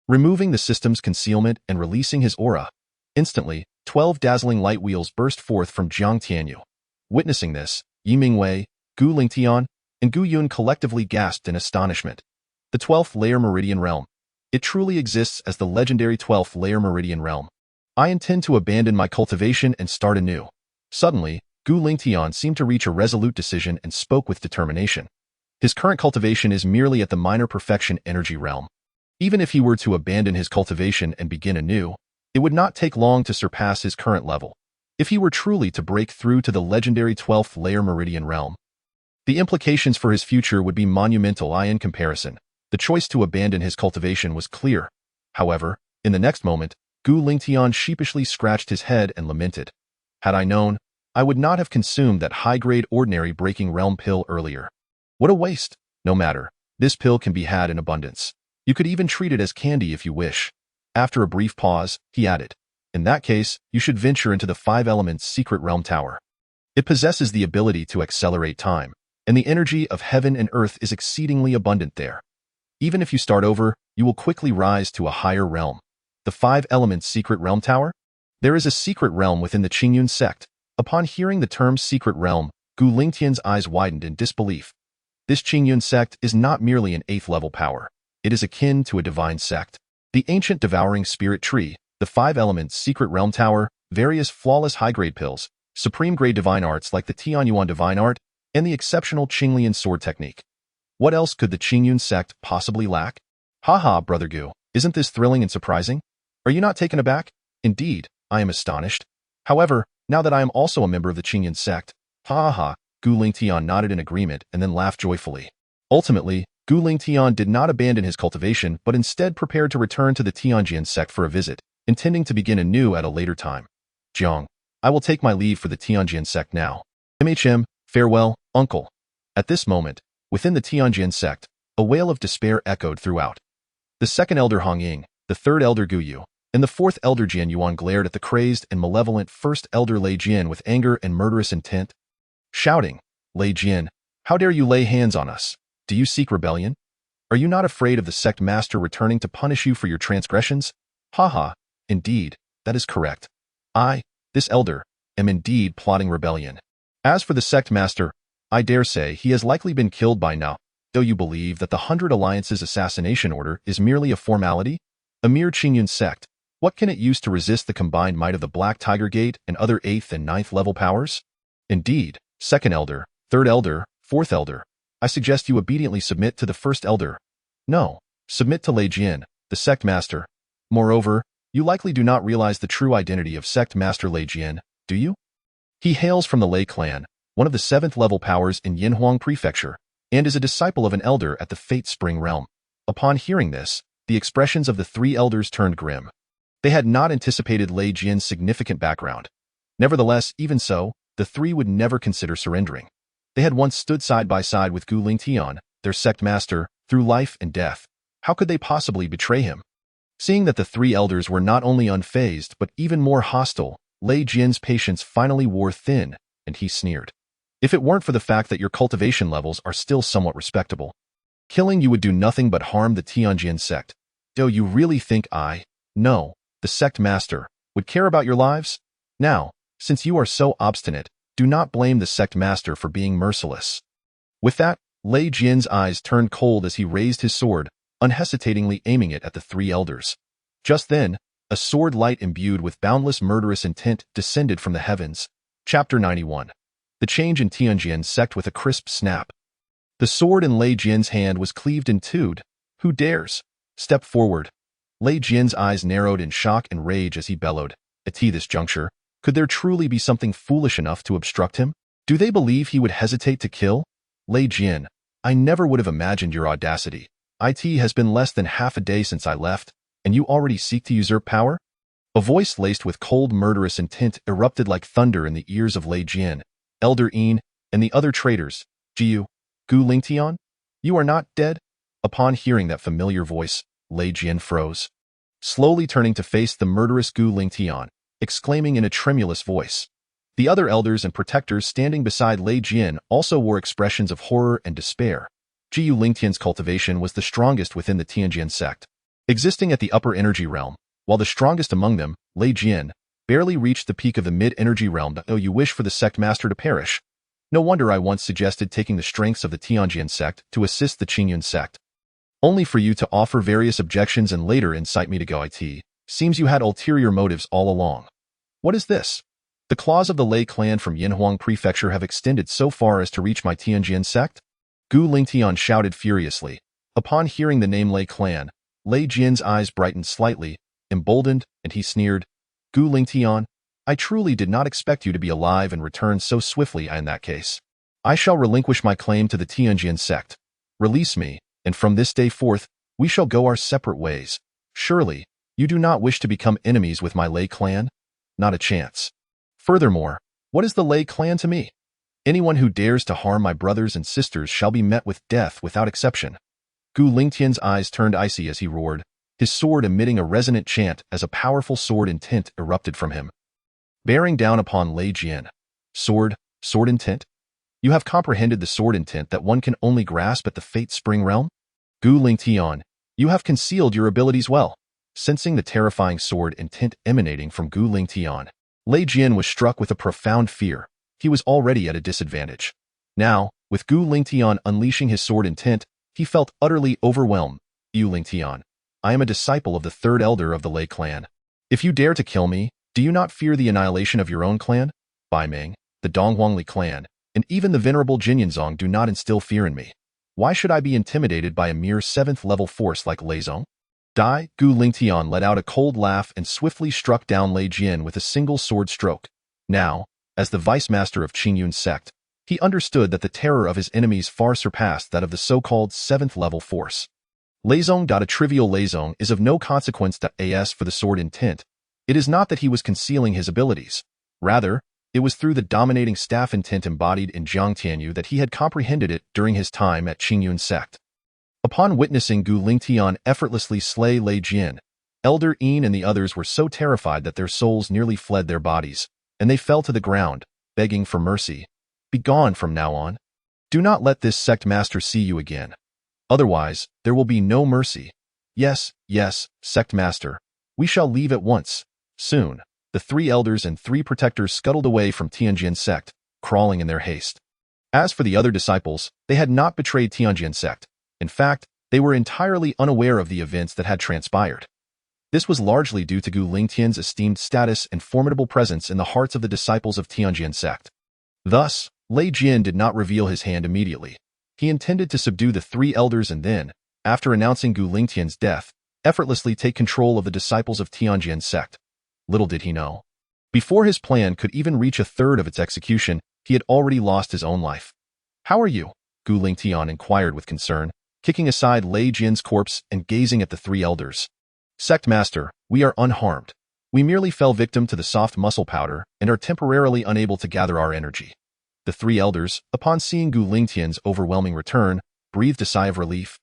removing the system's concealment and releasing his aura. Instantly, 12 dazzling light wheels burst forth from Jiang Tianyu. Witnessing this, Yi Mingwei, Gu Lingtian, and Gu Yun collectively gasped in astonishment. The 12th layer meridian realm. It truly exists as the legendary 12th layer meridian realm. I intend to abandon my cultivation and start anew. Suddenly, Gu Lingtian seemed to reach a resolute decision and spoke with determination. His current cultivation is merely at the minor perfection energy realm. Even if he were to abandon his cultivation and begin anew, it would not take long to surpass his current level. If he were truly to break through to the legendary 12th layer meridian realm, the implications for his future would be monumental. In comparison, the choice to abandon his cultivation was clear. However, in the next moment, Gu Lingtian sheepishly scratched his head and lamented. Had I known, I would not have consumed that high-grade ordinary breaking realm pill earlier. What a waste! No matter, this pill can be had in abundance. You could even treat it as candy if you wish. After a brief pause, he added, in that case, you should venture into the 5 Elements Secret Realm Tower. It possesses the ability to accelerate time, and the energy of heaven and earth is exceedingly abundant there. Even if you start over, you will quickly rise to a higher realm. The 5 Elements Secret Realm Tower? There is a secret realm within the Qingyun Sect. Upon hearing the term secret realm, Gu Lingtian's eyes widened in disbelief. This Qingyun Sect is not merely an 8th level power. It is akin to a divine sect. The ancient devouring spirit tree, the 5 Elements Secret Realm Tower, various flawless high-grade pills, supreme-grade divine arts like the Tianyuan divine art, and the exceptional Qingyun sword technique. What else could the Qingyun Sect possibly lack? Haha, Brother Gu, isn't this thrilling and surprising? Are you not taken aback? Indeed, I am astonished. However, now that I am also a member of the Qingyun Sect, ha, Gu Lingtian nodded in agreement and then laughed joyfully. Ultimately, Gu Lingtian did not abandon his cultivation but instead prepared to return to the Qingyun Sect for a visit, intending to begin anew at a later time. Jiang, I will take my leave for the Qingyun Sect now. Farewell, uncle. At this moment, within the Qingyun Sect, a wail of despair echoed throughout. The 2nd Elder Hongying, the 3rd Elder Guyu, and the 4th Elder Jianyuan glared at the crazed and malevolent 1st Elder Lei Jin with anger and murderous intent, shouting, Lei Jin, how dare you lay hands on us? Do you seek rebellion? Are you not afraid of the sect master returning to punish you for your transgressions? Haha, indeed, that is correct. I, this elder, am indeed plotting rebellion. As for the sect master, I dare say he has likely been killed by now, though you believe that the 100 Alliance's assassination order is merely a formality? A mere Qingyun sect, what can it use to resist the combined might of the Black Tiger Gate and other 8th and 9th level powers? Indeed, 2nd Elder, 3rd Elder, 4th Elder, I suggest you obediently submit to the 1st Elder. No, submit to Lei Jin, the sect master. Moreover, you likely do not realize the true identity of sect master Li Jian, do you? He hails from the Lei clan, one of the 7th level powers in Yinhuang Prefecture, and is a disciple of an elder at the Fate Spring realm. Upon hearing this, the expressions of the 3 elders turned grim. They had not anticipated Li Jian's significant background. Nevertheless, even so, the 3 would never consider surrendering. They had once stood side by side with Gu Lingtian, their sect master, through life and death. How could they possibly betray him? Seeing that the 3 elders were not only unfazed but even more hostile, Li Jian's patience finally wore thin, and he sneered. If it weren't for the fact that your cultivation levels are still somewhat respectable, killing you would do nothing but harm the Qingyun Sect. Do you really think no, the sect master, would care about your lives? Now, since you are so obstinate, do not blame the sect master for being merciless. With that, Li Jian's eyes turned cold as he raised his sword, unhesitatingly aiming it at the 3 elders. Just then, a sword light imbued with boundless murderous intent descended from the heavens. Chapter 91. The change in Qingyun Sect with a crisp snap. The sword in Li Jian's hand was cleaved in two. Who dares? Step forward. Li Jian's eyes narrowed in shock and rage as he bellowed. At this juncture, could there truly be something foolish enough to obstruct him? Do they believe he would hesitate to kill? Li Jian, I never would have imagined your audacity. It has been less than half a day since I left, and you already seek to usurp power? A voice laced with cold murderous intent erupted like thunder in the ears of Li Jian, Elder Yin, and the other traitors. Gu Lingtian? You are not dead? Upon hearing that familiar voice, Li Jian froze, slowly turning to face the murderous Gu Lingtian, exclaiming in a tremulous voice. The other elders and protectors standing beside Li Jian also wore expressions of horror and despair. Gu Lingtian's cultivation was the strongest within the Qingyun Sect, existing at the upper energy realm, while the strongest among them, Li Jian, barely reached the peak of the mid-energy realm. Oh, you wish for the sect master to perish? No wonder I once suggested taking the strengths of the Qingyun Sect to assist the Qingyun Sect. Only for you to offer various objections and later incite me to go. Seems you had ulterior motives all along. What is this? The claws of the Lei clan from Yinhuang Prefecture have extended so far as to reach my Qingyun Sect? Gu Lingtian shouted furiously. Upon hearing the name Lei clan, Li Jian's eyes brightened slightly, emboldened, and he sneered. Gu Lingtian, I truly did not expect you to be alive and return so swiftly. In that case, I shall relinquish my claim to the Qingyun Sect. Release me, and from this day forth, we shall go our separate ways. Surely, you do not wish to become enemies with my Lei clan? Not a chance. Furthermore, what is the Lei clan to me? Anyone who dares to harm my brothers and sisters shall be met with death without exception. Gu Lingtian's eyes turned icy as he roared, his sword emitting a resonant chant as a powerful sword intent erupted from him, bearing down upon Li Jian. Sword intent? You have comprehended the sword intent that one can only grasp at the Fate Spring realm? Gu Lingtian, you have concealed your abilities well. Sensing the terrifying sword intent emanating from Gu Lingtian, Li Jian was struck with a profound fear. He was already at a disadvantage. Now, with Gu Lingtian unleashing his sword intent, he felt utterly overwhelmed. Gu Lingtian, I am a disciple of the 3rd elder of the Lei clan. If you dare to kill me, do you not fear the annihilation of your own clan? Bai Meng, the Donghuangli clan, and even the venerable Jinyanzong do not instill fear in me. Why should I be intimidated by a mere 7th level force like Lei Zong? Die! Gu Lingtian let out a cold laugh and swiftly struck down Li Jian with a single sword stroke. Now, as the vice master of Qingyun Sect, he understood that the terror of his enemies far surpassed that of the so-called 7th level force. Leizong. A trivial Leizong is of no consequence to as for the sword intent. It is not that he was concealing his abilities. Rather, it was through the dominating staff intent embodied in Jiang Tianyu that he had comprehended it during his time at Qingyun Sect. Upon witnessing Gu Lingtian effortlessly slay Li Jian, Elder Yin and the others were so terrified that their souls nearly fled their bodies, and they fell to the ground, begging for mercy. Be gone from now on. Do not let this sect master see you again. Otherwise, there will be no mercy. Yes, sect master. We shall leave at once. Soon, the 3 elders and 3 protectors scuttled away from Qingyun Sect, crawling in their haste. As for the other disciples, they had not betrayed Qingyun Sect. In fact, they were entirely unaware of the events that had transpired. This was largely due to Gu Lingtian's esteemed status and formidable presence in the hearts of the disciples of Qingyun Sect. Thus, Li Jian did not reveal his hand immediately. He intended to subdue the 3 elders and then, after announcing Gu Lingtian's death, effortlessly take control of the disciples of Qingyun Sect. Little did he know. Before his plan could even reach a third of its execution, he had already lost his own life. "How are you?" Gu Lingtian inquired with concern, kicking aside Lei Jin's corpse and gazing at the three elders. "Sect Master, we are unharmed. We merely fell victim to the soft muscle powder and are temporarily unable to gather our energy." The three elders, upon seeing Gu Lingtian's overwhelming return, breathed a sigh of relief,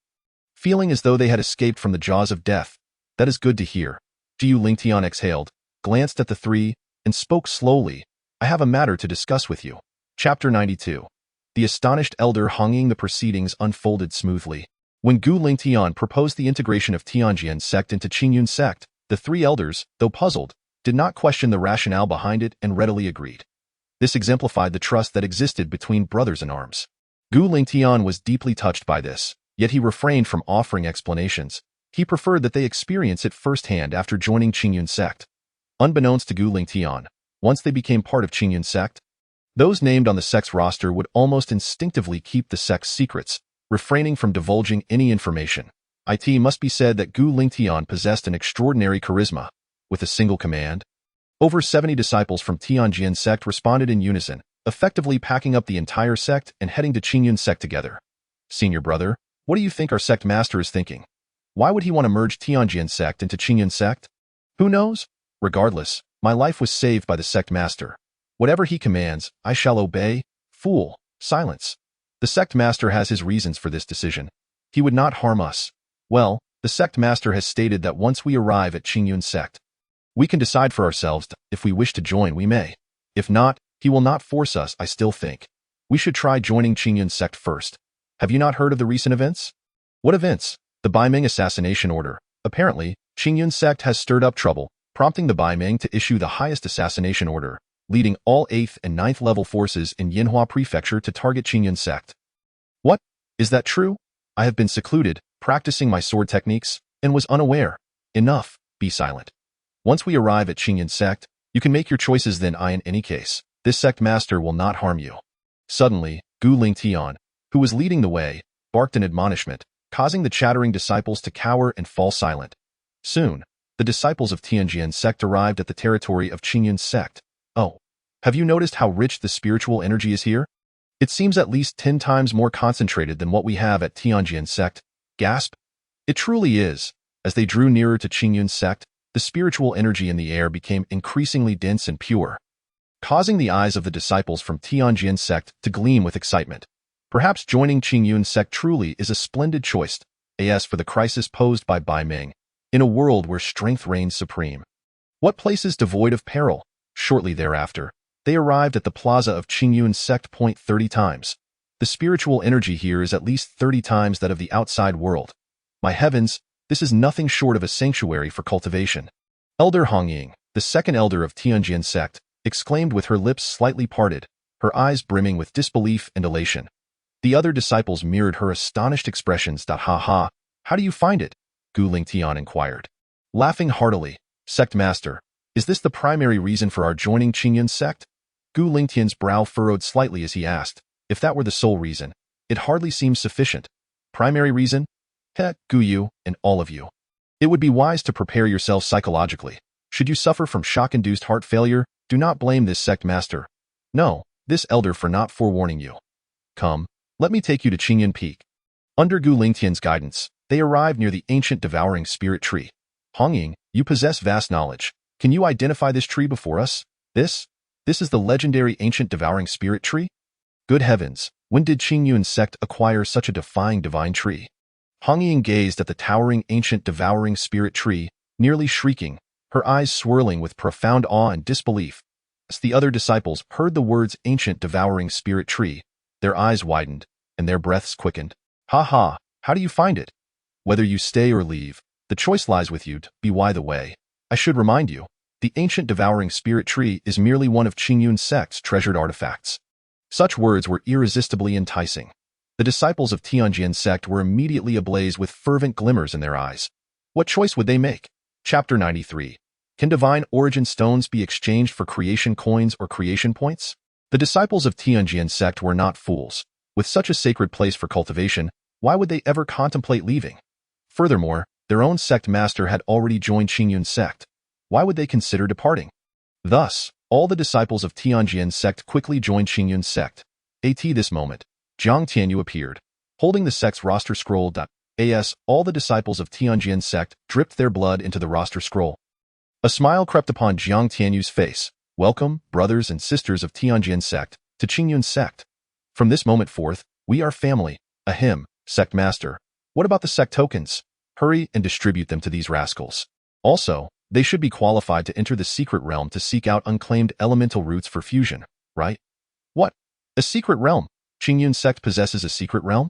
feeling as though they had escaped from the jaws of death. "That is good to hear." Gu Lingtian exhaled, glanced at the three, and spoke slowly. "I have a matter to discuss with you." Chapter 92. The astonished elder Hongying. The proceedings unfolded smoothly. When Gu Lingtian proposed the integration of Qingyun Sect into Qingyun Sect, the three elders, though puzzled, did not question the rationale behind it and readily agreed. This exemplified the trust that existed between brothers in arms. Gu Lingtian was deeply touched by this, yet he refrained from offering explanations. He preferred that they experience it firsthand after joining Qingyun Sect. Unbeknownst to Gu Lingtian, once they became part of Qingyun Sect, those named on the sect's roster would almost instinctively keep the sect's secrets, refraining from divulging any information. It must be said that Gu Lingtian possessed an extraordinary charisma. With a single command, over 70 disciples from Qingyun Sect responded in unison, effectively packing up the entire sect and heading to Qingyun Sect together. "Senior brother, what do you think our sect master is thinking? Why would he want to merge Qingyun Sect into Qingyun Sect? Who knows? Regardless, my life was saved by the sect master. Whatever he commands, I shall obey." "Fool, silence. The sect master has his reasons for this decision. He would not harm us. Well, the sect master has stated that once we arrive at Qingyun Sect, we can decide for ourselves. If we wish to join, we may. If not, he will not force us. I still think we should try joining Qingyun Sect first. Have you not heard of the recent events?" "What events?" "The Baiming assassination order. Apparently, Qingyun Sect has stirred up trouble, prompting the Baiming to issue the highest assassination order, leading all 8th and 9th level forces in Yinhua Prefecture to target Qingyun Sect." "What? Is that true? I have been secluded, practicing my sword techniques, and was unaware." "Enough, be silent. Once we arrive at Qingyun Sect, you can make your choices then. In any case, this sect master will not harm you." Suddenly, Gu Lingtian, who was leading the way, barked an admonishment, causing the chattering disciples to cower and fall silent. Soon, the disciples of Qingyun Sect arrived at the territory of Qingyun Sect. "Oh, have you noticed how rich the spiritual energy is here? It seems at least 10 times more concentrated than what we have at Qingyun Sect." Gasp. "It truly is." As they drew nearer to Qingyun Sect, the spiritual energy in the air became increasingly dense and pure, causing the eyes of the disciples from Qingyun Sect to gleam with excitement. Perhaps joining Qingyun Sect truly is a splendid choice, as for the crisis posed by Baiming, in a world where strength reigns supreme. What place is devoid of peril? Shortly thereafter, they arrived at the plaza of Qingyun Sect. 30 times. The spiritual energy here is at least 30 times that of the outside world. My heavens, this is nothing short of a sanctuary for cultivation. Elder Hongying, the second elder of Qingyun Sect, exclaimed with her lips slightly parted, her eyes brimming with disbelief and elation. The other disciples mirrored her astonished expressions. "Ha ha, how do you find it?" Gu Lingtian inquired, laughing heartily. "Sect master, is this the primary reason for our joining Qingyun Sect?" Gu Lingtian's brow furrowed slightly as he asked. "If that were the sole reason, it hardly seems sufficient." "Primary reason? Gu Yu, and all of you. It would be wise to prepare yourselves psychologically. Should you suffer from shock-induced heart failure, do not blame this sect master. No, this elder for not forewarning you. Come, let me take you to Qingyun Peak." Under Gu Lingtian's guidance, they arrived near the ancient devouring spirit tree. "Hongying, you possess vast knowledge. Can you identify this tree before us? This is the legendary ancient devouring spirit tree? Good heavens, when did Qingyun Sect acquire such a defying divine tree?" Hongying gazed at the towering ancient devouring spirit tree, nearly shrieking, her eyes swirling with profound awe and disbelief. As the other disciples heard the words ancient devouring spirit tree, their eyes widened, and their breaths quickened. "Ha ha, how do you find it? Whether you stay or leave, the choice lies with you. By the way, I should remind you, the ancient devouring spirit tree is merely one of Qingyun Sect's treasured artifacts." Such words were irresistibly enticing. The disciples of Qingyun Sect were immediately ablaze with fervent glimmers in their eyes. What choice would they make? Chapter 93. Can divine origin stones be exchanged for creation coins or creation points? The disciples of Qingyun Sect were not fools. With such a sacred place for cultivation, why would they ever contemplate leaving? Furthermore, Their own sect master had already joined Qingyun Sect. Why would they consider departing? Thus, all the disciples of Qingyun Sect quickly joined Qingyun Sect. At this moment, Jiang Tianyu appeared, holding the sect's roster scroll. As all the disciples of Qingyun Sect dripped their blood into the roster scroll. A smile crept upon Jiang Tianyu's face. Welcome, brothers and sisters of Qingyun Sect, to Qingyun Sect. From this moment forth, we are family. Ahem, sect master. What about the sect tokens? Hurry and distribute them to these rascals. Also, they should be qualified to enter the secret realm to seek out unclaimed elemental roots for fusion, right? What? A secret realm? Qingyun Sect possesses a secret realm?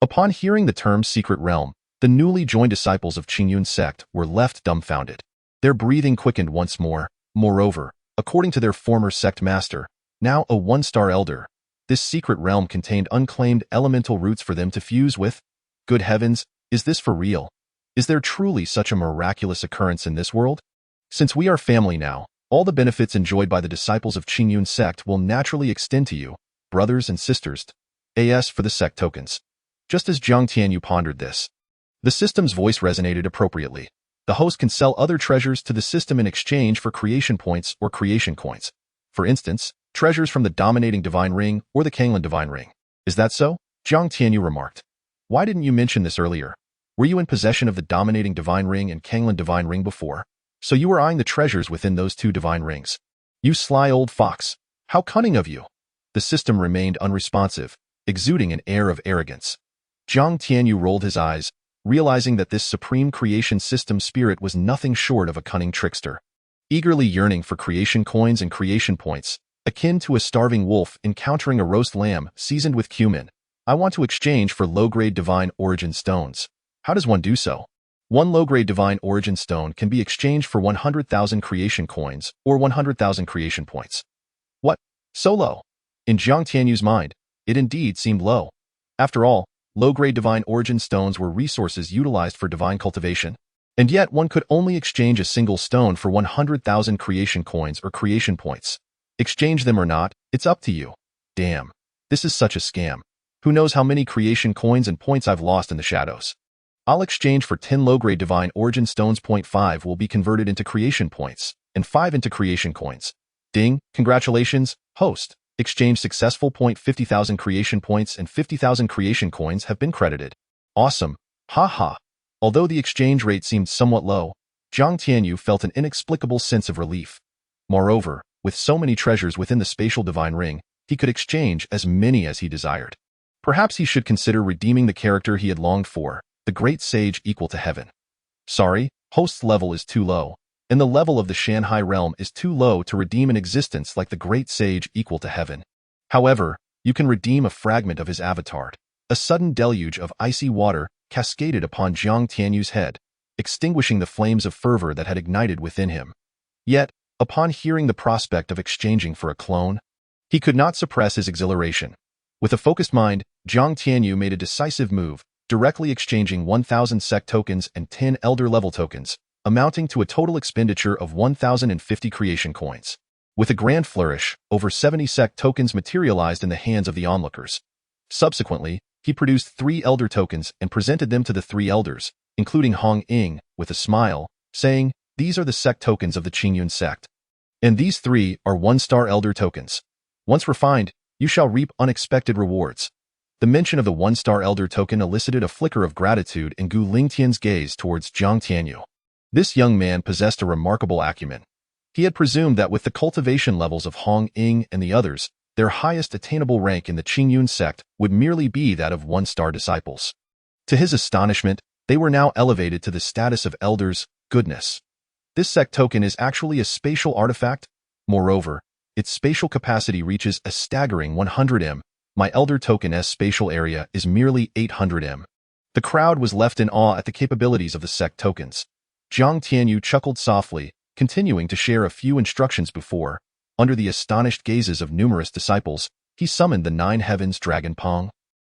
Upon hearing the term secret realm, the newly joined disciples of Qingyun Sect were left dumbfounded. Their breathing quickened once more. Moreover, according to their former sect master, now a one-star elder, this secret realm contained unclaimed elemental roots for them to fuse with. Good heavens, is this for real? Is there truly such a miraculous occurrence in this world? Since we are family now, all the benefits enjoyed by the disciples of Qingyun Sect will naturally extend to you, brothers and sisters. As for the sect tokens. Just as Jiang Tianyu pondered this, the system's voice resonated appropriately. The host can sell other treasures to the system in exchange for creation points or creation coins. For instance, treasures from the dominating divine ring or the Qingyun divine ring. Is that so? Jiang Tianyu remarked. Why didn't you mention this earlier? Were you in possession of the dominating divine ring and Qingyun divine ring before? So you were eyeing the treasures within those two divine rings. You sly old fox. How cunning of you. The system remained unresponsive, exuding an air of arrogance. Jiang Tianyu rolled his eyes, realizing that this supreme creation system spirit was nothing short of a cunning trickster. Eagerly yearning for creation coins and creation points, akin to a starving wolf encountering a roast lamb seasoned with cumin, I want to exchange for low-grade divine origin stones. How does one do so? One low-grade divine origin stone can be exchanged for 100,000 creation coins or 100,000 creation points. What? So low? In Jiang Tianyu's mind, it indeed seemed low. After all, low-grade divine origin stones were resources utilized for divine cultivation, and yet one could only exchange a single stone for 100,000 creation coins or creation points. Exchange them or not, it's up to you. Damn, this is such a scam. Who knows how many creation coins and points I've lost in the shadows. I'll exchange for 10 low-grade divine origin stones. 5 will be converted into creation points, and 5 into creation coins. Ding, congratulations, host. Exchange successful. 50,000 creation points and 50,000 creation coins have been credited. Awesome. Ha. Although the exchange rate seemed somewhat low, Jiang Tianyu felt an inexplicable sense of relief. Moreover, with so many treasures within the spatial divine ring, he could exchange as many as he desired. Perhaps he should consider redeeming the character he had longed for, the great sage equal to heaven. Sorry, host's level is too low, and the level of the Shanghai realm is too low to redeem an existence like the great sage equal to heaven. However, you can redeem a fragment of his avatar. A sudden deluge of icy water cascaded upon Jiang Tianyu's head, extinguishing the flames of fervor that had ignited within him. Yet, upon hearing the prospect of exchanging for a clone, he could not suppress his exhilaration. With a focused mind, Jiang Tianyu made a decisive move, directly exchanging 1,000 sect tokens and 10 elder-level tokens, amounting to a total expenditure of 1,050 creation coins. With a grand flourish, over 70 sect tokens materialized in the hands of the onlookers. Subsequently, he produced 3 elder tokens and presented them to the 3 elders, including Hong Ying, with a smile, saying, "These are the sect tokens of the Qingyun Sect. And these 3 are 1-star elder tokens. Once refined, you shall reap unexpected rewards." The mention of the 1-star elder token elicited a flicker of gratitude in Gu Lingtian's gaze towards Jiang Tianyu. This young man possessed a remarkable acumen. He had presumed that with the cultivation levels of Hong Ying and the others, their highest attainable rank in the Qingyun Sect would merely be that of 1-star disciples. To his astonishment, they were now elevated to the status of elders. Goodness. This sect token is actually a spatial artifact. Moreover, its spatial capacity reaches a staggering 100 m. My elder token's spatial area is merely 800 m. The crowd was left in awe at the capabilities of the sect tokens. Jiang Tianyu chuckled softly, continuing to share a few instructions before, under the astonished gazes of numerous disciples, he summoned the 9 heavens dragon Pong,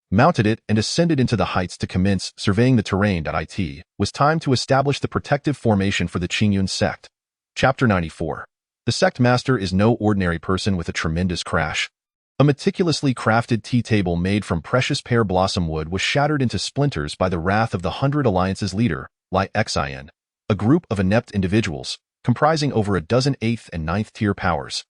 mounted it and ascended into the heights to commence surveying the terrain. It was time to establish the protective formation for the Qingyun Sect. Chapter 94. The sect master is no ordinary person with a tremendous crash. A meticulously crafted tea table made from precious pear blossom wood was shattered into splinters by the wrath of the 100 Alliance's leader, Li Xiao, a group of inept individuals, comprising over a dozen 8th and 9th tier powers,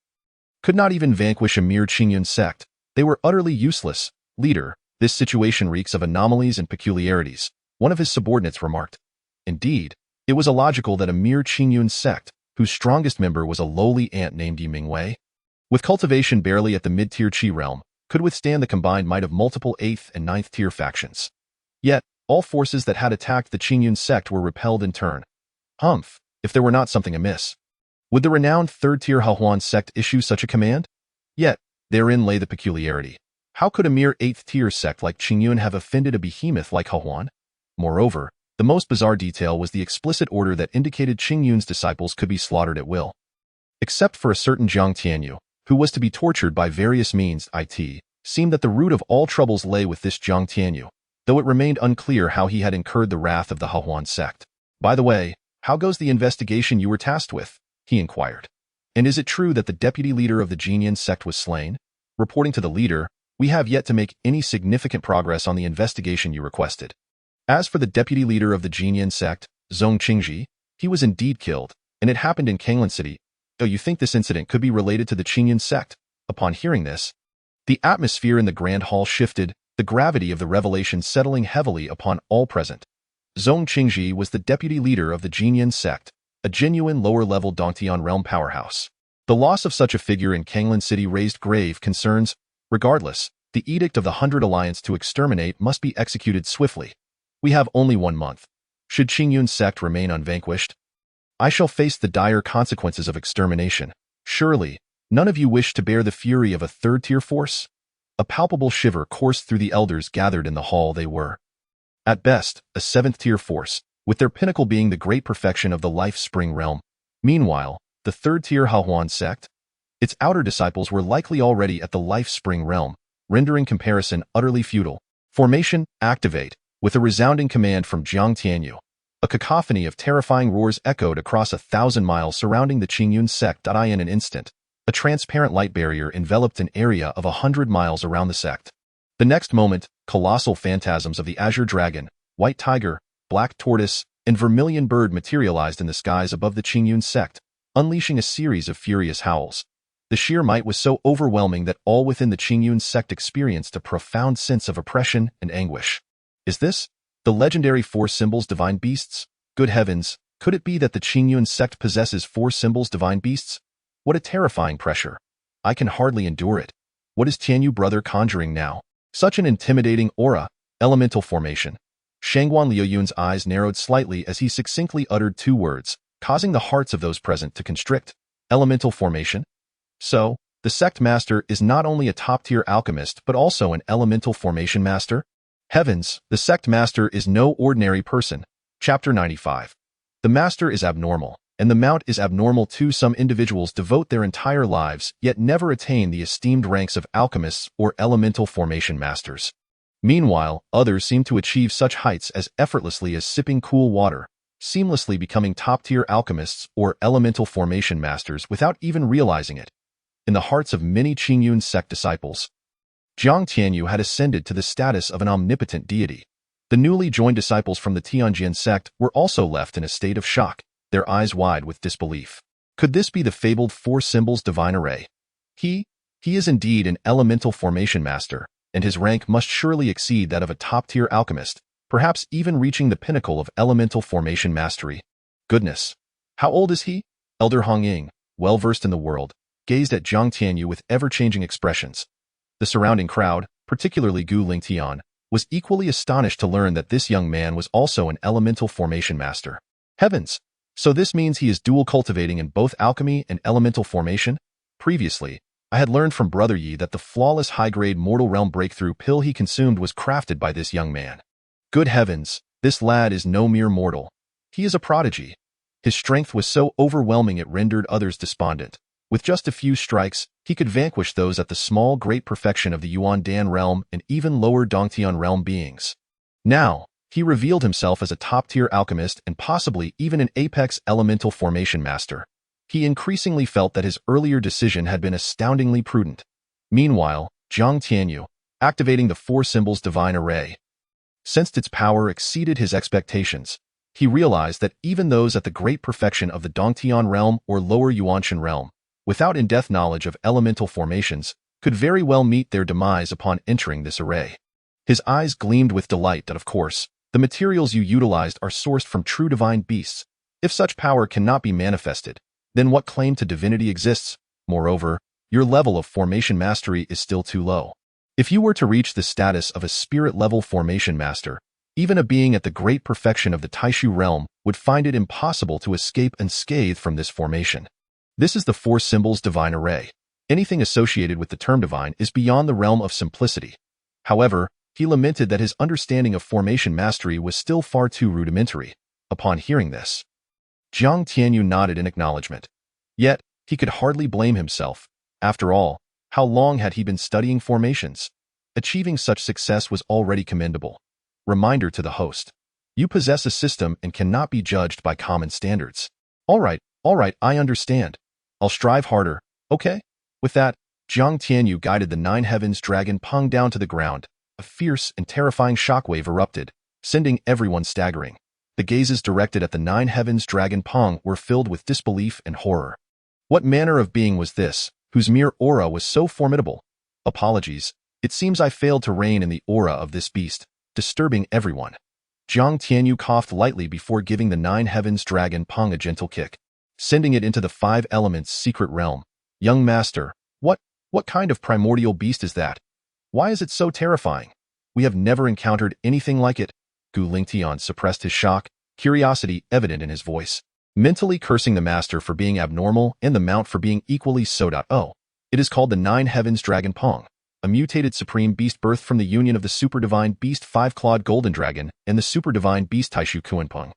could not even vanquish a mere Qingyun Sect. They were utterly useless. Leader, this situation reeks of anomalies and peculiarities, one of his subordinates remarked. Indeed, it was illogical that a mere Qingyun Sect, whose strongest member was a lowly ant named Yimingwei, with cultivation barely at the mid-tier Qi realm, could withstand the combined might of multiple 8th and 9th tier factions. Yet, all forces that had attacked the Qingyun Sect were repelled in turn. Humph, if there were not something amiss. Would the renowned 3rd-tier Hahuan sect issue such a command? Yet, therein lay the peculiarity. How could a mere 8th-tier sect like Qingyun have offended a behemoth like Hahuan? Moreover, the most bizarre detail was the explicit order that indicated Qingyun's disciples could be slaughtered at will. Except for a certain Jiang Tianyu, who was to be tortured by various means. It seemed that the root of all troubles lay with this Jiang Tianyu, though it remained unclear how he had incurred the wrath of the Hahuan sect. By the way, how goes the investigation you were tasked with? He inquired. And is it true that the deputy leader of the Qingyun Sect was slain? Reporting to the leader, we have yet to make any significant progress on the investigation you requested. As for the deputy leader of the Qingyun Sect, Zhong Qingji, he was indeed killed, and it happened in Qinglan City. Though you think this incident could be related to the Qingyun Sect? Upon hearing this, the atmosphere in the grand hall shifted, the gravity of the revelation settling heavily upon all present. Zhong Qingji was the deputy leader of the Qingyun Sect, a genuine lower-level Dongtian realm powerhouse. The loss of such a figure in Qinglan City raised grave concerns. Regardless, the Edict of the 100 Alliance to exterminate must be executed swiftly. We have only 1 month. Should Qingyun Sect remain unvanquished, I shall face the dire consequences of extermination. Surely, none of you wish to bear the fury of a 3rd-tier force? A palpable shiver coursed through the elders gathered in the hall. They were, at best, a 7th-tier force, with their pinnacle being the great perfection of the Life Spring realm. Meanwhile, the 3rd-tier Hahuan Sect, its outer disciples were likely already at the Life Spring realm, rendering comparison utterly futile. Formation, activate, with a resounding command from Jiang Tianyu. A cacophony of terrifying roars echoed across 1,000 miles surrounding the Qingyun Sect. In an instant, a transparent light barrier enveloped an area of 100 miles around the sect. The next moment, colossal phantasms of the azure dragon, white tiger, black tortoise, and vermilion bird materialized in the skies above the Qingyun Sect, unleashing a series of furious howls. The sheer might was so overwhelming that all within the Qingyun Sect experienced a profound sense of oppression and anguish. Is this the legendary 4 symbols divine beasts? Good heavens, could it be that the Qingyun Sect possesses 4 symbols divine beasts? What a terrifying pressure. I can hardly endure it. What is Tianyu brother conjuring now? Such an intimidating aura, elemental formation. Shangguan Liuyun's eyes narrowed slightly as he succinctly uttered 2 words, causing the hearts of those present to constrict. Elemental formation? So, the sect master is not only a top-tier alchemist but also an elemental formation master? Heavens, the sect master is no ordinary person. Chapter 95. The master is abnormal, and the mount is abnormal too. Some individuals devote their entire lives yet never attain the esteemed ranks of alchemists or elemental formation masters. Meanwhile, others seem to achieve such heights as effortlessly as sipping cool water, seamlessly becoming top-tier alchemists or elemental formation masters without even realizing it. In the hearts of many Qingyun Sect disciples, Jiang Tianyu had ascended to the status of an omnipotent deity. The newly joined disciples from the Qingyun Sect were also left in a state of shock, their eyes wide with disbelief. Could this be the fabled 4 symbols divine array? He is indeed an elemental formation master, and his rank must surely exceed that of a top-tier alchemist, perhaps even reaching the pinnacle of elemental formation mastery. Goodness! How old is he? Elder Hongying, well-versed in the world, gazed at Jiang Tianyu with ever-changing expressions. The surrounding crowd, particularly Gu Lingtian, was equally astonished to learn that this young man was also an elemental formation master. Heavens! So this means he is dual cultivating in both alchemy and elemental formation? Previously, I had learned from Brother Yi that the flawless high-grade mortal realm breakthrough pill he consumed was crafted by this young man. Good heavens, this lad is no mere mortal. He is a prodigy. His strength was so overwhelming it rendered others despondent. With just a few strikes, he could vanquish those at the small great perfection of the Yuan Dan realm and even lower Dongtian realm beings. Now, he revealed himself as a top-tier alchemist and possibly even an apex elemental formation master. He increasingly felt that his earlier decision had been astoundingly prudent. Meanwhile, Jiang Tianyu, activating the 4 symbols divine array, sensed its power exceeded his expectations. he realized that even those at the great perfection of the Dongtian realm or lower Yuanshan realm, without in-depth knowledge of elemental formations, could very well meet their demise upon entering this array. His eyes gleamed with delight that, of course, the materials you utilized are sourced from true divine beasts. If such power cannot be manifested, then what claim to divinity exists? Moreover, your level of formation mastery is still too low. If you were to reach the status of a spirit-level formation master, even a being at the great perfection of the Taishu realm would find it impossible to escape unscathed from this formation. This is the four symbols divine array. Anything associated with the term divine is beyond the realm of simplicity. However, he lamented that his understanding of formation mastery was still far too rudimentary. Upon hearing this, Jiang Tianyu nodded in acknowledgement. Yet, he could hardly blame himself. After all, how long had he been studying formations? Achieving such success was already commendable. Reminder to the host. You possess a system and cannot be judged by common standards. All right, I understand. I'll strive harder, okay? With that, Jiang Tianyu guided the Nine Heavens dragon Peng down to the ground. A fierce and terrifying shockwave erupted, sending everyone staggering. The gazes directed at the Nine Heavens dragon Peng were filled with disbelief and horror. What manner of being was this, whose mere aura was so formidable? Apologies, it seems I failed to rein in the aura of this beast, disturbing everyone. Jiang Tianyu coughed lightly before giving the Nine Heavens dragon Peng a gentle kick, sending it into the Five Elements' secret realm. Young master, what kind of primordial beast is that? Why is it so terrifying? We have never encountered anything like it. Gu Lingtian suppressed his shock, curiosity evident in his voice, mentally cursing the master for being abnormal and the mount for being equally so. It is called the Nine Heavens Dragon Peng, a mutated supreme beast birthed from the union of the super divine beast Five-Clawed Golden Dragon and the super divine beast Taishu Kuanpeng.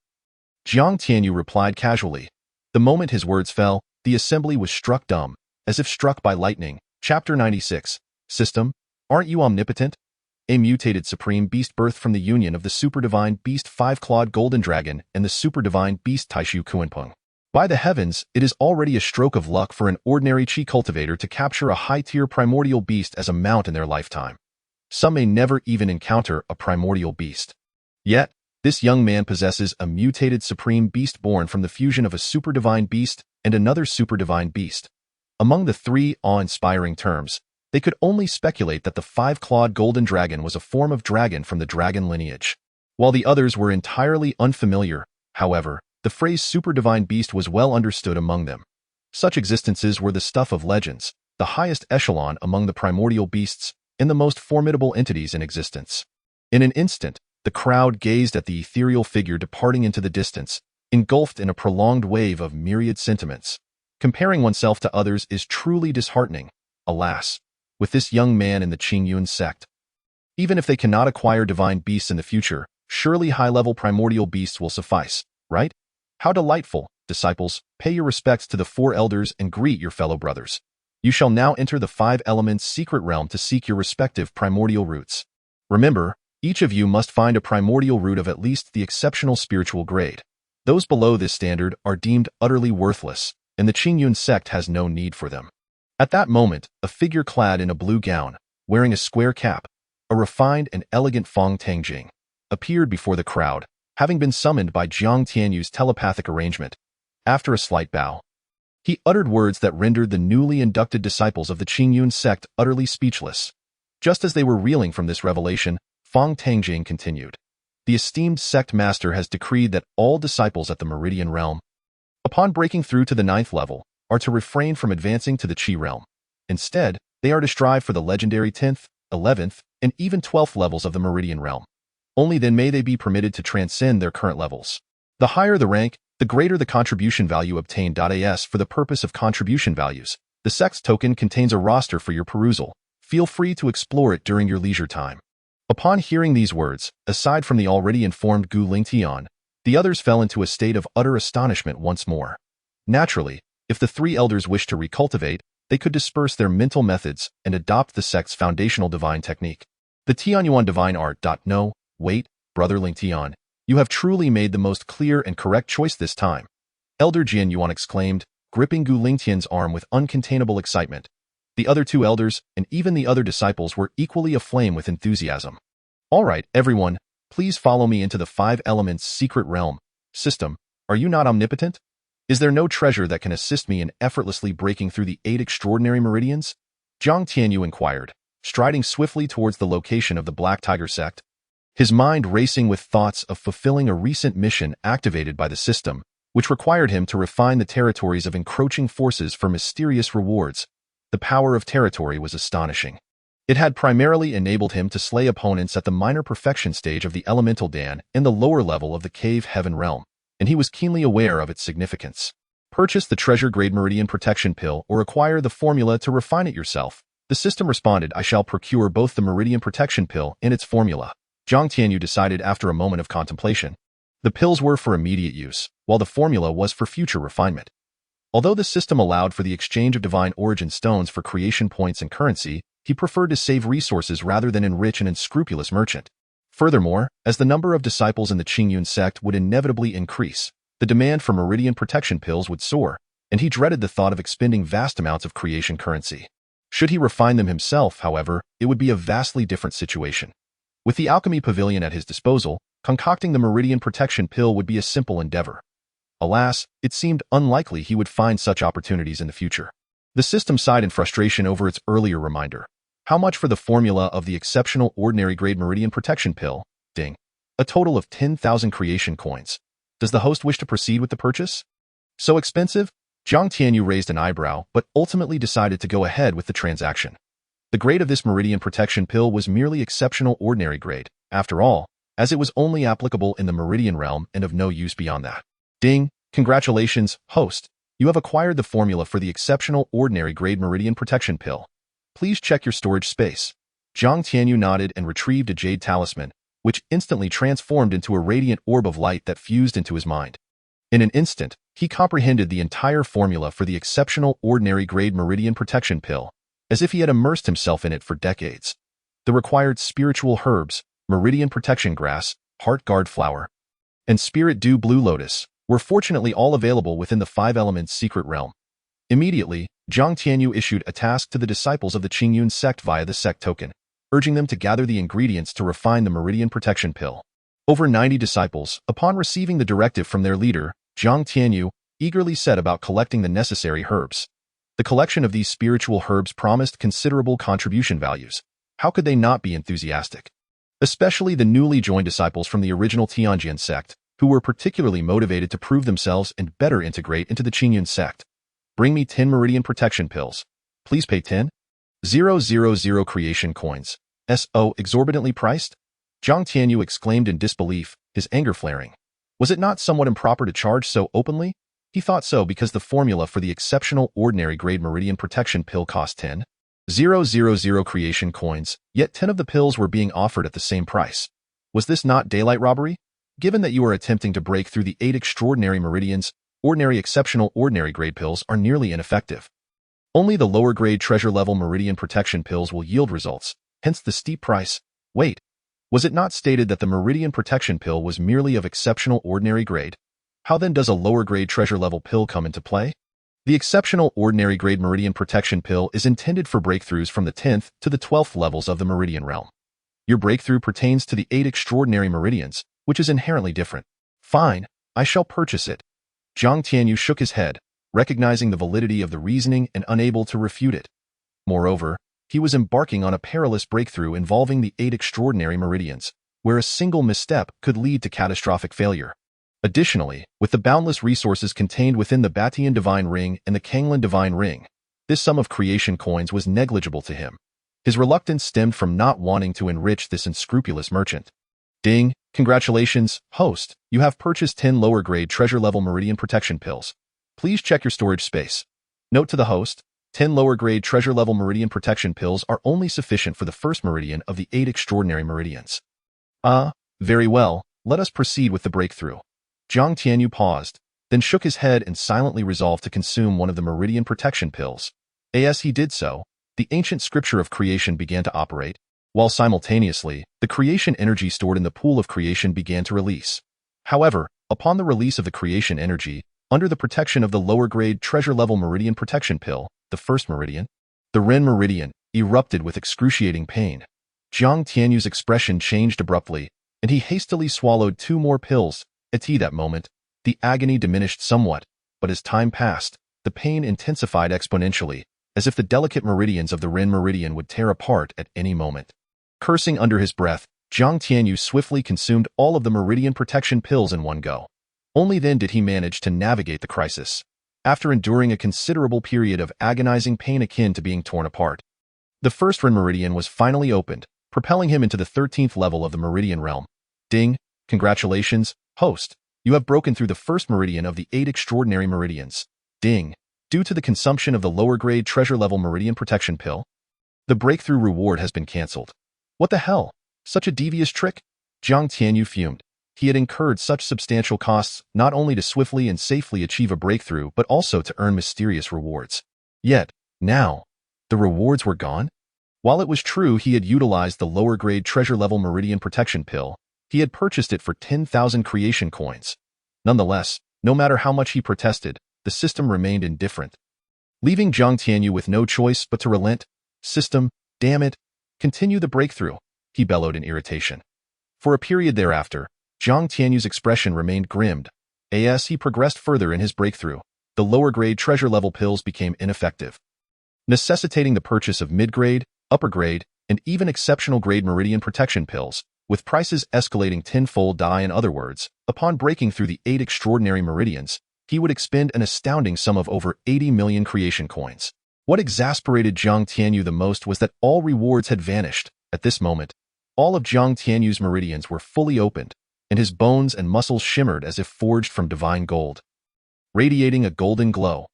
Jiang Tianyu replied casually. The moment his words fell, the assembly was struck dumb, as if struck by lightning. Chapter 96. System, aren't you omnipotent? A mutated supreme beast birthed from the union of the super divine beast Five-Clawed Golden Dragon and the super divine beast Taishu Kuanpeng. By the heavens, it is already a stroke of luck for an ordinary Qi cultivator to capture a high-tier primordial beast as a mount in their lifetime. Some may never even encounter a primordial beast. Yet, this young man possesses a mutated supreme beast born from the fusion of a super divine beast and another super divine beast. Among the three awe-inspiring terms, they could only speculate that the Five-Clawed Golden Dragon was a form of dragon from the dragon lineage. While the others were entirely unfamiliar, however, the phrase super divine beast was well understood among them. Such existences were the stuff of legends, the highest echelon among the primordial beasts, and the most formidable entities in existence. In an instant, the crowd gazed at the ethereal figure departing into the distance, engulfed in a prolonged wave of myriad sentiments. Comparing oneself to others is truly disheartening, alas, with this young man in the Qingyun Sect. Even if they cannot acquire divine beasts in the future, surely high-level primordial beasts will suffice, right? How delightful, disciples, pay your respects to the four elders and greet your fellow brothers. You shall now enter the Five Elements' secret realm to seek your respective primordial roots. Remember, each of you must find a primordial root of at least the exceptional spiritual grade. Those below this standard are deemed utterly worthless, and the Qingyun Sect has no need for them. At that moment, a figure clad in a blue gown, wearing a square cap, a refined and elegant Feng Tangjing, appeared before the crowd, having been summoned by Jiang Tianyu's telepathic arrangement. After a slight bow, he uttered words that rendered the newly inducted disciples of the Qingyun Sect utterly speechless. Just as they were reeling from this revelation, Feng Tangjing continued. The esteemed sect master has decreed that all disciples at the Meridian realm, upon breaking through to the 9th level, are to refrain from advancing to the Qi realm. Instead, they are to strive for the legendary 10th, 11th, and even 12th levels of the Meridian realm. Only then may they be permitted to transcend their current levels. The higher the rank, the greater the contribution value obtained. As for the purpose of contribution values, the sect's token contains a roster for your perusal. Feel free to explore it during your leisure time. Upon hearing these words, aside from the already informed Gu Lingtian, the others fell into a state of utter astonishment once more. Naturally, if the three elders wished to recultivate, they could disperse their mental methods and adopt the sect's foundational divine technique. The Tianyuan divine art. No, wait, Brother Lingtian, you have truly made the most clear and correct choice this time. Elder Jian Yuan exclaimed, gripping Gu Lingtian's arm with uncontainable excitement. The other two elders, and even the other disciples, were equally aflame with enthusiasm. All right, everyone, please follow me into the Five Elements' secret realm. System, are you not omnipotent? Is there no treasure that can assist me in effortlessly breaking through the 8 extraordinary meridians? Jiang Tianyu inquired, striding swiftly towards the location of the Black Tiger Sect, his mind racing with thoughts of fulfilling a recent mission activated by the system, which required him to refine the territories of encroaching forces for mysterious rewards. The power of territory was astonishing. It had primarily enabled him to slay opponents at the minor perfection stage of the elemental Dan and the lower level of the cave heaven realm, and he was keenly aware of its significance. Purchase the treasure-grade Meridian Protection Pill or acquire the formula to refine it yourself. The system responded, I shall procure both the Meridian Protection Pill and its formula. Jiang Tianyu decided after a moment of contemplation. The pills were for immediate use, while the formula was for future refinement. Although the system allowed for the exchange of divine origin stones for creation points and currency, he preferred to save resources rather than enrich an unscrupulous merchant. Furthermore, as the number of disciples in the Qingyun Sect would inevitably increase, the demand for Meridian Protection Pills would soar, and he dreaded the thought of expending vast amounts of creation currency. Should he refine them himself, however, it would be a vastly different situation. With the alchemy pavilion at his disposal, concocting the Meridian Protection Pill would be a simple endeavor. Alas, it seemed unlikely he would find such opportunities in the future. The system sighed in frustration over its earlier reminder. How much for the formula of the exceptional ordinary-grade Meridian Protection Pill? Ding. A total of 10,000 creation coins. Does the host wish to proceed with the purchase? So expensive? Jiang Tianyu raised an eyebrow, but ultimately decided to go ahead with the transaction. The grade of this Meridian Protection Pill was merely exceptional ordinary grade, after all, as it was only applicable in the Meridian realm and of no use beyond that. Ding! Congratulations, host! You have acquired the formula for the exceptional ordinary grade Meridian Protection Pill. Please check your storage space. Jiang Tianyu nodded and retrieved a jade talisman, which instantly transformed into a radiant orb of light that fused into his mind. In an instant, he comprehended the entire formula for the exceptional ordinary grade Meridian Protection Pill, as if he had immersed himself in it for decades. The required spiritual herbs, Meridian Protection Grass, Heart Guard Flower, and Spirit Dew Blue Lotus, were fortunately all available within the 5 Elements secret realm. Immediately, Jiang Tianyu issued a task to the disciples of the Qingyun Sect via the sect token, urging them to gather the ingredients to refine the Meridian Protection Pill. Over 90 disciples, upon receiving the directive from their leader, Jiang Tianyu, eagerly set about collecting the necessary herbs. The collection of these spiritual herbs promised considerable contribution values. How could they not be enthusiastic? Especially the newly joined disciples from the original Qingyun Sect, who were particularly motivated to prove themselves and better integrate into the Qingyun Sect. Bring me 10 Meridian Protection Pills. Please pay 10,000 creation coins. So exorbitantly priced? Jiang Tianyu exclaimed in disbelief, his anger flaring. Was it not somewhat improper to charge so openly? He thought so because the formula for the exceptional ordinary grade Meridian Protection Pill cost 10,000 creation coins, yet 10 of the pills were being offered at the same price. Was this not daylight robbery? Given that you are attempting to break through the 8 extraordinary meridians, ordinary exceptional ordinary grade pills are nearly ineffective. Only the lower grade treasure level Meridian Protection Pills will yield results, hence the steep price. Wait, was it not stated that the Meridian Protection Pill was merely of exceptional ordinary grade? How then does a lower grade treasure level pill come into play? The exceptional ordinary grade Meridian Protection Pill is intended for breakthroughs from the 10th to the 12th levels of the Meridian realm. Your breakthrough pertains to the 8 extraordinary meridians, which is inherently different. Fine, I shall purchase it. Jiang Tianyu shook his head, recognizing the validity of the reasoning and unable to refute it. Moreover, he was embarking on a perilous breakthrough involving the 8 extraordinary meridians, where a single misstep could lead to catastrophic failure. Additionally, with the boundless resources contained within the Batian Divine Ring and the Kanglan Divine Ring, this sum of creation coins was negligible to him. His reluctance stemmed from not wanting to enrich this unscrupulous merchant. Ding! Congratulations, host! You have purchased 10 lower-grade treasure-level Meridian Protection Pills. Please check your storage space. Note to the host, 10 lower-grade treasure-level Meridian Protection Pills are only sufficient for the first meridian of the 8 extraordinary meridians. Very well, let us proceed with the breakthrough. Jiang Tianyu paused, then shook his head and silently resolved to consume one of the Meridian Protection Pills. As he did so, the ancient scripture of creation began to operate, while simultaneously, the creation energy stored in the pool of creation began to release. However, upon the release of the creation energy, under the protection of the lower-grade treasure-level Meridian Protection Pill, the first meridian, the Ren meridian, erupted with excruciating pain. Jiang Tianyu's expression changed abruptly, and he hastily swallowed 2 more pills. At that moment, The agony diminished somewhat, but as time passed, the pain intensified exponentially, as if the delicate meridians of the Ren meridian would tear apart at any moment. Cursing under his breath, Jiang Tianyu swiftly consumed all of the meridian protection pills in one go. Only then did he manage to navigate the crisis, after enduring a considerable period of agonizing pain akin to being torn apart. The first Ren meridian was finally opened, propelling him into the 13th level of the meridian realm. Ding! Congratulations, host! You have broken through the first meridian of the 8 extraordinary meridians. Ding! Due to the consumption of the lower-grade treasure-level meridian protection pill, the breakthrough reward has been cancelled. What the hell? Such a devious trick? Jiang Tianyu fumed. He had incurred such substantial costs not only to swiftly and safely achieve a breakthrough but also to earn mysterious rewards. Yet, now, the rewards were gone? While it was true he had utilized the lower-grade treasure-level meridian protection pill, he had purchased it for 10,000 creation coins. Nonetheless, no matter how much he protested, the system remained indifferent, leaving Jiang Tianyu with no choice but to relent. System, damn it, continue the breakthrough, he bellowed in irritation. For a period thereafter, Jiang Tianyu's expression remained grim. As he progressed further in his breakthrough, the lower-grade treasure-level pills became ineffective, necessitating the purchase of mid-grade, upper-grade, and even exceptional-grade meridian protection pills, with prices escalating tenfold. In other words, upon breaking through the 8 extraordinary meridians, he would expend an astounding sum of over 80 million creation coins. What exasperated Jiang Tianyu the most was that all rewards had vanished. At this moment, all of Jiang Tianyu's meridians were fully opened, and his bones and muscles shimmered as if forged from divine gold, radiating a golden glow.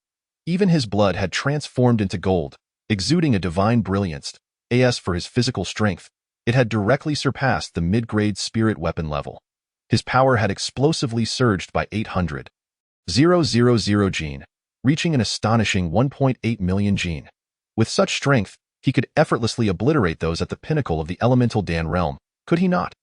Even his blood had transformed into gold, exuding a divine brilliance. As for his physical strength, it had directly surpassed the mid-grade spirit weapon level. His power had explosively surged by 800,000 gene, reaching an astonishing 1.8 million gene. With such strength, he could effortlessly obliterate those at the pinnacle of the elemental Dan realm, could he not?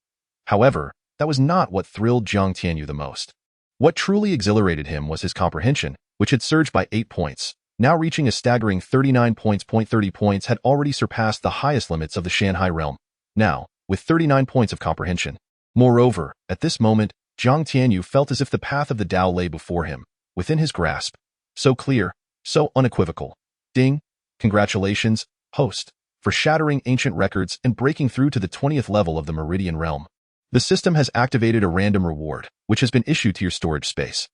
However, that was not what thrilled Jiang Tianyu the most. What truly exhilarated him was his comprehension, which had surged by 8 points, now reaching a staggering 39 points. 30 points had already surpassed the highest limits of the Shanghai realm. Now, with 39 points of comprehension. Moreover, at this moment, Jiang Tianyu felt as if the path of the Tao lay before him, within his grasp. So clear, so unequivocal. Ding! Congratulations, host, for shattering ancient records and breaking through to the 20th level of the Meridian realm. The system has activated a random reward, which has been issued to your storage space.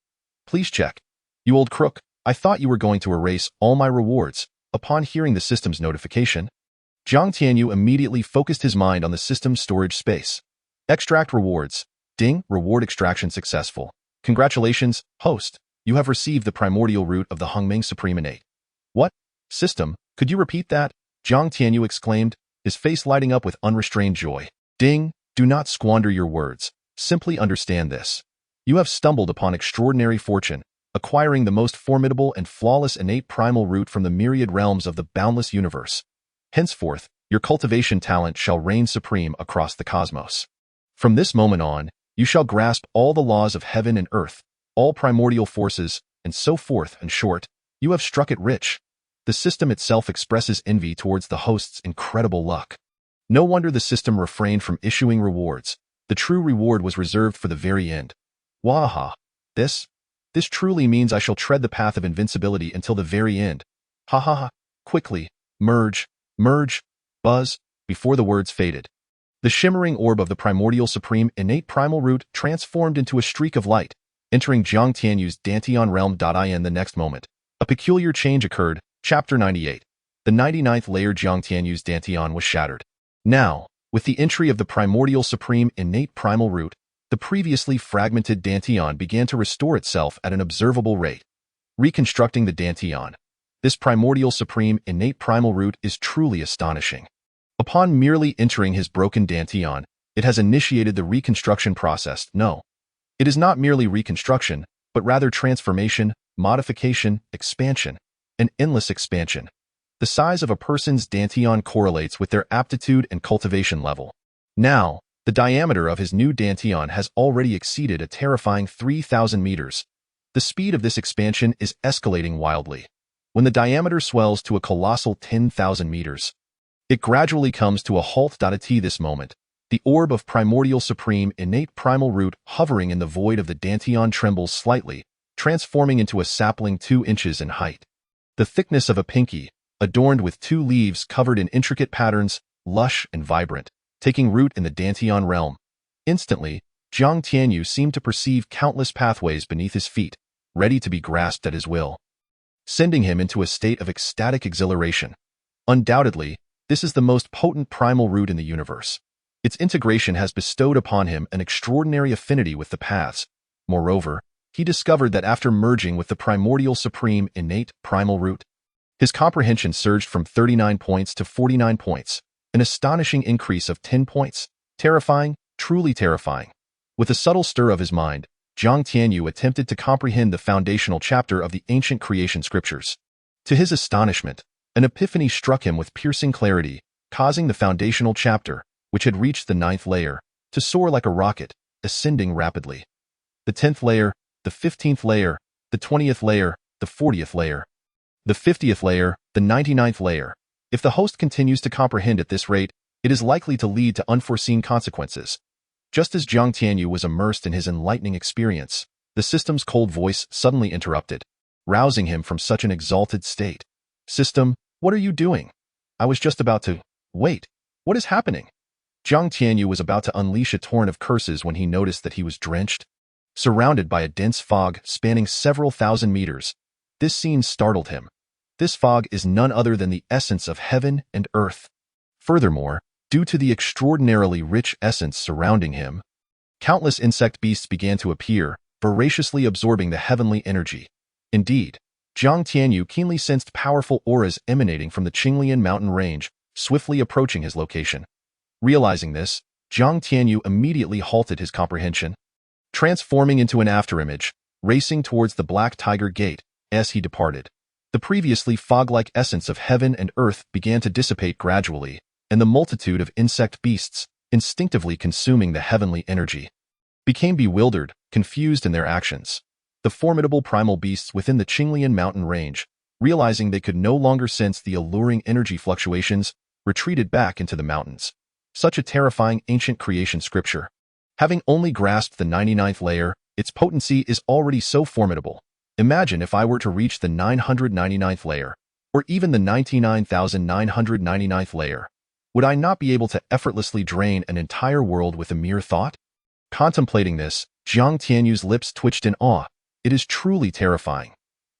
Please check. You old crook, I thought you were going to erase all my rewards. Upon hearing the system's notification, Jiang Tianyu immediately focused his mind on the system's storage space. Extract rewards. Ding! Reward extraction successful. Congratulations, host. You have received the primordial root of the Hongming Supreme Innate. What? System, could you repeat that? Jiang Tianyu exclaimed, his face lighting up with unrestrained joy. Ding! Do not squander your words. Simply understand this. You have stumbled upon extraordinary fortune, acquiring the most formidable and flawless innate primal root from the myriad realms of the boundless universe. Henceforth, your cultivation talent shall reign supreme across the cosmos. From this moment on, you shall grasp all the laws of heaven and earth, all primordial forces, and so forth. In short, you have struck it rich. The system itself expresses envy towards the host's incredible luck. No wonder the system refrained from issuing rewards. The true reward was reserved for the very end. Waha! This truly means I shall tread the path of invincibility until the very end. Ha ha ha! Quickly, merge, buzz, before the words faded. The shimmering orb of the primordial supreme innate primal root transformed into a streak of light, entering Jiang Tianyu's Dantian realm. In the next moment, a peculiar change occurred. Chapter 98. The 99th layer. Jiang Tianyu's Dantian was shattered. Now, with the entry of the primordial supreme innate primal root, the previously fragmented Dantian began to restore itself at an observable rate. Reconstructing the Dantian. This primordial supreme innate primal root is truly astonishing. Upon merely entering his broken Dantian, it has initiated the reconstruction process. No, it is not merely reconstruction, but rather transformation, modification, expansion, an endless expansion. The size of a person's Dantian correlates with their aptitude and cultivation level. Now, the diameter of his new Dantian has already exceeded a terrifying 3,000 meters. The speed of this expansion is escalating wildly. When the diameter swells to a colossal 10,000 meters, it gradually comes to a halt. At this moment, The orb of primordial supreme innate primal root hovering in the void of the Dantian trembles slightly, transforming into a sapling 2 inches in height. The thickness of a pinky, adorned with 2 leaves covered in intricate patterns, lush and vibrant, taking root in the Dantian realm. Instantly, Jiang Tianyu seemed to perceive countless pathways beneath his feet, ready to be grasped at his will, sending him into a state of ecstatic exhilaration. Undoubtedly, this is the most potent primal root in the universe. Its integration has bestowed upon him an extraordinary affinity with the paths. Moreover, he discovered that after merging with the primordial supreme innate primal root, his comprehension surged from 39 points to 49 points, an astonishing increase of 10 points. Terrifying, truly terrifying. With a subtle stir of his mind, Jiang Tianyu attempted to comprehend the foundational chapter of the ancient creation scriptures. To his astonishment, an epiphany struck him with piercing clarity, causing the foundational chapter, which had reached the 9th layer, to soar like a rocket, ascending rapidly. The 10th layer, the 15th layer, the 20th layer, the 40th layer, the 50th layer, the 99th layer. If the host continues to comprehend at this rate, it is likely to lead to unforeseen consequences. Just as Jiang Tianyu was immersed in his enlightening experience, the system's cold voice suddenly interrupted, rousing him from such an exalted state. System, what are you doing? I was just about to... Wait, what is happening? Jiang Tianyu was about to unleash a torrent of curses when he noticed that he was drenched, surrounded by a dense fog spanning several thousand meters. This scene startled him. This fog is none other than the essence of heaven and earth. Furthermore, due to the extraordinarily rich essence surrounding him, countless insect beasts began to appear, voraciously absorbing the heavenly energy. Indeed, Jiang Tianyu keenly sensed powerful auras emanating from the Qingyun mountain range, swiftly approaching his location. Realizing this, Jiang Tianyu immediately halted his comprehension, transforming into an afterimage, racing towards the Black Tiger Gate. As he departed, the previously fog-like essence of heaven and earth began to dissipate gradually, and the multitude of insect beasts, instinctively consuming the heavenly energy, became bewildered, confused in their actions. The formidable primal beasts within the Qingyun mountain range, realizing they could no longer sense the alluring energy fluctuations, retreated back into the mountains. Such a terrifying ancient creation scripture. Having only grasped the 99th layer, its potency is already so formidable. Imagine if I were to reach the 999th layer, or even the 99,999th layer. Would I not be able to effortlessly drain an entire world with a mere thought? Contemplating this, Jiang Tianyu's lips twitched in awe. It is truly terrifying.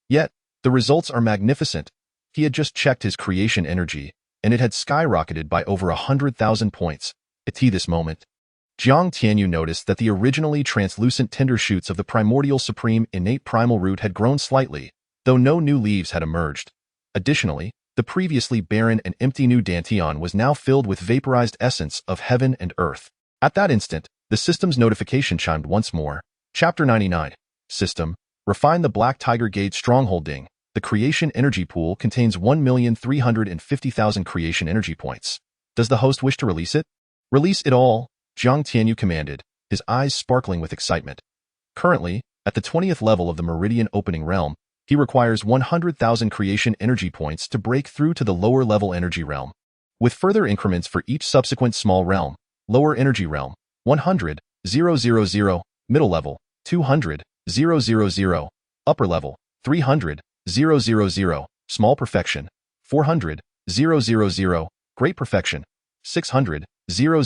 Yet, the results are magnificent. He had just checked his creation energy, and it had skyrocketed by over 100,000 points. At this moment, Jiang Tianyu noticed that the originally translucent tender shoots of the primordial supreme innate primal root had grown slightly, though no new leaves had emerged. Additionally, the previously barren and empty new Dantian was now filled with vaporized essence of heaven and earth. At that instant, the system's notification chimed once more. Chapter 99. System, refine the Black Tiger Gate strongholding. The creation energy pool contains 1,350,000 creation energy points. Does the host wish to release it? Release it all, Jiang Tianyu commanded, his eyes sparkling with excitement. Currently, at the 20th level of the Meridian Opening Realm, he requires 100,000 creation energy points to break through to the lower level energy realm. With further increments for each subsequent small realm, lower energy realm, 100, 000, middle level, 200, 000, upper level, 300, 000, small perfection, 400, 000, great perfection, 600, 000.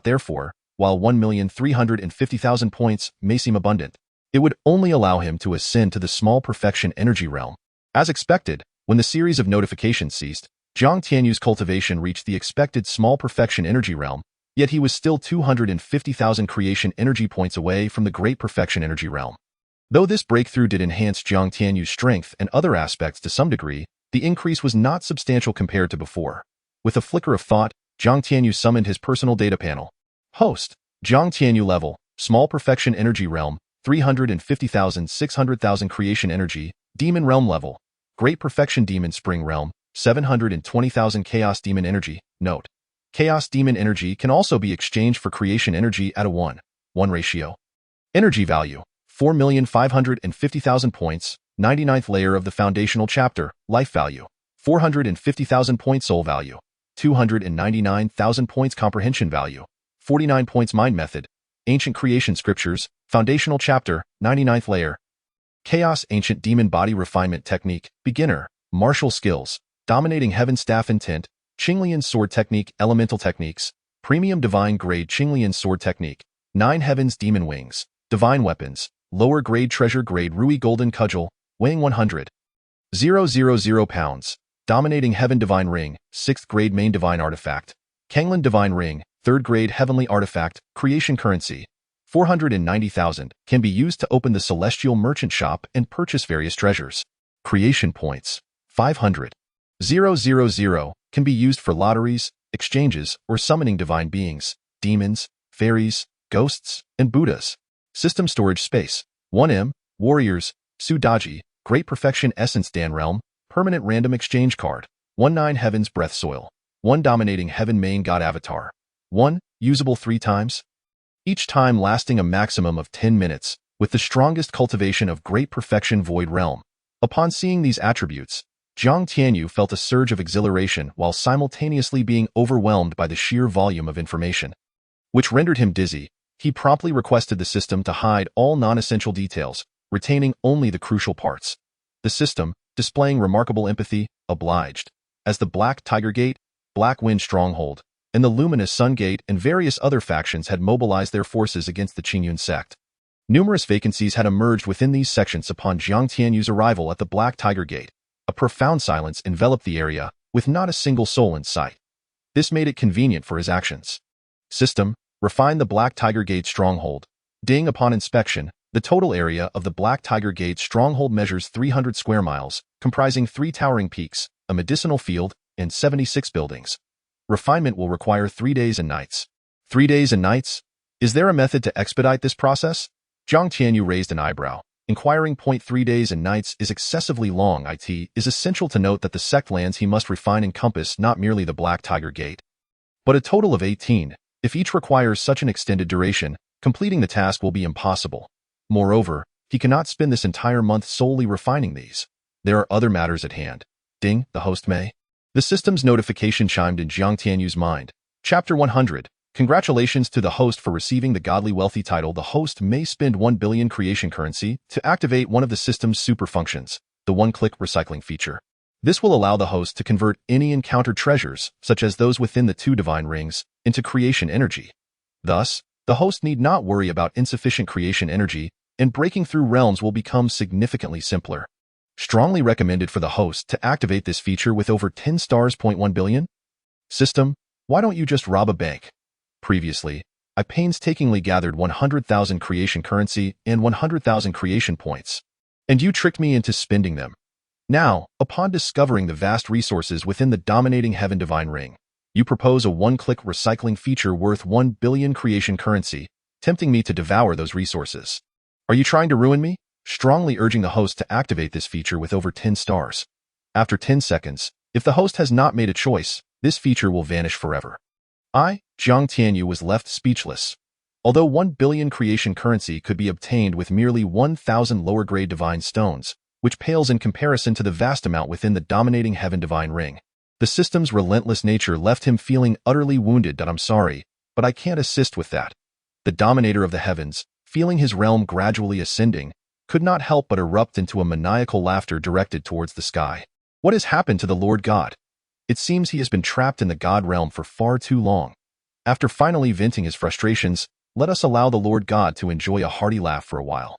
Therefore, while 1,350,000 points may seem abundant, it would only allow him to ascend to the small perfection energy realm. As expected, when the series of notifications ceased, Jiang Tianyu's cultivation reached the expected small perfection energy realm, yet he was still 250,000 creation energy points away from the great perfection energy realm. Though this breakthrough did enhance Jiang Tianyu's strength and other aspects to some degree, the increase was not substantial compared to before. With a flicker of thought, Jiang Tianyu summoned his personal data panel. Host, Jiang Tianyu level, small perfection energy realm, 350,000 600,000 creation energy, demon realm level, great perfection demon spring realm, 720,000 chaos demon energy. Note: chaos demon energy can also be exchanged for creation energy at a 1:1 ratio. Energy value, 4,550,000 points, 99th layer of the foundational chapter, life value, 450,000 points soul value, 299,000 points comprehension value, 49 points mind method, ancient creation scriptures, foundational chapter, 99th layer, chaos ancient demon body refinement technique, beginner, martial skills, dominating heaven staff intent, Qingyun sword technique, elemental techniques, premium divine grade Qingyun sword technique, 9 heavens demon wings, divine weapons, lower grade treasure grade Ruyi golden cudgel, weighing 100,000 pounds, dominating heaven divine ring, 6th grade main divine artifact, Qingyun divine ring, 3rd grade heavenly artifact, creation currency, 490,000, can be used to open the celestial merchant shop and purchase various treasures. Creation points, 500,000, can be used for lotteries, exchanges, or summoning divine beings, demons, fairies, ghosts, and Buddhas. System storage space, 1M, warriors, Sudaji, great perfection essence Dan realm, permanent random exchange card, 19 heavens breath soil, 1 dominating heaven main god avatar, 1, usable 3 times, each time lasting a maximum of 10 minutes, with the strongest cultivation of great perfection void realm. Upon seeing these attributes, Jiang Tianyu felt a surge of exhilaration while simultaneously being overwhelmed by the sheer volume of information, which rendered him dizzy. He promptly requested the system to hide all non-essential details, retaining only the crucial parts. The system, displaying remarkable empathy, obliged. As the Black Tiger Gate, Black Wind Stronghold, and the Luminous Sun Gate and various other factions had mobilized their forces against the Qingyun Sect. Numerous vacancies had emerged within these sections upon Jiang Tianyu's arrival at the Black Tiger Gate. A profound silence enveloped the area, with not a single soul in sight. This made it convenient for his actions. System, refine the Black Tiger Gate stronghold. Ding upon inspection, the total area of the Black Tiger Gate stronghold measures 300 square miles, comprising 3 towering peaks, a medicinal field, and 76 buildings. Refinement will require 3 days and nights. 3 days and nights? Is there a method to expedite this process? Jiang Tianyu raised an eyebrow, inquiring. 3 days and nights is excessively long. It is essential to note that the sect lands he must refine encompass not merely the Black Tiger Gate, but a total of 18. If each requires such an extended duration, completing the task will be impossible. Moreover, he cannot spend this entire month solely refining these. There are other matters at hand. Ding, the host may. The system's notification chimed in Jiang Tianyu's mind. Chapter 100. Congratulations to the host for receiving the godly wealthy title. The host may spend 1 billion creation currency to activate one of the system's super functions, the one-click recycling feature. This will allow the host to convert any encountered treasures, such as those within the 2 divine rings, into creation energy. Thus, the host need not worry about insufficient creation energy, and breaking through realms will become significantly simpler. Strongly recommended for the host to activate this feature with over 10 stars. 1 billion? System, why don't you just rob a bank? Previously, I painstakingly gathered 100,000 creation currency and 100,000 creation points, and you tricked me into spending them. Now, upon discovering the vast resources within the dominating heaven divine ring, you propose a one-click recycling feature worth 1 billion creation currency, tempting me to devour those resources. Are you trying to ruin me? Strongly urging the host to activate this feature with over 10 stars. After 10 seconds, if the host has not made a choice, this feature will vanish forever. Jiang Tianyu was left speechless. Although 1 billion creation currency could be obtained with merely 1,000 lower-grade divine stones, which pales in comparison to the vast amount within the dominating heaven divine ring, the system's relentless nature left him feeling utterly wounded. I'm sorry, but I can't assist with that. The Dominator of the heavens, feeling his realm gradually ascending, could not help but erupt into a maniacal laughter directed towards the sky. What has happened to the Lord God? It seems he has been trapped in the God realm for far too long. After finally venting his frustrations, let us allow the Lord God to enjoy a hearty laugh for a while.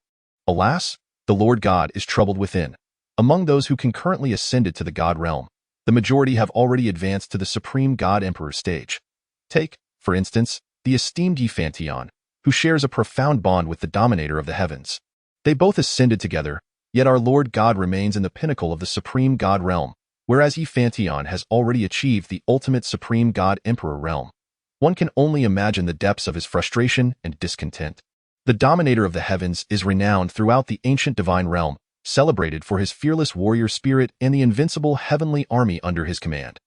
Alas, the Lord God is troubled within. Among those who concurrently ascended to the God realm, the majority have already advanced to the Supreme God Emperor stage. Take, for instance, the esteemed Yi Fantion, who shares a profound bond with the Dominator of the heavens. They both ascended together, yet our Lord God remains in the pinnacle of the Supreme God realm, whereas Yi Fantion has already achieved the ultimate Supreme God Emperor realm. One can only imagine the depths of his frustration and discontent. The Dominator of the heavens is renowned throughout the ancient divine realm, celebrated for his fearless warrior spirit and the invincible heavenly army under his command.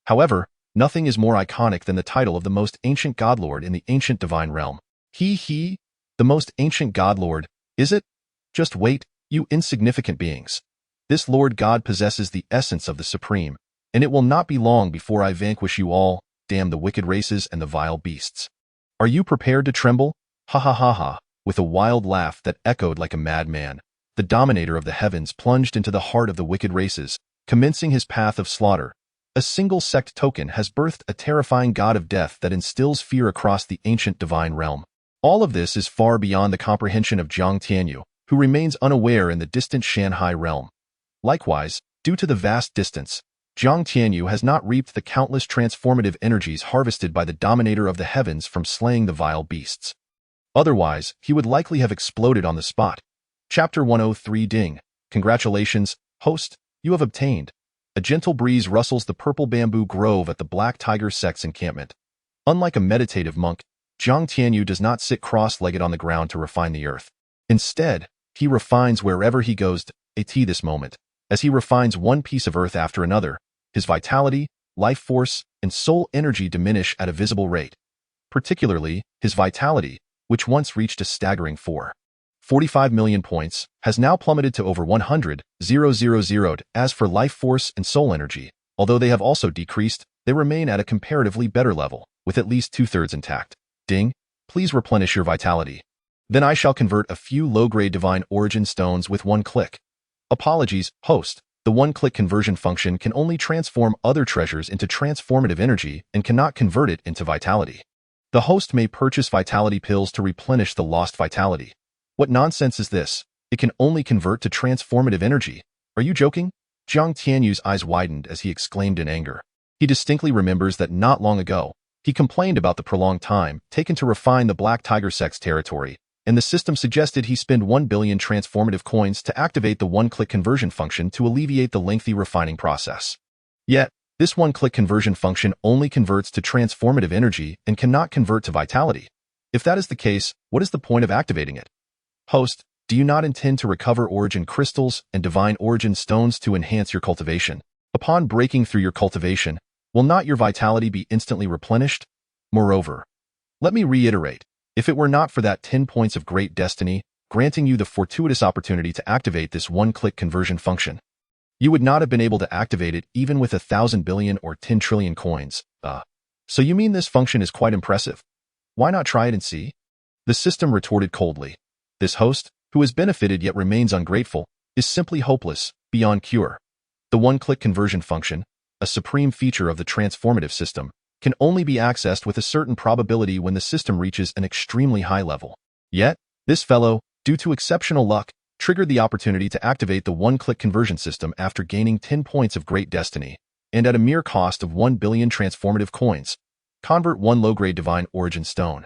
However, nothing is more iconic than the title of the most ancient godlord in the ancient divine realm. The most ancient godlord, is it? Just wait, you insignificant beings. This Lord God possesses the essence of the Supreme, and it will not be long before I vanquish you all. Damn the wicked races and the vile beasts. Are you prepared to tremble? Ha ha ha ha. With a wild laugh that echoed like a madman, the Dominator of the heavens plunged into the heart of the wicked races, commencing his path of slaughter. A single sect token has birthed a terrifying god of death that instills fear across the ancient divine realm. All of this is far beyond the comprehension of Jiang Tianyu, who remains unaware in the distant Shanhai realm. Likewise, due to the vast distance, Jiang Tianyu has not reaped the countless transformative energies harvested by the Dominator of the heavens from slaying the vile beasts. Otherwise, he would likely have exploded on the spot. Chapter 103 Ding. Congratulations, host, you have obtained. A gentle breeze rustles the purple bamboo grove at the Black Tiger Sect's encampment. Unlike a meditative monk, Jiang Tianyu does not sit cross-legged on the ground to refine the earth. Instead, he refines wherever he goes at this moment. As he refines one piece of earth after another, his vitality, life force, and soul energy diminish at a visible rate. Particularly, his vitality, which once reached a staggering 45 million points, has now plummeted to over 100,000. As for life force and soul energy, although they have also decreased, they remain at a comparatively better level, with at least two-thirds intact. Ding, please replenish your vitality. Then I shall convert a few low-grade divine origin stones with one click. Apologies, host. The one-click conversion function can only transform other treasures into transformative energy and cannot convert it into vitality. The host may purchase vitality pills to replenish the lost vitality. What nonsense is this? It can only convert to transformative energy. Are you joking? Jiang Tianyu's eyes widened as he exclaimed in anger. He distinctly remembers that not long ago, he complained about the prolonged time taken to refine the Black Tiger Sect's territory, and the system suggested he spend 1 billion transformative coins to activate the one-click conversion function to alleviate the lengthy refining process. Yet, this one-click conversion function only converts to transformative energy and cannot convert to vitality. If that is the case, what is the point of activating it? Host, do you not intend to recover origin crystals and divine origin stones to enhance your cultivation? Upon breaking through your cultivation, will not your vitality be instantly replenished? Moreover, let me reiterate, if it were not for that 10 points of great destiny, granting you the fortuitous opportunity to activate this one-click conversion function, you would not have been able to activate it even with 1,000 billion or 10 trillion coins. So you mean this function is quite impressive? Why not try it and see? The system retorted coldly. This host, who has benefited yet remains ungrateful, is simply hopeless, beyond cure. The one-click conversion function, a supreme feature of the transformative system, can only be accessed with a certain probability when the system reaches an extremely high level. Yet, this fellow, due to exceptional luck, triggered the opportunity to activate the one-click conversion system after gaining 10 points of great destiny, and at a mere cost of 1 billion transformative coins, convert one low-grade divine origin stone.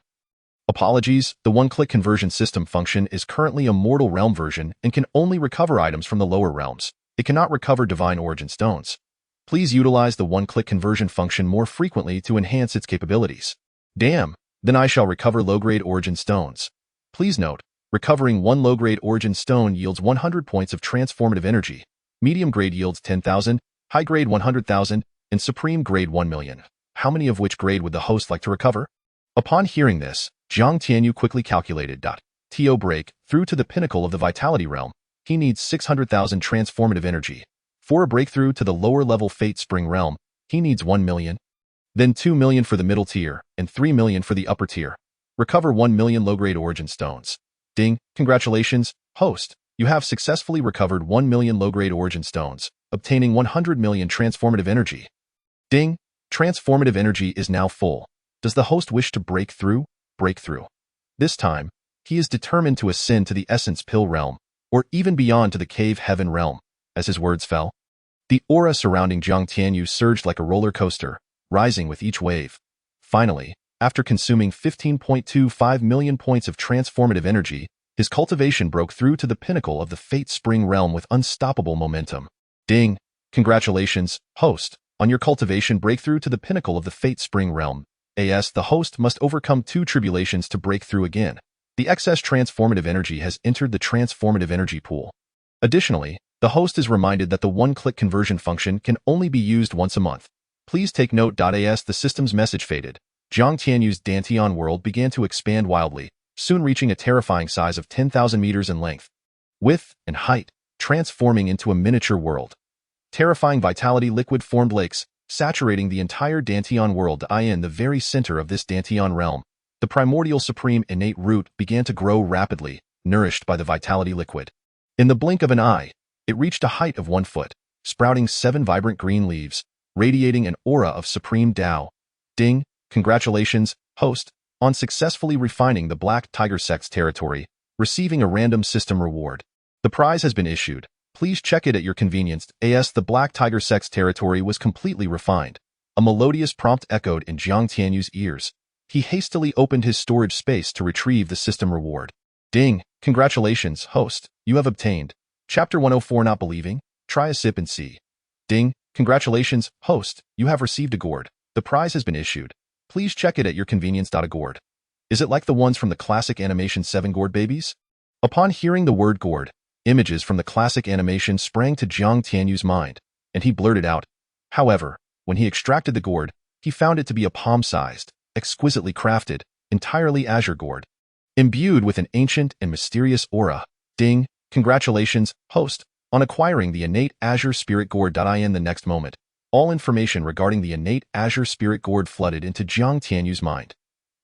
Apologies, the one-click conversion system function is currently a mortal realm version and can only recover items from the lower realms. It cannot recover divine origin stones. Please utilize the one-click conversion function more frequently to enhance its capabilities. Damn, then I shall recover low-grade origin stones. Please note, recovering one low-grade origin stone yields 100 points of transformative energy, medium grade yields 10,000, high grade 100,000, and supreme grade 1 million. How many of which grade would the host like to recover? Upon hearing this, Jiang Tianyu quickly calculated. To break through to the pinnacle of the vitality realm, he needs 600,000 transformative energy. For a breakthrough to the lower-level Fate Spring realm, he needs 1 million. Then 2 million for the middle tier, and 3 million for the upper tier. Recover 1 million low-grade origin stones. Ding, congratulations, host. You have successfully recovered 1 million low-grade origin stones, obtaining 100 million transformative energy. Ding, transformative energy is now full. Does the host wish to break through? Break through. This time, he is determined to ascend to the Essence Pill realm, or even beyond to the Cave Heaven realm. As his words fell, the aura surrounding Jiang Tianyu surged like a roller coaster, rising with each wave. Finally, after consuming 15.25 million points of transformative energy, his cultivation broke through to the pinnacle of the Fate Spring realm with unstoppable momentum. Ding! Congratulations, host, on your cultivation breakthrough to the pinnacle of the Fate Spring realm. The host must overcome 2 tribulations to break through again. The excess transformative energy has entered the transformative energy pool. Additionally, the host is reminded that the one-click conversion function can only be used once a month. Please take note. The system's message faded. Jiang Tianyu's Dantian world began to expand wildly, soon reaching a terrifying size of 10,000 meters in length, width, and height, transforming into a miniature world. Terrifying vitality liquid formed lakes, saturating the entire Dantian world. In the very center of this Dantian realm, The primordial supreme innate root began to grow rapidly, nourished by the vitality liquid. In the blink of an eye, it reached a height of 1 foot, sprouting 7 vibrant green leaves, radiating an aura of supreme Tao. Ding, congratulations, host, on successfully refining the Black Tiger Sect's territory, receiving a random system reward. The prize has been issued. Please check it at your convenience. As the Black Tiger Sect's territory was completely refined, a melodious prompt echoed in Jiang Tianyu's ears. He hastily opened his storage space to retrieve the system reward. Ding, congratulations, host, you have obtained. Chapter 104 Not Believing? Try a sip and see. Ding, congratulations, host, you have received a gourd. The prize has been issued. Please check it at your convenience. A gourd. Is it like the ones from the classic animation 7 Gourd Babies? Upon hearing the word gourd, images from the classic animation sprang to Jiang Tianyu's mind, and he blurted out. However, when he extracted the gourd, he found it to be a palm-sized, exquisitely crafted, entirely azure gourd, imbued with an ancient and mysterious aura. Ding, congratulations, host, on acquiring the innate azure spirit gourd. In the next moment, all information regarding the innate azure spirit gourd flooded into Jiang Tianyu's mind.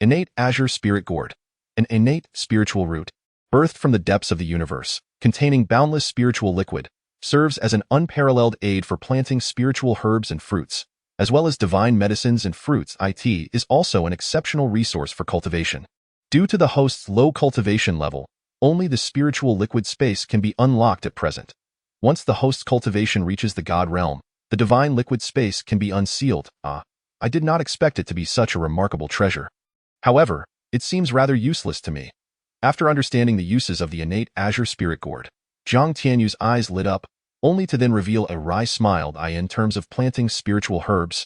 Innate azure spirit gourd, an innate spiritual root, birthed from the depths of the universe, containing boundless spiritual liquid, serves as an unparalleled aid for planting spiritual herbs and fruits, as well as divine medicines and fruits. It is also an exceptional resource for cultivation. Due to the host's low cultivation level, only the spiritual liquid space can be unlocked at present. Once the host's cultivation reaches the God realm, the divine liquid space can be unsealed. I did not expect it to be such a remarkable treasure. However, it seems rather useless to me. After understanding the uses of the innate azure spirit gourd, Jiang Tianyu's eyes lit up, only to then reveal a wry smile. In terms of planting spiritual herbs,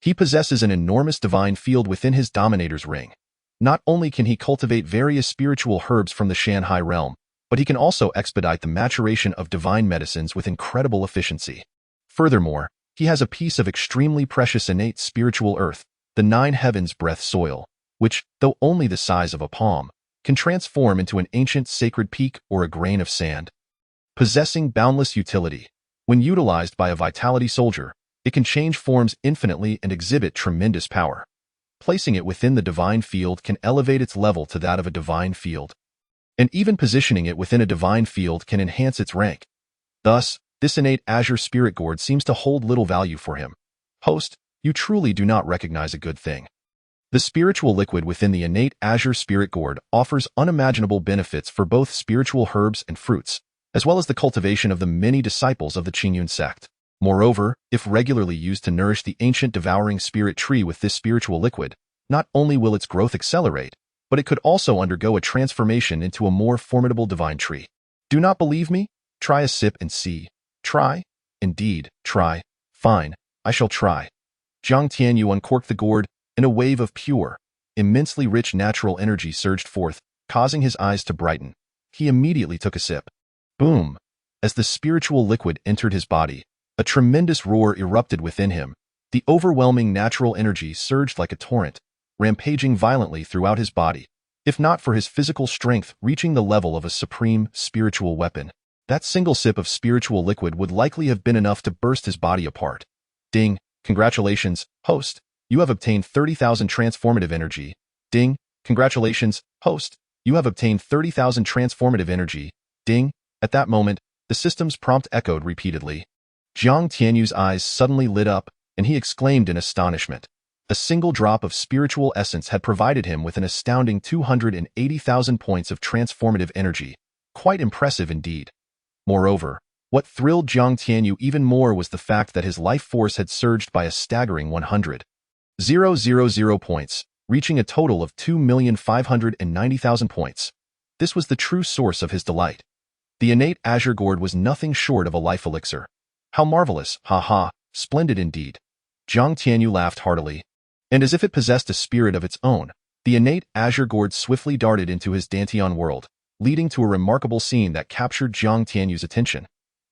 he possesses an enormous divine field within his Dominator's ring. Not only can he cultivate various spiritual herbs from the Shanghai realm, but he can also expedite the maturation of divine medicines with incredible efficiency. Furthermore, he has a piece of extremely precious innate spiritual earth, the 9 heavens breath soil, which, though only the size of a palm, can transform into an ancient sacred peak or a grain of sand. Possessing boundless utility, when utilized by a vitality soldier, it can change forms infinitely and exhibit tremendous power. Placing it within the divine field can elevate its level to that of a divine field. And even positioning it within a divine field can enhance its rank. Thus, this innate azure spirit gourd seems to hold little value for him. Host, you truly do not recognize a good thing. The spiritual liquid within the innate azure spirit gourd offers unimaginable benefits for both spiritual herbs and fruits, as well as the cultivation of the many disciples of the Qingyun Sect. Moreover, if regularly used to nourish the ancient devouring spirit tree with this spiritual liquid, not only will its growth accelerate, but it could also undergo a transformation into a more formidable divine tree. Do not believe me? Try a sip and see. Try? Indeed, try. Fine, I shall try. Jiang Tianyu uncorked the gourd, and a wave of pure, immensely rich natural energy surged forth, causing his eyes to brighten. He immediately took a sip. Boom! As the spiritual liquid entered his body, a tremendous roar erupted within him. The overwhelming natural energy surged like a torrent, rampaging violently throughout his body. If not for his physical strength reaching the level of a supreme spiritual weapon, that single sip of spiritual liquid would likely have been enough to burst his body apart. Ding, congratulations, host, you have obtained 30,000 transformative energy. Ding, congratulations, host, you have obtained 30,000 transformative energy. Ding, at that moment, the system's prompt echoed repeatedly. Jiang Tianyu's eyes suddenly lit up, and he exclaimed in astonishment. A single drop of spiritual essence had provided him with an astounding 280,000 points of transformative energy. Quite impressive indeed. Moreover, what thrilled Jiang Tianyu even more was the fact that his life force had surged by a staggering 100,000 points, reaching a total of 2,590,000 points. This was the true source of his delight. The innate azure gourd was nothing short of a life elixir. How marvelous, ha, splendid indeed. Jiang Tianyu laughed heartily. And as if it possessed a spirit of its own, the innate azure gourd swiftly darted into his Dantian world, leading to a remarkable scene that captured Jiang Tianyu's attention.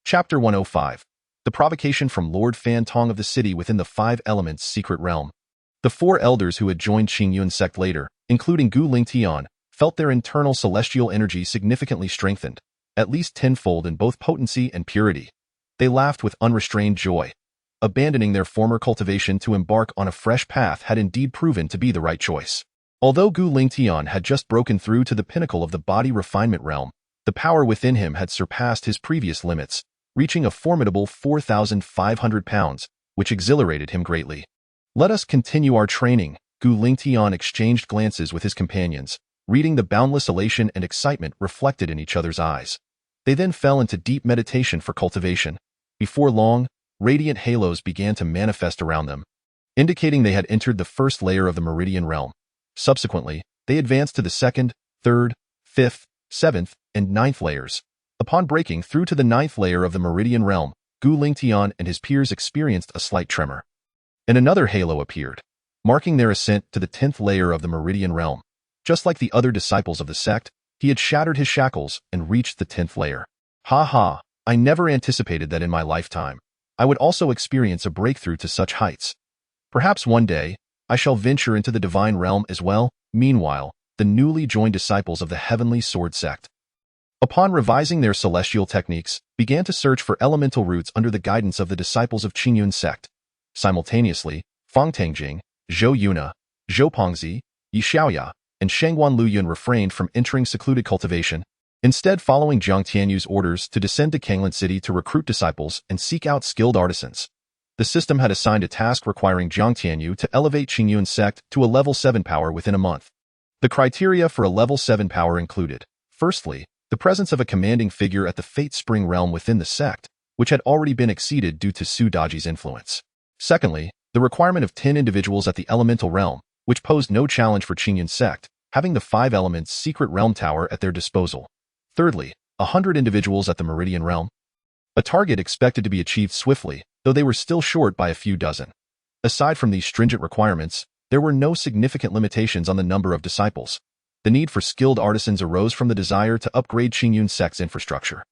Chapter 105. The provocation from Lord Fan Tong of the city within the 5 elements secret realm. The 4 elders who had joined Qingyun Sect later, including Gu Lingtian, felt their internal celestial energy significantly strengthened, at least tenfold in both potency and purity. They laughed with unrestrained joy. Abandoning their former cultivation to embark on a fresh path had indeed proven to be the right choice. Although Gu Lingtian had just broken through to the pinnacle of the body refinement realm, the power within him had surpassed his previous limits, reaching a formidable 4,500 pounds, which exhilarated him greatly. Let us continue our training. Gu Lingtian exchanged glances with his companions, reading the boundless elation and excitement reflected in each other's eyes. They then fell into deep meditation for cultivation. Before long, radiant halos began to manifest around them, indicating they had entered the first layer of the meridian realm. Subsequently, they advanced to the second, third, fifth, seventh, and ninth layers. Upon breaking through to the ninth layer of the meridian realm, Gu Lingtian and his peers experienced a slight tremor. And another halo appeared, marking their ascent to the 10th layer of the meridian realm. Just like the other disciples of the sect, he had shattered his shackles and reached the 10th layer. Ha ha, I never anticipated that in my lifetime I would also experience a breakthrough to such heights. Perhaps one day, I shall venture into the divine realm as well. Meanwhile, the newly joined disciples of the Heavenly Sword Sect, upon revising their celestial techniques, began to search for elemental roots under the guidance of the disciples of Qingyun Sect. Simultaneously, Fang Tangjing, Zhou Yuna, Zhou Pongzi, Li Xiao, and Shangguan Luyun refrained from entering secluded cultivation, instead following Jiang Tianyu's orders to descend to Qingyun City to recruit disciples and seek out skilled artisans. The system had assigned a task requiring Jiang Tianyu to elevate Qingyun Sect to a level 7 power within a month. The criteria for a level 7 power included, firstly, the presence of a commanding figure at the Fate Spring realm within the sect, which had already been exceeded due to Su Daji's influence. Secondly, the requirement of 10 individuals at the elemental realm, which posed no challenge for Qingyun Sect, having the 5 elements secret realm tower at their disposal. Thirdly, 100 individuals at the meridian realm, a target expected to be achieved swiftly, though they were still short by a few dozen. Aside from these stringent requirements, there were no significant limitations on the number of disciples. The need for skilled artisans arose from the desire to upgrade Qingyun Sect's infrastructure,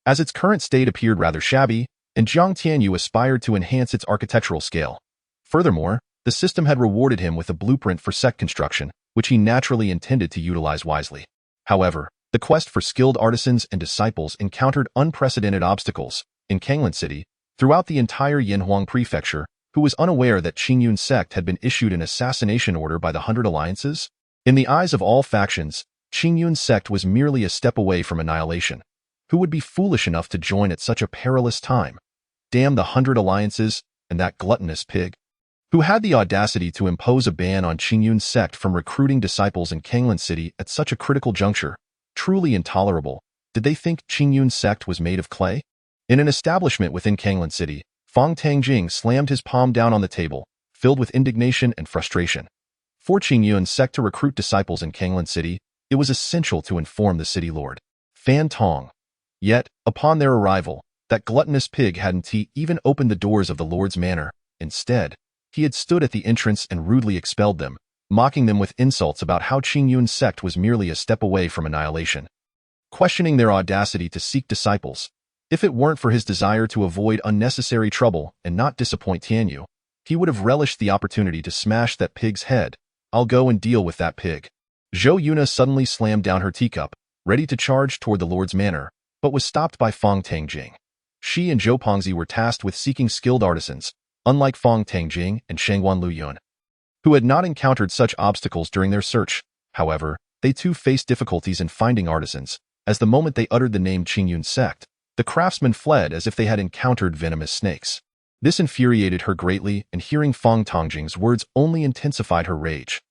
as its current state appeared rather shabby, and Jiang Tianyu aspired to enhance its architectural scale. Furthermore, the system had rewarded him with a blueprint for sect construction, which he naturally intended to utilize wisely. However, the quest for skilled artisans and disciples encountered unprecedented obstacles. In Qingyun City, throughout the entire Yanhuang Prefecture, who was unaware that Qingyun Sect had been issued an assassination order by the 100 Alliances? In the eyes of all factions, Qingyun Sect was merely a step away from annihilation. Who would be foolish enough to join at such a perilous time? Damn the 100 Alliances and that gluttonous pig, who had the audacity to impose a ban on Qingyun Sect from recruiting disciples in Qingyun City at such a critical juncture. Truly intolerable. Did they think Qingyun Sect was made of clay? In an establishment within Qingyun City, Fang Tangjing slammed his palm down on the table, filled with indignation and frustration. For Qingyun Sect to recruit disciples in Qingyun City, it was essential to inform the city lord, Fan Tong. Yet, upon their arrival, that gluttonous pig hadn't even opened the doors of the lord's manor. Instead, he had stood at the entrance and rudely expelled them, mocking them with insults about how Qingyun Sect was merely a step away from annihilation, questioning their audacity to seek disciples. If it weren't for his desire to avoid unnecessary trouble and not disappoint Tianyu, he would have relished the opportunity to smash that pig's head. I'll go and deal with that pig. Zhou Yuna suddenly slammed down her teacup, ready to charge toward the lord's manor, but was stopped by Fang Tangjing. She and Zhou Pongzi were tasked with seeking skilled artisans, unlike Fang Tangjing and Shangguan Luyun, who had not encountered such obstacles during their search. However, they too faced difficulties in finding artisans, as the moment they uttered the name Qingyun Sect, the craftsmen fled as if they had encountered venomous snakes. This infuriated her greatly, and hearing Fang Tangjing's words only intensified her rage.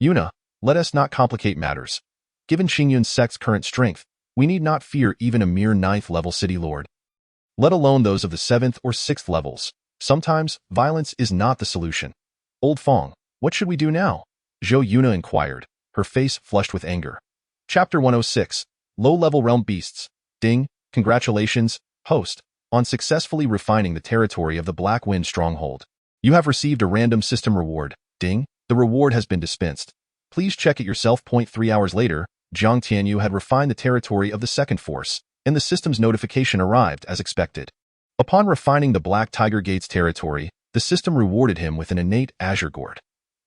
Yuna, let us not complicate matters. Given Qingyun Sect's current strength, we need not fear even a mere 9th level city lord, let alone those of the 7th or 6th levels. Sometimes, violence is not the solution. Old Fang, what should we do now? Zhou Yuna inquired, her face flushed with anger. Chapter 106, Low-Level Realm Beasts. Ding, congratulations, host, on successfully refining the territory of the Black Wind Stronghold. You have received a random system reward. Ding, the reward has been dispensed. Please check it yourself. 3 hours later, Jiang Tianyu had refined the territory of the Second Force, and the system's notification arrived as expected. Upon refining the Black Tiger Gate's territory, the system rewarded him with an innate Azure Gourd.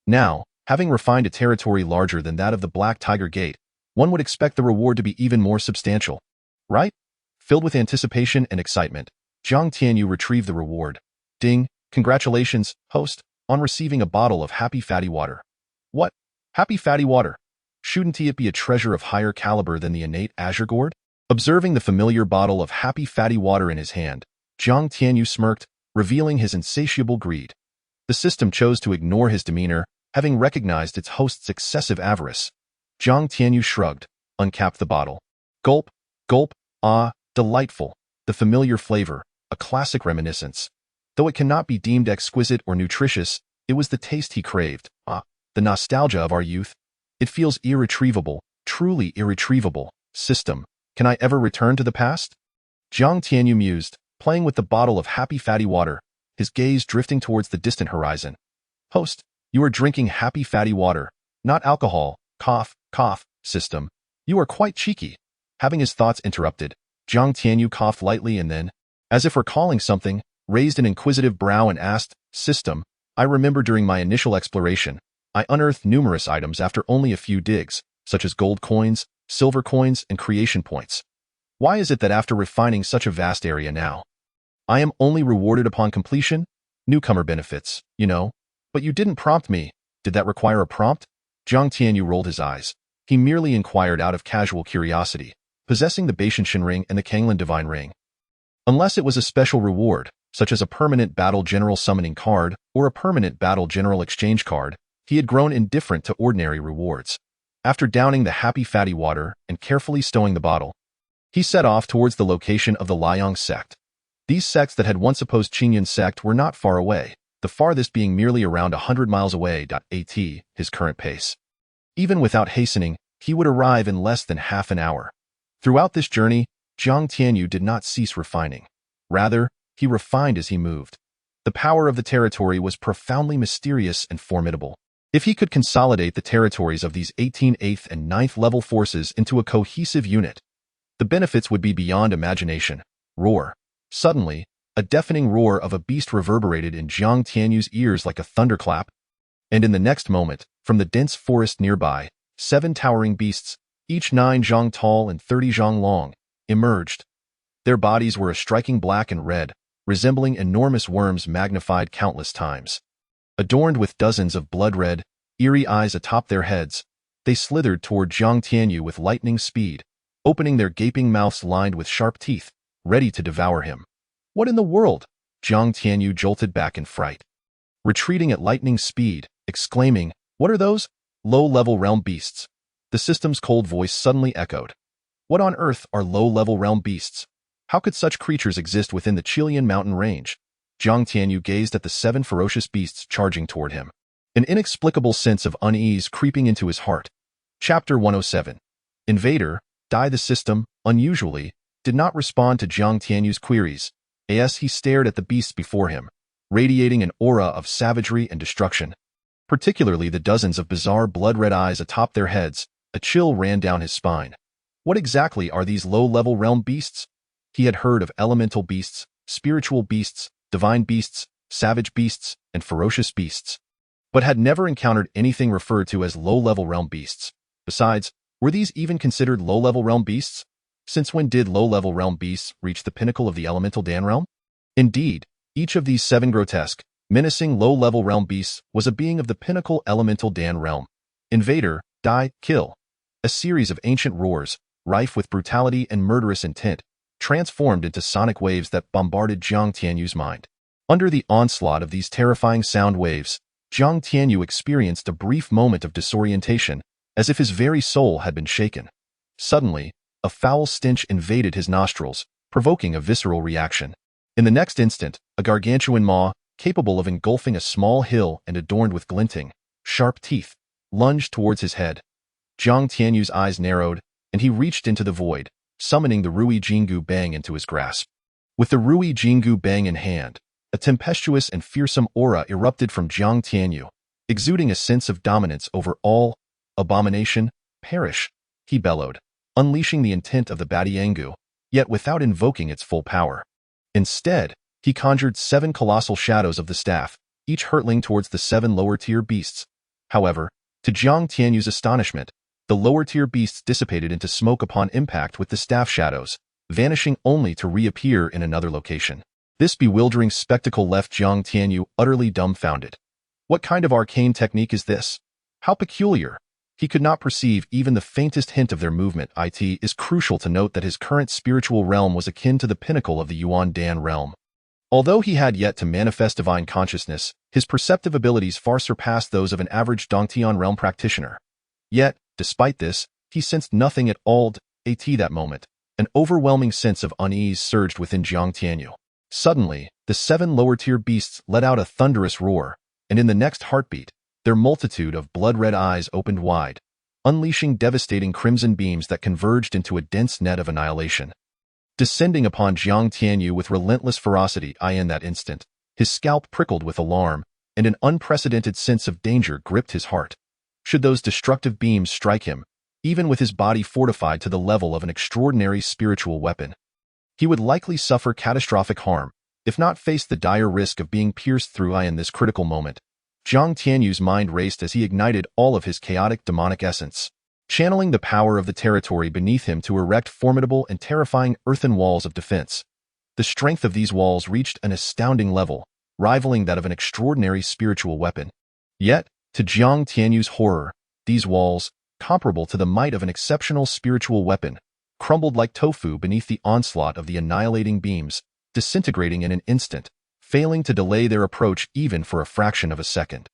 Now, having refined a territory larger than that of the Black Tiger Gate, one would expect the reward to be even more substantial, right? Filled with anticipation and excitement, Jiang Tianyu retrieved the reward. Ding, congratulations, host, on receiving a bottle of happy fatty water. What? Happy fatty water. Shouldn't it be a treasure of higher caliber than the innate azure gourd? Observing the familiar bottle of happy fatty water in his hand, Jiang Tianyu smirked, revealing his insatiable greed. The system chose to ignore his demeanor, having recognized its host's excessive avarice. Jiang Tianyu shrugged, uncapped the bottle. Gulp, gulp, ah, delightful. The familiar flavor, a classic reminiscence. Though it cannot be deemed exquisite or nutritious, it was the taste he craved. Ah, the nostalgia of our youth. It feels irretrievable, truly irretrievable. System, can I ever return to the past? Jiang Tianyu mused, playing with the bottle of happy fatty water, his gaze drifting towards the distant horizon. Host, you are drinking happy fatty water, not alcohol. Cough, cough, system. You are quite cheeky. Having his thoughts interrupted, Jiang Tianyu coughed lightly and then, as if recalling something, raised an inquisitive brow and asked, System, I remember during my initial exploration, I unearthed numerous items after only a few digs, such as gold coins, silver coins, and creation points. Why is it that after refining such a vast area now, I am only rewarded upon completion? Newcomer benefits, you know. But you didn't prompt me. Did that require a prompt? Jiang Tianyu rolled his eyes. He merely inquired out of casual curiosity, possessing the Baishanshan ring and the Qingyun divine ring. Unless it was a special reward, such as a permanent battle general summoning card or a permanent battle general exchange card, he had grown indifferent to ordinary rewards. After downing the happy fatty water and carefully stowing the bottle, he set off towards the location of the Qingyun Sect. These sects that had once opposed Qingyun Sect were not far away, the farthest being merely around 100 miles away. At his current pace. Even without hastening, he would arrive in less than half an hour. Throughout this journey, Jiang Tianyu did not cease refining. Rather, he refined as he moved. The power of the territory was profoundly mysterious and formidable. If he could consolidate the territories of these 18th, 8th, and 9th level forces into a cohesive unit, the benefits would be beyond imagination. Roar. Suddenly, a deafening roar of a beast reverberated in Jiang Tianyu's ears like a thunderclap, and in the next moment, from the dense forest nearby, 7 towering beasts, each 9 zhang tall and 30 zhang long, emerged. Their bodies were a striking black and red, resembling enormous worms magnified countless times. Adorned with dozens of blood-red, eerie eyes atop their heads, they slithered toward Jiang Tianyu with lightning speed, opening their gaping mouths lined with sharp teeth, ready to devour him. What in the world? Jiang Tianyu jolted back in fright. Retreating at lightning speed, exclaiming, What are those? Low-level realm beasts. The system's cold voice suddenly echoed. What on earth are low-level realm beasts? How could such creatures exist within the Qingyun mountain range? Jiang Tianyu gazed at the 7 ferocious beasts charging toward him. An inexplicable sense of unease creeping into his heart. Chapter 107. Invader, the system, unusually, did not respond to Jiang Tianyu's queries. As he stared at the beasts before him, radiating an aura of savagery and destruction. Particularly the dozens of bizarre blood-red eyes atop their heads, a chill ran down his spine. What exactly are these low-level realm beasts? He had heard of elemental beasts, spiritual beasts, divine beasts, savage beasts, and ferocious beasts, but had never encountered anything referred to as low-level realm beasts. Besides, were these even considered low-level realm beasts? Since when did low-level realm beasts reach the pinnacle of the elemental Dan realm? Indeed, each of these 7 grotesque, menacing low-level realm beasts was a being of the pinnacle elemental Dan realm. Invader, die, kill. A series of ancient roars, rife with brutality and murderous intent, transformed into sonic waves that bombarded Jiang Tianyu's mind. Under the onslaught of these terrifying sound waves, Jiang Tianyu experienced a brief moment of disorientation, as if his very soul had been shaken. Suddenly, a foul stench invaded his nostrils, provoking a visceral reaction. In the next instant, a gargantuan maw, capable of engulfing a small hill and adorned with glinting, sharp teeth, lunged towards his head. Jiang Tianyu's eyes narrowed, and he reached into the void, summoning the Ruyi Jingu bang into his grasp. With the Ruyi Jingu bang in hand, a tempestuous and fearsome aura erupted from Jiang Tianyu, exuding a sense of dominance over all. Abomination, perish, he bellowed, unleashing the intent of the Batiangu, yet without invoking its full power. Instead, he conjured 7 colossal shadows of the staff, each hurtling towards the 7 lower-tier beasts. However, to Jiang Tianyu's astonishment, the lower-tier beasts dissipated into smoke upon impact with the staff shadows, vanishing only to reappear in another location. This bewildering spectacle left Jiang Tianyu utterly dumbfounded. What kind of arcane technique is this? How peculiar, He could not perceive even the faintest hint of their movement. It is crucial to note that his current spiritual realm was akin to the pinnacle of the Yuan Dan realm. Although he had yet to manifest divine consciousness, his perceptive abilities far surpassed those of an average Dongtian realm practitioner. Yet, despite this, he sensed nothing at all at that moment. An overwhelming sense of unease surged within Jiang Tianyu. Suddenly, the 7 lower-tier beasts let out a thunderous roar, and in the next heartbeat, their multitude of blood-red eyes opened wide, unleashing devastating crimson beams that converged into a dense net of annihilation. Descending upon Jiang Tianyu with relentless ferocity, in that instant, his scalp prickled with alarm, and an unprecedented sense of danger gripped his heart. Should those destructive beams strike him, even with his body fortified to the level of an extraordinary spiritual weapon, he would likely suffer catastrophic harm, if not face the dire risk of being pierced through. In this critical moment, Jiang Tianyu's mind raced as he ignited all of his chaotic demonic essence, channeling the power of the territory beneath him to erect formidable and terrifying earthen walls of defense. The strength of these walls reached an astounding level, rivaling that of an extraordinary spiritual weapon. Yet, to Jiang Tianyu's horror, these walls, comparable to the might of an exceptional spiritual weapon, crumbled like tofu beneath the onslaught of the annihilating beams, disintegrating in an instant, failing to delay their approach even for a fraction of a second.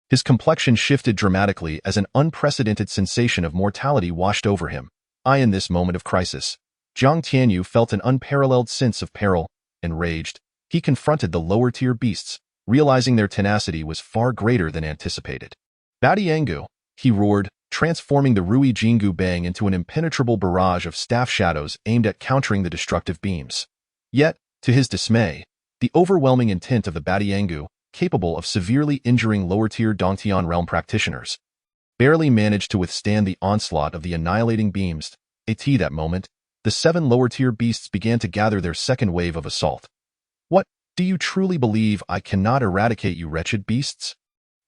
His complexion shifted dramatically as an unprecedented sensation of mortality washed over him. In this moment of crisis, Jiang Tianyu felt an unparalleled sense of peril. Enraged, he confronted the lower-tier beasts, realizing their tenacity was far greater than anticipated. Badiangu, he roared, transforming the Ruyi Jingu Bang into an impenetrable barrage of staff shadows aimed at countering the destructive beams. Yet, to his dismay, the overwhelming intent of the Badiangu, capable of severely injuring lower-tier Dongtian realm practitioners, barely managed to withstand the onslaught of the annihilating beams. At that moment, the 7 lower-tier beasts began to gather their second wave of assault. What, do you truly believe I cannot eradicate you wretched beasts?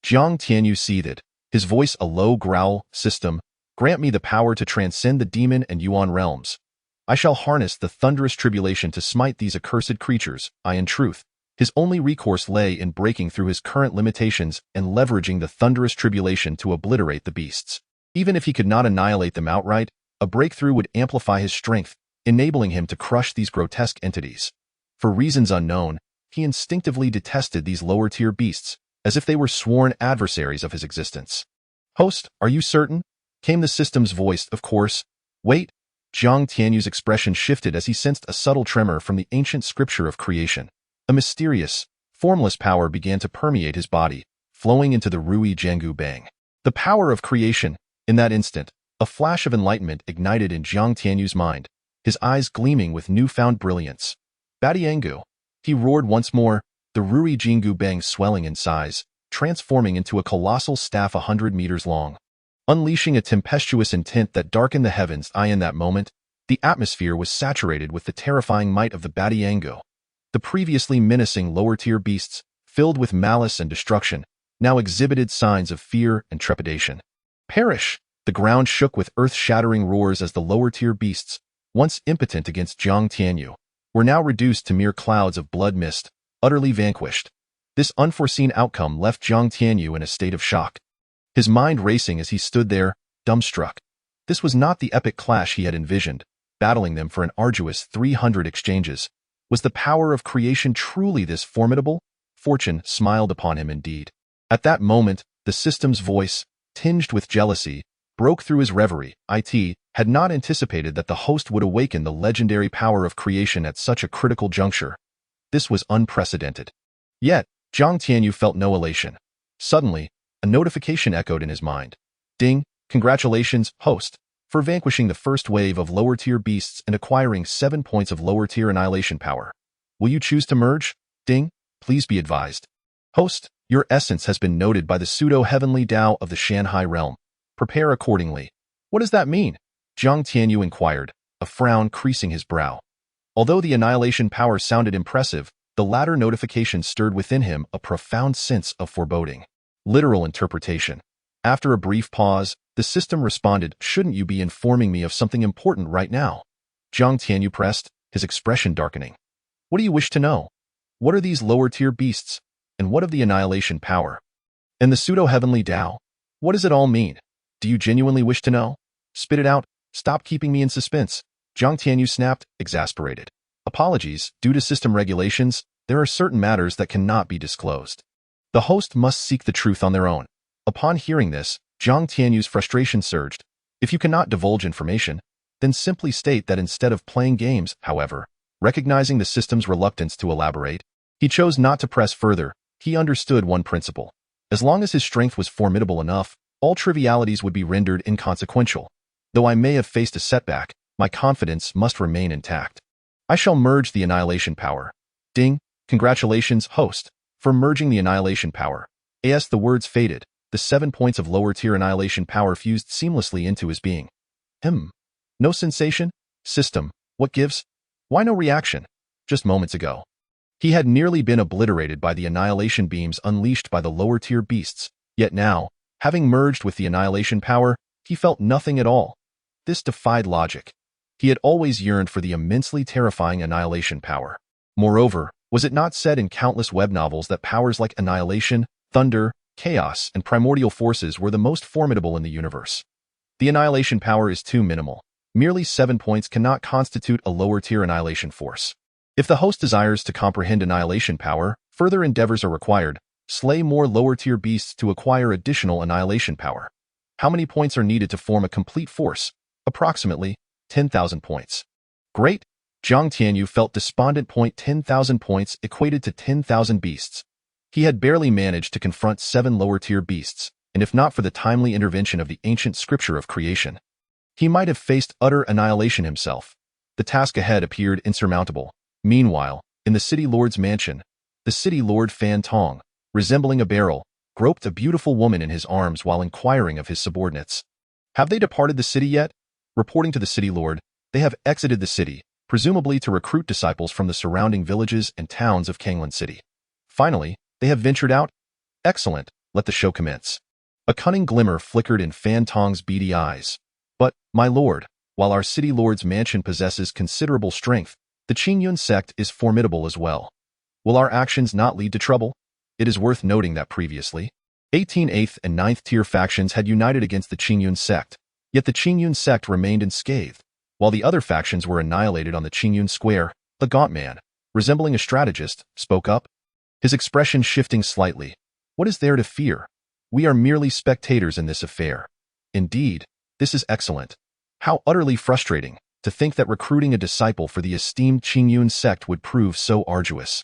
Jiang Tianyu seethed, his voice a low growl. System, grant me the power to transcend the demon and Yuan realms. I shall harness the thunderous tribulation to smite these accursed creatures. In truth, his only recourse lay in breaking through his current limitations and leveraging the thunderous tribulation to obliterate the beasts. Even if he could not annihilate them outright, a breakthrough would amplify his strength, enabling him to crush these grotesque entities. For reasons unknown, he instinctively detested these lower-tier beasts, as if they were sworn adversaries of his existence. Host, are you certain? Came the system's voice. Of course. Wait. Jiang Tianyu's expression shifted as he sensed a subtle tremor from the ancient scripture of creation. A mysterious, formless power began to permeate his body, flowing into the Ruyi Jingu Bang. The power of creation. In that instant, a flash of enlightenment ignited in Jiang Tianyu's mind, his eyes gleaming with newfound brilliance. Badiangu, he roared once more, the Ruyi Jingu Bang swelling in size, transforming into a colossal staff 100 meters long. Unleashing a tempestuous intent that darkened the heavens. In that moment, the atmosphere was saturated with the terrifying might of the Badiangu. The previously menacing lower-tier beasts, filled with malice and destruction, now exhibited signs of fear and trepidation. Perish! The ground shook with earth-shattering roars as the lower-tier beasts, once impotent against Jiang Tianyu, were now reduced to mere clouds of blood mist, utterly vanquished. This unforeseen outcome left Jiang Tianyu in a state of shock, his mind racing as he stood there, dumbstruck. This was not the epic clash he had envisioned, battling them for an arduous 300 exchanges. Was the power of creation truly this formidable? Fortune smiled upon him indeed. At that moment, the system's voice, tinged with jealousy, broke through his reverie. It had not anticipated that the host would awaken the legendary power of creation at such a critical juncture. This was unprecedented. Yet, Jiang Tianyu felt no elation. Suddenly, a notification echoed in his mind. Ding, congratulations, host, for vanquishing the first wave of lower-tier beasts and acquiring 7 points of lower-tier annihilation power. Will you choose to merge? Ding, please be advised. Host, your essence has been noted by the pseudo-heavenly Tao of the Shanhai realm. Prepare accordingly. What does that mean? Jiang Tianyu inquired, a frown creasing his brow. Although the annihilation power sounded impressive, the latter notification stirred within him a profound sense of foreboding. Literal interpretation. After a brief pause, the system responded, shouldn't you be informing me of something important right now? Jiang Tianyu pressed, his expression darkening. What do you wish to know? What are these lower-tier beasts? And what of the annihilation power? And the pseudo-heavenly Tao? What does it all mean? Do you genuinely wish to know? Spit it out. Stop keeping me in suspense. Jiang Tianyu snapped, exasperated. Apologies, due to system regulations, there are certain matters that cannot be disclosed. The host must seek the truth on their own. Upon hearing this, Jiang Tianyu's frustration surged. If you cannot divulge information, then simply state that instead of playing games. However, recognizing the system's reluctance to elaborate, he chose not to press further. He understood one principle. As long as his strength was formidable enough, all trivialities would be rendered inconsequential. Though I may have faced a setback, my confidence must remain intact. I shall merge the annihilation power. Ding! Congratulations, host, for merging the annihilation power. As the words faded, the 7 points of lower-tier annihilation power fused seamlessly into his being. No sensation? System, what gives? Why no reaction? Just moments ago, he had nearly been obliterated by the annihilation beams unleashed by the lower-tier beasts, yet now, having merged with the annihilation power, he felt nothing at all. This defied logic. He had always yearned for the immensely terrifying annihilation power. Moreover, was it not said in countless web novels that powers like annihilation, thunder, chaos, and primordial forces were the most formidable in the universe? The annihilation power is too minimal. Merely 7 points cannot constitute a lower-tier annihilation force. If the host desires to comprehend annihilation power, further endeavors are required. Slay more lower-tier beasts to acquire additional annihilation power. How many points are needed to form a complete force? Approximately 10,000 points. Great! Jiang Tianyu felt despondent. 10,000 points equated to 10,000 beasts. He had barely managed to confront 7 lower-tier beasts, and if not for the timely intervention of the ancient scripture of creation, he might have faced utter annihilation himself. The task ahead appeared insurmountable. Meanwhile, in the city lord's mansion, the city lord Fan Tong, resembling a barrel, groped a beautiful woman in his arms while inquiring of his subordinates. Have they departed the city yet? Reporting to the city lord, they have exited the city, presumably to recruit disciples from the surrounding villages and towns of Qingyun City. Finally, they have ventured out? Excellent, let the show commence. A cunning glimmer flickered in Fan Tong's beady eyes. But, my lord, while our city lord's mansion possesses considerable strength, the Qingyun Sect is formidable as well. Will our actions not lead to trouble? It is worth noting that previously, 18 8th and 9th tier factions had united against the Qingyun Sect, yet the Qingyun Sect remained unscathed, while the other factions were annihilated on the Qingyun Square. The gaunt man, resembling a strategist, spoke up, his expression shifting slightly. What is there to fear? We are merely spectators in this affair. Indeed, this is excellent. How utterly frustrating to think that recruiting a disciple for the esteemed Qingyun Sect would prove so arduous.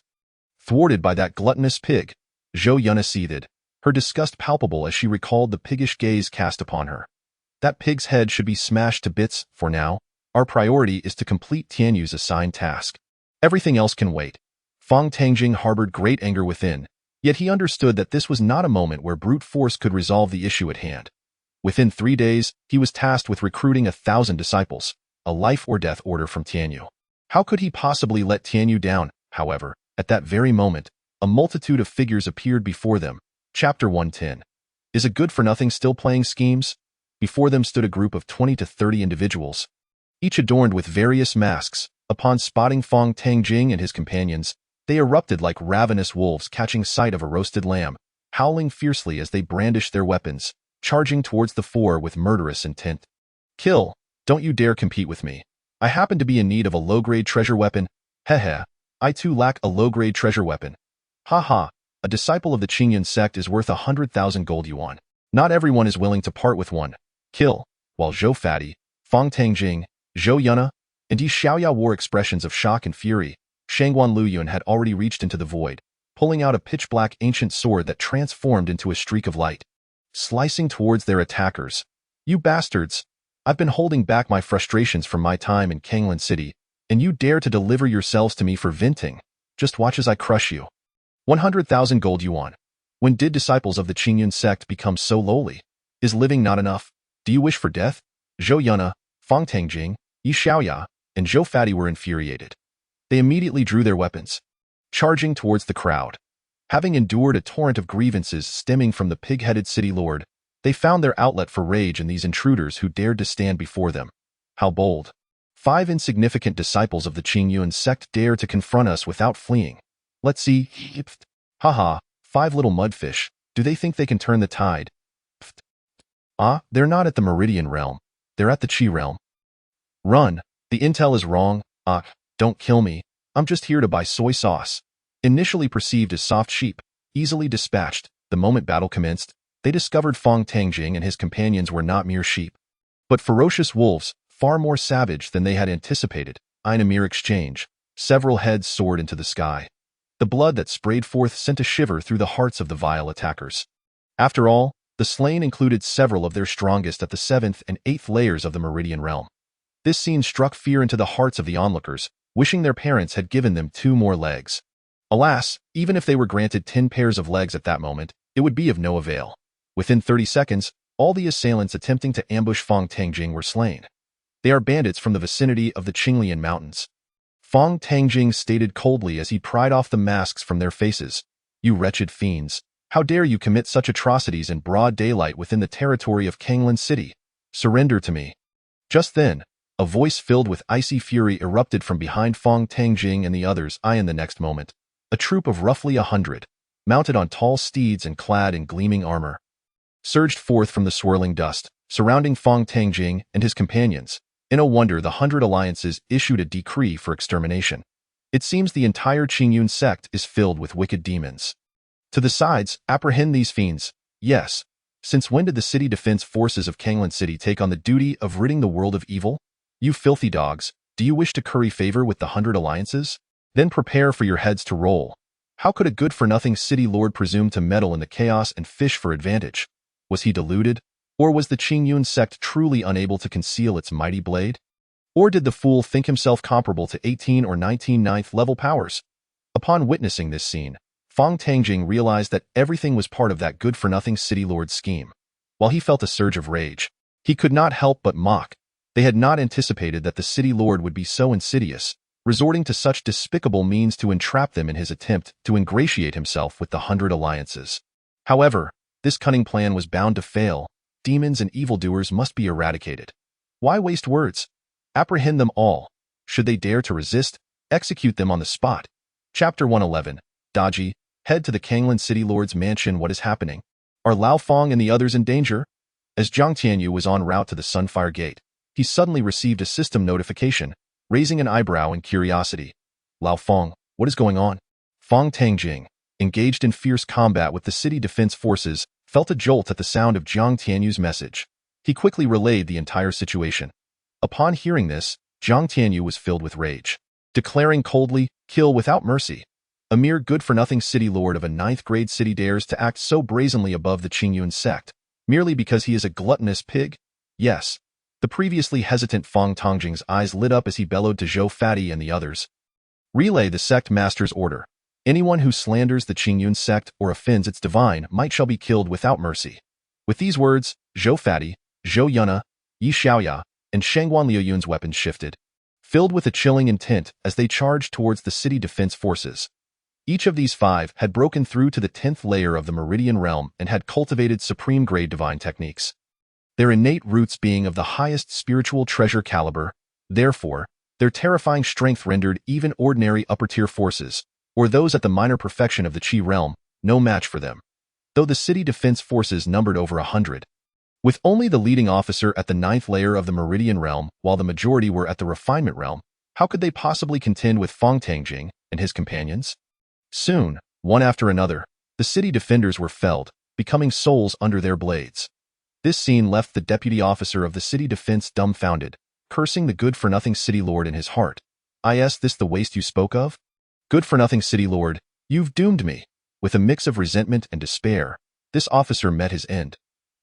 Thwarted by that gluttonous pig, Zhou Yuna seethed, her disgust palpable as she recalled the piggish gaze cast upon her. That pig's head should be smashed to bits. For now, our priority is to complete Tianyu's assigned task. Everything else can wait. Fang Tangjing harbored great anger within, yet he understood that this was not a moment where brute force could resolve the issue at hand. Within 3 days, he was tasked with recruiting 1,000 disciples, a life-or-death order from Tianyu. How could he possibly let Tianyu down? However, at that very moment, a multitude of figures appeared before them. Chapter 110. Is a good-for-nothing still playing schemes? Before them stood a group of 20 to 30 individuals, each adorned with various masks. Upon spotting Fang Tangjing and his companions, they erupted like ravenous wolves catching sight of a roasted lamb, howling fiercely as they brandished their weapons, charging towards the four with murderous intent. Kill! Don't you dare compete with me. I happen to be in need of a low-grade treasure weapon. Heh. I too lack a low-grade treasure weapon. Ha. A disciple of the Qingyun Sect is worth 100,000 gold yuan. Not everyone is willing to part with one. Kill! While Zhou Fatty, Fang Tangjing, Zhou Yuna, and Li Xiao wore expressions of shock and fury, Shangguan Luyun had already reached into the void, pulling out a pitch-black ancient sword that transformed into a streak of light, slicing towards their attackers. You bastards! I've been holding back my frustrations from my time in Qingyun City, and you dare to deliver yourselves to me for venting. Just watch as I crush you. 100,000 gold yuan. When did disciples of the Qingyun Sect become so lowly? Is living not enough? Do you wish for death? Zhou Yuna, Fang Tangjing, Li Xiao, and Zhou Fatty were infuriated. They immediately drew their weapons, charging towards the crowd. Having endured a torrent of grievances stemming from the pig-headed city lord, they found their outlet for rage in these intruders who dared to stand before them. How bold! 5 insignificant disciples of the Qingyun Sect dare to confront us without fleeing. Let's see. Haha, 5 little mudfish. Do they think they can turn the tide? Ah, they're not at the Meridian realm. They're at the Qi realm. Run. The intel is wrong. Ah, don't kill me. I'm just here to buy soy sauce. Initially perceived as soft sheep, easily dispatched, the moment battle commenced, they discovered Fong Tangjing and his companions were not mere sheep, but ferocious wolves, far more savage than they had anticipated. In a mere exchange, several heads soared into the sky. The blood that sprayed forth sent a shiver through the hearts of the vile attackers. After all, the slain included several of their strongest at the 7th and 8th layers of the Meridian realm. This scene struck fear into the hearts of the onlookers, wishing their parents had given them 2 more legs. Alas, even if they were granted 10 pairs of legs at that moment, it would be of no avail. Within 30 seconds, all the assailants attempting to ambush Fong Tangjing were slain. They are bandits from the vicinity of the Qingyun Mountains. Fong Tangjing stated coldly as he pried off the masks from their faces. You wretched fiends, how dare you commit such atrocities in broad daylight within the territory of Qingyun City? Surrender to me. Just then, a voice filled with icy fury erupted from behind Fong Tangjing and the others. In the next moment, a troop of roughly 100, mounted on tall steeds and clad in gleaming armor, surged forth from the swirling dust, surrounding Fong Tangjing and his companions. In a wonder, the 100 alliances issued a decree for extermination. It seems the entire Qingyun Sect is filled with wicked demons. To the sides, apprehend these fiends. Yes. Since when did the city defense forces of Qingyun City take on the duty of ridding the world of evil? You filthy dogs, do you wish to curry favor with the 100 alliances? Then prepare for your heads to roll. How could a good-for-nothing city lord presume to meddle in the chaos and fish for advantage? Was he deluded? Or was the Qingyun Sect truly unable to conceal its mighty blade? Or did the fool think himself comparable to 18 or 19 ninth-level powers? Upon witnessing this scene, Fong Tangjing realized that everything was part of that good-for-nothing city lord's scheme. While he felt a surge of rage, he could not help but mock. They had not anticipated that the city lord would be so insidious, resorting to such despicable means to entrap them in his attempt to ingratiate himself with the 100 alliances. However, this cunning plan was bound to fail. Demons and evildoers must be eradicated. Why waste words? Apprehend them all. Should they dare to resist, execute them on the spot. Chapter 111. Daji, head to the Qingyun City Lord's mansion. What is happening? Are Lao Fong and the others in danger? As Jiang Tianyu was en route to the Sunfire Gate, he suddenly received a system notification, raising an eyebrow in curiosity. Lao Fong, what is going on? Fong Tangjing, engaged in fierce combat with the city defense forces, felt a jolt at the sound of Jiang Tianyu's message. He quickly relayed the entire situation. Upon hearing this, Jiang Tianyu was filled with rage, declaring coldly, kill without mercy. A mere good-for-nothing city lord of a 9th-grade city dares to act so brazenly above the Qingyun Sect, merely because he is a gluttonous pig? Yes. The previously hesitant Fong Tangjing's eyes lit up as he bellowed to Zhou Fati and the others. Relay the sect master's order. Anyone who slanders the Qingyun Sect or offends its divine might shall be killed without mercy. With these words, Zhou Fati, Zhou Yuna, Li Xiao, and Shangguan Liuyun's weapons shifted, filled with a chilling intent as they charged towards the city defense forces. Each of these 5 had broken through to the 10th layer of the Meridian realm and had cultivated supreme-grade divine techniques. Their innate roots being of the highest spiritual treasure caliber, therefore, their terrifying strength rendered even ordinary upper-tier forces, or those at the minor perfection of the Qi realm, no match for them. Though the city defense forces numbered over 100. With only the leading officer at the 9th layer of the Meridian realm, while the majority were at the refinement realm, how could they possibly contend with Fong Tangjing and his companions? Soon, one after another, the city defenders were felled, becoming souls under their blades. This scene left the deputy officer of the city defense dumbfounded, cursing the good-for-nothing city lord in his heart. Is this the waste you spoke of? Good-for-nothing city lord, you've doomed me. With a mix of resentment and despair, this officer met his end.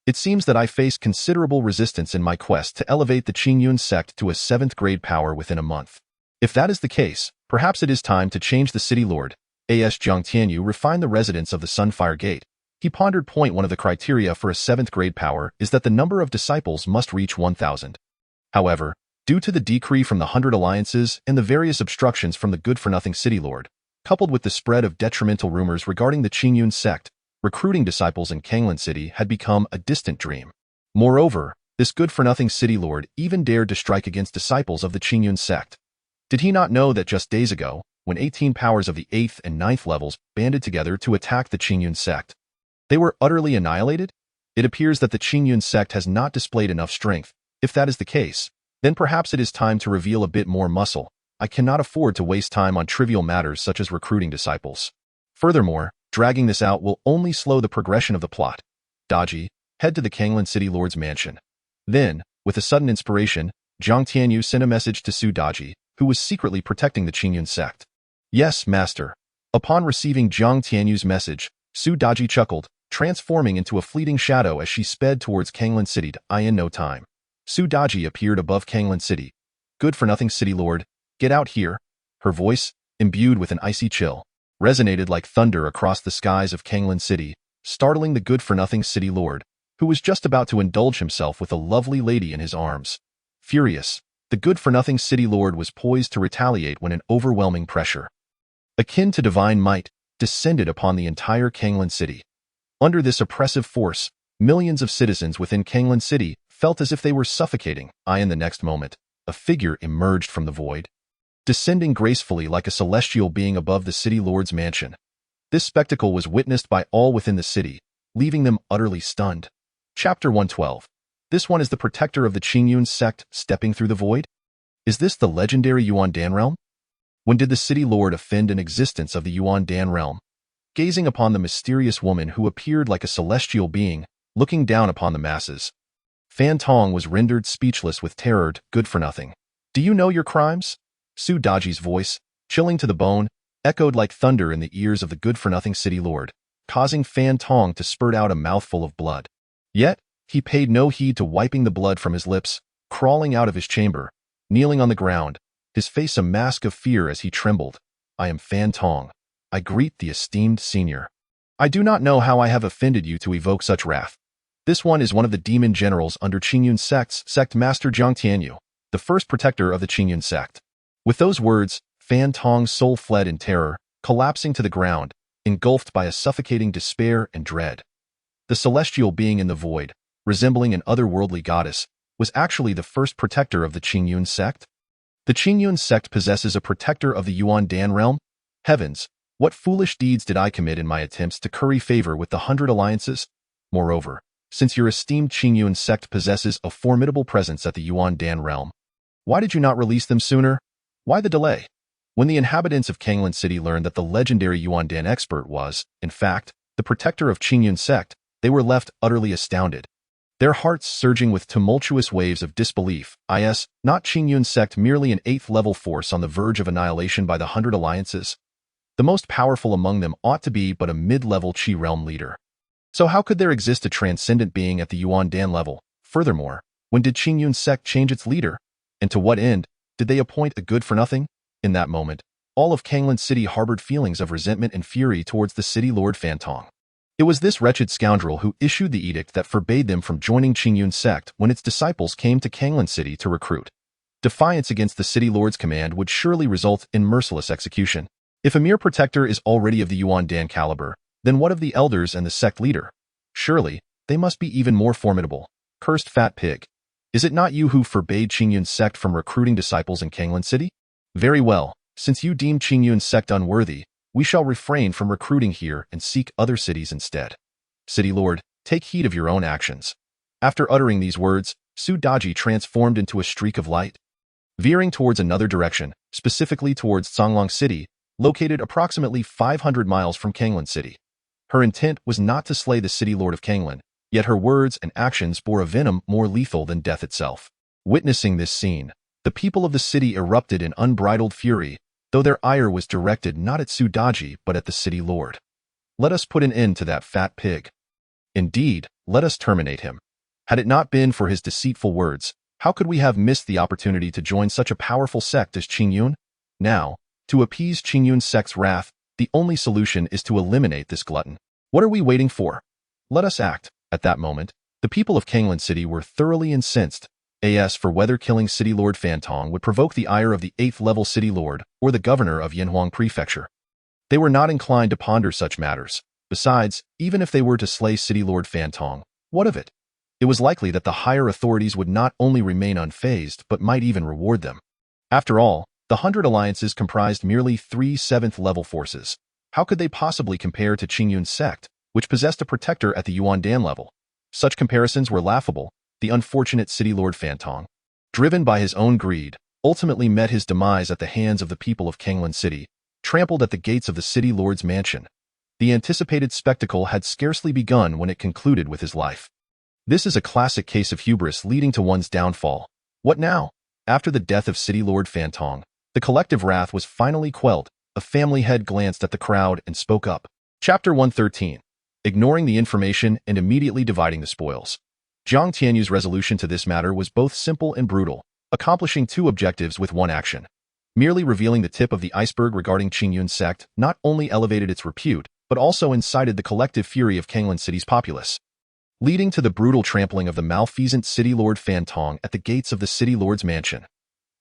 It seems that I face considerable resistance in my quest to elevate the Qingyun Sect to a 7th-grade power within a month. If that is the case, perhaps it is time to change the city lord. As Jiang Tianyu refined the residents of the Sunfire Gate, he pondered. One of the criteria for a 7th-grade power is that the number of disciples must reach 1,000. However, due to the decree from the 100 alliances and the various obstructions from the good-for-nothing city lord, coupled with the spread of detrimental rumors regarding the Qingyun Sect, recruiting disciples in Qingyun City had become a distant dream. Moreover, this good-for-nothing city lord even dared to strike against disciples of the Qingyun Sect. Did he not know that just days ago, when 18 powers of the 8th and 9th levels banded together to attack the Qingyun Sect, they were utterly annihilated? It appears that the Qingyun Sect has not displayed enough strength. If that is the case, then perhaps it is time to reveal a bit more muscle. I cannot afford to waste time on trivial matters such as recruiting disciples. Furthermore, dragging this out will only slow the progression of the plot. Daji, head to the Qingyun City Lord's mansion. Then, with a sudden inspiration, Jiang Tianyu sent a message to Su Daji, who was secretly protecting the Qingyun Sect. Yes, master. Upon receiving Jiang Tianyu's message, Su Daji chuckled, transforming into a fleeting shadow as she sped towards Qingyun City. In no time, Su Daji appeared above Qingyun City. Good-for-nothing city lord, get out here. Her voice, imbued with an icy chill, resonated like thunder across the skies of Qingyun City, startling the good-for-nothing city lord, who was just about to indulge himself with a lovely lady in his arms. Furious, the good-for-nothing city lord was poised to retaliate when an overwhelming pressure, akin to divine might, descended upon the entire Qingyun City. Under this oppressive force, millions of citizens within Qingyun City felt as if they were suffocating. In the next moment, a figure emerged from the void, descending gracefully like a celestial being above the city lord's mansion. This spectacle was witnessed by all within the city, leaving them utterly stunned. Chapter 112. This one is the protector of the Qingyun Sect stepping through the void? Is this the legendary Yuan Dan realm? When did the city lord offend an existence of the Yuan Dan realm? Gazing upon the mysterious woman who appeared like a celestial being, looking down upon the masses, Fan Tong was rendered speechless with terror. Good-for-nothing. Do you know your crimes? Su Daji's voice, chilling to the bone, echoed like thunder in the ears of the good-for-nothing city lord, causing Fan Tong to spurt out a mouthful of blood. Yet, he paid no heed to wiping the blood from his lips, crawling out of his chamber, kneeling on the ground, his face a mask of fear as he trembled. I am Fan Tong. I greet the esteemed senior. I do not know how I have offended you to evoke such wrath. This one is one of the demon generals under Qingyun Sect's sect master Jiang Tianyu, the first protector of the Qingyun Sect. With those words, Fan Tong's soul fled in terror, collapsing to the ground, engulfed by a suffocating despair and dread. The celestial being in the void, resembling an otherworldly goddess, was actually the first protector of the Qingyun Sect? The Qingyun Sect possesses a protector of the Yuan Dan realm? Heavens, what foolish deeds did I commit in my attempts to curry favor with the 100 alliances? Moreover, since your esteemed Qingyun Sect possesses a formidable presence at the Yuan Dan realm, why did you not release them sooner? Why the delay? When the inhabitants of Qingyun City learned that the legendary Yuan Dan expert was, in fact, the protector of Qingyun Sect, they were left utterly astounded, their hearts surging with tumultuous waves of disbelief. Not Qingyun Sect merely an 8th-level force on the verge of annihilation by the 100 alliances. The most powerful among them ought to be but a mid-level Qi realm leader. So how could there exist a transcendent being at the Yuan Dan level? Furthermore, when did Qingyun Sect change its leader? And to what end did they appoint a good-for-nothing? In that moment, all of Qingyun City harbored feelings of resentment and fury towards the city lord Fan Tong. It was this wretched scoundrel who issued the edict that forbade them from joining Qingyun Sect when its disciples came to Qingyun City to recruit. Defiance against the city lord's command would surely result in merciless execution. If a mere protector is already of the Yuan Dan caliber, then what of the elders and the sect leader? Surely, they must be even more formidable. Cursed fat pig. Is it not you who forbade Qingyun Sect from recruiting disciples in Qingyun City? Very well, since you deem Qingyun Sect unworthy, we shall refrain from recruiting here and seek other cities instead. City Lord, take heed of your own actions. After uttering these words, Su Daji transformed into a streak of light, veering towards another direction, specifically towards Songlong City, located approximately 500 miles from Qingyun City. Her intent was not to slay the city lord of Qingyun, yet her words and actions bore a venom more lethal than death itself. Witnessing this scene, the people of the city erupted in unbridled fury, though their ire was directed not at Su Daji but at the city lord. Let us put an end to that fat pig. Indeed, let us terminate him. Had it not been for his deceitful words, how could we have missed the opportunity to join such a powerful sect as Qingyun? Now, to appease Qingyun Sect's wrath, the only solution is to eliminate this glutton. What are we waiting for? Let us act. At that moment, the people of Qingyun City were thoroughly incensed, for whether killing City Lord Fan Tong would provoke the ire of the 8th-level City Lord or the governor of Yanhuang Prefecture. They were not inclined to ponder such matters. Besides, even if they were to slay City Lord Fan Tong, what of it? It was likely that the higher authorities would not only remain unfazed but might even reward them. After all, the 100 alliances comprised merely 3 7th-level forces. How could they possibly compare to Qingyun Sect, which possessed a protector at the Yuan Dan level? Such comparisons were laughable. The unfortunate city lord Fantong, driven by his own greed, ultimately met his demise at the hands of the people of Qingyun City, trampled at the gates of the city lord's mansion. The anticipated spectacle had scarcely begun when it concluded with his life. This is a classic case of hubris leading to one's downfall. What now? After the death of city lord Fantong, the collective wrath was finally quelled. A family head glanced at the crowd and spoke up. Chapter 113. Ignoring the information and immediately dividing the spoils. Jiang Tianyu's resolution to this matter was both simple and brutal, accomplishing two objectives with one action. Merely revealing the tip of the iceberg regarding Qingyun Sect not only elevated its repute, but also incited the collective fury of Qingyun City's populace, leading to the brutal trampling of the malfeasant city lord Fantong at the gates of the city lord's mansion.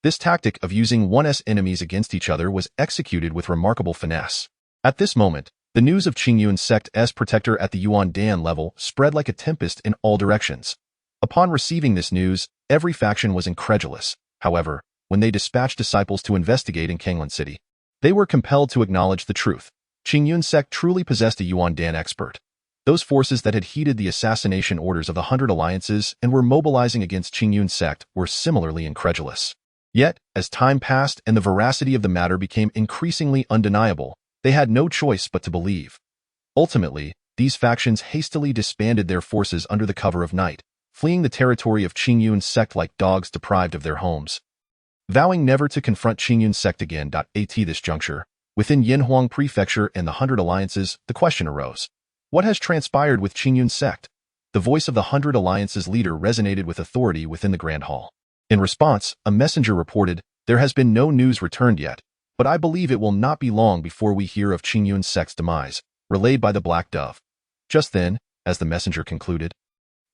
This tactic of using one's enemies against each other was executed with remarkable finesse. At this moment, the news of Qingyun Sect's protector at the Yuan Dan level spread like a tempest in all directions. Upon receiving this news, every faction was incredulous. However, when they dispatched disciples to investigate in Qingyun City, they were compelled to acknowledge the truth. Qingyun Sect truly possessed a Yuan Dan expert. Those forces that had heeded the assassination orders of the 100 Alliances and were mobilizing against Qingyun Sect were similarly incredulous. Yet, as time passed and the veracity of the matter became increasingly undeniable, they had no choice but to believe. Ultimately, these factions hastily disbanded their forces under the cover of night, fleeing the territory of Qingyun Sect like dogs deprived of their homes. Vowing never to confront Qingyun Sect again. At this juncture, within Yinhuang Prefecture and the 100 Alliances, the question arose. What has transpired with Qingyun Sect? The voice of the 100 Alliances leader resonated with authority within the Grand Hall. In response, a messenger reported, "There has been no news returned yet, but I believe it will not be long before we hear of Qingyun Sect's demise," relayed by the Black Dove. Just then, as the messenger concluded,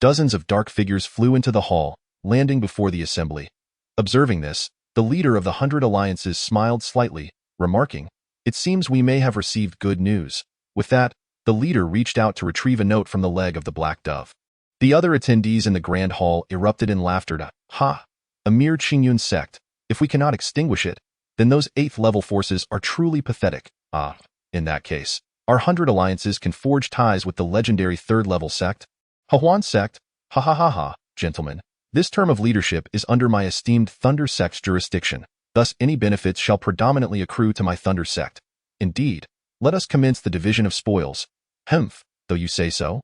dozens of dark figures flew into the hall, landing before the assembly. Observing this, the leader of the 100 Alliances smiled slightly, remarking, "It seems we may have received good news." With that, the leader reached out to retrieve a note from the leg of the Black Dove. The other attendees in the Grand Hall erupted in laughter. "Ha! A mere Qingyun Sect. If we cannot extinguish it, then those 8th level forces are truly pathetic. In that case, our 100 Alliances can forge ties with the legendary 3rd level sect? Huan Sect? Ha ha ha ha, gentlemen. This term of leadership is under my esteemed Thunder Sect's jurisdiction. Thus any benefits shall predominantly accrue to my Thunder Sect. Indeed, let us commence the division of spoils. Humph, though you say so.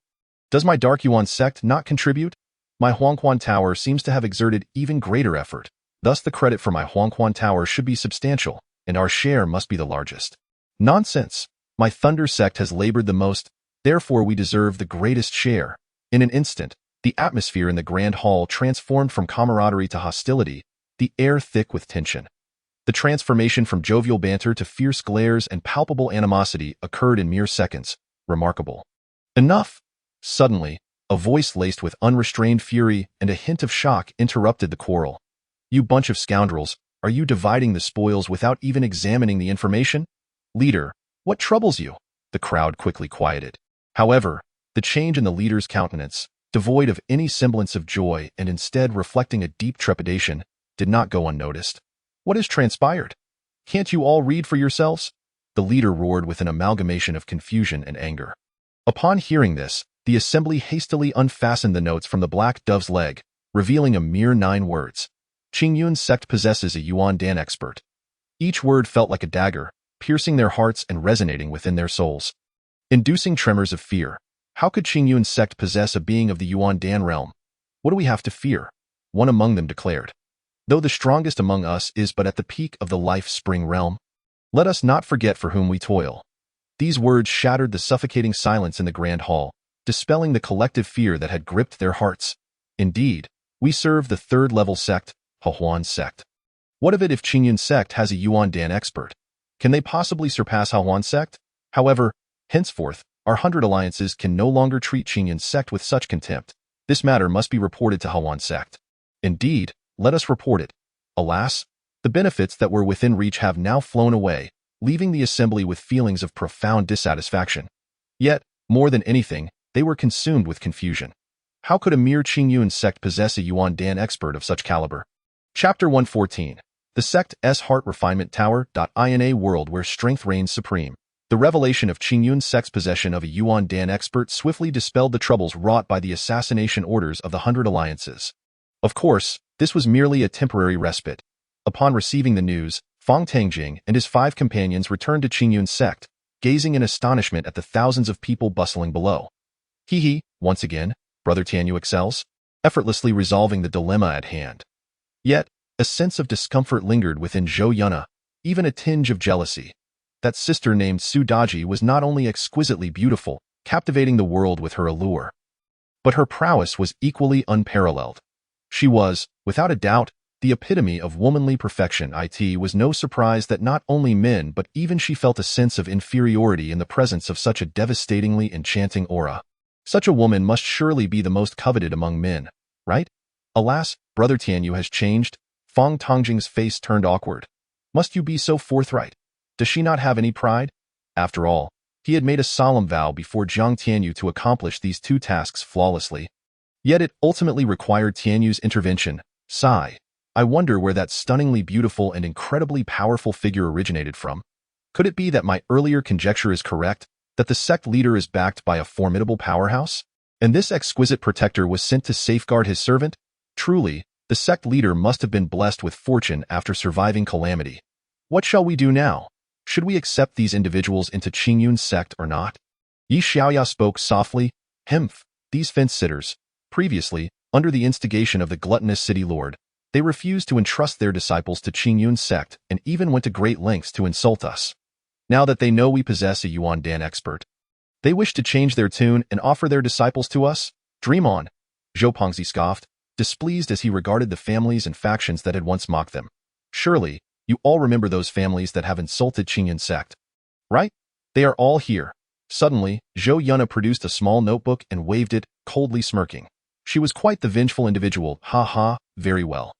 Does my Dark Yuan Sect not contribute? My Huangquan Tower seems to have exerted even greater effort. Thus the credit for my Huangquan Tower should be substantial, and our share must be the largest. Nonsense. My Thunder Sect has labored the most, therefore we deserve the greatest share. In an instant, the atmosphere in the Grand Hall transformed from camaraderie to hostility, the air thick with tension. The transformation from jovial banter to fierce glares and palpable animosity occurred in mere seconds. Remarkable. Enough! Suddenly, a voice laced with unrestrained fury and a hint of shock interrupted the quarrel. You bunch of scoundrels, are you dividing the spoils without even examining the information? Leader, what troubles you? The crowd quickly quieted. However, the change in the leader's countenance, devoid of any semblance of joy and instead reflecting a deep trepidation, did not go unnoticed. What has transpired? Can't you all read for yourselves? The leader roared with an amalgamation of confusion and anger. Upon hearing this, the assembly hastily unfastened the notes from the Black Dove's leg, revealing a mere 9 words. Qingyun Sect possesses a Yuan Dan expert. Each word felt like a dagger, piercing their hearts and resonating within their souls, inducing tremors of fear. How could Qingyun Sect possess a being of the Yuan Dan realm? What do we have to fear? One among them declared. Though the strongest among us is but at the peak of the life-spring realm, let us not forget for whom we toil. These words shattered the suffocating silence in the Grand Hall, dispelling the collective fear that had gripped their hearts. Indeed, we serve the 3rd level sect, Huan Sect. What of it if Qingyun Sect has a Yuan Dan expert? Can they possibly surpass Huan Sect? However, henceforth, our 100 Alliances can no longer treat Qingyun Sect with such contempt. This matter must be reported to Huan Sect. Indeed, let us report it. Alas, the benefits that were within reach have now flown away, leaving the assembly with feelings of profound dissatisfaction. Yet, more than anything, they were consumed with confusion. How could a mere Qingyun Sect possess a Yuan Dan expert of such caliber? Chapter 114. The Sect's Heart Refinement Tower. In a world where strength reigns supreme, The revelation of Qingyun Sect's possession of a Yuan Dan expert swiftly dispelled the troubles wrought by the assassination orders of the 100 Alliances. Of course, this was merely a temporary respite. Upon receiving the news, Fang Tangjing and his 5 companions returned to Qingyun Sect, gazing in astonishment at the thousands of people bustling below. Hee, once again, Brother Tianyu excels, effortlessly resolving the dilemma at hand. Yet, a sense of discomfort lingered within Zhou Yunna, even a tinge of jealousy. That sister named Su Daji was not only exquisitely beautiful, captivating the world with her allure, but her prowess was equally unparalleled. She was, without a doubt, the epitome of womanly perfection. It was no surprise that not only men but even she felt a sense of inferiority in the presence of such a devastatingly enchanting aura. Such a woman must surely be the most coveted among men, right? Alas, Brother Tianyu has changed. Fang Tangjing's face turned awkward. Must you be so forthright? Does she not have any pride? After all, he had made a solemn vow before Jiang Tianyu to accomplish these 2 tasks flawlessly. Yet it ultimately required Tianyu's intervention. Sigh. I wonder where that stunningly beautiful and incredibly powerful figure originated from. Could it be that my earlier conjecture is correct, that the sect leader is backed by a formidable powerhouse? And this exquisite protector was sent to safeguard his servant? Truly, the sect leader must have been blessed with fortune after surviving calamity. What shall we do now? Should we accept these individuals into Qingyun Sect or not? Li Xiao spoke softly. These fence-sitters. Previously, under the instigation of the gluttonous city lord, they refused to entrust their disciples to Qingyun Sect and even went to great lengths to insult us. Now that they know we possess a Yuan Dan expert, they wish to change their tune and offer their disciples to us? Dream on. Zhou Pengzi scoffed, displeased as he regarded the families and factions that had once mocked them. Surely, you all remember those families that have insulted Qingyun Sect, right? They are all here. Suddenly, Zhou Yunna produced a small notebook and waved it, coldly smirking. She was quite the vengeful individual. Very well.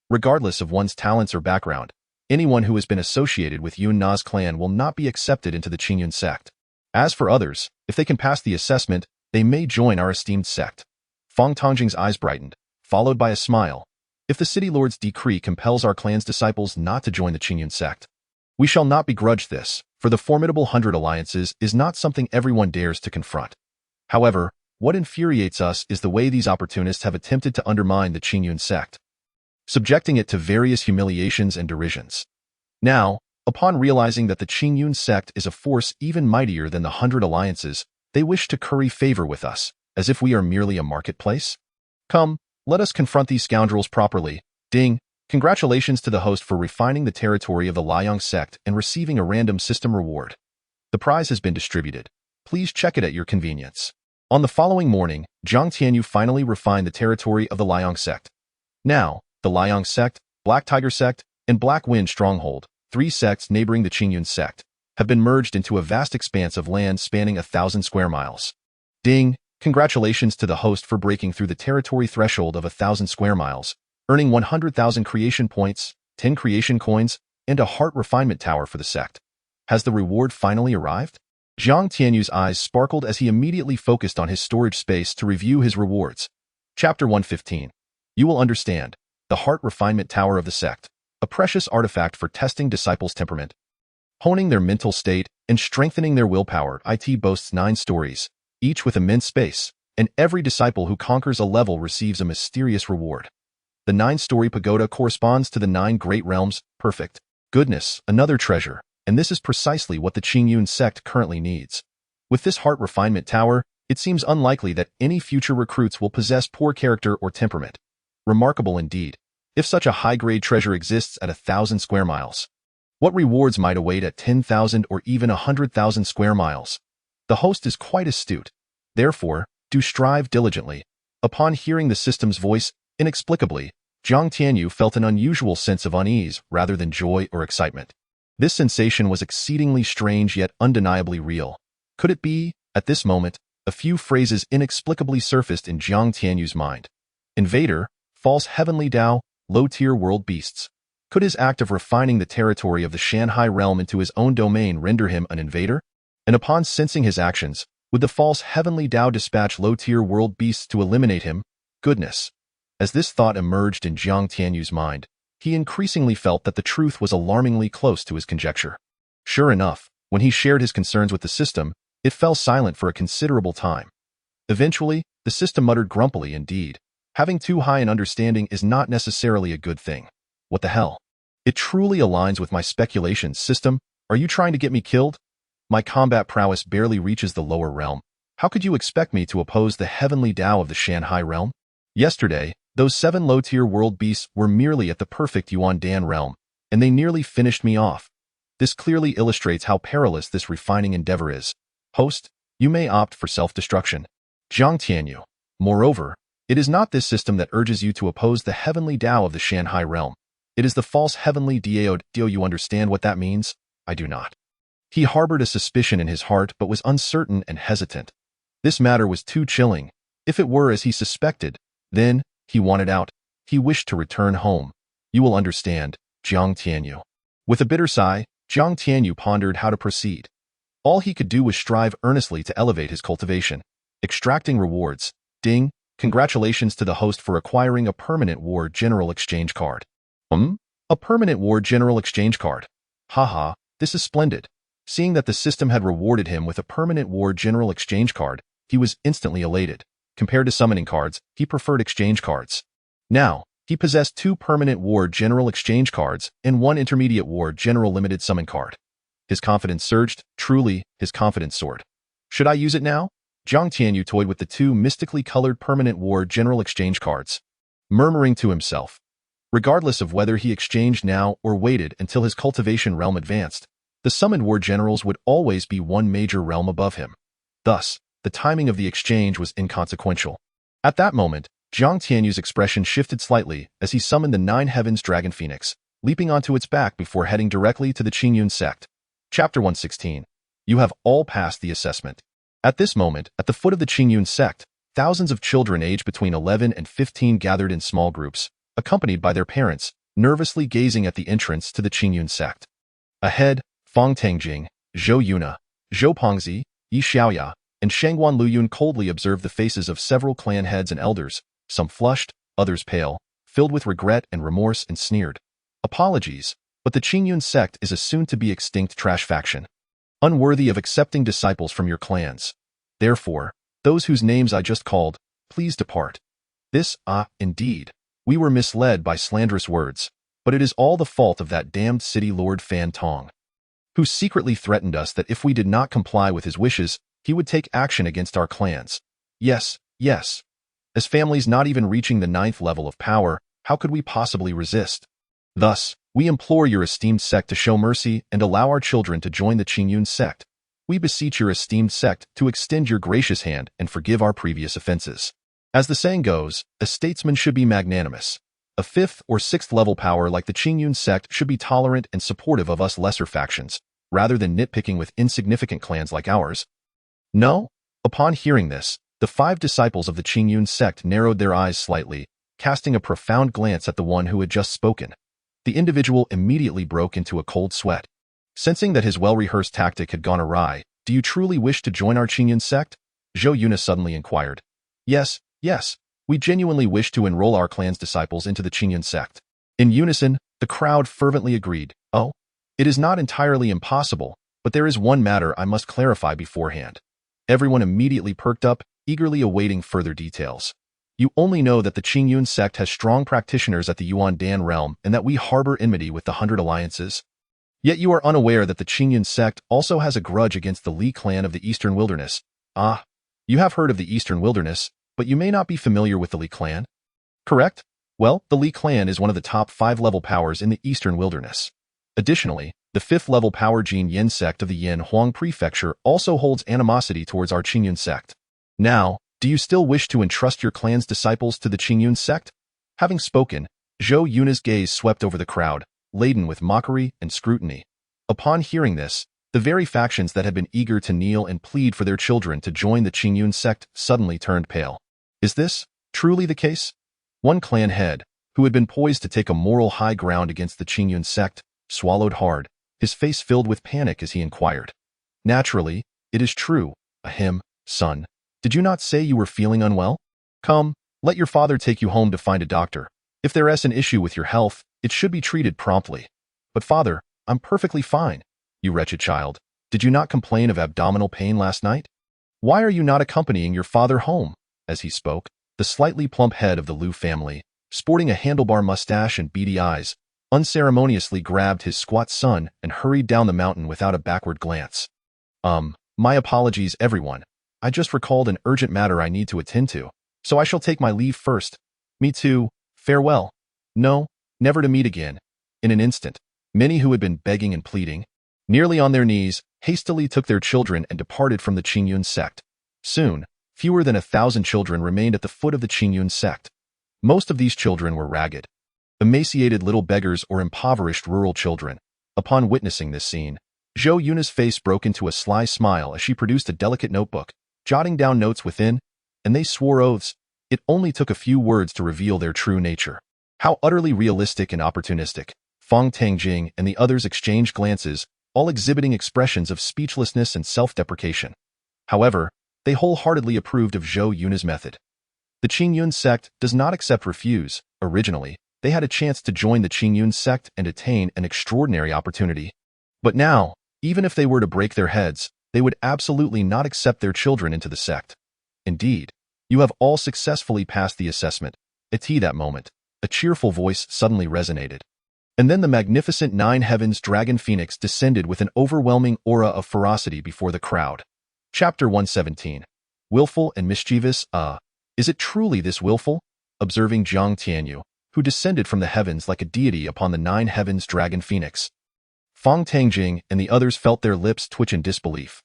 Regardless of one's talents or background, anyone who has been associated with Yun Na's clan will not be accepted into the Qingyun Sect. As for others, if they can pass the assessment, they may join our esteemed sect. Fang Tangjing's eyes brightened, followed by a smile. If the city lord's decree compels our clan's disciples not to join the Qingyun Sect, we shall not begrudge this, for the formidable 100 Alliances is not something everyone dares to confront. However, what infuriates us is the way these opportunists have attempted to undermine the Qingyun Sect, subjecting it to various humiliations and derisions. Now, upon realizing that the Qingyun Sect is a force even mightier than the 100 Alliances, they wish to curry favor with us, as if we are merely a marketplace. Come, let us confront these scoundrels properly. Ding! Congratulations to the host for refining the territory of the Liang Sect and receiving a random system reward. The prize has been distributed. Please check it at your convenience. On the following morning, Jiang Tianyu finally refined the territory of the Liang Sect. Now, the Liang Sect, Black Tiger Sect, and Black Wind Stronghold, 3 sects neighboring the Qingyun Sect, have been merged into a vast expanse of land spanning 1,000 square miles. Ding! Congratulations to the host for breaking through the territory threshold of 1,000 square miles, earning 100,000 creation points, 10 creation coins, and a heart refinement tower for the sect. Has the reward finally arrived? Jiang Tianyu's eyes sparkled as he immediately focused on his storage space to review his rewards. Chapter 115. You will understand. The Heart Refinement Tower of the Sect, a precious artifact for testing disciples' temperament, honing their mental state, and strengthening their willpower. It boasts 9 stories, each with immense space, and every disciple who conquers a level receives a mysterious reward. The 9-story pagoda corresponds to the 9 great realms. Perfect. Goodness, another treasure, and this is precisely what the Qingyun Sect currently needs. With this Heart Refinement Tower, it seems unlikely that any future recruits will possess poor character or temperament. Remarkable indeed. If such a high-grade treasure exists at 1,000 square miles, what rewards might await at 10,000 or even 100,000 square miles? The host is quite astute. Therefore, do strive diligently. Upon hearing the system's voice, inexplicably, Jiang Tianyu felt an unusual sense of unease rather than joy or excitement. This sensation was exceedingly strange yet undeniably real. Could it be, at this moment, a few phrases inexplicably surfaced in Jiang Tianyu's mind. Invader, false heavenly Tao, low-tier world beasts. Could his act of refining the territory of the Shanhai realm into his own domain render him an invader? And upon sensing his actions, would the false heavenly Tao dispatch low-tier world beasts to eliminate him? Goodness! As this thought emerged in Jiang Tianyu's mind, he increasingly felt that the truth was alarmingly close to his conjecture. Sure enough, When he shared his concerns with the system, it fell silent for a considerable time. Eventually, the system muttered grumpily, "Indeed, having too high an understanding is not necessarily a good thing. What the hell? It truly aligns with my speculations. System, are you trying to get me killed? My combat prowess barely reaches the lower realm. How could you expect me to oppose the heavenly Tao of the Shanghai realm? Yesterday, those 7 low-tier world beasts were merely at the perfect Yuan Dan realm, and they nearly finished me off. This clearly illustrates how perilous this refining endeavor is. Host, you may opt for self-destruction. Jiang Tianyu. Moreover, it is not this system that urges you to oppose the heavenly Tao of the Shanghai realm. It is the false heavenly Dao. You understand what that means? I do not. He harbored a suspicion in his heart but was uncertain and hesitant. This matter was too chilling. If it were as he suspected, then he wanted out. He wished to return home. You will understand, Jiang Tianyu. With a bitter sigh, Jiang Tianyu pondered how to proceed. All he could do was strive earnestly to elevate his cultivation. Extracting rewards. Ding, congratulations to the host for acquiring a permanent war general exchange card. A permanent war general exchange card. Haha, this is splendid. Seeing that the system had rewarded him with a permanent war general exchange card, he was instantly elated. Compared to summoning cards, he preferred exchange cards. Now, he possessed 2 permanent war general exchange cards and 1 intermediate war general limited summon card. His confidence surged. Truly, his confidence soared. Should I use it now? Jiang Tianyu toyed with the 2 mystically colored permanent war general exchange cards, murmuring to himself. Regardless of whether he exchanged now or waited until his cultivation realm advanced, the summoned war generals would always be 1 major realm above him. Thus, the timing of the exchange was inconsequential. At that moment, Jiang Tianyu's expression shifted slightly as he summoned the 9 Heavens Dragon Phoenix, leaping onto its back before heading directly to the Qingyun Sect. Chapter 116. You have all passed the assessment. At this moment, at the foot of the Qingyun Sect, thousands of children aged between 11 and 15 gathered in small groups, accompanied by their parents, nervously gazing at the entrance to the Qingyun Sect. Ahead, Fang Tangjing, Zhou Yuna, Zhou Pengzi, Yi Xiaoya, and Shangguan Luyun coldly observed the faces of several clan heads and elders, some flushed, others pale, filled with regret and remorse, and sneered. Apologies, but the Qingyun Sect is a soon-to-be extinct trash faction, unworthy of accepting disciples from your clans. Therefore, those whose names I just called, please depart. This, indeed. We were misled by slanderous words, but it is all the fault of that damned city lord Fan Tong, who secretly threatened us that if we did not comply with his wishes, he would take action against our clans. Yes, yes. As families not even reaching the 9th level of power, how could we possibly resist? Thus, we implore your esteemed sect to show mercy and allow our children to join the Qingyun Sect. We beseech your esteemed sect to extend your gracious hand and forgive our previous offenses. As the saying goes, a statesman should be magnanimous. A 5th or 6th level power like the Qingyun Sect should be tolerant and supportive of us lesser factions, rather than nitpicking with insignificant clans like ours. No? Upon hearing this, the 5 disciples of the Qingyun Sect narrowed their eyes slightly, casting a profound glance at the one who had just spoken. The individual immediately broke into a cold sweat. Sensing that his well-rehearsed tactic had gone awry, "Do you truly wish to join our Qingyun Sect?" Zhou Yuna suddenly inquired. Yes, we genuinely wish to enroll our clan's disciples into the Qingyun Sect. In unison, the crowd fervently agreed. Oh, it is not entirely impossible, but there is one matter I must clarify beforehand. Everyone immediately perked up, eagerly awaiting further details. You only know that the Qingyun Sect has strong practitioners at the Yuan Dan realm and that we harbor enmity with the 100 Alliances. Yet you are unaware that the Qingyun Sect also has a grudge against the Li clan of the Eastern Wilderness. You have heard of the Eastern Wilderness, but you may not be familiar with the Li clan. Correct? Well, the Li clan is one of the top 5-level powers in the Eastern Wilderness. Additionally, the 5th-level power Qingyun Sect of the Yin Huang Prefecture also holds animosity towards our Qingyun Sect. Now, do you still wish to entrust your clan's disciples to the Qingyun Sect? Having spoken, Zhou Yuna's gaze swept over the crowd, laden with mockery and scrutiny. Upon hearing this, the very factions that had been eager to kneel and plead for their children to join the Qingyun Sect suddenly turned pale. Is this truly the case? One clan head, who had been poised to take a moral high ground against the Qingyun Sect, swallowed hard, his face filled with panic as he inquired. Naturally, it is true. Son, did you not say you were feeling unwell? Come, let your father take you home to find a doctor. If there is an issue with your health, it should be treated promptly. But father, I'm perfectly fine. You wretched child. Did you not complain of abdominal pain last night? Why are you not accompanying your father home? As he spoke, the slightly plump head of the Liu family, sporting a handlebar mustache and beady eyes, unceremoniously grabbed his squat son and hurried down the mountain without a backward glance. My apologies, everyone. I just recalled an urgent matter I need to attend to, so I shall take my leave first. Me too. Farewell. No, never to meet again. In an instant, many who had been begging and pleading, nearly on their knees, hastily took their children and departed from the Qingyun Sect. Soon, fewer than 1,000 children remained at the foot of the Qingyun Sect. Most of these children were ragged, emaciated little beggars or impoverished rural children. Upon witnessing this scene, Zhou Yuna's face broke into a sly smile as she produced a delicate notebook, jotting down notes within, and they swore oaths. It only took a few words to reveal their true nature. How utterly realistic and opportunistic. Fang Tangjing and the others exchanged glances, all exhibiting expressions of speechlessness and self-deprecation. However, they wholeheartedly approved of Zhou Yuna's method. The Qingyun Sect does not accept refuse. Originally, they had a chance to join the Qingyun Sect and attain an extraordinary opportunity. But now, even if they were to break their heads, they would absolutely not accept their children into the sect. Indeed, you have all successfully passed the assessment. At that moment, a cheerful voice suddenly resonated. And then the magnificent nine heavens dragon phoenix descended with an overwhelming aura of ferocity before the crowd. Chapter 117. Willful and mischievous. Is it truly this willful? Observing Jiang Tianyu, who descended from the heavens like a deity upon the nine heavens dragon phoenix. Fang Tangjing and the others felt their lips twitch in disbelief.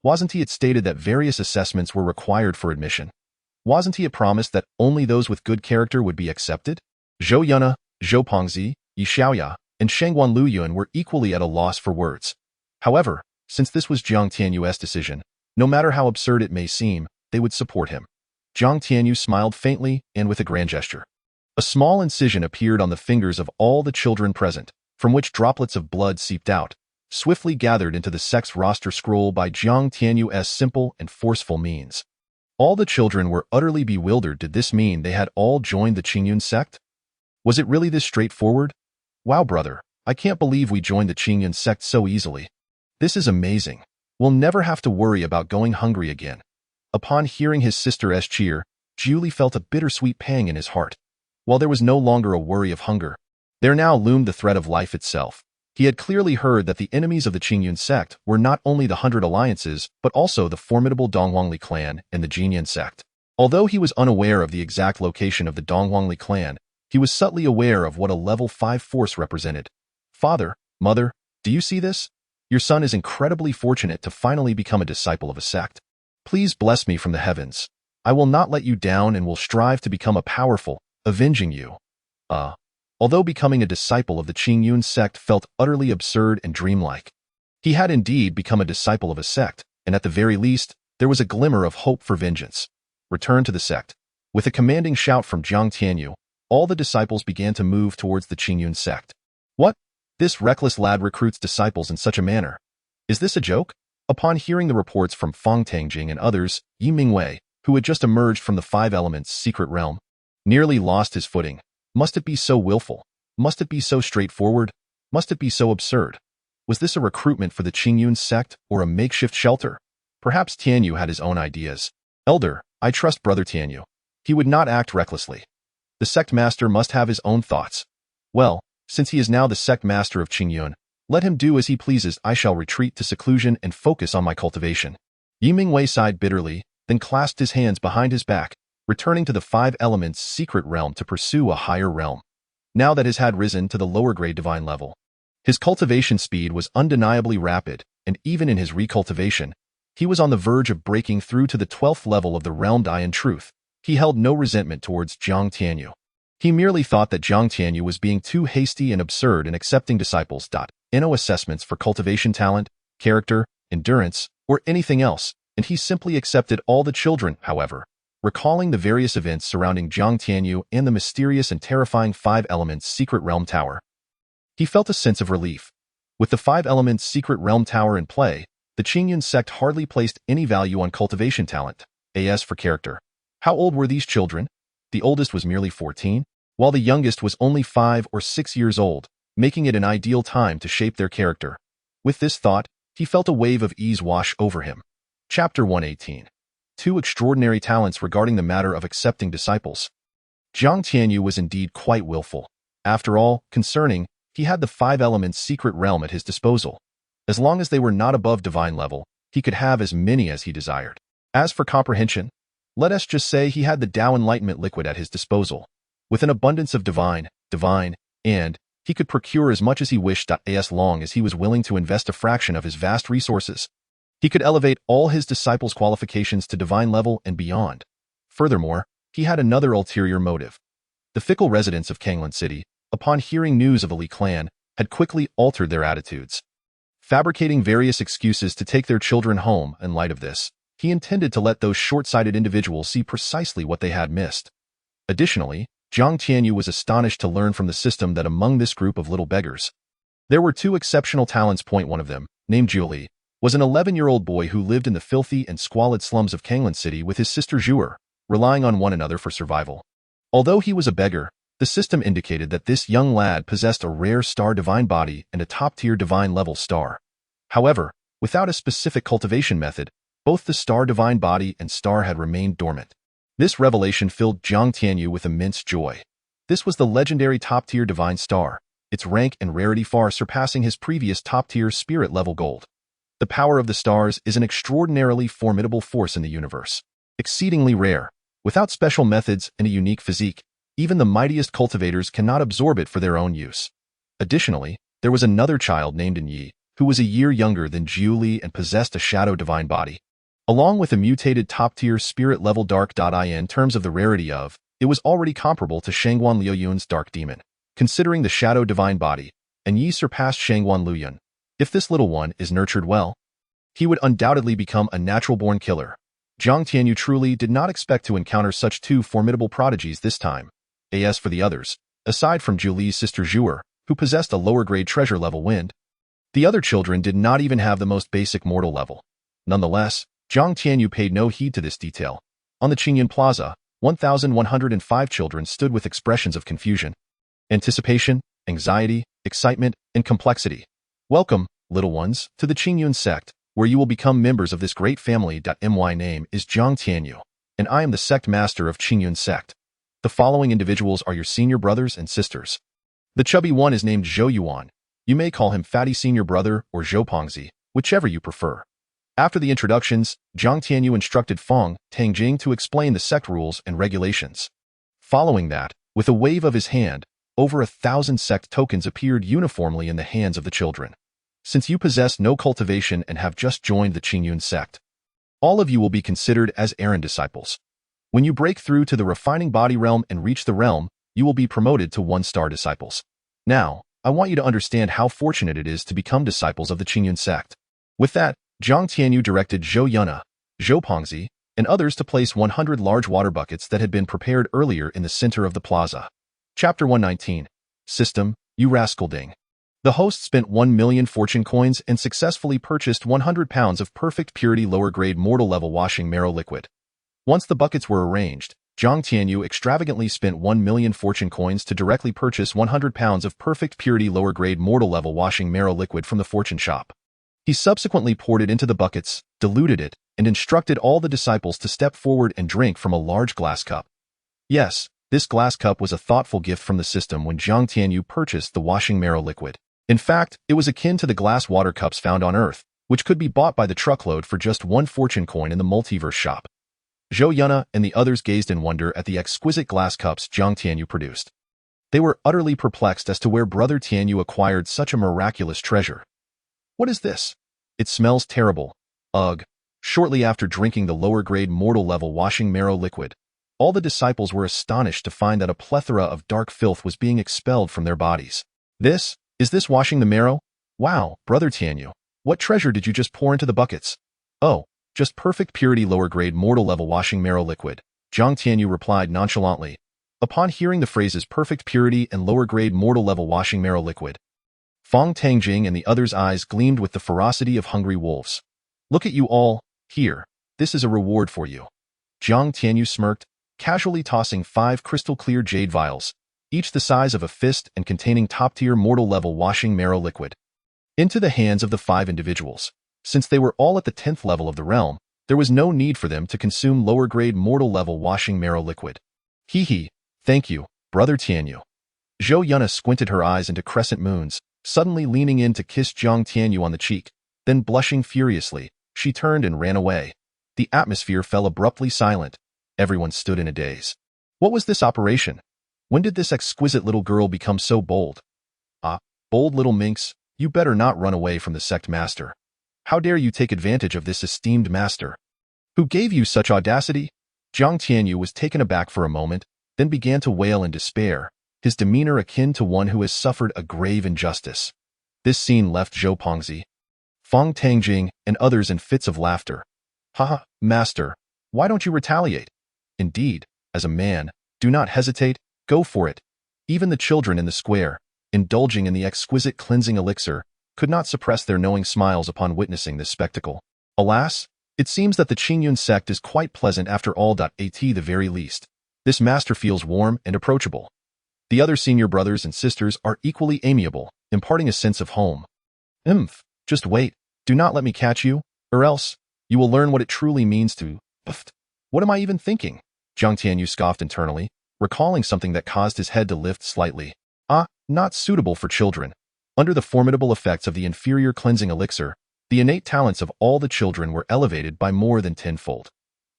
Wasn't it stated that various assessments were required for admission? Wasn't it promised that only those with good character would be accepted? Zhou Yuna, Zhou Pengzi, Li Xiao, and Shangguan Luyuan were equally at a loss for words. However, since this was Jiang Tianyu's decision, no matter how absurd it may seem, they would support him. Jiang Tianyu smiled faintly and with a grand gesture. A small incision appeared on the fingers of all the children present, from which droplets of blood seeped out, swiftly gathered into the sect's roster scroll by Jiang Tianyu's simple and forceful means. All the children were utterly bewildered. Did this mean they had all joined the Qingyun Sect? Was it really this straightforward? Wow, brother, I can't believe we joined the Qingyun Sect so easily. This is amazing. We'll never have to worry about going hungry again. Upon hearing his sister's cheer, Jiuli felt a bittersweet pang in his heart. While there was no longer a worry of hunger, there now loomed the threat of life itself. He had clearly heard that the enemies of the Qingyun Sect were not only the 100 Alliances, but also the formidable Donghuangli clan and the Jingyun Sect. Although he was unaware of the exact location of the Donghuangli clan, he was subtly aware of what a level 5 force represented. Father, mother, do you see this? Your son is incredibly fortunate to finally become a disciple of a sect. Please bless me from the heavens. I will not let you down and will strive to become a powerful, avenging you. Although becoming a disciple of the Qingyun Sect felt utterly absurd and dreamlike, he had indeed become a disciple of a sect, and at the very least, there was a glimmer of hope for vengeance. Return to the sect. With a commanding shout from Jiang Tianyu, all the disciples began to move towards the Qingyun Sect. What? This reckless lad recruits disciples in such a manner. Is this a joke? Upon hearing the reports from Fang Tangjing and others, Yi Mingwei, who had just emerged from the Five Elements' secret realm, nearly lost his footing. Must it be so willful? Must it be so straightforward? Must it be so absurd? Was this a recruitment for the Qingyun Sect or a makeshift shelter? Perhaps Tianyu had his own ideas. Elder, I trust Brother Tianyu. He would not act recklessly. The sect master must have his own thoughts. Well, since he is now the sect master of Qingyun, let him do as he pleases. I shall retreat to seclusion and focus on my cultivation. Yi Mingwei sighed bitterly, then clasped his hands behind his back, returning to the Five Elements' secret realm to pursue a higher realm. Now that his had risen to the lower grade divine level, his cultivation speed was undeniably rapid, and even in his recultivation, he was on the verge of breaking through to the 12th level of the realm. In truth, he held no resentment towards Jiang Tianyu. He merely thought that Jiang Tianyu was being too hasty and absurd in accepting disciples' no assessments for cultivation talent, character, endurance, or anything else, and he simply accepted all the children. However, recalling the various events surrounding Jiang Tianyu and the mysterious and terrifying Five Elements Secret Realm Tower, he felt a sense of relief. With the Five Elements Secret Realm Tower in play, the Qingyun Sect hardly placed any value on cultivation talent, as for character. How old were these children? The oldest was merely 14, while the youngest was only 5 or 6 years old, making it an ideal time to shape their character. With this thought, he felt a wave of ease wash over him. Chapter 118. Two extraordinary talents regarding the matter of accepting disciples. Jiang Tianyu was indeed quite willful. After all, he had the five elements secret realm at his disposal. As long as they were not above divine level, he could have as many as he desired. As for comprehension, let us just say he had the Tao Enlightenment liquid at his disposal. With an abundance of divine, and he could procure as much as he wished as long as he was willing to invest a fraction of his vast resources. He could elevate all his disciples' qualifications to divine level and beyond. Furthermore, he had another ulterior motive. The fickle residents of Qingyun City, upon hearing news of the Li clan, had quickly altered their attitudes. Fabricating various excuses to take their children home in light of this, he intended to let those short-sighted individuals see precisely what they had missed. Additionally, Jiang Tianyu was astonished to learn from the system that among this group of little beggars, there were two exceptional talents. One of them, named Julie, was an 11-year-old boy who lived in the filthy and squalid slums of Qingyun City with his sister Zhuer, relying on one another for survival. Although he was a beggar, the system indicated that this young lad possessed a rare star divine body and a top-tier divine-level star. However, without a specific cultivation method, both the star divine body and star had remained dormant. This revelation filled Jiang Tianyu with immense joy. This was the legendary top-tier divine star, its rank and rarity far surpassing his previous top-tier spirit-level gold. The power of the stars is an extraordinarily formidable force in the universe. Exceedingly rare. Without special methods and a unique physique, even the mightiest cultivators cannot absorb it for their own use. Additionally, there was another child named Yi, who was a year younger than Julie and possessed a shadow divine body. Along with a mutated top-tier spirit-level dark. In terms of the rarity of, it was already comparable to Shangguan Liuyun's dark demon. Considering the shadow divine body, Yi surpassed Shangguan Liuyun. If this little one is nurtured well, he would undoubtedly become a natural-born killer. Jiang Tianyu truly did not expect to encounter such two formidable prodigies this time. As for the others, aside from Julie's sister Zhuer, who possessed a lower-grade treasure-level wind, the other children did not even have the most basic mortal level. Nonetheless, Jiang Tianyu paid no heed to this detail. On the Qingyun Plaza, 1,105 children stood with expressions of confusion, anticipation, anxiety, excitement, and complexity. Welcome, little ones, to the Qingyun Sect, where you will become members of this great family. My name is Jiang Tianyu, and I am the sect master of Qingyun Sect. The following individuals are your senior brothers and sisters. The chubby one is named Zhou Yuan. You may call him Fatty Senior Brother or Zhou Pongzi, whichever you prefer. After the introductions, Jiang Tianyu instructed Feng Tangjing to explain the sect rules and regulations. Following that, with a wave of his hand, over 1,000 sect tokens appeared uniformly in the hands of the children. Since you possess no cultivation and have just joined the Qingyun Sect, all of you will be considered as errand disciples. When you break through to the refining body realm and reach the realm, you will be promoted to 1-star disciples. Now, I want you to understand how fortunate it is to become disciples of the Qingyun Sect. With that, Jiang Tianyu directed Zhou Yuna, Zhou Pongzi, and others to place 100 large water buckets that had been prepared earlier in the center of the plaza. Chapter 119. System, you rascal ding. The host spent 1 million fortune coins and successfully purchased 100 pounds of perfect purity lower-grade mortal level washing marrow liquid. Once the buckets were arranged, Jiang Tianyu extravagantly spent 1 million fortune coins to directly purchase 100 pounds of perfect purity lower-grade mortal level washing marrow liquid from the fortune shop. He subsequently poured it into the buckets, diluted it, and instructed all the disciples to step forward and drink from a large glass cup. Yes, this glass cup was a thoughtful gift from the system when Jiang Tianyu purchased the washing marrow liquid. In fact, it was akin to the glass water cups found on Earth, which could be bought by the truckload for just 1 fortune coin in the multiverse shop. Zhou Yuna and the others gazed in wonder at the exquisite glass cups Jiang Tianyu produced. They were utterly perplexed as to where Brother Tianyu acquired such a miraculous treasure. What is this? It smells terrible. Ugh. Shortly after drinking the lower-grade mortal-level washing marrow liquid, all the disciples were astonished to find that a plethora of dark filth was being expelled from their bodies. Is this washing the marrow? Wow, Brother Tianyu, what treasure did you just pour into the buckets? Oh, just perfect purity lower-grade mortal-level washing marrow liquid, Jiang Tianyu replied nonchalantly. Upon hearing the phrases perfect purity and lower-grade mortal-level washing marrow liquid, Feng Tangjing and the others' eyes gleamed with the ferocity of hungry wolves. Look at you all, here, this is a reward for you. Jiang Tianyu smirked, casually tossing 5 crystal-clear jade vials, each the size of a fist and containing top-tier mortal-level washing marrow liquid, into the hands of the 5 individuals. Since they were all at the 10th level of the realm, there was no need for them to consume lower-grade mortal-level washing marrow liquid. Hee, thank you, Brother Tianyu. Zhou Yuna squinted her eyes into crescent moons, suddenly leaning in to kiss Jiang Tianyu on the cheek. Then blushing furiously, she turned and ran away. The atmosphere fell abruptly silent. Everyone stood in a daze. What was this operation? When did this exquisite little girl become so bold? Ah, bold little minx, you better not run away from the sect master. How dare you take advantage of this esteemed master? Who gave you such audacity? Jiang Tianyu was taken aback for a moment, then began to wail in despair, his demeanor akin to one who has suffered a grave injustice. This scene left Zhou Pengzi, Feng Tangjing, and others in fits of laughter. Haha, master, why don't you retaliate? Indeed, as a man, do not hesitate, go for it. Even the children in the square, indulging in the exquisite cleansing elixir, could not suppress their knowing smiles upon witnessing this spectacle. Alas, it seems that the Qingyun Sect is quite pleasant after all. At the very least, this master feels warm and approachable. The other senior brothers and sisters are equally amiable, imparting a sense of home. Just wait, do not let me catch you, or else you will learn what it truly means to. What am I even thinking? Jiang Tianyu scoffed internally, recalling something that caused his head to lift slightly. Not suitable for children. Under the formidable effects of the inferior cleansing elixir, the innate talents of all the children were elevated by more than tenfold.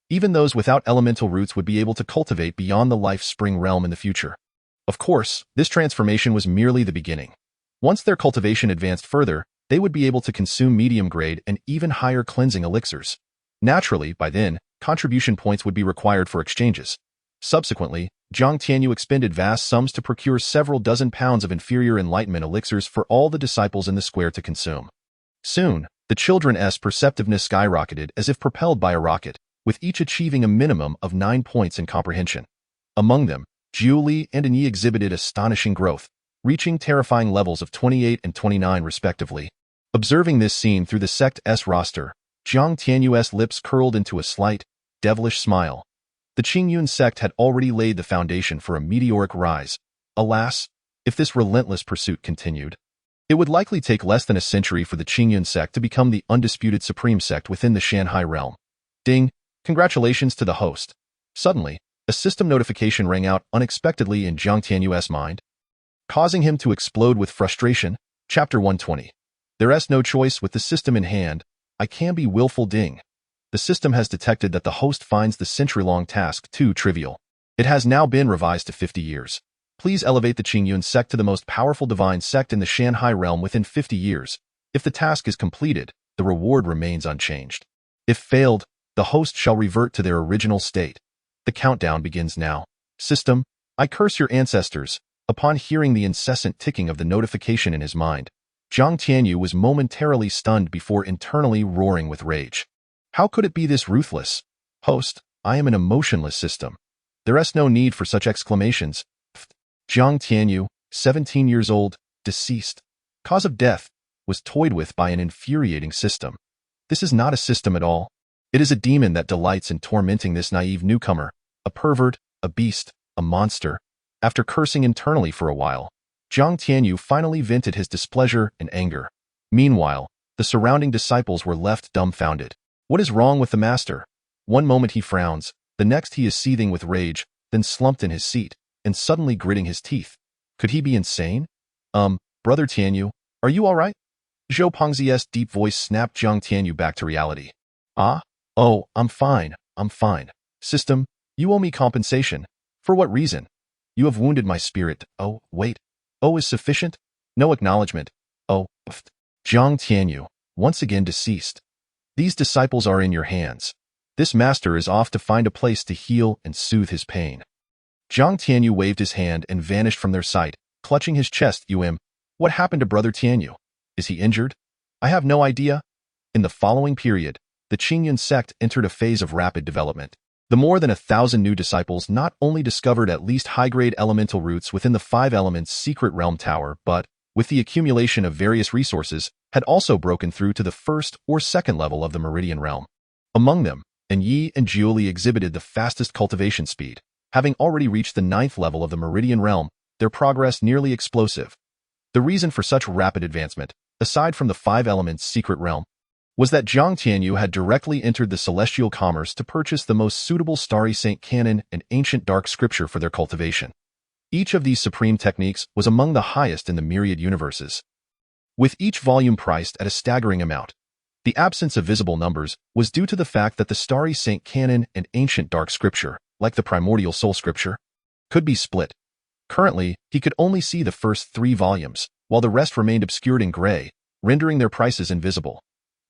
Even those without elemental roots would be able to cultivate beyond the life spring realm in the future. Of course, this transformation was merely the beginning. Once their cultivation advanced further, they would be able to consume medium-grade and even higher cleansing elixirs. Naturally, by then, contribution points would be required for exchanges. Subsequently, Jiang Tianyu expended vast sums to procure several dozen pounds of inferior enlightenment elixirs for all the disciples in the square to consume. Soon, the children's perceptiveness skyrocketed as if propelled by a rocket, with each achieving a minimum of 9 points in comprehension. Among them, Li and Yi exhibited astonishing growth, reaching terrifying levels of 28 and 29 respectively. Observing this scene through the sect's roster, Jiang Tianyu's lips curled into a slight, devilish smile. The Qingyun Sect had already laid the foundation for a meteoric rise. Alas, if this relentless pursuit continued, it would likely take less than a century for the Qingyun Sect to become the undisputed supreme sect within the Shanhai realm. Ding! Congratulations to the host. Suddenly, a system notification rang out unexpectedly in Jiang Tianyu's mind, causing him to explode with frustration. Chapter 120. There's no choice with the system in hand. I can be willful. Ding. The system has detected that the host finds the century-long task too trivial. It has now been revised to 50 years. Please elevate the Qingyun Sect to the most powerful divine sect in the Shanhai realm within 50 years. If the task is completed, the reward remains unchanged. If failed, the host shall revert to their original state. The countdown begins now. System, I curse your ancestors. Upon hearing the incessant ticking of the notification in his mind, Jiang Tianyu was momentarily stunned before internally roaring with rage. How could it be this ruthless? Host, I am an emotionless system. There's no need for such exclamations. Jiang Tianyu, 17 years old, deceased. Cause of death, was toyed with by an infuriating system. This is not a system at all. It is a demon that delights in tormenting this naive newcomer, a pervert, a beast, a monster. After cursing internally for a while, Jiang Tianyu finally vented his displeasure and anger. Meanwhile, the surrounding disciples were left dumbfounded. What is wrong with the master? One moment he frowns, the next he is seething with rage, then slumped in his seat, and suddenly gritting his teeth. Could he be insane? Brother Tianyu, are you all right? Zhou Pengzi's deep voice snapped Jiang Tianyu back to reality. Oh, I'm fine. System, you owe me compensation. For what reason? You have wounded my spirit. Oh, wait. Oh is sufficient? No acknowledgement. Oh, Jiang Tianyu, once again deceased. These disciples are in your hands. This master is off to find a place to heal and soothe his pain. Jiang Tianyu waved his hand and vanished from their sight, clutching his chest. What happened to Brother Tianyu? Is he injured? I have no idea. In the following period, the Qingyun Sect entered a phase of rapid development. The more than 1,000 new disciples not only discovered at least high-grade elemental roots within the 5 Elements secret realm tower, but, with the accumulation of various resources, had also broken through to the 1st or 2nd level of the Meridian realm. Among them, Yi and Li exhibited the fastest cultivation speed. Having already reached the 9th level of the Meridian realm, their progress nearly explosive. The reason for such rapid advancement, aside from the 5 Elements secret realm, was that Jiang Tianyu had directly entered the celestial commerce to purchase the most suitable starry saint canon and ancient dark scripture for their cultivation. Each of these supreme techniques was among the highest in the myriad universes, with each volume priced at a staggering amount. The absence of visible numbers was due to the fact that the starry saint canon and ancient dark scripture, like the primordial soul scripture, could be split. Currently, he could only see the first 3 volumes, while the rest remained obscured in gray, rendering their prices invisible.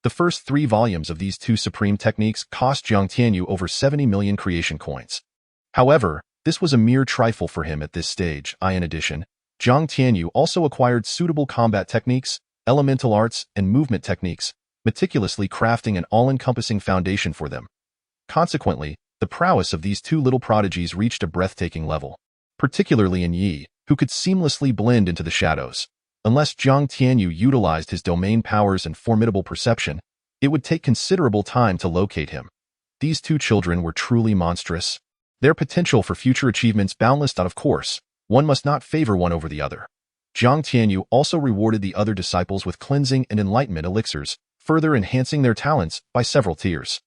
The first 3 volumes of these 2 supreme techniques cost Jiang Tianyu over 70 million creation coins. However, this was a mere trifle for him at this stage. In addition, Jiang Tianyu also acquired suitable combat techniques, elemental arts, and movement techniques, meticulously crafting an all-encompassing foundation for them. Consequently, the prowess of these 2 little prodigies reached a breathtaking level, particularly in Yi, who could seamlessly blend into the shadows. Unless Jiang Tianyu utilized his domain powers and formidable perception, it would take considerable time to locate him. These 2 children were truly monstrous. Their potential for future achievements boundless. Of course, one must not favor one over the other. Jiang Tianyu also rewarded the other disciples with cleansing and enlightenment elixirs, further enhancing their talents by several tiers.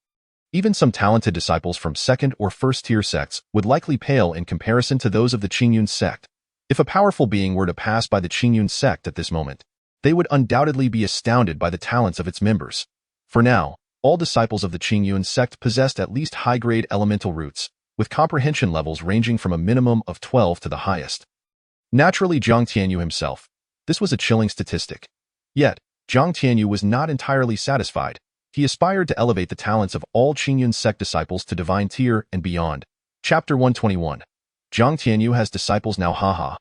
Even some talented disciples from second or first-tier sects would likely pale in comparison to those of the Qingyun Sect. If a powerful being were to pass by the Qingyun Sect at this moment, they would undoubtedly be astounded by the talents of its members. For now, all disciples of the Qingyun Sect possessed at least high-grade elemental roots, with comprehension levels ranging from a minimum of 12 to the highest. Naturally, Jiang Tianyu himself. This was a chilling statistic. Yet, Jiang Tianyu was not entirely satisfied. He aspired to elevate the talents of all Qingyun Sect disciples to divine tier and beyond. Chapter 121. Jiang Tianyu has disciples now. Haha.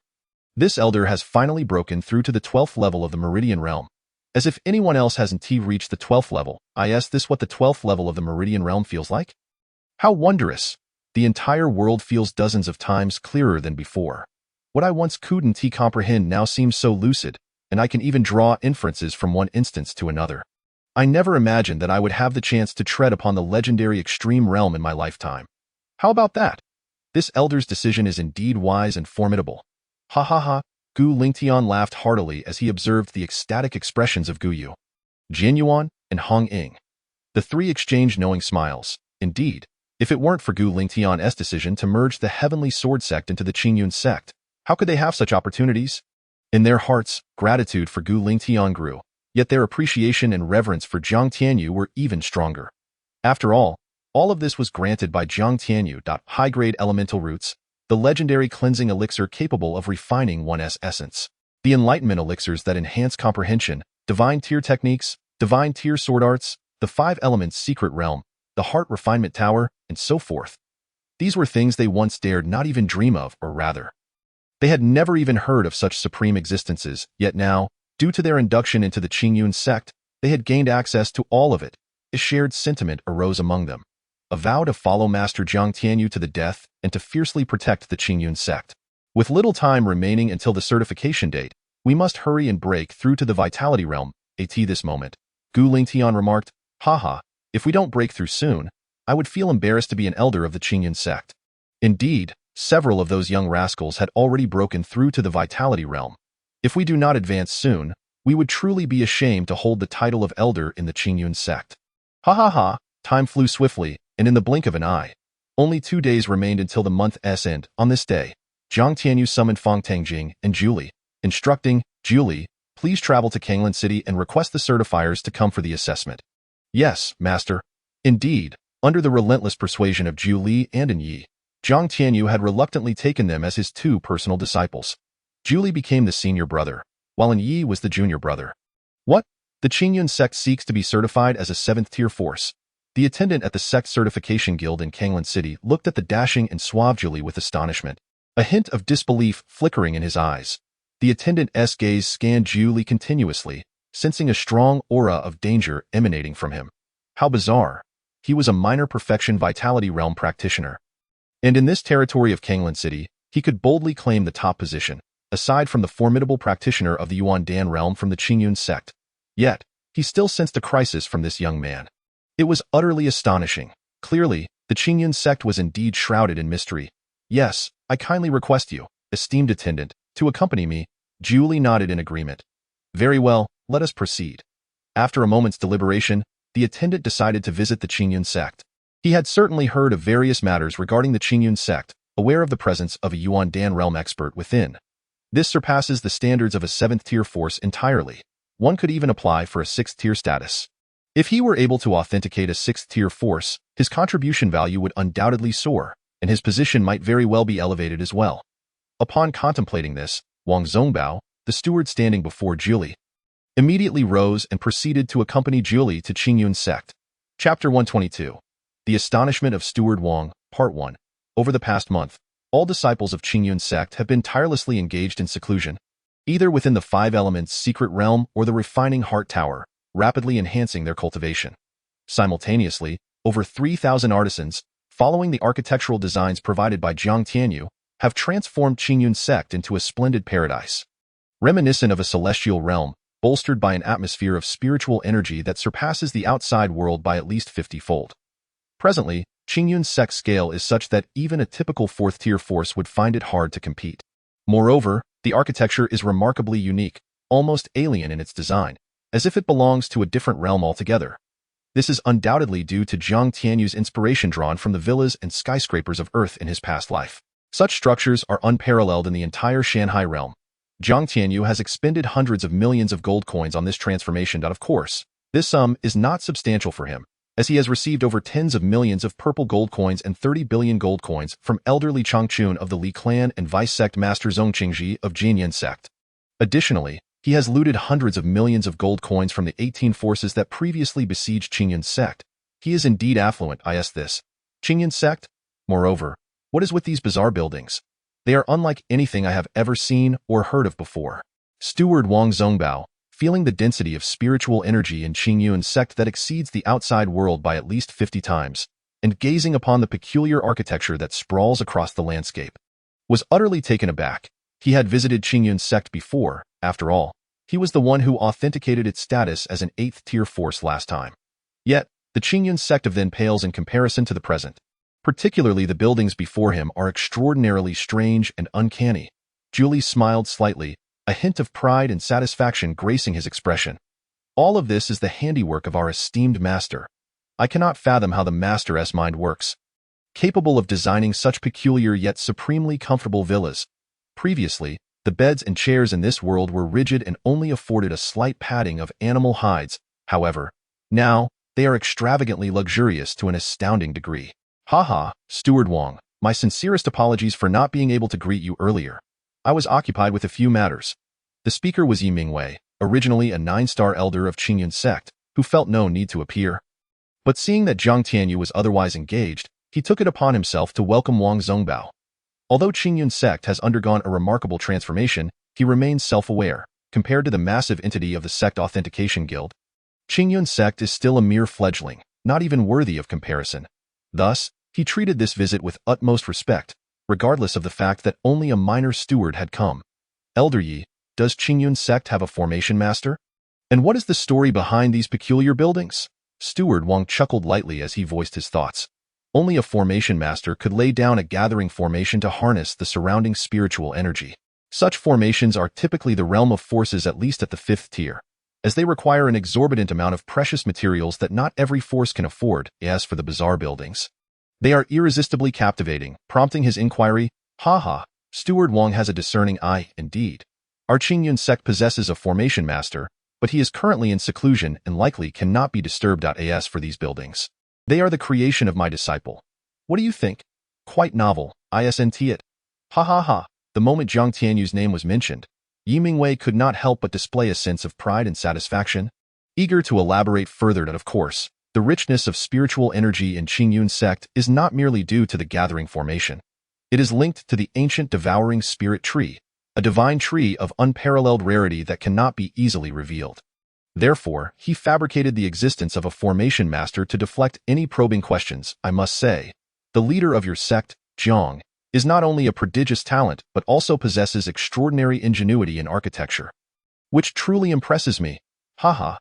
This elder has finally broken through to the 12th level of the Meridian Realm. As if anyone else hasn't reached the 12th level. Is this what the 12th level of the Meridian Realm feels like? How wondrous! The entire world feels dozens of times clearer than before. What I once couldn't comprehend now seems so lucid, and I can even draw inferences from one instance to another. I never imagined that I would have the chance to tread upon the legendary extreme realm in my lifetime. How about that? This elder's decision is indeed wise and formidable. Ha ha ha, Gu Lingtian laughed heartily as he observed the ecstatic expressions of Gu Yu, Jianyuan, and Hong Ying. The 3 exchanged knowing smiles. Indeed, if it weren't for Gu Lingtian's decision to merge the Heavenly Sword Sect into the Qingyun Sect, how could they have such opportunities? In their hearts, gratitude for Gu Lingtian grew, yet their appreciation and reverence for Jiang Tianyu were even stronger. After all of this was granted by Jiang Tianyu. High-grade elemental roots, the legendary cleansing elixir capable of refining one's essence, the enlightenment elixirs that enhance comprehension, divine tier techniques, divine tier sword arts, the 5 elements secret realm, the heart refinement tower, and so forth. These were things they once dared not even dream of, or rather, they had never even heard of such supreme existences, yet now, due to their induction into the Qingyun Sect, they had gained access to all of it. A shared sentiment arose among them, a vow to follow Master Jiang Tianyu to the death and to fiercely protect the Qingyun Sect. With little time remaining until the certification date, we must hurry and break through to the Vitality Realm. At this moment, Gu Lingtian remarked, haha, if we don't break through soon, I would feel embarrassed to be an elder of the Qingyun Sect. Indeed, several of those young rascals had already broken through to the Vitality Realm. If we do not advance soon, we would truly be ashamed to hold the title of elder in the Qingyun Sect. Ha ha ha, time flew swiftly, and in the blink of an eye. Only 2 days remained until the month's end. On this day, Jiang Tianyu summoned Fang Tangjing and Julie, instructing, Julie, please travel to Qinglan City and request the certifiers to come for the assessment. Yes, master. Indeed, under the relentless persuasion of Julie and Yi, Jiang Tianyu had reluctantly taken them as his 2 personal disciples. Julie became the senior brother, while Yi was the junior brother. What? The Qingyun Sect seeks to be certified as a 7th-tier force. The attendant at the Sect Certification Guild in Qinglan City looked at the dashing and suave Julie with astonishment, a hint of disbelief flickering in his eyes. The attendant's gaze scanned Julie continuously, sensing a strong aura of danger emanating from him. How bizarre. He was a minor perfection Vitality Realm practitioner. And in this territory of Qinglan City, he could boldly claim the top position, aside from the formidable practitioner of the Yuandan realm from the Qingyun Sect. Yet, he still sensed a crisis from this young man. It was utterly astonishing. Clearly, the Qingyun Sect was indeed shrouded in mystery. Yes, I kindly request you, esteemed attendant, to accompany me. Julie nodded in agreement. Very well, let us proceed. After a moment's deliberation, the attendant decided to visit the Qingyun Sect. He had certainly heard of various matters regarding the Qingyun Sect, aware of the presence of a Yuan Dan realm expert within. This surpasses the standards of a 7th-tier force entirely. One could even apply for a 6th-tier status. If he were able to authenticate a 6th-tier force, his contribution value would undoubtedly soar, and his position might very well be elevated as well. Upon contemplating this, Wang Zongbao, the steward standing before Li, immediately rose and proceeded to accompany Li to Qingyun Sect. Chapter 122. The Astonishment of Steward Wang, Part 1. Over the past month, all disciples of Qingyun Sect have been tirelessly engaged in seclusion, either within the Five Elements secret realm or the refining heart tower, rapidly enhancing their cultivation. Simultaneously, over 3,000 artisans, following the architectural designs provided by Jiang Tianyu, have transformed Qingyun Sect into a splendid paradise. Reminiscent of a celestial realm, bolstered by an atmosphere of spiritual energy that surpasses the outside world by at least 50-fold. Presently, Qingyun Sect's scale is such that even a typical 4th-tier force would find it hard to compete. Moreover, the architecture is remarkably unique, almost alien in its design, as if it belongs to a different realm altogether. This is undoubtedly due to Jiang Tianyu's inspiration drawn from the villas and skyscrapers of Earth in his past life. Such structures are unparalleled in the entire Shanghai realm. Jiang Tianyu has expended hundreds of millions of gold coins on this transformation, but of course, this sum is not substantial for him, as he has received over tens of millions of purple gold coins and 30 billion gold coins from elderly Changchun of the Li clan and vice sect master Zongqingji of Qingyun Sect. Additionally, he has looted hundreds of millions of gold coins from the 18 forces that previously besieged Qingyun Sect. He is indeed affluent, this. Qingyun Sect? Moreover, what is with these bizarre buildings? They are unlike anything I have ever seen or heard of before. Steward Wang Zongbao, feeling the density of spiritual energy in Qingyun Sect that exceeds the outside world by at least 50 times, and gazing upon the peculiar architecture that sprawls across the landscape, was utterly taken aback. He had visited Qingyun Sect before, after all. He was the one who authenticated its status as an 8th-tier force last time. Yet, the Qingyun Sect of then pales in comparison to the present. Particularly the buildings before him are extraordinarily strange and uncanny. Li smiled slightly, a hint of pride and satisfaction gracing his expression. All of this is the handiwork of our esteemed master. I cannot fathom how the master's mind works, capable of designing such peculiar yet supremely comfortable villas. Previously, the beds and chairs in this world were rigid and only afforded a slight padding of animal hides. However, now, they are extravagantly luxurious to an astounding degree. Haha, Steward Wang, my sincerest apologies for not being able to greet you earlier. I was occupied with a few matters. The speaker was Yi Mingwei, originally a 9-star elder of Qingyun Sect, who felt no need to appear. But seeing that Jiang Tianyu was otherwise engaged, he took it upon himself to welcome Wang Zongbao. Although Qingyun Sect has undergone a remarkable transformation, he remains self-aware. Compared to the massive entity of the Sect Authentication Guild, Qingyun Sect is still a mere fledgling, not even worthy of comparison. Thus, he treated this visit with utmost respect, regardless of the fact that only a minor steward had come. Elder Yi, does Qingyun Sect have a formation master? And what is the story behind these peculiar buildings? Steward Wang chuckled lightly as he voiced his thoughts. Only a formation master could lay down a gathering formation to harness the surrounding spiritual energy. Such formations are typically the realm of forces at least at the 5th tier, as they require an exorbitant amount of precious materials that not every force can afford. As for the bizarre buildings, they are irresistibly captivating, prompting his inquiry. Haha, Steward Wang has a discerning eye, indeed. Our Qingyun Sect possesses a formation master, but he is currently in seclusion and likely cannot be disturbed. As for these buildings, they are the creation of my disciple. What do you think? Quite novel, isn't it? Ha ha ha. The moment Jiang Tianyu's name was mentioned, Yi Mingwei could not help but display a sense of pride and satisfaction, eager to elaborate further that of course, the richness of spiritual energy in Qingyun Sect is not merely due to the gathering formation. It is linked to the ancient devouring spirit tree, a divine tree of unparalleled rarity that cannot be easily revealed. Therefore, he fabricated the existence of a formation master to deflect any probing questions. I must say, the leader of your sect, Jiang, is not only a prodigious talent but also possesses extraordinary ingenuity in architecture, which truly impresses me. Haha.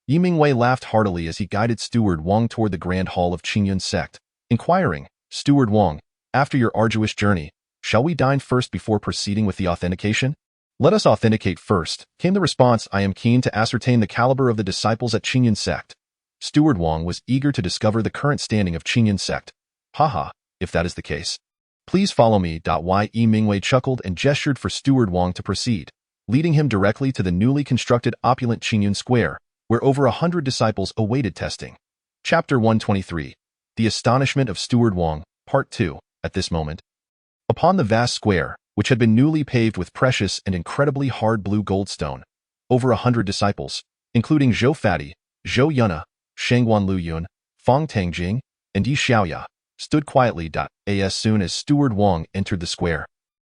Yi Mingwei laughed heartily as he guided Steward Wang toward the grand hall of Qingyun Sect, inquiring, Steward Wang, after your arduous journey, shall we dine first before proceeding with the authentication? Let us authenticate first, came the response. I am keen to ascertain the caliber of the disciples at Qingyun Sect. Steward Wang was eager to discover the current standing of Qingyun Sect. Haha, if that is the case. Please follow me. Yi Mingwei chuckled and gestured for Steward Wang to proceed, leading him directly to the newly constructed opulent Qingyun Square, where over 100 disciples awaited testing. Chapter 123. The Astonishment of Steward Wang, Part 2. At this moment, upon the vast square, which had been newly paved with precious and incredibly hard blue goldstone, over 100 disciples, including Zhou Fati, Zhou Yunna, Shangguan Luyun, Fang Tangjing, and Li Xiao, stood quietly. As soon as Steward Wang entered the square,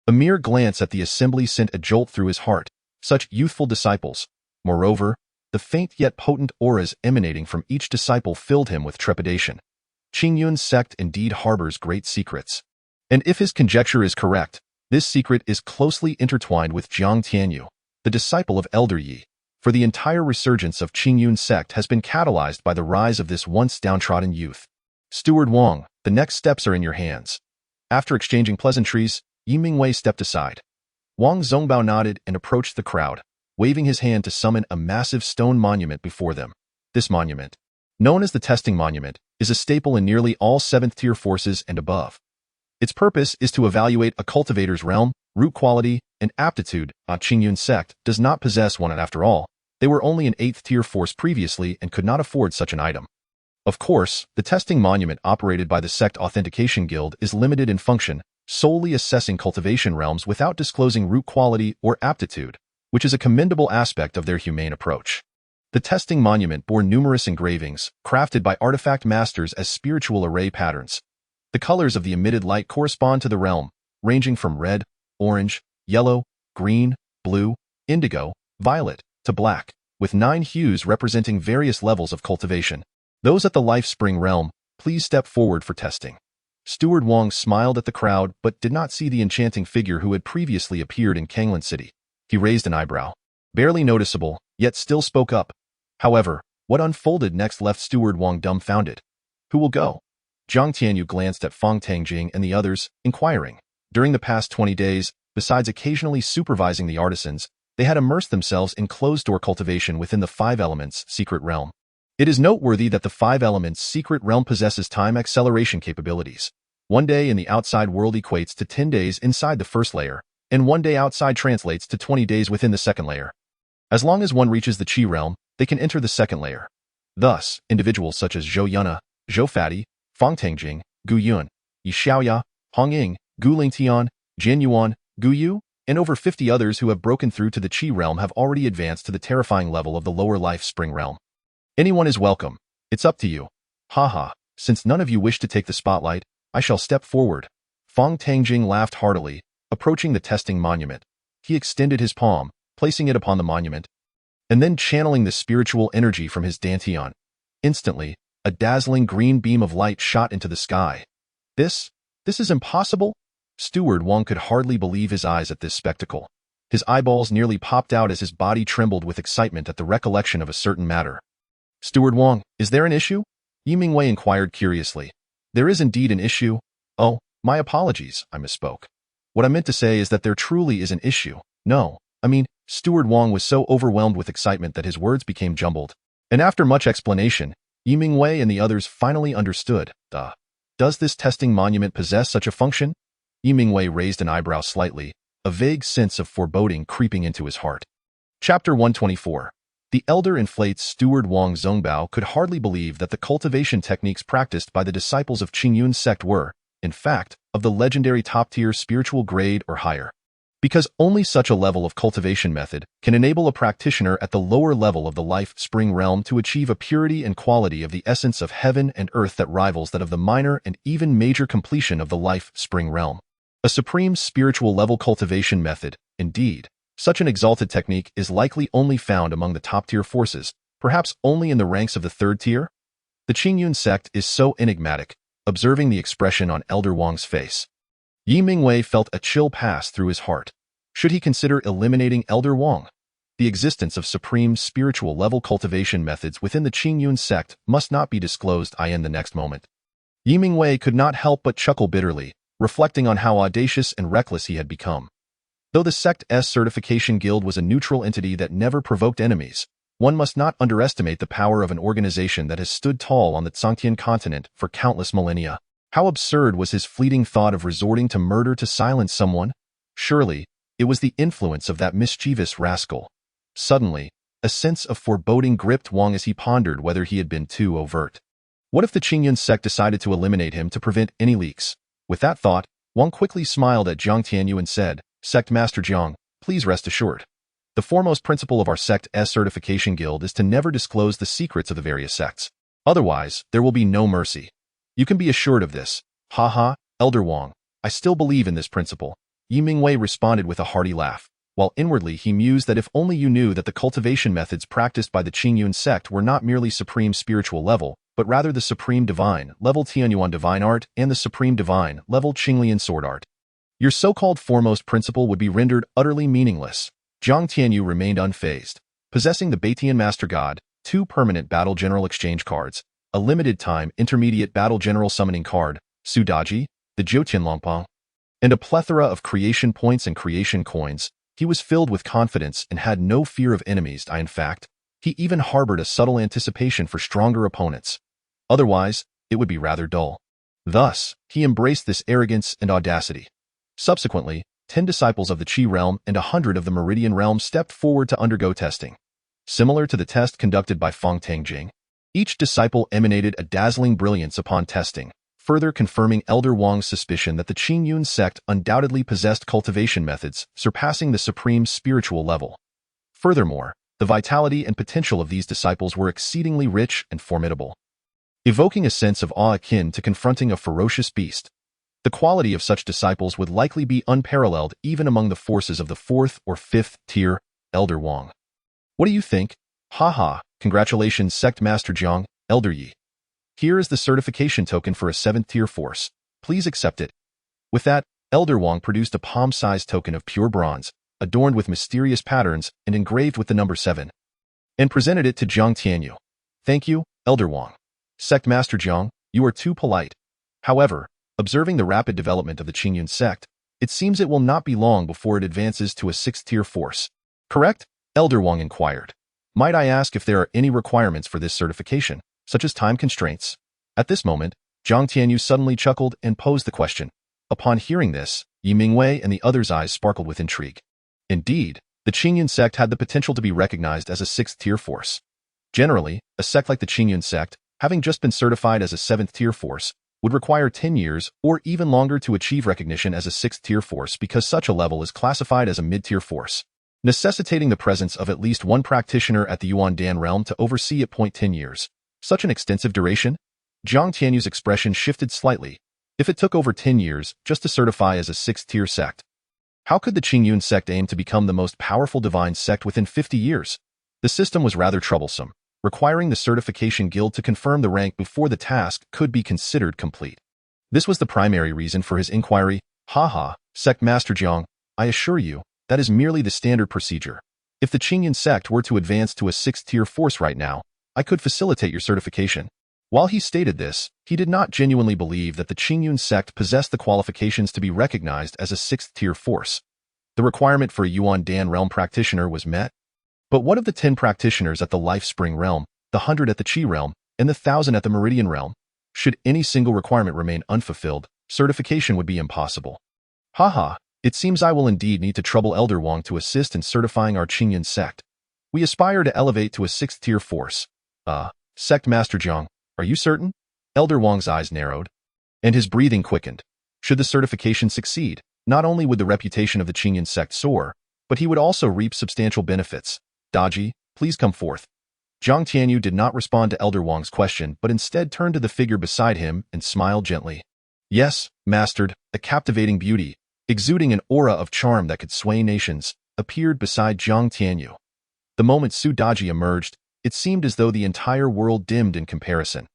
a mere glance at the assembly sent a jolt through his heart. Such youthful disciples. Moreover, the faint yet potent auras emanating from each disciple filled him with trepidation. Qingyun Sect indeed harbors great secrets. And if his conjecture is correct, this secret is closely intertwined with Jiang Tianyu, the disciple of Elder Yi, for the entire resurgence of Qingyun Sect has been catalyzed by the rise of this once downtrodden youth. Steward Wang, the next steps are in your hands. After exchanging pleasantries, Yi Mingwei stepped aside. Wang Zongbao nodded and approached the crowd, waving his hand to summon a massive stone monument before them. This monument, known as the Testing Monument, is a staple in nearly all 7th-tier forces and above. Its purpose is to evaluate a cultivator's realm, root quality, and aptitude. Qingyun Sect does not possess one, and after all, they were only an 8th-tier force previously and could not afford such an item. Of course, the testing monument operated by the Sect Authentication Guild is limited in function, solely assessing cultivation realms without disclosing root quality or aptitude, which is a commendable aspect of their humane approach. The testing monument bore numerous engravings, crafted by artifact masters as spiritual array patterns. The colors of the emitted light correspond to the realm, ranging from red, orange, yellow, green, blue, indigo, violet, to black, with 9 hues representing various levels of cultivation. Those at the Life Spring realm, please step forward for testing. Steward Wang smiled at the crowd but did not see the enchanting figure who had previously appeared in Qingyun City. He raised an eyebrow. Barely noticeable, yet still spoke up. However, what unfolded next left Steward Wang dumbfounded. Who will go? Jiang Tianyu glanced at Fang Tangjing and the others, inquiring. During the past 20 days, besides occasionally supervising the artisans, they had immersed themselves in closed-door cultivation within the 5 Elements secret realm. It is noteworthy that the 5 Elements secret realm possesses time acceleration capabilities. 1 day in the outside world equates to 10 days inside the first layer, and 1 day outside translates to 20 days within the second layer. As long as one reaches the Qi realm, they can enter the second layer. Thus, individuals such as Zhou Yunna, Zhou Fati, Fang Tangjing, Gu Yun, Li Xiao, Hong Ying, Gu Lingtian, Jian Yuan, Gu Yu, and over 50 others who have broken through to the Qi realm have already advanced to the terrifying level of the lower Life Spring realm. Anyone is welcome. It's up to you. Haha, since none of you wish to take the spotlight, I shall step forward. Fang Tangjing laughed heartily, approaching the testing monument. He extended his palm, placing it upon the monument, and then channeling the spiritual energy from his dantian. Instantly, a dazzling green beam of light shot into the sky. This is impossible? Steward Wang could hardly believe his eyes at this spectacle. His eyeballs nearly popped out as his body trembled with excitement at the recollection of a certain matter. Steward Wang, is there an issue? Yi Mingwei inquired curiously. There is indeed an issue. Oh, my apologies, I misspoke. What I meant to say is that there truly is an issue. No, Steward Wang was so overwhelmed with excitement that his words became jumbled. And after much explanation, Yi Mingwei and the others finally understood. Does this testing monument possess such a function? Yi Mingwei raised an eyebrow slightly, a vague sense of foreboding creeping into his heart. Chapter 124. The elder inflates Steward Wang Zongbao could hardly believe that the cultivation techniques practiced by the disciples of Qingyun Sect were, in fact, of the legendary top-tier spiritual grade or higher. Because only such a level of cultivation method can enable a practitioner at the lower level of the Life Spring realm to achieve a purity and quality of the essence of heaven and earth that rivals that of the minor and even major completion of the Life Spring realm. A supreme spiritual level cultivation method, indeed. Such an exalted technique is likely only found among the top-tier forces, perhaps only in the ranks of the 3rd tier. The Qingyun Sect is so enigmatic, observing the expression on Elder Wang's face. Yi Mingwei felt a chill pass through his heart. Should he consider eliminating Elder Wang? The existence of supreme spiritual level cultivation methods within the Qingyun Sect must not be disclosed in the next moment. Yi Mingwei could not help but chuckle bitterly, reflecting on how audacious and reckless he had become. Though the Sect's certification guild was a neutral entity that never provoked enemies, One must not underestimate the power of an organization that has stood tall on the Zhangtian continent for countless millennia. How absurd was his fleeting thought of resorting to murder to silence someone? Surely, it was the influence of that mischievous rascal. Suddenly, a sense of foreboding gripped Wang as he pondered whether he had been too overt. What if the Qingyun Sect decided to eliminate him to prevent any leaks? With that thought, Wang quickly smiled at Jiang Tianyu and said, "Sect Master Jiang, please rest assured. The foremost principle of our sect's certification guild is to never disclose the secrets of the various sects. Otherwise, there will be no mercy. You can be assured of this." "Haha, Elder Wang, I still believe in this principle," Yi Mingwei responded with a hearty laugh, while inwardly he mused that if only you knew that the cultivation methods practiced by the Qingyun Sect were not merely supreme spiritual level, but rather the supreme divine level Tianyuan divine art and the supreme divine level Qinglian sword art. Your so-called foremost principle would be rendered utterly meaningless. Jiang Tianyu remained unfazed, possessing the Baitian Master God, 2 permanent Battle General exchange cards, a limited-time intermediate Battle General summoning card, Sudaji, the Jiutian Longpang, and a plethora of creation points and creation coins. He was filled with confidence and had no fear of enemies. In fact, he even harbored a subtle anticipation for stronger opponents. Otherwise, it would be rather dull. Thus, he embraced this arrogance and audacity. Subsequently, 10 disciples of the Qi realm and 100 of the Meridian realm stepped forward to undergo testing. Similar to the test conducted by Feng Tangjing, each disciple emanated a dazzling brilliance upon testing, further confirming Elder Wang's suspicion that the Qingyun Sect undoubtedly possessed cultivation methods surpassing the supreme spiritual level. Furthermore, the vitality and potential of these disciples were exceedingly rich and formidable, evoking a sense of awe akin to confronting a ferocious beast. The quality of such disciples would likely be unparalleled even among the forces of the 4th or 5th tier, Elder Wang. What do you think? Haha, congratulations Sect Master Jiang, Elder Yi. Here is the certification token for a 7th tier force. Please accept it. With that, Elder Wang produced a palm-sized token of pure bronze, adorned with mysterious patterns and engraved with the number 7, and presented it to Jiang Tianyu. Thank you, Elder Wang. Sect Master Jiang, you are too polite. However, observing the rapid development of the Qingyun Sect, it seems it will not be long before it advances to a 6th tier force. Correct? Elder Wang inquired. Might I ask if there are any requirements for this certification, such as time constraints? At this moment, Jiang Tianyu suddenly chuckled and posed the question. Upon hearing this, Yi Mingwei and the others' eyes sparkled with intrigue. Indeed, the Qingyun Sect had the potential to be recognized as a 6th tier force. Generally, a sect like the Qingyun Sect, having just been certified as a 7th tier force, would require 10 years or even longer to achieve recognition as a 6th tier force because such a level is classified as a mid-tier force, necessitating the presence of at least one practitioner at the Yuan Dan realm to oversee it. 10 years. Such an extensive duration? Jiang Tianyu's expression shifted slightly. If it took over 10 years just to certify as a 6th tier sect, how could the Qingyun Sect aim to become the most powerful divine sect within 50 years? The system was rather troublesome, requiring the certification guild to confirm the rank before the task could be considered complete. This was the primary reason for his inquiry. Haha, Sect Master Jiang, I assure you, that is merely the standard procedure. If the Qingyun Sect were to advance to a 6th tier force right now, I could facilitate your certification. While he stated this, he did not genuinely believe that the Qingyun Sect possessed the qualifications to be recognized as a 6th tier force. The requirement for a Yuan Dan realm practitioner was met. But what of the 10 practitioners at the Life Spring realm, the 100 at the Qi realm, and the 1,000 at the Meridian realm? Should any single requirement remain unfulfilled, certification would be impossible. Haha, it seems I will indeed need to trouble Elder Wang to assist in certifying our Qingyun Sect. We aspire to elevate to a 6th tier force. Sect Master Jiang, are you certain? Elder Wang's eyes narrowed, and his breathing quickened. Should the certification succeed, not only would the reputation of the Qingyun Sect soar, but he would also reap substantial benefits. Daji, please come forth. Jiang Tianyu did not respond to Elder Wang's question, but instead turned to the figure beside him and smiled gently. Yes, mastered, a captivating beauty, exuding an aura of charm that could sway nations, appeared beside Jiang Tianyu. The moment Su Daji emerged, it seemed as though the entire world dimmed in comparison.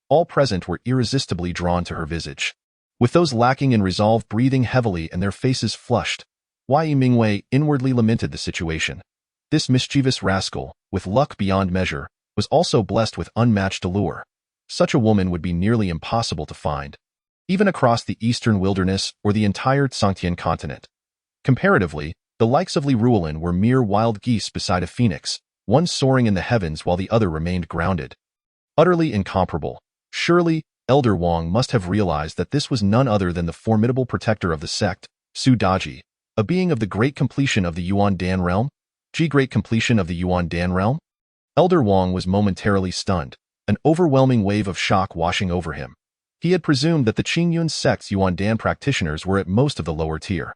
All present were irresistibly drawn to her visage. With those lacking in resolve breathing heavily and their faces flushed, Yi Mingwei inwardly lamented the situation. This mischievous rascal, with luck beyond measure, was also blessed with unmatched allure. Such a woman would be nearly impossible to find, even across the eastern wilderness or the entire Zhangtian continent. Comparatively, the likes of Li Ruolan were mere wild geese beside a phoenix, one soaring in the heavens while the other remained grounded. Utterly incomparable. Surely, Elder Wang must have realized that this was none other than the formidable protector of the sect, Su Daji, a being of the great completion of the Yuan Dan realm? Great completion of the Yuan Dan realm? Elder Wang was momentarily stunned, an overwhelming wave of shock washing over him. He had presumed that the Qingyun Sect's Yuan Dan practitioners were at most of the lower tier.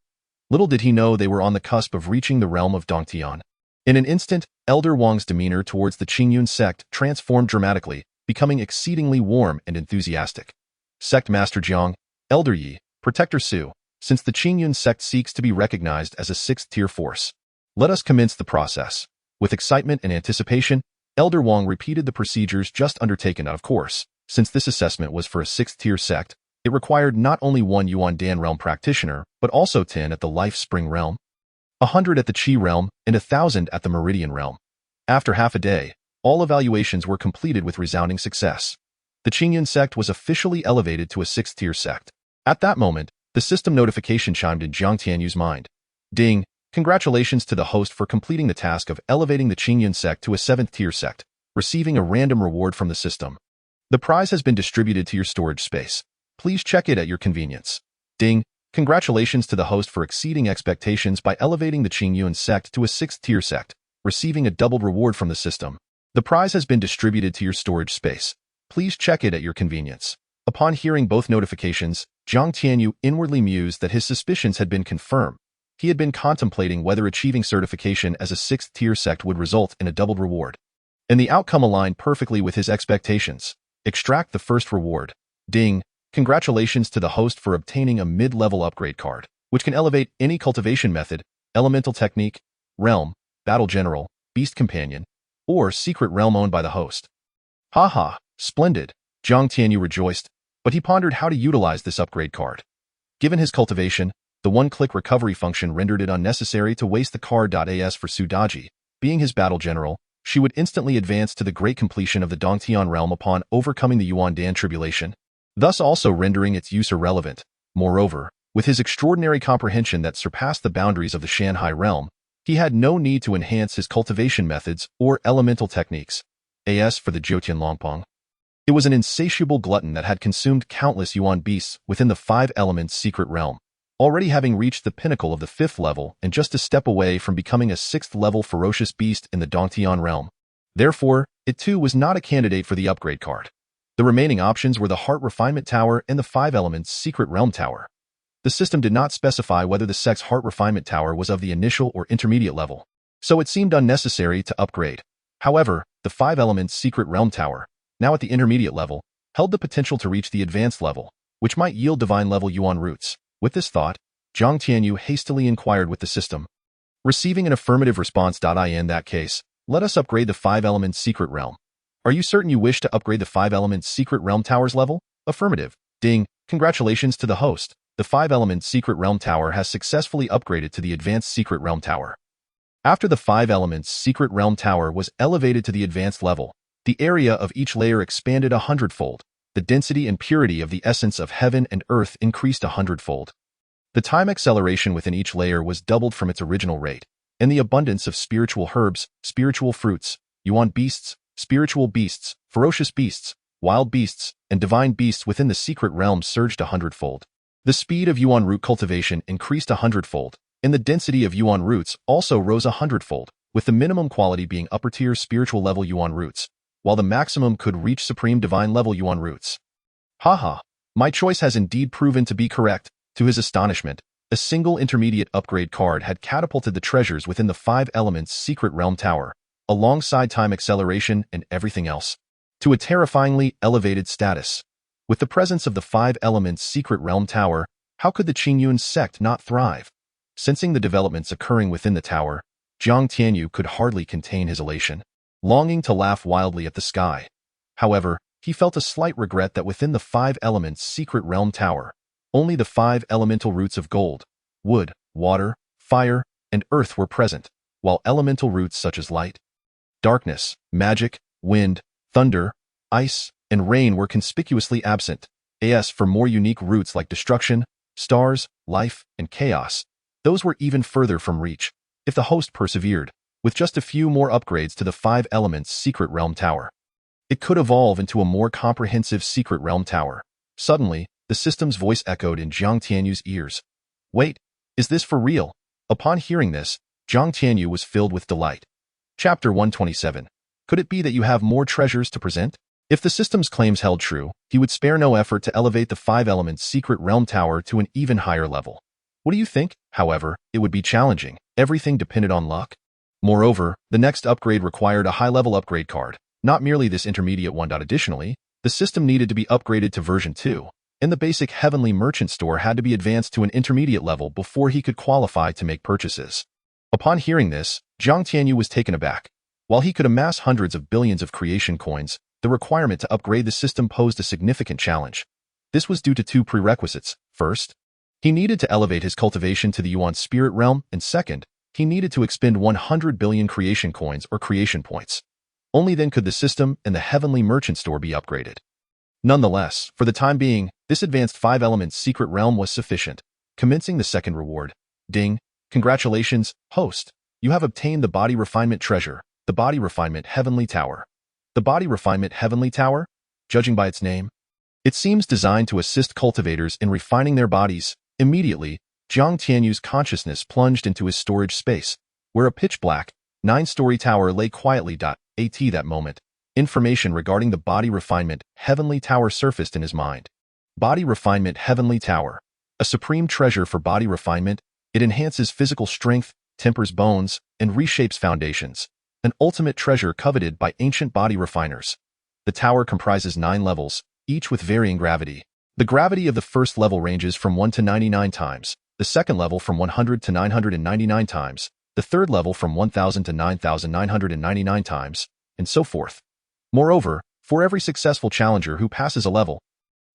Little did he know they were on the cusp of reaching the realm of Dongtian. In an instant, Elder Wang's demeanor towards the Qingyun Sect transformed dramatically, becoming exceedingly warm and enthusiastic. Sect Master Jiang, Elder Yi, Protector Su, since the Qingyun Sect seeks to be recognized as a 6th-tier force, let us commence the process. With excitement and anticipation, Elder Wang repeated the procedures just undertaken. Of course, since this assessment was for a 6th-tier sect, it required not only 1 Yuan Dan realm practitioner, but also 10 at the Life Spring realm, 100 at the Qi realm, and 1,000 at the Meridian realm. After half a day, all evaluations were completed with resounding success. The Qingyun Sect was officially elevated to a 6th-tier sect. At that moment, the system notification chimed in Jiang Tianyu's mind. Ding! Congratulations to the host for completing the task of elevating the Qingyun Sect to a 7th-tier sect, receiving a random reward from the system. The prize has been distributed to your storage space. Please check it at your convenience. Ding! Congratulations to the host for exceeding expectations by elevating the Qingyun Sect to a 6th-tier sect, receiving a doubled reward from the system. The prize has been distributed to your storage space. Please check it at your convenience. Upon hearing both notifications, Jiang Tianyu inwardly mused that his suspicions had been confirmed. He had been contemplating whether achieving certification as a 6th-tier sect would result in a doubled reward. And the outcome aligned perfectly with his expectations. Extract the first reward. Ding! Congratulations to the host for obtaining a mid-level upgrade card, which can elevate any cultivation method, elemental technique, realm, battle general, beast companion, or secret realm owned by the host. Haha, splendid! Jiang Tianyu rejoiced, but he pondered how to utilize this upgrade card. Given his cultivation, the one-click recovery function rendered it unnecessary to waste the card.as for Su Daji. Being his battle general, she would instantly advance to the great completion of the Dongtian realm upon overcoming the Yuan Dan tribulation, thus also rendering its use irrelevant. Moreover, with his extraordinary comprehension that surpassed the boundaries of the Shanhai realm, he had no need to enhance his cultivation methods or elemental techniques. As for the Jiutian Longpong, it was an insatiable glutton that had consumed countless Yuan beasts within the 5 elements secret realm, already having reached the pinnacle of the 5th level and just a step away from becoming a 6th-level ferocious beast in the Dongtian realm. Therefore, it too was not a candidate for the upgrade card. The remaining options were the Heart Refinement Tower and the 5 Elements Secret Realm Tower. The system did not specify whether the sect's Heart Refinement Tower was of the initial or intermediate level, so it seemed unnecessary to upgrade. However, the 5 Elements Secret Realm Tower, now at the intermediate level, held the potential to reach the advanced level, which might yield divine-level Yuan roots. With this thought, Jiang Tianyu hastily inquired with the system. Receiving an affirmative response. In that case, let us upgrade the 5 Elements Secret Realm. Are you certain you wish to upgrade the 5 Elements Secret Realm Tower's level? Affirmative. Ding! Congratulations to the host. The 5 Elements Secret Realm Tower has successfully upgraded to the Advanced Secret Realm Tower. After the 5 Elements Secret Realm Tower was elevated to the advanced level, the area of each layer expanded 100-fold. The density and purity of the essence of heaven and earth increased 100-fold. The time acceleration within each layer was doubled from its original rate, and the abundance of spiritual herbs, spiritual fruits, Yuan beasts, spiritual beasts, ferocious beasts, wild beasts, and divine beasts within the secret realm surged 100-fold. The speed of Yuan root cultivation increased 100-fold, and the density of Yuan roots also rose 100-fold, with the minimum quality being upper-tier spiritual level Yuan roots, while the maximum could reach supreme divine level Yuan roots. Haha, my choice has indeed proven to be correct. To his astonishment, a single intermediate upgrade card had catapulted the treasures within the 5 Elements Secret Realm Tower, alongside time acceleration and everything else, to a terrifyingly elevated status. With the presence of the 5 Elements Secret Realm Tower, how could the Qingyun Sect not thrive? Sensing the developments occurring within the tower, Jiang Tianyu could hardly contain his elation, longing to laugh wildly at the sky. However, he felt a slight regret that within the 5 Elements Secret Realm Tower, only the 5 elemental roots of gold, wood, water, fire, and earth were present, while elemental roots such as light, darkness, magic, wind, thunder, ice, and rain were conspicuously absent. As for more unique roots like destruction, stars, life, and chaos, those were even further from reach. If the host persevered, with just a few more upgrades to the 5 Elements Secret Realm Tower. It could evolve into a more comprehensive Secret Realm Tower. Suddenly, the system's voice echoed in Jiang Tianyu's ears. Wait, is this for real? Upon hearing this, Jiang Tianyu was filled with delight. Chapter 127. Could it be that you have more treasures to present? If the system's claims held true, he would spare no effort to elevate the 5 Elements Secret Realm Tower to an even higher level. What do you think? However, it would be challenging. Everything depended on luck. Moreover, the next upgrade required a high-level upgrade card, not merely this intermediate one. Additionally, the system needed to be upgraded to version 2, and the basic Heavenly Merchant Store had to be advanced to an intermediate level before he could qualify to make purchases. Upon hearing this, Jiang Tianyu was taken aback. While he could amass hundreds of billions of creation coins, the requirement to upgrade the system posed a significant challenge. This was due to 2 prerequisites. First, he needed to elevate his cultivation to the Yuan spirit realm, and second, he needed to expend 100 billion creation coins or creation points. Only then could the system and the Heavenly Merchant Store be upgraded. Nonetheless, for the time being, this advanced 5 Elements Secret Realm was sufficient. Commencing the second reward. Ding. Congratulations, host. You have obtained the Body Refinement Treasure, the Body Refinement Heavenly Tower. The Body Refinement Heavenly Tower? Judging by its name, it seems designed to assist cultivators in refining their bodies. Immediately, Jiang Tianyu's consciousness plunged into his storage space, where a pitch-black, 9-story tower lay quietly. At that moment, information regarding the Body Refinement Heavenly Tower surfaced in his mind. Body Refinement Heavenly Tower. A supreme treasure for body refinement, it enhances physical strength, tempers bones, and reshapes foundations. An ultimate treasure coveted by ancient body refiners. The tower comprises 9 levels, each with varying gravity. The gravity of the first level ranges from 1 to 99 times, the second level from 100 to 999 times, the third level from 1000 to 9999 times, and so forth. Moreover, for every successful challenger who passes a level,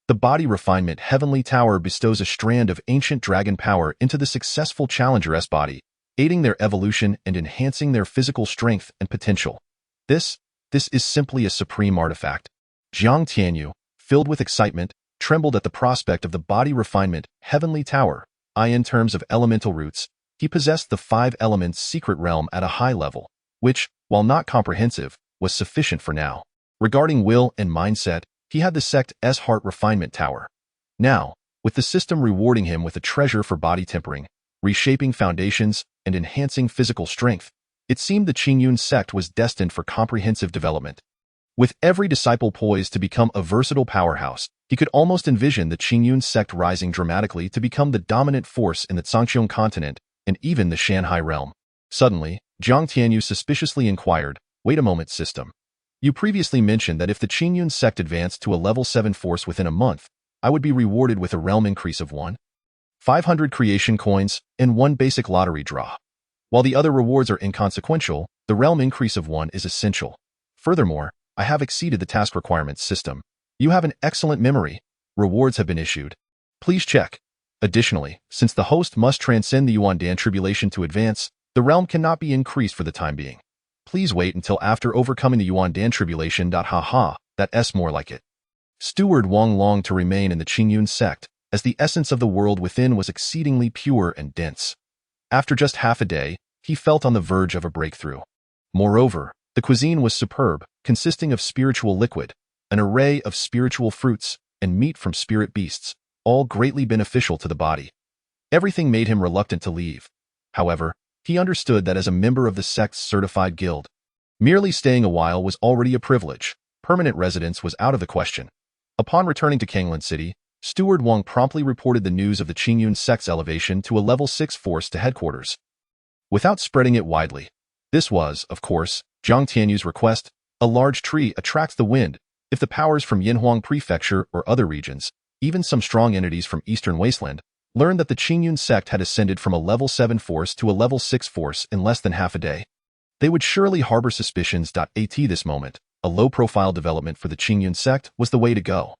the Body Refinement Heavenly Tower bestows a strand of ancient dragon power into the successful challenger's body, aiding their evolution and enhancing their physical strength and potential. This is simply a supreme artifact. Jiang Tianyu, filled with excitement, trembled at the prospect of the Body Refinement Heavenly Tower. In terms of elemental roots, he possessed the 5 Elements Secret Realm at a high level, which, while not comprehensive, was sufficient for now. Regarding will and mindset, he had the Sect's Heart Refinement Tower. Now, with the system rewarding him with a treasure for body tempering, reshaping foundations, and enhancing physical strength, it seemed the Qingyun Sect was destined for comprehensive development. With every disciple poised to become a versatile powerhouse, he could almost envision the Qingyun Sect rising dramatically to become the dominant force in the Zhangqiang continent and even the Shanhai realm. Suddenly, Jiang Tianyu suspiciously inquired, "Wait a moment, system. You previously mentioned that if the Qingyun Sect advanced to a level 7 force within a month, I would be rewarded with a realm increase of 1,500 creation coins and 1 basic lottery draw. While the other rewards are inconsequential, the realm increase of 1 is essential. Furthermore, I have exceeded the task requirements system. You have an excellent memory. Rewards have been issued. Please check. Additionally, since the host must transcend the Yuandan tribulation to advance, the realm cannot be increased for the time being. Please wait until after overcoming the Yuandan tribulation. That's more like it." Steward Wang longed to remain in the Qingyun Sect, as the essence of the world within was exceedingly pure and dense. After just half a day, he felt on the verge of a breakthrough. Moreover, the cuisine was superb, consisting of spiritual liquid, an array of spiritual fruits, and meat from spirit beasts, all greatly beneficial to the body. Everything made him reluctant to leave. However, he understood that as a member of the sect's certified guild, merely staying a while was already a privilege. Permanent residence was out of the question. Upon returning to Kanglan City, Steward Wang promptly reported the news of the Qingyun Sect's elevation to a level 6 force to headquarters, without spreading it widely. This was, of course, Jiang Tianyu's request. A large tree attracts the wind. If the powers from Yinhuang Prefecture or other regions, even some strong entities from Eastern Wasteland, learned that the Qingyun Sect had ascended from a level 7 force to a level 6 force in less than half a day, they would surely harbor suspicions. At this moment, a low-profile development for the Qingyun Sect was the way to go.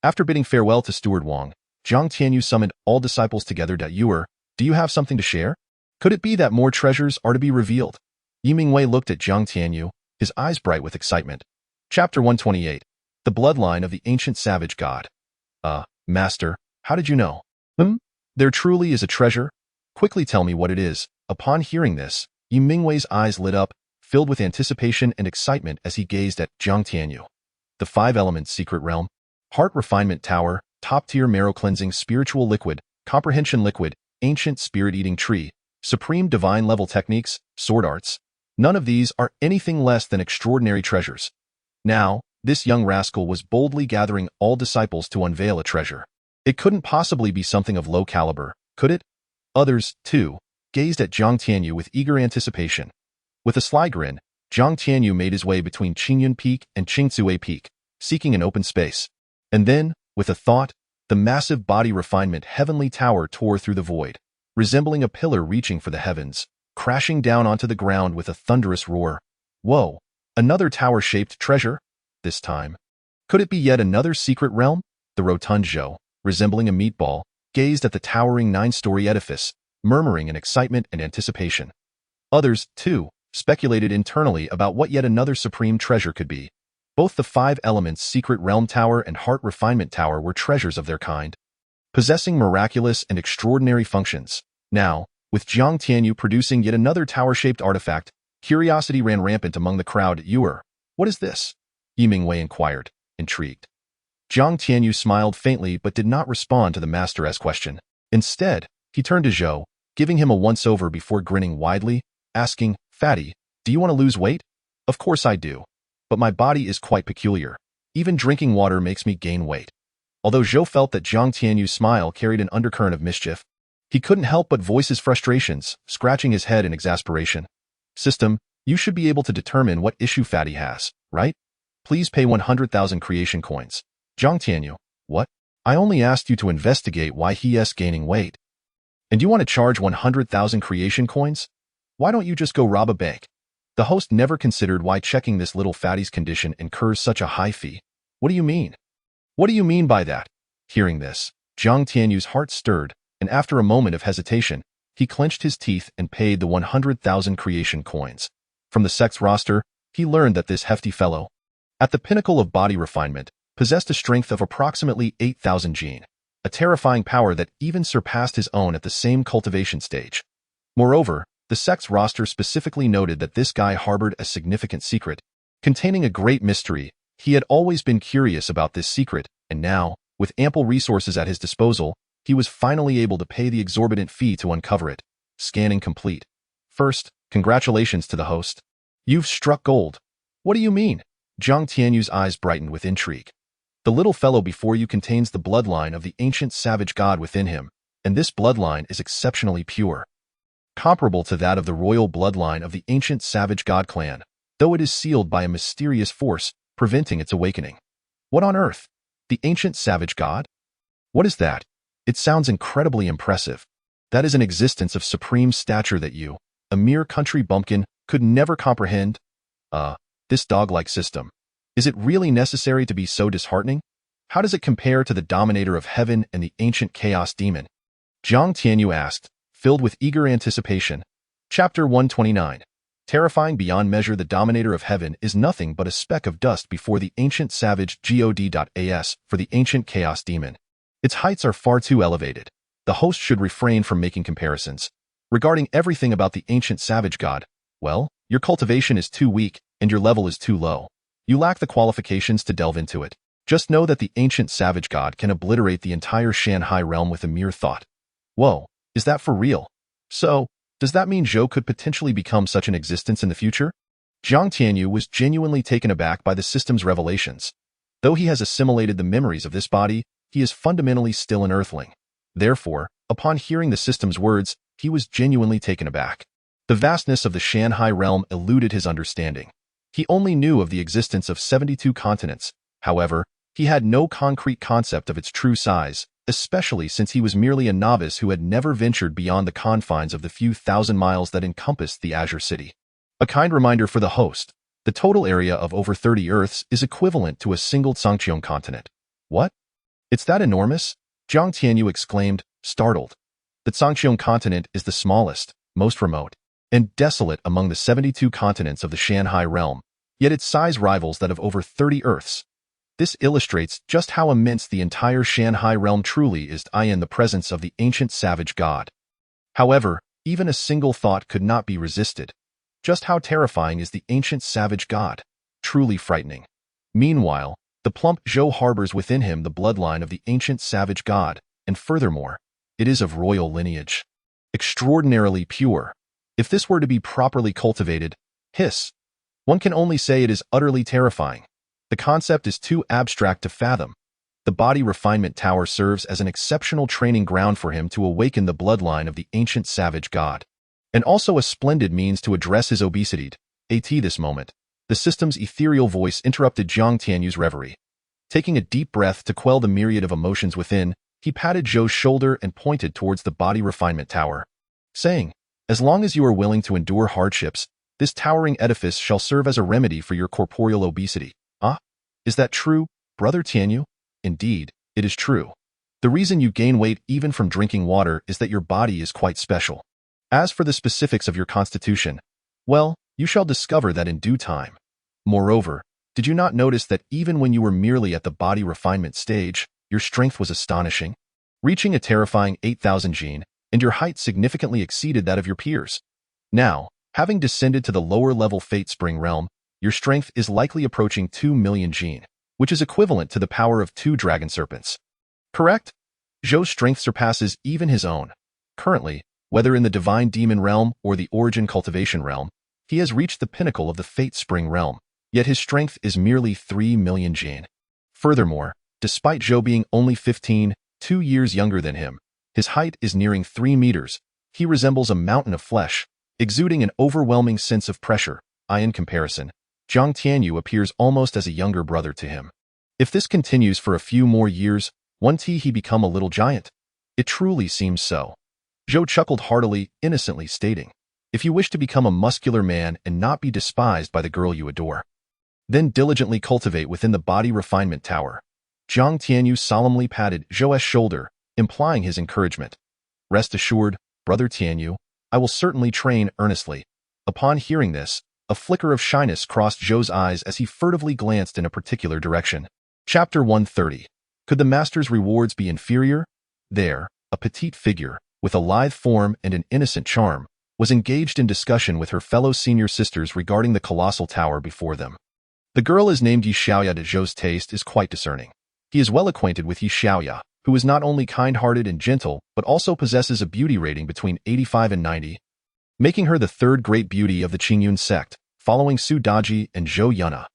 After bidding farewell to Steward Wang, Jiang Tianyu summoned all disciples together. Do you have something to share? Could it be that more treasures are to be revealed? Yi Mingwei looked at Jiang Tianyu, his eyes bright with excitement. Chapter 128. The Bloodline of the Ancient Savage God. Master, how did you know? There truly is a treasure? Quickly tell me what it is. Upon hearing this, Mingwei's eyes lit up, filled with anticipation and excitement as he gazed at Jiang Tianyu. The Five Elements Secret Realm, Heart Refinement Tower, Top-Tier Marrow Cleansing Spiritual Liquid, Comprehension Liquid, Ancient Spirit-Eating Tree, Supreme Divine Level Techniques, Sword Arts. None of these are anything less than extraordinary treasures. Now, this young rascal was boldly gathering all disciples to unveil a treasure. It couldn't possibly be something of low caliber, could it? Others, too, gazed at Jiang Tianyu with eager anticipation. With a sly grin, Jiang Tianyu made his way between Qingyun Peak and Qingzue Peak, seeking an open space. And then, with a thought, the massive body refinement heavenly tower tore through the void, resembling a pillar reaching for the heavens, crashing down onto the ground with a thunderous roar. Whoa, another tower-shaped treasure? This time. Could it be yet another secret realm? The rotund Zhou, resembling a meatball, gazed at the towering 9-story edifice, murmuring in excitement and anticipation. Others, too, speculated internally about what yet another supreme treasure could be. Both the Five Elements Secret Realm Tower and Heart Refinement Tower were treasures of their kind, possessing miraculous and extraordinary functions. Now, with Jiang Tianyu producing yet another tower-shaped artifact, curiosity ran rampant among the crowd. What is this? Yi Mingwei inquired, intrigued. Jiang Tianyu smiled faintly but did not respond to the master's question. Instead, he turned to Zhou, giving him a once-over before grinning widely, asking, Fatty, do you want to lose weight? Of course I do. But my body is quite peculiar. Even drinking water makes me gain weight. Although Zhou felt that Jiang Tianyu's smile carried an undercurrent of mischief, he couldn't help but voice his frustrations, scratching his head in exasperation. System, you should be able to determine what issue Fatty has, right? Please pay 100,000 creation coins. Jiang Tianyu, what? I only asked you to investigate why he is gaining weight. And you want to charge 100,000 creation coins? Why don't you just go rob a bank? The host never considered why checking this little fatty's condition incurs such a high fee. What do you mean? What do you mean by that? Hearing this, Jiang Tianyu's heart stirred, and after a moment of hesitation, he clenched his teeth and paid the 100,000 creation coins. From the sect's roster, he learned that this hefty fellow, at the pinnacle of body refinement, possessed a strength of approximately 8,000 gene, a terrifying power that even surpassed his own at the same cultivation stage. Moreover, the sect's roster specifically noted that this guy harbored a significant secret, containing a great mystery. He had always been curious about this secret, and now, with ample resources at his disposal, he was finally able to pay the exorbitant fee to uncover it. Scanning complete. First, congratulations to the host. You've struck gold. What do you mean? Jiang Tianyu's eyes brightened with intrigue. The little fellow before you contains the bloodline of the ancient savage god within him, and this bloodline is exceptionally pure, comparable to that of the royal bloodline of the ancient savage god clan, though it is sealed by a mysterious force, preventing its awakening. What on earth? The ancient savage god? What is that? It sounds incredibly impressive. That is an existence of supreme stature that you, a mere country bumpkin, could never comprehend. This dog-like system. Is it really necessary to be so disheartening? How does it compare to the Dominator of Heaven and the ancient chaos demon? Jiang Tianyu asked, filled with eager anticipation. Chapter 129. Terrifying beyond measure, the Dominator of Heaven is nothing but a speck of dust before the ancient savage God.as for the ancient chaos demon. Its heights are far too elevated. The host should refrain from making comparisons. Regarding everything about the ancient savage god, well, your cultivation is too weak and your level is too low. You lack the qualifications to delve into it. Just know that the ancient savage god can obliterate the entire Shanghai realm with a mere thought. Whoa, is that for real? So, does that mean Zhou could potentially become such an existence in the future? Jiang Tianyu was genuinely taken aback by the system's revelations. Though he has assimilated the memories of this body, he is fundamentally still an earthling. Therefore, upon hearing the system's words, he was genuinely taken aback. The vastness of the Shanghai realm eluded his understanding. He only knew of the existence of 72 continents. However, he had no concrete concept of its true size, especially since he was merely a novice who had never ventured beyond the confines of the few thousand miles that encompassed the Azure City. A kind reminder for the host, the total area of over 30 Earths is equivalent to a single Qingyun continent. What? It's that enormous? Jiang Tianyu exclaimed, startled. The Qingyun continent is the smallest, most remote, and desolate among the 72 continents of the Shanghai realm, yet its size rivals that of over 30 Earths. This illustrates just how immense the entire Shanghai realm truly is in the presence of the ancient savage god. However, even a single thought could not be resisted. Just how terrifying is the ancient savage god? Truly frightening. Meanwhile, the plump Zhou harbors within him the bloodline of the ancient savage god, and furthermore, it is of royal lineage. Extraordinarily pure. If this were to be properly cultivated, one can only say it is utterly terrifying. The concept is too abstract to fathom. The body refinement tower serves as an exceptional training ground for him to awaken the bloodline of the ancient savage god, and also a splendid means to address his obesity. At this moment, the system's ethereal voice interrupted Jiang Tianyu's reverie. Taking a deep breath to quell the myriad of emotions within, he patted Zhou's shoulder and pointed towards the body refinement tower, saying, "As long as you are willing to endure hardships, this towering edifice shall serve as a remedy for your corporeal obesity." Ah, is that true, Brother Tianyu? Indeed, it is true. The reason you gain weight even from drinking water is that your body is quite special. As for the specifics of your constitution, well, you shall discover that in due time. Moreover, did you not notice that even when you were merely at the body refinement stage, your strength was astonishing, reaching a terrifying 8,000 jin, and your height significantly exceeded that of your peers? Now, having descended to the lower-level Fate Spring realm, your strength is likely approaching 2 million jin, which is equivalent to the power of 2 dragon serpents. Correct? Zhou's strength surpasses even his own. Currently, whether in the divine demon realm or the origin cultivation realm, he has reached the pinnacle of the Fate Spring realm, yet his strength is merely 3 million jin. Furthermore, despite Zhou being only 15, 2 years younger than him, his height is nearing 3 meters. He resembles a mountain of flesh, exuding an overwhelming sense of pressure. In comparison, Jiang Tianyu appears almost as a younger brother to him. If this continues for a few more years, he become a little giant. It truly seems so. Zhou chuckled heartily, innocently stating, "If you wish to become a muscular man and not be despised by the girl you adore, then diligently cultivate within the body refinement tower." Jiang Tianyu solemnly patted Zhou's shoulder, implying his encouragement. "Rest assured, Brother Tianyu, I will certainly train earnestly." Upon hearing this, a flicker of shyness crossed Zhou's eyes as he furtively glanced in a particular direction. Chapter 130. Could the master's rewards be inferior? There, a petite figure, with a lithe form and an innocent charm, was engaged in discussion with her fellow senior sisters regarding the colossal tower before them. The girl is named Li Xiao. That Zhou's taste is quite discerning. He is well acquainted with Li Xiao, who is not only kind-hearted and gentle, but also possesses a beauty rating between 85 and 90, making her the third great beauty of the Qingyun Sect, following Su Daji and Zhou Yuna.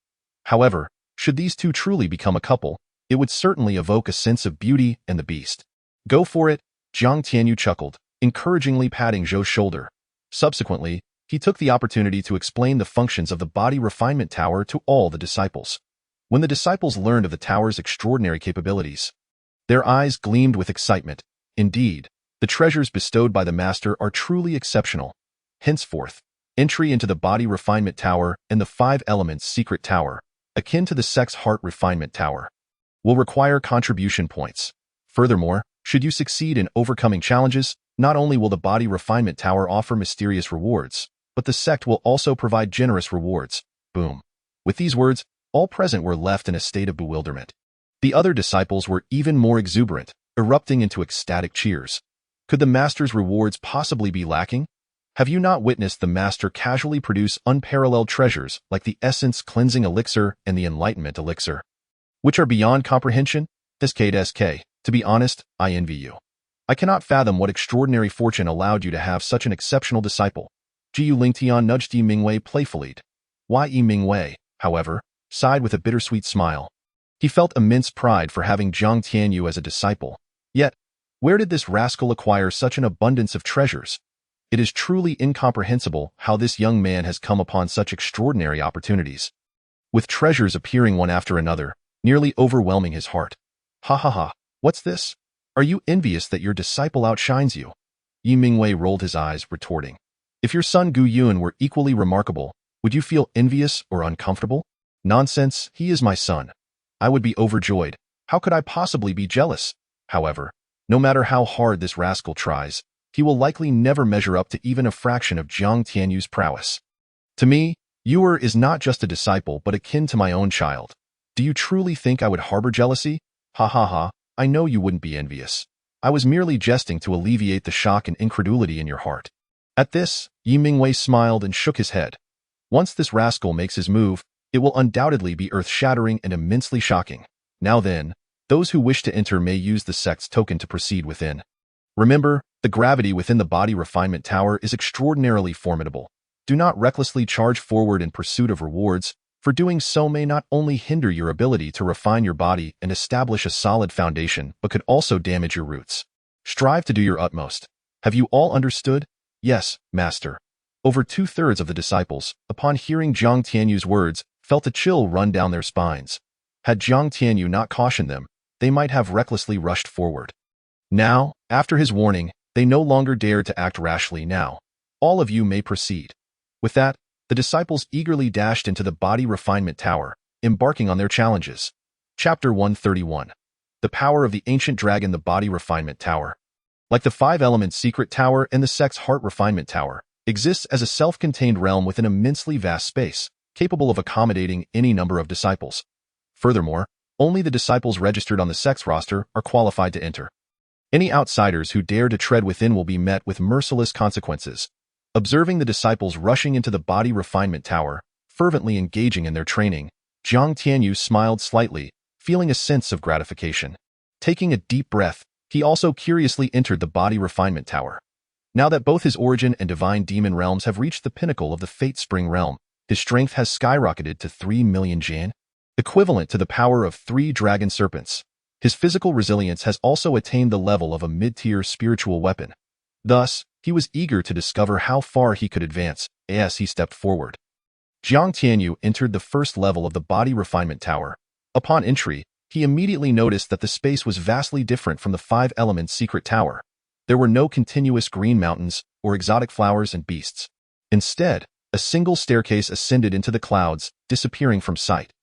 However, should these two truly become a couple, it would certainly evoke a sense of beauty and the beast. "Go for it," Jiang Tianyu chuckled, encouragingly patting Zhou's shoulder. Subsequently, he took the opportunity to explain the functions of the body refinement tower to all the disciples. When the disciples learned of the tower's extraordinary capabilities, their eyes gleamed with excitement. Indeed, the treasures bestowed by the master are truly exceptional. Henceforth, entry into the body refinement tower and the 5 elements secret tower, akin to the sect's heart refinement tower, will require contribution points. Furthermore, should you succeed in overcoming challenges, not only will the body refinement tower offer mysterious rewards, but the sect will also provide generous rewards. Boom. With these words, all present were left in a state of bewilderment. The other disciples were even more exuberant, erupting into ecstatic cheers. Could the master's rewards possibly be lacking? Have you not witnessed the master casually produce unparalleled treasures like the essence cleansing elixir and the enlightenment elixir, which are beyond comprehension? SK. To be honest, I envy you. I cannot fathom what extraordinary fortune allowed you to have such an exceptional disciple. Jiu Lingtian nudged Yi Mingwei playfully. Yi Mingwei, however, sighed with a bittersweet smile. He felt immense pride for having Jiang Tianyu as a disciple. Yet, where did this rascal acquire such an abundance of treasures? It is truly incomprehensible how this young man has come upon such extraordinary opportunities, with treasures appearing one after another, nearly overwhelming his heart. Ha ha ha, what's this? Are you envious that your disciple outshines you? Yi Mingwei rolled his eyes, retorting. If your son Gu Yun were equally remarkable, would you feel envious or uncomfortable? Nonsense, he is my son. I would be overjoyed. How could I possibly be jealous? However, no matter how hard this rascal tries, he will likely never measure up to even a fraction of Jiang Tianyu's prowess. To me, Yuer is not just a disciple but akin to my own child. Do you truly think I would harbor jealousy? Ha ha ha, I know you wouldn't be envious. I was merely jesting to alleviate the shock and incredulity in your heart. At this, Yi Mingwei smiled and shook his head. Once this rascal makes his move, it will undoubtedly be earth-shattering and immensely shocking. Now then, those who wish to enter may use the sect's token to proceed within. Remember, the gravity within the body refinement tower is extraordinarily formidable. Do not recklessly charge forward in pursuit of rewards, for doing so may not only hinder your ability to refine your body and establish a solid foundation, but could also damage your roots. Strive to do your utmost. Have you all understood? Yes, Master. Over 2/3 of the disciples, upon hearing Jiang Tianyu's words, felt a chill run down their spines. Had Jiang Tianyu not cautioned them, they might have recklessly rushed forward. Now, after his warning, they no longer dared to act rashly now. All of you may proceed. With that, the disciples eagerly dashed into the body refinement tower, embarking on their challenges. Chapter 131. The Power of the Ancient Dragon. The Body Refinement Tower. Like the five-element secret tower and the sect's heart refinement tower, exists as a self-contained realm within an immensely vast space, capable of accommodating any number of disciples. Furthermore, only the disciples registered on the sect's roster are qualified to enter. Any outsiders who dare to tread within will be met with merciless consequences. Observing the disciples rushing into the body refinement tower, fervently engaging in their training, Jiang Tianyu smiled slightly, feeling a sense of gratification. Taking a deep breath, he also curiously entered the body refinement tower. Now that both his origin and divine demon realms have reached the pinnacle of the Fate Spring realm, his strength has skyrocketed to 3 million Jan, equivalent to the power of 3 dragon serpents. His physical resilience has also attained the level of a mid-tier spiritual weapon. Thus, he was eager to discover how far he could advance as he stepped forward. Jiang Tianyu entered the first level of the body refinement tower. Upon entry, he immediately noticed that the space was vastly different from the five-element secret tower. There were no continuous green mountains or exotic flowers and beasts. Instead, a single staircase ascended into the clouds, disappearing from sight.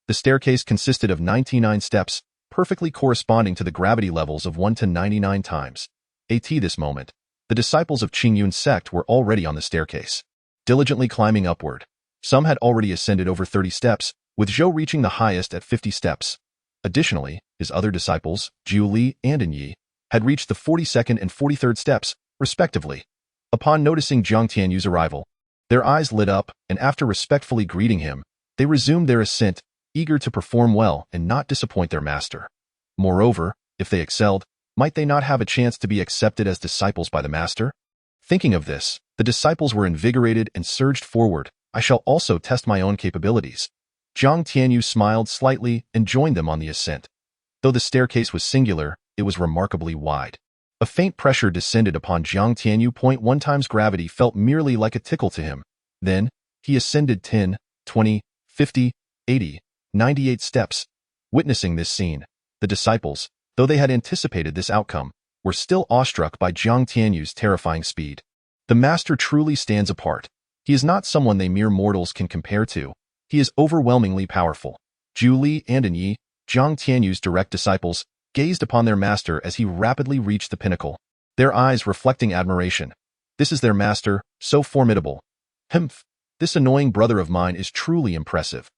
The staircase consisted of 99 steps, perfectly corresponding to the gravity levels of 1 to 99 times. At this moment, the disciples of Qingyun Sect were already on the staircase, diligently climbing upward. Some had already ascended over 30 steps, with Zhou reaching the highest at 50 steps. Additionally, his other disciples, Jiu Li and Yi, had reached the 42nd and 43rd steps, respectively. Upon noticing Jiang Tianyu's arrival, their eyes lit up, and after respectfully greeting him, they resumed their ascent, eager to perform well and not disappoint their master. Moreover, if they excelled, might they not have a chance to be accepted as disciples by the master? Thinking of this, the disciples were invigorated and surged forward. I shall also test my own capabilities. Jiang Tianyu smiled slightly and joined them on the ascent. Though the staircase was singular, it was remarkably wide. A faint pressure descended upon Jiang Tianyu. 1 times gravity felt merely like a tickle to him. Then, he ascended 10, 20, 50, 80, 98 steps. Witnessing this scene, the disciples, though they had anticipated this outcome, were still awestruck by Jiang Tianyu's terrifying speed. The master truly stands apart. He is not someone they mere mortals can compare to. He is overwhelmingly powerful. Jiu Li and Yi, Jiang Tianyu's direct disciples, gazed upon their master as he rapidly reached the pinnacle, their eyes reflecting admiration. This is their master, so formidable. Humph, this annoying brother of mine is truly impressive.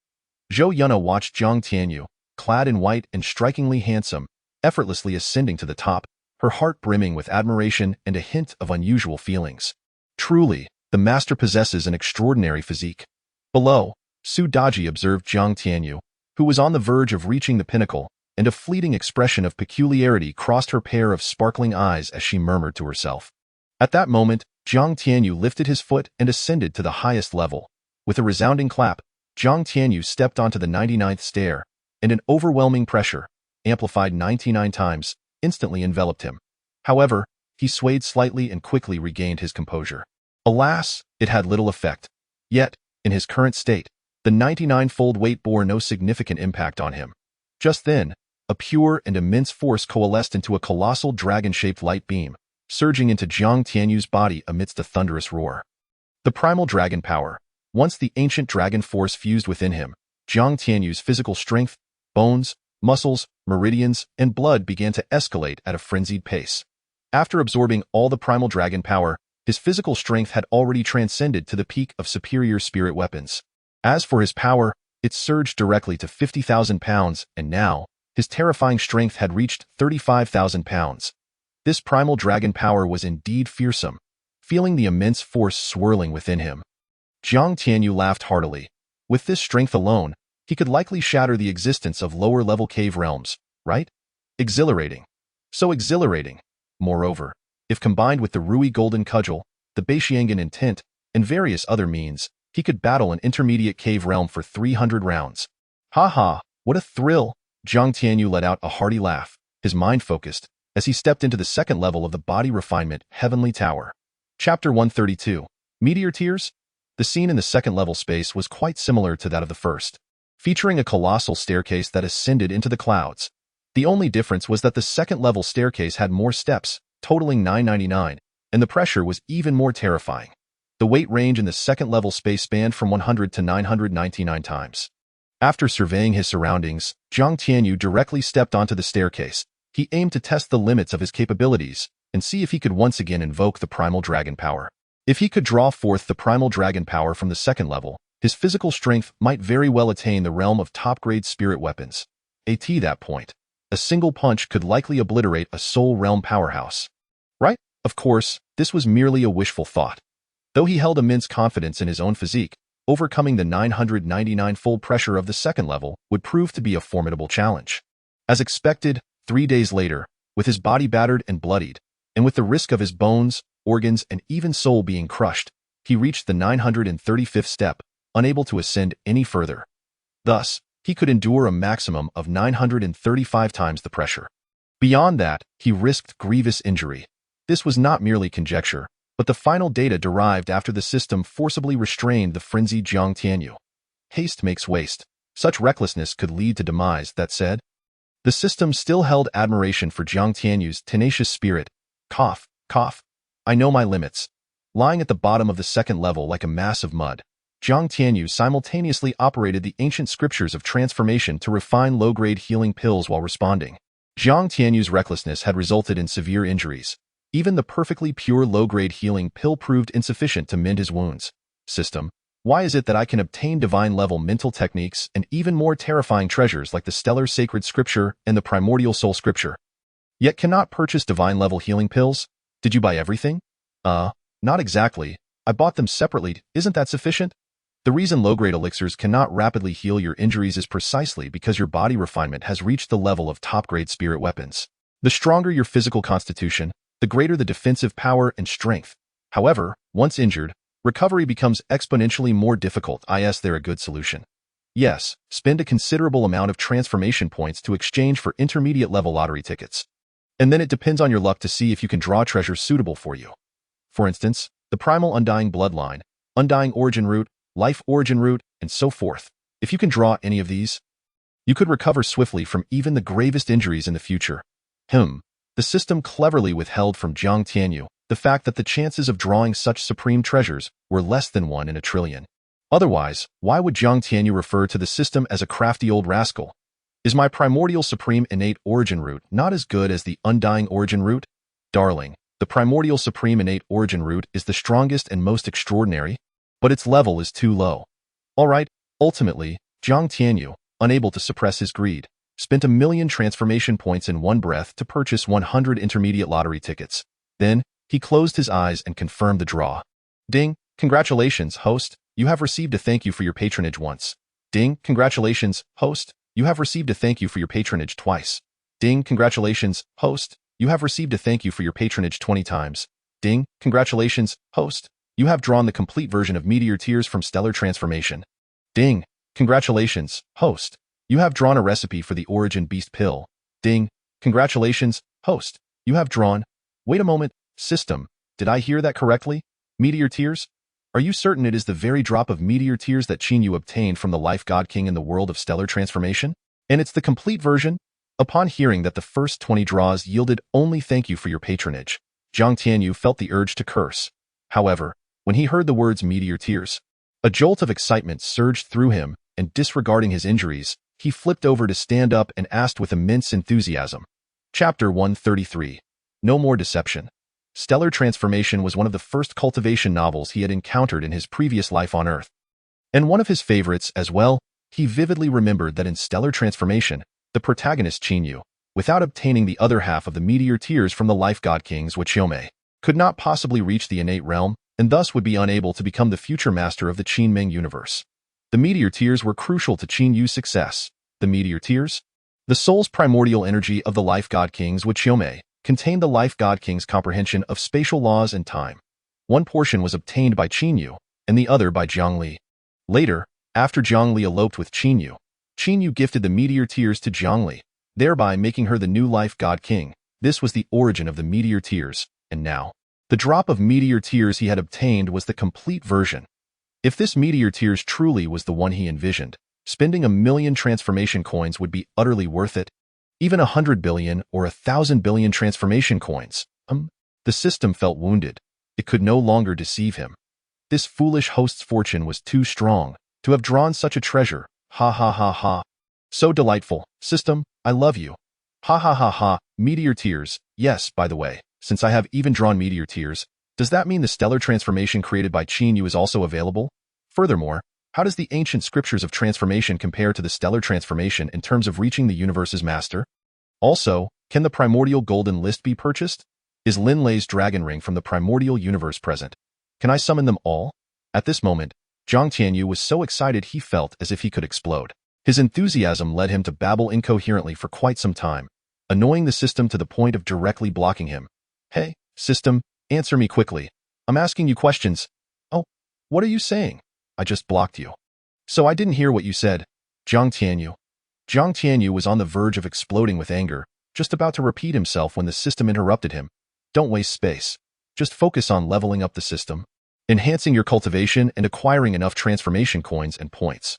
Zhou Yuna watched Jiang Tianyu, clad in white and strikingly handsome, effortlessly ascending to the top, her heart brimming with admiration and a hint of unusual feelings. Truly, the master possesses an extraordinary physique. Below, Su Daji observed Jiang Tianyu, who was on the verge of reaching the pinnacle, and a fleeting expression of peculiarity crossed her pair of sparkling eyes as she murmured to herself. At that moment, Jiang Tianyu lifted his foot and ascended to the highest level. With a resounding clap, Jiang Tianyu stepped onto the 99th stair, and an overwhelming pressure, amplified 99 times, instantly enveloped him. However, he swayed slightly and quickly regained his composure. Alas, it had little effect. Yet, in his current state, the 99-fold weight bore no significant impact on him. Just then, a pure and immense force coalesced into a colossal dragon-shaped light beam, surging into Jiang Tianyu's body amidst a thunderous roar. The primal dragon power. Once the ancient dragon force fused within him, Jiang Tianyu's physical strength, bones, muscles, meridians, and blood began to escalate at a frenzied pace. After absorbing all the primal dragon power, his physical strength had already transcended to the peak of superior spirit weapons. As for his power, it surged directly to 50,000 pounds, and now, his terrifying strength had reached 35,000 pounds. This primal dragon power was indeed fearsome. feeling the immense force swirling within him. Jiang Tianyu laughed heartily. With this strength alone, he could likely shatter the existence of lower-level cave realms, right? Exhilarating. So exhilarating. Moreover, if combined with the Ruyi golden cudgel, the Beixiangan intent, and various other means, he could battle an intermediate cave realm for 300 rounds. Ha ha, what a thrill! Jiang Tianyu let out a hearty laugh, his mind focused, as he stepped into the second level of the body refinement Heavenly Tower. Chapter 132. Meteor Tears? The scene in the second level space was quite similar to that of the first, featuring a colossal staircase that ascended into the clouds. The only difference was that the second level staircase had more steps, totaling 999, and the pressure was even more terrifying. The weight range in the second level space spanned from 100 to 999 times. After surveying his surroundings, Jiang Tianyu directly stepped onto the staircase. He aimed to test the limits of his capabilities and see if he could once again invoke the primal dragon power. If he could draw forth the primal dragon power from the second level, his physical strength might very well attain the realm of top-grade spirit weapons. At that point, a single punch could likely obliterate a soul realm powerhouse. Right? Of course, this was merely a wishful thought. Though he held immense confidence in his own physique, overcoming the 999-fold pressure of the second level would prove to be a formidable challenge. As expected, 3 days later, with his body battered and bloodied, and with the risk of his bones, organs, and even soul being crushed, he reached the 935th step, unable to ascend any further. Thus, he could endure a maximum of 935 times the pressure. Beyond that, he risked grievous injury. This was not merely conjecture, but the final data derived after the system forcibly restrained the frenzied Jiang Tianyu. Haste makes waste. Such recklessness could lead to demise, that said. The system still held admiration for Jiang Tianyu's tenacious spirit. Cough, cough. I know my limits. Lying at the bottom of the second level like a mass of mud, Jiang Tianyu simultaneously operated the ancient scriptures of transformation to refine low-grade healing pills while responding. Jiang Tianyu's recklessness had resulted in severe injuries. Even the perfectly pure low-grade healing pill proved insufficient to mend his wounds. System, why is it that I can obtain divine-level mental techniques and even more terrifying treasures like the stellar sacred scripture and the primordial soul scripture, yet cannot purchase divine-level healing pills? Did you buy everything? Not exactly. I bought them separately. Isn't that sufficient? The reason low-grade elixirs cannot rapidly heal your injuries is precisely because your body refinement has reached the level of top-grade spirit weapons. The stronger your physical constitution, the greater the defensive power and strength. However, once injured, recovery becomes exponentially more difficult. Is there a good solution? Yes, spend a considerable amount of transformation points to exchange for intermediate-level lottery tickets. And then it depends on your luck to see if you can draw treasures suitable for you. For instance, the primal undying bloodline, undying origin root, life origin root, and so forth. If you can draw any of these, you could recover swiftly from even the gravest injuries in the future. The system cleverly withheld from Jiang Tianyu the fact that the chances of drawing such supreme treasures were less than 1 in a trillion. Otherwise, why would Jiang Tianyu refer to the system as a crafty old rascal? Is my primordial supreme innate origin root not as good as the undying origin root? Darling, the primordial supreme innate origin root is the strongest and most extraordinary, but its level is too low. Alright, ultimately, Jiang Tianyu, unable to suppress his greed, spent 1,000,000 transformation points in one breath to purchase 100 intermediate lottery tickets. Then, he closed his eyes and confirmed the draw. Ding, congratulations, host, you have received a thank you for your patronage once. Ding, congratulations, host, you have received a thank you for your patronage twice. Ding, congratulations, host, you have received a thank you for your patronage 20 times. Ding, congratulations, host, you have drawn the complete version of Meteor Tears from Stellar Transformation. Ding, congratulations, host, you have drawn a recipe for the Origin Beast Pill. Ding, congratulations, host, you have drawn... Wait a moment, system, did I hear that correctly? Meteor Tears? Are you certain it is the very drop of Meteor Tears that Qinyu obtained from the Life God King in the world of Stellar Transformation? And it's the complete version? Upon hearing that the first 20 draws yielded only thank you for your patronage, Jiang Tianyu felt the urge to curse. However, when he heard the words Meteor Tears, a jolt of excitement surged through him, and disregarding his injuries, he flipped over to stand up and asked with immense enthusiasm. Chapter 133. No More Deception. Stellar Transformation was one of the first cultivation novels he had encountered in his previous life on Earth. And one of his favorites as well. He vividly remembered that in Stellar Transformation, the protagonist Qinyu, without obtaining the other half of the Meteor Tears from the Life God King's Wachiome, could not possibly reach the innate realm, and thus would be unable to become the future master of the Qinming universe. The meteor tears were crucial to Qinyu's success. The meteor tears? The soul's primordial energy of the life god kings Wuqiumei contained the life god king's comprehension of spatial laws and time. One portion was obtained by Qinyu, and the other by Jiang Li. Later, after Jiang Li eloped with Qinyu, Qinyu gifted the meteor tears to Jiang Li, thereby making her the new life god king. This was the origin of the meteor tears, and now, the drop of meteor tears he had obtained was the complete version. If this meteor tears truly was the one he envisioned, spending 1,000,000 transformation coins would be utterly worth it. Even 100 billion or 1,000 billion transformation coins. The system felt wounded. It could no longer deceive him. This foolish host's fortune was too strong to have drawn such a treasure. Ha ha ha ha. So delightful. System, I love you. Ha ha ha ha. Meteor tears. Yes, by the way, since I have even drawn meteor tears, does that mean the stellar transformation created by Qinyu is also available? Furthermore, how does the ancient scriptures of transformation compare to the stellar transformation in terms of reaching the universe's master? Also, can the primordial golden list be purchased? Is Lin Lei's dragon ring from the primordial universe present? Can I summon them all? At this moment, Jiang Tianyu was so excited he felt as if he could explode. His enthusiasm led him to babble incoherently for quite some time, annoying the system to the point of directly blocking him. Hey, system, answer me quickly. I'm asking you questions. Oh, what are you saying? I just blocked you. So I didn't hear what you said. Jiang Tianyu. Jiang Tianyu was on the verge of exploding with anger, just about to repeat himself when the system interrupted him. Don't waste space. Just focus on leveling up the system, enhancing your cultivation and acquiring enough transformation coins and points.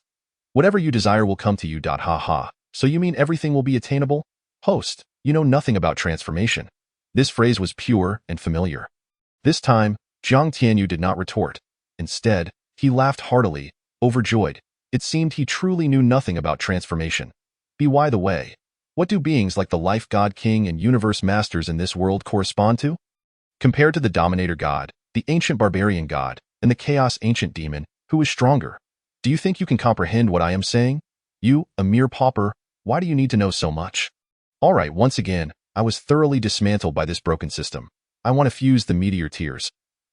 Whatever you desire will come to you. Ha ha. So you mean everything will be attainable? Host, you know nothing about transformation. This phrase was pure and familiar. This time, Jiang Tianyu did not retort. Instead, he laughed heartily, overjoyed. It seemed he truly knew nothing about transformation. By the way, what do beings like the life god king and universe masters in this world correspond to? Compared to the Dominator god, the ancient barbarian god, and the chaos ancient demon, who is stronger? Do you think you can comprehend what I am saying? You, a mere pauper, why do you need to know so much? Alright, once again, I was thoroughly dismantled by this broken system. I want to fuse the meteor tears.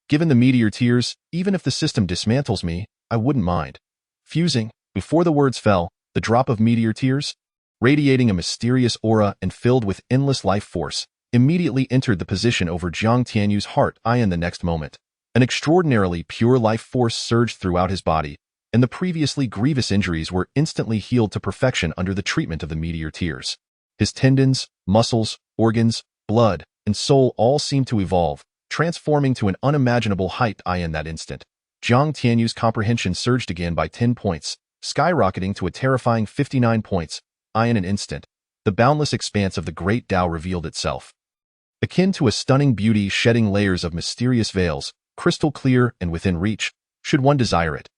Given the meteor tears, even if the system dismantles me, I wouldn't mind. Fusing, before the words fell, the drop of meteor tears, radiating a mysterious aura and filled with endless life force, immediately entered the position over Jiang Tianyu's heart. In the next moment, an extraordinarily pure life force surged throughout his body, and the previously grievous injuries were instantly healed to perfection under the treatment of the meteor tears. His tendons, muscles, organs, blood, and soul all seemed to evolve, transforming to an unimaginable height. In that instant, Jiang Tianyu's comprehension surged again by 10 points, skyrocketing to a terrifying 59 points. In an instant, the boundless expanse of the great Tao revealed itself. Akin to a stunning beauty shedding layers of mysterious veils, crystal clear and within reach, should one desire it.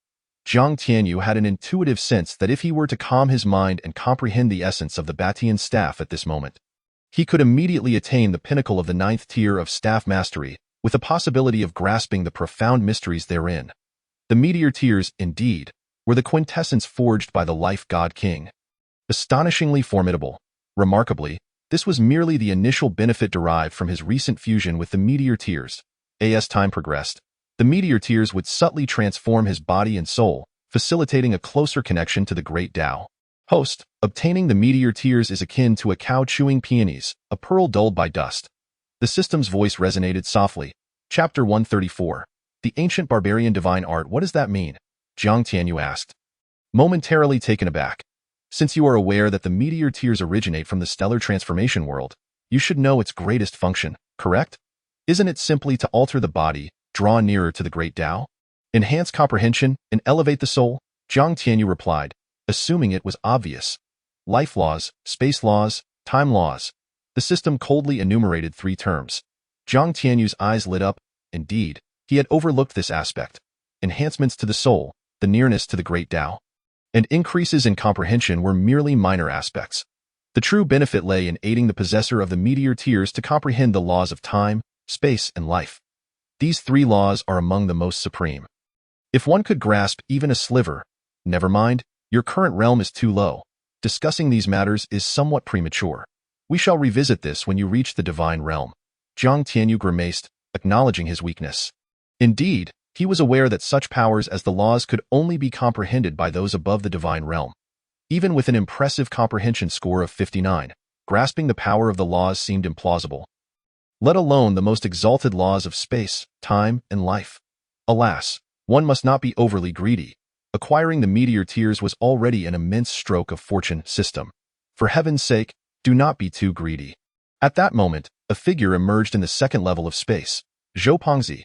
Jiang Tianyu had an intuitive sense that if he were to calm his mind and comprehend the essence of the Batian staff at this moment, he could immediately attain the pinnacle of the 9th tier of staff mastery, with the possibility of grasping the profound mysteries therein. The meteor tears, indeed, were the quintessence forged by the life god king. Astonishingly formidable. Remarkably, this was merely the initial benefit derived from his recent fusion with the meteor tears. As time progressed, the meteor tears would subtly transform his body and soul, facilitating a closer connection to the great Tao. Host, obtaining the meteor tears is akin to a cow chewing peonies, a pearl dulled by dust. The system's voice resonated softly. Chapter 134. The ancient barbarian divine art. What does that mean? Jiang Tianyu asked. Momentarily taken aback. Since you are aware that the meteor tears originate from the stellar transformation world, you should know its greatest function, correct? Isn't it simply to alter the body, draw nearer to the great Tao, enhance comprehension, and elevate the soul? Jiang Tianyu replied, assuming it was obvious. Life laws, space laws, time laws. The system coldly enumerated 3 terms. Jiang Tianyu's eyes lit up. Indeed, he had overlooked this aspect. Enhancements to the soul, the nearness to the great Tao, and increases in comprehension were merely minor aspects. The true benefit lay in aiding the possessor of the meteor tears to comprehend the laws of time, space, and life. These 3 laws are among the most supreme. If one could grasp even a sliver, never mind, your current realm is too low. Discussing these matters is somewhat premature. We shall revisit this when you reach the divine realm. Jiang Tianyu grimaced. acknowledging his weakness. Indeed, he was aware that such powers as the laws could only be comprehended by those above the divine realm. Even with an impressive comprehension score of 59, grasping the power of the laws seemed implausible, let alone the most exalted laws of space, time, and life. Alas, one must not be overly greedy. Acquiring the meteor tiers was already an immense stroke of fortune system. For heaven's sake, do not be too greedy. At that moment, a figure emerged in the second level of space, Zhou Pengzi.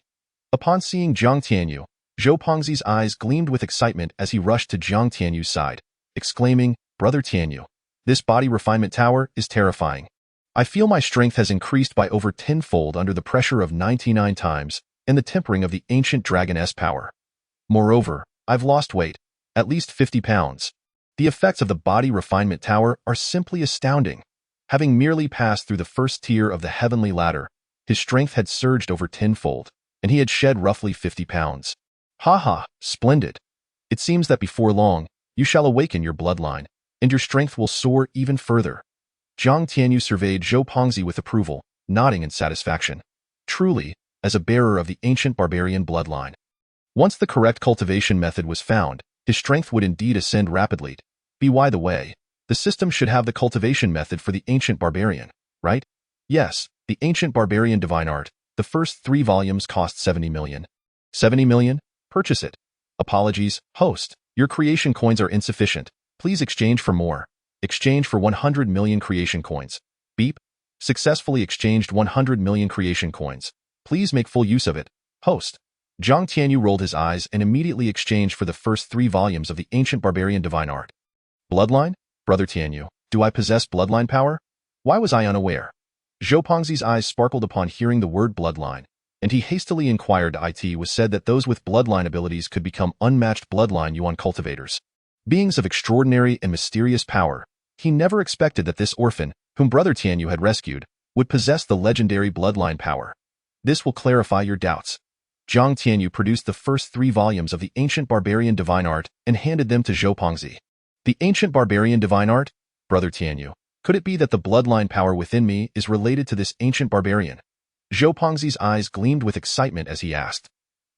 Upon seeing Jiang Tianyu, Zhou Pengzi's eyes gleamed with excitement as he rushed to Jiang Tianyu's side, exclaiming, "Brother Tianyu, this body refinement tower is terrifying. I feel my strength has increased by over tenfold under the pressure of 99 times and the tempering of the ancient dragon-S power. Moreover, I've lost weight, at least 50 pounds. The effects of the body refinement tower are simply astounding. Having merely passed through the first tier of the heavenly ladder, his strength had surged over tenfold, and he had shed roughly 50 pounds. Ha, splendid. It seems that before long, you shall awaken your bloodline, and your strength will soar even further." Jiang Tianyu surveyed Zhou Pengzi with approval, nodding in satisfaction. Truly, as a bearer of the ancient barbarian bloodline. Once the correct cultivation method was found, his strength would indeed ascend rapidly. By the way, the system should have the cultivation method for the ancient barbarian, right? Yes, the ancient barbarian divine art. The first 3 volumes cost 70 million. 70 million? Purchase it. Apologies, host. Your creation coins are insufficient. Please exchange for more. Exchange for 100 million creation coins. Beep. Successfully exchanged 100 million creation coins. Please make full use of it. Host. Jiang Tianyu rolled his eyes and immediately exchanged for the first 3 volumes of the ancient barbarian divine art. Bloodline? Brother Tianyu, do I possess bloodline power? Why was I unaware? Zhou Pengzi's eyes sparkled upon hearing the word bloodline, and he hastily inquired. It was said that those with bloodline abilities could become unmatched bloodline yuan cultivators. Beings of extraordinary and mysterious power, he never expected that this orphan, whom Brother Tianyu had rescued, would possess the legendary bloodline power. This will clarify your doubts. Jiang Tianyu produced the first 3 volumes of the ancient barbarian divine art and handed them to Zhou Pengzi. The ancient barbarian divine art? Brother Tianyu, could it be that the bloodline power within me is related to this ancient barbarian? Zhou Pengzi's eyes gleamed with excitement as he asked.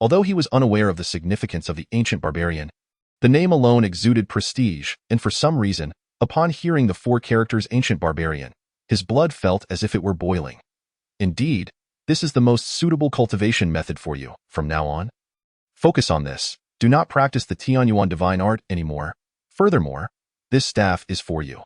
Although he was unaware of the significance of the ancient barbarian, the name alone exuded prestige, and for some reason, upon hearing the 4 characters ancient barbarian, his blood felt as if it were boiling. Indeed, this is the most suitable cultivation method for you, from now on. Focus on this. Do not practice the Tianyuan divine art anymore. Furthermore, this staff is for you.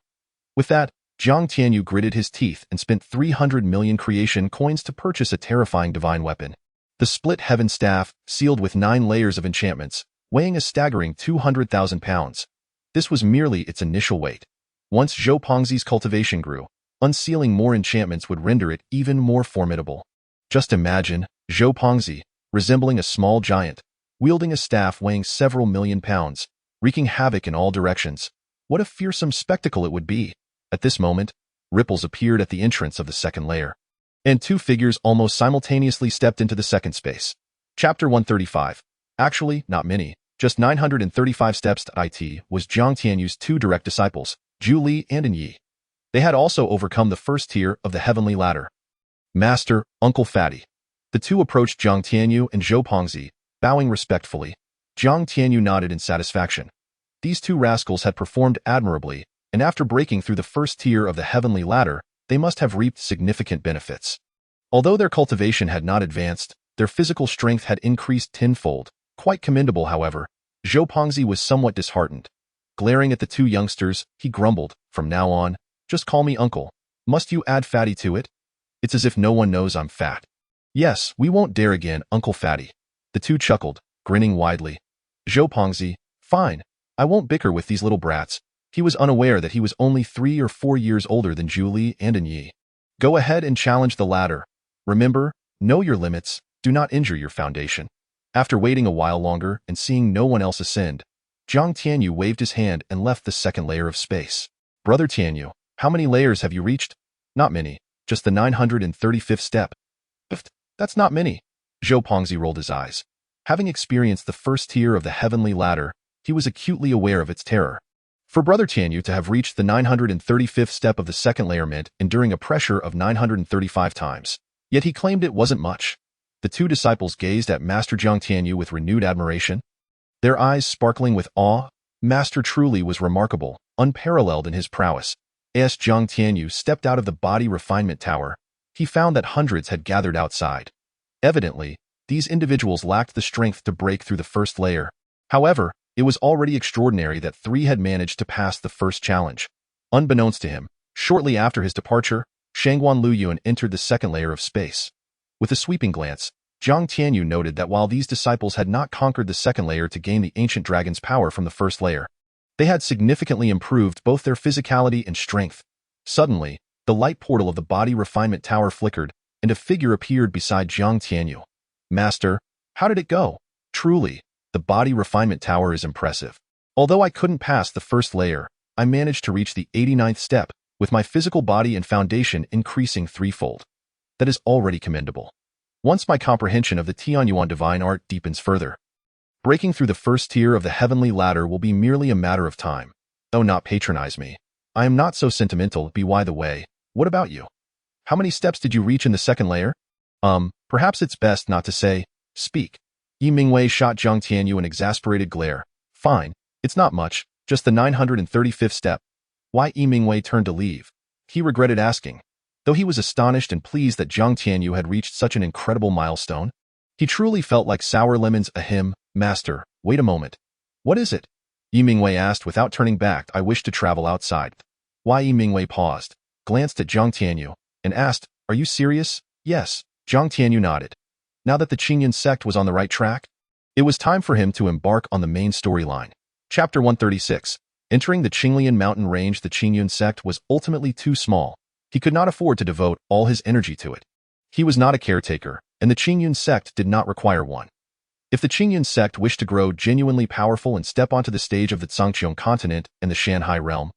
With that, Jiang Tianyu gritted his teeth and spent 300 million creation coins to purchase a terrifying divine weapon. The split heaven staff, sealed with 9 layers of enchantments, weighing a staggering 200,000 pounds. This was merely its initial weight. Once Zhou Pengzi's cultivation grew, unsealing more enchantments would render it even more formidable. Just imagine, Zhou Pengzi, resembling a small giant, wielding a staff weighing several million pounds, wreaking havoc in all directions. What a fearsome spectacle it would be. At this moment, ripples appeared at the entrance of the second layer, and 2 figures almost simultaneously stepped into the second space. Chapter 135. Actually, not many, just 935 steps. It was Jiang Tianyu's 2 direct disciples, Zhu Li and Yi. They had also overcome the first tier of the heavenly ladder. Master, Uncle Fatty. The 2 approached Jiang Tianyu and Zhou Pengzi, bowing respectfully. Jiang Tianyu nodded in satisfaction. These 2 rascals had performed admirably, and after breaking through the first tier of the heavenly ladder, they must have reaped significant benefits. Although their cultivation had not advanced, their physical strength had increased tenfold. Quite commendable, however. Zhou Pengzi was somewhat disheartened. Glaring at the 2 youngsters, he grumbled, "From now on, just call me uncle. Must you add fatty to it? It's as if no one knows I'm fat." "Yes, we won't dare again, Uncle Fatty." The 2 chuckled, grinning widely. Zhou Pengzi, "Fine. I won't bicker with these little brats." He was unaware that he was only 3 or 4 years older than Zhu Li and Yi. "Go ahead and challenge the ladder. Remember, know your limits, do not injure your foundation." After waiting a while longer and seeing no one else ascend, Jiang Tianyu waved his hand and left the second layer of space. "Brother Tianyu, how many layers have you reached?" "Not many, just the 935th step." "That's not many." Zhou Pengzi rolled his eyes. Having experienced the first tier of the heavenly ladder, he was acutely aware of its terror. For Brother Tianyu to have reached the 935th step of the second layer meant enduring a pressure of 935 times. Yet he claimed it wasn't much. The two disciples gazed at Master Jiang Tianyu with renewed admiration, their eyes sparkling with awe. Master truly was remarkable, unparalleled in his prowess. As Jiang Tianyu stepped out of the body refinement tower, he found that hundreds had gathered outside. Evidently, these individuals lacked the strength to break through the first layer. However, it was already extraordinary that 3 had managed to pass the first challenge. Unbeknownst to him, shortly after his departure, Shangguan Luyuan entered the second layer of space. With a sweeping glance, Jiang Tianyu noted that while these disciples had not conquered the second layer to gain the ancient dragon's power from the first layer, they had significantly improved both their physicality and strength. Suddenly, the light portal of the body refinement tower flickered, and a figure appeared beside Jiang Tianyu. Master, how did it go? Truly, the body refinement tower is impressive. Although I couldn't pass the first layer, I managed to reach the 89th step, with my physical body and foundation increasing threefold. That is already commendable. Once my comprehension of the Tianyuan divine art deepens further, breaking through the first tier of the heavenly ladder will be merely a matter of time. Oh, not patronize me. I am not so sentimental. By the way, what about you? How many steps did you reach in the second layer? Perhaps it's best not to say. Speak. Yi Mingwei shot Jiang Tianyu an exasperated glare. Fine, it's not much, just the 935th step. Why? Yi Mingwei turned to leave. He regretted asking. Though he was astonished and pleased that Jiang Tianyu had reached such an incredible milestone, he truly felt like sour lemons. Ahem, master, wait a moment. What is it? Yi Mingwei asked without turning back. I wish to travel outside. Why? Yi Mingwei paused, glanced at Jiang Tianyu, and asked, Are you serious? Yes. Jiang Tianyu nodded. Now that the Qingyun Sect was on the right track, it was time for him to embark on the main storyline. Chapter 136. Entering the Qinglian mountain range, the Qingyun Sect was ultimately too small. He could not afford to devote all his energy to it. He was not a caretaker, and the Qingyun Sect did not require one. If the Qingyun Sect wished to grow genuinely powerful and step onto the stage of the Zhangqiong continent and the Shanhai realm,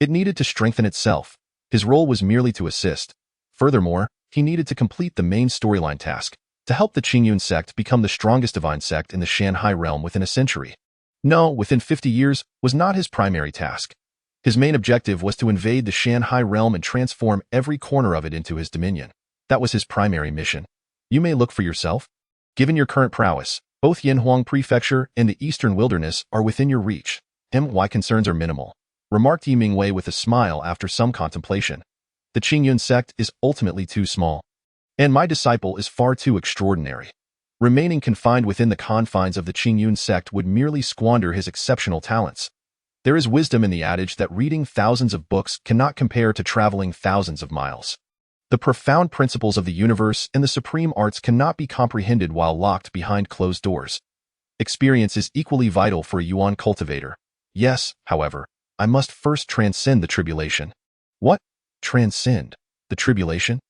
it needed to strengthen itself. His role was merely to assist. Furthermore, he needed to complete the main storyline task, to help the Qingyun Sect become the strongest divine sect in the Shanhai realm within a century. No, within 50 years was not his primary task. His main objective was to invade the Shanhai realm and transform every corner of it into his dominion. That was his primary mission. You may look for yourself. Given your current prowess, both Yanhuang Prefecture and the Eastern Wilderness are within your reach. My concerns are minimal, remarked Yi Mingwei with a smile after some contemplation. The Qingyun Sect is ultimately too small, and my disciple is far too extraordinary. Remaining confined within the confines of the Qingyun Sect would merely squander his exceptional talents. There is wisdom in the adage that reading thousands of books cannot compare to traveling thousands of miles. The profound principles of the universe and the supreme arts cannot be comprehended while locked behind closed doors. Experience is equally vital for a Yuan cultivator. Yes, however, I must first transcend the tribulation. What? Transcend the tribulation?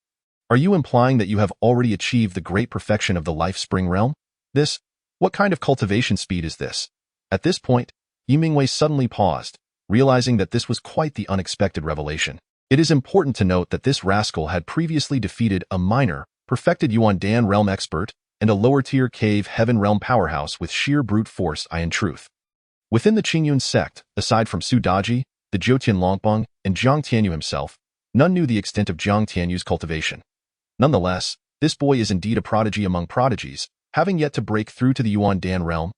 Are you implying that you have already achieved the great perfection of the life spring realm? What kind of cultivation speed is this? At this point, Yi Mingwei suddenly paused, realizing that this was quite the unexpected revelation. It is important to note that this rascal had previously defeated a minor, perfected Yuan Dan realm expert, and a lower-tier cave heaven realm powerhouse with sheer brute force. In truth, within the Qingyun Sect, aside from Su Daji, the Jiutian Longbang, and Jiang Tianyu himself, none knew the extent of Jiang Tianyu's cultivation. Nonetheless, this boy is indeed a prodigy among prodigies, having yet to break through to the Yuan Dan realm,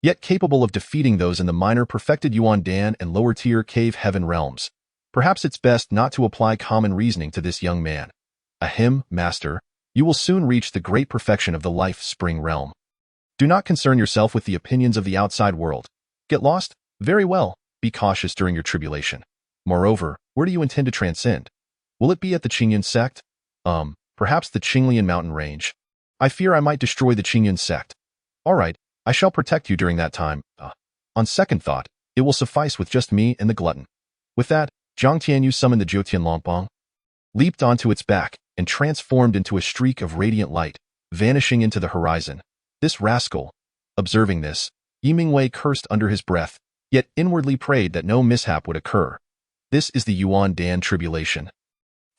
yet capable of defeating those in the minor perfected Yuan Dan and lower-tier cave heaven realms. Perhaps it's best not to apply common reasoning to this young man. Ahem, master, you will soon reach the great perfection of the life spring realm. Do not concern yourself with the opinions of the outside world. Get lost? Very well. Be cautious during your tribulation. Moreover, where do you intend to transcend? Will it be at the Qingyun Sect? Perhaps the Qinglian mountain range. I fear I might destroy the Qingyun Sect. All right, I shall protect you during that time. On second thought, it will suffice with just me and the glutton. With that, Jiang Tianyu summoned the Jiutian Longbang, leaped onto its back, and transformed into a streak of radiant light, vanishing into the horizon. This rascal. Observing this, Yi Mingwei cursed under his breath, yet inwardly prayed that no mishap would occur. This is the Yuan Dan tribulation.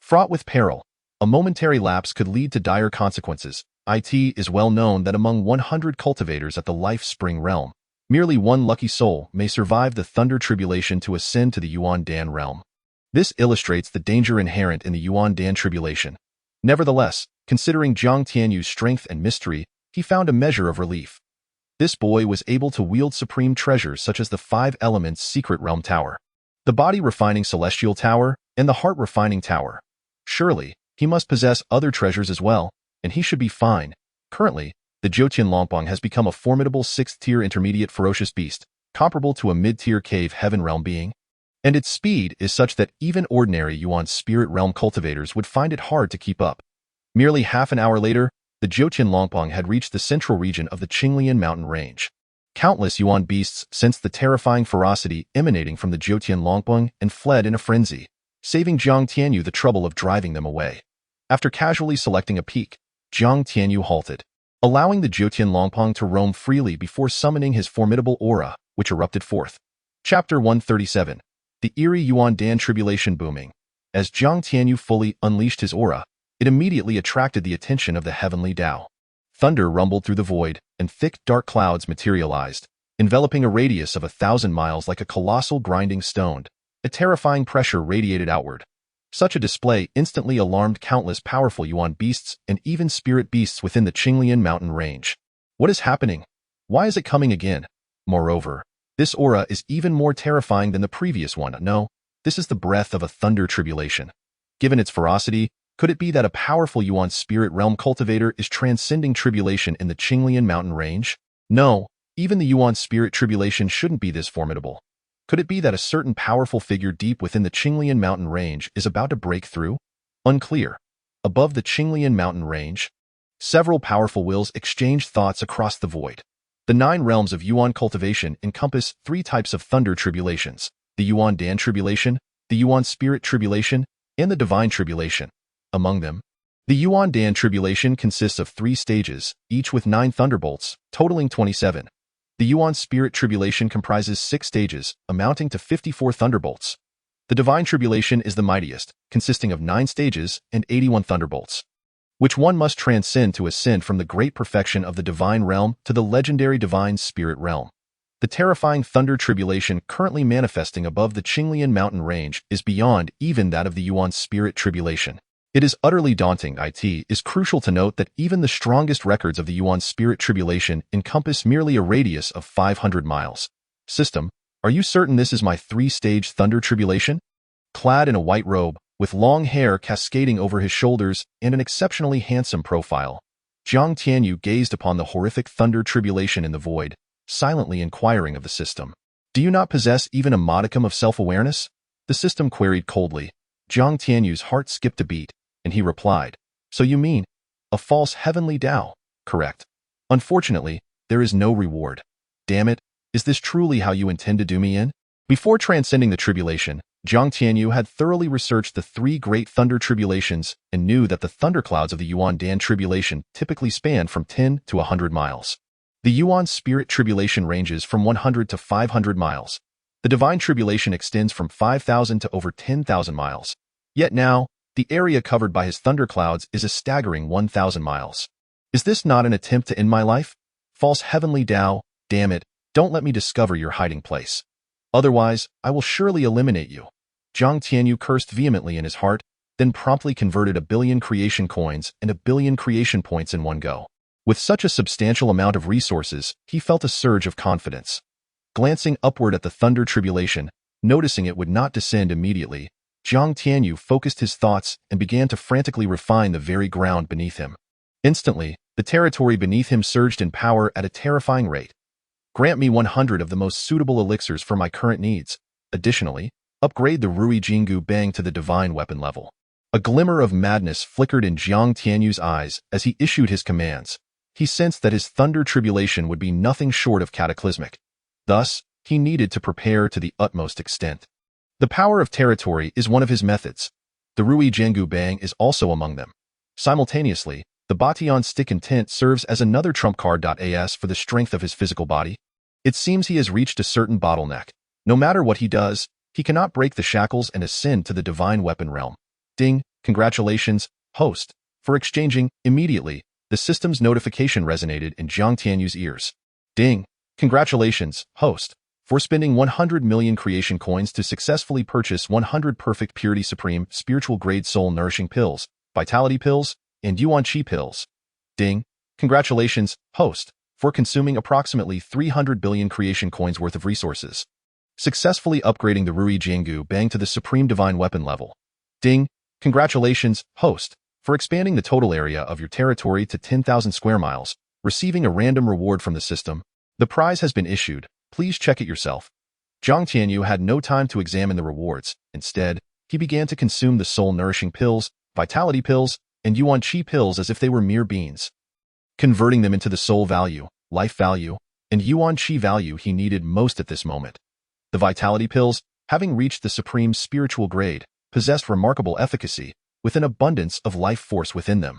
Fraught with peril, a momentary lapse could lead to dire consequences. It is well known that among 100 cultivators at the life spring realm, merely one lucky soul may survive the thunder tribulation to ascend to the Yuan Dan realm. This illustrates the danger inherent in the Yuan Dan tribulation. Nevertheless, Considering Jiang Tianyu's strength and mystery, he found a measure of relief. This boy was able to wield supreme treasures such as the 5 Elements Secret Realm Tower, the body-refining Celestial Tower, and the heart-refining Tower. Surely, he must possess other treasures as well, and he should be fine. Currently, the Jiutian Longpong has become a formidable 6th-tier intermediate ferocious beast, comparable to a mid-tier cave heaven realm being, and its speed is such that even ordinary Yuan spirit realm cultivators would find it hard to keep up. Merely half an hour later, the Jiutian Longpong had reached the central region of the Qingyun mountain range. Countless Yuan beasts sensed the terrifying ferocity emanating from the Jiutian Longpong and fled in a frenzy, saving Jiang Tianyu the trouble of driving them away. After casually selecting a peak, Jiang Tianyu halted, allowing the Jiutian Longpong to roam freely before summoning his formidable aura, which erupted forth. Chapter 137. The eerie Yuan Dan tribulation booming. As Jiang Tianyu fully unleashed his aura, it immediately attracted the attention of the heavenly Tao. Thunder rumbled through the void, and thick, dark clouds materialized, enveloping a radius of 1,000 miles like a colossal grinding stone. A terrifying pressure radiated outward. Such a display instantly alarmed countless powerful Yuan beasts and even spirit beasts within the Qingyun mountain range. What is happening? Why is it coming again? Moreover, this aura is even more terrifying than the previous one. No, this is the breath of a thunder tribulation. Given its ferocity, could it be that a powerful Yuan spirit realm cultivator is transcending tribulation in the Qingyun mountain range? No, even the Yuan spirit tribulation shouldn't be this formidable. Could it be that a certain powerful figure deep within the Qingyun mountain range is about to break through? Unclear. Above the Qingyun mountain range, several powerful wills exchanged thoughts across the void. The 9 realms of Yuan cultivation encompass 3 types of thunder tribulations: the Yuan Dan tribulation, the Yuan spirit tribulation, and the divine tribulation. Among them, the Yuan Dan tribulation consists of 3 stages, each with 9 thunderbolts, totaling 27. The Yuan spirit tribulation comprises 6 stages, amounting to 54 thunderbolts. The divine tribulation is the mightiest, consisting of 9 stages and 81 thunderbolts, which one must transcend to ascend from the great perfection of the divine realm to the legendary divine spirit realm. The terrifying thunder tribulation currently manifesting above the Qingyun mountain range is beyond even that of the Yuan spirit tribulation. It is utterly daunting. It is crucial to note that even the strongest records of the Yuan spirit tribulation encompass merely a radius of 500 miles. System, are you certain this is my 3-stage thunder tribulation? Clad in a white robe, with long hair cascading over his shoulders and an exceptionally handsome profile, Jiang Tianyu gazed upon the horrific thunder tribulation in the void, silently inquiring of the system. Do you not possess even a modicum of self-awareness? The system queried coldly. Jiang Tianyu's heart skipped a beat, and he replied, So you mean, a false heavenly Tao? Correct. Unfortunately, there is no reward. Damn it, is this truly how you intend to do me in? Before transcending the tribulation, Jiang Tianyu had thoroughly researched the 3 great thunder tribulations and knew that the thunderclouds of the Yuan Dan tribulation typically span from 10 to 100 miles. The Yuan spirit tribulation ranges from 100 to 500 miles. The divine tribulation extends from 5,000 to over 10,000 miles. Yet now, the area covered by his thunderclouds is a staggering 1,000 miles. Is this not an attempt to end my life? False heavenly Tao, damn it, don't let me discover your hiding place. Otherwise, I will surely eliminate you. Jiang Tianyu cursed vehemently in his heart, then promptly converted 1 billion creation coins and 1 billion creation points in one go. With such a substantial amount of resources, he felt a surge of confidence. Glancing upward at the thunder tribulation, noticing it would not descend immediately, Jiang Tianyu focused his thoughts and began to frantically refine the very ground beneath him. Instantly, the territory beneath him surged in power at a terrifying rate. Grant me 100 of the most suitable elixirs for my current needs. Additionally, upgrade the Ruyi Jingu Bang to the divine weapon level. A glimmer of madness flickered in Jiang Tianyu's eyes as he issued his commands. He sensed that his thunder tribulation would be nothing short of cataclysmic. Thus, he needed to prepare to the utmost extent. The power of territory is one of his methods. The Ruyi Jingu Bang is also among them. Simultaneously, the Bation Stick Intent serves as another trump card. As for the strength of his physical body, it seems he has reached a certain bottleneck. No matter what he does, he cannot break the shackles and ascend to the divine weapon realm. Ding, congratulations, host. For exchanging, immediately, the system's notification resonated in Jiang Tianyu's ears. Ding, congratulations, host. For spending 100 million creation coins to successfully purchase 100 perfect purity supreme spiritual grade soul nourishing pills, vitality pills, and yuan qi pills. Ding. Congratulations, host, for consuming approximately 300 billion creation coins worth of resources. Successfully upgrading the Ruyi Jingu Bang to the Supreme Divine Weapon level. Ding. Congratulations, host, for expanding the total area of your territory to 10,000 square miles, receiving a random reward from the system. The prize has been issued. Please check it yourself. Jiang Tianyu had no time to examine the rewards. Instead, he began to consume the soul-nourishing pills, vitality pills, and yuan qi pills as if they were mere beans, converting them into the soul value, life value, and yuan qi value he needed most at this moment. The vitality pills, having reached the supreme spiritual grade, possessed remarkable efficacy, with an abundance of life force within them.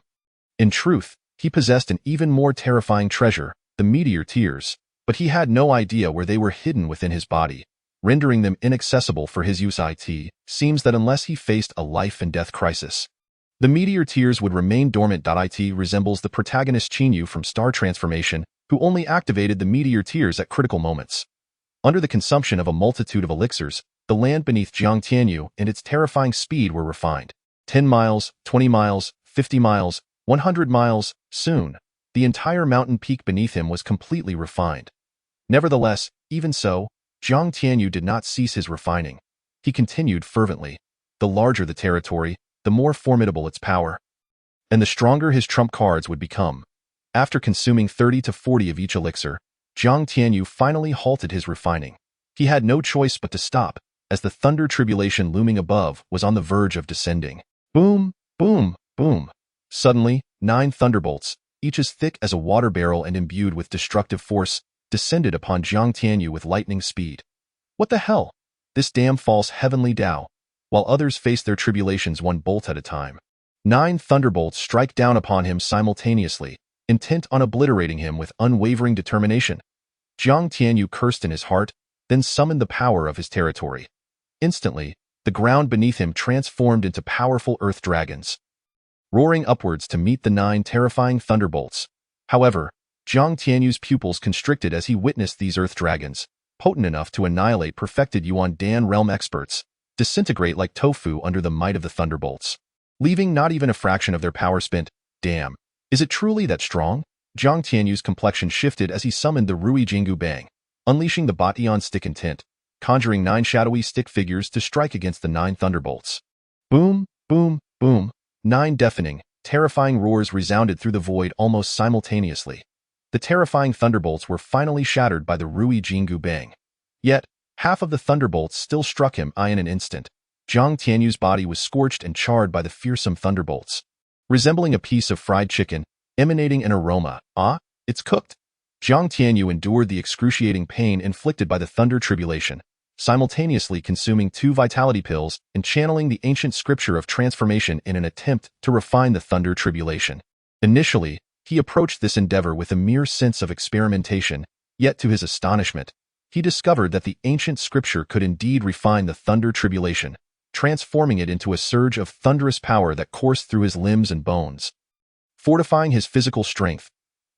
In truth, he possessed an even more terrifying treasure, the meteor tears, but he had no idea where they were hidden within his body, rendering them inaccessible for his use. It seems that unless he faced a life and death crisis, the meteor tears would remain dormant. It resembles the protagonist Qingyun from Star Transformation, who only activated the meteor tears at critical moments. Under the consumption of a multitude of elixirs, the land beneath Jiang Tianyu and its terrifying speed were refined. 10 miles, 20 miles, 50 miles, 100 miles, soon, the entire mountain peak beneath him was completely refined. Nevertheless, even so, Jiang Tianyu did not cease his refining. He continued fervently. The larger the territory, the more formidable its power, and the stronger his trump cards would become. After consuming 30 to 40 of each elixir, Jiang Tianyu finally halted his refining. He had no choice but to stop, as the thunder tribulation looming above was on the verge of descending. Boom, boom, boom. Suddenly, 9 thunderbolts, each as thick as a water barrel and imbued with destructive force, descended upon Jiang Tianyu with lightning speed. What the hell? This damn false heavenly Tao. While others faced their tribulations one bolt at a time, 9 thunderbolts strike down upon him simultaneously, intent on obliterating him with unwavering determination. Jiang Tianyu cursed in his heart, then summoned the power of his territory. Instantly, the ground beneath him transformed into powerful earth dragons, roaring upwards to meet the 9 terrifying thunderbolts. However, Jiang Tianyu's pupils constricted as he witnessed these earth dragons, potent enough to annihilate perfected Yuan Dan realm experts, disintegrate like tofu under the might of the thunderbolts, leaving not even a fraction of their power spent. Damn. Is it truly that strong? Jiang Tianyu's complexion shifted as he summoned the Ruyi Jingu Bang, unleashing the Batian stick intent, conjuring 9 shadowy stick figures to strike against the 9 thunderbolts. Boom, boom, boom. 9 deafening, terrifying roars resounded through the void almost simultaneously. The terrifying thunderbolts were finally shattered by the Ruyi Jingu Bang. Yet, half of the thunderbolts still struck him in an instant. Jiang Tianyu's body was scorched and charred by the fearsome thunderbolts, resembling a piece of fried chicken, emanating an aroma. Ah, it's cooked. Jiang Tianyu endured the excruciating pain inflicted by the thunder tribulation, simultaneously consuming 2 vitality pills and channeling the ancient scripture of transformation in an attempt to refine the thunder tribulation. Initially, he approached this endeavor with a mere sense of experimentation, yet to his astonishment, he discovered that the ancient scripture could indeed refine the thunder tribulation, transforming it into a surge of thunderous power that coursed through his limbs and bones, fortifying his physical strength.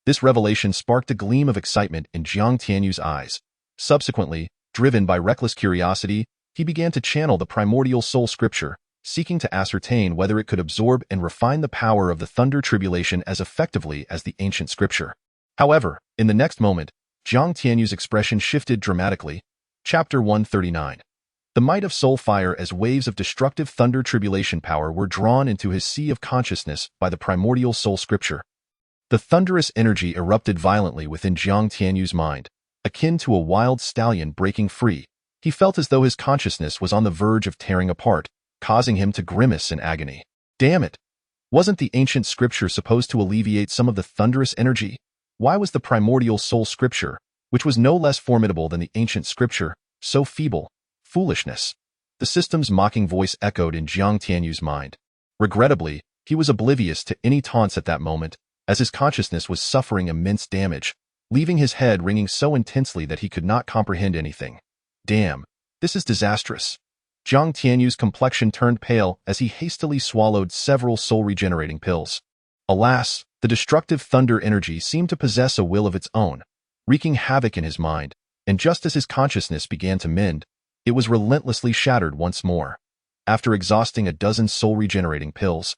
This revelation sparked a gleam of excitement in Jiang Tianyu's eyes. Subsequently, driven by reckless curiosity, he began to channel the primordial soul scripture, seeking to ascertain whether it could absorb and refine the power of the thunder tribulation as effectively as the ancient scripture. However, in the next moment, Jiang Tianyu's expression shifted dramatically. Chapter 139. The might of soul fire as waves of destructive thunder tribulation power were drawn into his sea of consciousness by the primordial soul scripture. The thunderous energy erupted violently within Jiang Tianyu's mind, akin to a wild stallion breaking free. He felt as though his consciousness was on the verge of tearing apart, causing him to grimace in agony. Damn it! Wasn't the ancient scripture supposed to alleviate some of the thunderous energy? Why was the primordial soul scripture, which was no less formidable than the ancient scripture, so feeble? Foolishness. The system's mocking voice echoed in Jiang Tianyu's mind. Regrettably, he was oblivious to any taunts at that moment, as his consciousness was suffering immense damage, leaving his head ringing so intensely that he could not comprehend anything. Damn, this is disastrous. Jiang Tianyu's complexion turned pale as he hastily swallowed several soul-regenerating pills. Alas, the destructive thunder energy seemed to possess a will of its own, wreaking havoc in his mind, and just as his consciousness began to mend, it was relentlessly shattered once more. After exhausting a dozen soul-regenerating pills,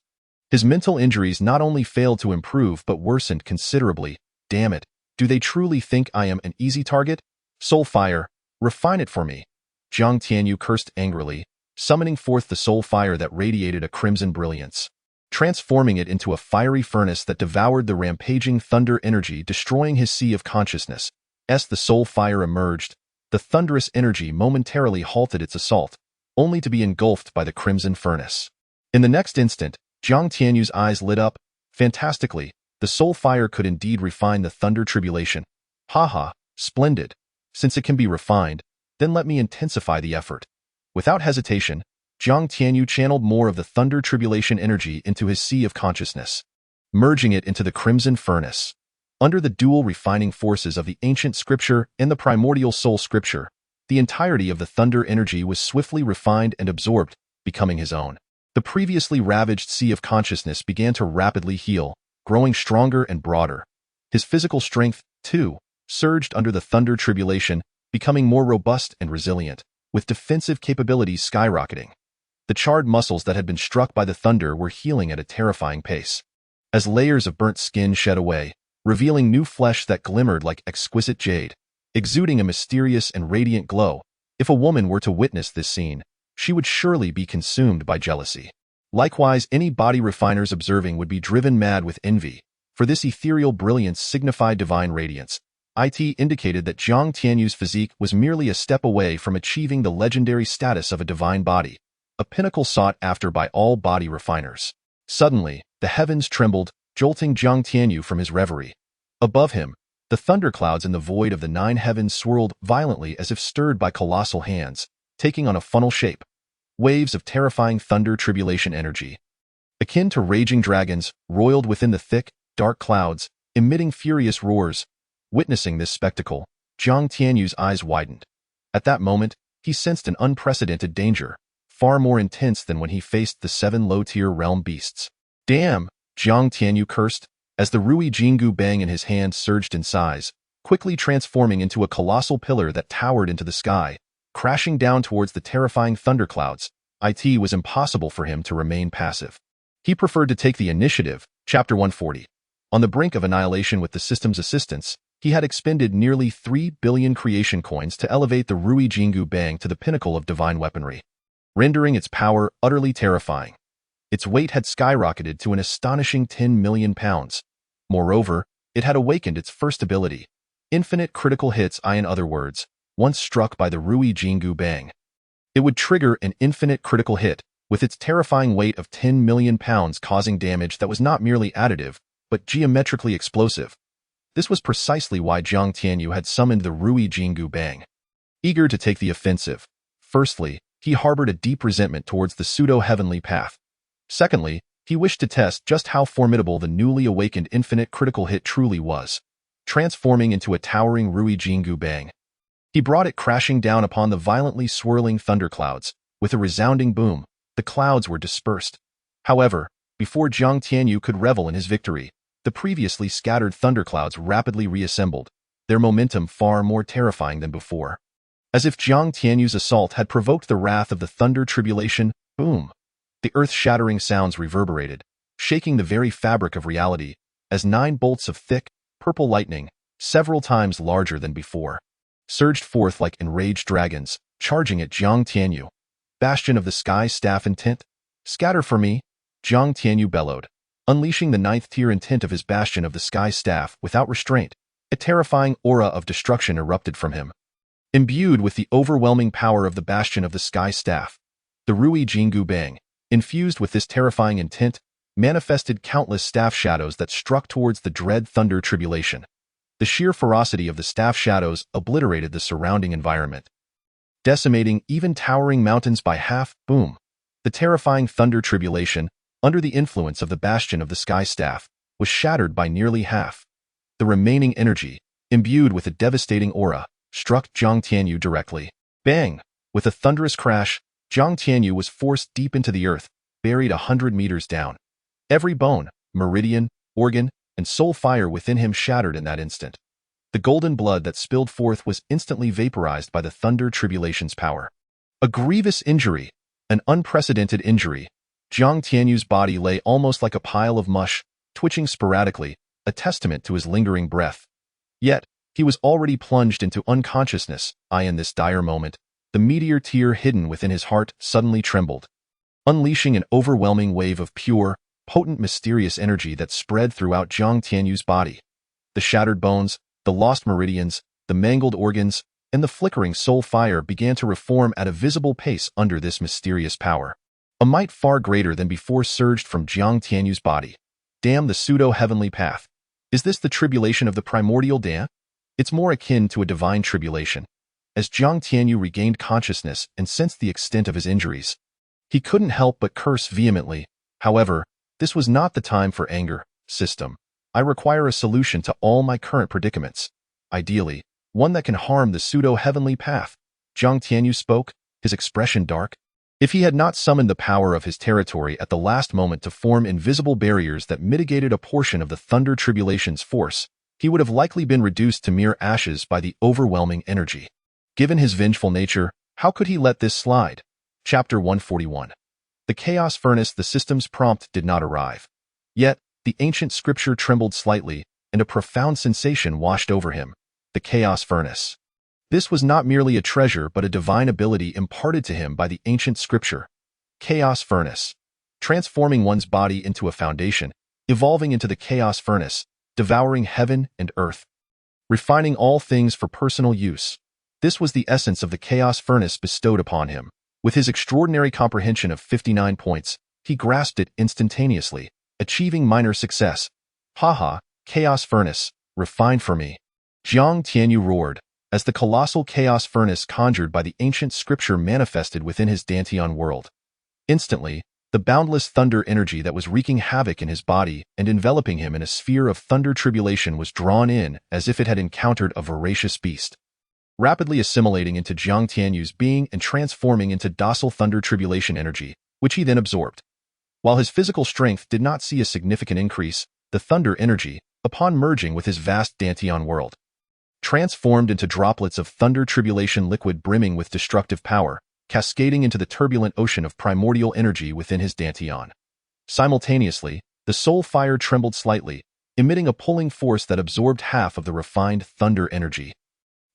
His mental injuries not only failed to improve but worsened considerably. Damn it, do they truly think I am an easy target? Soul fire, refine it for me. Jiang Tianyu cursed angrily, summoning forth the soul fire that radiated a crimson brilliance, transforming it into a fiery furnace that devoured the rampaging thunder energy, destroying his sea of consciousness. As the soul fire emerged, the thunderous energy momentarily halted its assault, only to be engulfed by the crimson furnace. In the next instant, Jiang Tianyu's eyes lit up. Fantastically, the soul fire could indeed refine the thunder tribulation. Haha, splendid. Since it can be refined, then let me intensify the effort. Without hesitation, Jiang Tianyu channeled more of the thunder tribulation energy into his sea of consciousness, merging it into the crimson furnace. Under the dual refining forces of the ancient scripture and the primordial soul scripture, the entirety of the thunder energy was swiftly refined and absorbed, becoming his own. The previously ravaged sea of consciousness began to rapidly heal, growing stronger and broader. His physical strength, too, surged under the thunder tribulation, becoming more robust and resilient, with defensive capabilities skyrocketing. The charred muscles that had been struck by the thunder were healing at a terrifying pace. As layers of burnt skin shed away, revealing new flesh that glimmered like exquisite jade, exuding a mysterious and radiant glow, if a woman were to witness this scene, she would surely be consumed by jealousy. Likewise, any body refiners observing would be driven mad with envy, for this ethereal brilliance signified divine radiance. It indicated that Jiang Tianyu's physique was merely a step away from achieving the legendary status of a divine body, a pinnacle sought after by all body refiners. Suddenly, the heavens trembled, jolting Jiang Tianyu from his reverie. Above him, the thunderclouds in the void of the nine heavens swirled violently as if stirred by colossal hands, taking on a funnel shape. Waves of terrifying thunder tribulation energy, akin to raging dragons, roiled within the thick, dark clouds, emitting furious roars. Witnessing this spectacle, Jiang Tianyu's eyes widened. At that moment, he sensed an unprecedented danger, far more intense than when he faced the 7 low-tier realm beasts. Damn, Jiang Tianyu cursed, as the Ruyi Jingu bang in his hand surged in size, quickly transforming into a colossal pillar that towered into the sky, crashing down towards the terrifying thunderclouds. It was impossible for him to remain passive. He preferred to take the initiative. Chapter 140. On the brink of annihilation with the system's assistance, he had expended nearly 3 billion creation coins to elevate the Ruyi Jingu bang to the pinnacle of divine weaponry, rendering its power utterly terrifying. Its weight had skyrocketed to an astonishing 10 million pounds. Moreover, it had awakened its first ability, infinite critical hits. In other words, once struck by the Ruyi Jingu bang, it would trigger an infinite critical hit, with its terrifying weight of 10 million pounds causing damage that was not merely additive, but geometrically explosive. This was precisely why Jiang Tianyu had summoned the Ruyi Jingu bang. Eager to take the offensive, firstly, he harbored a deep resentment towards the pseudo-heavenly path. Secondly, he wished to test just how formidable the newly awakened infinite critical hit truly was, transforming into a towering Ruyi Jingu bang. He brought it crashing down upon the violently swirling thunderclouds. With a resounding boom, the clouds were dispersed. However, before Jiang Tianyu could revel in his victory, the previously scattered thunderclouds rapidly reassembled, their momentum far more terrifying than before. As if Jiang Tianyu's assault had provoked the wrath of the thunder tribulation, boom! The earth-shattering sounds reverberated, shaking the very fabric of reality, as 9 bolts of thick, purple lightning, several times larger than before, surged forth like enraged dragons, charging at Jiang Tianyu. Bastion of the Sky Staff intent? Scatter for me, Jiang Tianyu bellowed, unleashing the 9th-tier intent of his Bastion of the Sky Staff without restraint. A terrifying aura of destruction erupted from him. Imbued with the overwhelming power of the Bastion of the Sky Staff, the Ruyi Jingu bang, infused with this terrifying intent, manifested countless staff shadows that struck towards the dread thunder tribulation. The sheer ferocity of the staff shadows obliterated the surrounding environment, decimating even towering mountains by half. Boom! The terrifying thunder tribulation, under the influence of the Bastion of the Sky Staff, was shattered by nearly half. The remaining energy, imbued with a devastating aura, struck Jiang Tianyu directly. Bang! With a thunderous crash, Jiang Tianyu was forced deep into the earth, buried 100 meters down. Every bone, meridian, organ, and soul fire within him shattered in that instant. The golden blood that spilled forth was instantly vaporized by the thunder tribulation's power. A grievous injury, an unprecedented injury. Jiang Tianyu's body lay almost like a pile of mush, twitching sporadically, a testament to his lingering breath. Yet, he was already plunged into unconsciousness. In this dire moment, the meteor tear hidden within his heart suddenly trembled, unleashing an overwhelming wave of pure, potent, mysterious energy that spread throughout Jiang Tianyu's body. The shattered bones, the lost meridians, the mangled organs, and the flickering soul fire began to reform at a visible pace under this mysterious power. A might far greater than before surged from Jiang Tianyu's body. Damn the pseudo-heavenly path. Is this the tribulation of the primordial Dan? It's more akin to a divine tribulation. As Jiang Tianyu regained consciousness and sensed the extent of his injuries, he couldn't help but curse vehemently. However, this was not the time for anger. System. I require a solution to all my current predicaments. Ideally, one that can harm the pseudo-heavenly path. Jiang Tianyu spoke, his expression dark. If he had not summoned the power of his territory at the last moment to form invisible barriers that mitigated a portion of the Thunder Tribulation's force, he would have likely been reduced to mere ashes by the overwhelming energy. Given his vengeful nature, how could he let this slide? Chapter 141. The Chaos Furnace. The system's prompt did not arrive. Yet, the ancient scripture trembled slightly, and a profound sensation washed over him. The Chaos Furnace. This was not merely a treasure but a divine ability imparted to him by the ancient scripture. Chaos Furnace. Transforming one's body into a foundation, evolving into the Chaos Furnace, devouring heaven and earth. Refining all things for personal use. This was the essence of the Chaos Furnace bestowed upon him. With his extraordinary comprehension of 59 points, he grasped it instantaneously, achieving minor success. Haha, Chaos Furnace, refined for me. Jiang Tianyu roared, as the colossal Chaos Furnace conjured by the ancient scripture manifested within his Dantian world. Instantly, the boundless thunder energy that was wreaking havoc in his body and enveloping him in a sphere of thunder tribulation was drawn in as if it had encountered a voracious beast. Rapidly assimilating into Jiang Tianyu's being and transforming into docile thunder tribulation energy, which he then absorbed. While his physical strength did not see a significant increase, the thunder energy, upon merging with his vast Dantian world, transformed into droplets of thunder tribulation liquid brimming with destructive power, cascading into the turbulent ocean of primordial energy within his Dantian. Simultaneously, the soul fire trembled slightly, emitting a pulling force that absorbed half of the refined thunder energy.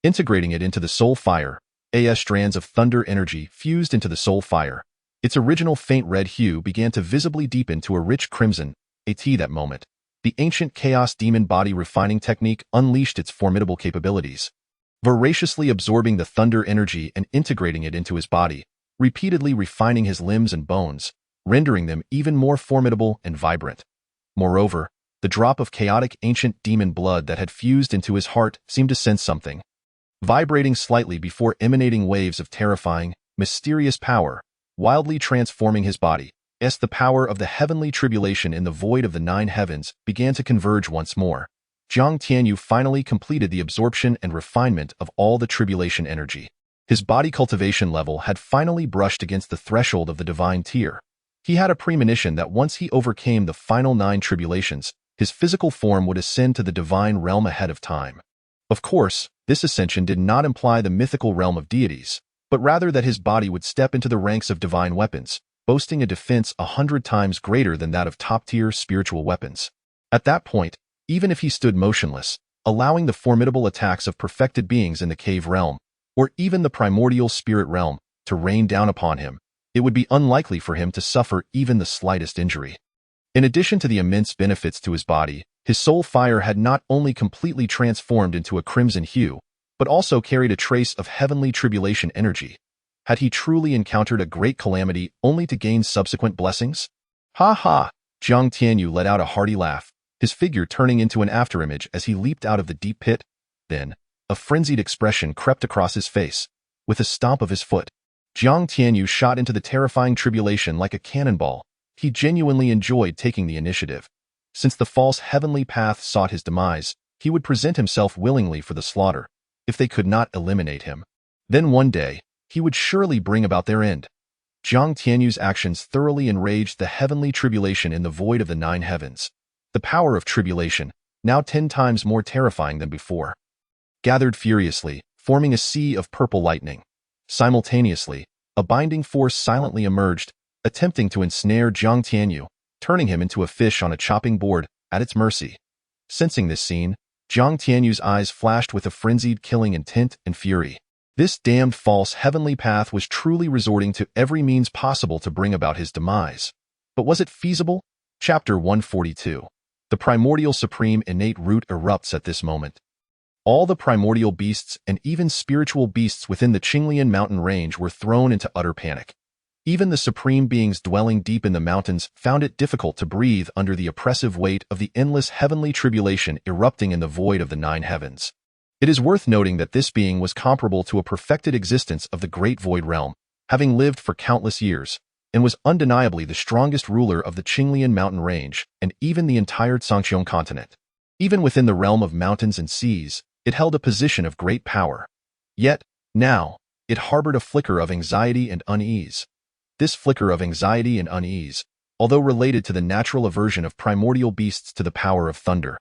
Integrating it into the soul fire, strands of thunder energy fused into the soul fire. Its original faint red hue began to visibly deepen to a rich crimson. That moment, the ancient chaos demon body refining technique unleashed its formidable capabilities. Voraciously absorbing the thunder energy and integrating it into his body, repeatedly refining his limbs and bones, rendering them even more formidable and vibrant. Moreover, the drop of chaotic ancient demon blood that had fused into his heart seemed to sense something. Vibrating slightly before emanating waves of terrifying, mysterious power, wildly transforming his body. The power of the heavenly tribulation in the void of the 9 heavens began to converge once more. Jiang Tianyu finally completed the absorption and refinement of all the tribulation energy. His body cultivation level had finally brushed against the threshold of the divine tier. He had a premonition that once he overcame the final 9 tribulations, his physical form would ascend to the divine realm ahead of time. Of course, this ascension did not imply the mythical realm of deities, but rather that his body would step into the ranks of divine weapons, boasting a defense 100 times greater than that of top-tier spiritual weapons. At that point, even if he stood motionless, allowing the formidable attacks of perfected beings in the cave realm, or even the primordial spirit realm, to rain down upon him, it would be unlikely for him to suffer even the slightest injury. In addition to the immense benefits to his body, his soul fire had not only completely transformed into a crimson hue, but also carried a trace of heavenly tribulation energy. Had he truly encountered a great calamity only to gain subsequent blessings? Ha ha! Jiang Tianyu let out a hearty laugh, his figure turning into an afterimage as he leaped out of the deep pit. Then, a frenzied expression crept across his face. With a stomp of his foot, Jiang Tianyu shot into the terrifying tribulation like a cannonball. He genuinely enjoyed taking the initiative. Since the false heavenly path sought his demise, he would present himself willingly for the slaughter, if they could not eliminate him. Then one day, he would surely bring about their end. Jiang Tianyu's actions thoroughly enraged the heavenly tribulation in the void of the 9 heavens. The power of tribulation, now 10 times more terrifying than before, gathered furiously, forming a sea of purple lightning. Simultaneously, a binding force silently emerged, attempting to ensnare Jiang Tianyu, turning him into a fish on a chopping board at its mercy. Sensing this scene, Jiang Tianyu's eyes flashed with a frenzied killing intent and fury. This damned false heavenly path was truly resorting to every means possible to bring about his demise. But was it feasible? Chapter 142. The primordial supreme innate root erupts at this moment. All the primordial beasts and even spiritual beasts within the Qingyun mountain range were thrown into utter panic. Even the supreme beings dwelling deep in the mountains found it difficult to breathe under the oppressive weight of the endless heavenly tribulation erupting in the void of the nine heavens. It is worth noting that this being was comparable to a perfected existence of the great void realm, having lived for countless years, and was undeniably the strongest ruler of the Qingyun mountain range and even the entire Zhangqiang continent. Even within the realm of mountains and seas, it held a position of great power. Yet, now, it harbored a flicker of anxiety and unease. This flicker of anxiety and unease, although related to the natural aversion of primordial beasts to the power of thunder,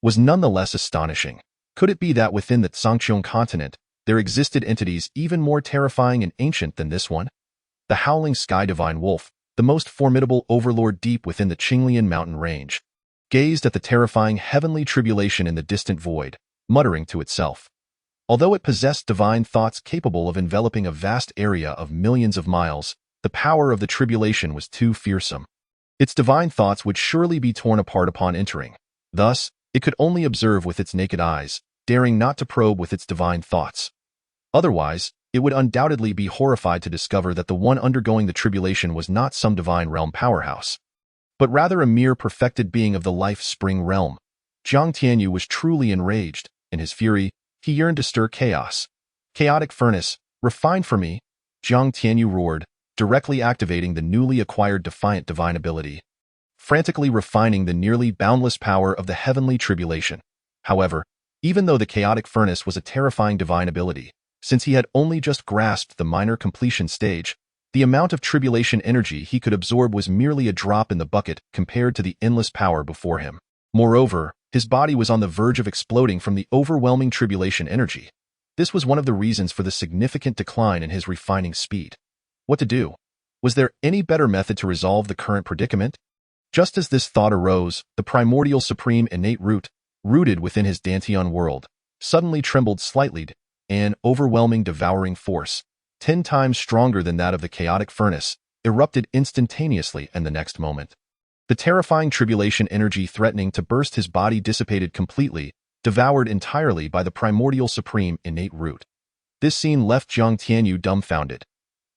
was nonetheless astonishing. Could it be that within the Zhangqiang continent, there existed entities even more terrifying and ancient than this one? The howling sky divine wolf, the most formidable overlord deep within the Qingyun mountain range, gazed at the terrifying heavenly tribulation in the distant void, muttering to itself. Although it possessed divine thoughts capable of enveloping a vast area of millions of miles, the power of the tribulation was too fearsome. Its divine thoughts would surely be torn apart upon entering. Thus, it could only observe with its naked eyes, daring not to probe with its divine thoughts. Otherwise, it would undoubtedly be horrified to discover that the one undergoing the tribulation was not some divine realm powerhouse, but rather a mere perfected being of the life-spring realm. Jiang Tianyu was truly enraged. In his fury, he yearned to stir chaos. Chaotic furnace, refine for me, Jiang Tianyu roared, directly activating the newly acquired defiant divine ability, frantically refining the nearly boundless power of the heavenly tribulation. However, even though the chaotic furnace was a terrifying divine ability, since he had only just grasped the minor completion stage, the amount of tribulation energy he could absorb was merely a drop in the bucket compared to the endless power before him. Moreover, his body was on the verge of exploding from the overwhelming tribulation energy. This was one of the reasons for the significant decline in his refining speed. What to do? Was there any better method to resolve the current predicament? Just as this thought arose, the primordial supreme innate root, rooted within his Dantian world, suddenly trembled slightly, an overwhelming devouring force, 10 times stronger than that of the chaotic furnace, erupted instantaneously, and the next moment, the terrifying tribulation energy threatening to burst his body dissipated completely, devoured entirely by the primordial supreme innate root. This scene left Jiang Tianyu dumbfounded.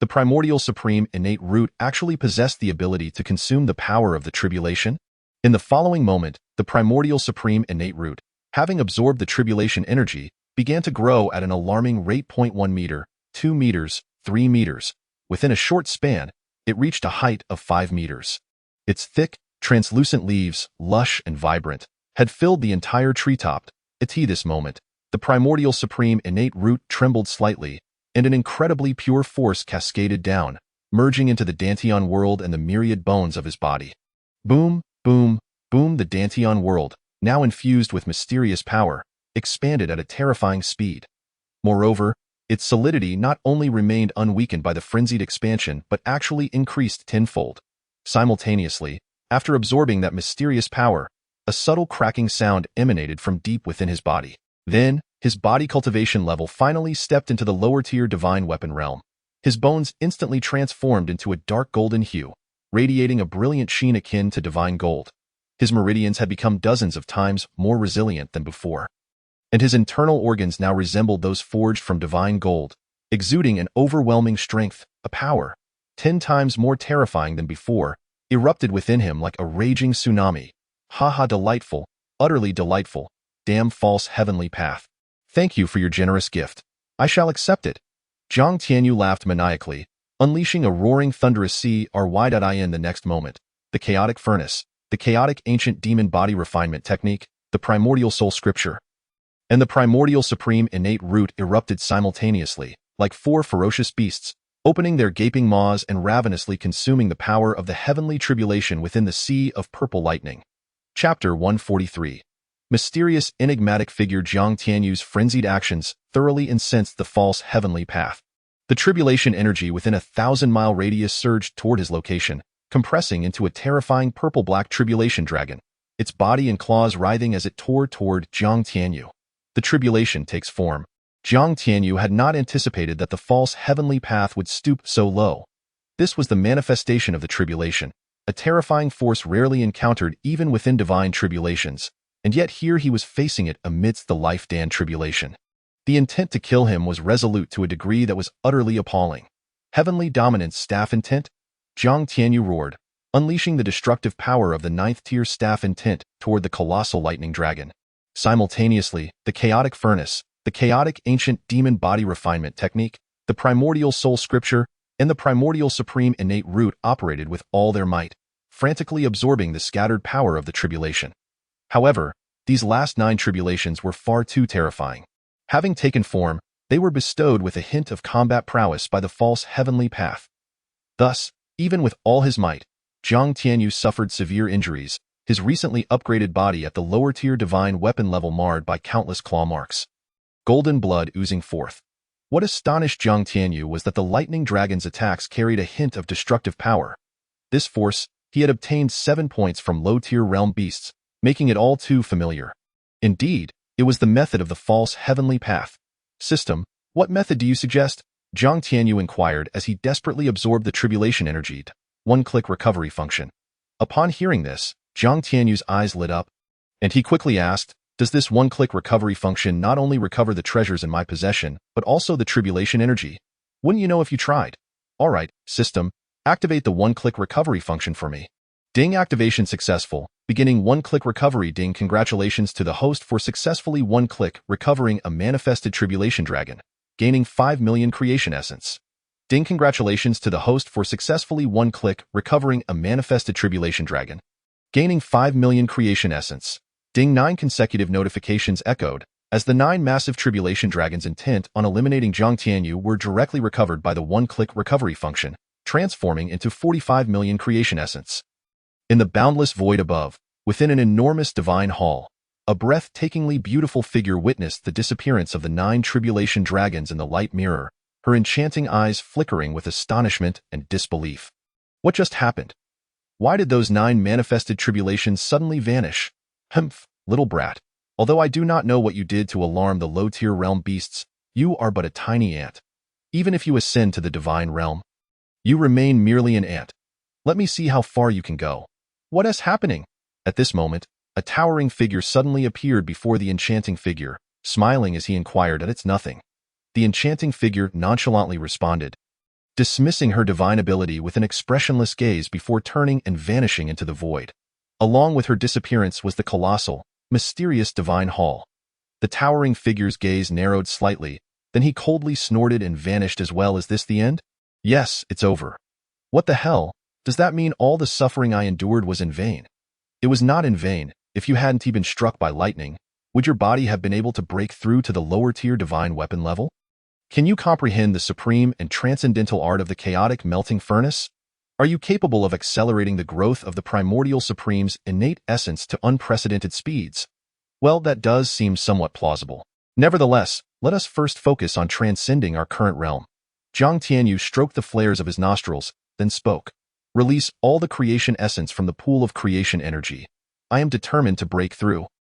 The primordial supreme innate root actually possessed the ability to consume the power of the tribulation? In the following moment, the primordial supreme innate root, having absorbed the tribulation energy, began to grow at an alarming rate. 1 meter, 2 meters, 3 meters. Within a short span, it reached a height of 5 meters. Its thick, translucent leaves, lush and vibrant, had filled the entire treetop. At this moment, the primordial supreme innate root trembled slightly, and an incredibly pure force cascaded down, merging into the Dantian world and the myriad bones of his body. Boom, boom, boom. The Dantian world, now infused with mysterious power, expanded at a terrifying speed. Moreover, its solidity not only remained unweakened by the frenzied expansion but actually increased tenfold. Simultaneously, after absorbing that mysterious power, a subtle cracking sound emanated from deep within his body. Then, his body cultivation level finally stepped into the lower-tier divine weapon realm. His bones instantly transformed into a dark golden hue, radiating a brilliant sheen akin to divine gold. His meridians had become dozens of times more resilient than before, and his internal organs now resembled those forged from divine gold, exuding an overwhelming strength. A power, 10 times more terrifying than before, erupted within him like a raging tsunami. Ha, delightful, utterly delightful, damn false heavenly path. Thank you for your generous gift. I shall accept it. Jiang Tianyu laughed maniacally, unleashing a roaring thunderous CRY.in the next moment. The chaotic furnace, the chaotic ancient demon body refinement technique, the primordial soul scripture, and the primordial supreme innate root erupted simultaneously, like 4 ferocious beasts, opening their gaping maws and ravenously consuming the power of the heavenly tribulation within the sea of purple lightning. Chapter 143. Mysterious, enigmatic figure. Jiang Tianyu's frenzied actions thoroughly incensed the false heavenly path. The tribulation energy within a 1,000-mile radius surged toward his location, compressing into a terrifying purple-black tribulation dragon, its body and claws writhing as it tore toward Jiang Tianyu. The tribulation takes form. Jiang Tianyu had not anticipated that the false heavenly path would stoop so low. This was the manifestation of the tribulation, a terrifying force rarely encountered even within divine tribulations, and yet here he was facing it amidst the life-dan tribulation. The intent to kill him was resolute to a degree that was utterly appalling. Heavenly dominance staff intent? Jiang Tianyu roared, unleashing the destructive power of the 9th-tier staff intent toward the colossal lightning dragon. Simultaneously, the chaotic furnace, the chaotic ancient demon body refinement technique, the primordial soul scripture, and the primordial supreme innate root operated with all their might, frantically absorbing the scattered power of the tribulation. However, these last 9 tribulations were far too terrifying. Having taken form, they were bestowed with a hint of combat prowess by the false heavenly path. Thus, even with all his might, Jiang Tianyu suffered severe injuries, his recently upgraded body at the lower-tier divine weapon level marred by countless claw marks. Golden blood oozing forth. What astonished Jiang Tianyu was that the lightning dragon's attacks carried a hint of destructive power. This force, he had obtained 7 points from low-tier realm beasts, making it all too familiar. Indeed, it was the method of the false heavenly path. System, what method do you suggest? Jiang Tianyu inquired as he desperately absorbed the tribulation energy. One-click recovery function. Upon hearing this, Jiang Tianyu's eyes lit up, and he quickly asked, does this one-click recovery function not only recover the treasures in my possession, but also the tribulation energy? Wouldn't you know if you tried? Alright, system, activate the one-click recovery function for me. Ding, activation successful. Beginning one-click recovery. Ding, congratulations to the host for successfully one-click recovering a manifested tribulation dragon, gaining 5 million creation essence. Ding, congratulations to the host for successfully one-click recovering a manifested tribulation dragon, gaining 5 million creation essence. Ding, 9 consecutive notifications echoed, as the 9 massive tribulation dragons intent on eliminating Jiang Tianyu were directly recovered by the one-click recovery function, transforming into 45 million creation essence. In the boundless void above, within an enormous divine hall, a breathtakingly beautiful figure witnessed the disappearance of the 9 tribulation dragons in the light mirror, her enchanting eyes flickering with astonishment and disbelief. What just happened? Why did those 9 manifested tribulations suddenly vanish? Humph, little brat. Although I do not know what you did to alarm the low-tier realm beasts, you are but a tiny ant. Even if you ascend to the divine realm, you remain merely an ant. Let me see how far you can go. What is happening? At this moment, a towering figure suddenly appeared before the enchanting figure, smiling as he inquired. It's nothing. The enchanting figure nonchalantly responded, dismissing her divine ability with an expressionless gaze before turning and vanishing into the void. Along with her disappearance was the colossal, mysterious divine hall. The towering figure's gaze narrowed slightly, then he coldly snorted and vanished as well. Is this the end? Yes, it's over. What the hell? Does that mean all the suffering I endured was in vain? It was not in vain. If you hadn't been struck by lightning, would your body have been able to break through to the lower-tier divine weapon level? Can you comprehend the supreme and transcendental art of the chaotic melting furnace? Are you capable of accelerating the growth of the primordial supreme's innate essence to unprecedented speeds? Well, that does seem somewhat plausible. Nevertheless, let us first focus on transcending our current realm. Jiang Tianyu stroked the flares of his nostrils, then spoke. Release all the creation essence from the pool of creation energy. I am determined to break through.